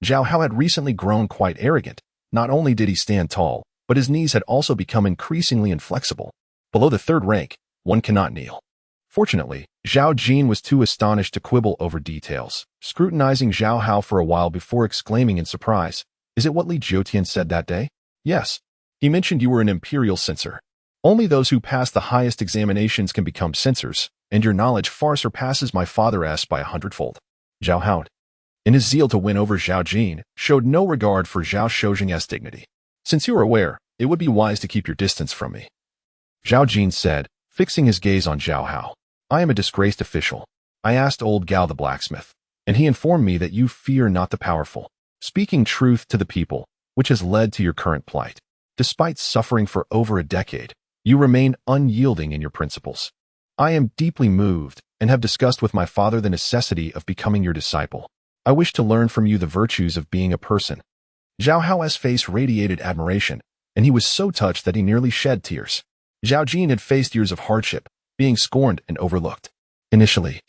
Zhao Hao had recently grown quite arrogant. Not only did he stand tall, but his knees had also become increasingly inflexible. Below the third rank, one cannot kneel. Fortunately, Zhao Jin was too astonished to quibble over details, scrutinizing Zhao Hao for a while before exclaiming in surprise, "Is it what Li Jiutian said that day?" "Yes. He mentioned you were an imperial censor. Only those who pass the highest examinations can become censors, and your knowledge far surpasses my father's by 100-fold. Zhao Hao, in his zeal to win over Zhao Jin, showed no regard for Zhao Shoujing's dignity. Since you are aware, it would be wise to keep your distance from me." Zhao Jin said, fixing his gaze on Zhao Hao. "I am a disgraced official. I asked old Gao the blacksmith, and he informed me that you fear not the powerful, speaking truth to the people, which has led to your current plight. Despite suffering for over a decade, you remain unyielding in your principles. I am deeply moved and have discussed with my father the necessity of becoming your disciple. I wish to learn from you the virtues of being a person." Zhao Hao's face radiated admiration, and he was so touched that he nearly shed tears. Zhao Jin had faced years of hardship, being scorned and overlooked. Initially,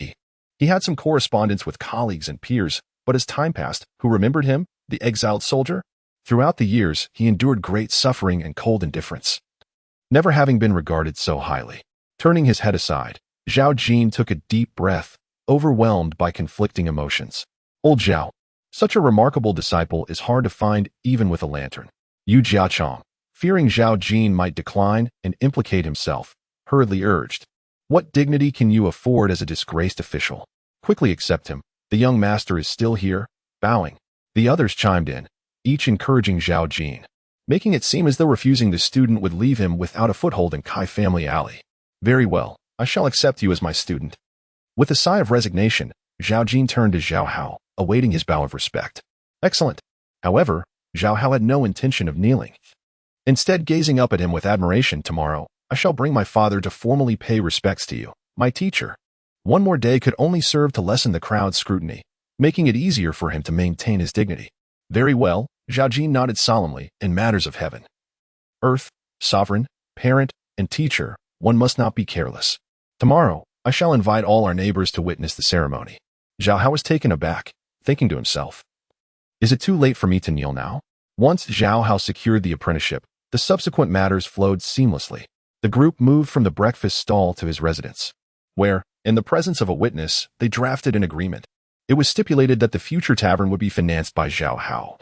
he had some correspondence with colleagues and peers, but as time passed, who remembered him, the exiled soldier? Throughout the years, he endured great suffering and cold indifference, never having been regarded so highly. Turning his head aside, Zhao Jin took a deep breath, overwhelmed by conflicting emotions. Old Zhao, such a remarkable disciple is hard to find even with a lantern. Yu Jiachang, fearing Zhao Jin might decline and implicate himself, hurriedly urged, "What dignity can you afford as a disgraced official? Quickly accept him. The young master is still here." Bowing, the others chimed in, each encouraging Zhao Jin, making it seem as though refusing the student would leave him without a foothold in Kai family alley. "Very well, I shall accept you as my student." With a sigh of resignation, Zhao Jin turned to Zhao Hao, awaiting his bow of respect. "Excellent." However, Zhao Hao had no intention of kneeling. Instead, gazing up at him with admiration, "Tomorrow, I shall bring my father to formally pay respects to you, my teacher." One more day could only serve to lessen the crowd's scrutiny, making it easier for him to maintain his dignity. "Very well," Zhao Jin nodded solemnly. "In matters of heaven, earth, sovereign, parent, and teacher, one must not be careless. Tomorrow, I shall invite all our neighbors to witness the ceremony." Zhao Hao was taken aback, thinking to himself, "Is it too late for me to kneel now?" Once Zhao Hao secured the apprenticeship, the subsequent matters flowed seamlessly. The group moved from the breakfast stall to his residence, where, in the presence of a witness, they drafted an agreement. It was stipulated that the future tavern would be financed by Zhao Hao,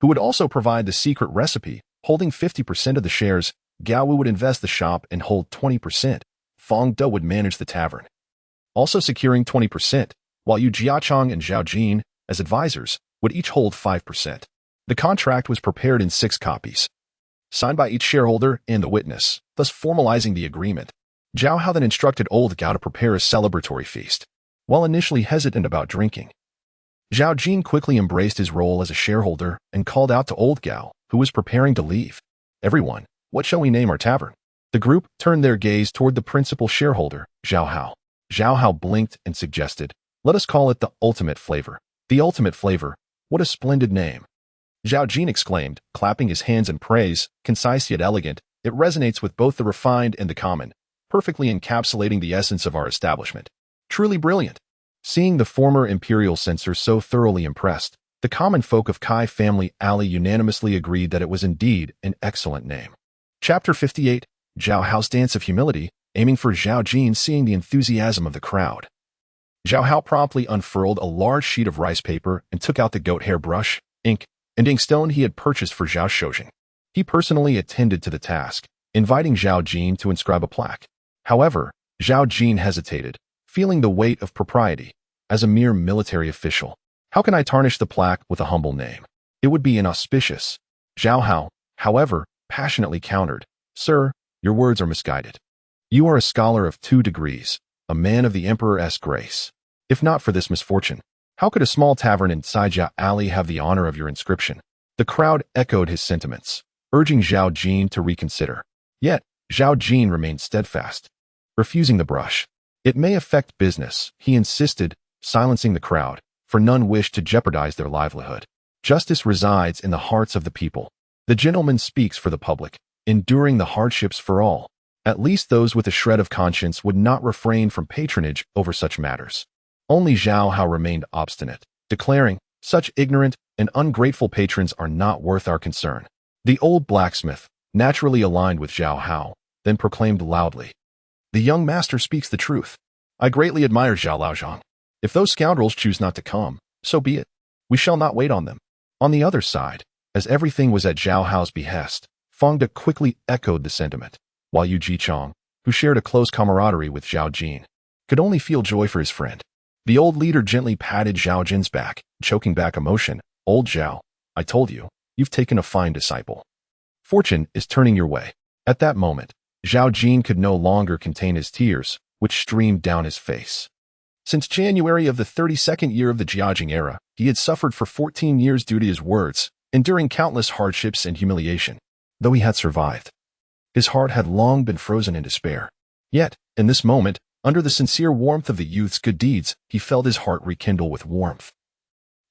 who would also provide the secret recipe. Holding 50% of the shares, Gao Wu would invest the shop and hold 20%. Fong De would manage the tavern, also securing 20%, while Yu Jiachang and Zhao Jin, as advisors, would each hold 5%. The contract was prepared in 6 copies, signed by each shareholder and the witness, thus formalizing the agreement. Zhao Hao then instructed old Gao to prepare a celebratory feast. While initially hesitant about drinking, Zhao Jin quickly embraced his role as a shareholder and called out to old Gao, who was preparing to leave, "Everyone, what shall we name our tavern?" The group turned their gaze toward the principal shareholder, Zhao Hao. Zhao Hao blinked and suggested, "Let us call it the Ultimate Flavor." "The Ultimate Flavor? What a splendid name!" Zhao Jin exclaimed, clapping his hands in praise. "Concise yet elegant, it resonates with both the refined and the common, perfectly encapsulating the essence of our establishment. Truly brilliant." Seeing the former imperial censor so thoroughly impressed, the common folk of Kai family alley unanimously agreed that it was indeed an excellent name. Chapter 58, Zhao Hao's Dance of Humility, aiming for Zhao Jin. Seeing the enthusiasm of the crowd, Zhao Hao promptly unfurled a large sheet of rice paper and took out the goat hair brush, ink, and inkstone he had purchased for Zhao Shojing. He personally attended to the task, inviting Zhao Jin to inscribe a plaque. However, Zhao Jin hesitated, feeling the weight of propriety. As a mere military official, how can I tarnish the plaque with a humble name? It would be inauspicious. Zhao Hao, however, passionately countered, Sir, your words are misguided. You are a scholar of 2 degrees, a man of the Emperor's grace. If not for this misfortune, how could a small tavern in Saijia Alley have the honor of your inscription? The crowd echoed his sentiments, urging Zhao Jin to reconsider. Yet, Zhao Jin remained steadfast, refusing the brush. It may affect business, he insisted, silencing the crowd, for none wished to jeopardize their livelihood. Justice resides in the hearts of the people. The gentleman speaks for the public, enduring the hardships for all. At least those with a shred of conscience would not refrain from patronage over such matters. Only Zhao Hao remained obstinate, declaring, such ignorant and ungrateful patrons are not worth our concern. The old blacksmith, naturally aligned with Zhao Hao, then proclaimed loudly, the young master speaks the truth. I greatly admire Zhao Laozhang. If those scoundrels choose not to come, so be it. We shall not wait on them. On the other side, as everything was at Zhao Hao's behest, Feng De quickly echoed the sentiment, while Yu Jichong, who shared a close camaraderie with Zhao Jin, could only feel joy for his friend. The old leader gently patted Zhao Jin's back, choking back emotion. Old Zhao, I told you, you've taken a fine disciple. Fortune is turning your way. At that moment, Zhao Jin could no longer contain his tears, which streamed down his face. Since January of the 32nd year of the Jiajing era, he had suffered for 14 years due to his words, enduring countless hardships and humiliation. Though he had survived, his heart had long been frozen in despair. Yet, in this moment, under the sincere warmth of the youth's good deeds, he felt his heart rekindle with warmth,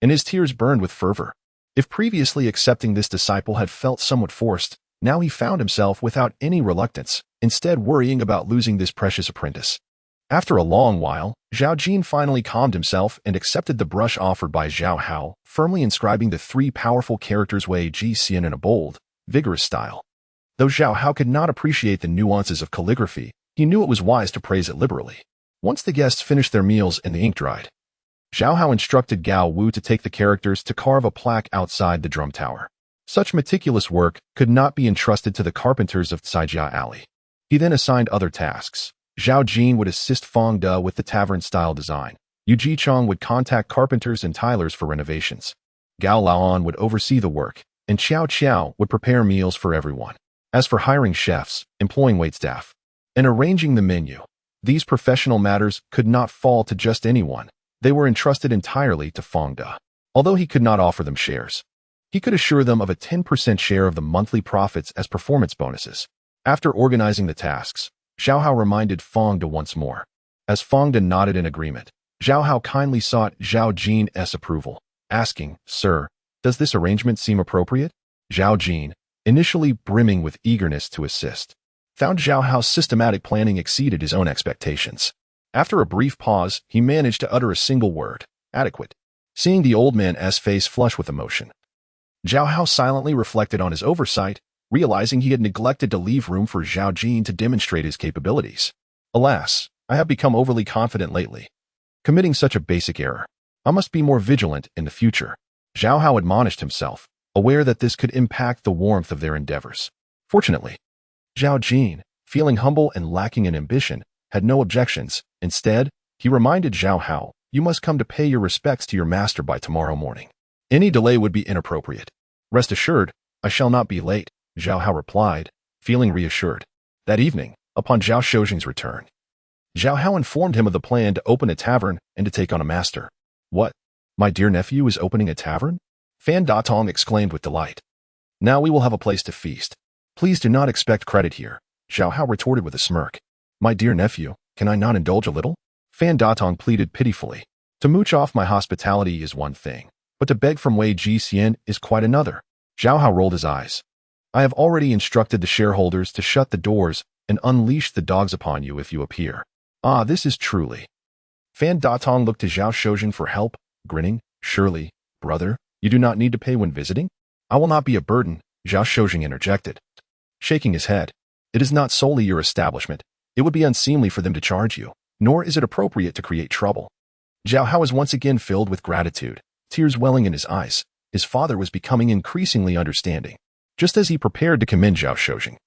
and his tears burned with fervor. If previously accepting this disciple had felt somewhat forced, now he found himself without any reluctance, instead worrying about losing this precious apprentice. After a long while, Zhao Jin finally calmed himself and accepted the brush offered by Zhao Hao, firmly inscribing the 3 powerful characters Wei Ji Xian in a bold, vigorous style. Though Zhao Hao could not appreciate the nuances of calligraphy, he knew it was wise to praise it liberally. Once the guests finished their meals and the ink dried, Zhao Hao instructed Gao Wu to take the characters to carve a plaque outside the drum tower. Such meticulous work could not be entrusted to the carpenters of Saijia Alley. He then assigned other tasks. Zhao Jin would assist Feng De with the tavern-style design. Yu Jichong would contact carpenters and tilers for renovations. Gao Laoan would oversee the work, and Qiao Qiao would prepare meals for everyone. As for hiring chefs, employing waitstaff, and arranging the menu, these professional matters could not fall to just anyone. They were entrusted entirely to Feng De. Although he could not offer them shares, he could assure them of a 10% share of the monthly profits as performance bonuses. After organizing the tasks, Zhao Hao reminded Feng De once more. As Feng De nodded in agreement, Zhao Hao kindly sought Zhao Jin's approval, asking, Sir, does this arrangement seem appropriate? Zhao Jin, initially brimming with eagerness to assist, found Zhao Hao's systematic planning exceeded his own expectations. After a brief pause, he managed to utter a single word, adequate. Seeing the old man's face flush with emotion, Zhao Hao silently reflected on his oversight, realizing he had neglected to leave room for Zhao Jin to demonstrate his capabilities. Alas, I have become overly confident lately, committing such a basic error. I must be more vigilant in the future. Zhao Hao admonished himself, aware that this could impact the warmth of their endeavors. Fortunately, Zhao Jin, feeling humble and lacking in ambition, had no objections. Instead, he reminded Zhao Hao, you must come to pay your respects to your master by tomorrow morning. Any delay would be inappropriate. Rest assured, I shall not be late, Zhao Hao replied, feeling reassured. That evening, upon Zhao Shojing's return, Zhao Hao informed him of the plan to open a tavern and to take on a master. What? My dear nephew is opening a tavern? Fan Datong exclaimed with delight. Now we will have a place to feast. Please do not expect credit here, Zhao Hao retorted with a smirk. My dear nephew, can I not indulge a little? Fan Datong pleaded pitifully. To mooch off my hospitality is one thing, but to beg from Wei Ji Xian is quite another. Zhao Hao rolled his eyes. I have already instructed the shareholders to shut the doors and unleash the dogs upon you if you appear. Ah, this is truly. Fan Datong looked to Zhao Shozhen for help, grinning. Surely, brother, you do not need to pay when visiting? I will not be a burden, Zhao Shozhen interjected, shaking his head. It is not solely your establishment. It would be unseemly for them to charge you, nor is it appropriate to create trouble. Zhao Hao was once again filled with gratitude, tears welling in his eyes. His father was becoming increasingly understanding. Just as he prepared to commend Zhao Shozhen,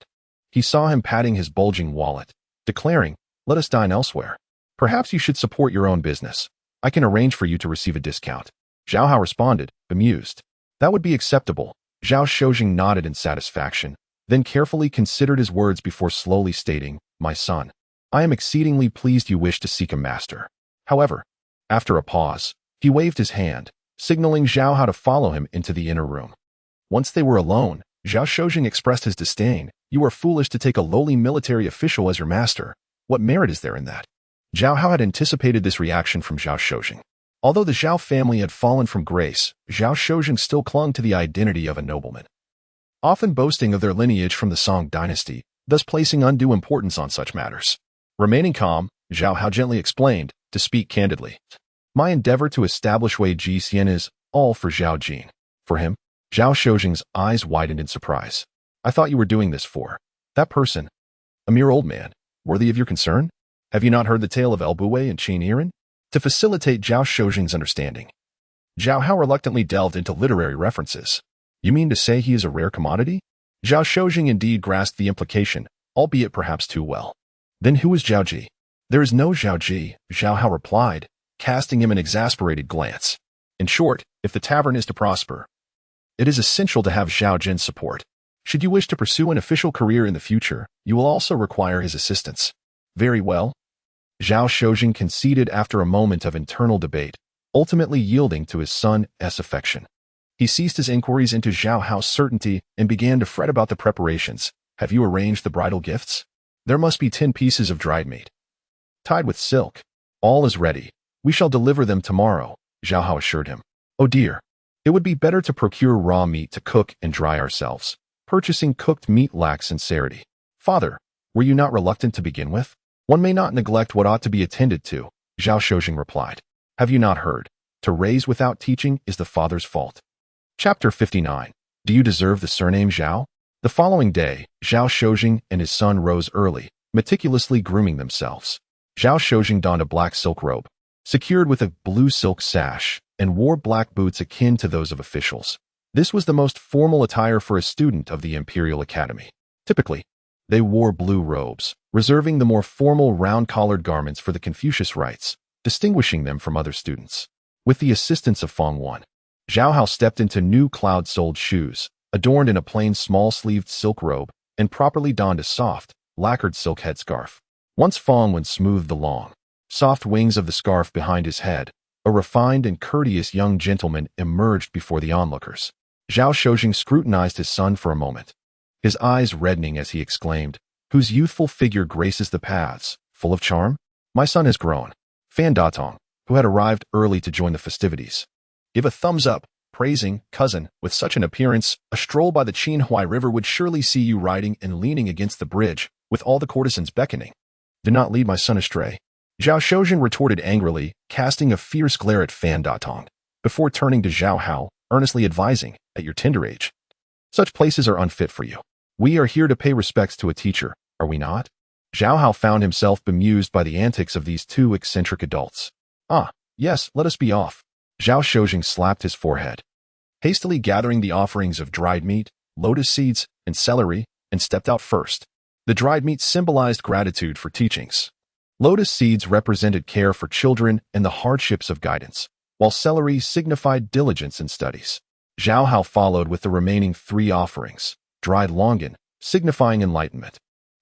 he saw him patting his bulging wallet, declaring, "Let us dine elsewhere. Perhaps you should support your own business. I can arrange for you to receive a discount." Zhao Hao responded, bemused. "That would be acceptable." Zhao Shozhen nodded in satisfaction, then carefully considered his words before slowly stating, "My son, I am exceedingly pleased you wish to seek a master." However, after a pause, he waved his hand, signaling Zhao Hao to follow him into the inner room. Once they were alone, Zhao Shozhen expressed his disdain. "You are foolish to take a lowly military official as your master. What merit is there in that?" Zhao Hao had anticipated this reaction from Zhao Shozhen. Although the Zhao family had fallen from grace, Zhao Shozhen still clung to the identity of a nobleman, often boasting of their lineage from the Song dynasty, thus placing undue importance on such matters. Remaining calm, Zhao Hao gently explained, "To speak candidly, my endeavor to establish Wei Jixian is all for Zhao Jin." For him? Zhao Shozhen's eyes widened in surprise. "I thought you were doing this for that person, a mere old man, worthy of your concern? Have you not heard the tale of El Buwei and Qin Yiren?" To facilitate Zhao Shozhen's understanding, Zhao Hao reluctantly delved into literary references. "You mean to say he is a rare commodity?" Zhao Shozhen indeed grasped the implication, albeit perhaps too well. "Then who is Zhao Ji?" "There is no Zhao Ji," Zhao Hao replied, casting him an exasperated glance. "In short, if the tavern is to prosper, it is essential to have Zhao Jin's support. Should you wish to pursue an official career in the future, you will also require his assistance." "Very well." Zhao Shozhen conceded after a moment of internal debate, ultimately yielding to his son's affection. He ceased his inquiries into Zhao Hao's certainty and began to fret about the preparations. "Have you arranged the bridal gifts?" "There must be 10 pieces of dried meat, tied with silk. All is ready. We shall deliver them tomorrow," Zhao Hao assured him. "Oh dear. It would be better to procure raw meat to cook and dry ourselves. Purchasing cooked meat lacks sincerity." "Father, were you not reluctant to begin with?" "One may not neglect what ought to be attended to," Zhao Shozhen replied. "Have you not heard? To raise without teaching is the father's fault." Chapter 59. Do you deserve the surname Zhao? The following day, Zhao Shozhen and his son rose early, meticulously grooming themselves. Zhao Shozhen donned a black silk robe, secured with a blue silk sash, and wore black boots akin to those of officials. This was the most formal attire for a student of the Imperial Academy. Typically, they wore blue robes, reserving the more formal round-collared garments for the Confucius rites, distinguishing them from other students. With the assistance of Feng Wan, Zhao Hao stepped into new cloud-soled shoes, adorned in a plain small-sleeved silk robe, and properly donned a soft, lacquered silk headscarf. Once Feng Wan smoothed the long, soft wings of the scarf behind his head, a refined and courteous young gentleman emerged before the onlookers. Zhao Shozhen scrutinized his son for a moment, his eyes reddening as he exclaimed, "Whose youthful figure graces the paths, full of charm? My son has grown." Fan Datong, who had arrived early to join the festivities, gave a thumbs up, praising, "Cousin, with such an appearance, a stroll by the Qinhuai River would surely see you riding and leaning against the bridge, with all the courtesans beckoning." "Do not lead my son astray," Zhao Shozhen retorted angrily, casting a fierce glare at Fan Datong, before turning to Zhao Hao, earnestly advising, "At your tender age, such places are unfit for you. We are here to pay respects to a teacher, are we not?" Zhao Hao found himself bemused by the antics of these two eccentric adults. "Ah, yes, let us be off." Zhao Shozhen slapped his forehead, hastily gathering the offerings of dried meat, lotus seeds, and celery, and stepped out first. The dried meat symbolized gratitude for teachings. Lotus seeds represented care for children and the hardships of guidance, while celery signified diligence in studies. Zhao Hao followed with the remaining 3 offerings, dried longan, signifying enlightenment,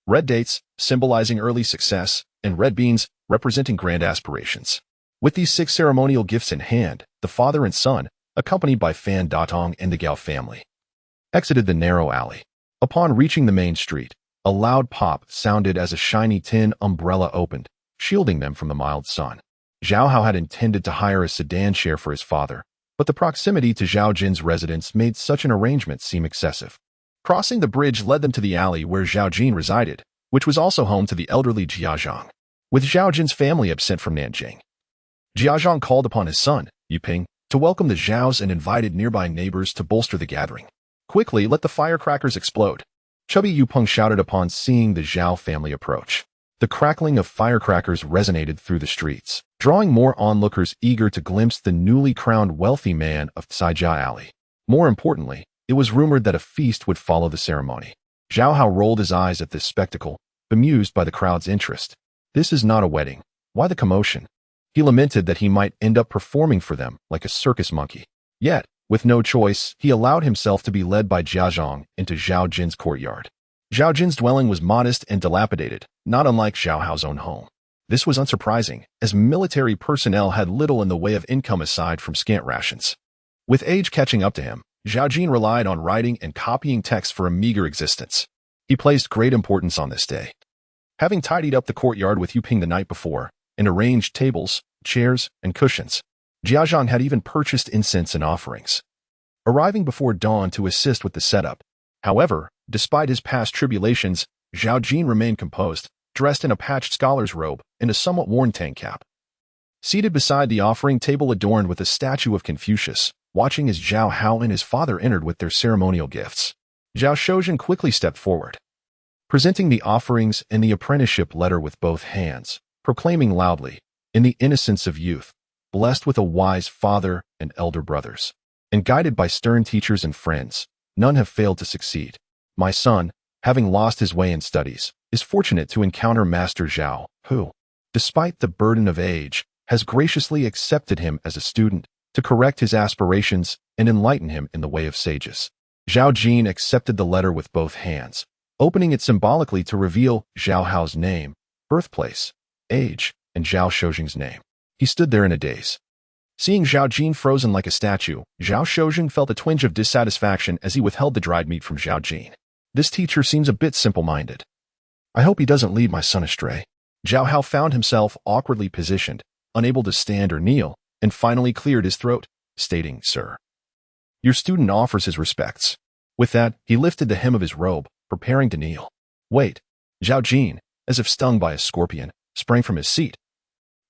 red dates, symbolizing early success, and red beans, representing grand aspirations. With these 6 ceremonial gifts in hand, the father and son, accompanied by Fan Datong and the Gao family, exited the narrow alley. Upon reaching the main street, a loud pop sounded as a shiny tin umbrella opened, shielding them from the mild sun. Zhao Hao had intended to hire a sedan chair for his father, but the proximity to Zhao Jin's residence made such an arrangement seem excessive. Crossing the bridge led them to the alley where Zhao Jin resided, which was also home to the elderly Jia Zhang, with Zhao Jin's family absent from Nanjing. Zhang called upon his son, Yuping, to welcome the Zhaos and invited nearby neighbors to bolster the gathering. Quickly, let the firecrackers explode. Chubby Yupeng shouted upon seeing the Zhao family approach. The crackling of firecrackers resonated through the streets, drawing more onlookers eager to glimpse the newly crowned wealthy man of Caijia Alley. More importantly, it was rumored that a feast would follow the ceremony. Zhao Hao rolled his eyes at this spectacle, bemused by the crowd's interest. This is not a wedding. Why the commotion? He lamented that he might end up performing for them like a circus monkey. Yet, with no choice, he allowed himself to be led by Jiazhong into Zhao Jin's courtyard. Zhao Jin's dwelling was modest and dilapidated, not unlike Zhao Hao's own home. This was unsurprising, as military personnel had little in the way of income aside from scant rations. With age catching up to him, Zhao Jin relied on writing and copying text for a meager existence. He placed great importance on this day. Having tidied up the courtyard with Yuping the night before, and arranged tables, chairs, and cushions, Jiazhong had even purchased incense and offerings. Arriving before dawn to assist with the setup. However, despite his past tribulations, Zhao Jin remained composed, dressed in a patched scholar's robe and a somewhat worn tank cap. Seated beside the offering table adorned with a statue of Confucius, watching as Zhao Hao and his father entered with their ceremonial gifts, Zhao Shozhen quickly stepped forward, presenting the offerings and the apprenticeship letter with both hands, proclaiming loudly, "In the innocence of youth, blessed with a wise father and elder brothers, and guided by stern teachers and friends, none have failed to succeed. My son, having lost his way in studies, is fortunate to encounter Master Zhao, who, despite the burden of age, has graciously accepted him as a student to correct his aspirations and enlighten him in the way of sages." Zhao Jin accepted the letter with both hands, opening it symbolically to reveal Zhao Hao's name, birthplace, age, and Zhao Shozheng's name. He stood there in a daze. Seeing Zhao Jin frozen like a statue, Zhao Shozheng felt a twinge of dissatisfaction as he withheld the dried meat from Zhao Jin. This teacher seems a bit simple-minded. I hope he doesn't lead my son astray. Zhao Hao found himself awkwardly positioned, unable to stand or kneel, and finally cleared his throat, stating, "Sir, your student offers his respects." With that, he lifted the hem of his robe, preparing to kneel. Wait. Zhao Jin, as if stung by a scorpion, sprang from his seat,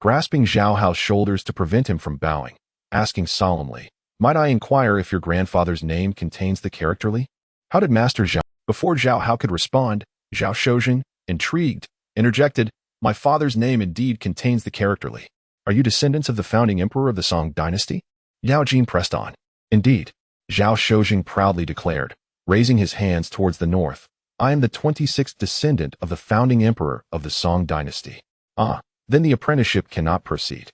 grasping Zhao Hao's shoulders to prevent him from bowing, asking solemnly, "Might I inquire if your grandfather's name contains the character Li?" How did Master Zhao? Before Zhao Hao could respond, Zhao Shozhen, intrigued, interjected, "My father's name indeed contains the character Li. Are you descendants of the founding emperor of the Song Dynasty?" Zhao Jin pressed on. Indeed, Zhao Shozhen proudly declared, raising his hands towards the north, "I am the 26th descendant of the founding emperor of the Song Dynasty." Ah, then the apprenticeship cannot proceed.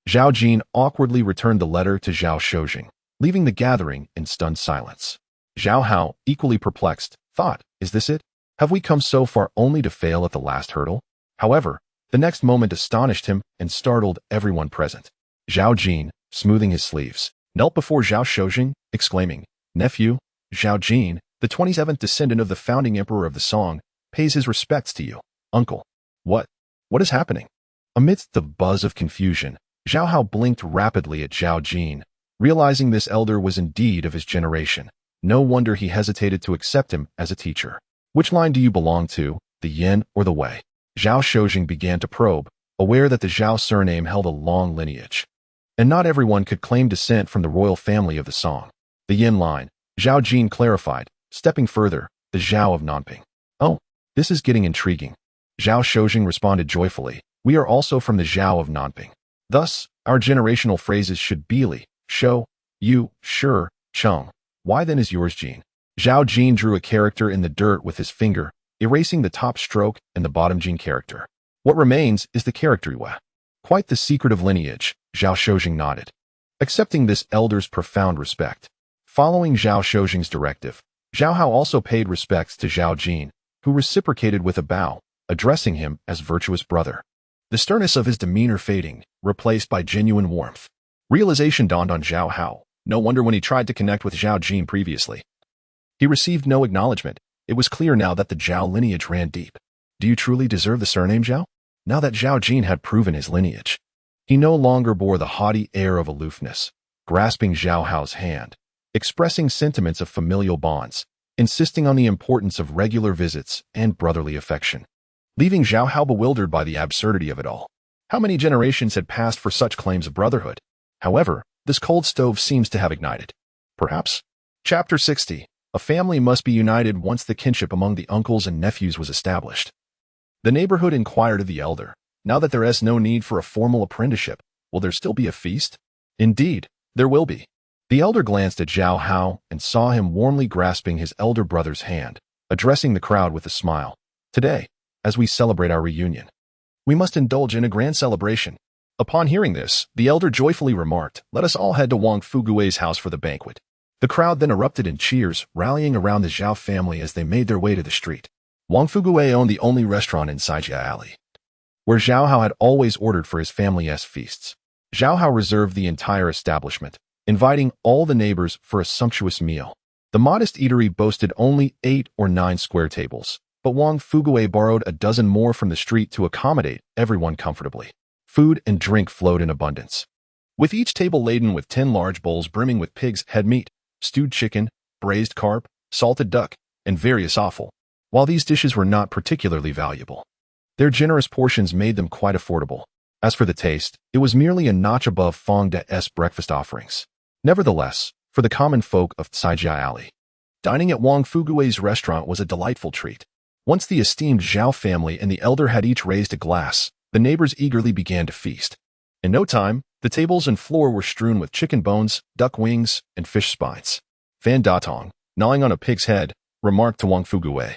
Zhao Jin awkwardly returned the letter to Zhao Shozhen, leaving the gathering in stunned silence. Zhao Hao, equally perplexed, thought, "Is this it? Have we come so far only to fail at the last hurdle?" However, the next moment astonished him and startled everyone present. Zhao Jin, smoothing his sleeves, knelt before Zhao Shozhen, exclaiming, "Nephew, Zhao Jin, the 27th descendant of the founding emperor of the Song, pays his respects to you, uncle." What is happening? Amidst the buzz of confusion, Zhao Hao blinked rapidly at Zhao Jin, realizing this elder was indeed of his generation. No wonder he hesitated to accept him as a teacher. Which line do you belong to, the Yin or the Wei? Zhao Shozhen began to probe, aware that the Zhao surname held a long lineage, and not everyone could claim descent from the royal family of the Song. The Yin line, Zhao Jin clarified, stepping further, the Zhao of Nanping. Oh, this is getting intriguing. Zhao Shozhen responded joyfully, "We are also from the Zhao of Nanping. Thus, our generational phrases should be Li, Shou, Yu, Shi, Cheng. Why then is yours Jin?" Zhao Jin drew a character in the dirt with his finger, erasing the top stroke and the bottom Jin character. What remains is the character Wei. Quite the secret of lineage, Zhao Shozhen nodded, accepting this elder's profound respect. Following Zhao Shozhen's directive, Zhao Hao also paid respects to Zhao Jin, who reciprocated with a bow, addressing him as virtuous brother. The sternness of his demeanor fading, replaced by genuine warmth. Realization dawned on Zhao Hao. No wonder when he tried to connect with Zhao Jin previously, he received no acknowledgement. It was clear now that the Zhao lineage ran deep. Do you truly deserve the surname Zhao? Now that Zhao Jin had proven his lineage, he no longer bore the haughty air of aloofness, grasping Zhao Hao's hand, expressing sentiments of familial bonds, insisting on the importance of regular visits and brotherly affection, leaving Zhao Hao bewildered by the absurdity of it all. How many generations had passed for such claims of brotherhood? However, this cold stove seems to have ignited. Perhaps? Chapter 60. A family must be united once the kinship among the uncles and nephews was established. The neighborhood inquired of the elder, now that there is no need for a formal apprenticeship, will there still be a feast? Indeed, there will be. The elder glanced at Zhao Hao and saw him warmly grasping his elder brother's hand, addressing the crowd with a smile. Today, as we celebrate our reunion, we must indulge in a grand celebration. Upon hearing this, the elder joyfully remarked, "Let us all head to Wang Fugui's house for the banquet." The crowd then erupted in cheers, rallying around the Zhao family as they made their way to the street. Wang Fugui owned the only restaurant in Xijia Alley, where Zhao Hao had always ordered for his family's feasts. Zhao Hao reserved the entire establishment, inviting all the neighbors for a sumptuous meal. The modest eatery boasted only 8 or 9 square tables, but Wang Fugui borrowed a dozen more from the street to accommodate everyone comfortably. Food and drink flowed in abundance, with each table laden with 10 large bowls brimming with pig's head meat, stewed chicken, braised carp, salted duck, and various offal. While these dishes were not particularly valuable, their generous portions made them quite affordable. As for the taste, it was merely a notch above Fong De's breakfast offerings. Nevertheless, for the common folk of Xijia Alley, dining at Wang Fugui's restaurant was a delightful treat. Once the esteemed Zhao family and the elder had each raised a glass, the neighbors eagerly began to feast. In no time, the tables and floor were strewn with chicken bones, duck wings, and fish spines. Fan Datong, gnawing on a pig's head, remarked to Wang Fugui,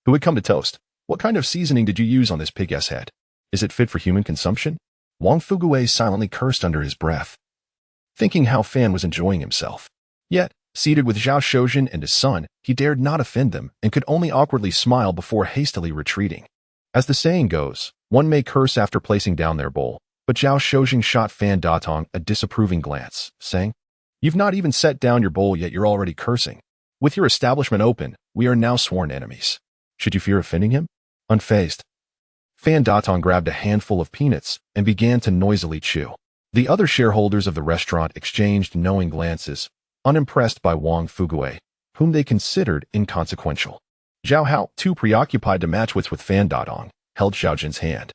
who had come to toast, "What kind of seasoning did you use on this pig's head? Is it fit for human consumption?" Wang Fugui silently cursed under his breath, thinking how Fan was enjoying himself. Yet, seated with Zhao Shozhen and his son, he dared not offend them and could only awkwardly smile before hastily retreating. As the saying goes, one may curse after placing down their bowl, but Zhao Shozhen shot Fan Datong a disapproving glance, saying, "You've not even set down your bowl yet you're already cursing. With your establishment open, we are now sworn enemies. Should you fear offending him?" Unfazed, Fan Datong grabbed a handful of peanuts and began to noisily chew. The other shareholders of the restaurant exchanged knowing glances, unimpressed by Wang Fugui, whom they considered inconsequential. Zhao Hao, too preoccupied to match wits with Fan Datong, held Xiaojin's hand,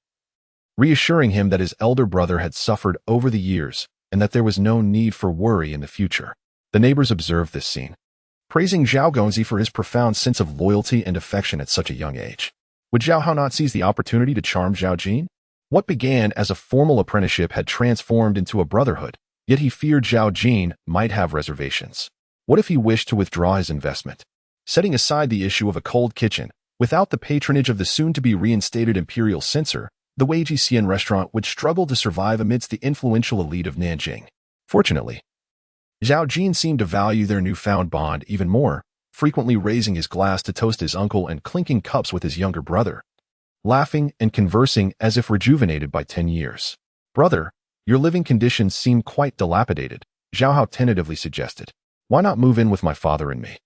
reassuring him that his elder brother had suffered over the years and that there was no need for worry in the future. The neighbors observed this scene, praising Zhao Guangqi for his profound sense of loyalty and affection at such a young age. Would Zhao Hao not seize the opportunity to charm Zhao Jin? What began as a formal apprenticeship had transformed into a brotherhood, yet he feared Zhao Jin might have reservations. What if he wished to withdraw his investment? Setting aside the issue of a cold kitchen, without the patronage of the soon-to-be reinstated imperial censor, the Wei Jixian restaurant would struggle to survive amidst the influential elite of Nanjing. Fortunately, Zhao Jin seemed to value their newfound bond even more, frequently raising his glass to toast his uncle and clinking cups with his younger brother, laughing and conversing as if rejuvenated by 10 years. "Brother, your living conditions seem quite dilapidated," Zhao Hao tentatively suggested. "Why not move in with my father and me?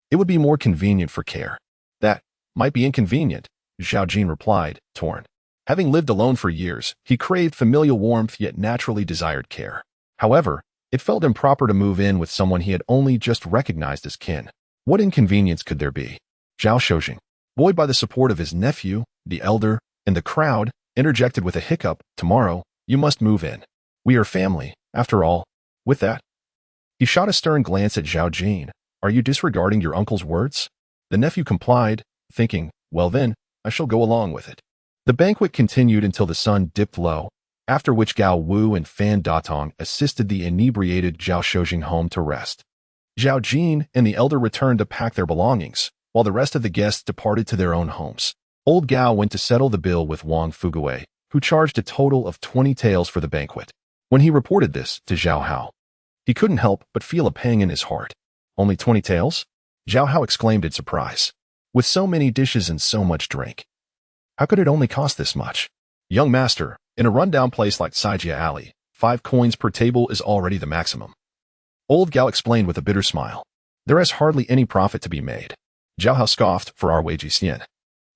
It would be more convenient for care." "That might be inconvenient," Zhao Jin replied, torn. Having lived alone for years, he craved familial warmth yet naturally desired care. However, it felt improper to move in with someone he had only just recognized as kin. What inconvenience could there be? Zhao Shozhen, buoyed by the support of his nephew, the elder, and the crowd, interjected with a hiccup, "Tomorrow, you must move in. We are family, after all." With that, he shot a stern glance at Zhao Jin. "Are you disregarding your uncle's words?" The nephew complied, thinking, "Well then, I shall go along with it." The banquet continued until the sun dipped low, after which Gao Wu and Fan Datong assisted the inebriated Zhao Shozhen home to rest. Zhao Jin and the elder returned to pack their belongings, while the rest of the guests departed to their own homes. Old Gao went to settle the bill with Wang Fugui, who charged a total of 20 taels for the banquet. When he reported this to Zhao Hao, he couldn't help but feel a pang in his heart. "Only 20 taels?" Zhao Hao exclaimed in surprise. "With so many dishes and so much drink, how could it only cost this much?" "Young master, in a rundown place like Xijia Alley, 5 coins per table is already the maximum," Old Gao explained with a bitter smile. "There is hardly any profit to be made." Zhao Hao scoffed for our Wei Jixian.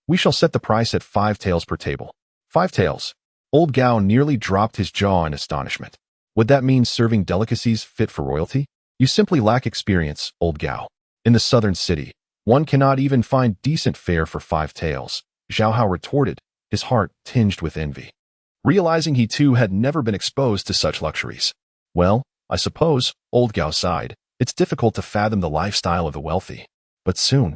"We shall set the price at 5 taels per table." 5 taels? Old Gao nearly dropped his jaw in astonishment. Would that mean serving delicacies fit for royalty? "You simply lack experience, Old Gao. In the southern city, one cannot even find decent fare for 5 taels," Zhao Hao retorted, his heart tinged with envy. realizing he too had never been exposed to such luxuries. Well, I suppose, old Gao sighed, it's difficult to fathom the lifestyle of the wealthy. But soon,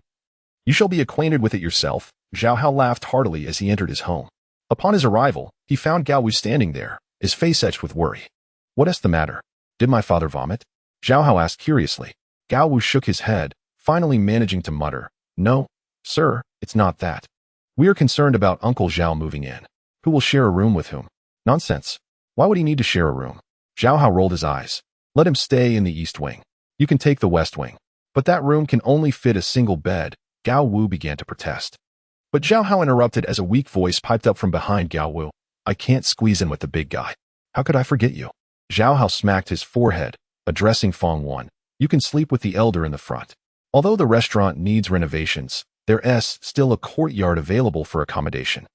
you shall be acquainted with it yourself. Zhao Hao laughed heartily as he entered his home. Upon his arrival, he found Gao Wu standing there, his face etched with worry. What is the matter? Did my father vomit? Zhao Hao asked curiously. Gao Wu shook his head, finally managing to mutter, No, sir, it's not that. We are concerned about Uncle Zhao moving in. Who will share a room with whom? Nonsense. Why would he need to share a room? Zhao Hao rolled his eyes. Let him stay in the east wing. You can take the west wing. But that room can only fit a single bed. Gao Wu began to protest. But Zhao Hao interrupted as a weak voice piped up from behind Gao Wu. I can't squeeze in with the big guy. How could I forget you? Zhao Hao smacked his forehead, addressing Fong Wan. You can sleep with the elder in the front. Although the restaurant needs renovations, there is still a courtyard available for accommodation.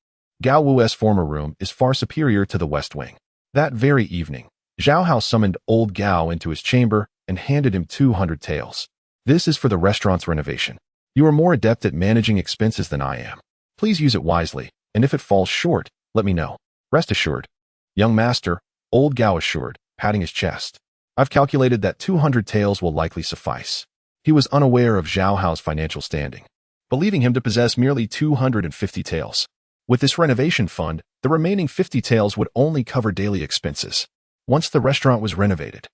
Gao Wu's former room is far superior to the west wing. That very evening, Zhao Hao summoned old Gao into his chamber and handed him 200 taels. This is for the restaurant's renovation. You are more adept at managing expenses than I am. Please use it wisely, and if it falls short, let me know. Rest assured. Young master, old Gao assured, patting his chest. I've calculated that 200 taels will likely suffice. He was unaware of Zhao Hao's financial standing, believing him to possess merely 250 taels. With this renovation fund, the remaining 50 taels would only cover daily expenses. Once the restaurant was renovated,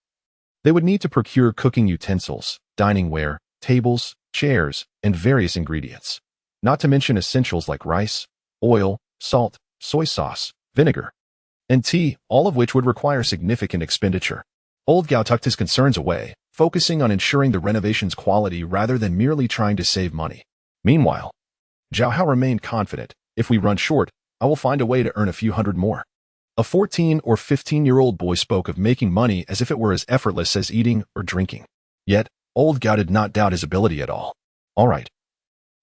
they would need to procure cooking utensils, dining ware, tables, chairs, and various ingredients, not to mention essentials like rice, oil, salt, soy sauce, vinegar, and tea, all of which would require significant expenditure. Old Gao tucked his concerns away, focusing on ensuring the renovation's quality rather than merely trying to save money. Meanwhile, Zhao Hao remained confident. If we run short, I will find a way to earn a few hundred more. A 14 or 15-year-old boy spoke of making money as if it were as effortless as eating or drinking. Yet, old Gao did not doubt his ability at all. All right.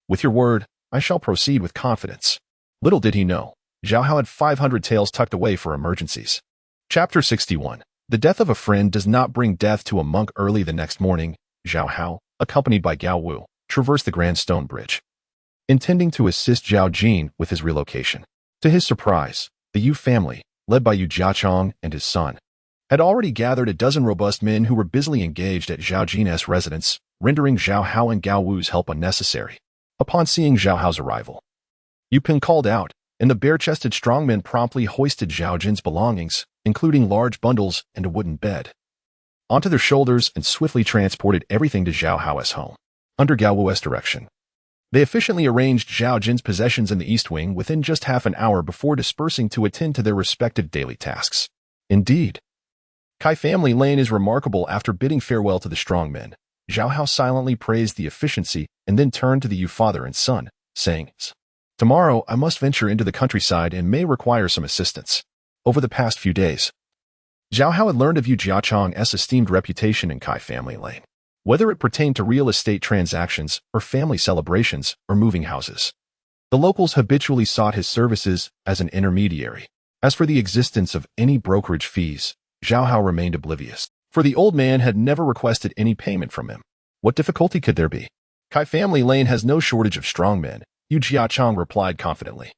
With your word, I shall proceed with confidence. Little did he know, Zhao Hao had 500 taels tucked away for emergencies. Chapter 61. The death of a friend does not bring death to a monk. Early the next morning, Zhao Hao, accompanied by Gao Wu, traversed the Grand Stone Bridge, intending to assist Zhao Jin with his relocation. To his surprise, the Yu family, led by Yu Jiachong and his son, had already gathered a dozen robust men who were busily engaged at Zhao Jin's residence, rendering Zhao Hao and Gao Wu's help unnecessary. Upon seeing Zhao Hao's arrival, Yu Ping called out, and the bare-chested strongmen promptly hoisted Zhao Jin's belongings, including large bundles and a wooden bed, onto their shoulders and swiftly transported everything to Zhao Hao's home. Under Gao Wu's direction, they efficiently arranged Zhao Jin's possessions in the East Wing within just half an hour before dispersing to attend to their respective daily tasks. Indeed, Kai Family Lane is remarkable. After bidding farewell to the strongmen, Zhao Hao silently praised the efficiency and then turned to the Yu father and son, saying, Tomorrow I must venture into the countryside and may require some assistance. Over the past few days, Zhao Hao had learned of Yu Jiachong's esteemed reputation in Kai Family Lane, whether it pertained to real estate transactions or family celebrations or moving houses. The locals habitually sought his services as an intermediary. As for the existence of any brokerage fees, Zhao Hao remained oblivious, for the old man had never requested any payment from him. What difficulty could there be? Kai Family Lane has no shortage of strongmen, Yu Jiachong replied confidently,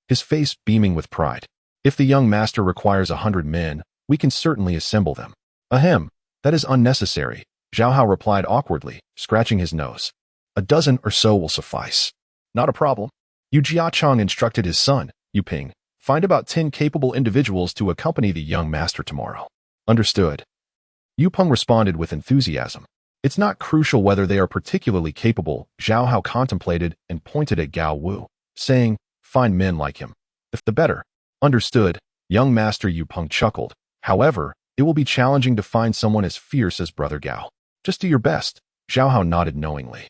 his face beaming with pride. If the young master requires 100 men, we can certainly assemble them. Ahem, that is unnecessary, Zhao Hao replied awkwardly, scratching his nose. A dozen or so will suffice. Not a problem. Yu Jiachong instructed his son, Yu Ping, find about 10 capable individuals to accompany the young master tomorrow. Understood. Yu Peng responded with enthusiasm. It's not crucial whether they are particularly capable, Zhao Hao contemplated and pointed at Gao Wu, saying, find men like him. If the better. Understood, young master. Yu Peng chuckled. However, it will be challenging to find someone as fierce as Brother Gao. Just do your best. Zhao Hao nodded knowingly.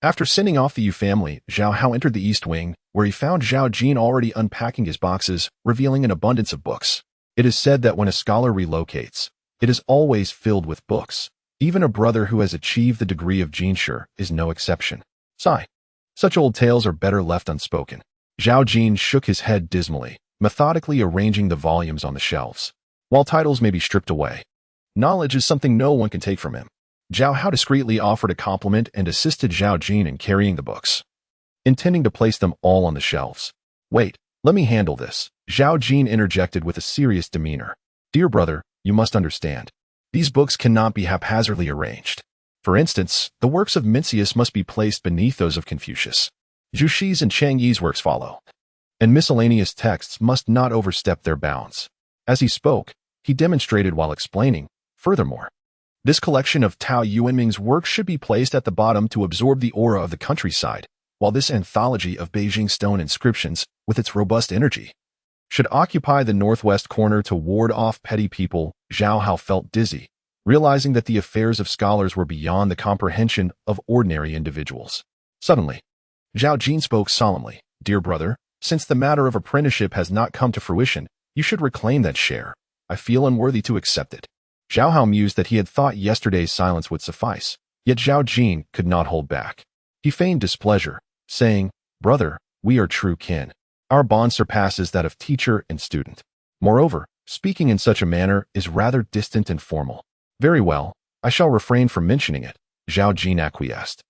After sending off the Yu family, Zhao Hao entered the East Wing, where he found Zhao Jin already unpacking his boxes, revealing an abundance of books. It is said that when a scholar relocates, it is always filled with books. Even a brother who has achieved the degree of Jinsher is no exception. Sigh. Such old tales are better left unspoken. Zhao Jin shook his head dismally, methodically arranging the volumes on the shelves. While titles may be stripped away, knowledge is something no one can take from him. Zhao Hao discreetly offered a compliment and assisted Zhao Jin in carrying the books, intending to place them all on the shelves. Wait, Let me handle this, Zhao Jin interjected with a serious demeanor. Dear brother, you must understand. These books cannot be haphazardly arranged. For instance, the works of Mencius must be placed beneath those of Confucius. Zhu Shi's and Chang Yi's works follow, and miscellaneous texts must not overstep their bounds. As he spoke, he demonstrated while explaining. Furthermore, this collection of Tao Yuanming's works should be placed at the bottom to absorb the aura of the countryside, while this anthology of Beijing stone inscriptions, with its robust energy, should occupy the northwest corner to ward off petty people. Zhao Hao felt dizzy, realizing that the affairs of scholars were beyond the comprehension of ordinary individuals. Suddenly, Zhao Jin spoke solemnly. Dear brother, since the matter of apprenticeship has not come to fruition, you should reclaim that share. I feel unworthy to accept it. Zhao Hao mused that he had thought yesterday's silence would suffice, yet Zhao Jin could not hold back. He feigned displeasure, saying, Brother, we are true kin. Our bond surpasses that of teacher and student. Moreover, speaking in such a manner is rather distant and formal. Very well, I shall refrain from mentioning it, Zhao Jin acquiesced.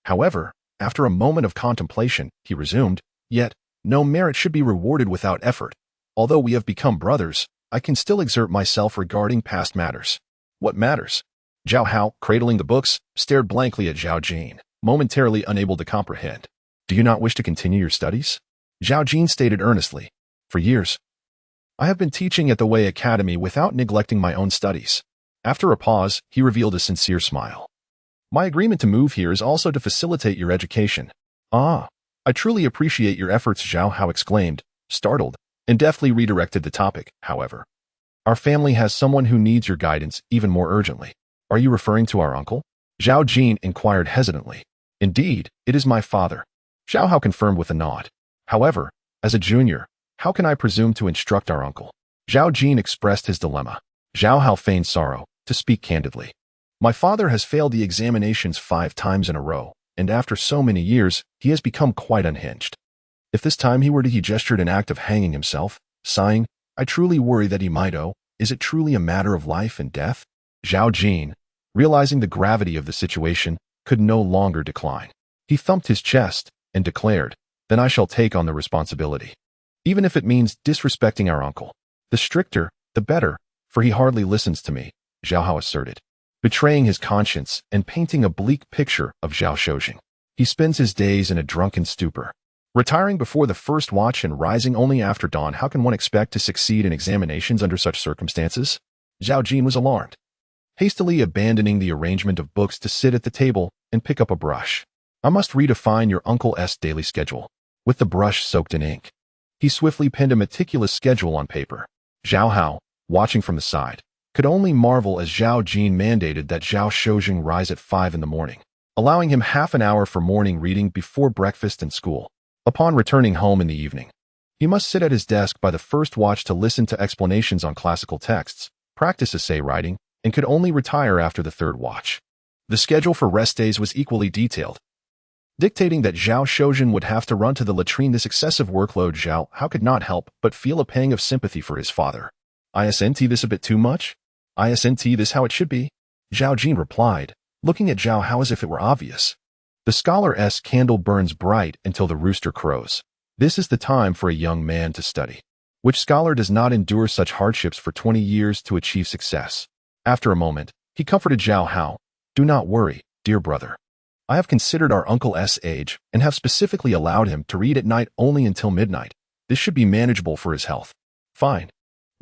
However, after a moment of contemplation, he resumed, Yet, no merit should be rewarded without effort. Although we have become brothers, I can still exert myself regarding past matters. What matters? Zhao Hao, cradling the books, stared blankly at Zhao Jin, momentarily unable to comprehend. Do you not wish to continue your studies? Zhao Jin stated earnestly. For years, I have been teaching at the Wei Academy without neglecting my own studies. After a pause, he revealed a sincere smile. My agreement to move here is also to facilitate your education. Ah, I truly appreciate your efforts, Zhao Hao exclaimed, startled, and deftly redirected the topic. However, our family has someone who needs your guidance even more urgently. Are you referring to our uncle? Zhao Jin inquired hesitantly. Indeed, it is my father. Zhao Hao confirmed with a nod. However, as a junior, how can I presume to instruct our uncle? Zhao Jin expressed his dilemma. Zhao Hao feigned sorrow, to speak candidly. My father has failed the examinations 5 times in a row, and after so many years, he has become quite unhinged. If this time he gestured an act of hanging himself, sighing, I truly worry that he might. Is it truly a matter of life and death? Zhao Jin, realizing the gravity of the situation, could no longer decline. He thumped his chest and declared, Then I shall take on the responsibility. Even if it means disrespecting our uncle. The stricter, the better, for he hardly listens to me, Zhao Hao asserted, betraying his conscience and painting a bleak picture of Zhao Shozheng. He spends his days in a drunken stupor, retiring before the first watch and rising only after dawn. How can one expect to succeed in examinations under such circumstances? Zhao Jin was alarmed, hastily abandoning the arrangement of books to sit at the table and pick up a brush. I must redefine your uncle's daily schedule. With the brush soaked in ink, he swiftly penned a meticulous schedule on paper. Zhao Hao, watching from the side, could only marvel as Zhao Jin mandated that Zhao Shozheng rise at 5 in the morning, allowing him half an hour for morning reading before breakfast and school. Upon returning home in the evening, he must sit at his desk by the first watch to listen to explanations on classical texts, practice essay writing, and could only retire after the third watch. The schedule for rest days was equally detailed, dictating that Zhao Shozhen would have to run to the latrine. This excessive workload, Zhao Hao could not help but feel a pang of sympathy for his father. Isn't this a bit too much? Isn't this how it should be? Zhao Jin replied, looking at Zhao Hao as if it were obvious. The scholar's candle burns bright until the rooster crows. This is the time for a young man to study. Which scholar does not endure such hardships for 20 years to achieve success? After a moment, he comforted Zhao Hao. Do not worry, dear brother. I have considered our uncle's age and have specifically allowed him to read at night only until midnight. This should be manageable for his health. Fine.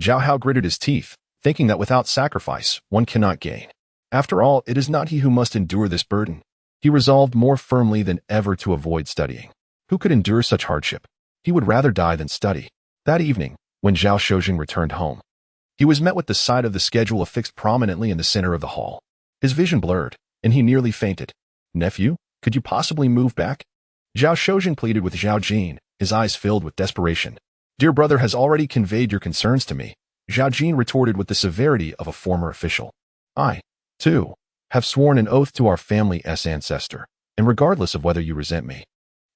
Zhao Hao gritted his teeth, thinking that without sacrifice, one cannot gain. After all, it is not he who must endure this burden. He resolved more firmly than ever to avoid studying. Who could endure such hardship? He would rather die than study. That evening, when Zhao Shozheng returned home, he was met with the sight of the schedule affixed prominently in the center of the hall. His vision blurred, and he nearly fainted. Nephew, could you possibly move back? Zhao Shozheng pleaded with Zhao Jin, his eyes filled with desperation. Dear brother has already conveyed your concerns to me, Zhao Jin retorted with the severity of a former official. I, too, have sworn an oath to our family's ancestor, and regardless of whether you resent me,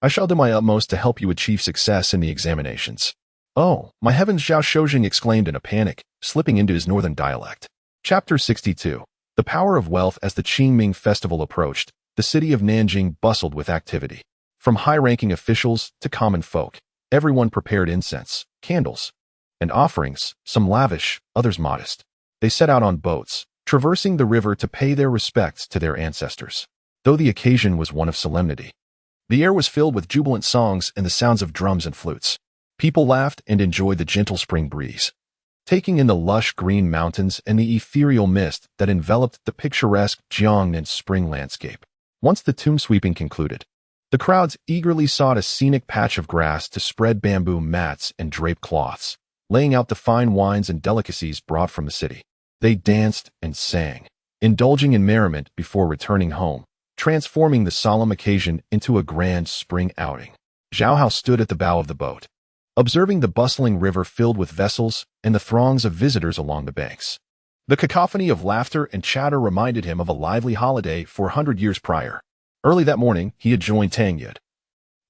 I shall do my utmost to help you achieve success in the examinations. Oh, my heavens, Zhao Shozheng exclaimed in a panic, slipping into his northern dialect. Chapter 62. The Power of Wealth. As the Qingming festival approached, the city of Nanjing bustled with activity. From high-ranking officials to common folk, Everyone prepared incense, candles, and offerings, some lavish, others modest. They set out on boats, traversing the river to pay their respects to their ancestors. Though the occasion was one of solemnity, the air was filled with jubilant songs and the sounds of drums and flutes. People laughed and enjoyed the gentle spring breeze, taking in the lush green mountains and the ethereal mist that enveloped the picturesque Jiangnan spring landscape. Once the tomb sweeping concluded, the crowds eagerly sought a scenic patch of grass to spread bamboo mats and drape cloths, laying out the fine wines and delicacies brought from the city. They danced and sang, indulging in merriment before returning home, transforming the solemn occasion into a grand spring outing. Zhao Hao stood at the bow of the boat, observing the bustling river filled with vessels and the throngs of visitors along the banks. The cacophony of laughter and chatter reminded him of a lively holiday 400 years prior. Early that morning, he had joined Tang Yud,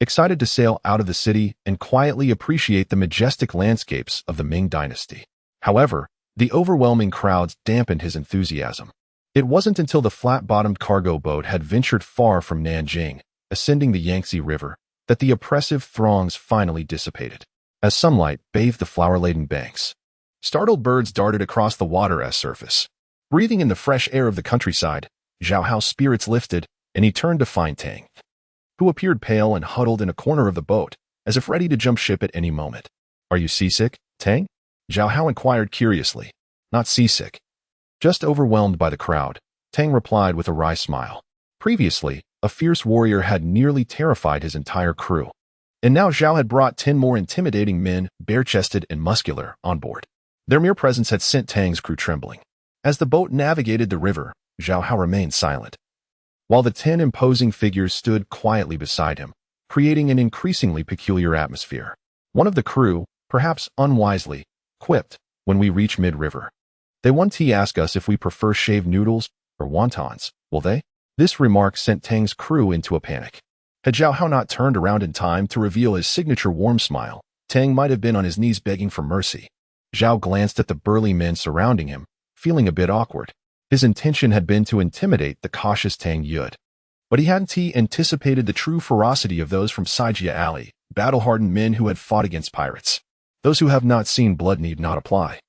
excited to sail out of the city and quietly appreciate the majestic landscapes of the Ming Dynasty. However, the overwhelming crowds dampened his enthusiasm. It wasn't until the flat-bottomed cargo boat had ventured far from Nanjing, ascending the Yangtze River, that the oppressive throngs finally dissipated. As sunlight bathed the flower-laden banks, startled birds darted across the water-as surface. Breathing in the fresh air of the countryside, Zhao Hao's spirits lifted, and he turned to find Tang, who appeared pale and huddled in a corner of the boat, as if ready to jump ship at any moment. "Are you seasick, Tang?" Zhao Hao inquired curiously. "Not seasick. Just overwhelmed by the crowd," Tang replied with a wry smile. Previously, a fierce warrior had nearly terrified his entire crew, and now Zhao had brought 10 more intimidating men, bare-chested and muscular, on board. Their mere presence had sent Tang's crew trembling. As the boat navigated the river, Zhao Hao remained silent, while the 10 imposing figures stood quietly beside him, creating an increasingly peculiar atmosphere. One of the crew, perhaps unwisely, quipped, "When we reach mid-river, they won't ask us if we prefer shaved noodles or wontons, will they?" This remark sent Tang's crew into a panic. Had Zhao Hao not turned around in time to reveal his signature warm smile, Tang might have been on his knees begging for mercy. Zhao glanced at the burly men surrounding him, feeling a bit awkward. His intention had been to intimidate the cautious Tang Yud, but he hadn't anticipated the true ferocity of those from Saijia Alley, battle-hardened men who had fought against pirates. Those who have not seen blood need not apply.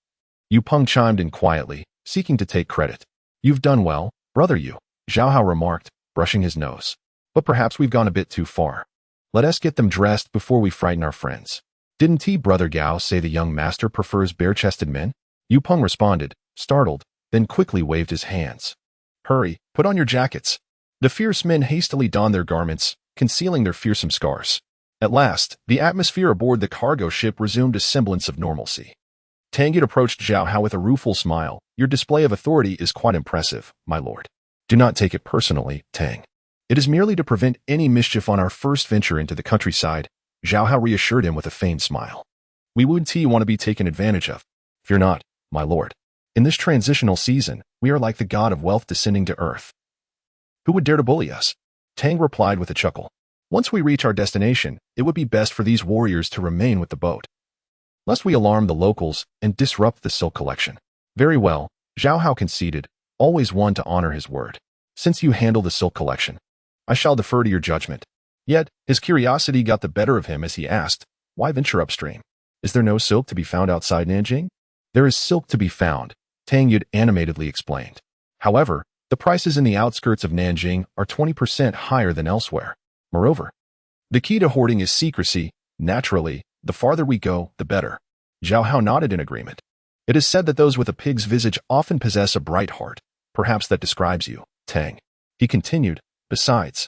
Yu Peng chimed in quietly, seeking to take credit. "You've done well, brother Yu," Zhao Hao remarked, brushing his nose. "But perhaps we've gone a bit too far. Let us get them dressed before we frighten our friends." "Didn't brother Gao say the young master prefers bare-chested men?" Yu Peng responded, startled, then quickly waved his hands. "Hurry, put on your jackets." The fierce men hastily donned their garments, concealing their fearsome scars. At last, the atmosphere aboard the cargo ship resumed a semblance of normalcy. Tang Yud approached Zhao Hao with a rueful smile. "Your display of authority is quite impressive, my lord. Do not take it personally, Tang. It is merely to prevent any mischief on our first venture into the countryside," Zhao Hao reassured him with a feigned smile. "We wouldn't want to be taken advantage of. Fear not, my lord. In this transitional season, we are like the god of wealth descending to earth. Who would dare to bully us?" Tang replied with a chuckle. "Once we reach our destination, it would be best for these warriors to remain with the boat, lest we alarm the locals and disrupt the silk collection." "Very well," Zhao Hao conceded, always one to honor his word. "Since you handle the silk collection, I shall defer to your judgment." Yet, his curiosity got the better of him as he asked, "Why venture upstream? Is there no silk to be found outside Nanjing?" "There is silk to be found," Tang Yud animatedly explained. "However, the prices in the outskirts of Nanjing are 20% higher than elsewhere. Moreover, the key to hoarding is secrecy. Naturally, the farther we go, the better." Zhao Hao nodded in agreement. "It is said that those with a pig's visage often possess a bright heart. Perhaps that describes you, Tang." He continued, "Besides,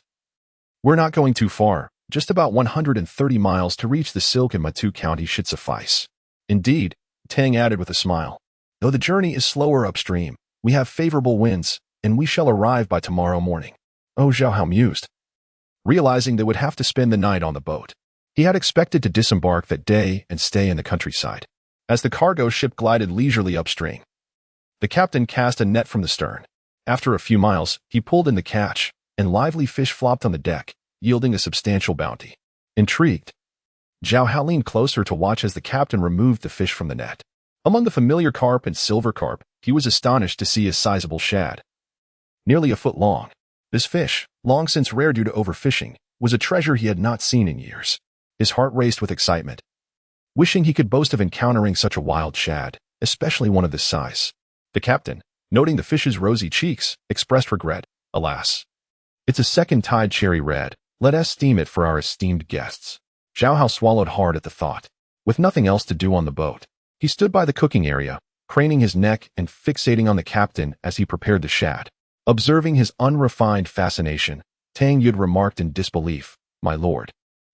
we're not going too far. Just about 130 miles to reach the silk in Matu County should suffice." "Indeed," Tang added with a smile. "Though the journey is slower upstream, we have favorable winds, and we shall arrive by tomorrow morning." Oh, Zhao Hao mused, realizing they would have to spend the night on the boat. He had expected to disembark that day and stay in the countryside. As the cargo ship glided leisurely upstream, the captain cast a net from the stern. After a few miles, he pulled in the catch, and lively fish flopped on the deck, yielding a substantial bounty. Intrigued, Zhao Hao leaned closer to watch as the captain removed the fish from the net. Among the familiar carp and silver carp, he was astonished to see a sizable shad, nearly a foot long. This fish, long since rare due to overfishing, was a treasure he had not seen in years. His heart raced with excitement, wishing he could boast of encountering such a wild shad, especially one of this size. The captain, noting the fish's rosy cheeks, expressed regret. Alas, it's a second-tide cherry red. Let us steam it for our esteemed guests. Zhao Hao swallowed hard at the thought. With nothing else to do on the boat, he stood by the cooking area, craning his neck and fixating on the captain as he prepared the shad. Observing his unrefined fascination, Tang Yud remarked in disbelief, "My lord,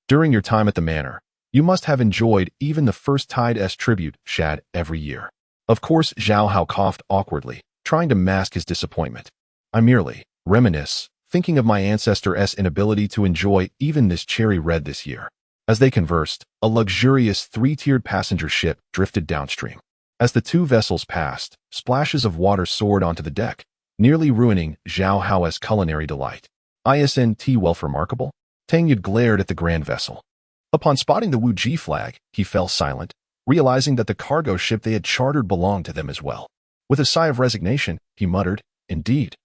during your time at the manor, you must have enjoyed even the first tide's tribute shad every year." Of course, Zhao Hao coughed awkwardly, trying to mask his disappointment. "I merely reminisce, thinking of my ancestor's inability to enjoy even this cherry red this year." As they conversed, a luxurious three-tiered passenger ship drifted downstream. As the two vessels passed, splashes of water soared onto the deck, nearly ruining Zhao Hao's culinary delight. "Isn't wealth remarkable?" Tang Yud glared at the grand vessel. Upon spotting the Wu Ji flag, he fell silent, realizing that the cargo ship they had chartered belonged to them as well. With a sigh of resignation, he muttered, "Indeed,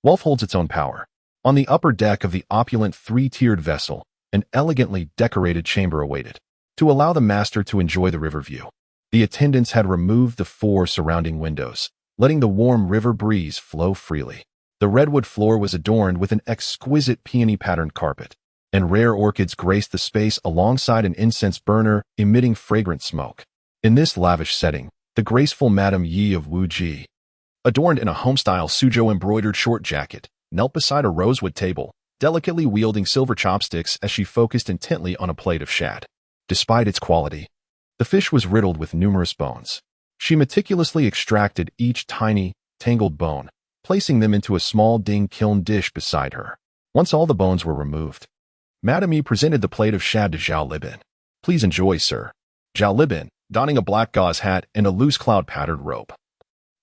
wealth holds its own power." On the upper deck of the opulent three-tiered vessel, an elegantly decorated chamber awaited, to allow the master to enjoy the river view. The attendants had removed the 4 surrounding windows, letting the warm river breeze flow freely. The redwood floor was adorned with an exquisite peony-patterned carpet, and rare orchids graced the space alongside an incense burner emitting fragrant smoke. In this lavish setting, the graceful Madame Yi of Wu Ji, adorned in a home-style Suzhou embroidered short jacket, knelt beside a rosewood table, delicately wielding silver chopsticks as she focused intently on a plate of shad. Despite its quality, the fish was riddled with numerous bones. She meticulously extracted each tiny, tangled bone, placing them into a small ding-kiln dish beside her. Once all the bones were removed, Madame Yi presented the plate of shad to Zhao Libin. "Please enjoy, sir." Zhao Libin, donning a black gauze hat and a loose cloud-patterned robe,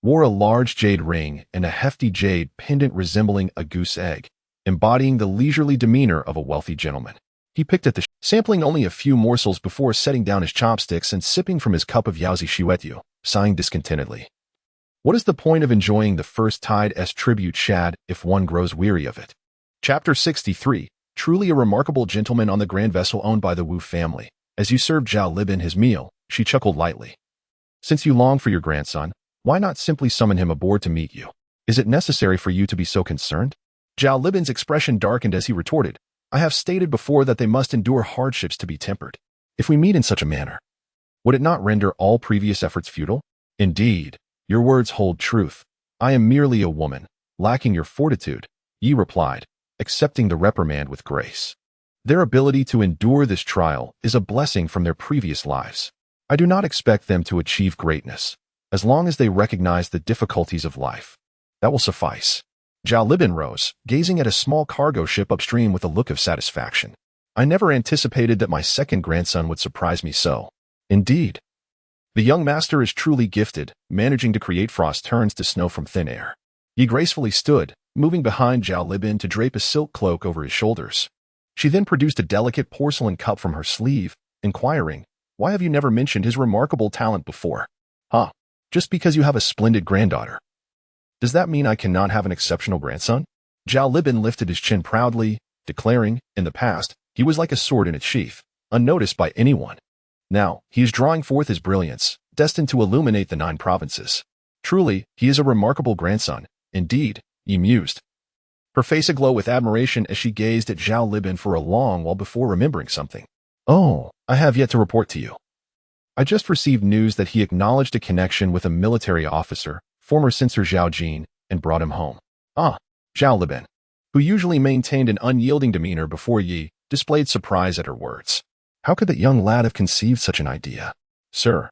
wore a large jade ring and a hefty jade pendant resembling a goose egg, embodying the leisurely demeanor of a wealthy gentleman. He picked at the sampling only a few morsels before setting down his chopsticks and sipping from his cup of Yaozi Shuetu, sighing discontentedly. What is the point of enjoying the first tide's tribute shad if one grows weary of it? Chapter 63. Truly a remarkable gentleman on the grand vessel owned by the Wu family. As you served Zhao Libin his meal, she chuckled lightly. "Since you long for your grandson, why not simply summon him aboard to meet you? Is it necessary for you to be so concerned?" Zhao Libin's expression darkened as he retorted, "I have stated before that they must endure hardships to be tempered. If we meet in such a manner, would it not render all previous efforts futile?" "Indeed, your words hold truth. I am merely a woman, lacking your fortitude," Yi replied, accepting the reprimand with grace. "Their ability to endure this trial is a blessing from their previous lives. I do not expect them to achieve greatness, as long as they recognize the difficulties of life. That will suffice." Zhao Libin rose, gazing at a small cargo ship upstream with a look of satisfaction. "I never anticipated that my second grandson would surprise me so." "Indeed, the young master is truly gifted, managing to create frost turns to snow from thin air." He gracefully stood, moving behind Zhao Libin to drape a silk cloak over his shoulders. She then produced a delicate porcelain cup from her sleeve, inquiring, "Why have you never mentioned his remarkable talent before?" "Huh, just because you have a splendid granddaughter. Does that mean I cannot have an exceptional grandson?" Zhao Libin lifted his chin proudly, declaring, in the past, he was like a sword in its sheath, unnoticed by anyone. Now, he is drawing forth his brilliance, destined to illuminate the 9 provinces. Truly, he is a remarkable grandson, indeed, Yi mused, her face aglow with admiration as she gazed at Zhao Libin for a long while before remembering something. "Oh, I have yet to report to you. I just received news that he acknowledged a connection with a military officer, former censor Zhao Jin, and brought him home." "Ah," Zhao Libin, who usually maintained an unyielding demeanor before Yi, displayed surprise at her words. How could that young lad have conceived such an idea? "Sir,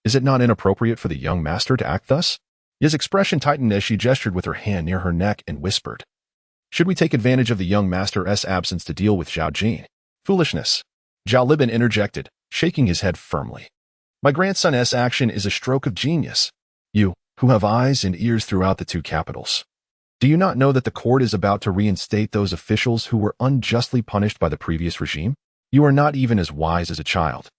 is it not inappropriate for the young master to act thus?" Yi's expression tightened as she gestured with her hand near her neck and whispered, "Should we take advantage of the young master's absence to deal with Zhao Jin?" "Foolishness," Zhao Libin interjected, shaking his head firmly. "My grandson's action is a stroke of genius. You, who have eyes and ears throughout the 2 capitals, do you not know that the court is about to reinstate those officials who were unjustly punished by the previous regime? You are not even as wise as a child."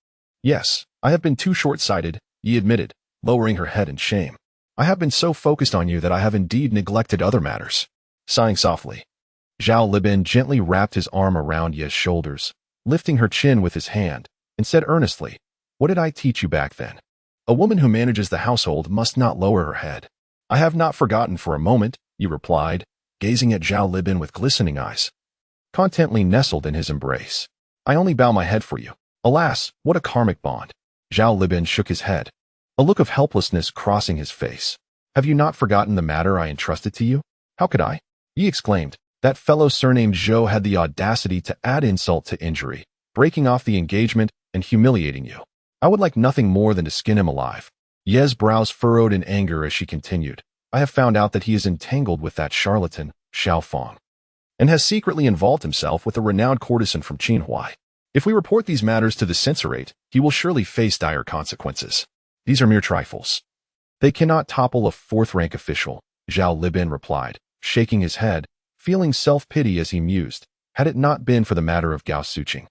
"Yes, I have been too short-sighted," Yi admitted, lowering her head in shame. "I have been so focused on you that I have indeed neglected other matters." Sighing softly, Zhao Libin gently wrapped his arm around Yi's shoulders, lifting her chin with his hand, and said earnestly, "What did I teach you back then? A woman who manages the household must not lower her head." "I have not forgotten for a moment," he replied, gazing at Zhao Libin with glistening eyes, contently nestled in his embrace. "I only bow my head for you. Alas, what a karmic bond." Zhao Libin shook his head, a look of helplessness crossing his face. "Have you not forgotten the matter I entrusted to you?" "How could I?" he exclaimed. "That fellow surnamed Zhou had the audacity to add insult to injury, breaking off the engagement and humiliating you. I would like nothing more than to skin him alive." Ye's brows furrowed in anger as she continued. "I have found out that he is entangled with that charlatan, Xiao Fang, and has secretly involved himself with a renowned courtesan from Qinhuai. If we report these matters to the censorate, he will surely face dire consequences. These are mere trifles. They cannot topple a fourth-rank official," Zhao Libin replied, shaking his head, feeling self-pity as he mused. "Had it not been for the matter of Gao Suqing,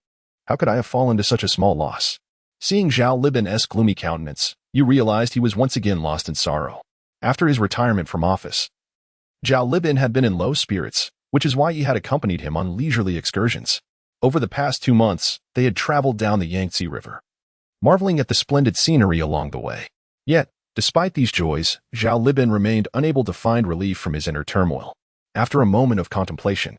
how could I have fallen to such a small loss?" Seeing Zhao Libin's gloomy countenance, you realized he was once again lost in sorrow. After his retirement from office, Zhao Libin had been in low spirits, which is why he had accompanied him on leisurely excursions. Over the past 2 months, they had traveled down the Yangtze River, marveling at the splendid scenery along the way. Yet, despite these joys, Zhao Libin remained unable to find relief from his inner turmoil. After a moment of contemplation,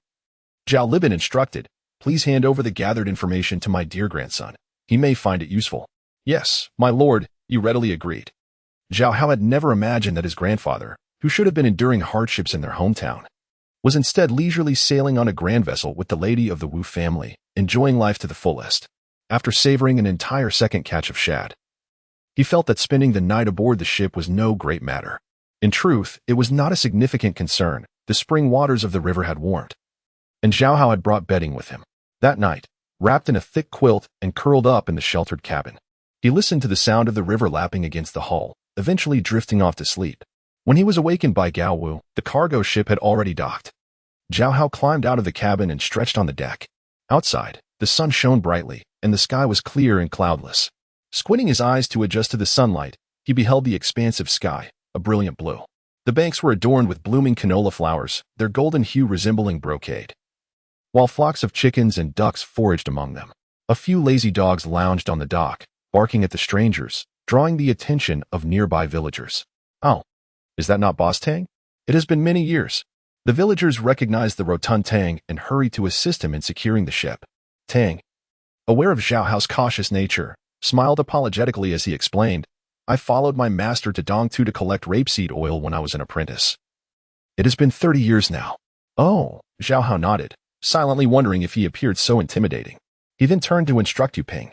Zhao Libin instructed, "Please hand over the gathered information to my dear grandson. He may find it useful." "Yes, my lord," he readily agreed. Zhao Hao had never imagined that his grandfather, who should have been enduring hardships in their hometown, was instead leisurely sailing on a grand vessel with the lady of the Wu family, enjoying life to the fullest. After savoring an entire second catch of shad, he felt that spending the night aboard the ship was no great matter. In truth, it was not a significant concern. The spring waters of the river had warmed, and Zhao Hao had brought bedding with him. That night, wrapped in a thick quilt and curled up in the sheltered cabin, he listened to the sound of the river lapping against the hull, eventually drifting off to sleep. When he was awakened by Gao Wu, the cargo ship had already docked. Zhao Hao climbed out of the cabin and stretched on the deck. Outside, the sun shone brightly, and the sky was clear and cloudless. Squinting his eyes to adjust to the sunlight, he beheld the expansive sky, a brilliant blue. The banks were adorned with blooming canola flowers, their golden hue resembling brocade, while flocks of chickens and ducks foraged among them. A few lazy dogs lounged on the dock, barking at the strangers, drawing the attention of nearby villagers. "Oh, is that not Boss Tang? It has been many years." The villagers recognized the rotund Tang and hurried to assist him in securing the ship. Tang, aware of Zhao Hao's cautious nature, smiled apologetically as he explained, "I followed my master to Dongtu to collect rapeseed oil when I was an apprentice. It has been 30 years now." "Oh," Zhao Hao nodded, silently wondering if he appeared so intimidating. He then turned to instruct Yu Ping.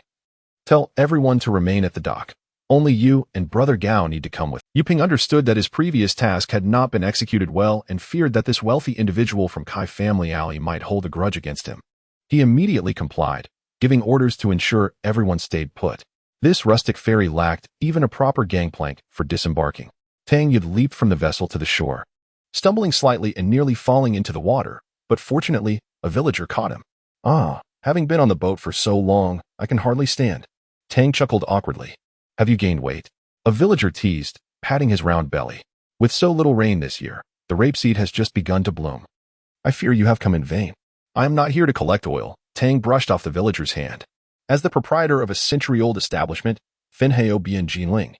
"Tell everyone to remain at the dock. Only you and Brother Gao need to come with." Yu Ping understood that his previous task had not been executed well and feared that this wealthy individual from Kai family alley might hold a grudge against him. He immediately complied, giving orders to ensure everyone stayed put. This rustic ferry lacked even a proper gangplank for disembarking. Tang Yud leaped from the vessel to the shore, stumbling slightly and nearly falling into the water, but fortunately, a villager caught him. "Ah, having been on the boat for so long, I can hardly stand." Tang chuckled awkwardly. "Have you gained weight?" A villager teased, patting his round belly. "With so little rain this year, the rapeseed has just begun to bloom. I fear you have come in vain." "I am not here to collect oil," Tang brushed off the villager's hand. As the proprietor of a century-old establishment, Fenheo Bian Jinling,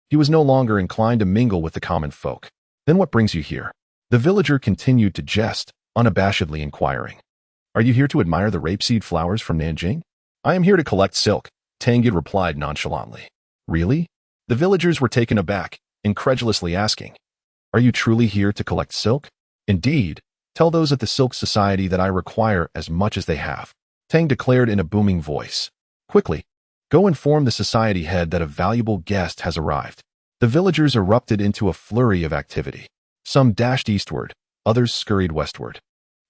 he was no longer inclined to mingle with the common folk. "Then what brings you here?" The villager continued to jest, unabashedly inquiring. "Are you here to admire the rapeseed flowers from Nanjing?" "I am here to collect silk," Tang Yud replied nonchalantly. "Really?" The villagers were taken aback, incredulously asking, "Are you truly here to collect silk?" "Indeed. Tell those at the Silk Society that I require as much as they have," Tang declared in a booming voice. "Quickly, go inform the society head that a valuable guest has arrived." The villagers erupted into a flurry of activity. Some dashed eastward, others scurried westward,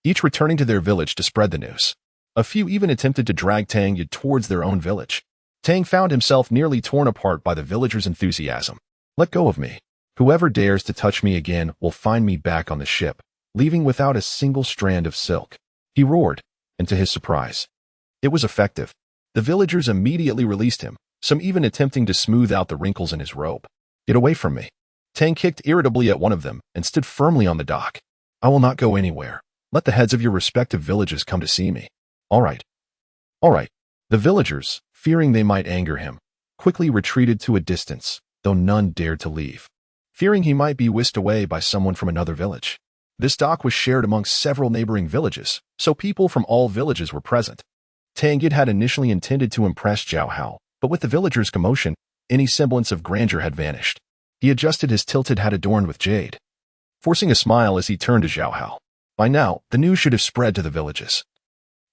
each returning to their village to spread the news. A few even attempted to drag Tang Yud towards their own village. Tang found himself nearly torn apart by the villagers' enthusiasm. "Let go of me. Whoever dares to touch me again will find me back on the ship, leaving without a single strand of silk," he roared, and to his surprise, it was effective. The villagers immediately released him, some even attempting to smooth out the wrinkles in his robe. "Get away from me." Tang kicked irritably at one of them and stood firmly on the dock. "I will not go anywhere. Let the heads of your respective villages come to see me." All right. The villagers, fearing they might anger him, quickly retreated to a distance, though none dared to leave, fearing he might be whisked away by someone from another village. This dock was shared amongst several neighboring villages, so people from all villages were present. Tang Yid had initially intended to impress Zhao Hao, but with the villagers' commotion, any semblance of grandeur had vanished. He adjusted his tilted hat adorned with jade, forcing a smile as he turned to Zhao Hao. By now, the news should have spread to the villages.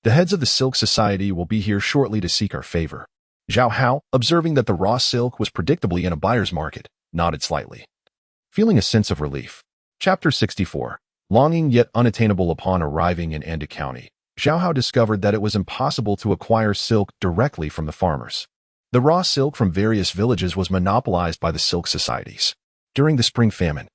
The heads of the Silk Society will be here shortly to seek our favor. Zhao Hao, observing that the raw silk was predictably in a buyer's market, nodded slightly, feeling a sense of relief. Chapter 64. Longing yet unattainable. Upon arriving in Andu County, Zhao Hao discovered that it was impossible to acquire silk directly from the farmers. The raw silk from various villages was monopolized by the silk societies. During the spring famine,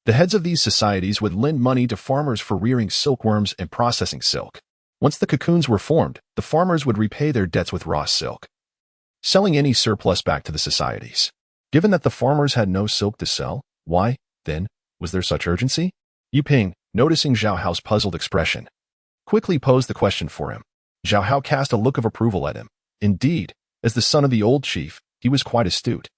the heads of these societies would lend money to farmers for rearing silkworms and processing silk. Once the cocoons were formed, the farmers would repay their debts with raw silk, selling any surplus back to the societies. Given that the farmers had no silk to sell, why, then, was there such urgency? Yu Ping, noticing Zhao Hao's puzzled expression, quickly posed the question for him. Zhao Hao cast a look of approval at him. Indeed, as the son of the old chief, he was quite astute.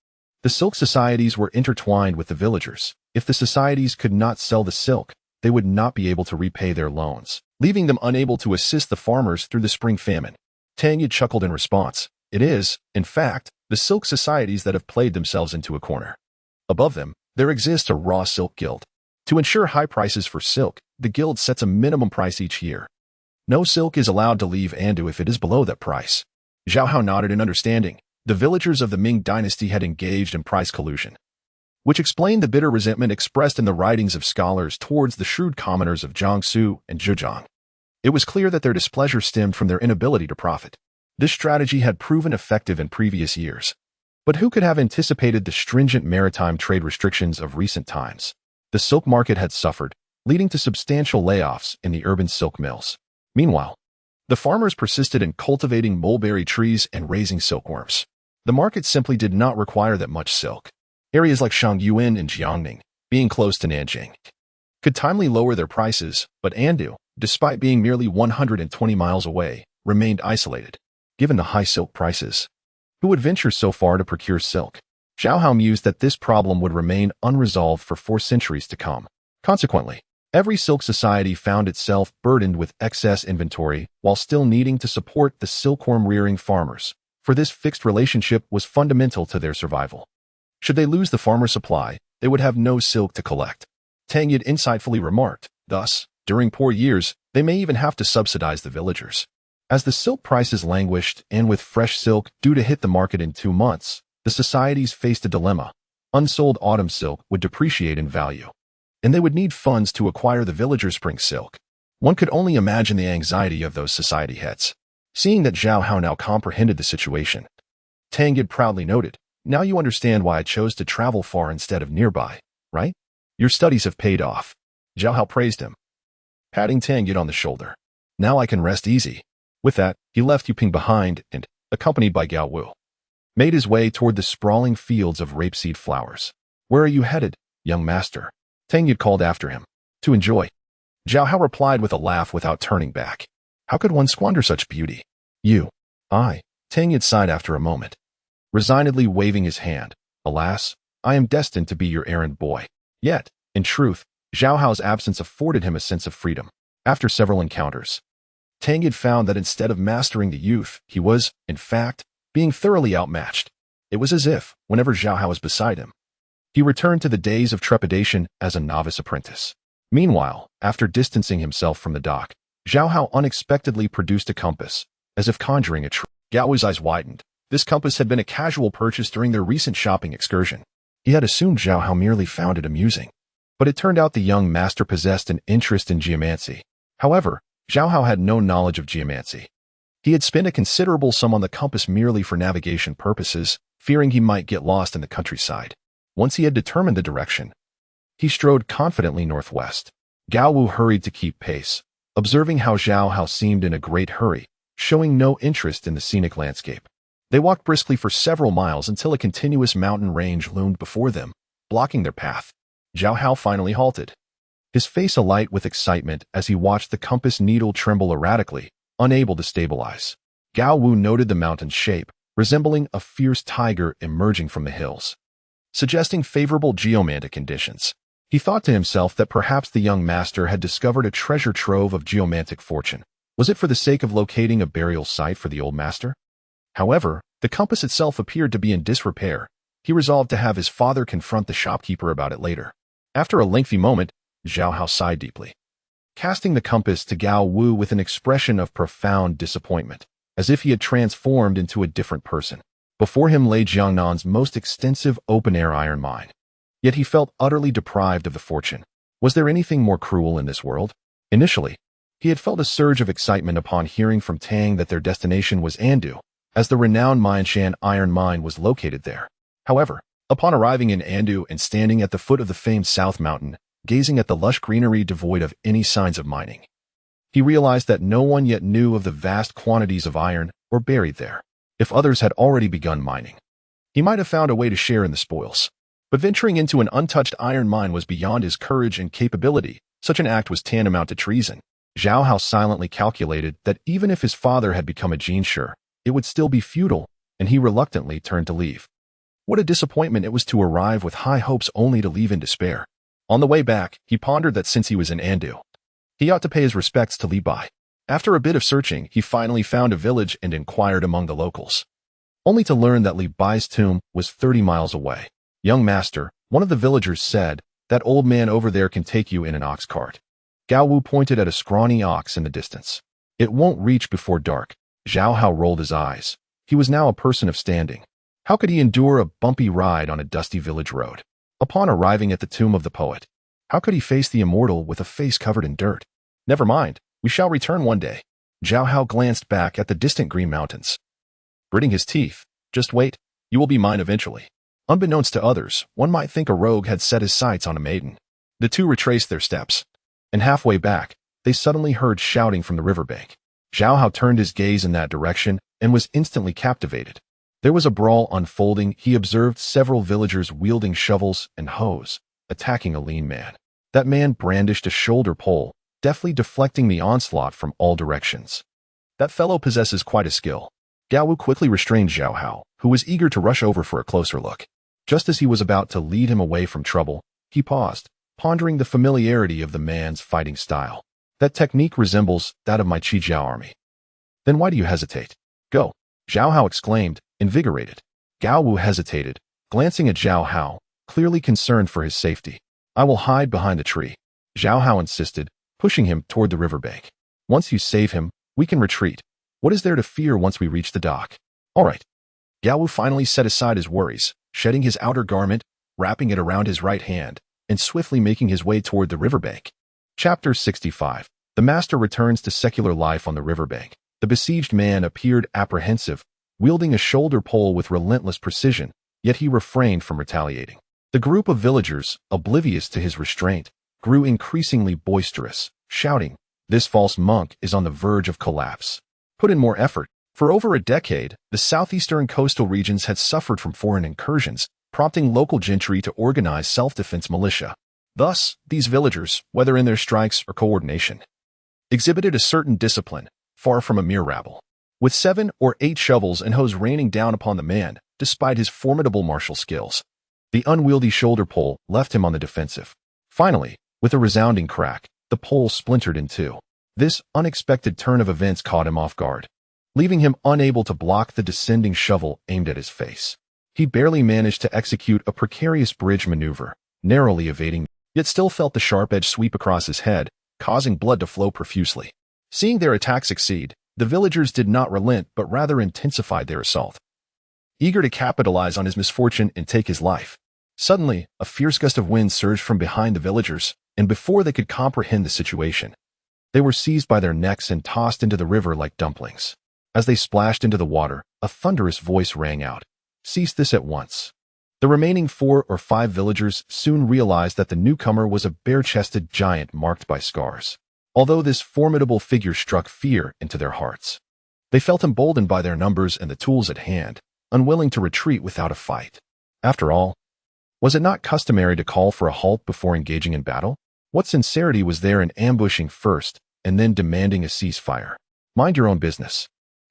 The silk societies were intertwined with the villagers. If the societies could not sell the silk, they would not be able to repay their loans, leaving them unable to assist the farmers through the spring famine. Tang Yid chuckled in response. It is, in fact, the silk societies that have played themselves into a corner. Above them, there exists a raw silk guild. To ensure high prices for silk, the guild sets a minimum price each year. No silk is allowed to leave Andu if it is below that price. Zhao Hao nodded in understanding. The villagers of the Ming Dynasty had engaged in price collusion, which explained the bitter resentment expressed in the writings of scholars towards the shrewd commoners of Jiangsu and Zhejiang. It was clear that their displeasure stemmed from their inability to profit. This strategy had proven effective in previous years. But who could have anticipated the stringent maritime trade restrictions of recent times? The silk market had suffered, leading to substantial layoffs in the urban silk mills. Meanwhile, the farmers persisted in cultivating mulberry trees and raising silkworms. The market simply did not require that much silk. Areas like Shangyuan and Jiangning, being close to Nanjing, could timely lower their prices, but Andu, despite being merely 120 miles away, remained isolated. Given the high silk prices, who would venture so far to procure silk? Zhao Hao mused that this problem would remain unresolved for 4 centuries to come. Consequently, every silk society found itself burdened with excess inventory while still needing to support the silkworm-rearing farmers, for this fixed relationship was fundamental to their survival. Should they lose the farmer supply, they would have no silk to collect. Tang Yid insightfully remarked, thus, during poor years, they may even have to subsidize the villagers. As the silk prices languished and with fresh silk due to hit the market in 2 months, the societies faced a dilemma. Unsold autumn silk would depreciate in value, and they would need funds to acquire the villagers' spring silk. One could only imagine the anxiety of those society heads. Seeing that Zhao Hao now comprehended the situation, Tang Yid proudly noted, now you understand why I chose to travel far instead of nearby, right? Your studies have paid off. Zhao Hao praised him, patting Tang Yid on the shoulder. Now I can rest easy. With that, he left Yu Ping behind and, accompanied by Gao Wu, made his way toward the sprawling fields of rapeseed flowers. Where are you headed, young master? Tang Yid called after him. To enjoy. Zhao Hao replied with a laugh without turning back. How could one squander such beauty? I. Tang Yid sighed after a moment, resignedly waving his hand. Alas, I am destined to be your errand boy. Yet, in truth, Zhao Hao's absence afforded him a sense of freedom. After several encounters, Tang Yid found that instead of mastering the youth, he was, in fact, being thoroughly outmatched. It was as if, whenever Zhao Hao was beside him, he returned to the days of trepidation as a novice apprentice. Meanwhile, after distancing himself from the dock, Zhao Hao unexpectedly produced a compass, as if conjuring a trick. Gao Wu's eyes widened. This compass had been a casual purchase during their recent shopping excursion. He had assumed Zhao Hao merely found it amusing, but it turned out the young master possessed an interest in geomancy. However, Zhao Hao had no knowledge of geomancy. He had spent a considerable sum on the compass merely for navigation purposes, fearing he might get lost in the countryside. Once he had determined the direction, he strode confidently northwest. Gao Wu hurried to keep pace, observing how Zhao Hao seemed in a great hurry, showing no interest in the scenic landscape. They walked briskly for several miles until a continuous mountain range loomed before them, blocking their path. Zhao Hao finally halted, his face alight with excitement as he watched the compass needle tremble erratically, unable to stabilize. Gao Wu noted the mountain's shape, resembling a fierce tiger emerging from the hills, suggesting favorable geomantic conditions. He thought to himself that perhaps the young master had discovered a treasure trove of geomantic fortune. Was it for the sake of locating a burial site for the old master? However, the compass itself appeared to be in disrepair. He resolved to have his father confront the shopkeeper about it later. After a lengthy moment, Zhao Hao sighed deeply, casting the compass to Gao Wu with an expression of profound disappointment, as if he had transformed into a different person. Before him lay Jiangnan's most extensive open-air iron mine. Yet he felt utterly deprived of the fortune. Was there anything more cruel in this world? Initially, he had felt a surge of excitement upon hearing from Tang that their destination was Andu, as the renowned Mianshan iron mine was located there. However, upon arriving in Andu and standing at the foot of the famed South Mountain, gazing at the lush greenery devoid of any signs of mining, he realized that no one yet knew of the vast quantities of iron were buried there. If others had already begun mining, he might have found a way to share in the spoils. But venturing into an untouched iron mine was beyond his courage and capability. Such an act was tantamount to treason. Zhao Hao silently calculated that even if his father had become a genshi, it would still be futile, and he reluctantly turned to leave. What a disappointment it was to arrive with high hopes only to leave in despair. On the way back, he pondered that since he was in Andu, he ought to pay his respects to Li Bai. After a bit of searching, he finally found a village and inquired among the locals, only to learn that Li Bai's tomb was 30 miles away. "Young master," one of the villagers said, "that old man over there can take you in an ox cart." Gao Wu pointed at a scrawny ox in the distance. "It won't reach before dark." Zhao Hao rolled his eyes. He was now a person of standing. How could he endure a bumpy ride on a dusty village road? Upon arriving at the tomb of the poet, how could he face the immortal with a face covered in dirt? "Never mind, we shall return one day." Zhao Hao glanced back at the distant green mountains, gritting his teeth. "Just wait, you will be mine eventually." Unbeknownst to others, one might think a rogue had set his sights on a maiden. The two retraced their steps, and halfway back, they suddenly heard shouting from the riverbank. Zhao Hao turned his gaze in that direction and was instantly captivated. There was a brawl unfolding. He observed several villagers wielding shovels and hoes, attacking a lean man. That man brandished a shoulder pole, deftly deflecting the onslaught from all directions. That fellow possesses quite a skill. Gao Wu quickly restrained Zhao Hao, who was eager to rush over for a closer look. Just as he was about to lead him away from trouble, he paused, pondering the familiarity of the man's fighting style. "That technique resembles that of my Qijiao army." "Then why do you hesitate? Go!" Zhao Hao exclaimed, invigorated. Gao Wu hesitated, glancing at Zhao Hao, clearly concerned for his safety. "I will hide behind a tree," Zhao Hao insisted, pushing him toward the riverbank. "Once you save him, we can retreat. What is there to fear once we reach the dock?" "All right." Gao Wu finally set aside his worries, shedding his outer garment, wrapping it around his right hand, and swiftly making his way toward the riverbank. Chapter 65. The master returns to secular life on the riverbank. The besieged man appeared apprehensive, wielding a shoulder pole with relentless precision, yet he refrained from retaliating. The group of villagers, oblivious to his restraint, grew increasingly boisterous, shouting, "This false monk is on the verge of collapse. Put in more effort." For over a decade, the southeastern coastal regions had suffered from foreign incursions, prompting local gentry to organize self-defense militia. Thus, these villagers, whether in their strikes or coordination, exhibited a certain discipline, far from a mere rabble. With 7 or 8 shovels and hoes raining down upon the man, despite his formidable martial skills, the unwieldy shoulder pole left him on the defensive. Finally, with a resounding crack, the pole splintered in two. This unexpected turn of events caught him off guard, leaving him unable to block the descending shovel aimed at his face. He barely managed to execute a precarious bridge maneuver, narrowly evading, yet still felt the sharp edge sweep across his head, causing blood to flow profusely. Seeing their attack succeed, the villagers did not relent but rather intensified their assault, eager to capitalize on his misfortune and take his life. Suddenly, a fierce gust of wind surged from behind the villagers, and before they could comprehend the situation, they were seized by their necks and tossed into the river like dumplings. As they splashed into the water, a thunderous voice rang out, "Cease this at once." The remaining 4 or 5 villagers soon realized that the newcomer was a bare-chested giant marked by scars. Although this formidable figure struck fear into their hearts, they felt emboldened by their numbers and the tools at hand, unwilling to retreat without a fight. After all, was it not customary to call for a halt before engaging in battle? What sincerity was there in ambushing first and then demanding a ceasefire? "Mind your own business."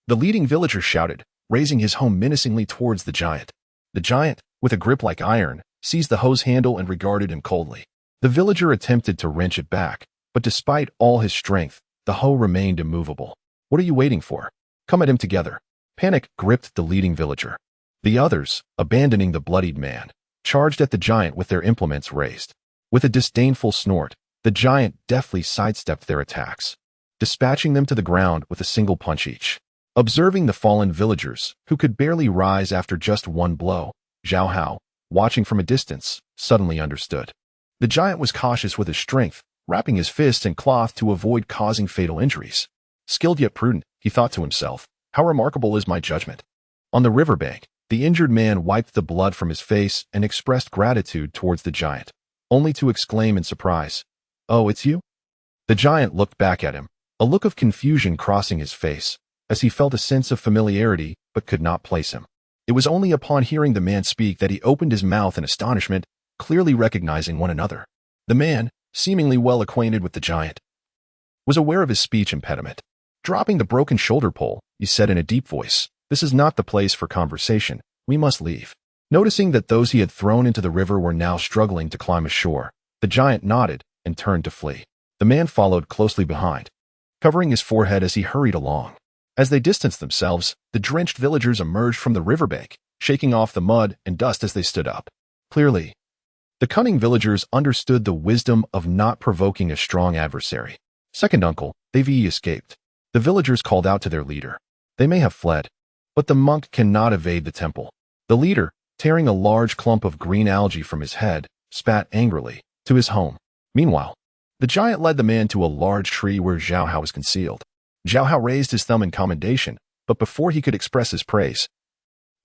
The leading villager shouted, raising his hoe menacingly towards the giant. The giant, with a grip like iron, seized the hoe's handle and regarded him coldly. The villager attempted to wrench it back, but despite all his strength, the hoe remained immovable. What are you waiting for? Come at him together. Panic gripped the leading villager. The others, abandoning the bloodied man, charged at the giant with their implements raised. With a disdainful snort, the giant deftly sidestepped their attacks, dispatching them to the ground with a single punch each. Observing the fallen villagers, who could barely rise after just one blow, Zhao Hao, watching from a distance, suddenly understood. The giant was cautious with his strength, wrapping his fists in cloth to avoid causing fatal injuries. Skilled yet prudent, he thought to himself, how remarkable is my judgment. On the riverbank, the injured man wiped the blood from his face and expressed gratitude towards the giant, only to exclaim in surprise, "Oh, it's you?" The giant looked back at him, a look of confusion crossing his face, as he felt a sense of familiarity but could not place him. It was only upon hearing the man speak that he opened his mouth in astonishment, clearly recognizing one another. The man, seemingly well acquainted with the giant, was aware of his speech impediment. Dropping the broken shoulder pole, he said in a deep voice, "This is not the place for conversation. We must leave." Noticing that those he had thrown into the river were now struggling to climb ashore, the giant nodded and turned to flee. The man followed closely behind, covering his forehead as he hurried along. As they distanced themselves, the drenched villagers emerged from the riverbank, shaking off the mud and dust as they stood up. Clearly, the cunning villagers understood the wisdom of not provoking a strong adversary. Second uncle, they've escaped. The villagers called out to their leader. They may have fled, but the monk cannot evade the temple. The leader, tearing a large clump of green algae from his head, spat angrily, to his home. Meanwhile, the giant led the man to a large tree where Zhao Hao was concealed. Zhao Hao raised his thumb in commendation, but before he could express his praise,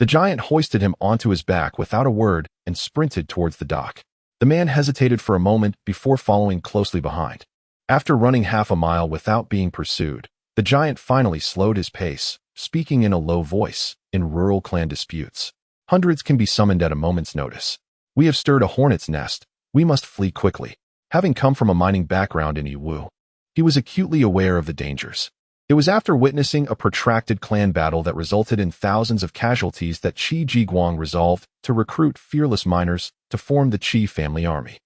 the giant hoisted him onto his back without a word and sprinted towards the dock. The man hesitated for a moment before following closely behind. After running half a mile without being pursued, the giant finally slowed his pace, speaking in a low voice. In rural clan disputes, hundreds can be summoned at a moment's notice. We have stirred a hornet's nest. We must flee quickly. Having come from a mining background in Yiwu, he was acutely aware of the dangers. It was after witnessing a protracted clan battle that resulted in thousands of casualties that Qi Jiguang resolved to recruit fearless miners to form the Qi family army.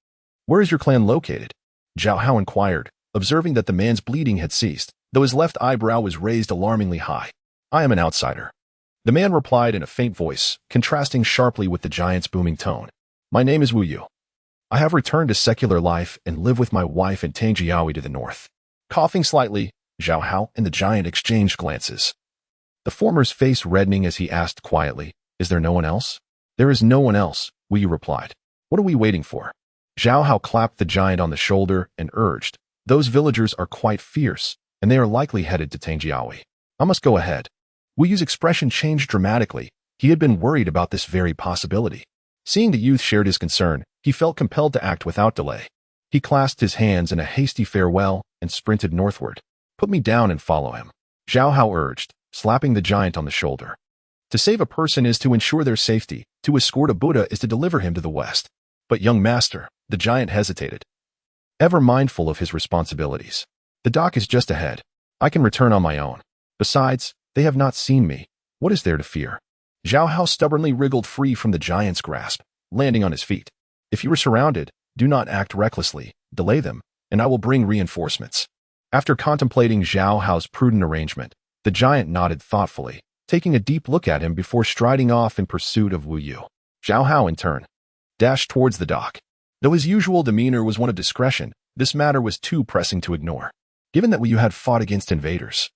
"Where is your clan located?" Zhao Hao inquired, observing that the man's bleeding had ceased, though his left eyebrow was raised alarmingly high. "I am an outsider." The man replied in a faint voice, contrasting sharply with the giant's booming tone. "My name is Wu Yu. I have returned to secular life and live with my wife in Tangjiaoui to the north." Coughing slightly, Zhao Hao and the giant exchanged glances. The former's face reddening as he asked quietly, "Is there no one else?" "There is no one else," Wu Yu replied. "What are we waiting for?" Zhao Hao clapped the giant on the shoulder and urged, "Those villagers are quite fierce, and they are likely headed to Tangjiaoui. I must go ahead." Wu Yu's expression changed dramatically. He had been worried about this very possibility. Seeing the youth shared his concern, he felt compelled to act without delay. He clasped his hands in a hasty farewell and sprinted northward. "Put me down and follow him," Zhao Hao urged, slapping the giant on the shoulder. To save a person is to ensure their safety. To escort a Buddha is to deliver him to the West. "But young master," the giant hesitated, ever mindful of his responsibilities. "The dock is just ahead. I can return on my own. Besides, they have not seen me. What is there to fear?" Zhao Hao stubbornly wriggled free from the giant's grasp, landing on his feet. "If you are surrounded, do not act recklessly. Delay them, and I will bring reinforcements." After contemplating Zhao Hao's prudent arrangement, the giant nodded thoughtfully, taking a deep look at him before striding off in pursuit of Wu Yu. Zhao Hao, in turn, dashed towards the dock. Though his usual demeanor was one of discretion, this matter was too pressing to ignore. Given that Wu Yu had fought against invaders,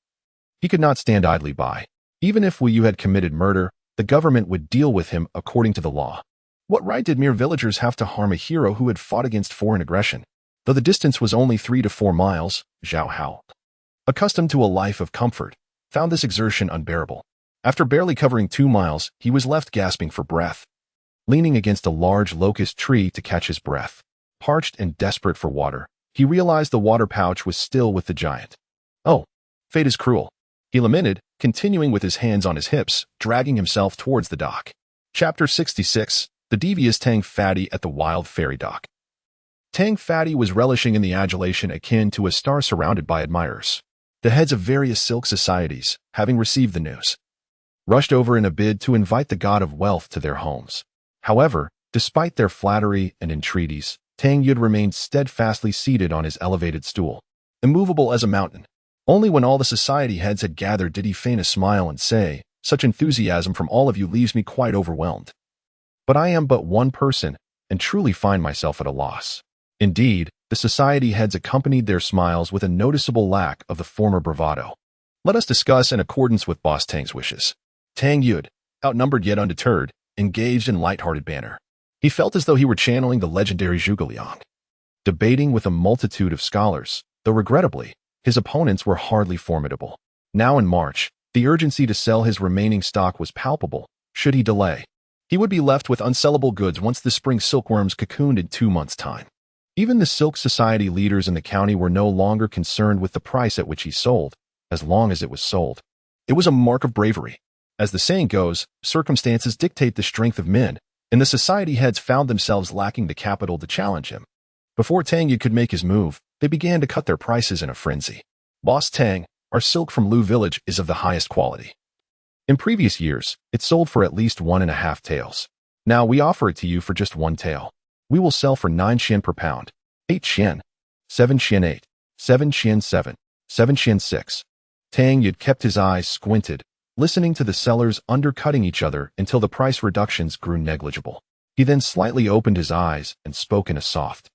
he could not stand idly by. Even if Wu Yu had committed murder, the government would deal with him according to the law. What right did mere villagers have to harm a hero who had fought against foreign aggression? Though the distance was only 3 to 4 miles, Zhao Hao, accustomed to a life of comfort, found this exertion unbearable. After barely covering 2 miles, he was left gasping for breath, leaning against a large locust tree to catch his breath. Parched and desperate for water, he realized the water pouch was still with the giant. "Oh, fate is cruel," he lamented, continuing with his hands on his hips, dragging himself towards the dock. Chapter 66, The Devious Tang Fatty at the Wild Ferry Dock. Tang Fatty was relishing in the adulation akin to a star surrounded by admirers. The heads of various silk societies, having received the news, rushed over in a bid to invite the god of wealth to their homes. However, despite their flattery and entreaties, Tang Yud remained steadfastly seated on his elevated stool, immovable as a mountain. Only when all the society heads had gathered did he feign a smile and say, "Such enthusiasm from all of you leaves me quite overwhelmed. But I am but one person, and truly find myself at a loss." Indeed, the society heads accompanied their smiles with a noticeable lack of the former bravado. Let us discuss in accordance with Boss Tang's wishes. Tang Yud, outnumbered yet undeterred, engaged in light-hearted banter. He felt as though he were channeling the legendary Zhu Guangqi, debating with a multitude of scholars, though regrettably, his opponents were hardly formidable. Now in March, the urgency to sell his remaining stock was palpable. Should he delay, he would be left with unsellable goods once the spring silkworms cocooned in 2 months' time. Even the silk society leaders in the county were no longer concerned with the price at which he sold, as long as it was sold. It was a mark of bravery. As the saying goes, circumstances dictate the strength of men, and the society heads found themselves lacking the capital to challenge him. Before Tang Yud could make his move, they began to cut their prices in a frenzy. "Boss Tang, our silk from Lu Village is of the highest quality. In previous years, it sold for at least 1.5 taels. Now we offer it to you for just 1 tael. We will sell for 9 xian per pound, 8 xian, 7 xian 8, 7 xian 7, 7 xian 6. Tang Yud kept his eyes squinted, listening to the sellers undercutting each other until the price reductions grew negligible. He then slightly opened his eyes and spoke in a soft,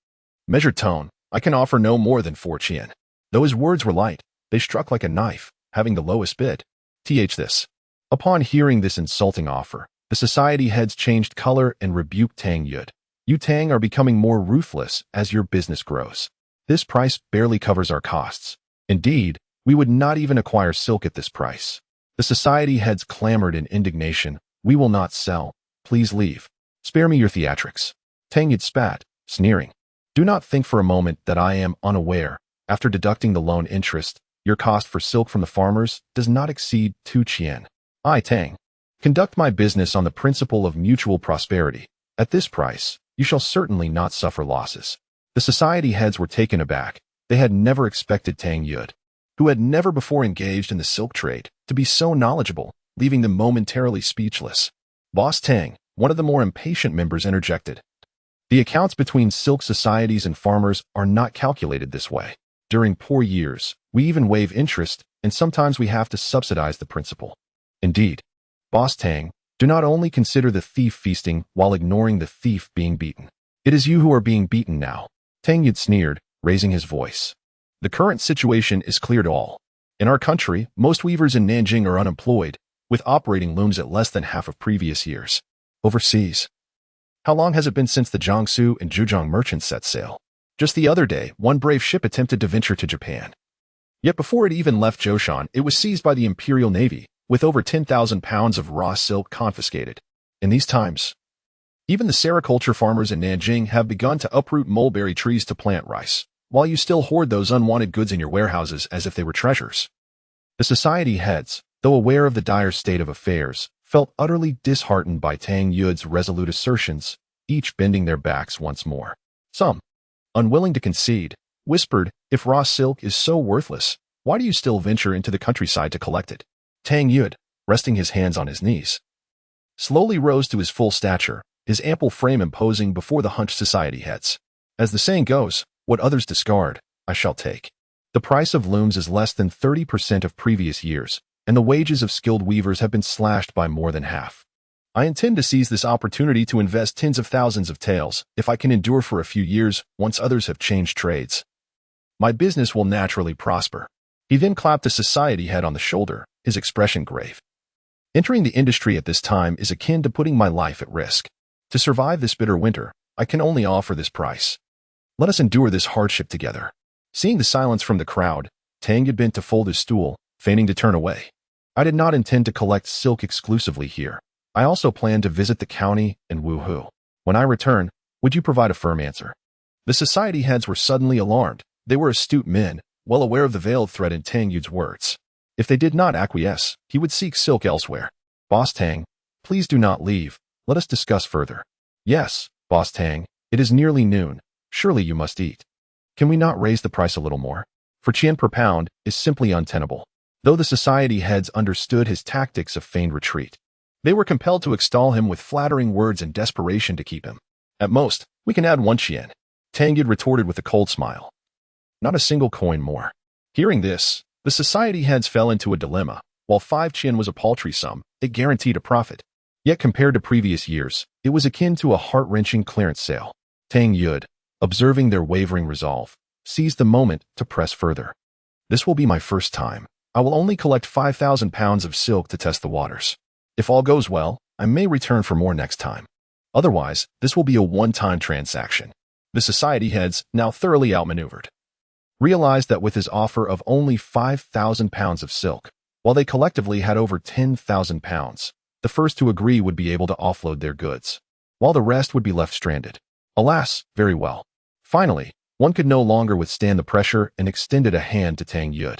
measured tone. "I can offer no more than 4 qian." Though his words were light, they struck like a knife, having the lowest bid. This. Upon hearing this insulting offer, the society heads changed color and rebuked Tang Yud. "You Tang are becoming more ruthless as your business grows. This price barely covers our costs. Indeed, we would not even acquire silk at this price." The society heads clamored in indignation. "We will not sell. Please leave. Spare me your theatrics." Tang Yud spat, sneering. "Do not think for a moment that I am unaware. After deducting the loan interest, your cost for silk from the farmers does not exceed 2 qian. I, Tang, conduct my business on the principle of mutual prosperity. At this price, you shall certainly not suffer losses." The society heads were taken aback. They had never expected Tang Yud, who had never before engaged in the silk trade, to be so knowledgeable, leaving them momentarily speechless. Boss Tang, one of the more impatient members, interjected. "The accounts between silk societies and farmers are not calculated this way. During poor years, we even waive interest, and sometimes we have to subsidize the principal. Indeed, Boss Tang, do not only consider the thief feasting while ignoring the thief being beaten. It is you who are being beaten now." Tang Yud sneered, raising his voice. "The current situation is clear to all. In our country, most weavers in Nanjing are unemployed, with operating looms at less than half of previous years. Overseas, how long has it been since the Jiangsu and Zhejiang merchants set sail? Just the other day, one brave ship attempted to venture to Japan. Yet before it even left Zhoushan, it was seized by the Imperial Navy, with over 10,000 pounds of raw silk confiscated. In these times, even the sericulture farmers in Nanjing have begun to uproot mulberry trees to plant rice, while you still hoard those unwanted goods in your warehouses as if they were treasures." The society heads, though aware of the dire state of affairs, felt utterly disheartened by Tang Yud's resolute assertions, each bending their backs once more. Some, unwilling to concede, whispered, "If raw silk is so worthless, why do you still venture into the countryside to collect it?" Tang Yud, resting his hands on his knees, slowly rose to his full stature, his ample frame imposing before the hunched society heads. "As the saying goes, what others discard, I shall take. The price of looms is less than 30% of previous years, and the wages of skilled weavers have been slashed by more than half. I intend to seize this opportunity to invest tens of thousands of taels, if I can endure for a few years, once others have changed trades. My business will naturally prosper." He then clapped the society head on the shoulder, his expression grave. "Entering the industry at this time is akin to putting my life at risk. To survive this bitter winter, I can only offer this price. Let us endure this hardship together." Seeing the silence from the crowd, Tang Yud bent to fold his stool, feigning to turn away. "I did not intend to collect silk exclusively here. I also plan to visit the county and Wuhu. When I return, would you provide a firm answer?" The society heads were suddenly alarmed. They were astute men, well aware of the veiled threat in Tang Yud's words. If they did not acquiesce, he would seek silk elsewhere. "Boss Tang, please do not leave. Let us discuss further." "Yes, Boss Tang, it is nearly noon. Surely you must eat. Can we not raise the price a little more? for Qian per pound is simply untenable. Though the society heads understood his tactics of feigned retreat, they were compelled to extol him with flattering words in desperation to keep him. At most, we can add 1 Qian, Tang Yud retorted with a cold smile. Not a single coin more. Hearing this, the society heads fell into a dilemma. While 5 Qian was a paltry sum, it guaranteed a profit. Yet compared to previous years, it was akin to a heart-wrenching clearance sale. Tang Yud, observing their wavering resolve, seized the moment to press further. This will be my first time. I will only collect 5,000 pounds of silk to test the waters. If all goes well, I may return for more next time. Otherwise, this will be a one-time transaction. The society heads, now thoroughly outmaneuvered, realized that with his offer of only 5,000 pounds of silk, while they collectively had over 10,000 pounds, the first to agree would be able to offload their goods, while the rest would be left stranded. Alas, very well. Finally, one could no longer withstand the pressure and extended a hand to Tang Yud.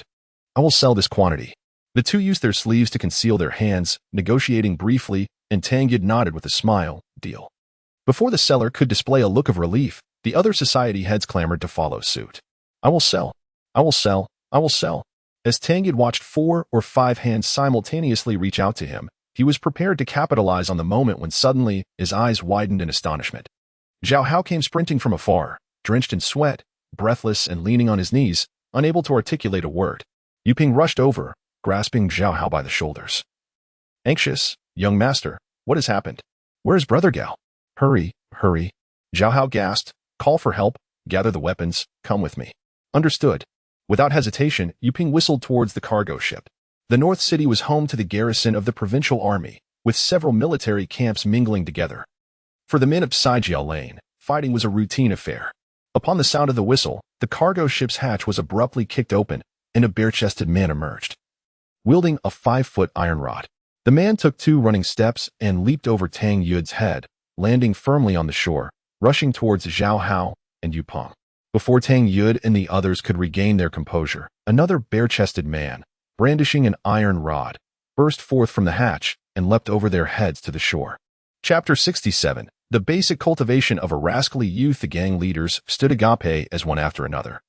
I will sell this quantity. The two used their sleeves to conceal their hands, negotiating briefly, and Tang Yud nodded with a smile. Deal. Before the seller could display a look of relief, the other society heads clamored to follow suit. I will sell. I will sell. I will sell. As Tang Yud watched 4 or 5 hands simultaneously reach out to him, he was prepared to capitalize on the moment when suddenly his eyes widened in astonishment. Zhao Hao came sprinting from afar, drenched in sweat, breathless and leaning on his knees, unable to articulate a word. Yu Ping rushed over, grasping Zhao Hao by the shoulders. Anxious, young master, what has happened? Where is Brother Gao? Hurry, hurry. Zhao Hao gasped, call for help, gather the weapons, come with me. Understood. Without hesitation, Yu Ping whistled towards the cargo ship. The North City was home to the garrison of the provincial army, with several military camps mingling together. For the men of Saijiao Lane, fighting was a routine affair. Upon the sound of the whistle, the cargo ship's hatch was abruptly kicked open, and a bare-chested man emerged, wielding a 5-foot iron rod. The man took 2 running steps and leaped over Tang Yud's head, landing firmly on the shore, rushing towards Zhao Hao and Yu Peng. Before Tang Yud and the others could regain their composure, another bare-chested man, brandishing an iron rod, burst forth from the hatch and leapt over their heads to the shore. Chapter 67. The basic cultivation of a rascally youth. The gang leaders stood agape as one after another.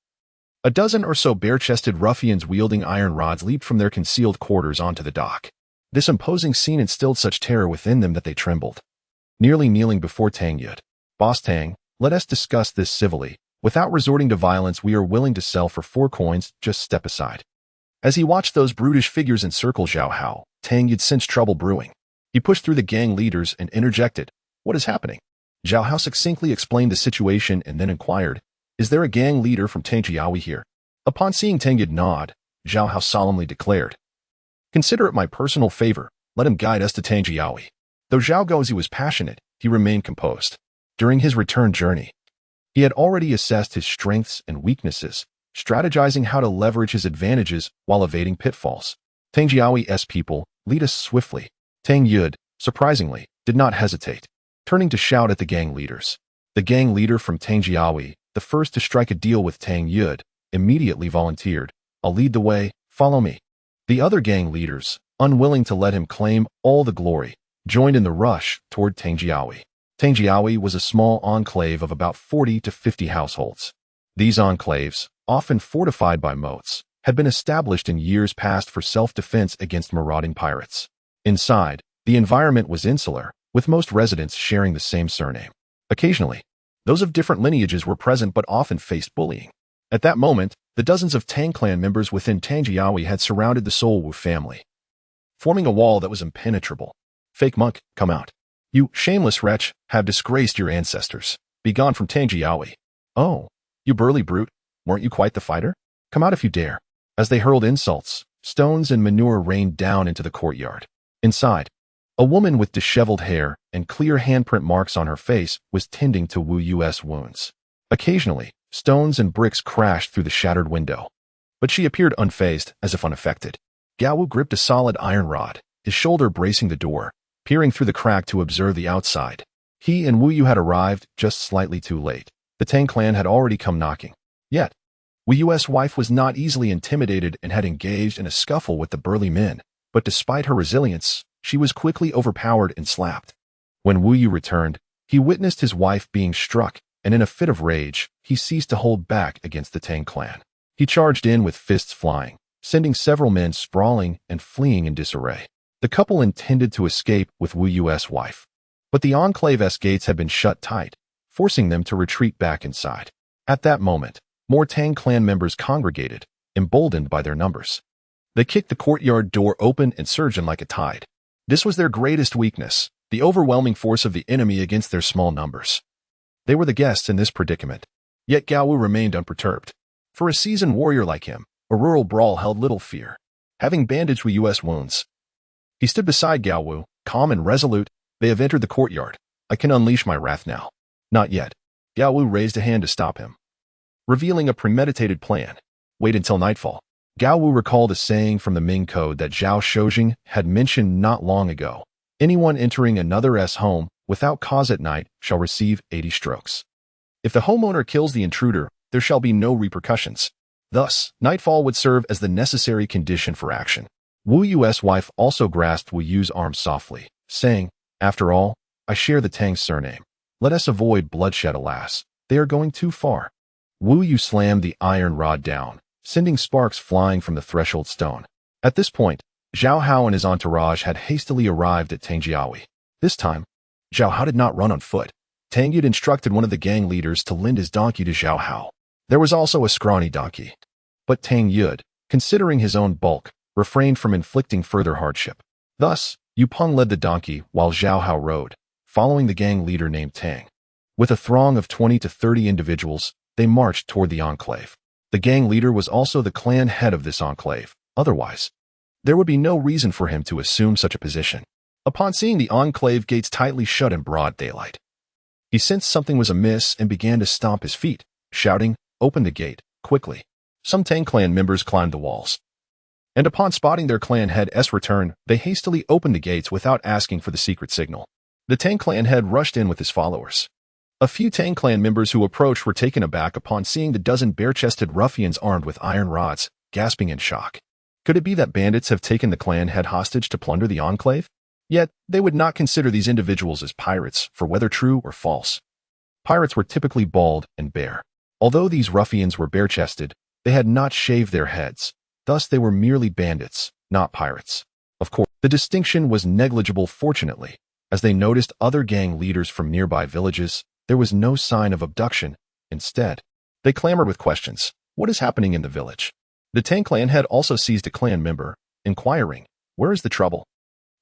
A dozen or so bare-chested ruffians wielding iron rods leaped from their concealed quarters onto the dock. This imposing scene instilled such terror within them that they trembled. Nearly kneeling before Tang Yud. Boss Tang, let us discuss this civilly. Without resorting to violence, we are willing to sell for 4 coins, just step aside. As he watched those brutish figures encircle Zhao Hao, Tang Yud sensed trouble brewing. He pushed through the gang leaders and interjected, what is happening? Zhao Hao succinctly explained the situation and then inquired, is there a gang leader from Tangjiawi here? Upon seeing Tang Yud nod, Zhao Hao solemnly declared, consider it my personal favor, let him guide us to Tangjiawi. Though Zhao Guozi was passionate, he remained composed. During his return journey, he had already assessed his strengths and weaknesses, strategizing how to leverage his advantages while evading pitfalls. Tangjiawi's people, lead us swiftly. Tang Yud, surprisingly, did not hesitate, turning to shout at the gang leaders. The gang leader from Tangjiawi, the first to strike a deal with Tang Yud, immediately volunteered, I'll lead the way, follow me. The other gang leaders, unwilling to let him claim all the glory, joined in the rush toward Tangjiawi. Tangjiawi was a small enclave of about 40 to 50 households. These enclaves, often fortified by moats, had been established in years past for self-defense against marauding pirates. Inside, the environment was insular, with most residents sharing the same surname. Occasionally, those of different lineages were present but often faced bullying. At that moment, the dozens of Tang clan members within Tangjiawi had surrounded the Soul Wu family, forming a wall that was impenetrable. Fake monk, come out. You shameless wretch have disgraced your ancestors. Be gone from Tangjiawi. Oh, you burly brute, weren't you quite the fighter? Come out if you dare. As they hurled insults, stones and manure rained down into the courtyard. Inside, a woman with disheveled hair and clear handprint marks on her face was tending to Wu Yu's wounds. Occasionally, stones and bricks crashed through the shattered window, but she appeared unfazed, as if unaffected. Gao Wu gripped a solid iron rod, his shoulder bracing the door, peering through the crack to observe the outside. He and Wu Yu had arrived just slightly too late. The Tang clan had already come knocking. Yet, Wu Yu's wife was not easily intimidated and had engaged in a scuffle with the burly men, but despite her resilience, she was quickly overpowered and slapped. When Wu Yu returned, he witnessed his wife being struck, and in a fit of rage, he ceased to hold back against the Tang clan. He charged in with fists flying, sending several men sprawling and fleeing in disarray. The couple intended to escape with Wu Yu's wife, but the Enclave's gates had been shut tight, forcing them to retreat back inside. At that moment, more Tang clan members congregated, emboldened by their numbers. They kicked the courtyard door open and surged in like a tide. This was their greatest weakness, the overwhelming force of the enemy against their small numbers. They were the guests in this predicament, yet Gao Wu remained unperturbed. For a seasoned warrior like him, a rural brawl held little fear. Having bandaged Wu Yu's wounds, he stood beside Gao Wu, calm and resolute. They have entered the courtyard. I can unleash my wrath now. Not yet. Gao Wu raised a hand to stop him, revealing a premeditated plan. Wait until nightfall. Gao Wu recalled a saying from the Ming Code that Zhao Hao had mentioned not long ago. Anyone entering another's home without cause at night shall receive 80 strokes. If the homeowner kills the intruder, there shall be no repercussions. Thus, nightfall would serve as the necessary condition for action. Wu Yu's wife also grasped Wu Yu's arm softly, saying, After all, I share the Tang surname. Let us avoid bloodshed, alas. They are going too far. Wu Yu slammed the iron rod down, sending sparks flying from the threshold stone. At this point, Zhao Hao and his entourage had hastily arrived at Tangjiawi. This time, Zhao Hao did not run on foot. Tang Yud instructed one of the gang leaders to lend his donkey to Zhao Hao. There was also a scrawny donkey. But Tang Yud, considering his own bulk, refrained from inflicting further hardship. Thus, Yu Peng led the donkey while Zhao Hao rode, following the gang leader named Tang. With a throng of 20 to 30 individuals, they marched toward the enclave. The gang leader was also the clan head of this enclave. Otherwise, there would be no reason for him to assume such a position. Upon seeing the enclave gates tightly shut in broad daylight, he sensed something was amiss and began to stomp his feet, shouting, Open the gate, quickly. Some Tang clan members climbed the walls, and upon spotting their clan head's return, they hastily opened the gates without asking for the secret signal. The Tang clan head rushed in with his followers. A few Tang clan members who approached were taken aback upon seeing the dozen bare-chested ruffians armed with iron rods, gasping in shock. Could it be that bandits have taken the clan head hostage to plunder the enclave? Yet, they would not consider these individuals as pirates, for whether true or false. Pirates were typically bald and bare. Although these ruffians were bare-chested, they had not shaved their heads. Thus, they were merely bandits, not pirates. Of course, the distinction was negligible. Fortunately, as they noticed other gang leaders from nearby villages, there was no sign of abduction. Instead, they clamored with questions. What is happening in the village? The Tang clan head also seized a clan member, inquiring, Where is the trouble?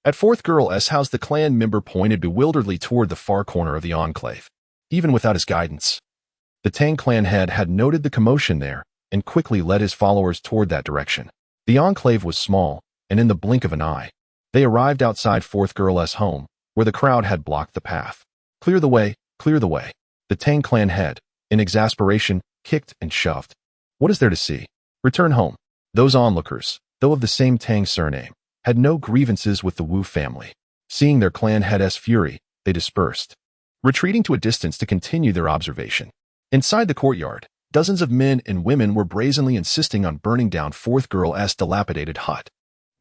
At fourth girl's house, the clan member pointed bewilderedly toward the far corner of the enclave. Even without his guidance, the Tang clan head had noted the commotion there and quickly led his followers toward that direction. The enclave was small, and in the blink of an eye, they arrived outside fourth girl's home, where the crowd had blocked the path. Clear the way, clear the way. The Tang clan head, in exasperation, kicked and shoved. What is there to see? Return home. Those onlookers, though of the same Tang surname, had no grievances with the Wu family. Seeing their clan head's fury, they dispersed, retreating to a distance to continue their observation. Inside the courtyard, dozens of men and women were brazenly insisting on burning down fourth girl's dilapidated hut.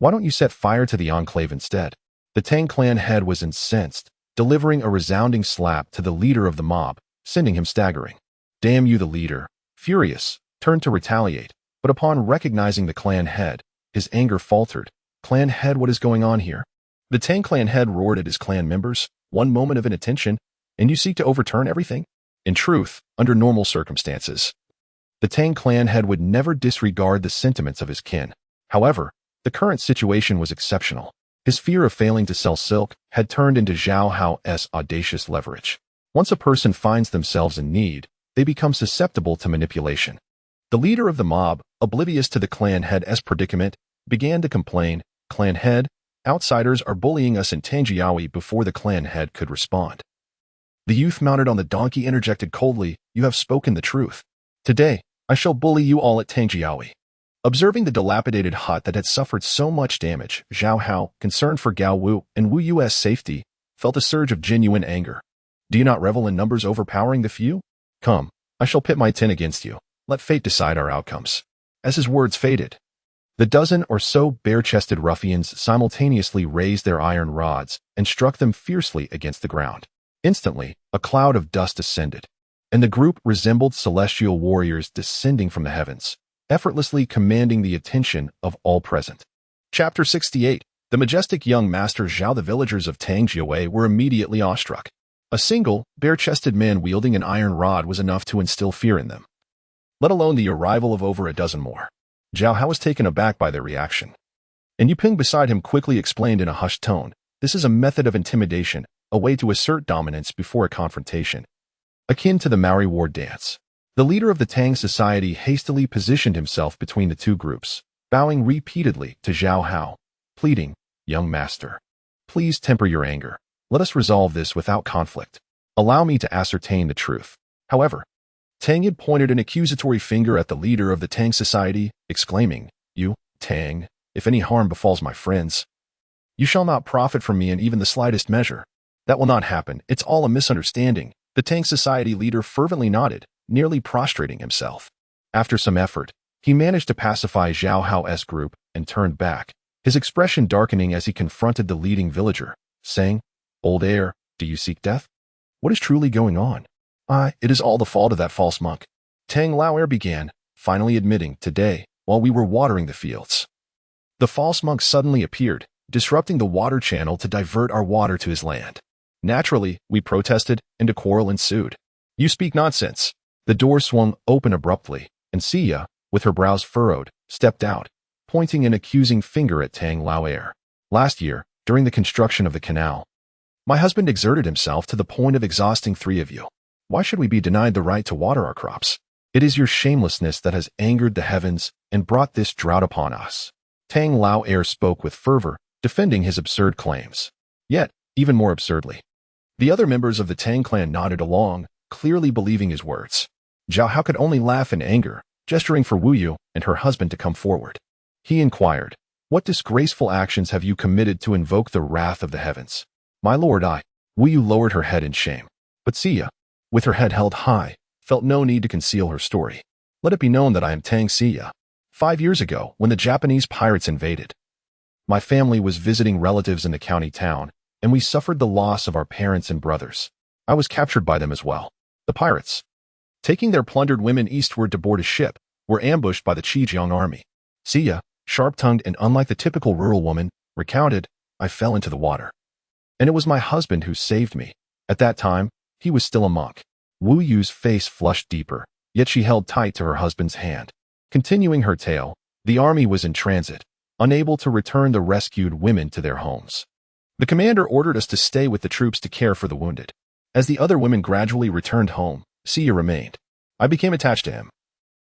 Why don't you set fire to the enclave instead? The Tang clan head was incensed, delivering a resounding slap to the leader of the mob, sending him staggering. Damn you, the leader, furious, turned to retaliate, but upon recognizing the clan head, his anger faltered. Clan head, what is going on here? The Tang clan head roared at his clan members. One moment of inattention, and you seek to overturn everything? In truth, under normal circumstances, the Tang clan head would never disregard the sentiments of his kin. However, the current situation was exceptional. His fear of failing to sell silk had turned into Zhao Hao's audacious leverage. Once a person finds themselves in need, they become susceptible to manipulation. The leader of the mob, oblivious to the clan head's predicament, began to complain, Clan head, outsiders are bullying us in Tangjiawi. Before the clan head could respond, the youth mounted on the donkey interjected coldly, You have spoken the truth. Today, I shall bully you all at Tangjiawi. Observing the dilapidated hut that had suffered so much damage, Zhao Hao, concerned for Gao Wu and Wu Yu's safety, felt a surge of genuine anger. Do you not revel in numbers overpowering the few? Come, I shall pit my 10 against you. Let fate decide our outcomes. As his words faded, the dozen or so bare-chested ruffians simultaneously raised their iron rods and struck them fiercely against the ground. Instantly, a cloud of dust ascended, and the group resembled celestial warriors descending from the heavens. effortlessly commanding the attention of all present. Chapter 68. The majestic young master Zhao. The villagers of Tangjie were immediately awestruck. A single, bare-chested man wielding an iron rod was enough to instill fear in them, let alone the arrival of over a dozen more. Zhao Hao was taken aback by their reaction. And Yuping beside him quickly explained in a hushed tone, "This is a method of intimidation, a way to assert dominance before a confrontation, akin to the Maori war dance." The leader of the Tang society hastily positioned himself between the two groups, bowing repeatedly to Zhao Hao, pleading, "Young master, please temper your anger. Let us resolve this without conflict. Allow me to ascertain the truth." However, Tang had pointed an accusatory finger at the leader of the Tang society, exclaiming, "You, Tang, if any harm befalls my friends, you shall not profit from me in even the slightest measure." "That will not happen. It's all a misunderstanding." The Tang society leader fervently nodded, nearly prostrating himself. After some effort, he managed to pacify Zhao Hao's group and turned back, his expression darkening as he confronted the leading villager, saying, "Old heir, do you seek death? What is truly going on?" It is all the fault of that false monk," Tang Laoer began, finally admitting, "Today, while we were watering the fields, the false monk suddenly appeared, disrupting the water channel to divert our water to his land. Naturally, we protested, and a quarrel ensued." "You speak nonsense." The door swung open abruptly, and Xia, with her brows furrowed, stepped out, pointing an accusing finger at Tang Laoer. "Last year, during the construction of the canal, my husband exerted himself to the point of exhausting 3 of you. Why should we be denied the right to water our crops? It is your shamelessness that has angered the heavens and brought this drought upon us." Tang Laoer spoke with fervor, defending his absurd claims. Yet, even more absurdly, the other members of the Tang clan nodded along, clearly believing his words. Zhao Hao could only laugh in anger, gesturing for Wu Yu and her husband to come forward. He inquired, "What disgraceful actions have you committed to invoke the wrath of the heavens?" "My lord, Wu Yu lowered her head in shame. But Xia, with her head held high, felt no need to conceal her story. "Let it be known that I am Tang Xia. 5 years ago, when the Japanese pirates invaded, my family was visiting relatives in the county town, and we suffered the loss of our parents and brothers. I was captured by them as well. The pirates, taking their plundered women eastward to board a ship, were ambushed by the Zhejiang army." Xia, sharp-tongued and unlike the typical rural woman, recounted, "I fell into the water, and it was my husband who saved me. At that time, he was still a monk." Wu Yu's face flushed deeper, yet she held tight to her husband's hand. Continuing her tale, the army was in transit, unable to return the rescued women to their homes. "The commander ordered us to stay with the troops to care for the wounded. As the other women gradually returned home, Xia remained. I became attached to him,"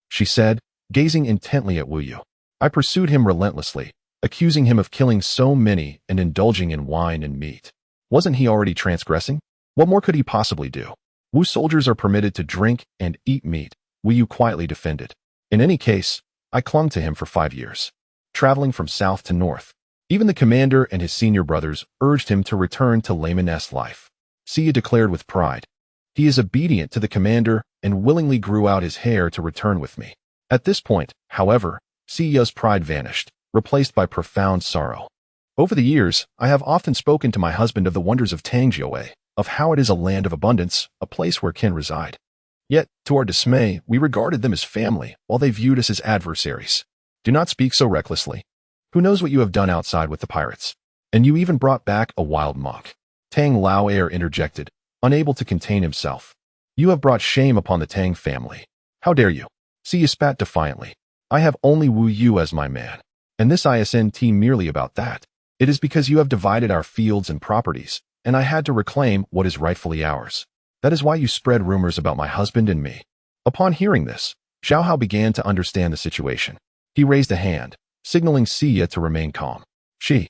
she said, gazing intently at Wu Yu. "I pursued him relentlessly, accusing him of killing so many and indulging in wine and meat. Wasn't he already transgressing? What more could he possibly do? Wu soldiers are permitted to drink and eat meat," Wu Yu quietly defended. "In any case, I clung to him for 5 years, traveling from south to north. Even the commander and his senior brothers urged him to return to layman-esque life." Xia declared with pride, "He is obedient to the commander and willingly grew out his hair to return with me." At this point, however, Xia's pride vanished, replaced by profound sorrow. "Over the years, I have often spoken to my husband of the wonders of Tangjie, of how it is a land of abundance, a place where kin reside. Yet, to our dismay, we regarded them as family, while they viewed us as adversaries. Do not speak so recklessly. Who knows what you have done outside with the pirates? And you even brought back a wild monk." Tang Laoer interjected, unable to contain himself. "You have brought shame upon the Tang family. How dare you?" Xia spat defiantly. "I have only Wu Yu as my man, and this isn't merely about that. It is because you have divided our fields and properties, and I had to reclaim what is rightfully ours. That is why you spread rumors about my husband and me." Upon hearing this, Zhao Hao began to understand the situation. He raised a hand, signaling Xia to remain calm. She,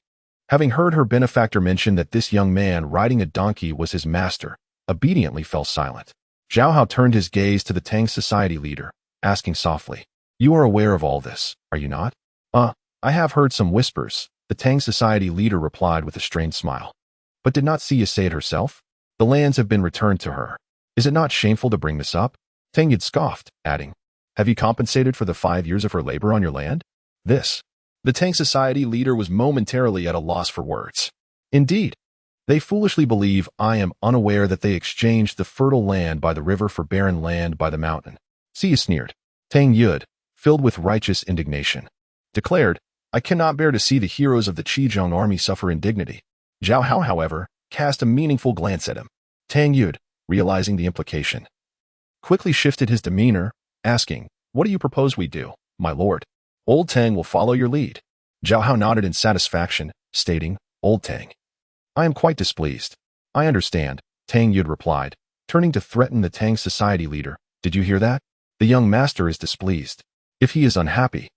having heard her benefactor mention that this young man riding a donkey was his master, obediently fell silent. Zhao Hao turned his gaze to the Tang society leader, asking softly, "You are aware of all this, are you not?" I have heard some whispers," the Tang society leader replied with a strained smile. "But did not Xia say it herself? The lands have been returned to her. Is it not shameful to bring this up?" Tang Yid scoffed, adding, "Have you compensated for the 5 years of her labor on your land?" This. The Tang society leader was momentarily at a loss for words. Indeed, they foolishly believe I am unaware that they exchanged the fertile land by the river for barren land by the mountain. Xia sneered. Tang Yud, filled with righteous indignation, declared, "I cannot bear to see the heroes of the Qizheng army suffer indignity." Zhao Hao, however, cast a meaningful glance at him. Tang Yud, realizing the implication, quickly shifted his demeanor, asking, "What do you propose we do, my lord?" "Old Tang will follow your lead." Zhao Hao nodded in satisfaction, stating, "Old Tang, I am quite displeased." "I understand," Tang Yud replied, turning to threaten the Tang society leader. "Did you hear that? The young master is displeased. If he is unhappy,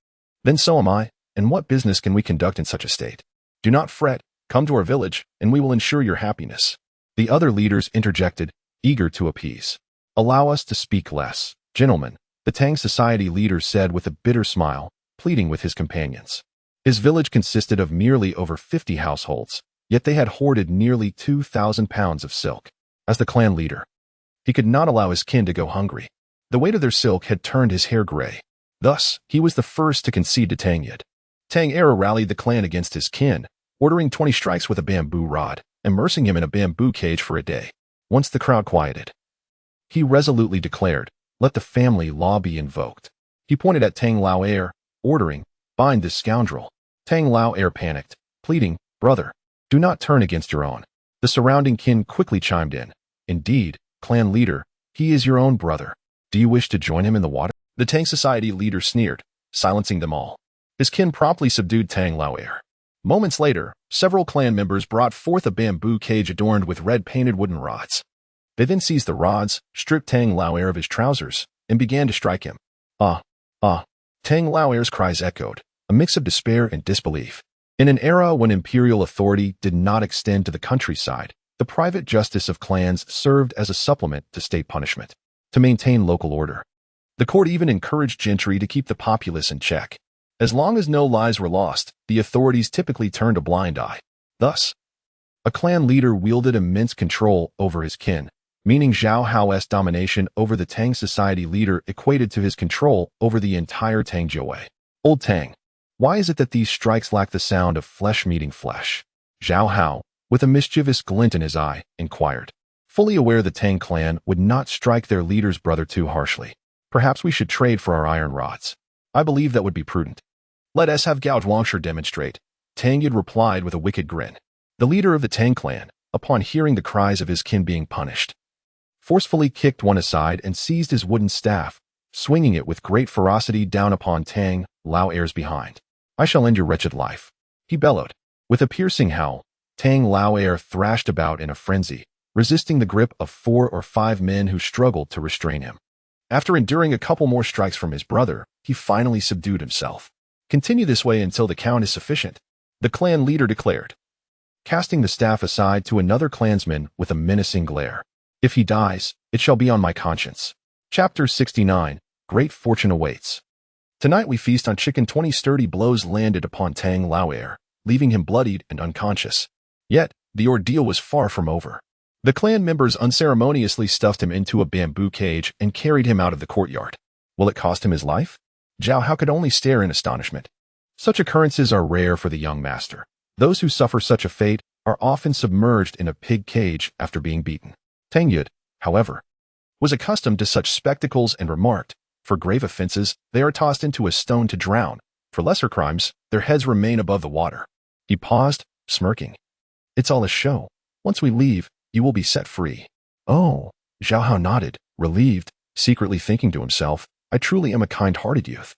then so am I, and what business can we conduct in such a state? Do not fret, come to our village, and we will ensure your happiness." The other leaders interjected, eager to appease. "Allow us to speak less, gentlemen," the Tang society leader said with a bitter smile, pleading with his companions. His village consisted of merely over 50 households, yet they had hoarded nearly 2,000 pounds of silk. As the clan leader, he could not allow his kin to go hungry. The weight of their silk had turned his hair gray. Thus, he was the first to concede to Tang Yud. Tang Era rallied the clan against his kin, ordering 20 strikes with a bamboo rod, immersing him in a bamboo cage for a day. Once the crowd quieted, he resolutely declared, "Let the family law be invoked." He pointed at Tang Lao Er, ordering, "Bind this scoundrel." Tang Lao Er panicked, pleading, "Brother, do not turn against your own." The surrounding kin quickly chimed in. "Indeed, clan leader, he is your own brother. Do you wish to join him in the water?" The Tang society leader sneered, silencing them all. His kin promptly subdued Tang Lao Er. Moments later, several clan members brought forth a bamboo cage adorned with red-painted wooden rods. They then seized the rods, stripped Tang Lao Er of his trousers, and began to strike him. "Ah! Ah!" Tang Lao Er's cries echoed, a mix of despair and disbelief. In an era when imperial authority did not extend to the countryside, the private justice of clans served as a supplement to state punishment. To maintain local order, the court even encouraged gentry to keep the populace in check. As long as no lives were lost, the authorities typically turned a blind eye. Thus, a clan leader wielded immense control over his kin, meaning Zhao Hao's domination over the Tang society leader equated to his control over the entire Tang Jiuwei. "Old Tang, why is it that these strikes lack the sound of flesh meeting flesh?" Zhao Hao, with a mischievous glint in his eye, inquired, fully aware the Tang clan would not strike their leader's brother too harshly. "Perhaps we should trade for our iron rods. I believe that would be prudent." "Let us have Zhao Guangqi demonstrate," Tang Yud replied with a wicked grin. The leader of the Tang clan, upon hearing the cries of his kin being punished, forcefully kicked one aside and seized his wooden staff, swinging it with great ferocity down upon Tang Lao Er's behind. "I shall end your wretched life," he bellowed. With a piercing howl, Tang Lao Er thrashed about in a frenzy, resisting the grip of 4 or 5 men who struggled to restrain him. After enduring a couple more strikes from his brother, he finally subdued himself. "Continue this way until the count is sufficient," the clan leader declared, casting the staff aside to another clansman with a menacing glare. "If he dies, it shall be on my conscience." Chapter 69, Great Fortune Awaits. Tonight we feast on chicken. 20 sturdy blows landed upon Tang Lao Er, leaving him bloodied and unconscious. Yet, the ordeal was far from over. The clan members unceremoniously stuffed him into a bamboo cage and carried him out of the courtyard. Will it cost him his life? Zhao Hao could only stare in astonishment. Such occurrences are rare for the young master. Those who suffer such a fate are often submerged in a pig cage after being beaten. Tang Yud, however, was accustomed to such spectacles and remarked, "For grave offenses, they are tossed into a stone to drown. For lesser crimes, their heads remain above the water." He paused, smirking. "It's all a show. Once we leave, you will be set free." "Oh," Zhao Hao nodded, relieved, secretly thinking to himself, "I truly am a kind-hearted youth."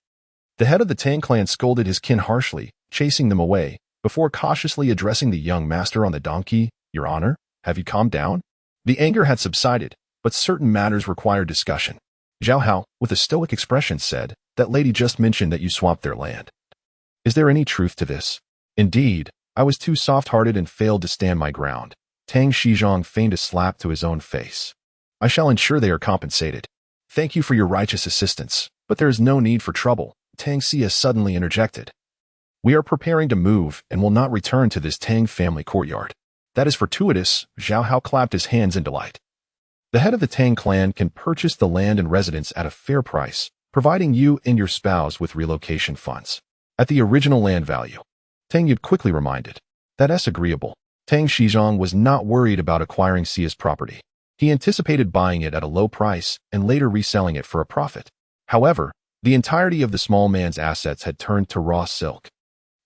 The head of the Tang clan scolded his kin harshly, chasing them away, before cautiously addressing the young master on the donkey. "Your Honor, have you calmed down?" The anger had subsided, but certain matters required discussion. Zhao Hao, with a stoic expression, said, "That lady just mentioned that you swapped their land. Is there any truth to this?" "Indeed, I was too soft-hearted and failed to stand my ground." Tang Shizhong feigned a slap to his own face. "I shall ensure they are compensated." "Thank you for your righteous assistance, but there is no need for trouble," Tang Xia suddenly interjected. "We are preparing to move and will not return to this Tang family courtyard." "That is fortuitous," Zhao Hao clapped his hands in delight. "The head of the Tang clan can purchase the land and residence at a fair price, providing you and your spouse with relocation funds at the original land value." Tang Yud quickly reminded, "That's agreeable." Tang Shizhong was not worried about acquiring Xia's property. He anticipated buying it at a low price and later reselling it for a profit. However, The entirety of the small man's assets had turned to raw silk,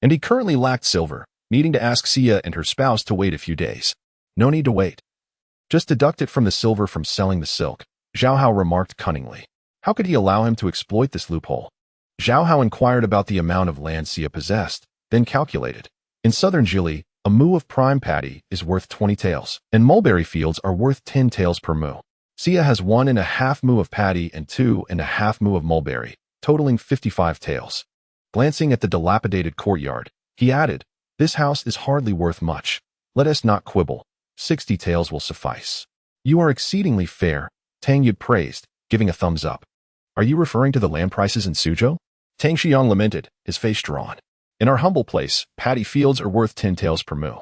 and he currently lacked silver, needing to ask Xia and her spouse to wait a few days. No need to wait. Just deduct it from the silver from selling the silk, Zhao Hao remarked cunningly. How could he allow him to exploit this loophole? Zhao Hao inquired about the amount of land Xia possessed, then calculated. In southern Jili, a mu of prime paddy is worth 20 taels, and mulberry fields are worth 10 taels per mu. Xia has 1.5 mu of paddy and 2.5 mu of mulberry, totaling 55 taels. Glancing at the dilapidated courtyard, he added, "This house is hardly worth much. Let us not quibble. 60 taels will suffice." "You are exceedingly fair," Tang Yud praised, giving a thumbs up. "Are you referring to the land prices in Suzhou?" Tang Xiang lamented, his face drawn. "In our humble place, paddy fields are worth 10 taels per mu.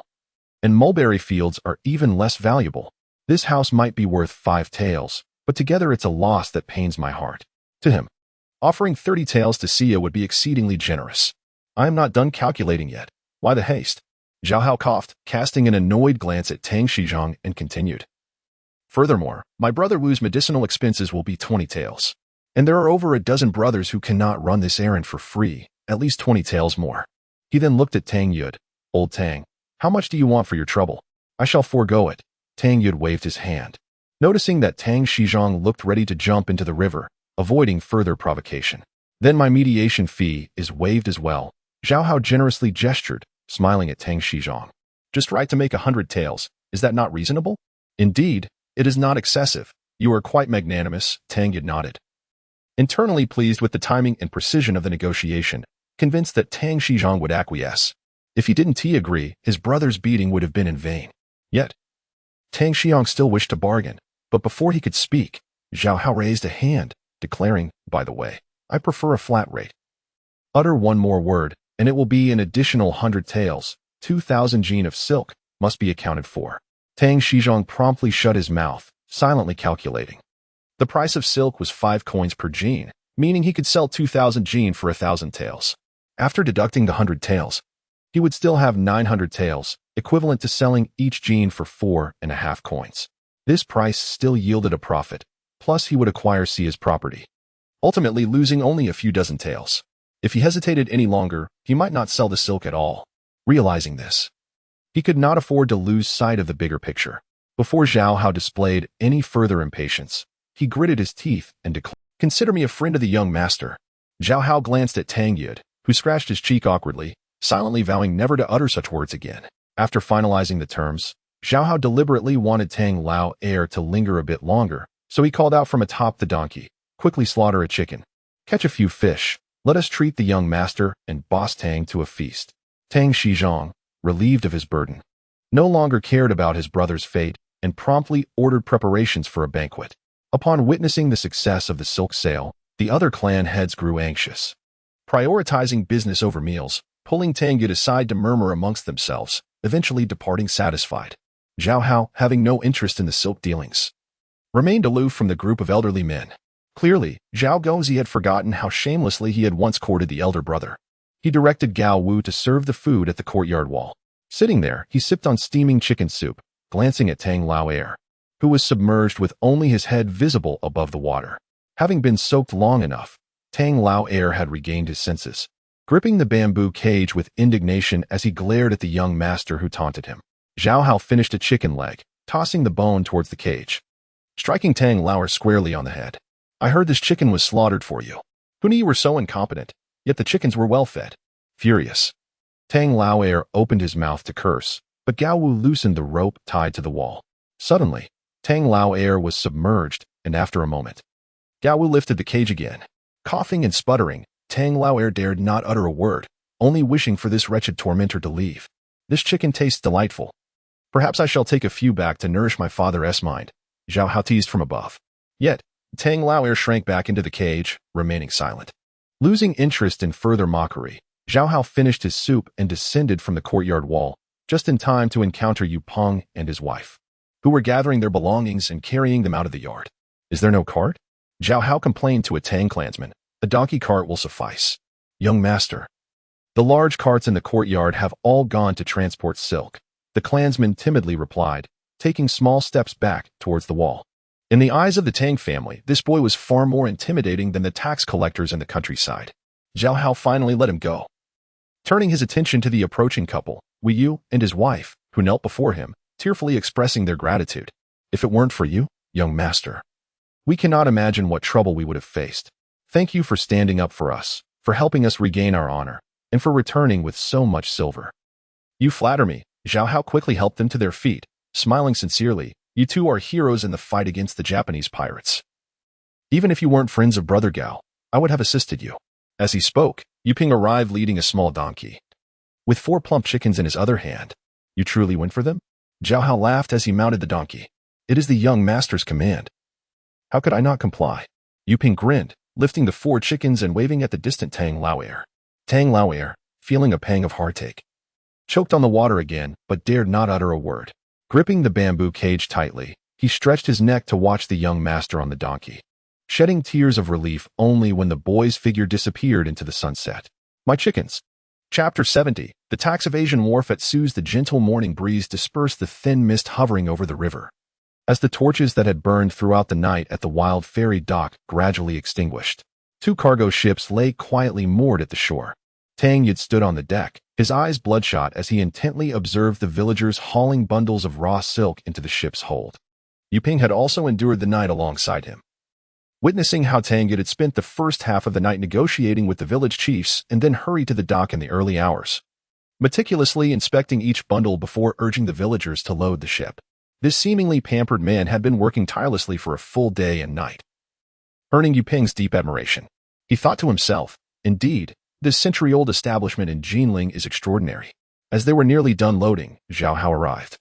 And mulberry fields are even less valuable. This house might be worth 5 taels, but together it's a loss that pains my heart." To him, offering 30 taels to Xia would be exceedingly generous. "I am not done calculating yet. Why the haste?" Zhao Hao coughed, casting an annoyed glance at Tang Xizhang, and continued. "Furthermore, my brother Wu's medicinal expenses will be 20 taels. And there are over a dozen brothers who cannot run this errand for free, at least 20 taels more." He then looked at Tang Yud. "Old Tang, how much do you want for your trouble?" "I shall forego it." Tang Yud waved his hand. Noticing that Tang Xizhang looked ready to jump into the river, avoiding further provocation. "Then my mediation fee is waived as well." Zhao Hao generously gestured, smiling at Tang Xizhang. "Just right to make 100 taels. Is that not reasonable?" "Indeed, it is not excessive. You are quite magnanimous," Tang Yud nodded. Internally pleased with the timing and precision of the negotiation, convinced that Tang Xizhang would acquiesce. If he didn't agree, his brother's beating would have been in vain. Yet, Tang Xiang still wished to bargain, but before he could speak, Zhao Hao raised a hand, declaring, "By the way, I prefer a flat rate. Utter one more word, and it will be an additional 100 taels, 2,000 jin of silk, must be accounted for." Tang Xizhang promptly shut his mouth, silently calculating. The price of silk was 5 coins per jin, meaning he could sell 2,000 jin for 1,000 taels. After deducting the 100 taels, he would still have 900 taels, equivalent to selling each jin for 4.5 coins. This price still yielded a profit, plus he would acquire Xia's property, ultimately losing only a few dozen taels. If he hesitated any longer, he might not sell the silk at all. Realizing this, he could not afford to lose sight of the bigger picture. Before Zhao Hao displayed any further impatience, he gritted his teeth and declared, "Consider me a friend of the young master." Zhao Hao glanced at Tang Yud, who scratched his cheek awkwardly, silently vowing never to utter such words again. After finalizing the terms, Zhao Hao deliberately wanted Tang Lao heir to linger a bit longer, so he called out from atop the donkey, "Quickly slaughter a chicken. Catch a few fish. Let us treat the young master and boss Tang to a feast." Tang Xizhang, relieved of his burden, no longer cared about his brother's fate and promptly ordered preparations for a banquet. Upon witnessing the success of the silk sale, the other clan heads grew anxious. Prioritizing business over meals, pulling Tang Yud aside to murmur amongst themselves, eventually departing satisfied. Zhao Hao, having no interest in the silk dealings, remained aloof from the group of elderly men. Clearly, Zhao Guangqi had forgotten how shamelessly he had once courted the elder brother. He directed Gao Wu to serve the food at the courtyard wall. Sitting there, he sipped on steaming chicken soup, glancing at Tang Lao heir, who was submerged with only his head visible above the water. Having been soaked long enough, Tang Lao heir had regained his senses, gripping the bamboo cage with indignation as he glared at the young master who taunted him. Zhao Hao finished a chicken leg, tossing the bone towards the cage, striking Tang Lao squarely on the head. "I heard this chicken was slaughtered for you. Who knew you were so incompetent? Yet the chickens were well fed." Furious, Tang Lao heir opened his mouth to curse, but Gao Wu loosened the rope tied to the wall. Suddenly, Tang Lao heir was submerged, and after a moment, Gao Wu lifted the cage again. Coughing and sputtering, Tang Lao heir dared not utter a word, only wishing for this wretched tormentor to leave. "This chicken tastes delightful. Perhaps I shall take a few back to nourish my father's mind," Zhao Hao teased from above. Yet, Tang Lao heir shrank back into the cage, remaining silent. Losing interest in further mockery, Zhao Hao finished his soup and descended from the courtyard wall, just in time to encounter Yu Peng and his wife, who were gathering their belongings and carrying them out of the yard. "Is there no cart?" Zhao Hao complained to a Tang clansman. "A donkey cart will suffice." "Young master, the large carts in the courtyard have all gone to transport silk," the clansman timidly replied, taking small steps back towards the wall. In the eyes of the Tang family, this boy was far more intimidating than the tax collectors in the countryside. Zhao Hao finally let him go, turning his attention to the approaching couple, Wu Yu and his wife, who knelt before him, tearfully expressing their gratitude. If it weren't for you, young master, we cannot imagine what trouble we would have faced. Thank you for standing up for us, for helping us regain our honor, and for returning with so much silver. You flatter me. Zhao Hao quickly helped them to their feet, smiling sincerely. You two are heroes in the fight against the Japanese pirates. Even if you weren't friends of Brother Gao, I would have assisted you. As he spoke, Yuping arrived leading a small donkey, with 4 plump chickens in his other hand. You truly went for them? Zhao Hao laughed as he mounted the donkey. It is the young master's command. How could I not comply? Yuping grinned, lifting the 4 chickens and waving at the distant Tang Laoer. Tang Laoer, feeling a pang of heartache, choked on the water again, but dared not utter a word. Gripping the bamboo cage tightly, he stretched his neck to watch the young master on the donkey, shedding tears of relief only when the boy's figure disappeared into the sunset. My chickens. Chapter 70. The tax evasion wharf at Su's. The gentle morning breeze dispersed the thin mist hovering over the river, as the torches that had burned throughout the night at the wild ferry dock gradually extinguished. 2 cargo ships lay quietly moored at the shore. Tang Yud stood on the deck, his eyes bloodshot as he intently observed the villagers hauling bundles of raw silk into the ship's hold. Yuping had also endured the night alongside him, witnessing how Tang Yud had spent the first half of the night negotiating with the village chiefs and then hurried to the dock in the early hours, meticulously inspecting each bundle before urging the villagers to load the ship. This seemingly pampered man had been working tirelessly for a full day and night, earning Yuping's deep admiration. He thought to himself, indeed, this century-old establishment in Jinling is extraordinary. As they were nearly done loading, Zhao Hao arrived,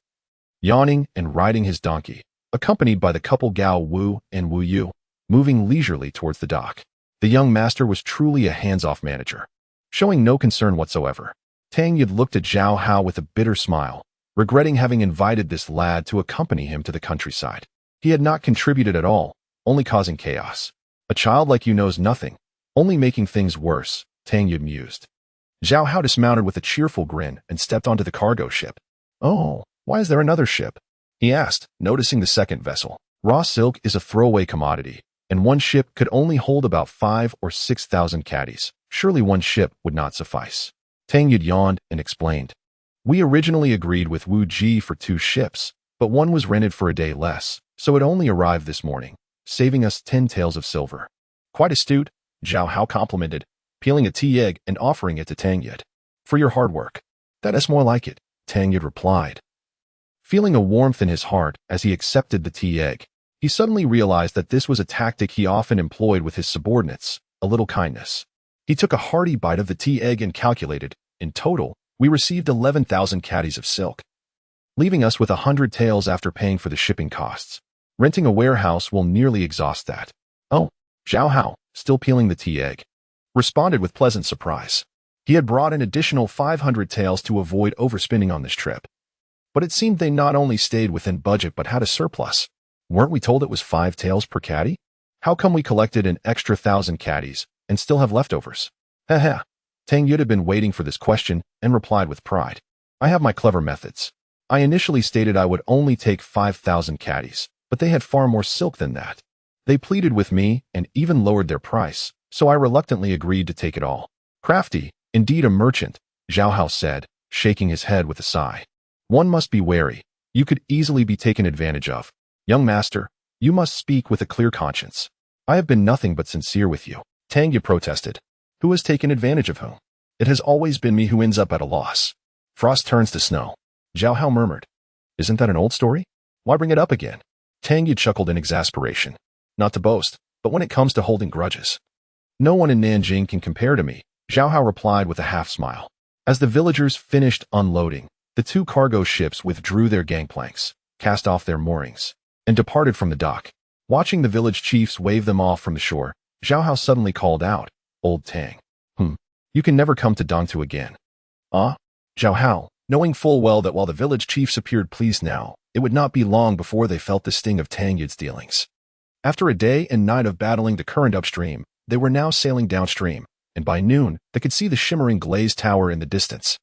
yawning and riding his donkey, accompanied by the couple Gao Wu and Wu Yu, moving leisurely towards the dock. The young master was truly a hands-off manager, showing no concern whatsoever. Tang Yud looked at Zhao Hao with a bitter smile, regretting having invited this lad to accompany him to the countryside. He had not contributed at all, only causing chaos. A child like you knows nothing, only making things worse, Tang Yud mused. Zhao Hao dismounted with a cheerful grin and stepped onto the cargo ship. Oh, why is there another ship? He asked, noticing the second vessel. Raw silk is a throwaway commodity, and one ship could only hold about 5,000 or 6,000 caddies. Surely one ship would not suffice. Tang Yud yawned and explained. We originally agreed with Wu Ji for 2 ships, but one was rented for a day less, so it only arrived this morning, saving us 10 taels of silver. Quite astute, Zhao Hao complimented, peeling a tea egg and offering it to Tang Yud. For your hard work. That is more like it, Tang Yud replied, feeling a warmth in his heart as he accepted the tea egg. He suddenly realized that this was a tactic he often employed with his subordinates, a little kindness. He took a hearty bite of the tea egg and calculated, in total, we received 11,000 caddies of silk, leaving us with 100 taels after paying for the shipping costs. Renting a warehouse will nearly exhaust that. Oh, Zhao Hao, still peeling the tea egg, responded with pleasant surprise. He had brought an additional 500 taels to avoid overspending on this trip. But it seemed they not only stayed within budget but had a surplus. Weren't we told it was 5 taels per caddy? How come we collected an extra 1,000 caddies and still have leftovers? Haha. Tang Yud had been waiting for this question and replied with pride. I have my clever methods. I initially stated I would only take 5,000 caddies, but they had far more silk than that. They pleaded with me and even lowered their price, so I reluctantly agreed to take it all. Crafty, indeed a merchant, Zhao Hao said, shaking his head with a sigh. One must be wary. You could easily be taken advantage of. Young master, you must speak with a clear conscience. I have been nothing but sincere with you. Tang Yud protested. Who has taken advantage of whom? It has always been me who ends up at a loss. Frost turns to snow. Zhao Hao murmured. Isn't that an old story? Why bring it up again? Tang Yud chuckled in exasperation. Not to boast, but when it comes to holding grudges, no one in Nanjing can compare to me, Zhao Hao replied with a half-smile. As the villagers finished unloading, the 2 cargo ships withdrew their gangplanks, cast off their moorings, and departed from the dock. Watching the village chiefs wave them off from the shore, Zhao Hao suddenly called out, Old Tang. You can never come to Dongtu again. Ah? Zhao Hao, knowing full well that while the village chiefs appeared pleased now, it would not be long before they felt the sting of Tang Yud's dealings. After a day and night of battling the current upstream, they were now sailing downstream, and by noon, they could see the shimmering glazed tower in the distance.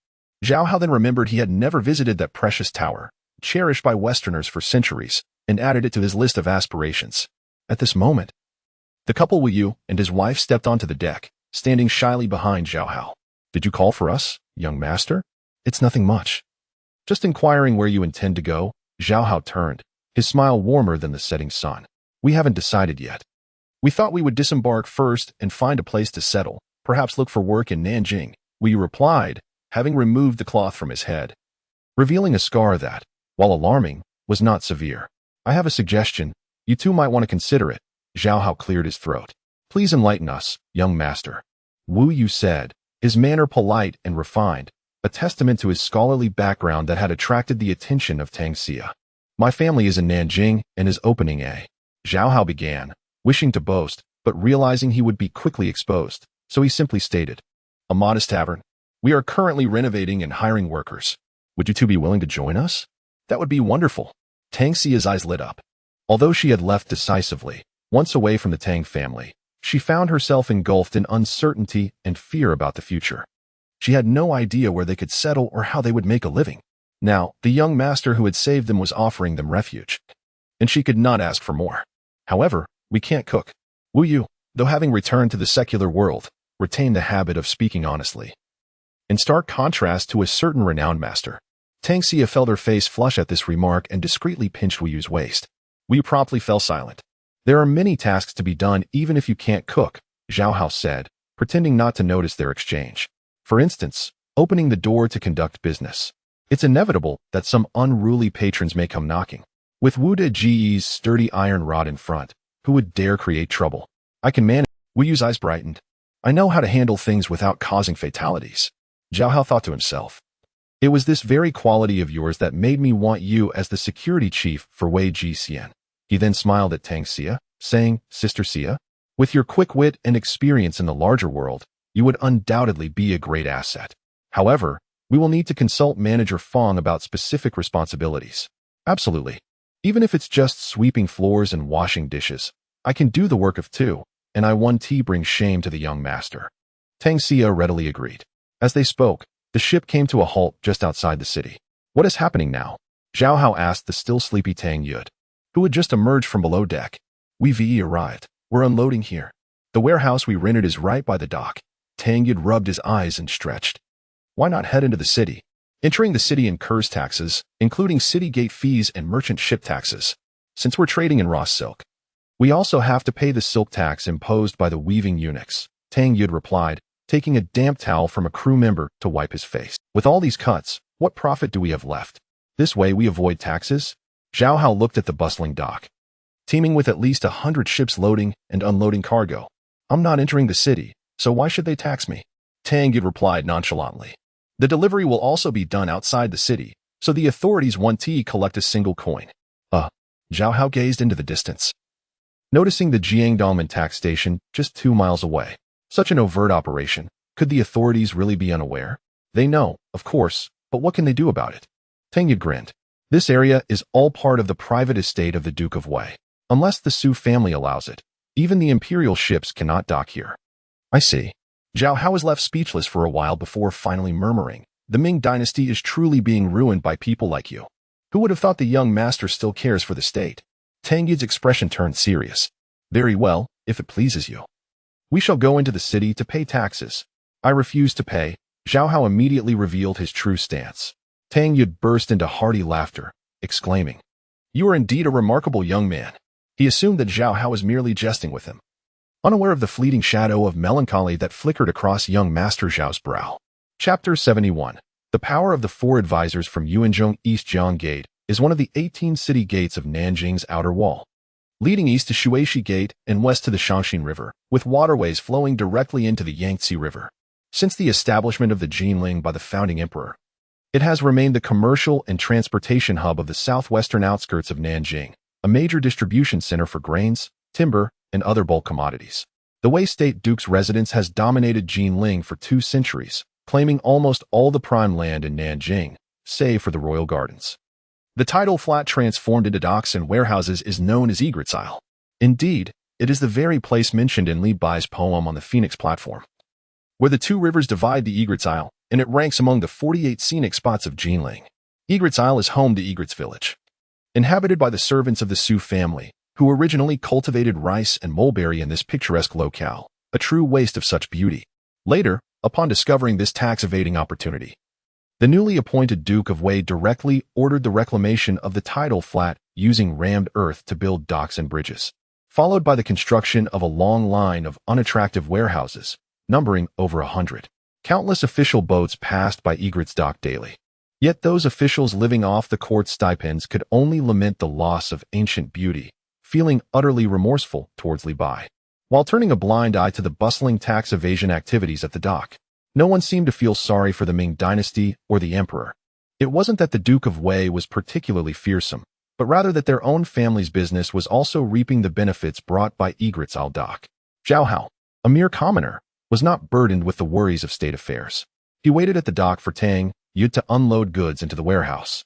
Zhao Hao then remembered he had never visited that precious tower, cherished by Westerners for centuries, and added it to his list of aspirations. At this moment, the couple Wu Yu and his wife stepped onto the deck, standing shyly behind Zhao Hao. "Did you call for us, young master?" "It's nothing much. Just inquiring where you intend to go." Zhao Hao turned, his smile warmer than the setting sun. "We haven't decided yet. We thought we would disembark first and find a place to settle, perhaps look for work in Nanjing," Wu Yu replied, having removed the cloth from his head, revealing a scar that, while alarming, was not severe. "I have a suggestion. You two might want to consider it." Zhao Hao cleared his throat. "Please enlighten us, young master," Wu Yu said, his manner polite and refined, a testament to his scholarly background that had attracted the attention of Tang Xia. "My family is in Nanjing and is opening a..." Zhao Hao began, wishing to boast, but realizing he would be quickly exposed, so he simply stated, "A modest tavern. We are currently renovating and hiring workers. Would you two be willing to join us?" "That would be wonderful." Tang Xia's eyes lit up. Although she had left decisively, once away from the Tang family, she found herself engulfed in uncertainty and fear about the future. She had no idea where they could settle or how they would make a living. Now, the young master who had saved them was offering them refuge, and she could not ask for more. "However, we can't cook." Wu Yu, though having returned to the secular world, retained the habit of speaking honestly. In stark contrast to a certain renowned master, Tang Xia felt her face flush at this remark and discreetly pinched Wu Yu's waist. Wu Yu promptly fell silent. "There are many tasks to be done even if you can't cook," Zhao Hao said, pretending not to notice their exchange. "For instance, opening the door to conduct business. It's inevitable that some unruly patrons may come knocking. With Wu Deji's sturdy iron rod in front, who would dare create trouble? I can manage." Wu Yu's eyes brightened. "I know how to handle things without causing fatalities." Zhao Hao thought to himself. "It was this very quality of yours that made me want you as the security chief for Wei Ji Xian." He then smiled at Tang Xia, saying, "Sister Xia, with your quick wit and experience in the larger world, you would undoubtedly be a great asset. However, we will need to consult Manager Fong about specific responsibilities." "Absolutely. Even if it's just sweeping floors and washing dishes, I can do the work of two, and I one tea brings shame to the young master." Tang Xia readily agreed. As they spoke, the ship came to a halt just outside the city. "What is happening now?" Zhao Hao asked the still sleepy Tang Yud, who had just emerged from below deck. "We've arrived. We're unloading here. The warehouse we rented is right by the dock." Tang Yud rubbed his eyes and stretched. "Why not head into the city?" "Entering the city incurs taxes, including city gate fees and merchant ship taxes. Since we're trading in raw silk, we also have to pay the silk tax imposed by the weaving eunuchs," Tang Yud replied, taking a damp towel from a crew member to wipe his face. "With all these cuts, what profit do we have left? This way we avoid taxes?" Zhao Hao looked at the bustling dock, teeming with at least 100 ships loading and unloading cargo. "I'm not entering the city, so why should they tax me?" Tang Yud replied nonchalantly. "The delivery will also be done outside the city, so the authorities won't collect a single coin." Zhao Hao gazed into the distance, noticing the Jiangdongmen tax station just 2 miles away. Such an overt operation. Could the authorities really be unaware? They know, of course, but what can they do about it? Tang Yud grinned. "This area is all part of the private estate of the Duke of Wei. Unless the Su family allows it, even the imperial ships cannot dock here." "I see." Zhao Hao was left speechless for a while before finally murmuring, "The Ming Dynasty is truly being ruined by people like you. Who would have thought the young master still cares for the state?" Tang Yud's expression turned serious. "Very well, if it pleases you. We shall go into the city to pay taxes." "I refuse to pay." Zhao Hao immediately revealed his true stance. Tang Yud burst into hearty laughter, exclaiming, "You are indeed a remarkable young man." He assumed that Zhao Hao was merely jesting with him, unaware of the fleeting shadow of melancholy that flickered across young Master Zhao's brow. Chapter 71. The power of the 4 advisors from Yuanzhong East Jiang Gate is one of the 18 city gates of Nanjing's outer wall, leading east to Shuishi Gate and west to the Shaanxin River, with waterways flowing directly into the Yangtze River. Since the establishment of the Jinling by the founding emperor, it has remained the commercial and transportation hub of the southwestern outskirts of Nanjing, a major distribution center for grains, timber, and other bulk commodities. The Wei State Duke's residence has dominated Jinling for 2 centuries, claiming almost all the prime land in Nanjing, save for the royal gardens. The tidal flat transformed into docks and warehouses is known as Egret's Isle. Indeed, it is the very place mentioned in Li Bai's poem on the Phoenix platform, where the 2 rivers divide the Egret's Isle, and it ranks among the 48 scenic spots of Jinling. Egret's Isle is home to Egret's Village, inhabited by the servants of the Xu family, who originally cultivated rice and mulberry in this picturesque locale, a true waste of such beauty. Later, upon discovering this tax-evading opportunity, the newly appointed Duke of Wei directly ordered the reclamation of the tidal flat using rammed earth to build docks and bridges, followed by the construction of a long line of unattractive warehouses, numbering over 100. Countless official boats passed by Egret's dock daily. Yet those officials living off the court's stipends could only lament the loss of ancient beauty, feeling utterly remorseful towards Li Bai. While turning a blind eye to the bustling tax evasion activities at the dock, no one seemed to feel sorry for the Ming Dynasty or the emperor. It wasn't that the Duke of Wei was particularly fearsome, but rather that their own family's business was also reaping the benefits brought by Egret's dock. Zhao Hao, a mere commoner, was not burdened with the worries of state affairs. He waited at the dock for Tang Yud to unload goods into the warehouse.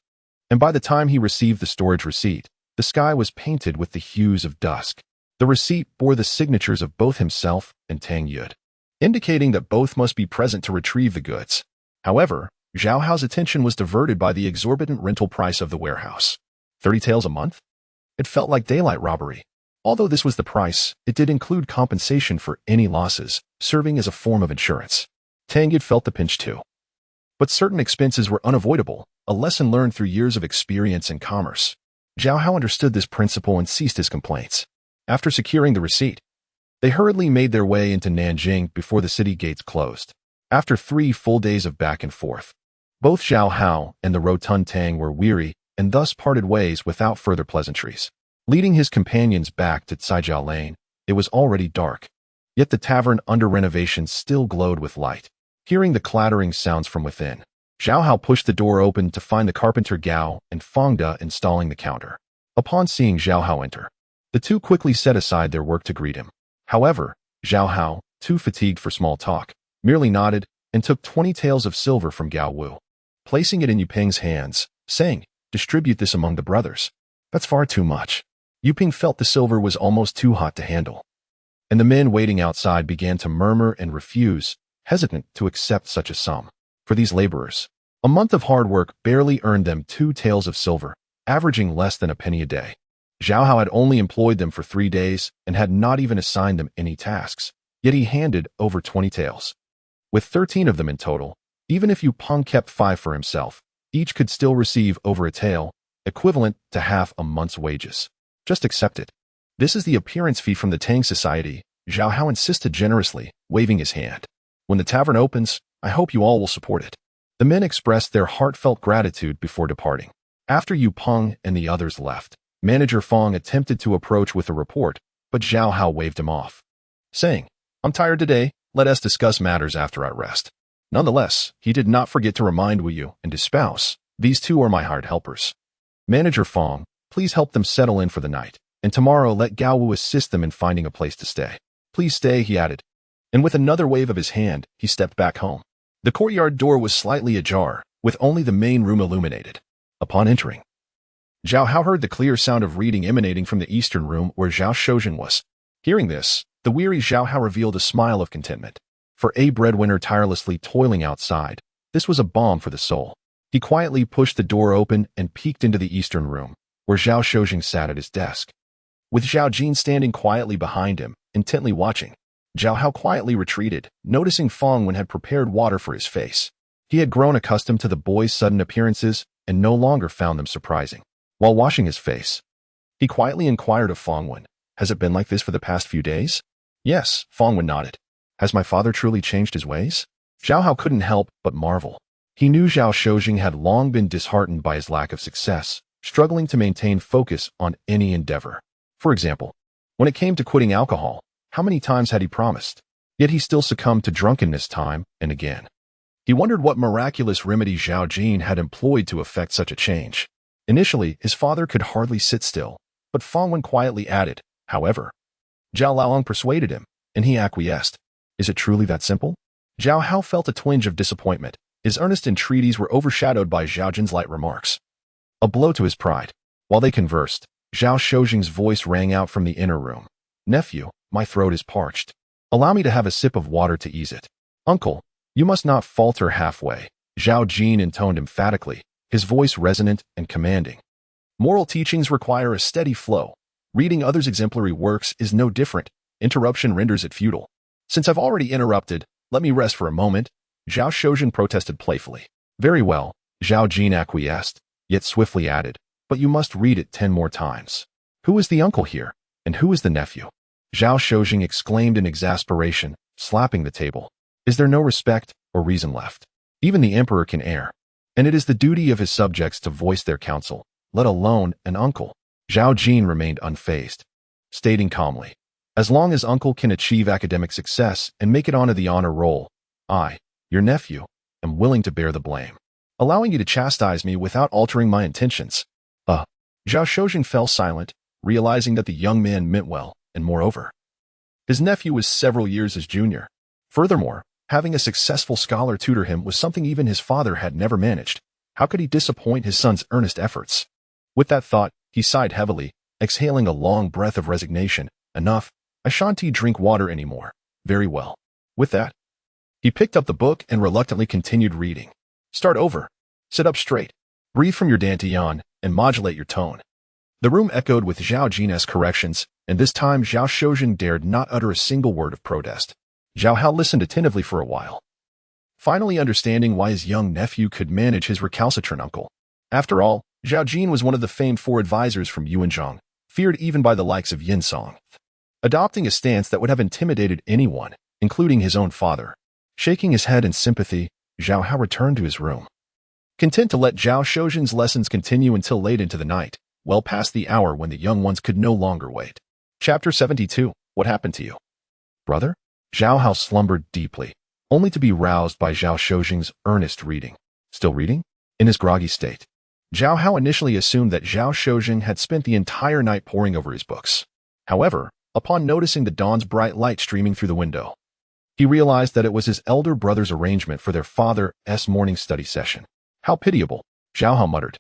And by the time he received the storage receipt, the sky was painted with the hues of dusk. The receipt bore the signatures of both himself and Tang Yud, indicating that both must be present to retrieve the goods. However, Zhao Hao's attention was diverted by the exorbitant rental price of the warehouse. 30 taels a month? It felt like daylight robbery. Although this was the price, it did include compensation for any losses, serving as a form of insurance. Tang Yud felt the pinch too. But certain expenses were unavoidable, a lesson learned through years of experience in commerce. Zhao Hao understood this principle and ceased his complaints. After securing the receipt, they hurriedly made their way into Nanjing before the city gates closed. After 3 full days of back and forth, both Zhao Hao and the rotund Tang were weary and thus parted ways without further pleasantries. Leading his companions back to Caijiao Lane, it was already dark, yet the tavern under renovation still glowed with light. Hearing the clattering sounds from within, Zhao Hao pushed the door open to find the carpenter Gao and Feng De installing the counter. Upon seeing Zhao Hao enter, the two quickly set aside their work to greet him. However, Zhao Hao, too fatigued for small talk, merely nodded and took 20 taels of silver from Gao Wu, placing it in Yuping's hands, saying, "Distribute this among the brothers." That's far too much. Yuping felt the silver was almost too hot to handle, and the men waiting outside began to murmur and refuse, hesitant to accept such a sum. For these laborers, a month of hard work barely earned them 2 taels of silver, averaging less than a penny a day. Zhao Hao had only employed them for 3 days and had not even assigned them any tasks, yet he handed over 20 taels. With 13 of them in total, even if Yupeng kept 5 for himself, each could still receive over a tael, equivalent to half a month's wages. Just accept it. This is the appearance fee from the Tang Society, Zhao Hao insisted generously, waving his hand. When the tavern opens, I hope you all will support it. The men expressed their heartfelt gratitude before departing. After Yupeng and the others left, Manager Feng attempted to approach with a report, but Zhao Hao waved him off, saying, "I'm tired today, let us discuss matters after I rest." Nonetheless, he did not forget to remind Wu Yu and his spouse, "These two are my hired helpers. Manager Feng, please help them settle in for the night, and tomorrow let Gao Wu assist them in finding a place to stay. Please stay," he added. And with another wave of his hand, he stepped back home. The courtyard door was slightly ajar, with only the main room illuminated. Upon entering, Zhao Hao heard the clear sound of reading emanating from the eastern room where Zhao Shozhen was. Hearing this, the weary Zhao Hao revealed a smile of contentment. For a breadwinner tirelessly toiling outside, this was a balm for the soul. He quietly pushed the door open and peeked into the eastern room, where Zhao Shozhen sat at his desk. With Zhao Jin standing quietly behind him, intently watching, Zhao Hao quietly retreated, noticing Feng Wen had prepared water for his face. He had grown accustomed to the boy's sudden appearances and no longer found them surprising. While washing his face, he quietly inquired of Feng Wen, "Has it been like this for the past few days?" "Yes," Feng Wen nodded. "Has my father truly changed his ways?" Zhao Hao couldn't help but marvel. He knew Zhao Shozhen had long been disheartened by his lack of success, struggling to maintain focus on any endeavor. For example, when it came to quitting alcohol, how many times had he promised? Yet he still succumbed to drunkenness time and again. He wondered what miraculous remedy Zhao Jin had employed to effect such a change. Initially, his father could hardly sit still, but Feng Wen quietly added, "However, Zhao Laoang persuaded him, and he acquiesced. Is it truly that simple?" Zhao Hao felt a twinge of disappointment. His earnest entreaties were overshadowed by Zhao Jin's light remarks. A blow to his pride. While they conversed, Zhao Shozhen's voice rang out from the inner room. "Nephew, my throat is parched. Allow me to have a sip of water to ease it." "Uncle, you must not falter halfway," Zhao Jin intoned emphatically, his voice resonant and commanding. Moral teachings require a steady flow. Reading others' exemplary works is no different. Interruption renders it futile. Since I've already interrupted, let me rest for a moment, Zhao Shozhen protested playfully. Very well, Zhao Jin acquiesced, yet swiftly added, but you must read it 10 more times. Who is the uncle here, and who is the nephew? Zhao Shozhen exclaimed in exasperation, slapping the table. Is there no respect or reason left? Even the emperor can err, and it is the duty of his subjects to voice their counsel, let alone an uncle. Zhao Jin remained unfazed, stating calmly, as long as uncle can achieve academic success and make it onto the honor roll, I, your nephew, am willing to bear the blame, allowing you to chastise me without altering my intentions. Zhao Shozhen fell silent, realizing that the young man meant well, and moreover, his nephew was several years his junior. Furthermore, having a successful scholar tutor him was something even his father had never managed. How could he disappoint his son's earnest efforts? With that thought, he sighed heavily, exhaling a long breath of resignation. Enough, I shan't drink water anymore. Very well. With that, he picked up the book and reluctantly continued reading. Start over. Sit up straight. Breathe from your dantian and modulate your tone. The room echoed with Zhao Jin's corrections, and this time Zhao Shozhen dared not utter a single word of protest. Zhao Hao listened attentively for a while, finally understanding why his young nephew could manage his recalcitrant uncle. After all, Zhao Jin was one of the famed 4 advisors from Yuanzhong, feared even by the likes of Yin Song. Adopting a stance that would have intimidated anyone, including his own father. Shaking his head in sympathy, Zhao Hao returned to his room, content to let Zhao Shozhen's lessons continue until late into the night, well past the hour when the young ones could no longer wait. Chapter 72. What happened to you, brother? Zhao Hao slumbered deeply, only to be roused by Zhao Shozhen's earnest reading. Still reading? In his groggy state, Zhao Hao initially assumed that Zhao Shozhen had spent the entire night poring over his books. However, upon noticing the dawn's bright light streaming through the window, he realized that it was his elder brother's arrangement for their father's morning study session. How pitiable, Zhao Hao muttered,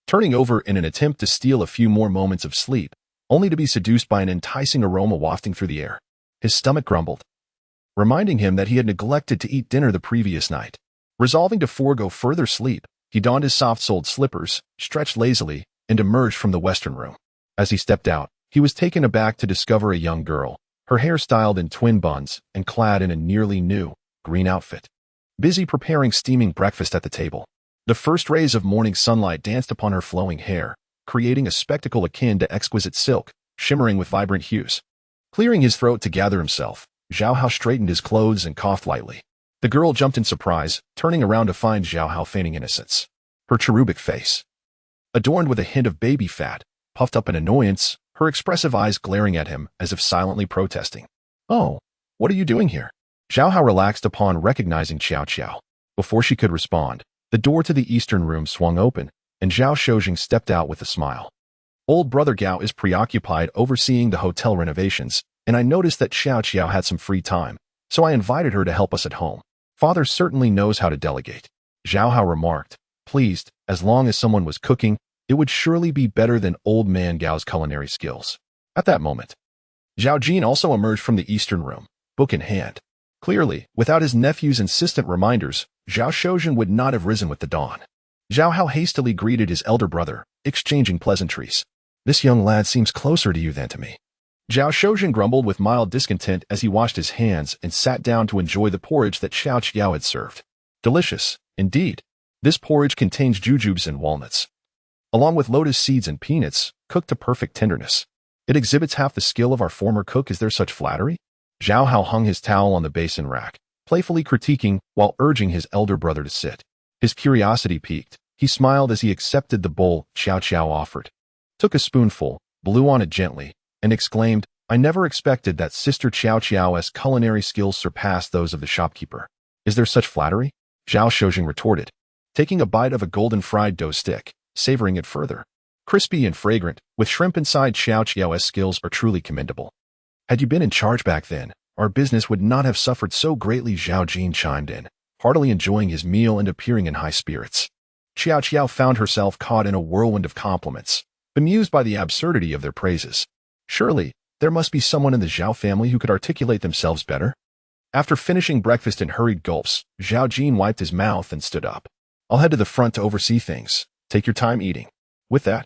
turning over in an attempt to steal a few more moments of sleep, only to be seduced by an enticing aroma wafting through the air. His stomach grumbled, reminding him that he had neglected to eat dinner the previous night. Resolving to forego further sleep, he donned his soft-soled slippers, stretched lazily, and emerged from the western room. As he stepped out, he was taken aback to discover a young girl, her hair styled in twin buns and clad in a nearly new, green outfit, busy preparing steaming breakfast at the table. The first rays of morning sunlight danced upon her flowing hair, creating a spectacle akin to exquisite silk, shimmering with vibrant hues. Clearing his throat to gather himself, Zhao Hao straightened his clothes and coughed lightly. The girl jumped in surprise, turning around to find Zhao Hao feigning innocence. Her cherubic face, adorned with a hint of baby fat, puffed up in annoyance, her expressive eyes glaring at him as if silently protesting. Oh, what are you doing here? Zhao Hao relaxed upon recognizing Xiao Xiao. Before she could respond, the door to the eastern room swung open, and Zhao Shozhen stepped out with a smile. Old brother Gao is preoccupied overseeing the hotel renovations, and I noticed that Xiao Xiao had some free time, so I invited her to help us at home. Father certainly knows how to delegate, Zhao Hao remarked, pleased. As long as someone was cooking, it would surely be better than old man Gao's culinary skills. At that moment, Zhao Jin also emerged from the eastern room, book in hand. Clearly, without his nephew's insistent reminders, Zhao Shozhen would not have risen with the dawn. Zhao Hao hastily greeted his elder brother, exchanging pleasantries. This young lad seems closer to you than to me. Zhao Shozhen grumbled with mild discontent as he washed his hands and sat down to enjoy the porridge that Xiao Xiao had served. Delicious, indeed. This porridge contains jujubes and walnuts, along with lotus seeds and peanuts, cooked to perfect tenderness. It exhibits half the skill of our former cook. Is there such flattery? Zhao Hao hung his towel on the basin rack, playfully critiquing while urging his elder brother to sit. His curiosity piqued. He smiled as he accepted the bowl Xiao Xiao offered, took a spoonful, blew on it gently, and exclaimed, I never expected that Sister Xiao Xiao's culinary skills surpassed those of the shopkeeper. Is there such flattery? Zhao Shozhen retorted, taking a bite of a golden fried dough stick, savoring it further. Crispy and fragrant, with shrimp inside. Xiao Xiao's skills are truly commendable. Had you been in charge back then, our business would not have suffered so greatly. Zhao Jin chimed in, heartily enjoying his meal and appearing in high spirits. Xiao Xiao found herself caught in a whirlwind of compliments, bemused by the absurdity of their praises. Surely, there must be someone in the Zhao family who could articulate themselves better. After finishing breakfast in hurried gulps, Zhao Jin wiped his mouth and stood up. I'll head to the front to oversee things. Take your time eating. With that,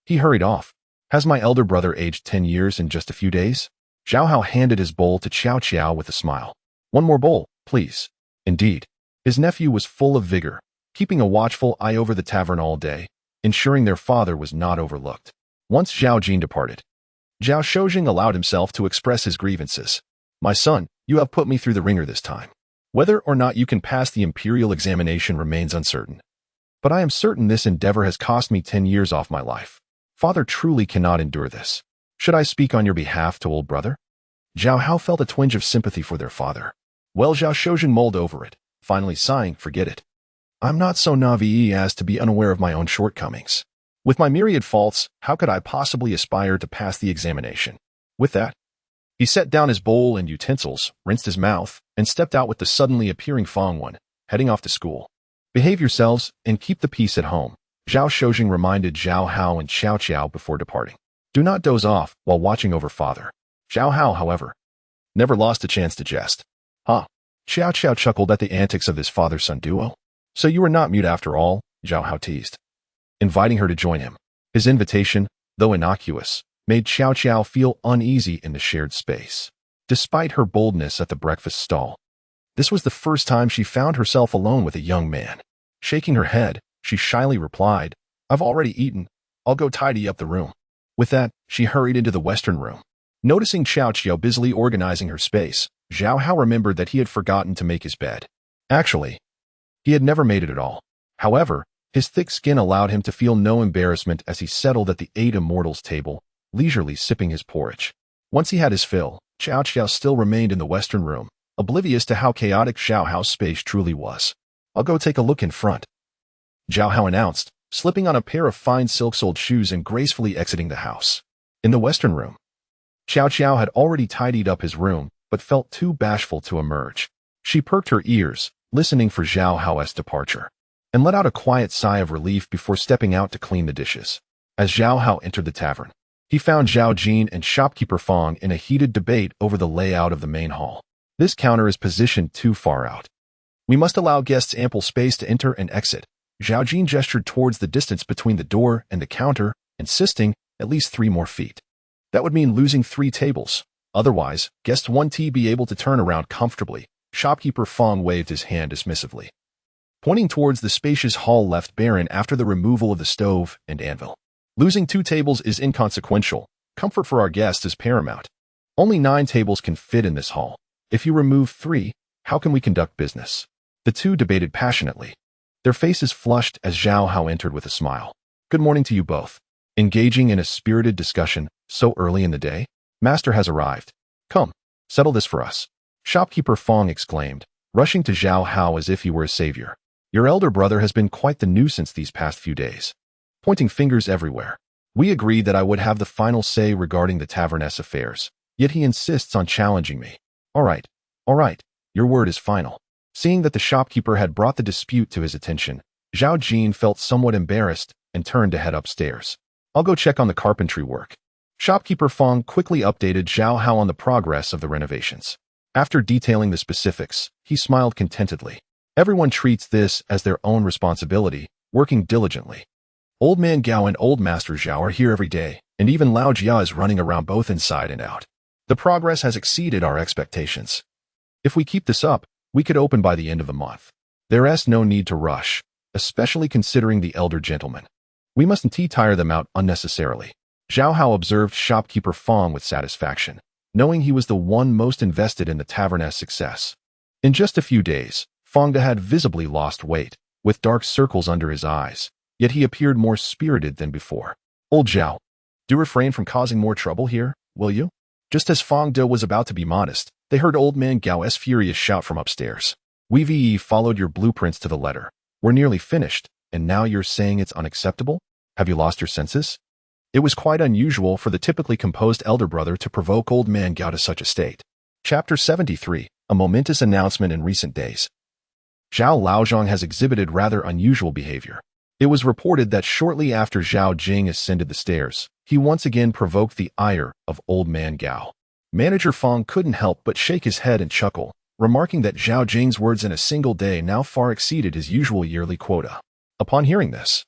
He hurried off. Has my elder brother aged 10 years in just a few days? Zhao Hao handed his bowl to Qiao Qiao with a smile. One more bowl, please. Indeed. His nephew was full of vigor, keeping a watchful eye over the tavern all day, ensuring their father was not overlooked. Once Zhao Jin departed, Zhao Shozheng allowed himself to express his grievances. My son, you have put me through the ringer this time. Whether or not you can pass the imperial examination remains uncertain. But I am certain this endeavor has cost me 10 years off my life. Father truly cannot endure this. Should I speak on your behalf to old brother? Zhao Hao felt a twinge of sympathy for their father. Well, Zhao Shozheng mulled over it, finally sighing, forget it. I'm not so naive as to be unaware of my own shortcomings. With my myriad faults, how could I possibly aspire to pass the examination? With that, he set down his bowl and utensils, rinsed his mouth, and stepped out with the suddenly appearing Fong Wen, heading off to school. Behave yourselves and keep the peace at home, Zhao Shozheng reminded Zhao Hao and Xiao Qiao before departing. Do not doze off while watching over father. Zhao Hao, however, never lost a chance to jest. Ha! Xiao Qiao chuckled at the antics of this father-son duo. So you were not mute after all, Zhao Hao teased, inviting her to join him. His invitation, though innocuous, made Xiao Qiao feel uneasy in the shared space. Despite her boldness at the breakfast stall, this was the first time she found herself alone with a young man. Shaking her head, she shyly replied, I've already eaten. I'll go tidy up the room. With that, she hurried into the western room. Noticing Xiao Qiao busily organizing her space, Zhao Hao remembered that he had forgotten to make his bed. Actually, he had never made it at all. However, his thick skin allowed him to feel no embarrassment as he settled at the 8 immortals table, leisurely sipping his porridge. Once he had his fill, Xiao Qiao still remained in the western room, oblivious to how chaotic Zhao Hao's space truly was. I'll go take a look in front, Zhao Hao announced, slipping on a pair of fine silk-soled shoes and gracefully exiting the house. In the western room, Xiao Qiao had already tidied up his room, but felt too bashful to emerge. She perked her ears, listening for Zhao Hao's departure, and let out a quiet sigh of relief before stepping out to clean the dishes. As Zhao Hao entered the tavern, he found Zhao Jin and shopkeeper Fong in a heated debate over the layout of the main hall. This counter is positioned too far out. We must allow guests ample space to enter and exit. Zhao Jin gestured towards the distance between the door and the counter, insisting at least 3 more feet. That would mean losing 3 tables. Otherwise, guests 1T be able to turn around comfortably. Shopkeeper Fong waved his hand dismissively, pointing towards the spacious hall left barren after the removal of the stove and anvil. Losing 2 tables is inconsequential. Comfort for our guests is paramount. Only 9 tables can fit in this hall. If you remove 3, how can we conduct business? The two debated passionately. Their faces flushed as Zhao Hao entered with a smile. Good morning to you both. Engaging in a spirited discussion so early in the day? Master has arrived. Come, settle this for us. Shopkeeper Fong exclaimed, rushing to Zhao Hao as if he were a savior. Your elder brother has been quite the nuisance these past few days, pointing fingers everywhere. We agreed that I would have the final say regarding the taverness affairs, yet he insists on challenging me. All right, your word is final. Seeing that the shopkeeper had brought the dispute to his attention, Zhao Jin felt somewhat embarrassed and turned to head upstairs. I'll go check on the carpentry work. Shopkeeper Fong quickly updated Zhao Hao on the progress of the renovations. After detailing the specifics, he smiled contentedly. Everyone treats this as their own responsibility, working diligently. Old Man Gao and Old Master Zhao are here every day, and even Lao Jia is running around both inside and out. The progress has exceeded our expectations. If we keep this up, we could open by the end of the month. There's no need to rush, especially considering the elder gentlemen. We mustn't tire them out unnecessarily. Zhao Hao observed shopkeeper Fong with satisfaction, knowing he was the one most invested in the tavern's success. In just a few days, Fong had visibly lost weight, with dark circles under his eyes, yet he appeared more spirited than before. Old Zhao, do refrain from causing more trouble here, will you? Just as Fong De was about to be modest, they heard Old Man Gao's furious shout from upstairs. We followed your blueprints to the letter. We're nearly finished, and now you're saying it's unacceptable? Have you lost your senses? It was quite unusual for the typically composed elder brother to provoke Old Man Gao to such a state. Chapter 73, a momentous announcement in recent days. Zhao Laozhong has exhibited rather unusual behavior. It was reported that shortly after Zhao Jing ascended the stairs, he once again provoked the ire of Old Man Gao. Manager Fong couldn't help but shake his head and chuckle, remarking that Zhao Jing's words in a single day now far exceeded his usual yearly quota. Upon hearing this,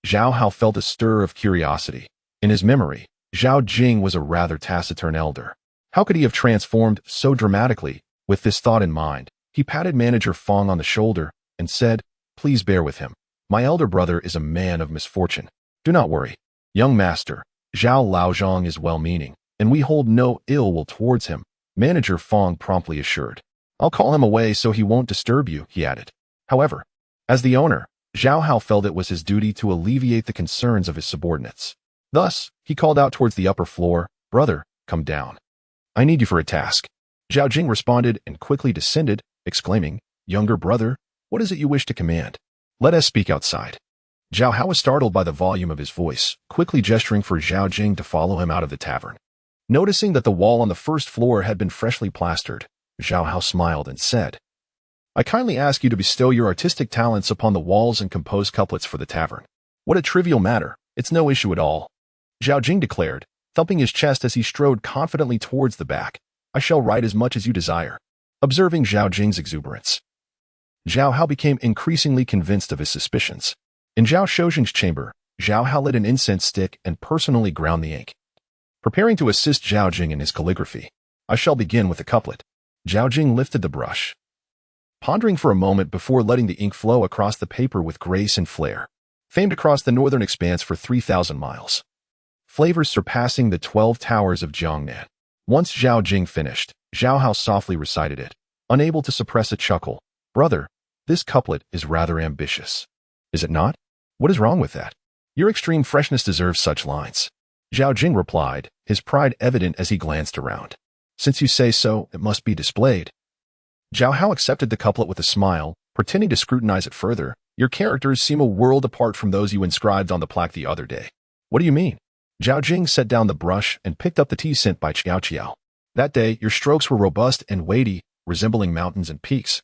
Zhao Hao felt a stir of curiosity, In his memory, Zhao Jing was a rather taciturn elder. How could he have transformed so dramatically? With this thought in mind, he patted Manager Fong on the shoulder and said, "Please bear with him. My elder brother is a man of misfortune. Do not worry. Young master, Zhao Laozhong is well-meaning, and we hold no ill will towards him," Manager Fong promptly assured. "I'll call him away so he won't disturb you," he added. However, as the owner, Zhao Hao felt it was his duty to alleviate the concerns of his subordinates. Thus, he called out towards the upper floor, "Brother, come down. I need you for a task." Zhao Jing responded and quickly descended, exclaiming, "Younger brother, what is it you wish to command? Let us speak outside." Zhao Hao was startled by the volume of his voice, quickly gesturing for Zhao Jing to follow him out of the tavern. Noticing that the wall on the first floor had been freshly plastered, Zhao Hao smiled and said, "I kindly ask you to bestow your artistic talents upon the walls and compose couplets for the tavern." "What a trivial matter. It's no issue at all," Zhao Jing declared, thumping his chest as he strode confidently towards the back. "I shall write as much as you desire." Observing Zhao Jing's exuberance, Zhao Hao became increasingly convinced of his suspicions. In Zhao Shoujing's chamber, Zhao Hao lit an incense stick and personally ground the ink. Preparing to assist Zhao Jing in his calligraphy, "I shall begin with a couplet." Zhao Jing lifted the brush, pondering for a moment before letting the ink flow across the paper with grace and flair. Famed across the northern expanse for 3,000 miles. Flavors surpassing the 12 towers of Jiangnan. Once Zhao Jing finished, Zhao Hao softly recited it, unable to suppress a chuckle. "Brother, this couplet is rather ambitious. Is it not? What is wrong with that? Your extreme freshness deserves such lines." Zhao Jing replied, his pride evident as he glanced around. "Since you say so, it must be displayed." Zhao Hao accepted the couplet with a smile, pretending to scrutinize it further. "Your characters seem a world apart from those you inscribed on the plaque the other day." "What do you mean?" Zhao Jing set down the brush and picked up the tea sent by Qiao Qiao. "That day, your strokes were robust and weighty, resembling mountains and peaks,"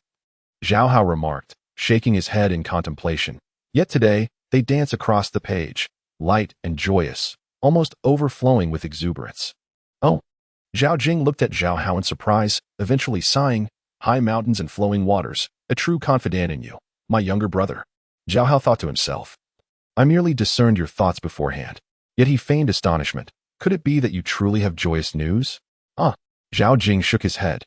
Zhao Hao remarked, shaking his head in contemplation. "Yet today, they dance across the page, light and joyous, almost overflowing with exuberance." "Oh." Zhao Jing looked at Zhao Hao in surprise, eventually sighing, "High mountains and flowing waters, a true confidant in you, my younger brother." Zhao Hao thought to himself, "I merely discerned your thoughts beforehand." Yet he feigned astonishment. "Could it be that you truly have joyous news?" "Ah." Zhao Jing shook his head,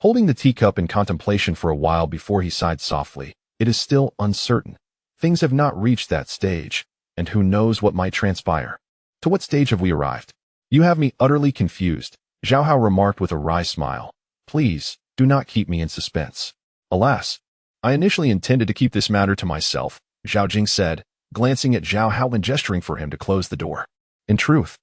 holding the teacup in contemplation for a while before he sighed softly. "It is still uncertain. Things have not reached that stage, and who knows what might transpire." "To what stage have we arrived?" "You have me utterly confused," Zhao Hao remarked with a wry smile. "Please, do not keep me in suspense." "Alas, I initially intended to keep this matter to myself," Zhao Jing said, glancing at Zhao Hao and gesturing for him to close the door. In truth,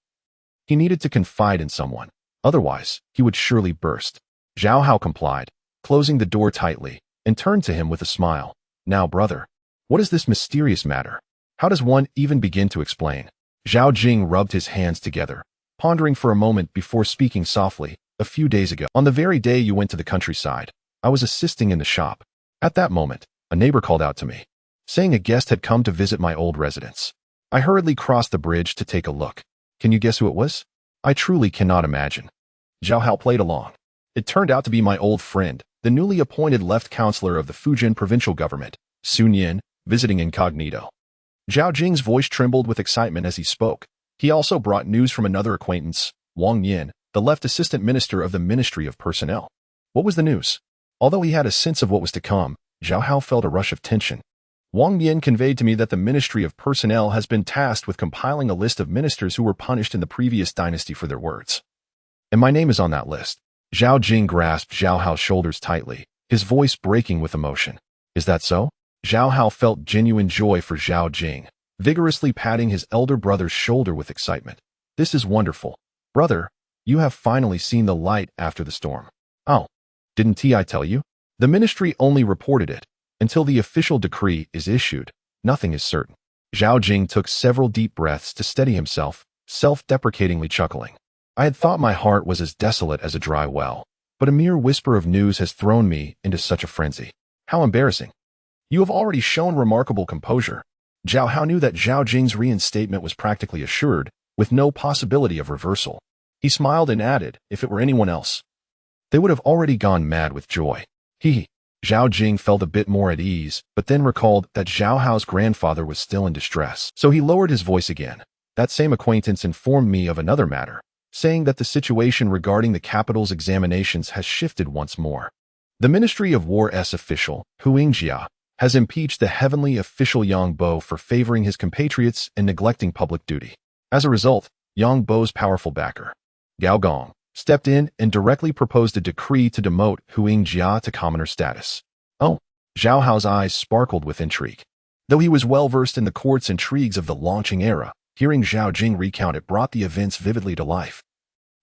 he needed to confide in someone. Otherwise, he would surely burst. Zhao Hao complied, closing the door tightly, and turned to him with a smile. "Now, brother, what is this mysterious matter? How does one even begin to explain?" Zhao Jing rubbed his hands together, pondering for a moment before speaking softly. "A few days ago, on the very day you went to the countryside, I was assisting in the shop. At that moment, a neighbor called out to me, saying a guest had come to visit my old residence. I hurriedly crossed the bridge to take a look. Can you guess who it was? I truly cannot imagine." Zhao Hao played along. "It turned out to be my old friend, the newly appointed left counselor of the Fujian provincial government, Sun Yin, visiting incognito." Zhao Jing's voice trembled with excitement as he spoke. He also brought news from another acquaintance, Wang Yin, the left assistant minister of the Ministry of Personnel. What was the news? Although he had a sense of what was to come, Zhao Hao felt a rush of tension. "Wang Yin conveyed to me that the Ministry of Personnel has been tasked with compiling a list of ministers who were punished in the previous dynasty for their words. And my name is on that list." Zhao Jing grasped Zhao Hao's shoulders tightly, his voice breaking with emotion. "Is that so?" Zhao Hao felt genuine joy for Zhao Jing, vigorously patting his elder brother's shoulder with excitement. "This is wonderful. Brother, you have finally seen the light after the storm." "Oh, didn't I tell you? The ministry only reported it. Until the official decree is issued, nothing is certain." Zhao Jing took several deep breaths to steady himself, self-deprecatingly chuckling. "I had thought my heart was as desolate as a dry well, but a mere whisper of news has thrown me into such a frenzy. How embarrassing." "You have already shown remarkable composure." Zhao Hao knew that Zhao Jing's reinstatement was practically assured, with no possibility of reversal. He smiled and added, "If it were anyone else, they would have already gone mad with joy." Zhao Jing felt a bit more at ease, but then recalled that Zhao Hao's grandfather was still in distress, so he lowered his voice again. That same acquaintance informed me of another matter, saying that the situation regarding the capital's examinations has shifted once more. The Ministry of War's official, Hu Yingjia, has impeached the heavenly official Yang Bo for favoring his compatriots and neglecting public duty. As a result, Yang Bo's powerful backer, Gao Gong, stepped in and directly proposed a decree to demote Hu Yingjia to commoner status. Oh, Zhao Hao's eyes sparkled with intrigue. Though he was well-versed in the court's intrigues of the launching era, hearing Zhao Jing recount it brought the events vividly to life,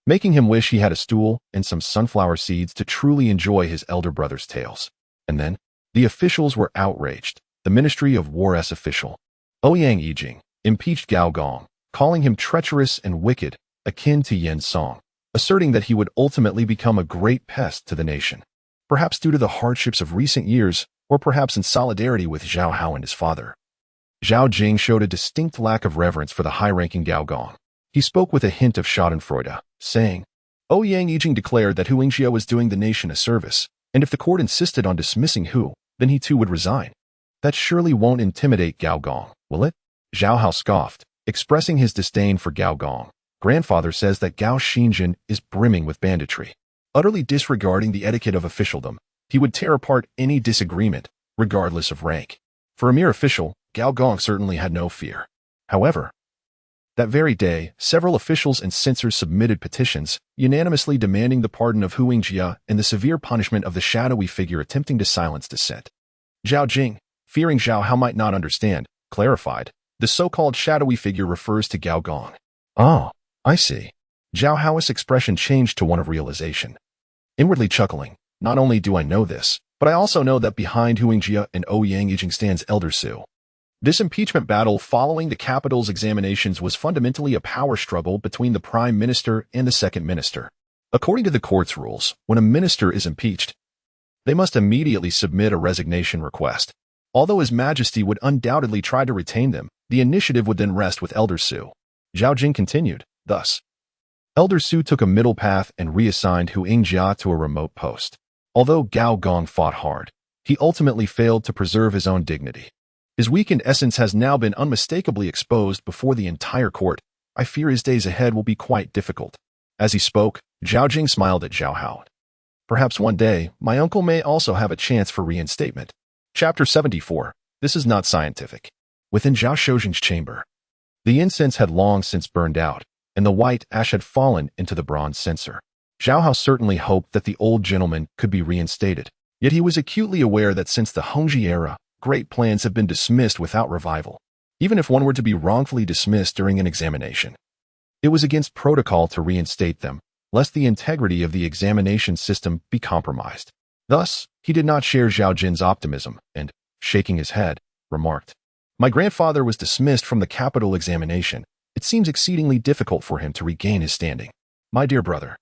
making him wish he had a stool and some sunflower seeds to truly enjoy his elder brother's tales. And then, the officials were outraged. The Ministry of War's official, Ouyang Yijing, impeached Gao Gong, calling him treacherous and wicked, akin to Yan Song, asserting that he would ultimately become a great pest to the nation. Perhaps due to the hardships of recent years, or perhaps in solidarity with Zhao Hao and his father. Zhao Jing showed a distinct lack of reverence for the high-ranking Gao Gong. He spoke with a hint of schadenfreude, saying, Ouyang Yijing declared that Hu Yingjia was doing the nation a service, and if the court insisted on dismissing Hu, then he too would resign. That surely won't intimidate Gao Gong, will it? Zhao Hao scoffed, expressing his disdain for Gao Gong. Grandfather says that Gao Xinjin is brimming with banditry. Utterly disregarding the etiquette of officialdom, he would tear apart any disagreement, regardless of rank. For a mere official, Gao Gong certainly had no fear. However, that very day, several officials and censors submitted petitions, unanimously demanding the pardon of Hu Yingjia and the severe punishment of the shadowy figure attempting to silence dissent. Zhao Jing, fearing Zhao Hao might not understand, clarified, the so-called shadowy figure refers to Gao Gong. Oh, I see. Zhao Hao's expression changed to one of realization. Inwardly chuckling, not only do I know this, but I also know that behind Hu Yingjia and Ouyang Yijing stands Elder Su. This impeachment battle following the capital's examinations was fundamentally a power struggle between the prime minister and the second minister. According to the court's rules, when a minister is impeached, they must immediately submit a resignation request. Although His Majesty would undoubtedly try to retain them, the initiative would then rest with Elder Su. Zhao Jing continued, thus, Elder Su took a middle path and reassigned Hu Yingjia to a remote post. Although Gao Gong fought hard, he ultimately failed to preserve his own dignity. His weakened essence has now been unmistakably exposed before the entire court. I fear his days ahead will be quite difficult. As he spoke, Zhao Jing smiled at Zhao Hao. Perhaps one day, my uncle may also have a chance for reinstatement. Chapter 74. This is not scientific. Within Zhao Shoujing's chamber, the incense had long since burned out, and the white ash had fallen into the bronze censer. Zhao Hao certainly hoped that the old gentleman could be reinstated, yet he was acutely aware that since the Hongji era, great plans have been dismissed without revival, even if one were to be wrongfully dismissed during an examination. It was against protocol to reinstate them, lest the integrity of the examination system be compromised. Thus, he did not share Zhao Jin's optimism and, shaking his head, remarked, My grandfather was dismissed from the capital examination. It seems exceedingly difficult for him to regain his standing. My dear brother,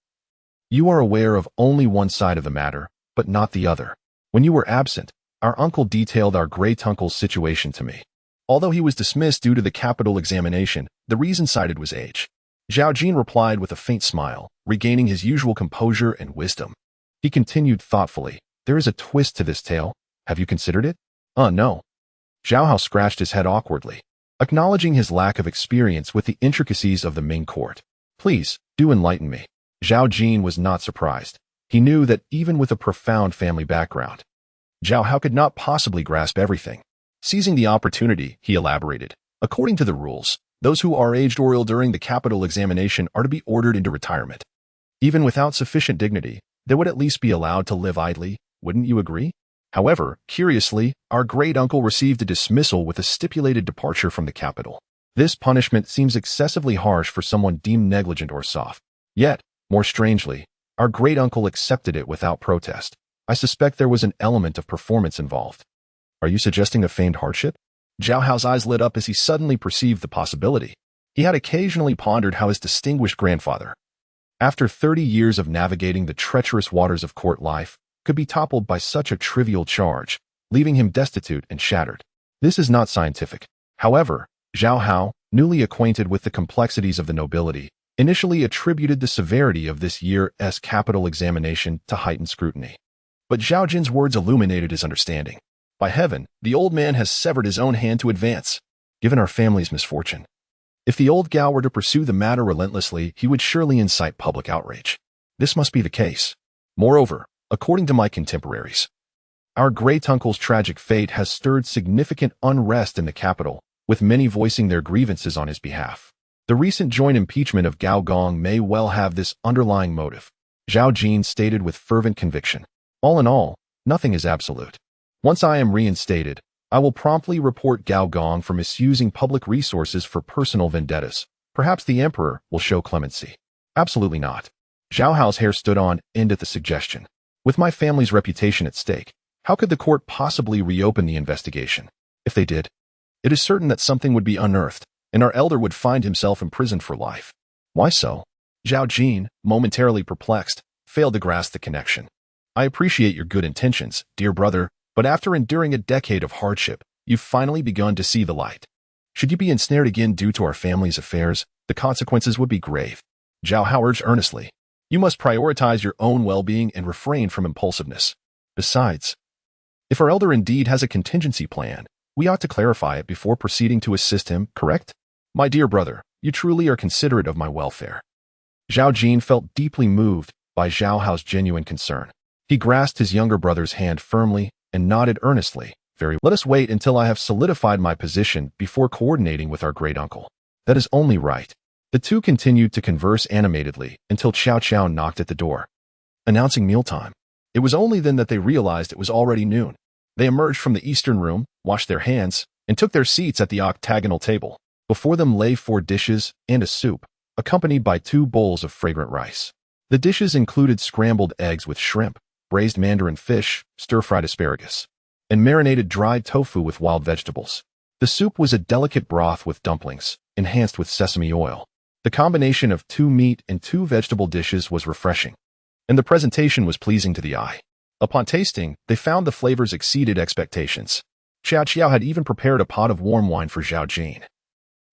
you are aware of only one side of the matter, but not the other. When you were absent, our uncle detailed our great-uncle's situation to me. Although he was dismissed due to the capital examination, the reason cited was age. Zhao Jin replied with a faint smile, regaining his usual composure and wisdom. He continued thoughtfully, There is a twist to this tale. Have you considered it? No. Zhao Hao scratched his head awkwardly, acknowledging his lack of experience with the intricacies of the Ming court. Please, do enlighten me. Zhao Jin was not surprised. He knew that even with a profound family background, Zhao Hao could not possibly grasp everything. Seizing the opportunity, he elaborated. According to the rules, those who are aged oral during the capital examination are to be ordered into retirement. Even without sufficient dignity, they would at least be allowed to live idly, wouldn't you agree? However, curiously, our great-uncle received a dismissal with a stipulated departure from the capital. This punishment seems excessively harsh for someone deemed negligent or soft. Yet, more strangely, our great-uncle accepted it without protest. I suspect there was an element of performance involved. Are you suggesting a feigned hardship? Zhao Hao's eyes lit up as he suddenly perceived the possibility. He had occasionally pondered how his distinguished grandfather, after 30 years of navigating the treacherous waters of court life, could be toppled by such a trivial charge, leaving him destitute and shattered. This is not scientific. However, Zhao Hao, newly acquainted with the complexities of the nobility, initially attributed the severity of this year's capital examination to heightened scrutiny. But Zhao Jin's words illuminated his understanding. By heaven, the old man has severed his own hand to advance. Given our family's misfortune, If the old Gao were to pursue the matter relentlessly, he would surely incite public outrage. This must be the case. Moreover, according to my contemporaries, our great uncle's tragic fate has stirred significant unrest in the capital, with many voicing their grievances on his behalf. The recent joint impeachment of Gao Gong may well have this underlying motive, Zhao Jin stated with fervent conviction. All in all, nothing is absolute. Once I am reinstated, I will promptly report Gao Gong for misusing public resources for personal vendettas. Perhaps the emperor will show clemency. Absolutely not. Zhao Hao's hair stood on end at the suggestion. With my family's reputation at stake, how could the court possibly reopen the investigation? If they did, it is certain that something would be unearthed, and our elder would find himself imprisoned for life. Why so? Zhao Jin, momentarily perplexed, failed to grasp the connection. I appreciate your good intentions, dear brother, but after enduring a decade of hardship, you've finally begun to see the light. Should you be ensnared again due to our family's affairs, the consequences would be grave. Zhao Hao urged earnestly. You must prioritize your own well-being and refrain from impulsiveness. Besides, if our elder indeed has a contingency plan, we ought to clarify it before proceeding to assist him, correct? My dear brother, you truly are considerate of my welfare. Zhao Jin felt deeply moved by Zhao Hao's genuine concern. He grasped his younger brother's hand firmly and nodded earnestly. Let us wait until I have solidified my position before coordinating with our great uncle. That is only right. The two continued to converse animatedly until Qiao Qiao knocked at the door, announcing mealtime. It was only then that they realized it was already noon. They emerged from the eastern room, washed their hands, and took their seats at the octagonal table. Before them lay 4 dishes and a soup, accompanied by 2 bowls of fragrant rice. The dishes included scrambled eggs with shrimp, braised mandarin fish, stir-fried asparagus, and marinated dried tofu with wild vegetables. The soup was a delicate broth with dumplings, enhanced with sesame oil. The combination of 2 meat and 2 vegetable dishes was refreshing, and the presentation was pleasing to the eye. Upon tasting, they found the flavors exceeded expectations. Qiao Qiao had even prepared a pot of warm wine for Zhao Jin,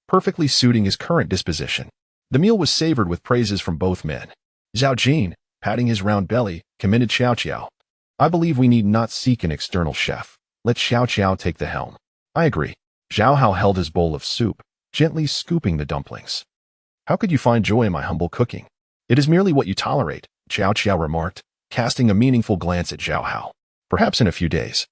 perfectly suiting his current disposition. The meal was savored with praises from both men. Zhao Jin, patting his round belly, commended Qiao Qiao. I believe we need not seek an external chef. Let Qiao Qiao take the helm. I agree. Zhao Hao held his bowl of soup, gently scooping the dumplings. How could you find joy in my humble cooking? It is merely what you tolerate, Qiao Qiao remarked, casting a meaningful glance at Zhao Hao. Perhaps in a few days.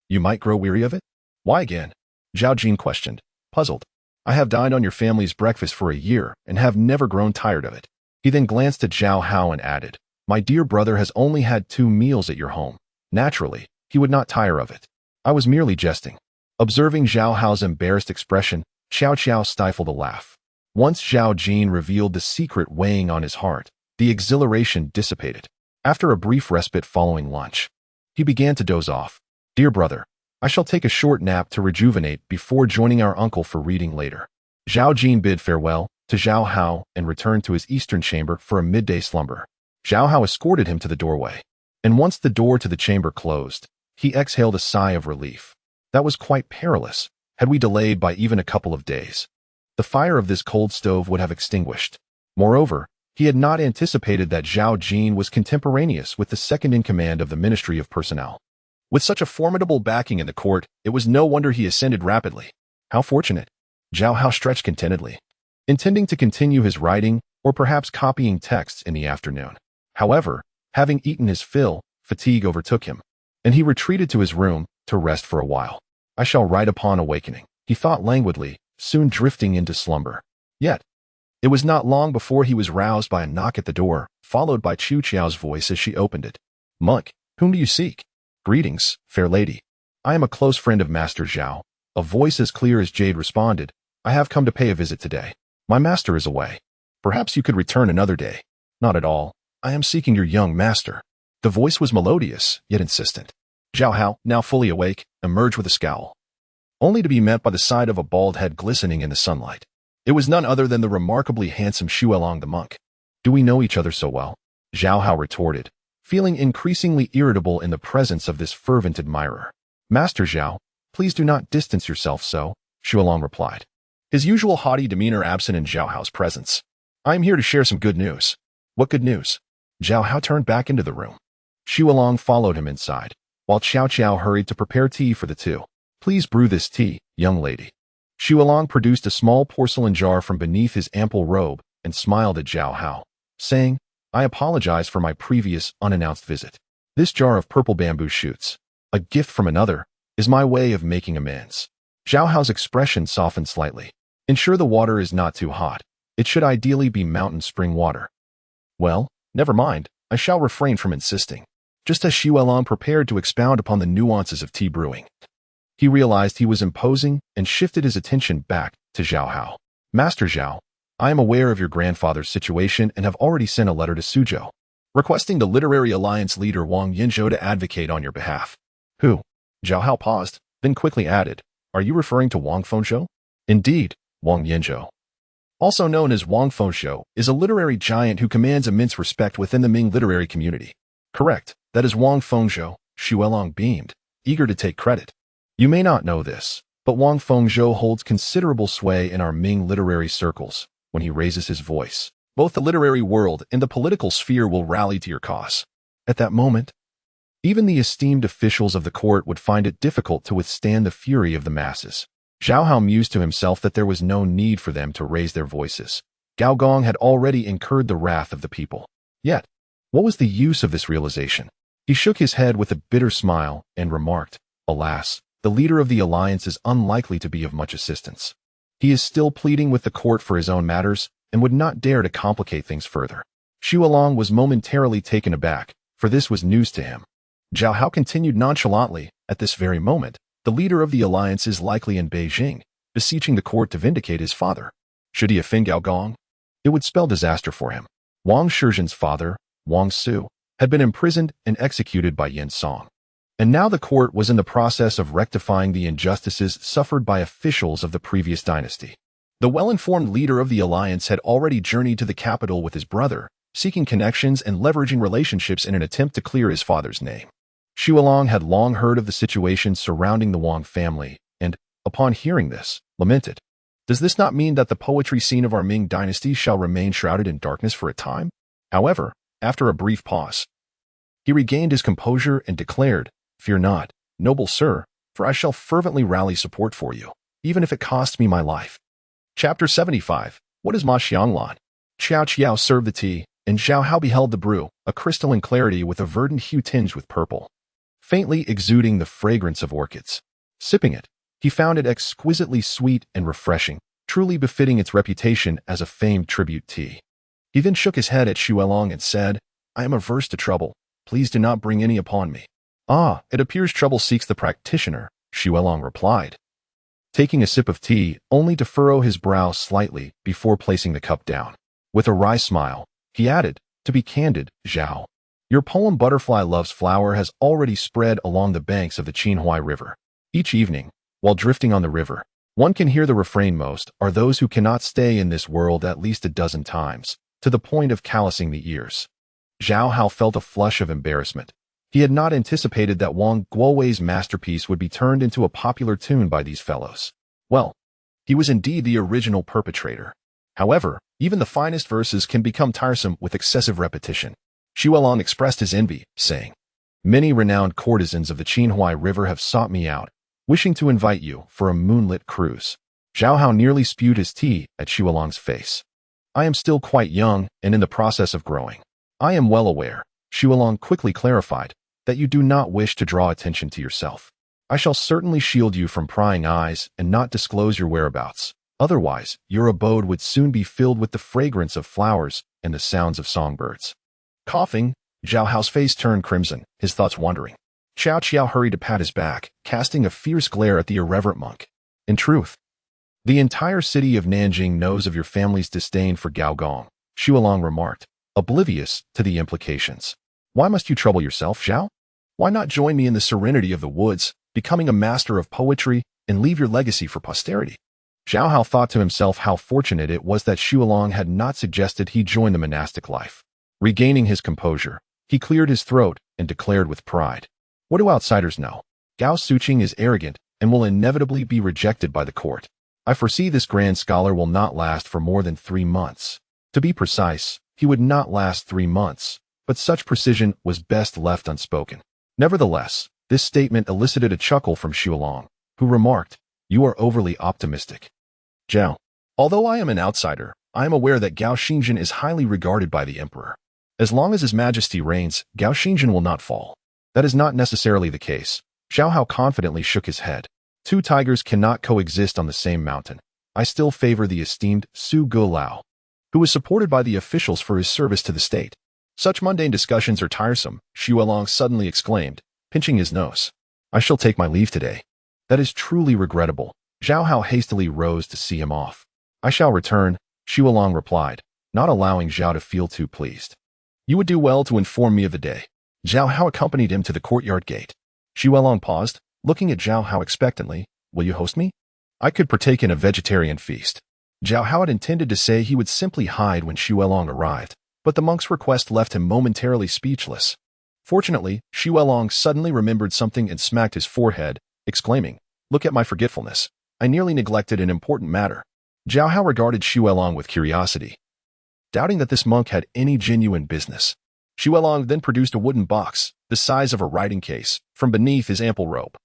You might grow weary of it? Why again? Zhao Jin questioned, puzzled. I have dined on your family's breakfast for a year and have never grown tired of it. He then glanced at Zhao Hao and added, my dear brother has only had 2 meals at your home. Naturally, he would not tire of it. I was merely jesting. Observing Zhao Hao's embarrassed expression, Qiao Qiao stifled a laugh. Once Zhao Jin revealed the secret weighing on his heart, the exhilaration dissipated. After a brief respite following lunch, he began to doze off. Dear brother, I shall take a short nap to rejuvenate before joining our uncle for reading later. Zhao Jin bid farewell to Zhao Hao and returned to his eastern chamber for a midday slumber. Zhao Hao escorted him to the doorway, and once the door to the chamber closed, he exhaled a sigh of relief. That was quite perilous. Had we delayed by even a couple of days, the fire of this cold stove would have extinguished. Moreover, he had not anticipated that Zhao Jin was contemporaneous with the second-in-command of the Ministry of Personnel. With such a formidable backing in the court, it was no wonder he ascended rapidly. How fortunate! Zhao Hao stretched contentedly, intending to continue his writing or perhaps copying texts in the afternoon. However, having eaten his fill, fatigue overtook him, and he retreated to his room to rest for a while. I shall write upon awakening, he thought languidly, soon drifting into slumber. Yet, it was not long before he was roused by a knock at the door, followed by Qiao Qiao's voice as she opened it. Monk, whom do you seek? Greetings, fair lady. I am a close friend of Master Zhao. A voice as clear as jade responded. I have come to pay a visit today. My master is away. Perhaps you could return another day. Not at all. I am seeking your young master. The voice was melodious, yet insistent. Zhao Hao, now fully awake, emerged with a scowl, only to be met by the sight of a bald head glistening in the sunlight. It was none other than the remarkably handsome Xu Guangqi the monk. Do we know each other so well? Zhao Hao retorted, feeling increasingly irritable in the presence of this fervent admirer. Master Zhao, please do not distance yourself so, Xu Guangqi replied, his usual haughty demeanor absent in Zhao Hao's presence. I am here to share some good news. What good news? Zhao Hao turned back into the room. Xu Guangqi followed him inside, while Qiao Qiao hurried to prepare tea for the two. Please brew this tea, young lady. Xu Guangqi produced a small porcelain jar from beneath his ample robe and smiled at Zhao Hao, saying, I apologize for my previous unannounced visit. This jar of purple bamboo shoots, a gift from another, is my way of making amends. Zhao Hao's expression softened slightly. Ensure the water is not too hot. It should ideally be mountain spring water. Well, never mind, I shall refrain from insisting. Just as Xu Guangqi prepared to expound upon the nuances of tea brewing, he realized he was imposing and shifted his attention back to Zhao Hao. Master Zhao, I am aware of your grandfather's situation and have already sent a letter to Suzhou, requesting the Literary Alliance leader Wang Yinzhou to advocate on your behalf. Who? Zhao Hao paused, then quickly added, Are you referring to Wang Fengzhou? Indeed, Wang Yinzhou, also known as Wang Fengzhou, is a literary giant who commands immense respect within the Ming literary community. Correct, that is Wang Fengzhou, Xu Guangqi beamed, eager to take credit. You may not know this, but Wang Fengzhou holds considerable sway in our Ming literary circles. When he raises his voice, both the literary world and the political sphere will rally to your cause. At that moment, even the esteemed officials of the court would find it difficult to withstand the fury of the masses. Zhao Hao mused to himself that there was no need for them to raise their voices. Gao Gong had already incurred the wrath of the people. Yet, what was the use of this realization? He shook his head with a bitter smile and remarked, Alas, the leader of the alliance is unlikely to be of much assistance. He is still pleading with the court for his own matters and would not dare to complicate things further. Xu Guangqi was momentarily taken aback, for this was news to him. Zhao Hao continued nonchalantly, At this very moment, the leader of the alliance is likely in Beijing, beseeching the court to vindicate his father. Should he offend Gao Gong? It would spell disaster for him. Wang Shizhen's father, Wang Su, had been imprisoned and executed by Yan Song. And now the court was in the process of rectifying the injustices suffered by officials of the previous dynasty. The well-informed leader of the alliance had already journeyed to the capital with his brother, seeking connections and leveraging relationships in an attempt to clear his father's name. Xu Guangqi had long heard of the situation surrounding the Wang family, and, upon hearing this, lamented. Does this not mean that the poetry scene of our Ming dynasty shall remain shrouded in darkness for a time? However, after a brief pause, he regained his composure and declared, Fear not, noble sir, for I shall fervently rally support for you, even if it costs me my life. Chapter 75. What is Ma Xianglan? Qiao Qiao served the tea, and Zhao Hao beheld the brew, a crystalline clarity with a verdant hue tinged with purple, faintly exuding the fragrance of orchids. Sipping it, he found it exquisitely sweet and refreshing, truly befitting its reputation as a famed tribute tea. He then shook his head at Xu Guangqi and said, I am averse to trouble. Please do not bring any upon me. Ah, it appears trouble seeks the practitioner, Xu Guangqi replied, taking a sip of tea, only to furrow his brow slightly before placing the cup down. With a wry smile, he added, To be candid, Zhao, your poem Butterfly Loves Flower has already spread along the banks of the Qinhuai River. Each evening, while drifting on the river, one can hear the refrain Most are those who cannot stay in this world at least a dozen times, to the point of callousing the ears. Zhao Hao felt a flush of embarrassment. He had not anticipated that Wang Guowei's masterpiece would be turned into a popular tune by these fellows. Well, he was indeed the original perpetrator. However, even the finest verses can become tiresome with excessive repetition. Xu Guangqi expressed his envy, saying, Many renowned courtesans of the Qinhuai River have sought me out, wishing to invite you for a moonlit cruise. Zhao Hao nearly spewed his tea at Xu Guangqi's face. I am still quite young and in the process of growing. I am well aware, Xu Guangqi quickly clarified, that you do not wish to draw attention to yourself. I shall certainly shield you from prying eyes and not disclose your whereabouts. Otherwise, your abode would soon be filled with the fragrance of flowers and the sounds of songbirds. Coughing, Zhao Hao's face turned crimson, his thoughts wandering. Qiao Qiao hurried to pat his back, casting a fierce glare at the irreverent monk. In truth, the entire city of Nanjing knows of your family's disdain for Gao Gong, Xu Guangqi remarked, oblivious to the implications. Why must you trouble yourself, Zhao? Why not join me in the serenity of the woods, becoming a master of poetry, and leave your legacy for posterity? Zhao Hao thought to himself how fortunate it was that Xu Guangqi had not suggested he join the monastic life. Regaining his composure, he cleared his throat and declared with pride, What do outsiders know? Gao Suqing is arrogant and will inevitably be rejected by the court. I foresee this grand scholar will not last for more than 3 months. To be precise, he would not last 3 months, but such precision was best left unspoken. Nevertheless, this statement elicited a chuckle from Xu Guangqi, who remarked, You are overly optimistic. Zhao. Although I am an outsider, I am aware that Gao Xingzhen is highly regarded by the emperor. As long as His Majesty reigns, Gao Xingzhen will not fall. That is not necessarily the case. Zhao Hao confidently shook his head. Two tigers cannot coexist on the same mountain. I still favor the esteemed Xu Guangqi, who is supported by the officials for his service to the state. Such mundane discussions are tiresome, Xu Guangqi suddenly exclaimed, pinching his nose. I shall take my leave today. That is truly regrettable. Zhao Hao hastily rose to see him off. I shall return, Xu Guangqi replied, not allowing Zhao to feel too pleased. You would do well to inform me of the day. Zhao Hao accompanied him to the courtyard gate. Xu Guangqi paused, looking at Zhao Hao expectantly. Will you host me? I could partake in a vegetarian feast. Zhao Hao had intended to say he would simply hide when Xu Guangqi arrived, but the monk's request left him momentarily speechless. Fortunately, Xu Guangqi suddenly remembered something and smacked his forehead, exclaiming, Look at my forgetfulness. I nearly neglected an important matter. Zhao Hao regarded Xu Guangqi with curiosity, doubting that this monk had any genuine business. Xu Guangqi then produced a wooden box, the size of a writing case, from beneath his ample robe.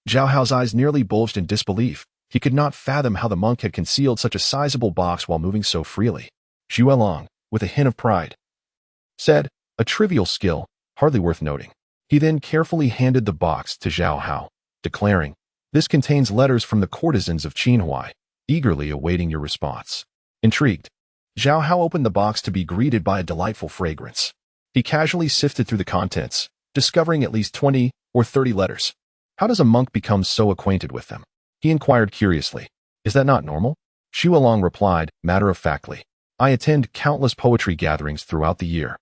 Zhao Hao's eyes nearly bulged in disbelief. He could not fathom how the monk had concealed such a sizable box while moving so freely. Xu Guangqi, with a hint of pride, said, a trivial skill, hardly worth noting. He then carefully handed the box to Zhao Hao, declaring, This contains letters from the courtesans of Qinhuai, eagerly awaiting your response. Intrigued, Zhao Hao opened the box to be greeted by a delightful fragrance. He casually sifted through the contents, discovering at least 20 or 30 letters. How does a monk become so acquainted with them? He inquired curiously. Is that not normal? Xu Guangqi replied, matter-of-factly. I attend countless poetry gatherings throughout the year.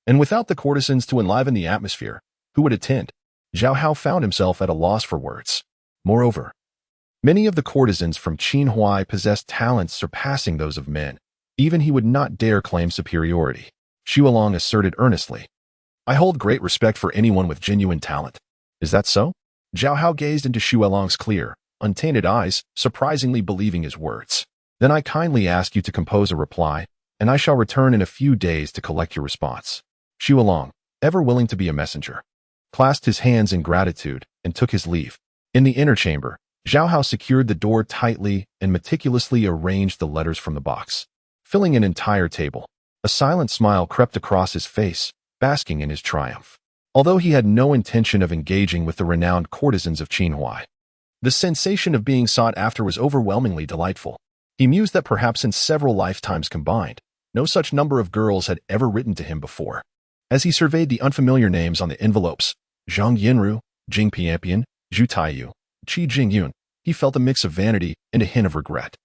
And without the courtesans to enliven the atmosphere, who would attend? Zhao Hao found himself at a loss for words. Moreover, many of the courtesans from Qinhuai possessed talents surpassing those of men. Even he would not dare claim superiority. Xu Guangqi asserted earnestly. I hold great respect for anyone with genuine talent. Is that so? Zhao Hao gazed into Xu Guangqi's clear, untainted eyes, surprisingly believing his words. Then I kindly ask you to compose a reply, and I shall return in a few days to collect your response. Xu Guangqi, ever willing to be a messenger, clasped his hands in gratitude and took his leave. In the inner chamber, Zhao Hao secured the door tightly and meticulously arranged the letters from the box, filling an entire table. A silent smile crept across his face, basking in his triumph. Although he had no intention of engaging with the renowned courtesans of Qinhuai, the sensation of being sought after was overwhelmingly delightful. He mused that perhaps in several lifetimes combined, no such number of girls had ever written to him before. As he surveyed the unfamiliar names on the envelopes, Zhang Yinru, Jing Piampian, Zhu Taiyu, Qi Jingyun, he felt a mix of vanity and a hint of regret.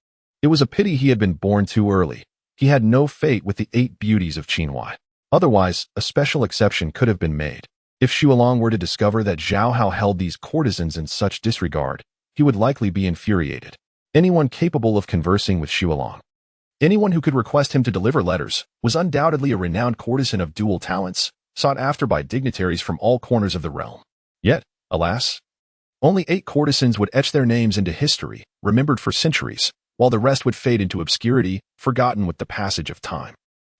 It was a pity he had been born too early. He had no fate with the 8 beauties of Qinhuai. Otherwise, a special exception could have been made. If Xu Guangqi were to discover that Zhao Hao held these courtesans in such disregard, he would likely be infuriated. Anyone capable of conversing with Xu Guangqi, anyone who could request him to deliver letters, was undoubtedly a renowned courtesan of dual talents, sought after by dignitaries from all corners of the realm. Yet, alas, only 8 courtesans would etch their names into history, remembered for centuries, while the rest would fade into obscurity, forgotten with the passage of time.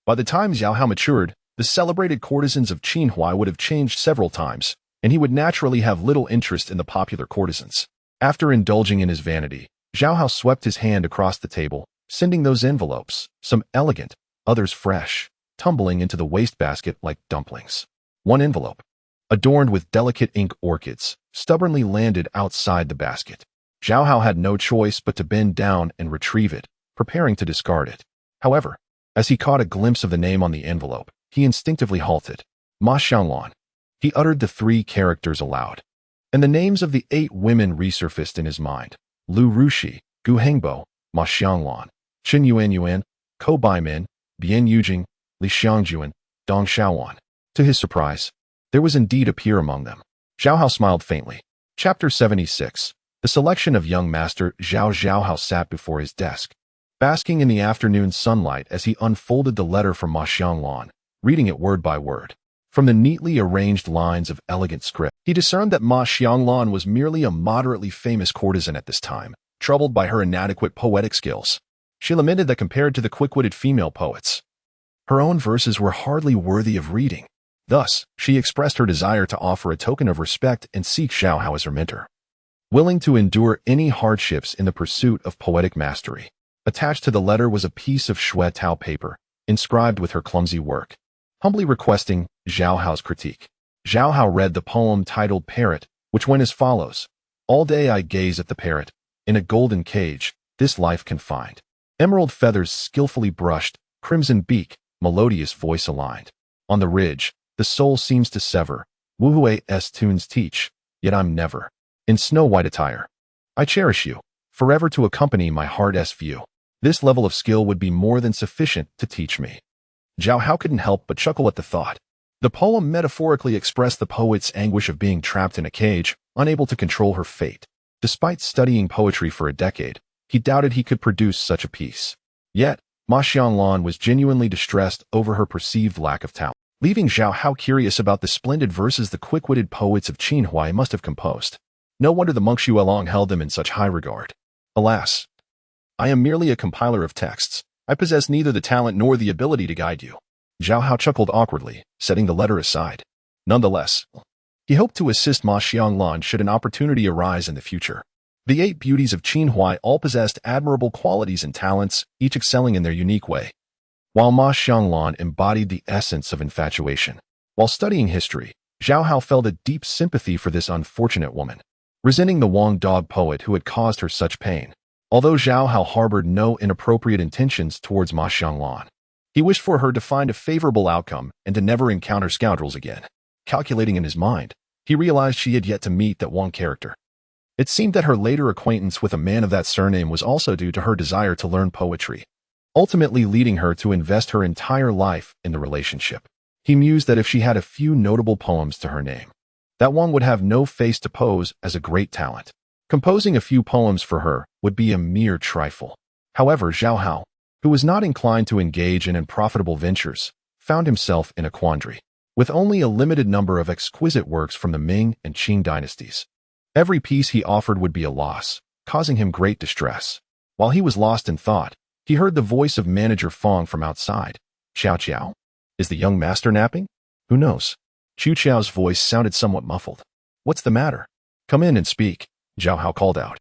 By the time Zhao Hao matured, the celebrated courtesans of Qinhuai would have changed several times, and he would naturally have little interest in the popular courtesans. After indulging in his vanity, Zhao Hao swept his hand across the table, sending those envelopes, some elegant, others fresh, tumbling into the wastebasket like dumplings. One envelope, adorned with delicate ink orchids, stubbornly landed outside the basket. Zhao Hao had no choice but to bend down and retrieve it, preparing to discard it. However, as he caught a glimpse of the name on the envelope, he instinctively halted. Ma Xianglan. He uttered the 3 characters aloud, and the names of the 8 women resurfaced in his mind. Lu Rushi, Gu Hengbo, Ma Xianglan, Chen Yuan, Ko Baimin, Bian Yujing, Li Xiangjuan, Dong Xiaowan. To his surprise, there was indeed a peer among them. Zhao Hao smiled faintly. Chapter 76. The selection of young master Zhao Hao sat before his desk, basking in the afternoon sunlight as he unfolded the letter from Ma Xianglan, reading it word by word. From the neatly arranged lines of elegant script, he discerned that Ma Xianglan was merely a moderately famous courtesan at this time, troubled by her inadequate poetic skills. She lamented that compared to the quick-witted female poets, her own verses were hardly worthy of reading. Thus, she expressed her desire to offer a token of respect and seek Zhao Hao as her mentor. willing to endure any hardships in the pursuit of poetic mastery. Attached to the letter was a piece of Xue Tao paper, inscribed with her clumsy work, humbly requesting Zhao Hao's critique. Zhao Hao read the poem titled Parrot, which went as follows. All day I gaze at the parrot, in a golden cage, this life confined. Emerald feathers skillfully brushed, crimson beak, melodious voice aligned. On the ridge, the soul seems to sever, Wuhue's tunes teach, yet I'm never. In snow-white attire. I cherish you, forever to accompany my heart's view. This level of skill would be more than sufficient to teach me. Zhao Hao couldn't help but chuckle at the thought. The poem metaphorically expressed the poet's anguish of being trapped in a cage, unable to control her fate. Despite studying poetry for a decade, he doubted he could produce such a piece. Yet, Ma Xianglan was genuinely distressed over her perceived lack of talent, leaving Zhao Hao curious about the splendid verses the quick-witted poets of Qinhuai must have composed. No wonder the monk Xuelong held them in such high regard. Alas, I am merely a compiler of texts. I possess neither the talent nor the ability to guide you. Zhao Hao chuckled awkwardly, setting the letter aside. Nonetheless, he hoped to assist Ma Xianglan should an opportunity arise in the future. The 8 beauties of Qinhuai all possessed admirable qualities and talents, each excelling in their unique way, while Ma Xianglan embodied the essence of infatuation. While studying history, Zhao Hao felt a deep sympathy for this unfortunate woman, resenting the Wang dog poet who had caused her such pain. Although Zhao Hao harbored no inappropriate intentions towards Ma Xianglan, he wished for her to find a favorable outcome and to never encounter scoundrels again. Calculating in his mind, he realized she had yet to meet that Wang character. It seemed that her later acquaintance with a man of that surname was also due to her desire to learn poetry, ultimately leading her to invest her entire life in the relationship. He mused that if she had a few notable poems to her name, that Wang would have no face to pose as a great talent. Composing a few poems for her would be a mere trifle. However, Zhao Hao, who was not inclined to engage in unprofitable ventures, found himself in a quandary. With only a limited number of exquisite works from the Ming and Qing dynasties, every piece he offered would be a loss, causing him great distress. While he was lost in thought, he heard the voice of manager Fong from outside. Xiao Qiao? Is the young master napping? Who knows? Chu Qiao's voice sounded somewhat muffled. What's the matter? Come in and speak, Zhao Hao called out,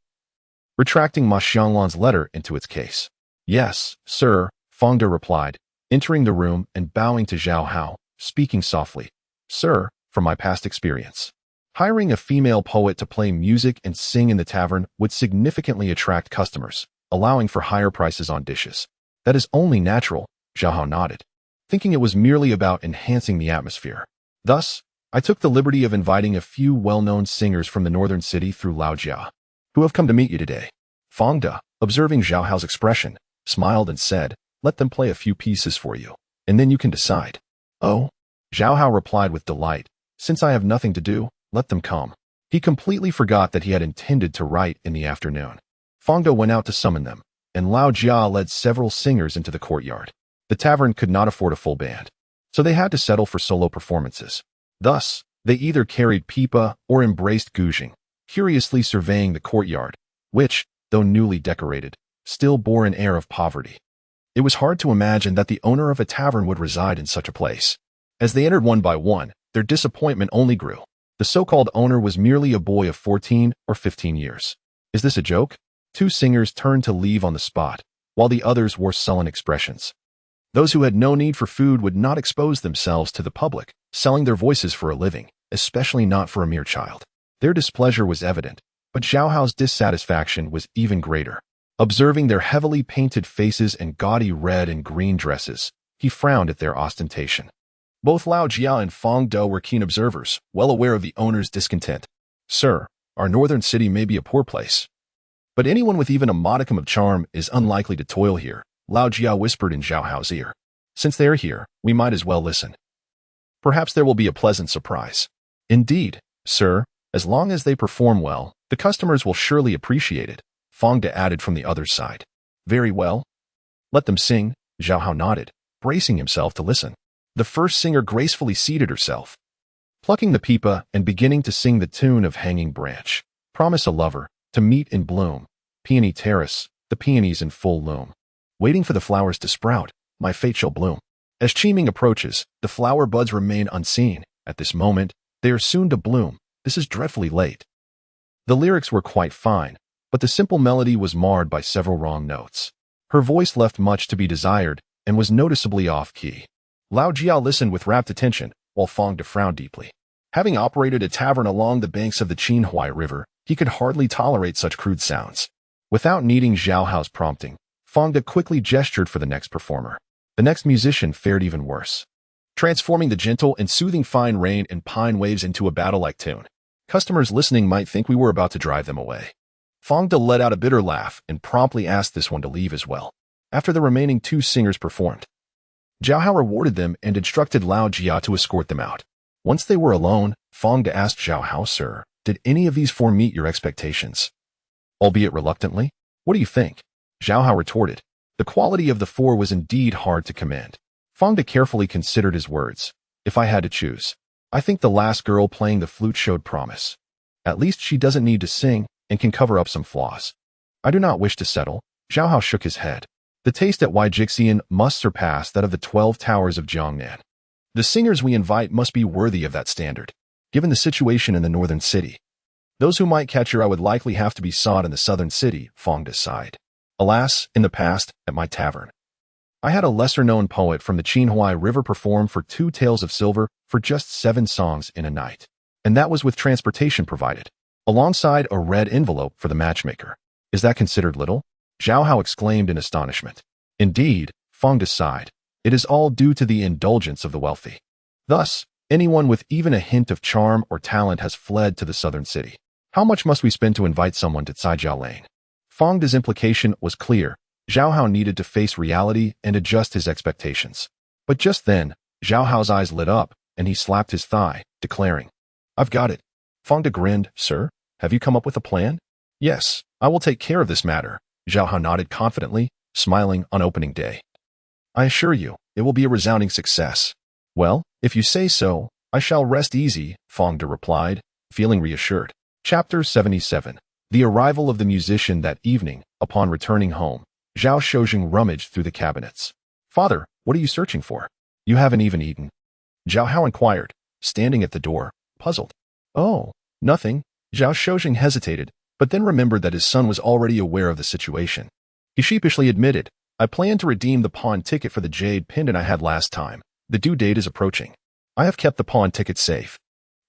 retracting Ma Xianglan's letter into its case. Yes, sir, Fong De replied, entering the room and bowing to Zhao Hao, speaking softly. Sir, from my past experience, hiring a female poet to play music and sing in the tavern would significantly attract customers, allowing for higher prices on dishes. That is only natural, Zhao Hao nodded, thinking it was merely about enhancing the atmosphere. Thus, I took the liberty of inviting a few well-known singers from the northern city through Laojia, who have come to meet you today. Fong De, observing Zhao Hao's expression, smiled and said, let them play a few pieces for you, and then you can decide. Oh, Zhao Hao replied with delight, since I have nothing to do, let them come. He completely forgot that he had intended to write in the afternoon. Fong De went out to summon them, and Laojia led several singers into the courtyard. The tavern could not afford a full band, so they had to settle for solo performances. Thus, they either carried pipa or embraced guzheng, curiously surveying the courtyard, which, though newly decorated, still bore an air of poverty. It was hard to imagine that the owner of a tavern would reside in such a place. As they entered one by one, their disappointment only grew. The so-called owner was merely a boy of 14 or 15 years. Is this a joke? 2 singers turned to leave on the spot, while the others wore sullen expressions. Those who had no need for food would not expose themselves to the public, selling their voices for a living, especially not for a mere child. Their displeasure was evident, but Zhao Hao's dissatisfaction was even greater. Observing their heavily painted faces and gaudy red and green dresses, he frowned at their ostentation. Both Lao Jia and Fong De were keen observers, well aware of the owner's discontent. Sir, our northern city may be a poor place, but anyone with even a modicum of charm is unlikely to toil here, Lao Jia whispered in Zhao Hao's ear. Since they are here, we might as well listen. Perhaps there will be a pleasant surprise. Indeed, sir, as long as they perform well, the customers will surely appreciate it, Fong De added from the other side. Very well. Let them sing, Zhao Hao nodded, bracing himself to listen. The first singer gracefully seated herself, plucking the pipa and beginning to sing the tune of Hanging Branch. Promise a lover, to meet in bloom, peony terrace, the peonies in full loom. Waiting for the flowers to sprout, my fate shall bloom. As Qiming approaches, the flower buds remain unseen. At this moment, they are soon to bloom. This is dreadfully late. The lyrics were quite fine, but the simple melody was marred by several wrong notes. Her voice left much to be desired and was noticeably off-key. Lao Jiao listened with rapt attention, while Fong De frowned deeply. Having operated a tavern along the banks of the Qinhuai River, he could hardly tolerate such crude sounds. Without needing Zhao Hao's prompting, Fong De quickly gestured for the next performer. The next musician fared even worse, transforming the gentle and soothing fine rain and pine waves into a battle-like tune. Customers listening might think we were about to drive them away. Fong De let out a bitter laugh and promptly asked this one to leave as well. After the remaining two singers performed, Zhao Hao rewarded them and instructed Lao Jia to escort them out. Once they were alone, Fong De asked Zhao Hao, "Sir, did any of these four meet your expectations?" Albeit reluctantly. "What do you think?" Zhao Hao retorted. The quality of the four was indeed hard to commend. Fong De carefully considered his words. "If I had to choose, I think the last girl playing the flute showed promise. At least she doesn't need to sing and can cover up some flaws. I do not wish to settle." Zhao Hao shook his head. The taste at Yijixian must surpass that of the 12 towers of Jiangnan. The singers we invite must be worthy of that standard, given the situation in the northern city. Those who might catch her I would likely have to be sought in the southern city, Fong De sighed. Alas, in the past, at my tavern, I had a lesser-known poet from the Qinhuai River perform for 2 taels of silver for just 7 songs in a night. And that was with transportation provided, alongside a red envelope for the matchmaker. Is that considered little? Zhao Hao exclaimed in astonishment. Indeed, Fong De sighed. It is all due to the indulgence of the wealthy. Thus, anyone with even a hint of charm or talent has fled to the southern city. How much must we spend to invite someone to Caijiao Lane? Fong De's implication was clear. Zhao Hao needed to face reality and adjust his expectations. But just then, Zhao Hao's eyes lit up, and he slapped his thigh, declaring, "I've got it." Fong De grinned. "Sir, have you come up with a plan?" "Yes, I will take care of this matter." Zhao Hao nodded confidently, smiling on opening day. "I assure you, it will be a resounding success." "Well, if you say so, I shall rest easy," Fong De replied, feeling reassured. Chapter 77. The arrival of the musician that evening. Upon returning home, Zhao Shozheng rummaged through the cabinets. "Father, what are you searching for? You haven't even eaten." Zhao Hao inquired, standing at the door, puzzled. "Oh, nothing." Zhao Shozheng hesitated, but then remembered that his son was already aware of the situation. He sheepishly admitted, "I plan to redeem the pawn ticket for the jade pendant I had last time. The due date is approaching. I have kept the pawn ticket safe."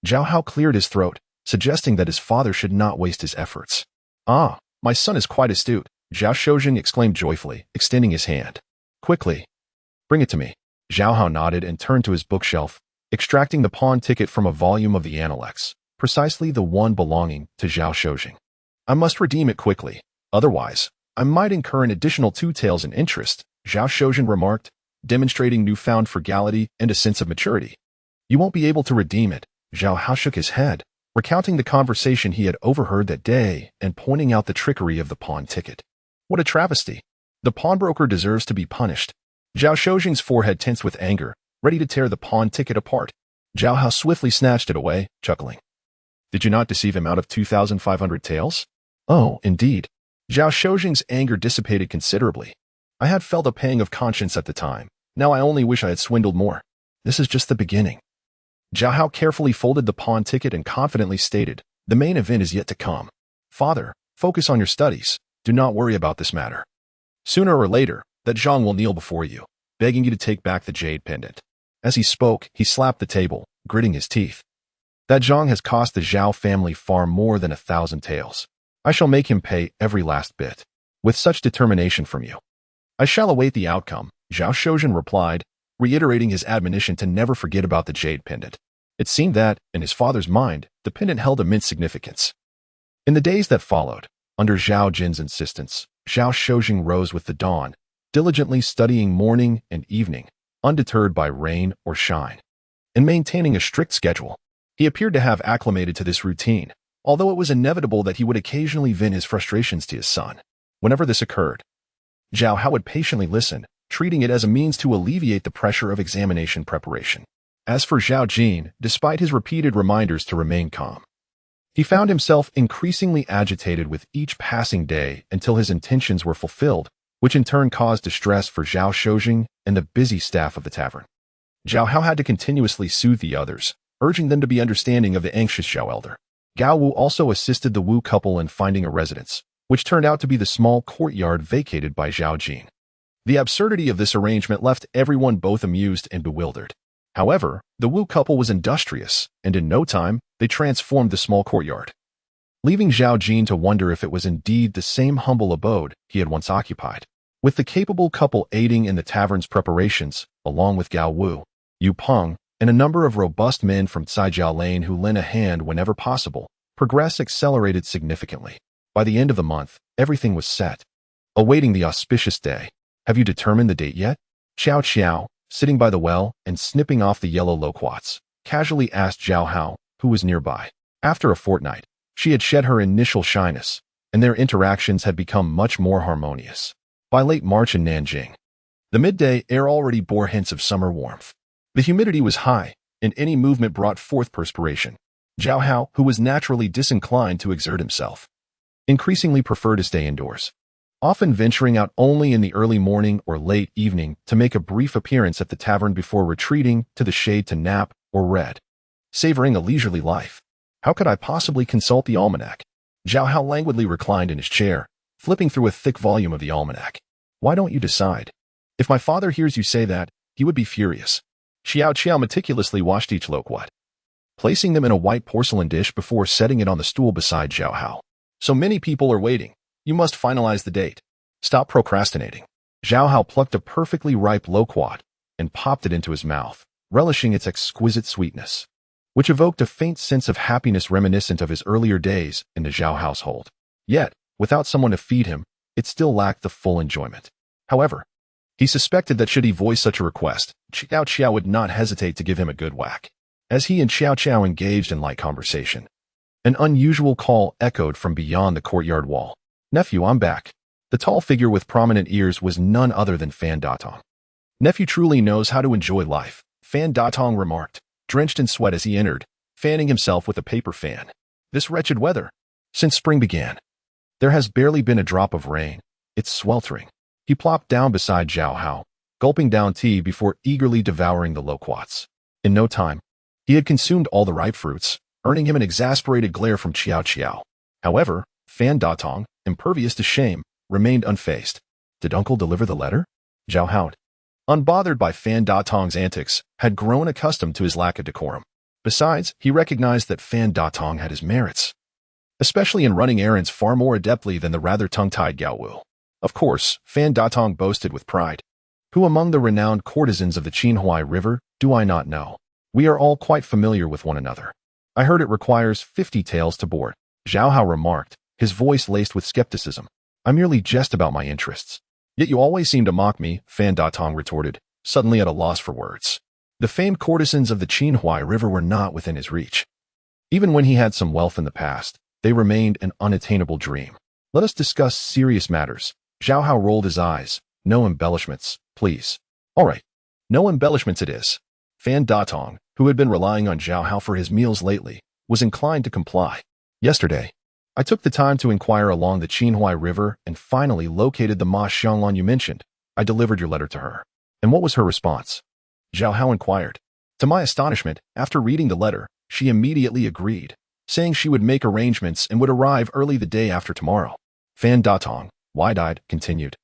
Zhao Hao cleared his throat, suggesting that his father should not waste his efforts. "Ah, my son is quite astute," Zhao Shozheng exclaimed joyfully, extending his hand. "Quickly, bring it to me." Zhao Hao nodded and turned to his bookshelf, extracting the pawn ticket from a volume of the Analects, precisely the one belonging to Zhao Shozheng. "I must redeem it quickly, otherwise I might incur an additional 2 taels in interest," Zhao Shozheng remarked, demonstrating newfound frugality and a sense of maturity. "You won't be able to redeem it." Zhao Hao shook his head, recounting the conversation he had overheard that day and pointing out the trickery of the pawn ticket. "What a travesty! The pawnbroker deserves to be punished." Zhao Shozheng's forehead tensed with anger, ready to tear the pawn ticket apart. Zhao Hao swiftly snatched it away, chuckling. "Did you not deceive him out of 2,500 taels?" "Oh, indeed." Zhao Shozheng's anger dissipated considerably. "I had felt a pang of conscience at the time. Now I only wish I had swindled more. This is just the beginning." Zhao Hao carefully folded the pawn ticket and confidently stated, "The main event is yet to come. Father, focus on your studies. Do not worry about this matter. Sooner or later, that Zhang will kneel before you, begging you to take back the jade pendant." As he spoke, he slapped the table, gritting his teeth. "That Zhang has cost the Zhao family far more than 1,000 taels. I shall make him pay every last bit. With such determination from you, I shall await the outcome," Zhao Shozhen replied, reiterating his admonition to never forget about the jade pendant. It seemed that, in his father's mind, the pendant held immense significance. In the days that followed, under Zhao Jin's insistence, Zhao Shozheng rose with the dawn, diligently studying morning and evening, undeterred by rain or shine, and maintaining a strict schedule. He appeared to have acclimated to this routine, although it was inevitable that he would occasionally vent his frustrations to his son. Whenever this occurred, Zhao Hao would patiently listen, treating it as a means to alleviate the pressure of examination preparation. As for Zhao Jin, despite his repeated reminders to remain calm, he found himself increasingly agitated with each passing day until his intentions were fulfilled, which in turn caused distress for Zhao Shozheng and the busy staff of the tavern. Zhao Hao had to continuously soothe the others, urging them to be understanding of the anxious Zhao elder. Gao Wu also assisted the Wu couple in finding a residence, which turned out to be the small courtyard vacated by Zhao Jin. The absurdity of this arrangement left everyone both amused and bewildered. However, the Wu couple was industrious, and in no time, they transformed the small courtyard, leaving Zhao Jin to wonder if it was indeed the same humble abode he had once occupied. With the capable couple aiding in the tavern's preparations, along with Gao Wu, Yu Peng, and a number of robust men from Caijiao Lane who lent a hand whenever possible, progress accelerated significantly. By the end of the month, everything was set, awaiting the auspicious day. Have you determined the date yet? Xiao Xiao, sitting by the well and snipping off the yellow loquats, casually asked Zhao Hao, who was nearby. After a fortnight, she had shed her initial shyness, and their interactions had become much more harmonious. By late March in Nanjing, the midday air already bore hints of summer warmth. The humidity was high, and any movement brought forth perspiration. Zhao Hao, who was naturally disinclined to exert himself, increasingly preferred to stay indoors, often venturing out only in the early morning or late evening to make a brief appearance at the tavern before retreating to the shade to nap or read, savoring a leisurely life. How could I possibly consult the almanac? Zhao Hao languidly reclined in his chair, flipping through a thick volume of the almanac. Why don't you decide? If my father hears you say that, he would be furious. Xiao Qiao meticulously washed each loquat, placing them in a white porcelain dish before setting it on the stool beside Zhao Hao. So many people are waiting. You must finalize the date. Stop procrastinating. Zhao Hao plucked a perfectly ripe loquat and popped it into his mouth, relishing its exquisite sweetness, which evoked a faint sense of happiness reminiscent of his earlier days in the Zhao household. Yet, without someone to feed him, it still lacked the full enjoyment. However, he suspected that should he voice such a request, Xiao Qiao would not hesitate to give him a good whack. As he and Xiao Qiao engaged in light conversation, an unusual call echoed from beyond the courtyard wall. Nephew, I'm back. The tall figure with prominent ears was none other than Fan Datong. Nephew truly knows how to enjoy life, Fan Datong remarked, drenched in sweat as he entered, fanning himself with a paper fan. This wretched weather. Since spring began, there has barely been a drop of rain. It's sweltering. He plopped down beside Zhao Hao, gulping down tea before eagerly devouring the loquats. In no time, he had consumed all the ripe fruits, earning him an exasperated glare from Xiao Qiao. However, Fan Datong, impervious to shame, remained unfazed. Did uncle deliver the letter? Zhao Hao, unbothered by Fan Datong's antics, had grown accustomed to his lack of decorum. Besides, he recognized that Fan Datong had his merits, especially in running errands far more adeptly than the rather tongue-tied Gao Wu. Of course, Fan Datong boasted with pride. Who among the renowned courtesans of the Qinhuai River do I not know? We are all quite familiar with one another. I heard it requires 50 taels to board. Zhao Hao remarked, his voice laced with skepticism. I merely jest about my interests. Yet you always seem to mock me, Fan Datong retorted, suddenly at a loss for words. The famed courtesans of the Qinhuai River were not within his reach. Even when he had some wealth in the past, they remained an unattainable dream. Let us discuss serious matters. Zhao Hao rolled his eyes. No embellishments, please. All right. No embellishments it is. Fan Datong, who had been relying on Zhao Hao for his meals lately, was inclined to comply. Yesterday, I took the time to inquire along the Qinhuai River and finally located the Ma Xianglan you mentioned. I delivered your letter to her. And what was her response? Zhao Hao inquired. To my astonishment, after reading the letter, she immediately agreed, saying she would make arrangements and would arrive early the day after tomorrow. Fan Datong, wide-eyed, continued.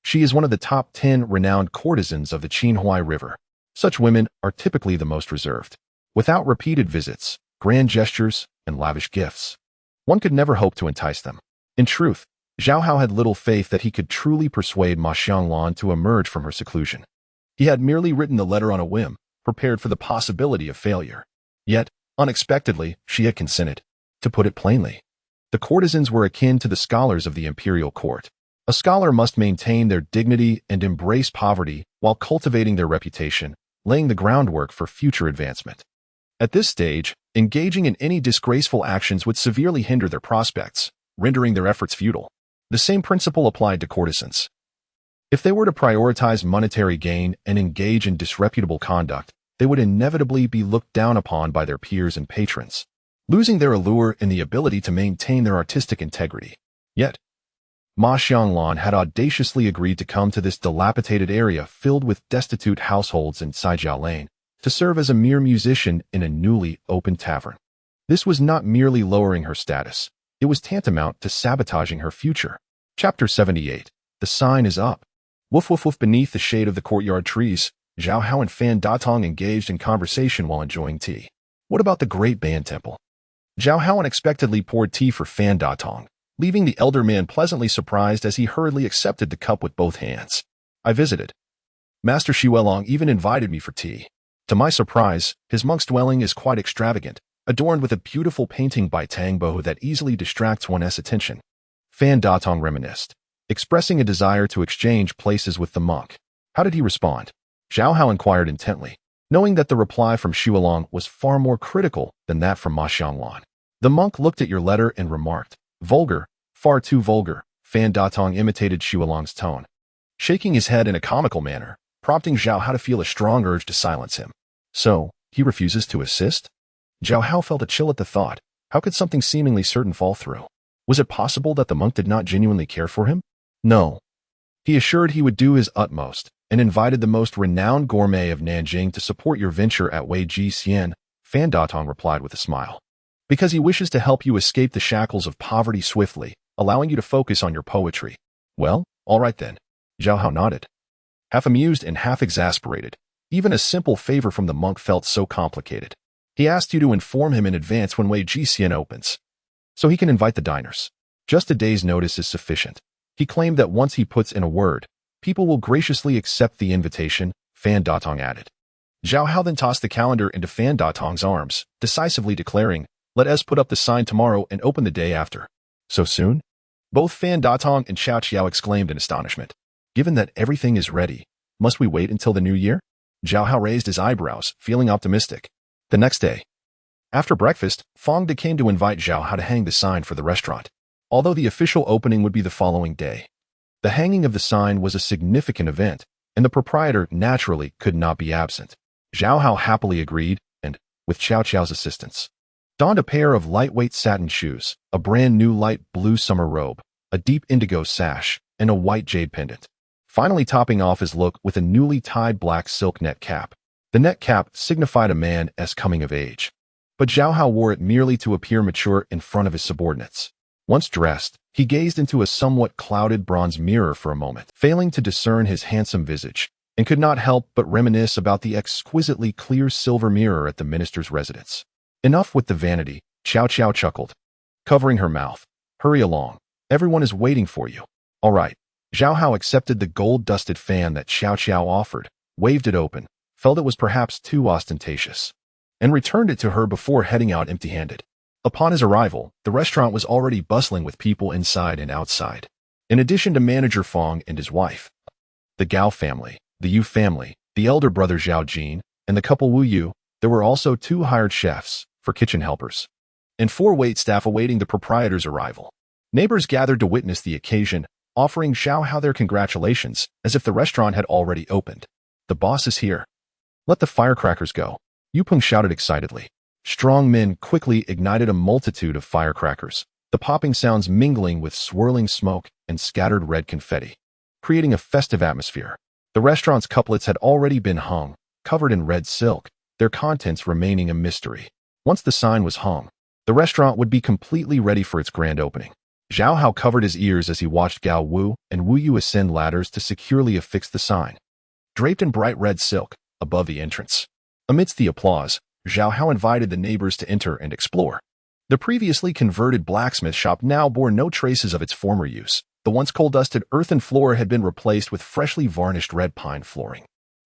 She is one of the top 10 renowned courtesans of the Qinhuai River. Such women are typically the most reserved. Without repeated visits, grand gestures, and lavish gifts, one could never hope to entice them. In truth, Zhao Hao had little faith that he could truly persuade Ma Xianglan to emerge from her seclusion. He had merely written the letter on a whim, prepared for the possibility of failure. Yet, unexpectedly, she had consented. To put it plainly, the courtesans were akin to the scholars of the imperial court. A scholar must maintain their dignity and embrace poverty while cultivating their reputation, laying the groundwork for future advancement. At this stage, engaging in any disgraceful actions would severely hinder their prospects, rendering their efforts futile. The same principle applied to courtesans. If they were to prioritize monetary gain and engage in disreputable conduct, they would inevitably be looked down upon by their peers and patrons, losing their allure and the ability to maintain their artistic integrity. Yet, Ma Xianglan had audaciously agreed to come to this dilapidated area filled with destitute households in Caijiao Lane to serve as a mere musician in a newly opened tavern. This was not merely lowering her status. It was tantamount to sabotaging her future. Chapter 78. The sign is up. Woof woof woof. Beneath the shade of the courtyard trees, Zhao Hao and Fan Datong engaged in conversation while enjoying tea. What about the Great Ban Temple? Zhao Hao unexpectedly poured tea for Fan Datong, leaving the elder man pleasantly surprised as he hurriedly accepted the cup with both hands. I visited. Master Xuelong even invited me for tea. To my surprise, his monk's dwelling is quite extravagant, adorned with a beautiful painting by Tang Bo that easily distracts one's attention. Fan Datong reminisced, expressing a desire to exchange places with the monk. How did he respond? Zhao Hao inquired intently, knowing that the reply from Xuelong was far more critical than that from Ma Xianglan. The monk looked at your letter and remarked, vulgar, far too vulgar. Fan Datong imitated Xuelong's tone, shaking his head in a comical manner, prompting Zhao Hao to feel a strong urge to silence him. So, he refuses to assist? Zhao Hao felt a chill at the thought. How could something seemingly certain fall through? Was it possible that the monk did not genuinely care for him? No. He assured he would do his utmost, and invited the most renowned gourmet of Nanjing to support your venture at Wei Ji Xian, Fan Datong replied with a smile. Because he wishes to help you escape the shackles of poverty swiftly, allowing you to focus on your poetry. Well, all right then. Zhao Hao nodded, half amused and half exasperated. Even a simple favor from the monk felt so complicated. He asked you to inform him in advance when Wei Ji Xian opens, so he can invite the diners. Just a day's notice is sufficient. He claimed that once he puts in a word, people will graciously accept the invitation, Fan Datong added. Zhao Hao then tossed the calendar into Fan Datong's arms, decisively declaring, let us put up the sign tomorrow and open the day after. So soon? Both Fan Datong and Xiao Qiao exclaimed in astonishment. Given that everything is ready, must we wait until the new year? Zhao Hao raised his eyebrows, feeling optimistic. The next day, after breakfast, Fong De came to invite Zhao Hao to hang the sign for the restaurant, although the official opening would be the following day. The hanging of the sign was a significant event, and the proprietor naturally could not be absent. Zhao Hao happily agreed, and, with Xiao Qiao's assistance, donned a pair of lightweight satin shoes, a brand new light blue summer robe, a deep indigo sash, and a white jade pendant, finally topping off his look with a newly tied black silk net cap. The net cap signified a man as coming of age, but Zhao Hao wore it merely to appear mature in front of his subordinates. Once dressed, he gazed into a somewhat clouded bronze mirror for a moment, failing to discern his handsome visage, and could not help but reminisce about the exquisitely clear silver mirror at the minister's residence. Enough with the vanity, Xiao Qiao chuckled, covering her mouth. Hurry along. Everyone is waiting for you. All right. Zhao Hao accepted the gold-dusted fan that Xiao Qiao offered, waved it open, felt it was perhaps too ostentatious, and returned it to her before heading out empty-handed. Upon his arrival, the restaurant was already bustling with people inside and outside. In addition to manager Fong and his wife, the Gao family, the Yu family, the elder brother Zhao Jin, and the couple Wu Yu, there were also 2 hired chefs for kitchen helpers, and 4 waitstaff awaiting the proprietor's arrival. Neighbors gathered to witness the occasion, offering Zhao Hao their congratulations as if the restaurant had already opened. The boss is here. Let the firecrackers go, Yu Peng shouted excitedly. Strong men quickly ignited a multitude of firecrackers, the popping sounds mingling with swirling smoke and scattered red confetti, creating a festive atmosphere. The restaurant's couplets had already been hung, covered in red silk, their contents remaining a mystery. Once the sign was hung, the restaurant would be completely ready for its grand opening. Zhao Hao covered his ears as he watched Gao Wu and Wu Yu ascend ladders to securely affix the sign, draped in bright red silk, above the entrance. Amidst the applause, Zhao Hao invited the neighbors to enter and explore. The previously converted blacksmith shop now bore no traces of its former use. The once coal-dusted earthen floor had been replaced with freshly varnished red pine flooring.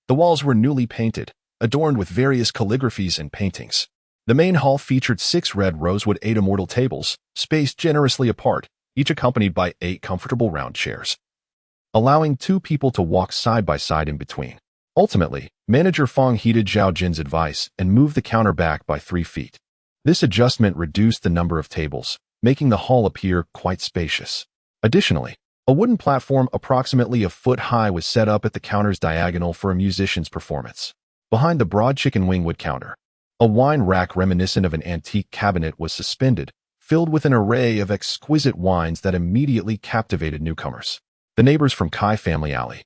The walls were newly painted, adorned with various calligraphies and paintings. The main hall featured 6 red rosewood 8 immortal tables, spaced generously apart, each accompanied by 8 comfortable round chairs, allowing 2 people to walk side by side in between. Ultimately, manager Fong heeded Zhao Jin's advice and moved the counter back by 3 feet. This adjustment reduced the number of tables, making the hall appear quite spacious. Additionally, a wooden platform approximately a foot high was set up at the counter's diagonal for a musician's performance. Behind the broad chicken wing wood counter, a wine rack reminiscent of an antique cabinet was suspended, filled with an array of exquisite wines that immediately captivated newcomers. The neighbors from Kai Family Alley,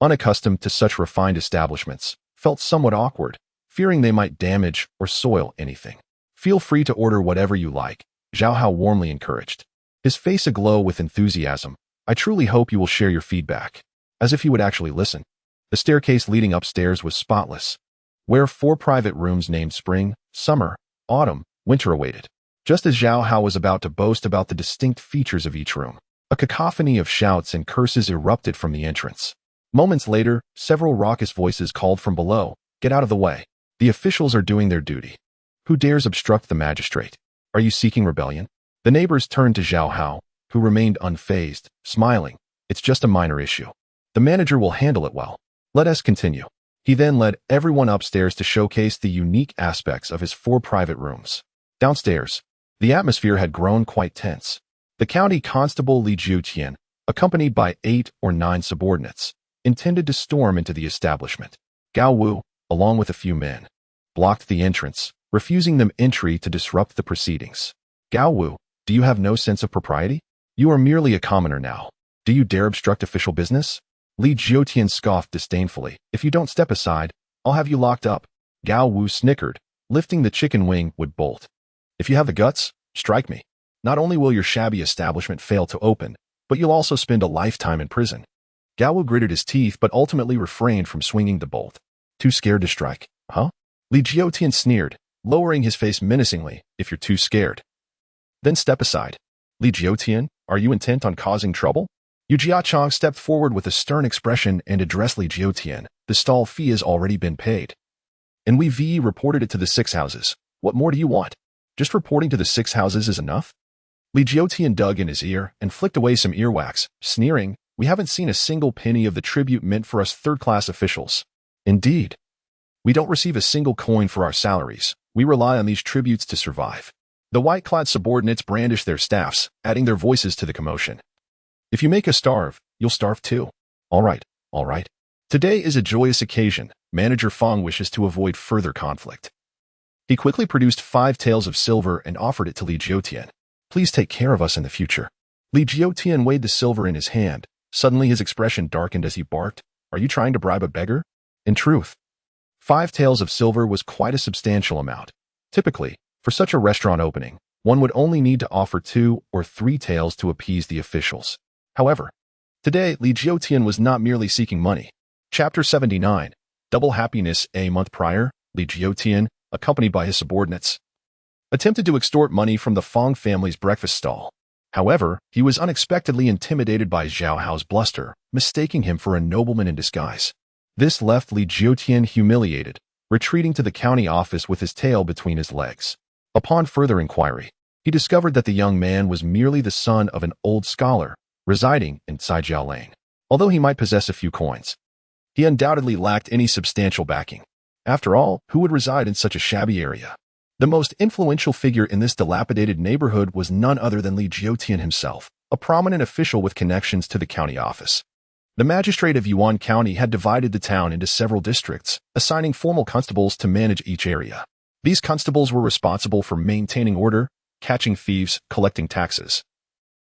unaccustomed to such refined establishments, felt somewhat awkward, fearing they might damage or soil anything. Feel free to order whatever you like, Zhao Hao warmly encouraged. His face aglow with enthusiasm. I truly hope you will share your feedback. As if he would actually listen. The staircase leading upstairs was spotless, where 4 private rooms named Spring, Summer, Autumn, Winter awaited. Just as Zhao Hao was about to boast about the distinct features of each room, a cacophony of shouts and curses erupted from the entrance. Moments later, several raucous voices called from below, "Get out of the way. The officials are doing their duty. Who dares obstruct the magistrate? Are you seeking rebellion?" The neighbors turned to Zhao Hao, who remained unfazed, smiling. "It's just a minor issue. The manager will handle it well. Let us continue." He then led everyone upstairs to showcase the unique aspects of his 4 private rooms. Downstairs, the atmosphere had grown quite tense. The county constable Li Jiutian, accompanied by 8 or 9 subordinates, intended to storm into the establishment. Gao Wu, along with a few men, blocked the entrance, refusing them entry to disrupt the proceedings. "Gao Wu, do you have no sense of propriety? You are merely a commoner now. Do you dare obstruct official business?" Li Jiutian scoffed disdainfully. "If you don't step aside, I'll have you locked up." Gao Wu snickered, lifting the chicken wing would bolt. "If you have the guts, strike me. Not only will your shabby establishment fail to open, but you'll also spend a lifetime in prison." Gao Wu gritted his teeth but ultimately refrained from swinging the bolt. "Too scared to strike, huh?" Li Jiutian sneered, lowering his face menacingly. "If you're too scared, then step aside." "Li Jiutian, are you intent on causing trouble?" Yu Jiachong stepped forward with a stern expression and addressed Li Jiutian. "The stall fee has already been paid, and we've reported it to the 6 houses. What more do you want? Just reporting to the 6 houses is enough?" Li Jiutian dug in his ear and flicked away some earwax, sneering. "We haven't seen a single penny of the tribute meant for us third-class officials. Indeed, we don't receive a single coin for our salaries. We rely on these tributes to survive." The white-clad subordinates brandished their staffs, adding their voices to the commotion. "If you make us starve, you'll starve too. All right, all right. Today is a joyous occasion. Manager Fong wishes to avoid further conflict." He quickly produced 5 taels of silver and offered it to Li Jiutian. "Please take care of us in the future." Li Jiutian weighed the silver in his hand. Suddenly his expression darkened as he barked. "Are you trying to bribe a beggar?" In truth, 5 taels of silver was quite a substantial amount. Typically, for such a restaurant opening, one would only need to offer 2 or 3 taels to appease the officials. However, today Li Jiutian was not merely seeking money. Chapter 79, Double Happiness. A month prior, Li Jiutian, accompanied by his subordinates, attempted to extort money from the Fong family's breakfast stall. However, he was unexpectedly intimidated by Zhao Hao's bluster, mistaking him for a nobleman in disguise. This left Li Jiutian humiliated, retreating to the county office with his tail between his legs. Upon further inquiry, he discovered that the young man was merely the son of an old scholar, residing in Caijiao Lane. Although he might possess a few coins, he undoubtedly lacked any substantial backing. After all, who would reside in such a shabby area? The most influential figure in this dilapidated neighborhood was none other than Li Jiutian himself, a prominent official with connections to the county office. The magistrate of Yuan County had divided the town into several districts, assigning formal constables to manage each area. These constables were responsible for maintaining order, catching thieves, collecting taxes,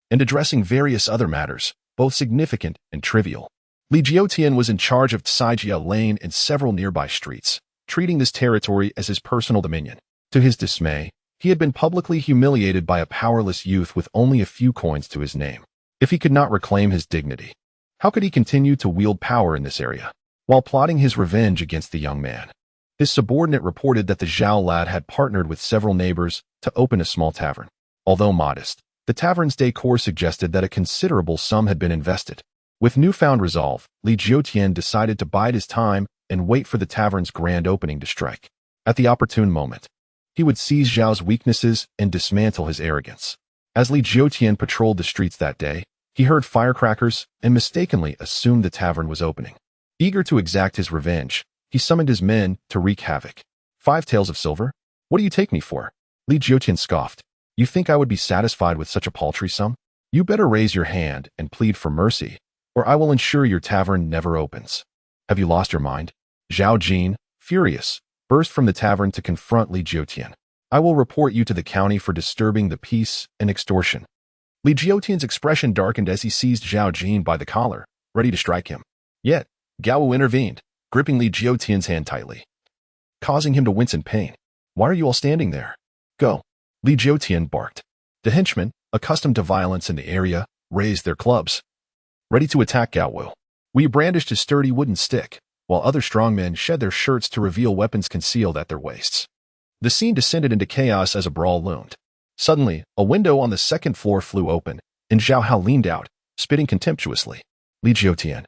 and addressing various other matters, both significant and trivial. Li Jiutian was in charge of Caijiao Lane and several nearby streets, treating this territory as his personal dominion. To his dismay, he had been publicly humiliated by a powerless youth with only a few coins to his name. If he could not reclaim his dignity, how could he continue to wield power in this area? While plotting his revenge against the young man, his subordinate reported that the Zhao lad had partnered with several neighbors to open a small tavern. Although modest, the tavern's decor suggested that a considerable sum had been invested. With newfound resolve, Li Jiutian decided to bide his time and wait for the tavern's grand opening to strike. At the opportune moment, he would seize Zhao's weaknesses and dismantle his arrogance. As Li Jiutian patrolled the streets that day, he heard firecrackers and mistakenly assumed the tavern was opening. Eager to exact his revenge, he summoned his men to wreak havoc. 5 taels of silver? What do you take me for? Li Jiutian scoffed. You think I would be satisfied with such a paltry sum? You better raise your hand and plead for mercy, or I will ensure your tavern never opens. Have you lost your mind? Zhao Jin, furious, burst from the tavern to confront Li Jiutian. I will report you to the county for disturbing the peace and extortion. Li Jiutian's expression darkened as he seized Zhao Jin by the collar, ready to strike him. Yet, Gao Wu intervened, gripping Li Jiutian's hand tightly, causing him to wince in pain. Why are you all standing there? Go. Li Jiutian barked. The henchmen, accustomed to violence in the area, raised their clubs, ready to attack Gao Wu. Wu brandished his sturdy wooden stick, while other strongmen shed their shirts to reveal weapons concealed at their waists. The scene descended into chaos as a brawl loomed. Suddenly, a window on the second floor flew open, and Zhao Hao leaned out, spitting contemptuously. Li Jiutian,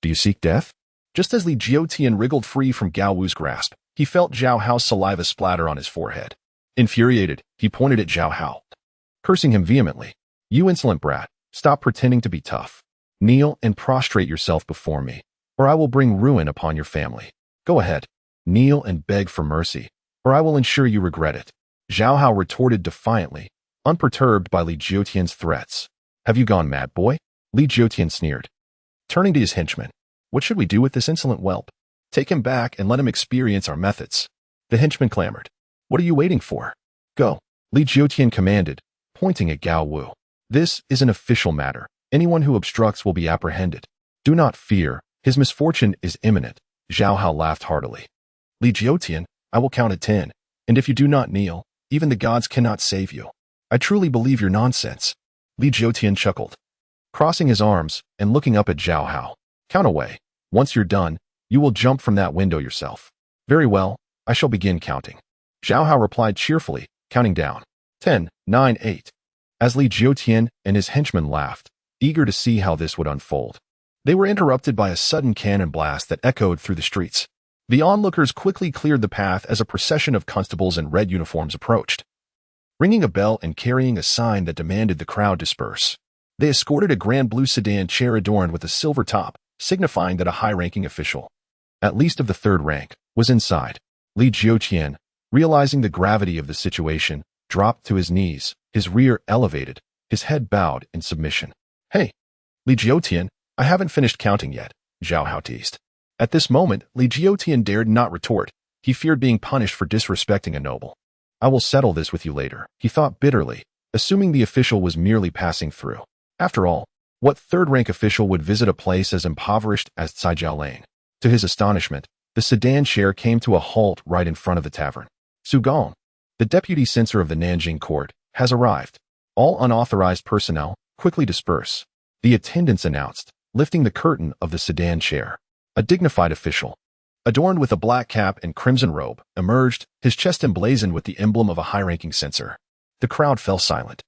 do you seek death? Just as Li Jiutian wriggled free from Gao Wu's grasp, he felt Zhao Hao's saliva splatter on his forehead. Infuriated, he pointed at Zhao Hao, cursing him vehemently. You insolent brat, stop pretending to be tough. Kneel and prostrate yourself before me, or I will bring ruin upon your family. Go ahead, kneel and beg for mercy, or I will ensure you regret it. Zhao Hao retorted defiantly, unperturbed by Li Jiutian's threats. Have you gone mad, boy? Li Jiutian sneered. Turning to his henchmen, what should we do with this insolent whelp? Take him back and let him experience our methods. The henchman clamored. What are you waiting for? Go. Li Jiutian commanded, pointing at Gao Wu. This is an official matter. Anyone who obstructs will be apprehended. Do not fear. His misfortune is imminent. Zhao Hao laughed heartily. Li Jiutian, I will count at 10, and if you do not kneel, even the gods cannot save you. I truly believe your nonsense. Li Jiutian chuckled, crossing his arms and looking up at Zhao Hao. Count away. Once you're done, you will jump from that window yourself. Very well, I shall begin counting. Zhao Hao replied cheerfully, counting down. 10, 9, 8. As Li Jiutian and his henchmen laughed, eager to see how this would unfold. They were interrupted by a sudden cannon blast that echoed through the streets. The onlookers quickly cleared the path as a procession of constables in red uniforms approached, ringing a bell and carrying a sign that demanded the crowd disperse. They escorted a grand blue sedan chair adorned with a silver top, signifying that a high-ranking official, at least of the third rank, was inside. Li Jiutian, realizing the gravity of the situation, dropped to his knees, his rear elevated, his head bowed in submission. Hey, Li Jiutian, I haven't finished counting yet, Zhao Hao teased. At this moment, Li Jiutian dared not retort. He feared being punished for disrespecting a noble. I will settle this with you later, he thought bitterly, assuming the official was merely passing through. After all, what third-rank official would visit a place as impoverished as Caijiao Lane? To his astonishment, the sedan chair came to a halt right in front of the tavern. Xu Guangqi, the deputy censor of the Nanjing court, has arrived. All unauthorized personnel, quickly disperse, the attendants announced, lifting the curtain of the sedan chair. A dignified official, adorned with a black cap and crimson robe, emerged, his chest emblazoned with the emblem of a high-ranking censor. The crowd fell silent,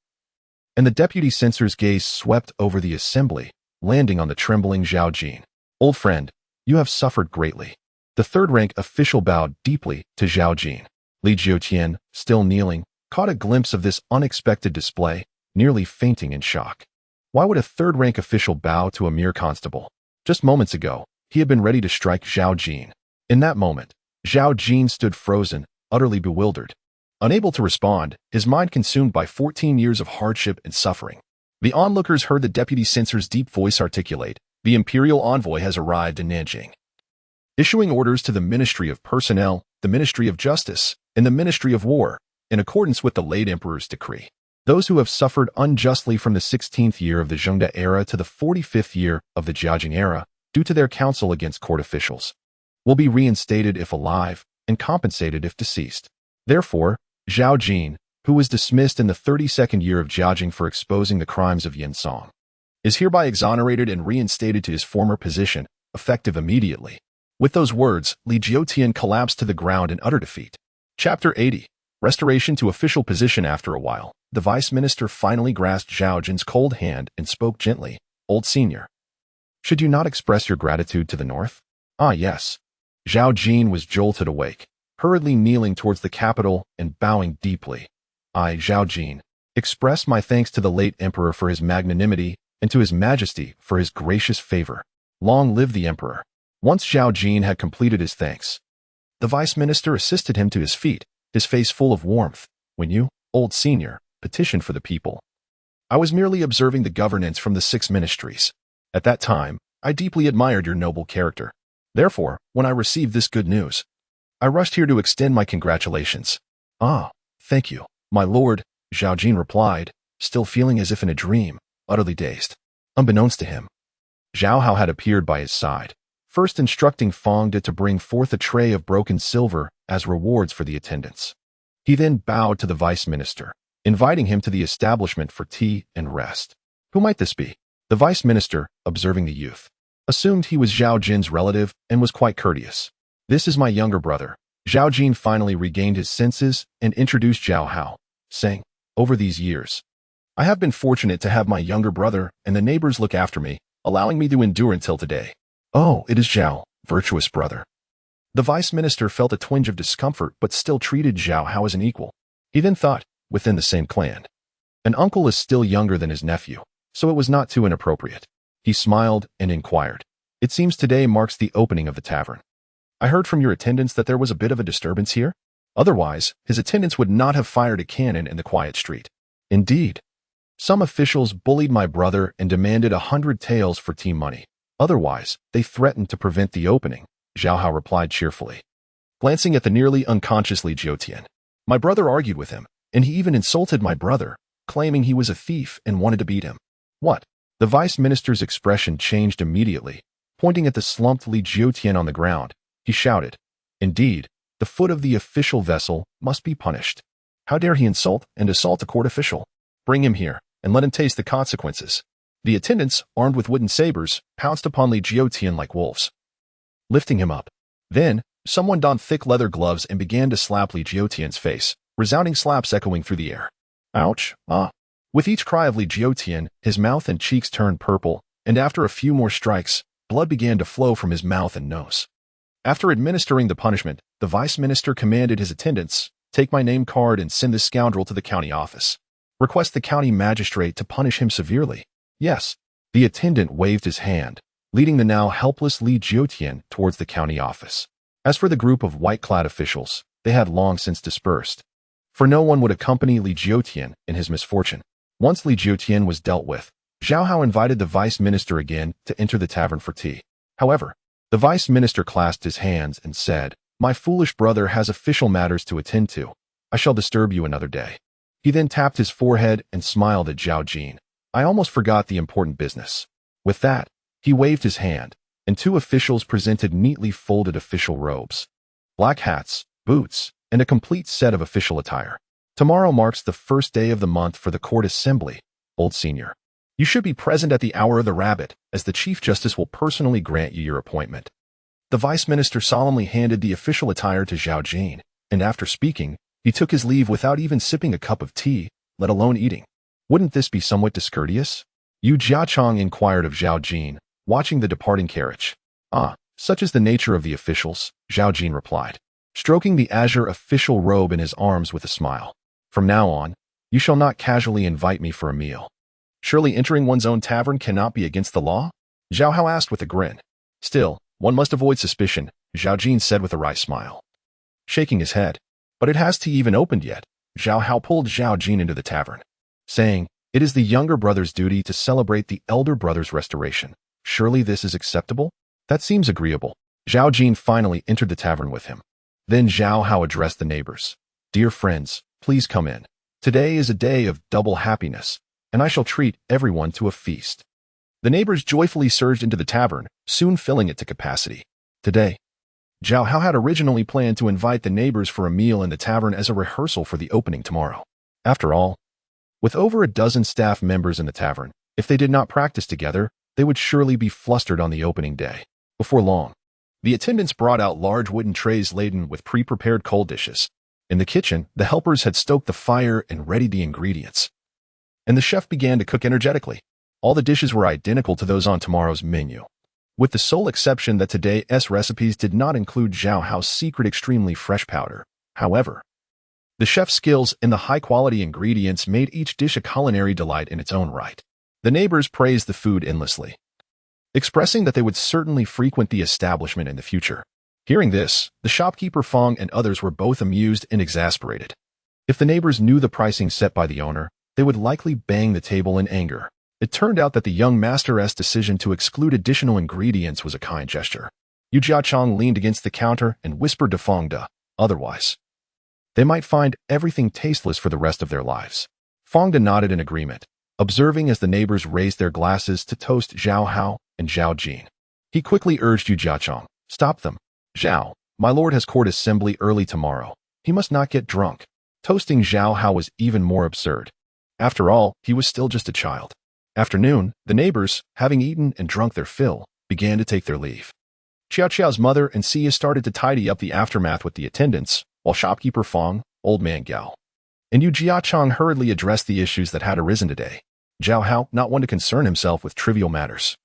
and the deputy censor's gaze swept over the assembly, landing on the trembling Zhao Jin. Old friend, you have suffered greatly. The third-rank official bowed deeply to Zhao Jin. Li Jiutian, still kneeling, caught a glimpse of this unexpected display, nearly fainting in shock. Why would a third-rank official bow to a mere constable? Just moments ago, he had been ready to strike Zhao Jin. In that moment, Zhao Jin stood frozen, utterly bewildered. Unable to respond, his mind consumed by 14 years of hardship and suffering. The onlookers heard the deputy censor's deep voice articulate, the imperial envoy has arrived in Nanjing, issuing orders to the Ministry of Personnel, the Ministry of Justice, and the Ministry of War, in accordance with the late emperor's decree. Those who have suffered unjustly from the 16th year of the Zhengde era to the 45th year of the Jiajing era, due to their counsel against court officials, will be reinstated if alive and compensated if deceased. Therefore, Zhao Jin, who was dismissed in the 32nd year of Jiajing for exposing the crimes of Yan Song, is hereby exonerated and reinstated to his former position, effective immediately. With those words, Li Jiutian collapsed to the ground in utter defeat. Chapter 80. Restoration to official position. After a while, the vice minister finally grasped Zhao Jin's cold hand and spoke gently. Old senior, should you not express your gratitude to the north? Ah, yes. Zhao Jin was jolted awake, hurriedly kneeling towards the capital and bowing deeply. I, Zhao Jin, express my thanks to the late emperor for his magnanimity and to his majesty for his gracious favor. Long live the emperor. Once Zhao Jin had completed his thanks, the vice minister assisted him to his feet, his face full of warmth. When you, old senior, petitioned for the people, I was merely observing the governance from the 6 ministries. At that time, I deeply admired your noble character. Therefore, when I received this good news, I rushed here to extend my congratulations. Ah, thank you, my lord, Zhao Jin replied, still feeling as if in a dream, utterly dazed. Unbeknownst to him, Zhao Hao had appeared by his side, first instructing Fong De to bring forth a tray of broken silver as rewards for the attendance. He then bowed to the vice minister, inviting him to the establishment for tea and rest. Who might this be? The vice minister, observing the youth, assumed he was Zhao Jin's relative and was quite courteous. This is my younger brother. Zhao Jin finally regained his senses and introduced Zhao Hao, saying, over these years, I have been fortunate to have my younger brother and the neighbors look after me, allowing me to endure until today. Oh, it is Zhao, virtuous brother. The vice minister felt a twinge of discomfort but still treated Zhao Hao as an equal. He then thought, within the same clan, an uncle is still younger than his nephew, so it was not too inappropriate. He smiled and inquired, it seems today marks the opening of the tavern. I heard from your attendants that there was a bit of a disturbance here. Otherwise, his attendants would not have fired a cannon in the quiet street. Indeed. Some officials bullied my brother and demanded 100 taels for team money. Otherwise, they threatened to prevent the opening, Zhao Hao replied cheerfully. Glancing at the nearly unconscious Li Jiutian, my brother argued with him, and he even insulted my brother, claiming he was a thief and wanted to beat him. What? The vice minister's expression changed immediately. Pointing at the slumped Li Jiutian on the ground, he shouted, indeed, the foot of the official vessel must be punished. How dare he insult and assault a court official? Bring him here, and let him taste the consequences. The attendants, armed with wooden sabers, pounced upon Li Jiutian like wolves, lifting him up. Then, someone donned thick leather gloves and began to slap Li Jiutian's face, resounding slaps echoing through the air. Ouch, ah. With each cry of Li Jiutian, his mouth and cheeks turned purple, and after a few more strikes, blood began to flow from his mouth and nose. After administering the punishment, the vice minister commanded his attendants, take my name card and send this scoundrel to the county office. Request the county magistrate to punish him severely. Yes. The attendant waved his hand, leading the now helpless Li Jiutian towards the county office. As for the group of white-clad officials, they had long since dispersed, for no one would accompany Li Jiutian in his misfortune. Once Li Jiutian was dealt with, Zhao Hao invited the vice minister again to enter the tavern for tea. However, the vice minister clasped his hands and said, my foolish brother has official matters to attend to. I shall disturb you another day. He then tapped his forehead and smiled at Zhao Jin. I almost forgot the important business. With that, he waved his hand, and two officials presented neatly folded official robes, black hats, boots, and a complete set of official attire. Tomorrow marks the first day of the month for the court assembly, old senior. You should be present at the hour of the rabbit, as the Chief Justice will personally grant you your appointment. The vice minister solemnly handed the official attire to Zhao Jin, and after speaking, he took his leave without even sipping a cup of tea, let alone eating. Wouldn't this be somewhat discourteous? Yu Jiachong inquired of Zhao Jin, watching the departing carriage. Ah, such is the nature of the officials, Zhao Jin replied, stroking the azure official robe in his arms with a smile. From now on, you shall not casually invite me for a meal. Surely entering one's own tavern cannot be against the law? Zhao Hao asked with a grin. Still, one must avoid suspicion, Zhao Jin said with a wry smile, shaking his head. But it has tea even opened yet. Zhao Hao pulled Zhao Jin into the tavern, saying, it is the younger brother's duty to celebrate the elder brother's restoration. Surely this is acceptable? That seems agreeable. Zhao Jin finally entered the tavern with him. Then Zhao Hao addressed the neighbors. Dear friends, please come in. Today is a day of double happiness, and I shall treat everyone to a feast. The neighbors joyfully surged into the tavern, soon filling it to capacity. Today, Zhao Hao had originally planned to invite the neighbors for a meal in the tavern as a rehearsal for the opening tomorrow. After all, with over a dozen staff members in the tavern, if they did not practice together, they would surely be flustered on the opening day. Before long, the attendants brought out large wooden trays laden with pre-prepared cold dishes. In the kitchen, the helpers had stoked the fire and readied the ingredients, and the chef began to cook energetically. All the dishes were identical to those on tomorrow's menu, with the sole exception that today's recipes did not include Zhao Hao's secret extremely fresh powder. However, the chef's skills and the high-quality ingredients made each dish a culinary delight in its own right. The neighbors praised the food endlessly, expressing that they would certainly frequent the establishment in the future. Hearing this, the shopkeeper Fong and others were both amused and exasperated. If the neighbors knew the pricing set by the owner, they would likely bang the table in anger. It turned out that the young master's decision to exclude additional ingredients was a kind gesture. Yu Jiachong leaned against the counter and whispered to Fong De, otherwise, they might find everything tasteless for the rest of their lives. Fong De nodded in agreement, observing as the neighbors raised their glasses to toast Zhao Hao and Zhao Jin. He quickly urged Yu Jiachong, stop them. Zhao, my lord has court assembly early tomorrow. He must not get drunk. Toasting Zhao Hao was even more absurd. After all, he was still just a child. Afternoon, the neighbors, having eaten and drunk their fill, began to take their leave. Xiao Qiao's mother and Xia started to tidy up the aftermath with the attendants, while shopkeeper Fong, old man Gao, and Yu Jiachang hurriedly addressed the issues that had arisen today. Zhao Hao, not one to concern himself with trivial matters,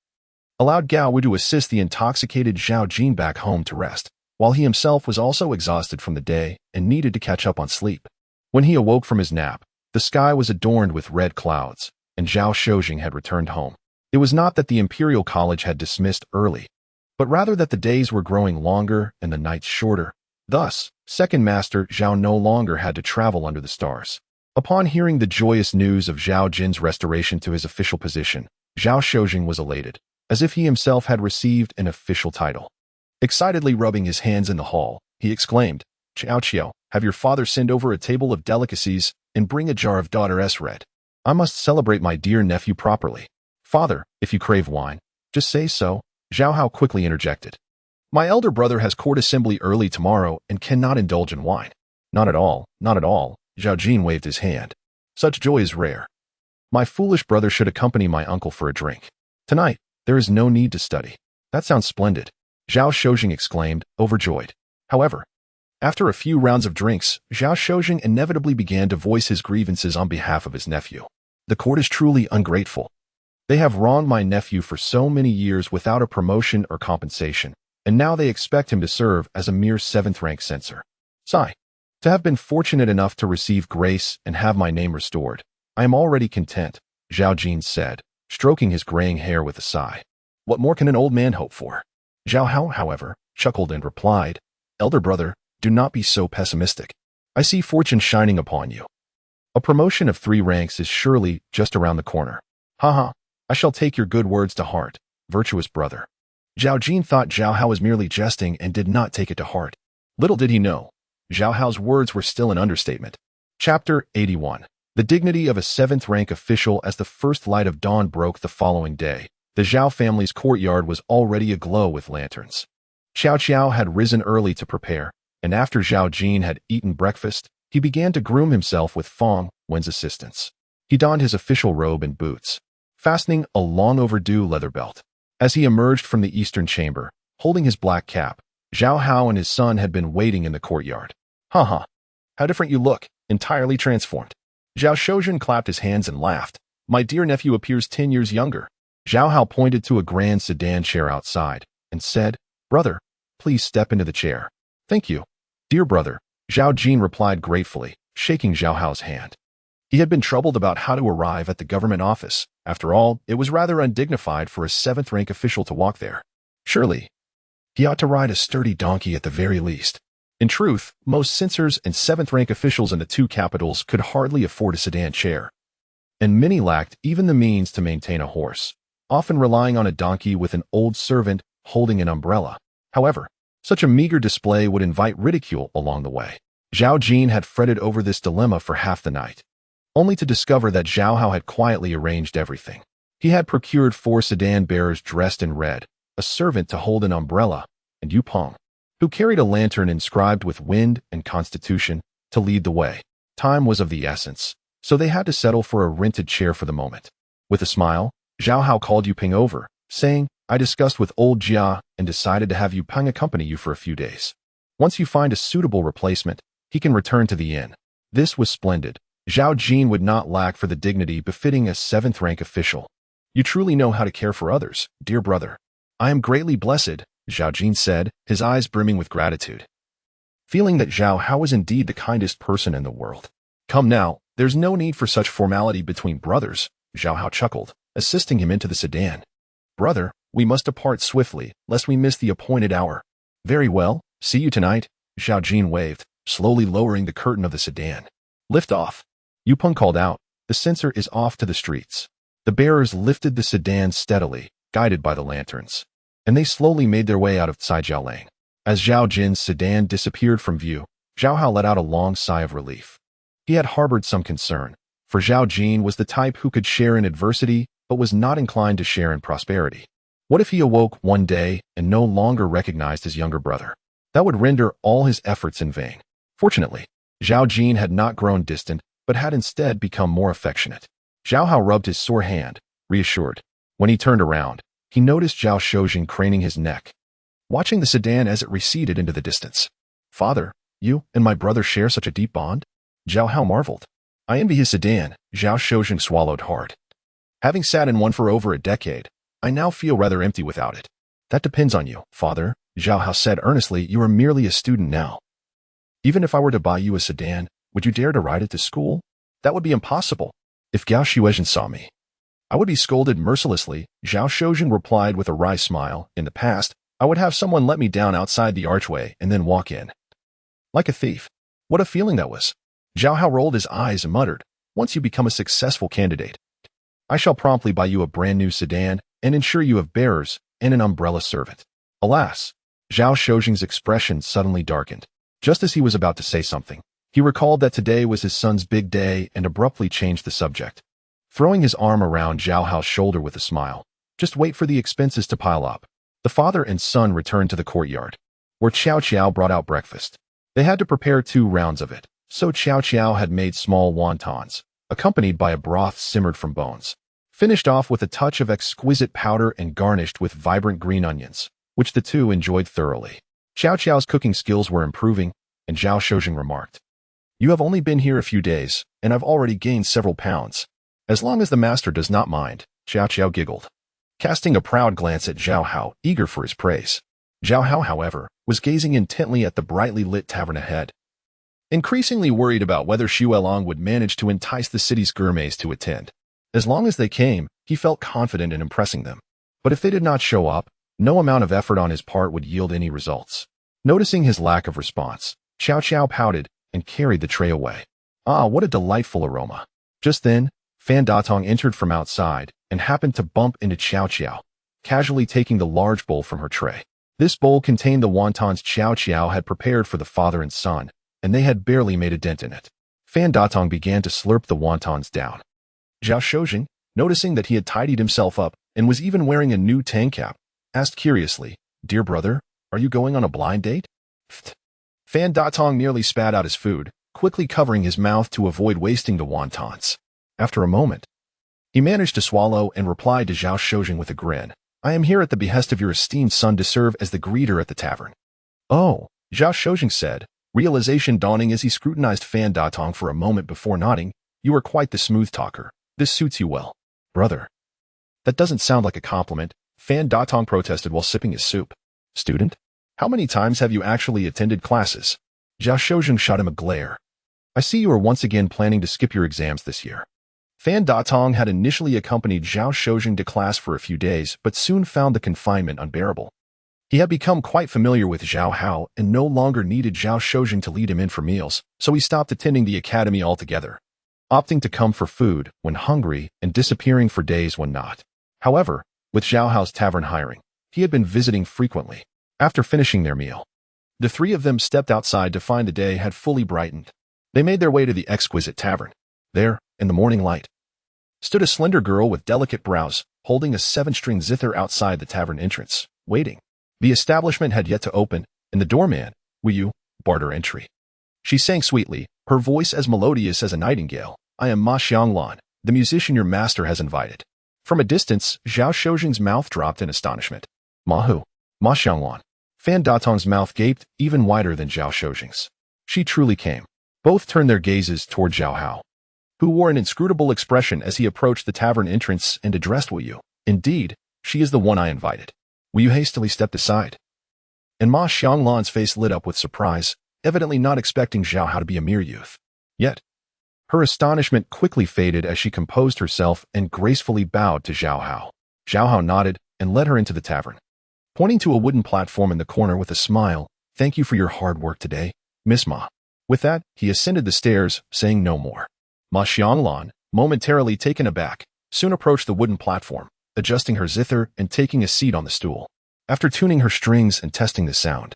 allowed Gao Wu to assist the intoxicated Zhao Jin back home to rest, while he himself was also exhausted from the day and needed to catch up on sleep. When he awoke from his nap, the sky was adorned with red clouds, and Zhao Shozheng had returned home. It was not that the Imperial College had dismissed early, but rather that the days were growing longer and the nights shorter. Thus, Second Master Zhao no longer had to travel under the stars. Upon hearing the joyous news of Zhao Jin's restoration to his official position, Zhao Shozheng was elated, as if he himself had received an official title. Excitedly rubbing his hands in the hall, he exclaimed, "Qiao Qiao, have your father send over a table of delicacies and bring a jar of daughter's red. I must celebrate my dear nephew properly. Father, if you crave wine, just say so," Zhao Hao quickly interjected. "My elder brother has court assembly early tomorrow and cannot indulge in wine." Not at all, not at all," Zhao Jin waved his hand. "Such joy is rare. My foolish brother should accompany my uncle for a drink. Tonight, there is no need to study." "That sounds splendid," Zhao Shozheng exclaimed, overjoyed. However, after a few rounds of drinks, Zhao Shozheng inevitably began to voice his grievances on behalf of his nephew. "The court is truly ungrateful. They have wronged my nephew for so many years without a promotion or compensation, and now they expect him to serve as a mere 7th-rank censor. Sigh. To have been fortunate enough to receive grace and have my name restored, I am already content," Zhao Jin said, stroking his graying hair with a sigh. "What more can an old man hope for?" Zhao Hao, however, chuckled and replied, "Elder brother, do not be so pessimistic. I see fortune shining upon you. A promotion of 3 ranks is surely just around the corner. Haha, I shall take your good words to heart, virtuous brother." Zhao Jin thought Zhao Hao was merely jesting and did not take it to heart. Little did he know, Zhao Hao's words were still an understatement. Chapter 81. The dignity of a 7th-rank official. As the first light of dawn broke the following day, the Zhao family's courtyard was already aglow with lanterns. Xiao Qiao had risen early to prepare, and after Zhao Jin had eaten breakfast, he began to groom himself with Fong Wen's assistance. He donned his official robe and boots, fastening a long-overdue leather belt. As he emerged from the eastern chamber, holding his black cap, Zhao Hao and his son had been waiting in the courtyard. "Haha, how different you look, entirely transformed." Zhao Shozhen clapped his hands and laughed. "My dear nephew appears 10 years younger." Zhao Hao pointed to a grand sedan chair outside and said, "Brother, please step into the chair." "Thank you, dear brother," Zhao Jin replied gratefully, shaking Zhao Hao's hand. He had been troubled about how to arrive at the government office. After all, it was rather undignified for a 7th-rank official to walk there. Surely, he ought to ride a sturdy donkey at the very least. In truth, most censors and 7th-rank officials in the 2 capitals could hardly afford a sedan chair, and many lacked even the means to maintain a horse, often relying on a donkey with an old servant holding an umbrella. However, such a meager display would invite ridicule along the way. Zhao Jin had fretted over this dilemma for half the night, only to discover that Zhao Hao had quietly arranged everything. He had procured 4 sedan bearers dressed in red, a servant to hold an umbrella, and Yu Peng, who carried a lantern inscribed with wind and constitution, to lead the way. Time was of the essence, so they had to settle for a rented chair for the moment. With a smile, Zhao Hao called Yu Peng over, saying, "I discussed with old Jia and decided to have Yu Peng accompany you for a few days. Once you find a suitable replacement, he can return to the inn." This was splendid. Zhao Jin would not lack for the dignity befitting a 7th-rank official. "You truly know how to care for others, dear brother." "I am greatly blessed," Zhao Jin said, his eyes brimming with gratitude, feeling that Zhao Hao was indeed the kindest person in the world. "Come now, there's no need for such formality between brothers," Zhao Hao chuckled, assisting him into the sedan. "Brother, we must depart swiftly, lest we miss the appointed hour." "Very well, see you tonight," Zhao Jin waved, slowly lowering the curtain of the sedan. "Lift off." Yu Peng called out, "The censor is off to the streets." The bearers lifted the sedan steadily, guided by the lanterns, and they slowly made their way out of Caijiaolang. As Zhao Jin's sedan disappeared from view, Zhao Hao let out a long sigh of relief. He had harbored some concern, for Zhao Jin was the type who could share in adversity but was not inclined to share in prosperity. What if he awoke one day and no longer recognized his younger brother? That would render all his efforts in vain. Fortunately, Zhao Jin had not grown distant, but had instead become more affectionate. Zhao Hao rubbed his sore hand, reassured. When he turned around, he noticed Zhao Shozhen craning his neck, watching the sedan as it receded into the distance. Father, you and my brother share such a deep bond? Zhao Hao marveled. I envy his sedan. Zhao Shozhen swallowed hard. Having sat in one for over a decade, I now feel rather empty without it. That depends on you, father, Zhao Hao said earnestly. You are merely a student now. Even if I were to buy you a sedan, would you dare to ride it to school? That would be impossible. If Gao Xuezhen saw me, I would be scolded mercilessly, Zhao Shozhen replied with a wry smile. In the past, I would have someone let me down outside the archway and then walk in. Like a thief. What a feeling that was. Zhao Hao rolled his eyes and muttered, once you become a successful candidate, I shall promptly buy you a brand new sedan and ensure you have bearers and an umbrella servant. Alas, Zhao Shozhen's expression suddenly darkened. Just as he was about to say something, he recalled that today was his son's big day and abruptly changed the subject. Throwing his arm around Zhao Hao's shoulder with a smile, just wait for the expenses to pile up. The father and son returned to the courtyard, where Qiao Qiao brought out breakfast. They had to prepare 2 rounds of it, so Qiao Qiao had made small wontons, accompanied by a broth simmered from bones, finished off with a touch of exquisite powder and garnished with vibrant green onions, which the two enjoyed thoroughly. Qiao Qiao's cooking skills were improving, and Zhao Shozhen remarked, You have only been here a few days, and I've already gained several pounds. As long as the master does not mind, Qiao Qiao giggled, casting a proud glance at Zhao Hao, eager for his praise. Zhao Hao, however, was gazing intently at the brightly lit tavern ahead, increasingly worried about whether Xu Guangqi would manage to entice the city's gourmets to attend. As long as they came, he felt confident in impressing them. But if they did not show up, no amount of effort on his part would yield any results. Noticing his lack of response, Qiao Qiao pouted and carried the tray away. Ah, what a delightful aroma. Just then, Fan Datong entered from outside and happened to bump into Qiao Qiao, casually taking the large bowl from her tray. This bowl contained the wontons Qiao Qiao had prepared for the father and son, and they had barely made a dent in it. Fan Datong began to slurp the wontons down. Zhao Shozhen, noticing that he had tidied himself up and was even wearing a new tank cap, asked curiously, Dear brother, are you going on a blind date? Fan Datong nearly spat out his food, quickly covering his mouth to avoid wasting the wontons. After a moment, he managed to swallow and replied to Zhao Shozhen with a grin. I am here at the behest of your esteemed son to serve as the greeter at the tavern. Oh, Zhao Shozhen said, realization dawning as he scrutinized Fan Datong for a moment before nodding. You are quite the smooth talker. This suits you well. Brother. That doesn't sound like a compliment, Fan Datong protested while sipping his soup. Student? How many times have you actually attended classes? Zhao Shozhen shot him a glare. I see you are once again planning to skip your exams this year. Fan Datong had initially accompanied Zhao Shozhen to class for a few days, but soon found the confinement unbearable. He had become quite familiar with Zhao Hao and no longer needed Zhao Shozhen to lead him in for meals, so he stopped attending the academy altogether, opting to come for food when hungry and disappearing for days when not. However, with Zhao Hao's tavern hiring, he had been visiting frequently. After finishing their meal, the 3 of them stepped outside to find the day had fully brightened. They made their way to the exquisite tavern. There, in the morning light, stood a slender girl with delicate brows, holding a 7-string zither outside the tavern entrance, waiting. The establishment had yet to open, and the doorman, will you, barred her entry. She sang sweetly, her voice as melodious as a nightingale. I am Ma Xianglan, the musician your master has invited. From a distance, Zhao Shozhen's mouth dropped in astonishment. Ma who? Ma Xianglan. Fan Datong's mouth gaped, even wider than Zhao Shozhen's. She truly came. Both turned their gazes toward Zhao Hao, who wore an inscrutable expression as he approached the tavern entrance and addressed Wu Yu. Indeed, she is the one I invited. Wu Yu hastily stepped aside, and Ma Xianglan's face lit up with surprise, evidently not expecting Zhao Hao to be a mere youth. Yet, her astonishment quickly faded as she composed herself and gracefully bowed to Zhao Hao. Zhao Hao nodded and led her into the tavern, pointing to a wooden platform in the corner with a smile. Thank you for your hard work today, Miss Ma. With that, he ascended the stairs, saying no more. Ma Xianglan, momentarily taken aback, soon approached the wooden platform, adjusting her zither and taking a seat on the stool. After tuning her strings and testing the sound,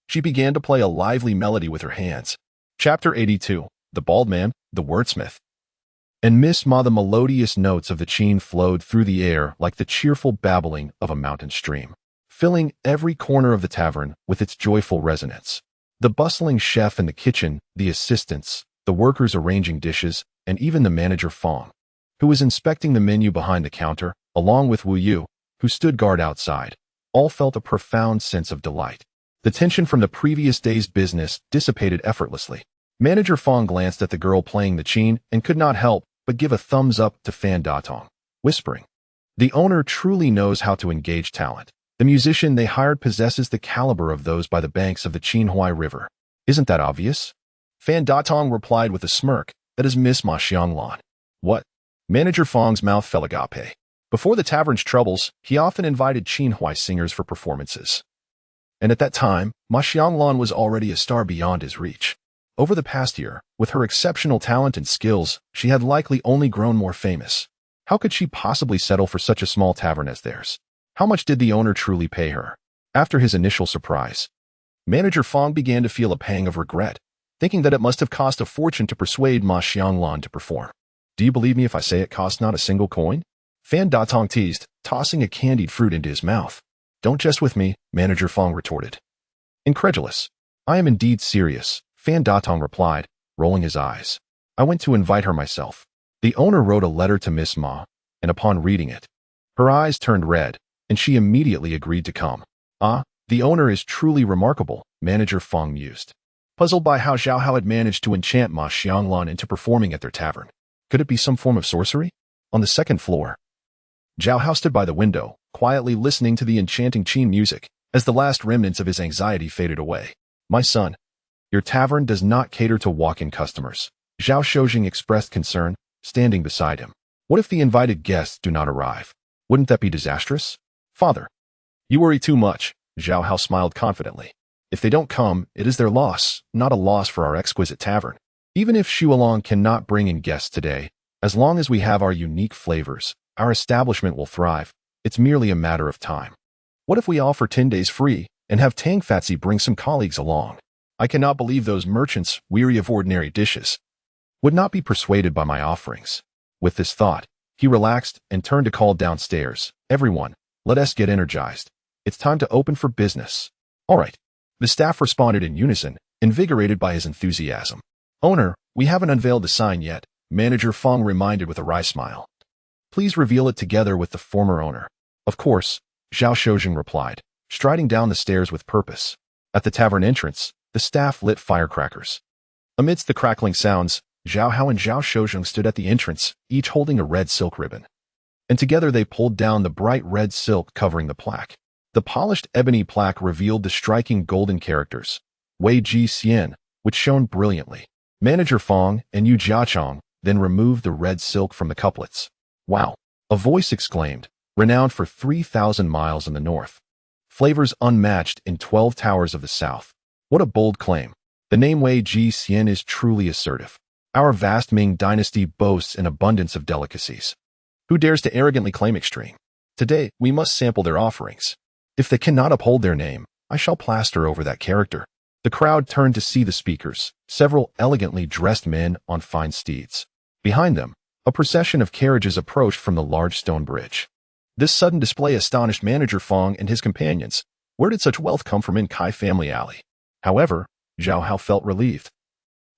she began to play a lively melody with her hands. Chapter 82, The Bald Man, the Wordsmith. And Miss Ma, the melodious notes of the qin flowed through the air like the cheerful babbling of a mountain stream, filling every corner of the tavern with its joyful resonance. The bustling chef in the kitchen, the assistants, the workers arranging dishes, and even the manager Fong, who was inspecting the menu behind the counter, along with Wu Yu, who stood guard outside, all felt a profound sense of delight. The tension from the previous day's business dissipated effortlessly. Manager Fong glanced at the girl playing the qin and could not help but give a thumbs up to Fan Datong, whispering, "The owner truly knows how to engage talent. The musician they hired possesses the caliber of those by the banks of the Qinhuai River. Isn't that obvious?" Fan Datong replied with a smirk, "That is Miss Ma Xianglan." "What?" Manager Fong's mouth fell agape. Before the tavern's troubles, he often invited Qinhuai singers for performances. And at that time, Ma Xianglan was already a star beyond his reach. Over the past year, with her exceptional talent and skills, she had likely only grown more famous. How could she possibly settle for such a small tavern as theirs? How much did the owner truly pay her? After his initial surprise, Manager Fong began to feel a pang of regret, thinking that it must have cost a fortune to persuade Ma Xianglan to perform. "Do you believe me if I say it cost not a single coin?" Fan Datong teased, tossing a candied fruit into his mouth. "Don't jest with me," Manager Fong retorted. Incredulous. "I am indeed serious," Fan Datong replied, rolling his eyes. "I went to invite her myself." The owner wrote a letter to Miss Ma, and upon reading it, her eyes turned red, and she immediately agreed to come. "Ah, the owner is truly remarkable," Manager Fong mused, puzzled by how Zhao Hao had managed to enchant Ma Xianglan into performing at their tavern. Could it be some form of sorcery? On the second floor, Zhao Hao stood by the window, quietly listening to the enchanting qin music, as the last remnants of his anxiety faded away. "My son, your tavern does not cater to walk-in customers," Zhao Shojing expressed concern, standing beside him. "What if the invited guests do not arrive? Wouldn't that be disastrous?" "Father, you worry too much," Zhao Hao smiled confidently. "If they don't come, it is their loss, not a loss for our exquisite tavern. Even if Xuelong cannot bring in guests today, as long as we have our unique flavors, our establishment will thrive. It's merely a matter of time. What if we offer 10 days free and have Tang Fatsi bring some colleagues along? I cannot believe those merchants, weary of ordinary dishes, would not be persuaded by my offerings." With this thought, he relaxed and turned to call downstairs, "Everyone, let us get energized. It's time to open for business." "All right." The staff responded in unison, invigorated by his enthusiasm. "Owner, we haven't unveiled the sign yet," Manager Fong reminded with a wry smile. "Please reveal it together with the former owner." "Of course," Zhao Shojing replied, striding down the stairs with purpose. At the tavern entrance, the staff lit firecrackers. Amidst the crackling sounds, Zhao Hao and Zhao Shojing stood at the entrance, each holding a red silk ribbon. And together they pulled down the bright red silk covering the plaque. The polished ebony plaque revealed the striking golden characters, Wei Ji Xian, which shone brilliantly. Manager Fong and Yu Jiachong then removed the red silk from the couplets. "Wow!" a voice exclaimed, "renowned for 3,000 miles in the north. Flavors unmatched in 12 towers of the south. What a bold claim. The name Wei Ji Xian is truly assertive. Our vast Ming Dynasty boasts an abundance of delicacies. Who dares to arrogantly claim extreme? Today, we must sample their offerings. If they cannot uphold their name, I shall plaster over that character." The crowd turned to see the speakers, several elegantly dressed men on fine steeds. Behind them, a procession of carriages approached from the large stone bridge. This sudden display astonished Manager Fong and his companions. Where did such wealth come from in Kai family alley? However, Zhao Hao felt relieved,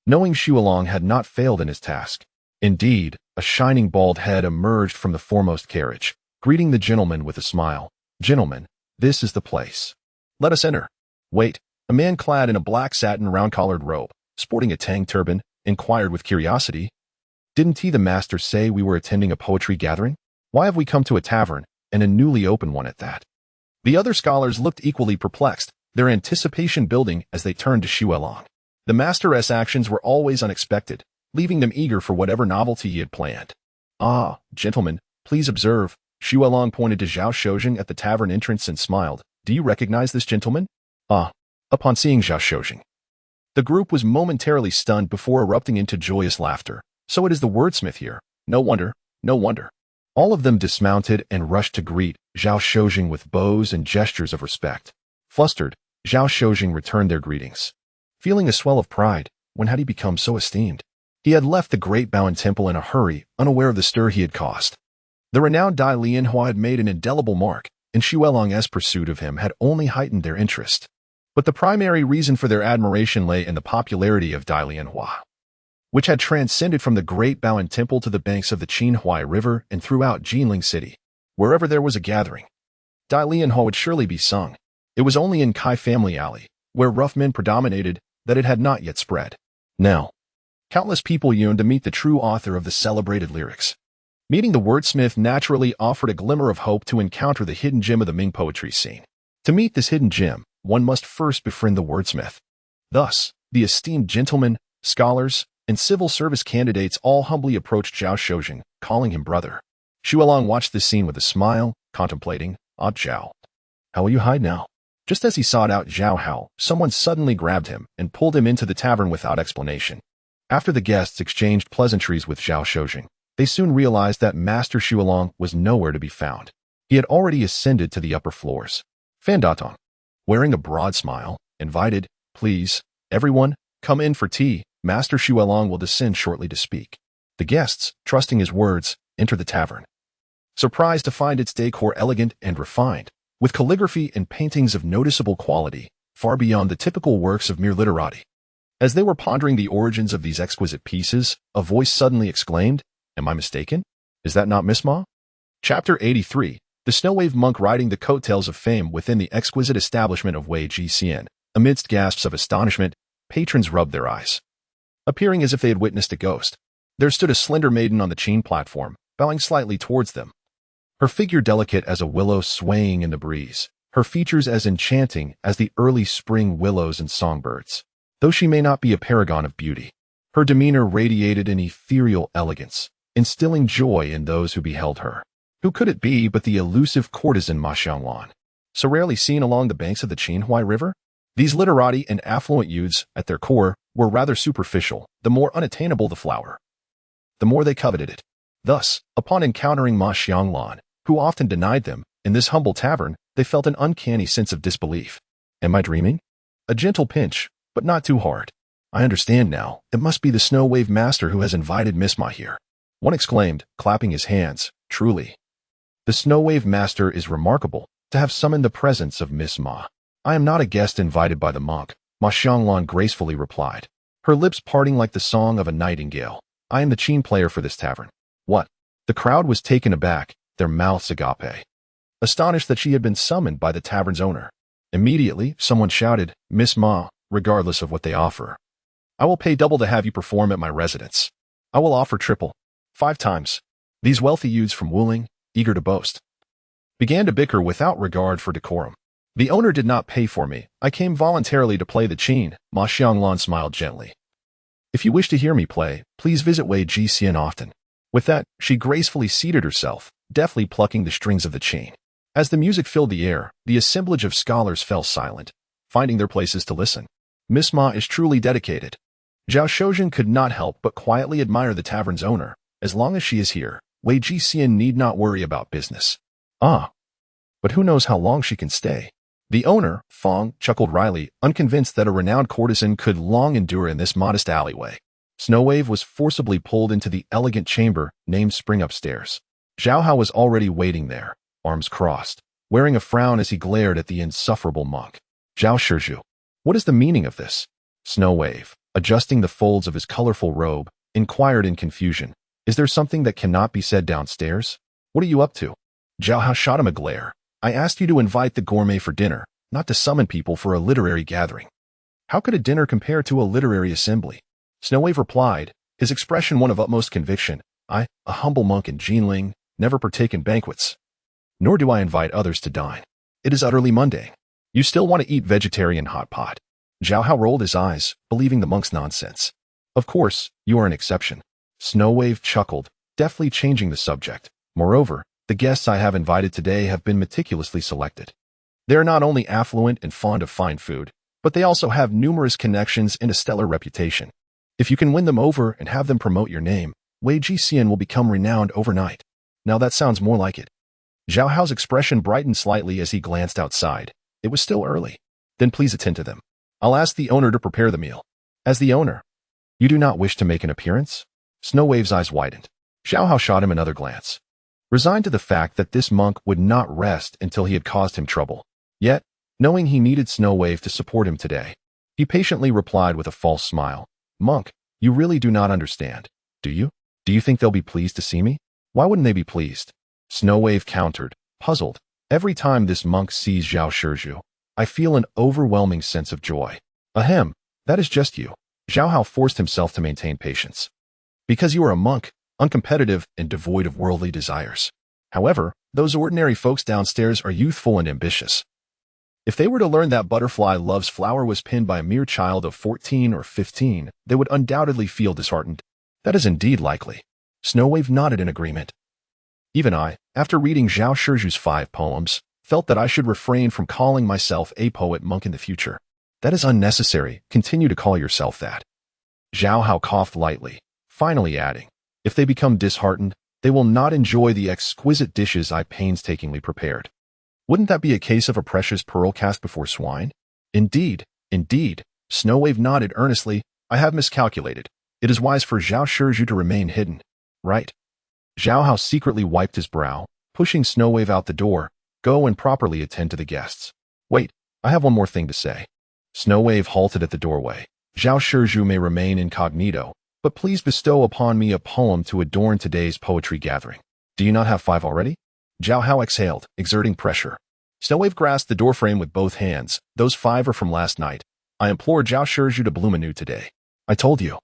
knowing Xuelong had not failed in his task. Indeed, a shining bald head emerged from the foremost carriage, greeting the gentleman with a smile. "Gentlemen, this is the place. Let us enter." "Wait," a man clad in a black satin round-collared robe, sporting a Tang turban, inquired with curiosity. "Didn't he, the master, say we were attending a poetry gathering? Why have we come to a tavern, and a newly opened one at that?" The other scholars looked equally perplexed, their anticipation building as they turned to Xuelong. The master's actions were always unexpected, leaving them eager for whatever novelty he had planned. "Ah, gentlemen, please observe." Xuelong pointed to Zhao Shojing at the tavern entrance and smiled. "Do you recognize this gentleman?" "Ah." Upon seeing Zhao Shojing, the group was momentarily stunned before erupting into joyous laughter. "So it is the wordsmith here. No wonder, no wonder." All of them dismounted and rushed to greet Zhao Shojing with bows and gestures of respect. Flustered, Zhao Shojing returned their greetings. Feeling a swell of pride, when had he become so esteemed? He had left the Great Bowen Temple in a hurry, unaware of the stir he had caused. The renowned Dai Lianhua had made an indelible mark, and Xuelong's pursuit of him had only heightened their interest. But the primary reason for their admiration lay in the popularity of Dalianhua, which had transcended from the Great Baoan Temple to the banks of the Qinhuai River and throughout Jinling City. Wherever there was a gathering, Dalianhua would surely be sung. It was only in Kai Family Alley, where rough men predominated, that it had not yet spread. Now, countless people yearned to meet the true author of the celebrated lyrics. Meeting the wordsmith naturally offered a glimmer of hope to encounter the hidden gem of the Ming poetry scene. To meet this hidden gem, one must first befriend the wordsmith. Thus, the esteemed gentlemen, scholars, and civil service candidates all humbly approached Zhao Shozhen, calling him brother. Xu Guangqi watched this scene with a smile, contemplating, Zhao. How will you hide now? Just as he sought out Zhao Hao, someone suddenly grabbed him and pulled him into the tavern without explanation. After the guests exchanged pleasantries with Zhao Shozhen, they soon realized that Master Xu Guangqi was nowhere to be found. He had already ascended to the upper floors. Fan Datong, wearing a broad smile, invited, "Please, everyone, come in for tea. Master Xu Guangqi will descend shortly to speak." The guests, trusting his words, entered the tavern, surprised to find its decor elegant and refined, with calligraphy and paintings of noticeable quality, far beyond the typical works of mere literati. As they were pondering the origins of these exquisite pieces, a voice suddenly exclaimed, "Am I mistaken? Is that not Miss Ma?" Chapter 83. The Snowwave Monk riding the coattails of fame within the exquisite establishment of Wei Jixian. Amidst gasps of astonishment, patrons rubbed their eyes, appearing as if they had witnessed a ghost. There stood a slender maiden on the Qin platform, bowing slightly towards them. Her figure delicate as a willow swaying in the breeze, her features as enchanting as the early spring willows and songbirds. Though she may not be a paragon of beauty, her demeanor radiated an ethereal elegance, instilling joy in those who beheld her. Who could it be but the elusive courtesan Ma Xianglan, so rarely seen along the banks of the Qinhuai River? These literati and affluent youths, at their core, were rather superficial. The more unattainable the flower, the more they coveted it. Thus, upon encountering Ma Xianglan, who often denied them, in this humble tavern, they felt an uncanny sense of disbelief. Am I dreaming? A gentle pinch, but not too hard. I understand now. It must be the Snow Wave Master who has invited Miss Ma here. One exclaimed, clapping his hands. Truly, the Snow Wave Master is remarkable to have summoned the presence of Miss Ma. I am not a guest invited by the monk, Ma Xianglan gracefully replied, her lips parting like the song of a nightingale. I am the Qin player for this tavern. What? The crowd was taken aback, their mouths agape, astonished that she had been summoned by the tavern's owner. Immediately, someone shouted, Miss Ma, regardless of what they offer, I will pay double to have you perform at my residence. I will offer triple, 5 times. These wealthy youths from Wuling, eager to boast, began to bicker without regard for decorum. The owner did not pay for me. I came voluntarily to play the Qin. Ma Xianglan smiled gently. If you wish to hear me play, please visit Wei Jixian often. With that, she gracefully seated herself, deftly plucking the strings of the Qin. As the music filled the air, the assemblage of scholars fell silent, finding their places to listen. Miss Ma is truly dedicated. Zhao Shozhen could not help but quietly admire the tavern's owner. As long as she is here, Wei Jixian need not worry about business. Ah, but who knows how long she can stay? The owner, Fong, chuckled wryly, unconvinced that a renowned courtesan could long endure in this modest alleyway. Snowwave was forcibly pulled into the elegant chamber named Spring Upstairs. Zhao Hao was already waiting there, arms crossed, wearing a frown as he glared at the insufferable monk. Zhao Shizhu, what is the meaning of this? Snowwave, adjusting the folds of his colorful robe, inquired in confusion. Is there something that cannot be said downstairs? What are you up to? Zhao Hao shot him a glare. I asked you to invite the gourmet for dinner, not to summon people for a literary gathering. How could a dinner compare to a literary assembly? Snowwave replied, his expression one of utmost conviction. I, a humble monk in Jinling, never partake in banquets. Nor do I invite others to dine. It is utterly mundane. You still want to eat vegetarian hot pot. Zhao Hao rolled his eyes, believing the monk's nonsense. Of course, you are an exception. Snowwave chuckled, deftly changing the subject. Moreover, the guests I have invited today have been meticulously selected. They are not only affluent and fond of fine food, but they also have numerous connections and a stellar reputation. If you can win them over and have them promote your name, Wei Jixian will become renowned overnight. Now that sounds more like it. Zhao Hao's expression brightened slightly as he glanced outside. It was still early. Then please attend to them. I'll ask the owner to prepare the meal. As the owner, you do not wish to make an appearance? Snowwave's eyes widened. Zhao Hao shot him another glance, resigned to the fact that this monk would not rest until he had caused him trouble. Yet, knowing he needed Snow Wave to support him today. He patiently replied with a false smile. Monk, you really do not understand, do you? Do you think they'll be pleased to see me? Why wouldn't they be pleased? Snow Wave countered, puzzled. Every time this monk sees Zhao Shizhu, I feel an overwhelming sense of joy. Ahem, that is just you. Zhao Hao forced himself to maintain patience. Because you are a monk, uncompetitive and devoid of worldly desires. However, those ordinary folks downstairs are youthful and ambitious. If they were to learn that Butterfly Love's flower was pinned by a mere child of 14 or 15, they would undoubtedly feel disheartened. That is indeed likely. Snow Wave nodded in agreement. Even I, after reading Zhao Shizhu's 5 poems, felt that I should refrain from calling myself a poet monk in the future. That is unnecessary. Continue to call yourself that. Zhao Hao coughed lightly, finally adding, if they become disheartened, they will not enjoy the exquisite dishes I painstakingly prepared. Wouldn't that be a case of a precious pearl cast before swine? Indeed, indeed. Snow Wave nodded earnestly. I have miscalculated. It is wise for Zhao Shizhu to remain hidden. Right? Zhao Hao secretly wiped his brow, pushing Snow Wave out the door. Go and properly attend to the guests. Wait, I have one more thing to say. Snow Wave halted at the doorway. Zhao Shizhu may remain incognito, but please bestow upon me a poem to adorn today's poetry gathering. Do you not have 5 already? Zhao Hao exhaled, exerting pressure. Snow Wave grasped the doorframe with both hands. Those 5 are from last night. I implore Zhao Shizhu to bloom anew today. I told you.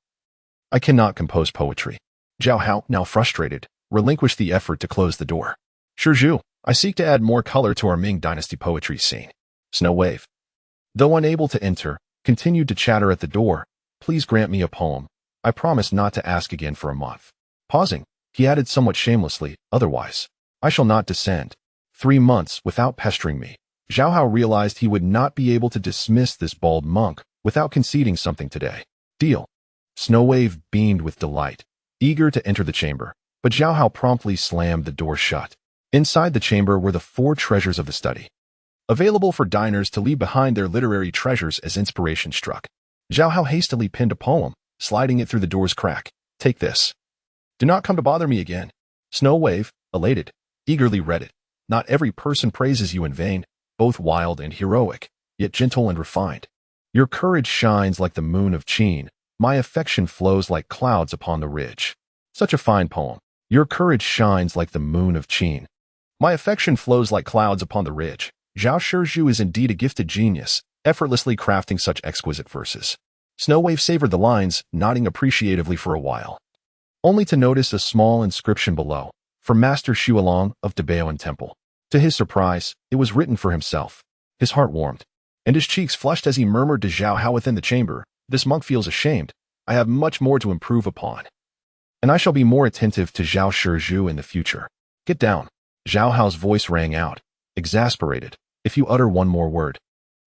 I cannot compose poetry. Zhao Hao, now frustrated, relinquished the effort to close the door. Shizhu, I seek to add more color to our Ming Dynasty poetry scene. Snow Wave, though unable to enter, continued to chatter at the door. Please grant me a poem. I promise not to ask again for a month. Pausing, he added somewhat shamelessly, otherwise, I shall not descend. 3 months without pestering me. Zhao Hao realized he would not be able to dismiss this bald monk without conceding something today. Deal. Snow Wave beamed with delight, eager to enter the chamber, but Zhao Hao promptly slammed the door shut. Inside the chamber were the 4 treasures of the study, available for diners to leave behind their literary treasures as inspiration struck. Zhao Hao hastily pinned a poem, sliding it through the door's crack. Take this. Do not come to bother me again. Snow Wave, elated, eagerly read it. Not every person praises you in vain, both wild and heroic, yet gentle and refined. Your courage shines like the moon of Qin. My affection flows like clouds upon the ridge. Such a fine poem. Your courage shines like the moon of Qin. My affection flows like clouds upon the ridge. Zhao Shizhu is indeed a gifted genius, effortlessly crafting such exquisite verses. Snow Wave savored the lines, nodding appreciatively for a while, only to notice a small inscription below, from Master Xuelong of Dabaoan Temple. To his surprise, it was written for himself. His heart warmed, and his cheeks flushed as he murmured to Zhao Hao within the chamber, this monk feels ashamed. I have much more to improve upon, and I shall be more attentive to Zhao Shizhu in the future. Get down. Zhao Hao's voice rang out, exasperated. If you utter one more word,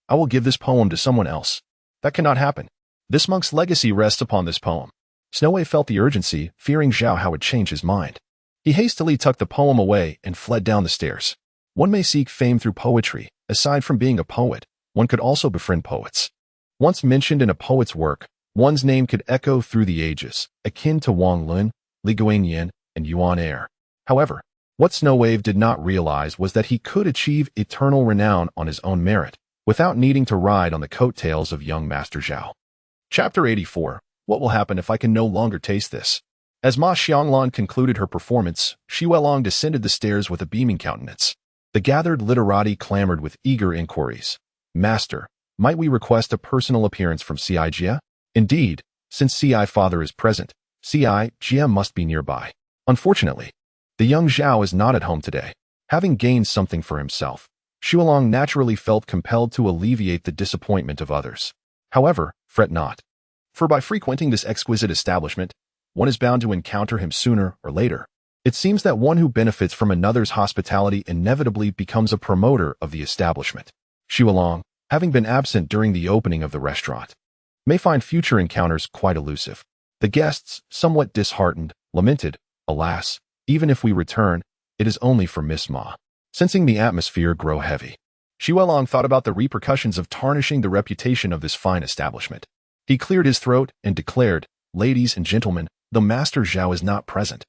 I will give this poem to someone else. That cannot happen. This monk's legacy rests upon this poem. Snow Wave felt the urgency, fearing Zhao Hao would change his mind. He hastily tucked the poem away and fled down the stairs. One may seek fame through poetry. Aside from being a poet, one could also befriend poets. Once mentioned in a poet's work, one's name could echo through the ages, akin to Wang Lun, Li Guanyin, and Yuan Er. However, what Snow Wave did not realize was that he could achieve eternal renown on his own merit, without needing to ride on the coattails of young Master Zhao. Chapter 84. What will happen if I can no longer taste this? As Ma Xianglan concluded her performance, Xu Guangqi descended the stairs with a beaming countenance. The gathered literati clamored with eager inquiries. Master, might we request a personal appearance from C.I. Jia? Indeed, since C.I. father is present, C.I. Jia must be nearby. Unfortunately, the young Zhao is not at home today. Having gained something for himself, Xuelong naturally felt compelled to alleviate the disappointment of others. However, fret not, for by frequenting this exquisite establishment, one is bound to encounter him sooner or later. It seems that one who benefits from another's hospitality inevitably becomes a promoter of the establishment. Xuelong, having been absent during the opening of the restaurant, may find future encounters quite elusive. The guests, somewhat disheartened, lamented, alas, even if we return, it is only for Miss Ma. Sensing the atmosphere grow heavy, Xuelong thought about the repercussions of tarnishing the reputation of this fine establishment. He cleared his throat and declared, ladies and gentlemen, the Master Zhao is not present.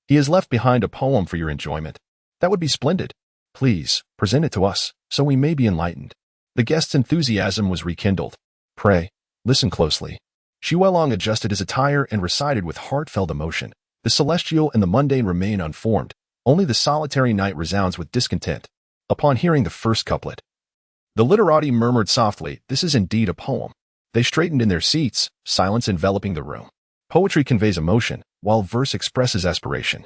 He has left behind a poem for your enjoyment. That would be splendid. Please, present it to us, so we may be enlightened. The guest's enthusiasm was rekindled. Pray, listen closely. Xu Guangqi adjusted his attire and recited with heartfelt emotion. The celestial and the mundane remain unformed. Only the solitary night resounds with discontent. Upon hearing the first couplet, the literati murmured softly, "This is indeed a poem." They straightened in their seats, silence enveloping the room. Poetry conveys emotion, while verse expresses aspiration.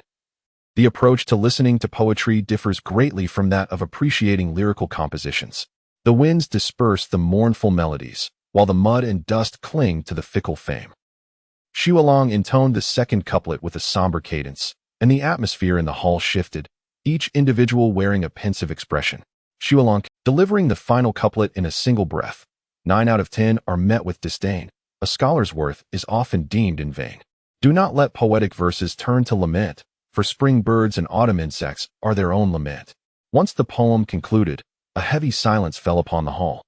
The approach to listening to poetry differs greatly from that of appreciating lyrical compositions. The winds disperse the mournful melodies, while the mud and dust cling to the fickle fame. Xu Guangqi intoned the second couplet with a somber cadence, and the atmosphere in the hall shifted, each individual wearing a pensive expression. Xu Guangqi, delivering the final couplet in a single breath. 9 out of 10 are met with disdain. A scholar's worth is often deemed in vain. Do not let poetic verses turn to lament, for spring birds and autumn insects are their own lament. Once the poem concluded, a heavy silence fell upon the hall.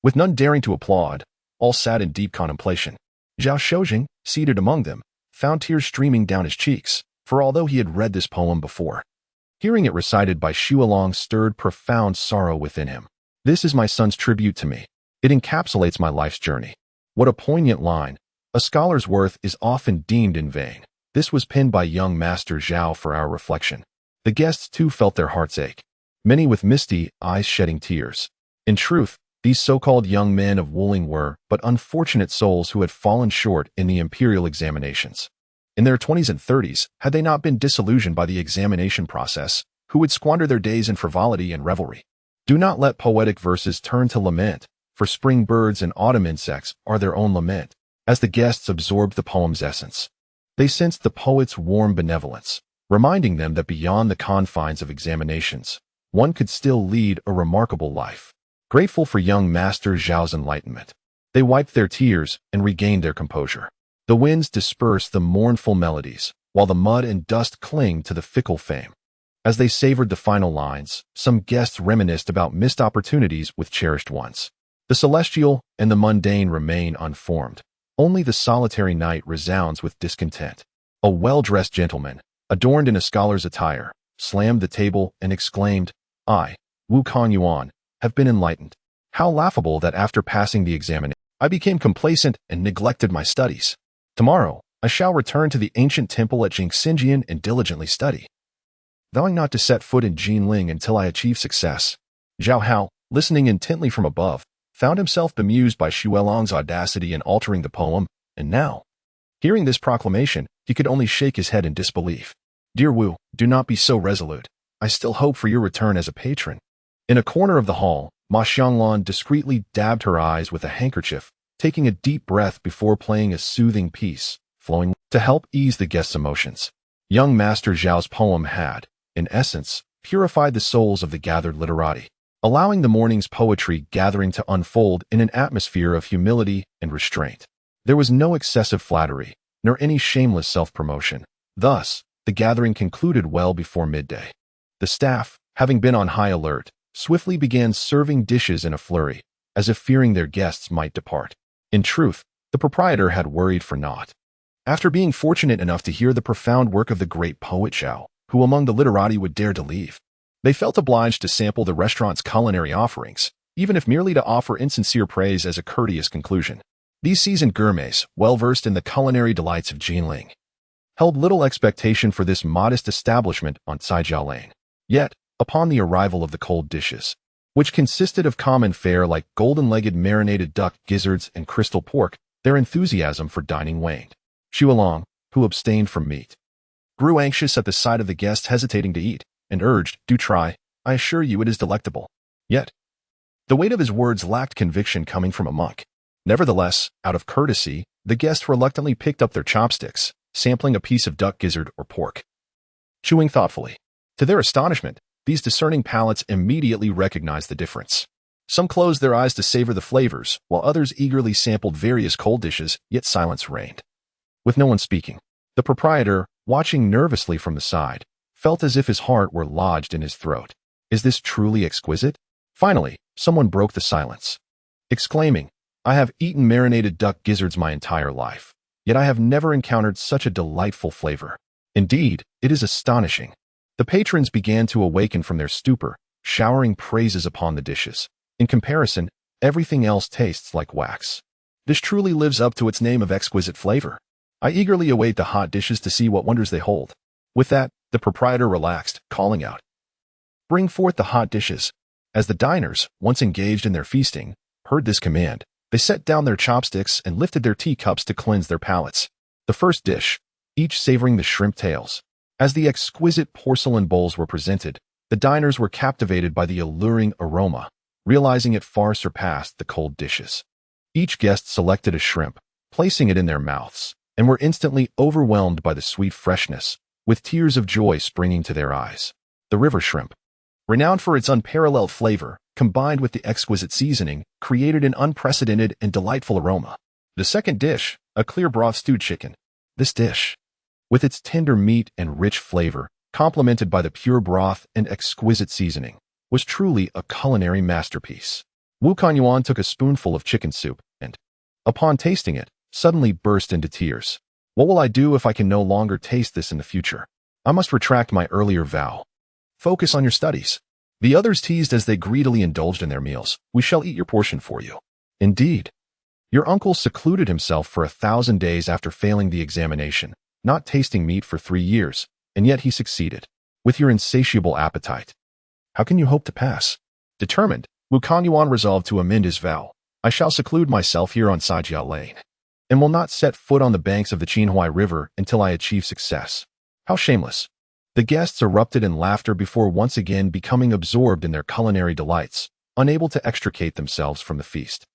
With none daring to applaud, all sat in deep contemplation. Zhao Juzheng, seated among them, found tears streaming down his cheeks, for although he had read this poem before, hearing it recited by Xu Guangqi stirred profound sorrow within him. This is my son's tribute to me. It encapsulates my life's journey. What a poignant line. A scholar's worth is often deemed in vain. This was penned by young Master Zhao for our reflection. The guests too felt their hearts ache, many with misty eyes shedding tears. In truth, these so-called young men of Wuling were but unfortunate souls who had fallen short in the imperial examinations. In their 20s and 30s, had they not been disillusioned by the examination process, who would squander their days in frivolity and revelry. Do not let poetic verses turn to lament, for spring birds and autumn insects are their own lament. As the guests absorbed the poem's essence, they sensed the poet's warm benevolence, reminding them that beyond the confines of examinations, one could still lead a remarkable life. Grateful for young Master Zhao's enlightenment, they wiped their tears and regained their composure. The winds disperse the mournful melodies, while the mud and dust cling to the fickle fame. As they savored the final lines, some guests reminisced about missed opportunities with cherished ones. The celestial and the mundane remain unformed. Only the solitary night resounds with discontent. A well-dressed gentleman, adorned in a scholar's attire, slammed the table and exclaimed, "I, Wu Yuan, have been enlightened. How laughable that after passing the examination, I became complacent and neglected my studies. Tomorrow, I shall return to the ancient temple at Jingxinjian and diligently study, vowing not to set foot in Jinling until I achieve success." Zhao Hao, listening intently from above, found himself bemused by Xu Guangqi's audacity in altering the poem, and now, hearing this proclamation, he could only shake his head in disbelief. "Dear Wu, do not be so resolute. I still hope for your return as a patron." In a corner of the hall, Ma Xianglan discreetly dabbed her eyes with a handkerchief, taking a deep breath before playing a soothing piece, flowing to help ease the guests' emotions. Young Master Zhao's poem had, in essence, purified the souls of the gathered literati, allowing the morning's poetry gathering to unfold in an atmosphere of humility and restraint. There was no excessive flattery, nor any shameless self-promotion. Thus, the gathering concluded well before midday. The staff, having been on high alert, swiftly began serving dishes in a flurry, as if fearing their guests might depart. In truth, the proprietor had worried for naught. After being fortunate enough to hear the profound work of the great poet Zhao, who among the literati would dare to leave, they felt obliged to sample the restaurant's culinary offerings, even if merely to offer insincere praise as a courteous conclusion. These seasoned gourmets, well-versed in the culinary delights of Jinling, held little expectation for this modest establishment on Caijiao Lane. Yet, upon the arrival of the cold dishes, which consisted of common fare like golden-legged marinated duck gizzards and crystal pork, their enthusiasm for dining waned. Xu Guangqi, who abstained from meat, grew anxious at the sight of the guests hesitating to eat, and urged, "Do try, I assure you it is delectable." Yet, the weight of his words lacked conviction coming from a monk. Nevertheless, out of courtesy, the guests reluctantly picked up their chopsticks, sampling a piece of duck gizzard or pork, chewing thoughtfully. To their astonishment, these discerning palates immediately recognized the difference. Some closed their eyes to savor the flavors, while others eagerly sampled various cold dishes, yet silence reigned. With no one speaking, the proprietor, watching nervously from the side, felt as if his heart were lodged in his throat. Is this truly exquisite? Finally, someone broke the silence, exclaiming, "I have eaten marinated duck gizzards my entire life, yet I have never encountered such a delightful flavor. Indeed, it is astonishing." The patrons began to awaken from their stupor, showering praises upon the dishes. In comparison, Everything else tastes like wax. This truly lives up to its name of exquisite flavor. I eagerly await the hot dishes to see what wonders they hold. With that, the proprietor relaxed, calling out, "Bring forth the hot dishes." As the diners, once engaged in their feasting, heard this command, they set down their chopsticks and lifted their teacups to cleanse their palates. The first dish, each savoring the shrimp tails. As the exquisite porcelain bowls were presented, the diners were captivated by the alluring aroma, realizing it far surpassed the cold dishes. Each guest selected a shrimp, placing it in their mouths, and were instantly overwhelmed by the sweet freshness, with tears of joy springing to their eyes. The river shrimp, renowned for its unparalleled flavor, combined with the exquisite seasoning, created an unprecedented and delightful aroma. The second dish, a clear broth stewed chicken. This dish, with its tender meat and rich flavor, complemented by the pure broth and exquisite seasoning, was truly a culinary masterpiece. Wu Kanyuan took a spoonful of chicken soup and, upon tasting it, suddenly burst into tears. What will I do if I can no longer taste this in the future? I must retract my earlier vow. Focus on your studies. The others teased as they greedily indulged in their meals. We shall eat your portion for you. Indeed. Your uncle secluded himself for 1,000 days after failing the examination, not tasting meat for 3 years, and yet he succeeded. With your insatiable appetite, how can you hope to pass? Determined, Wu Kanyuan resolved to amend his vow. I shall seclude myself here on Sajia Lane, and will not set foot on the banks of the Qinhuai River until I achieve success. How shameless. The guests erupted in laughter before once again becoming absorbed in their culinary delights, unable to extricate themselves from the feast.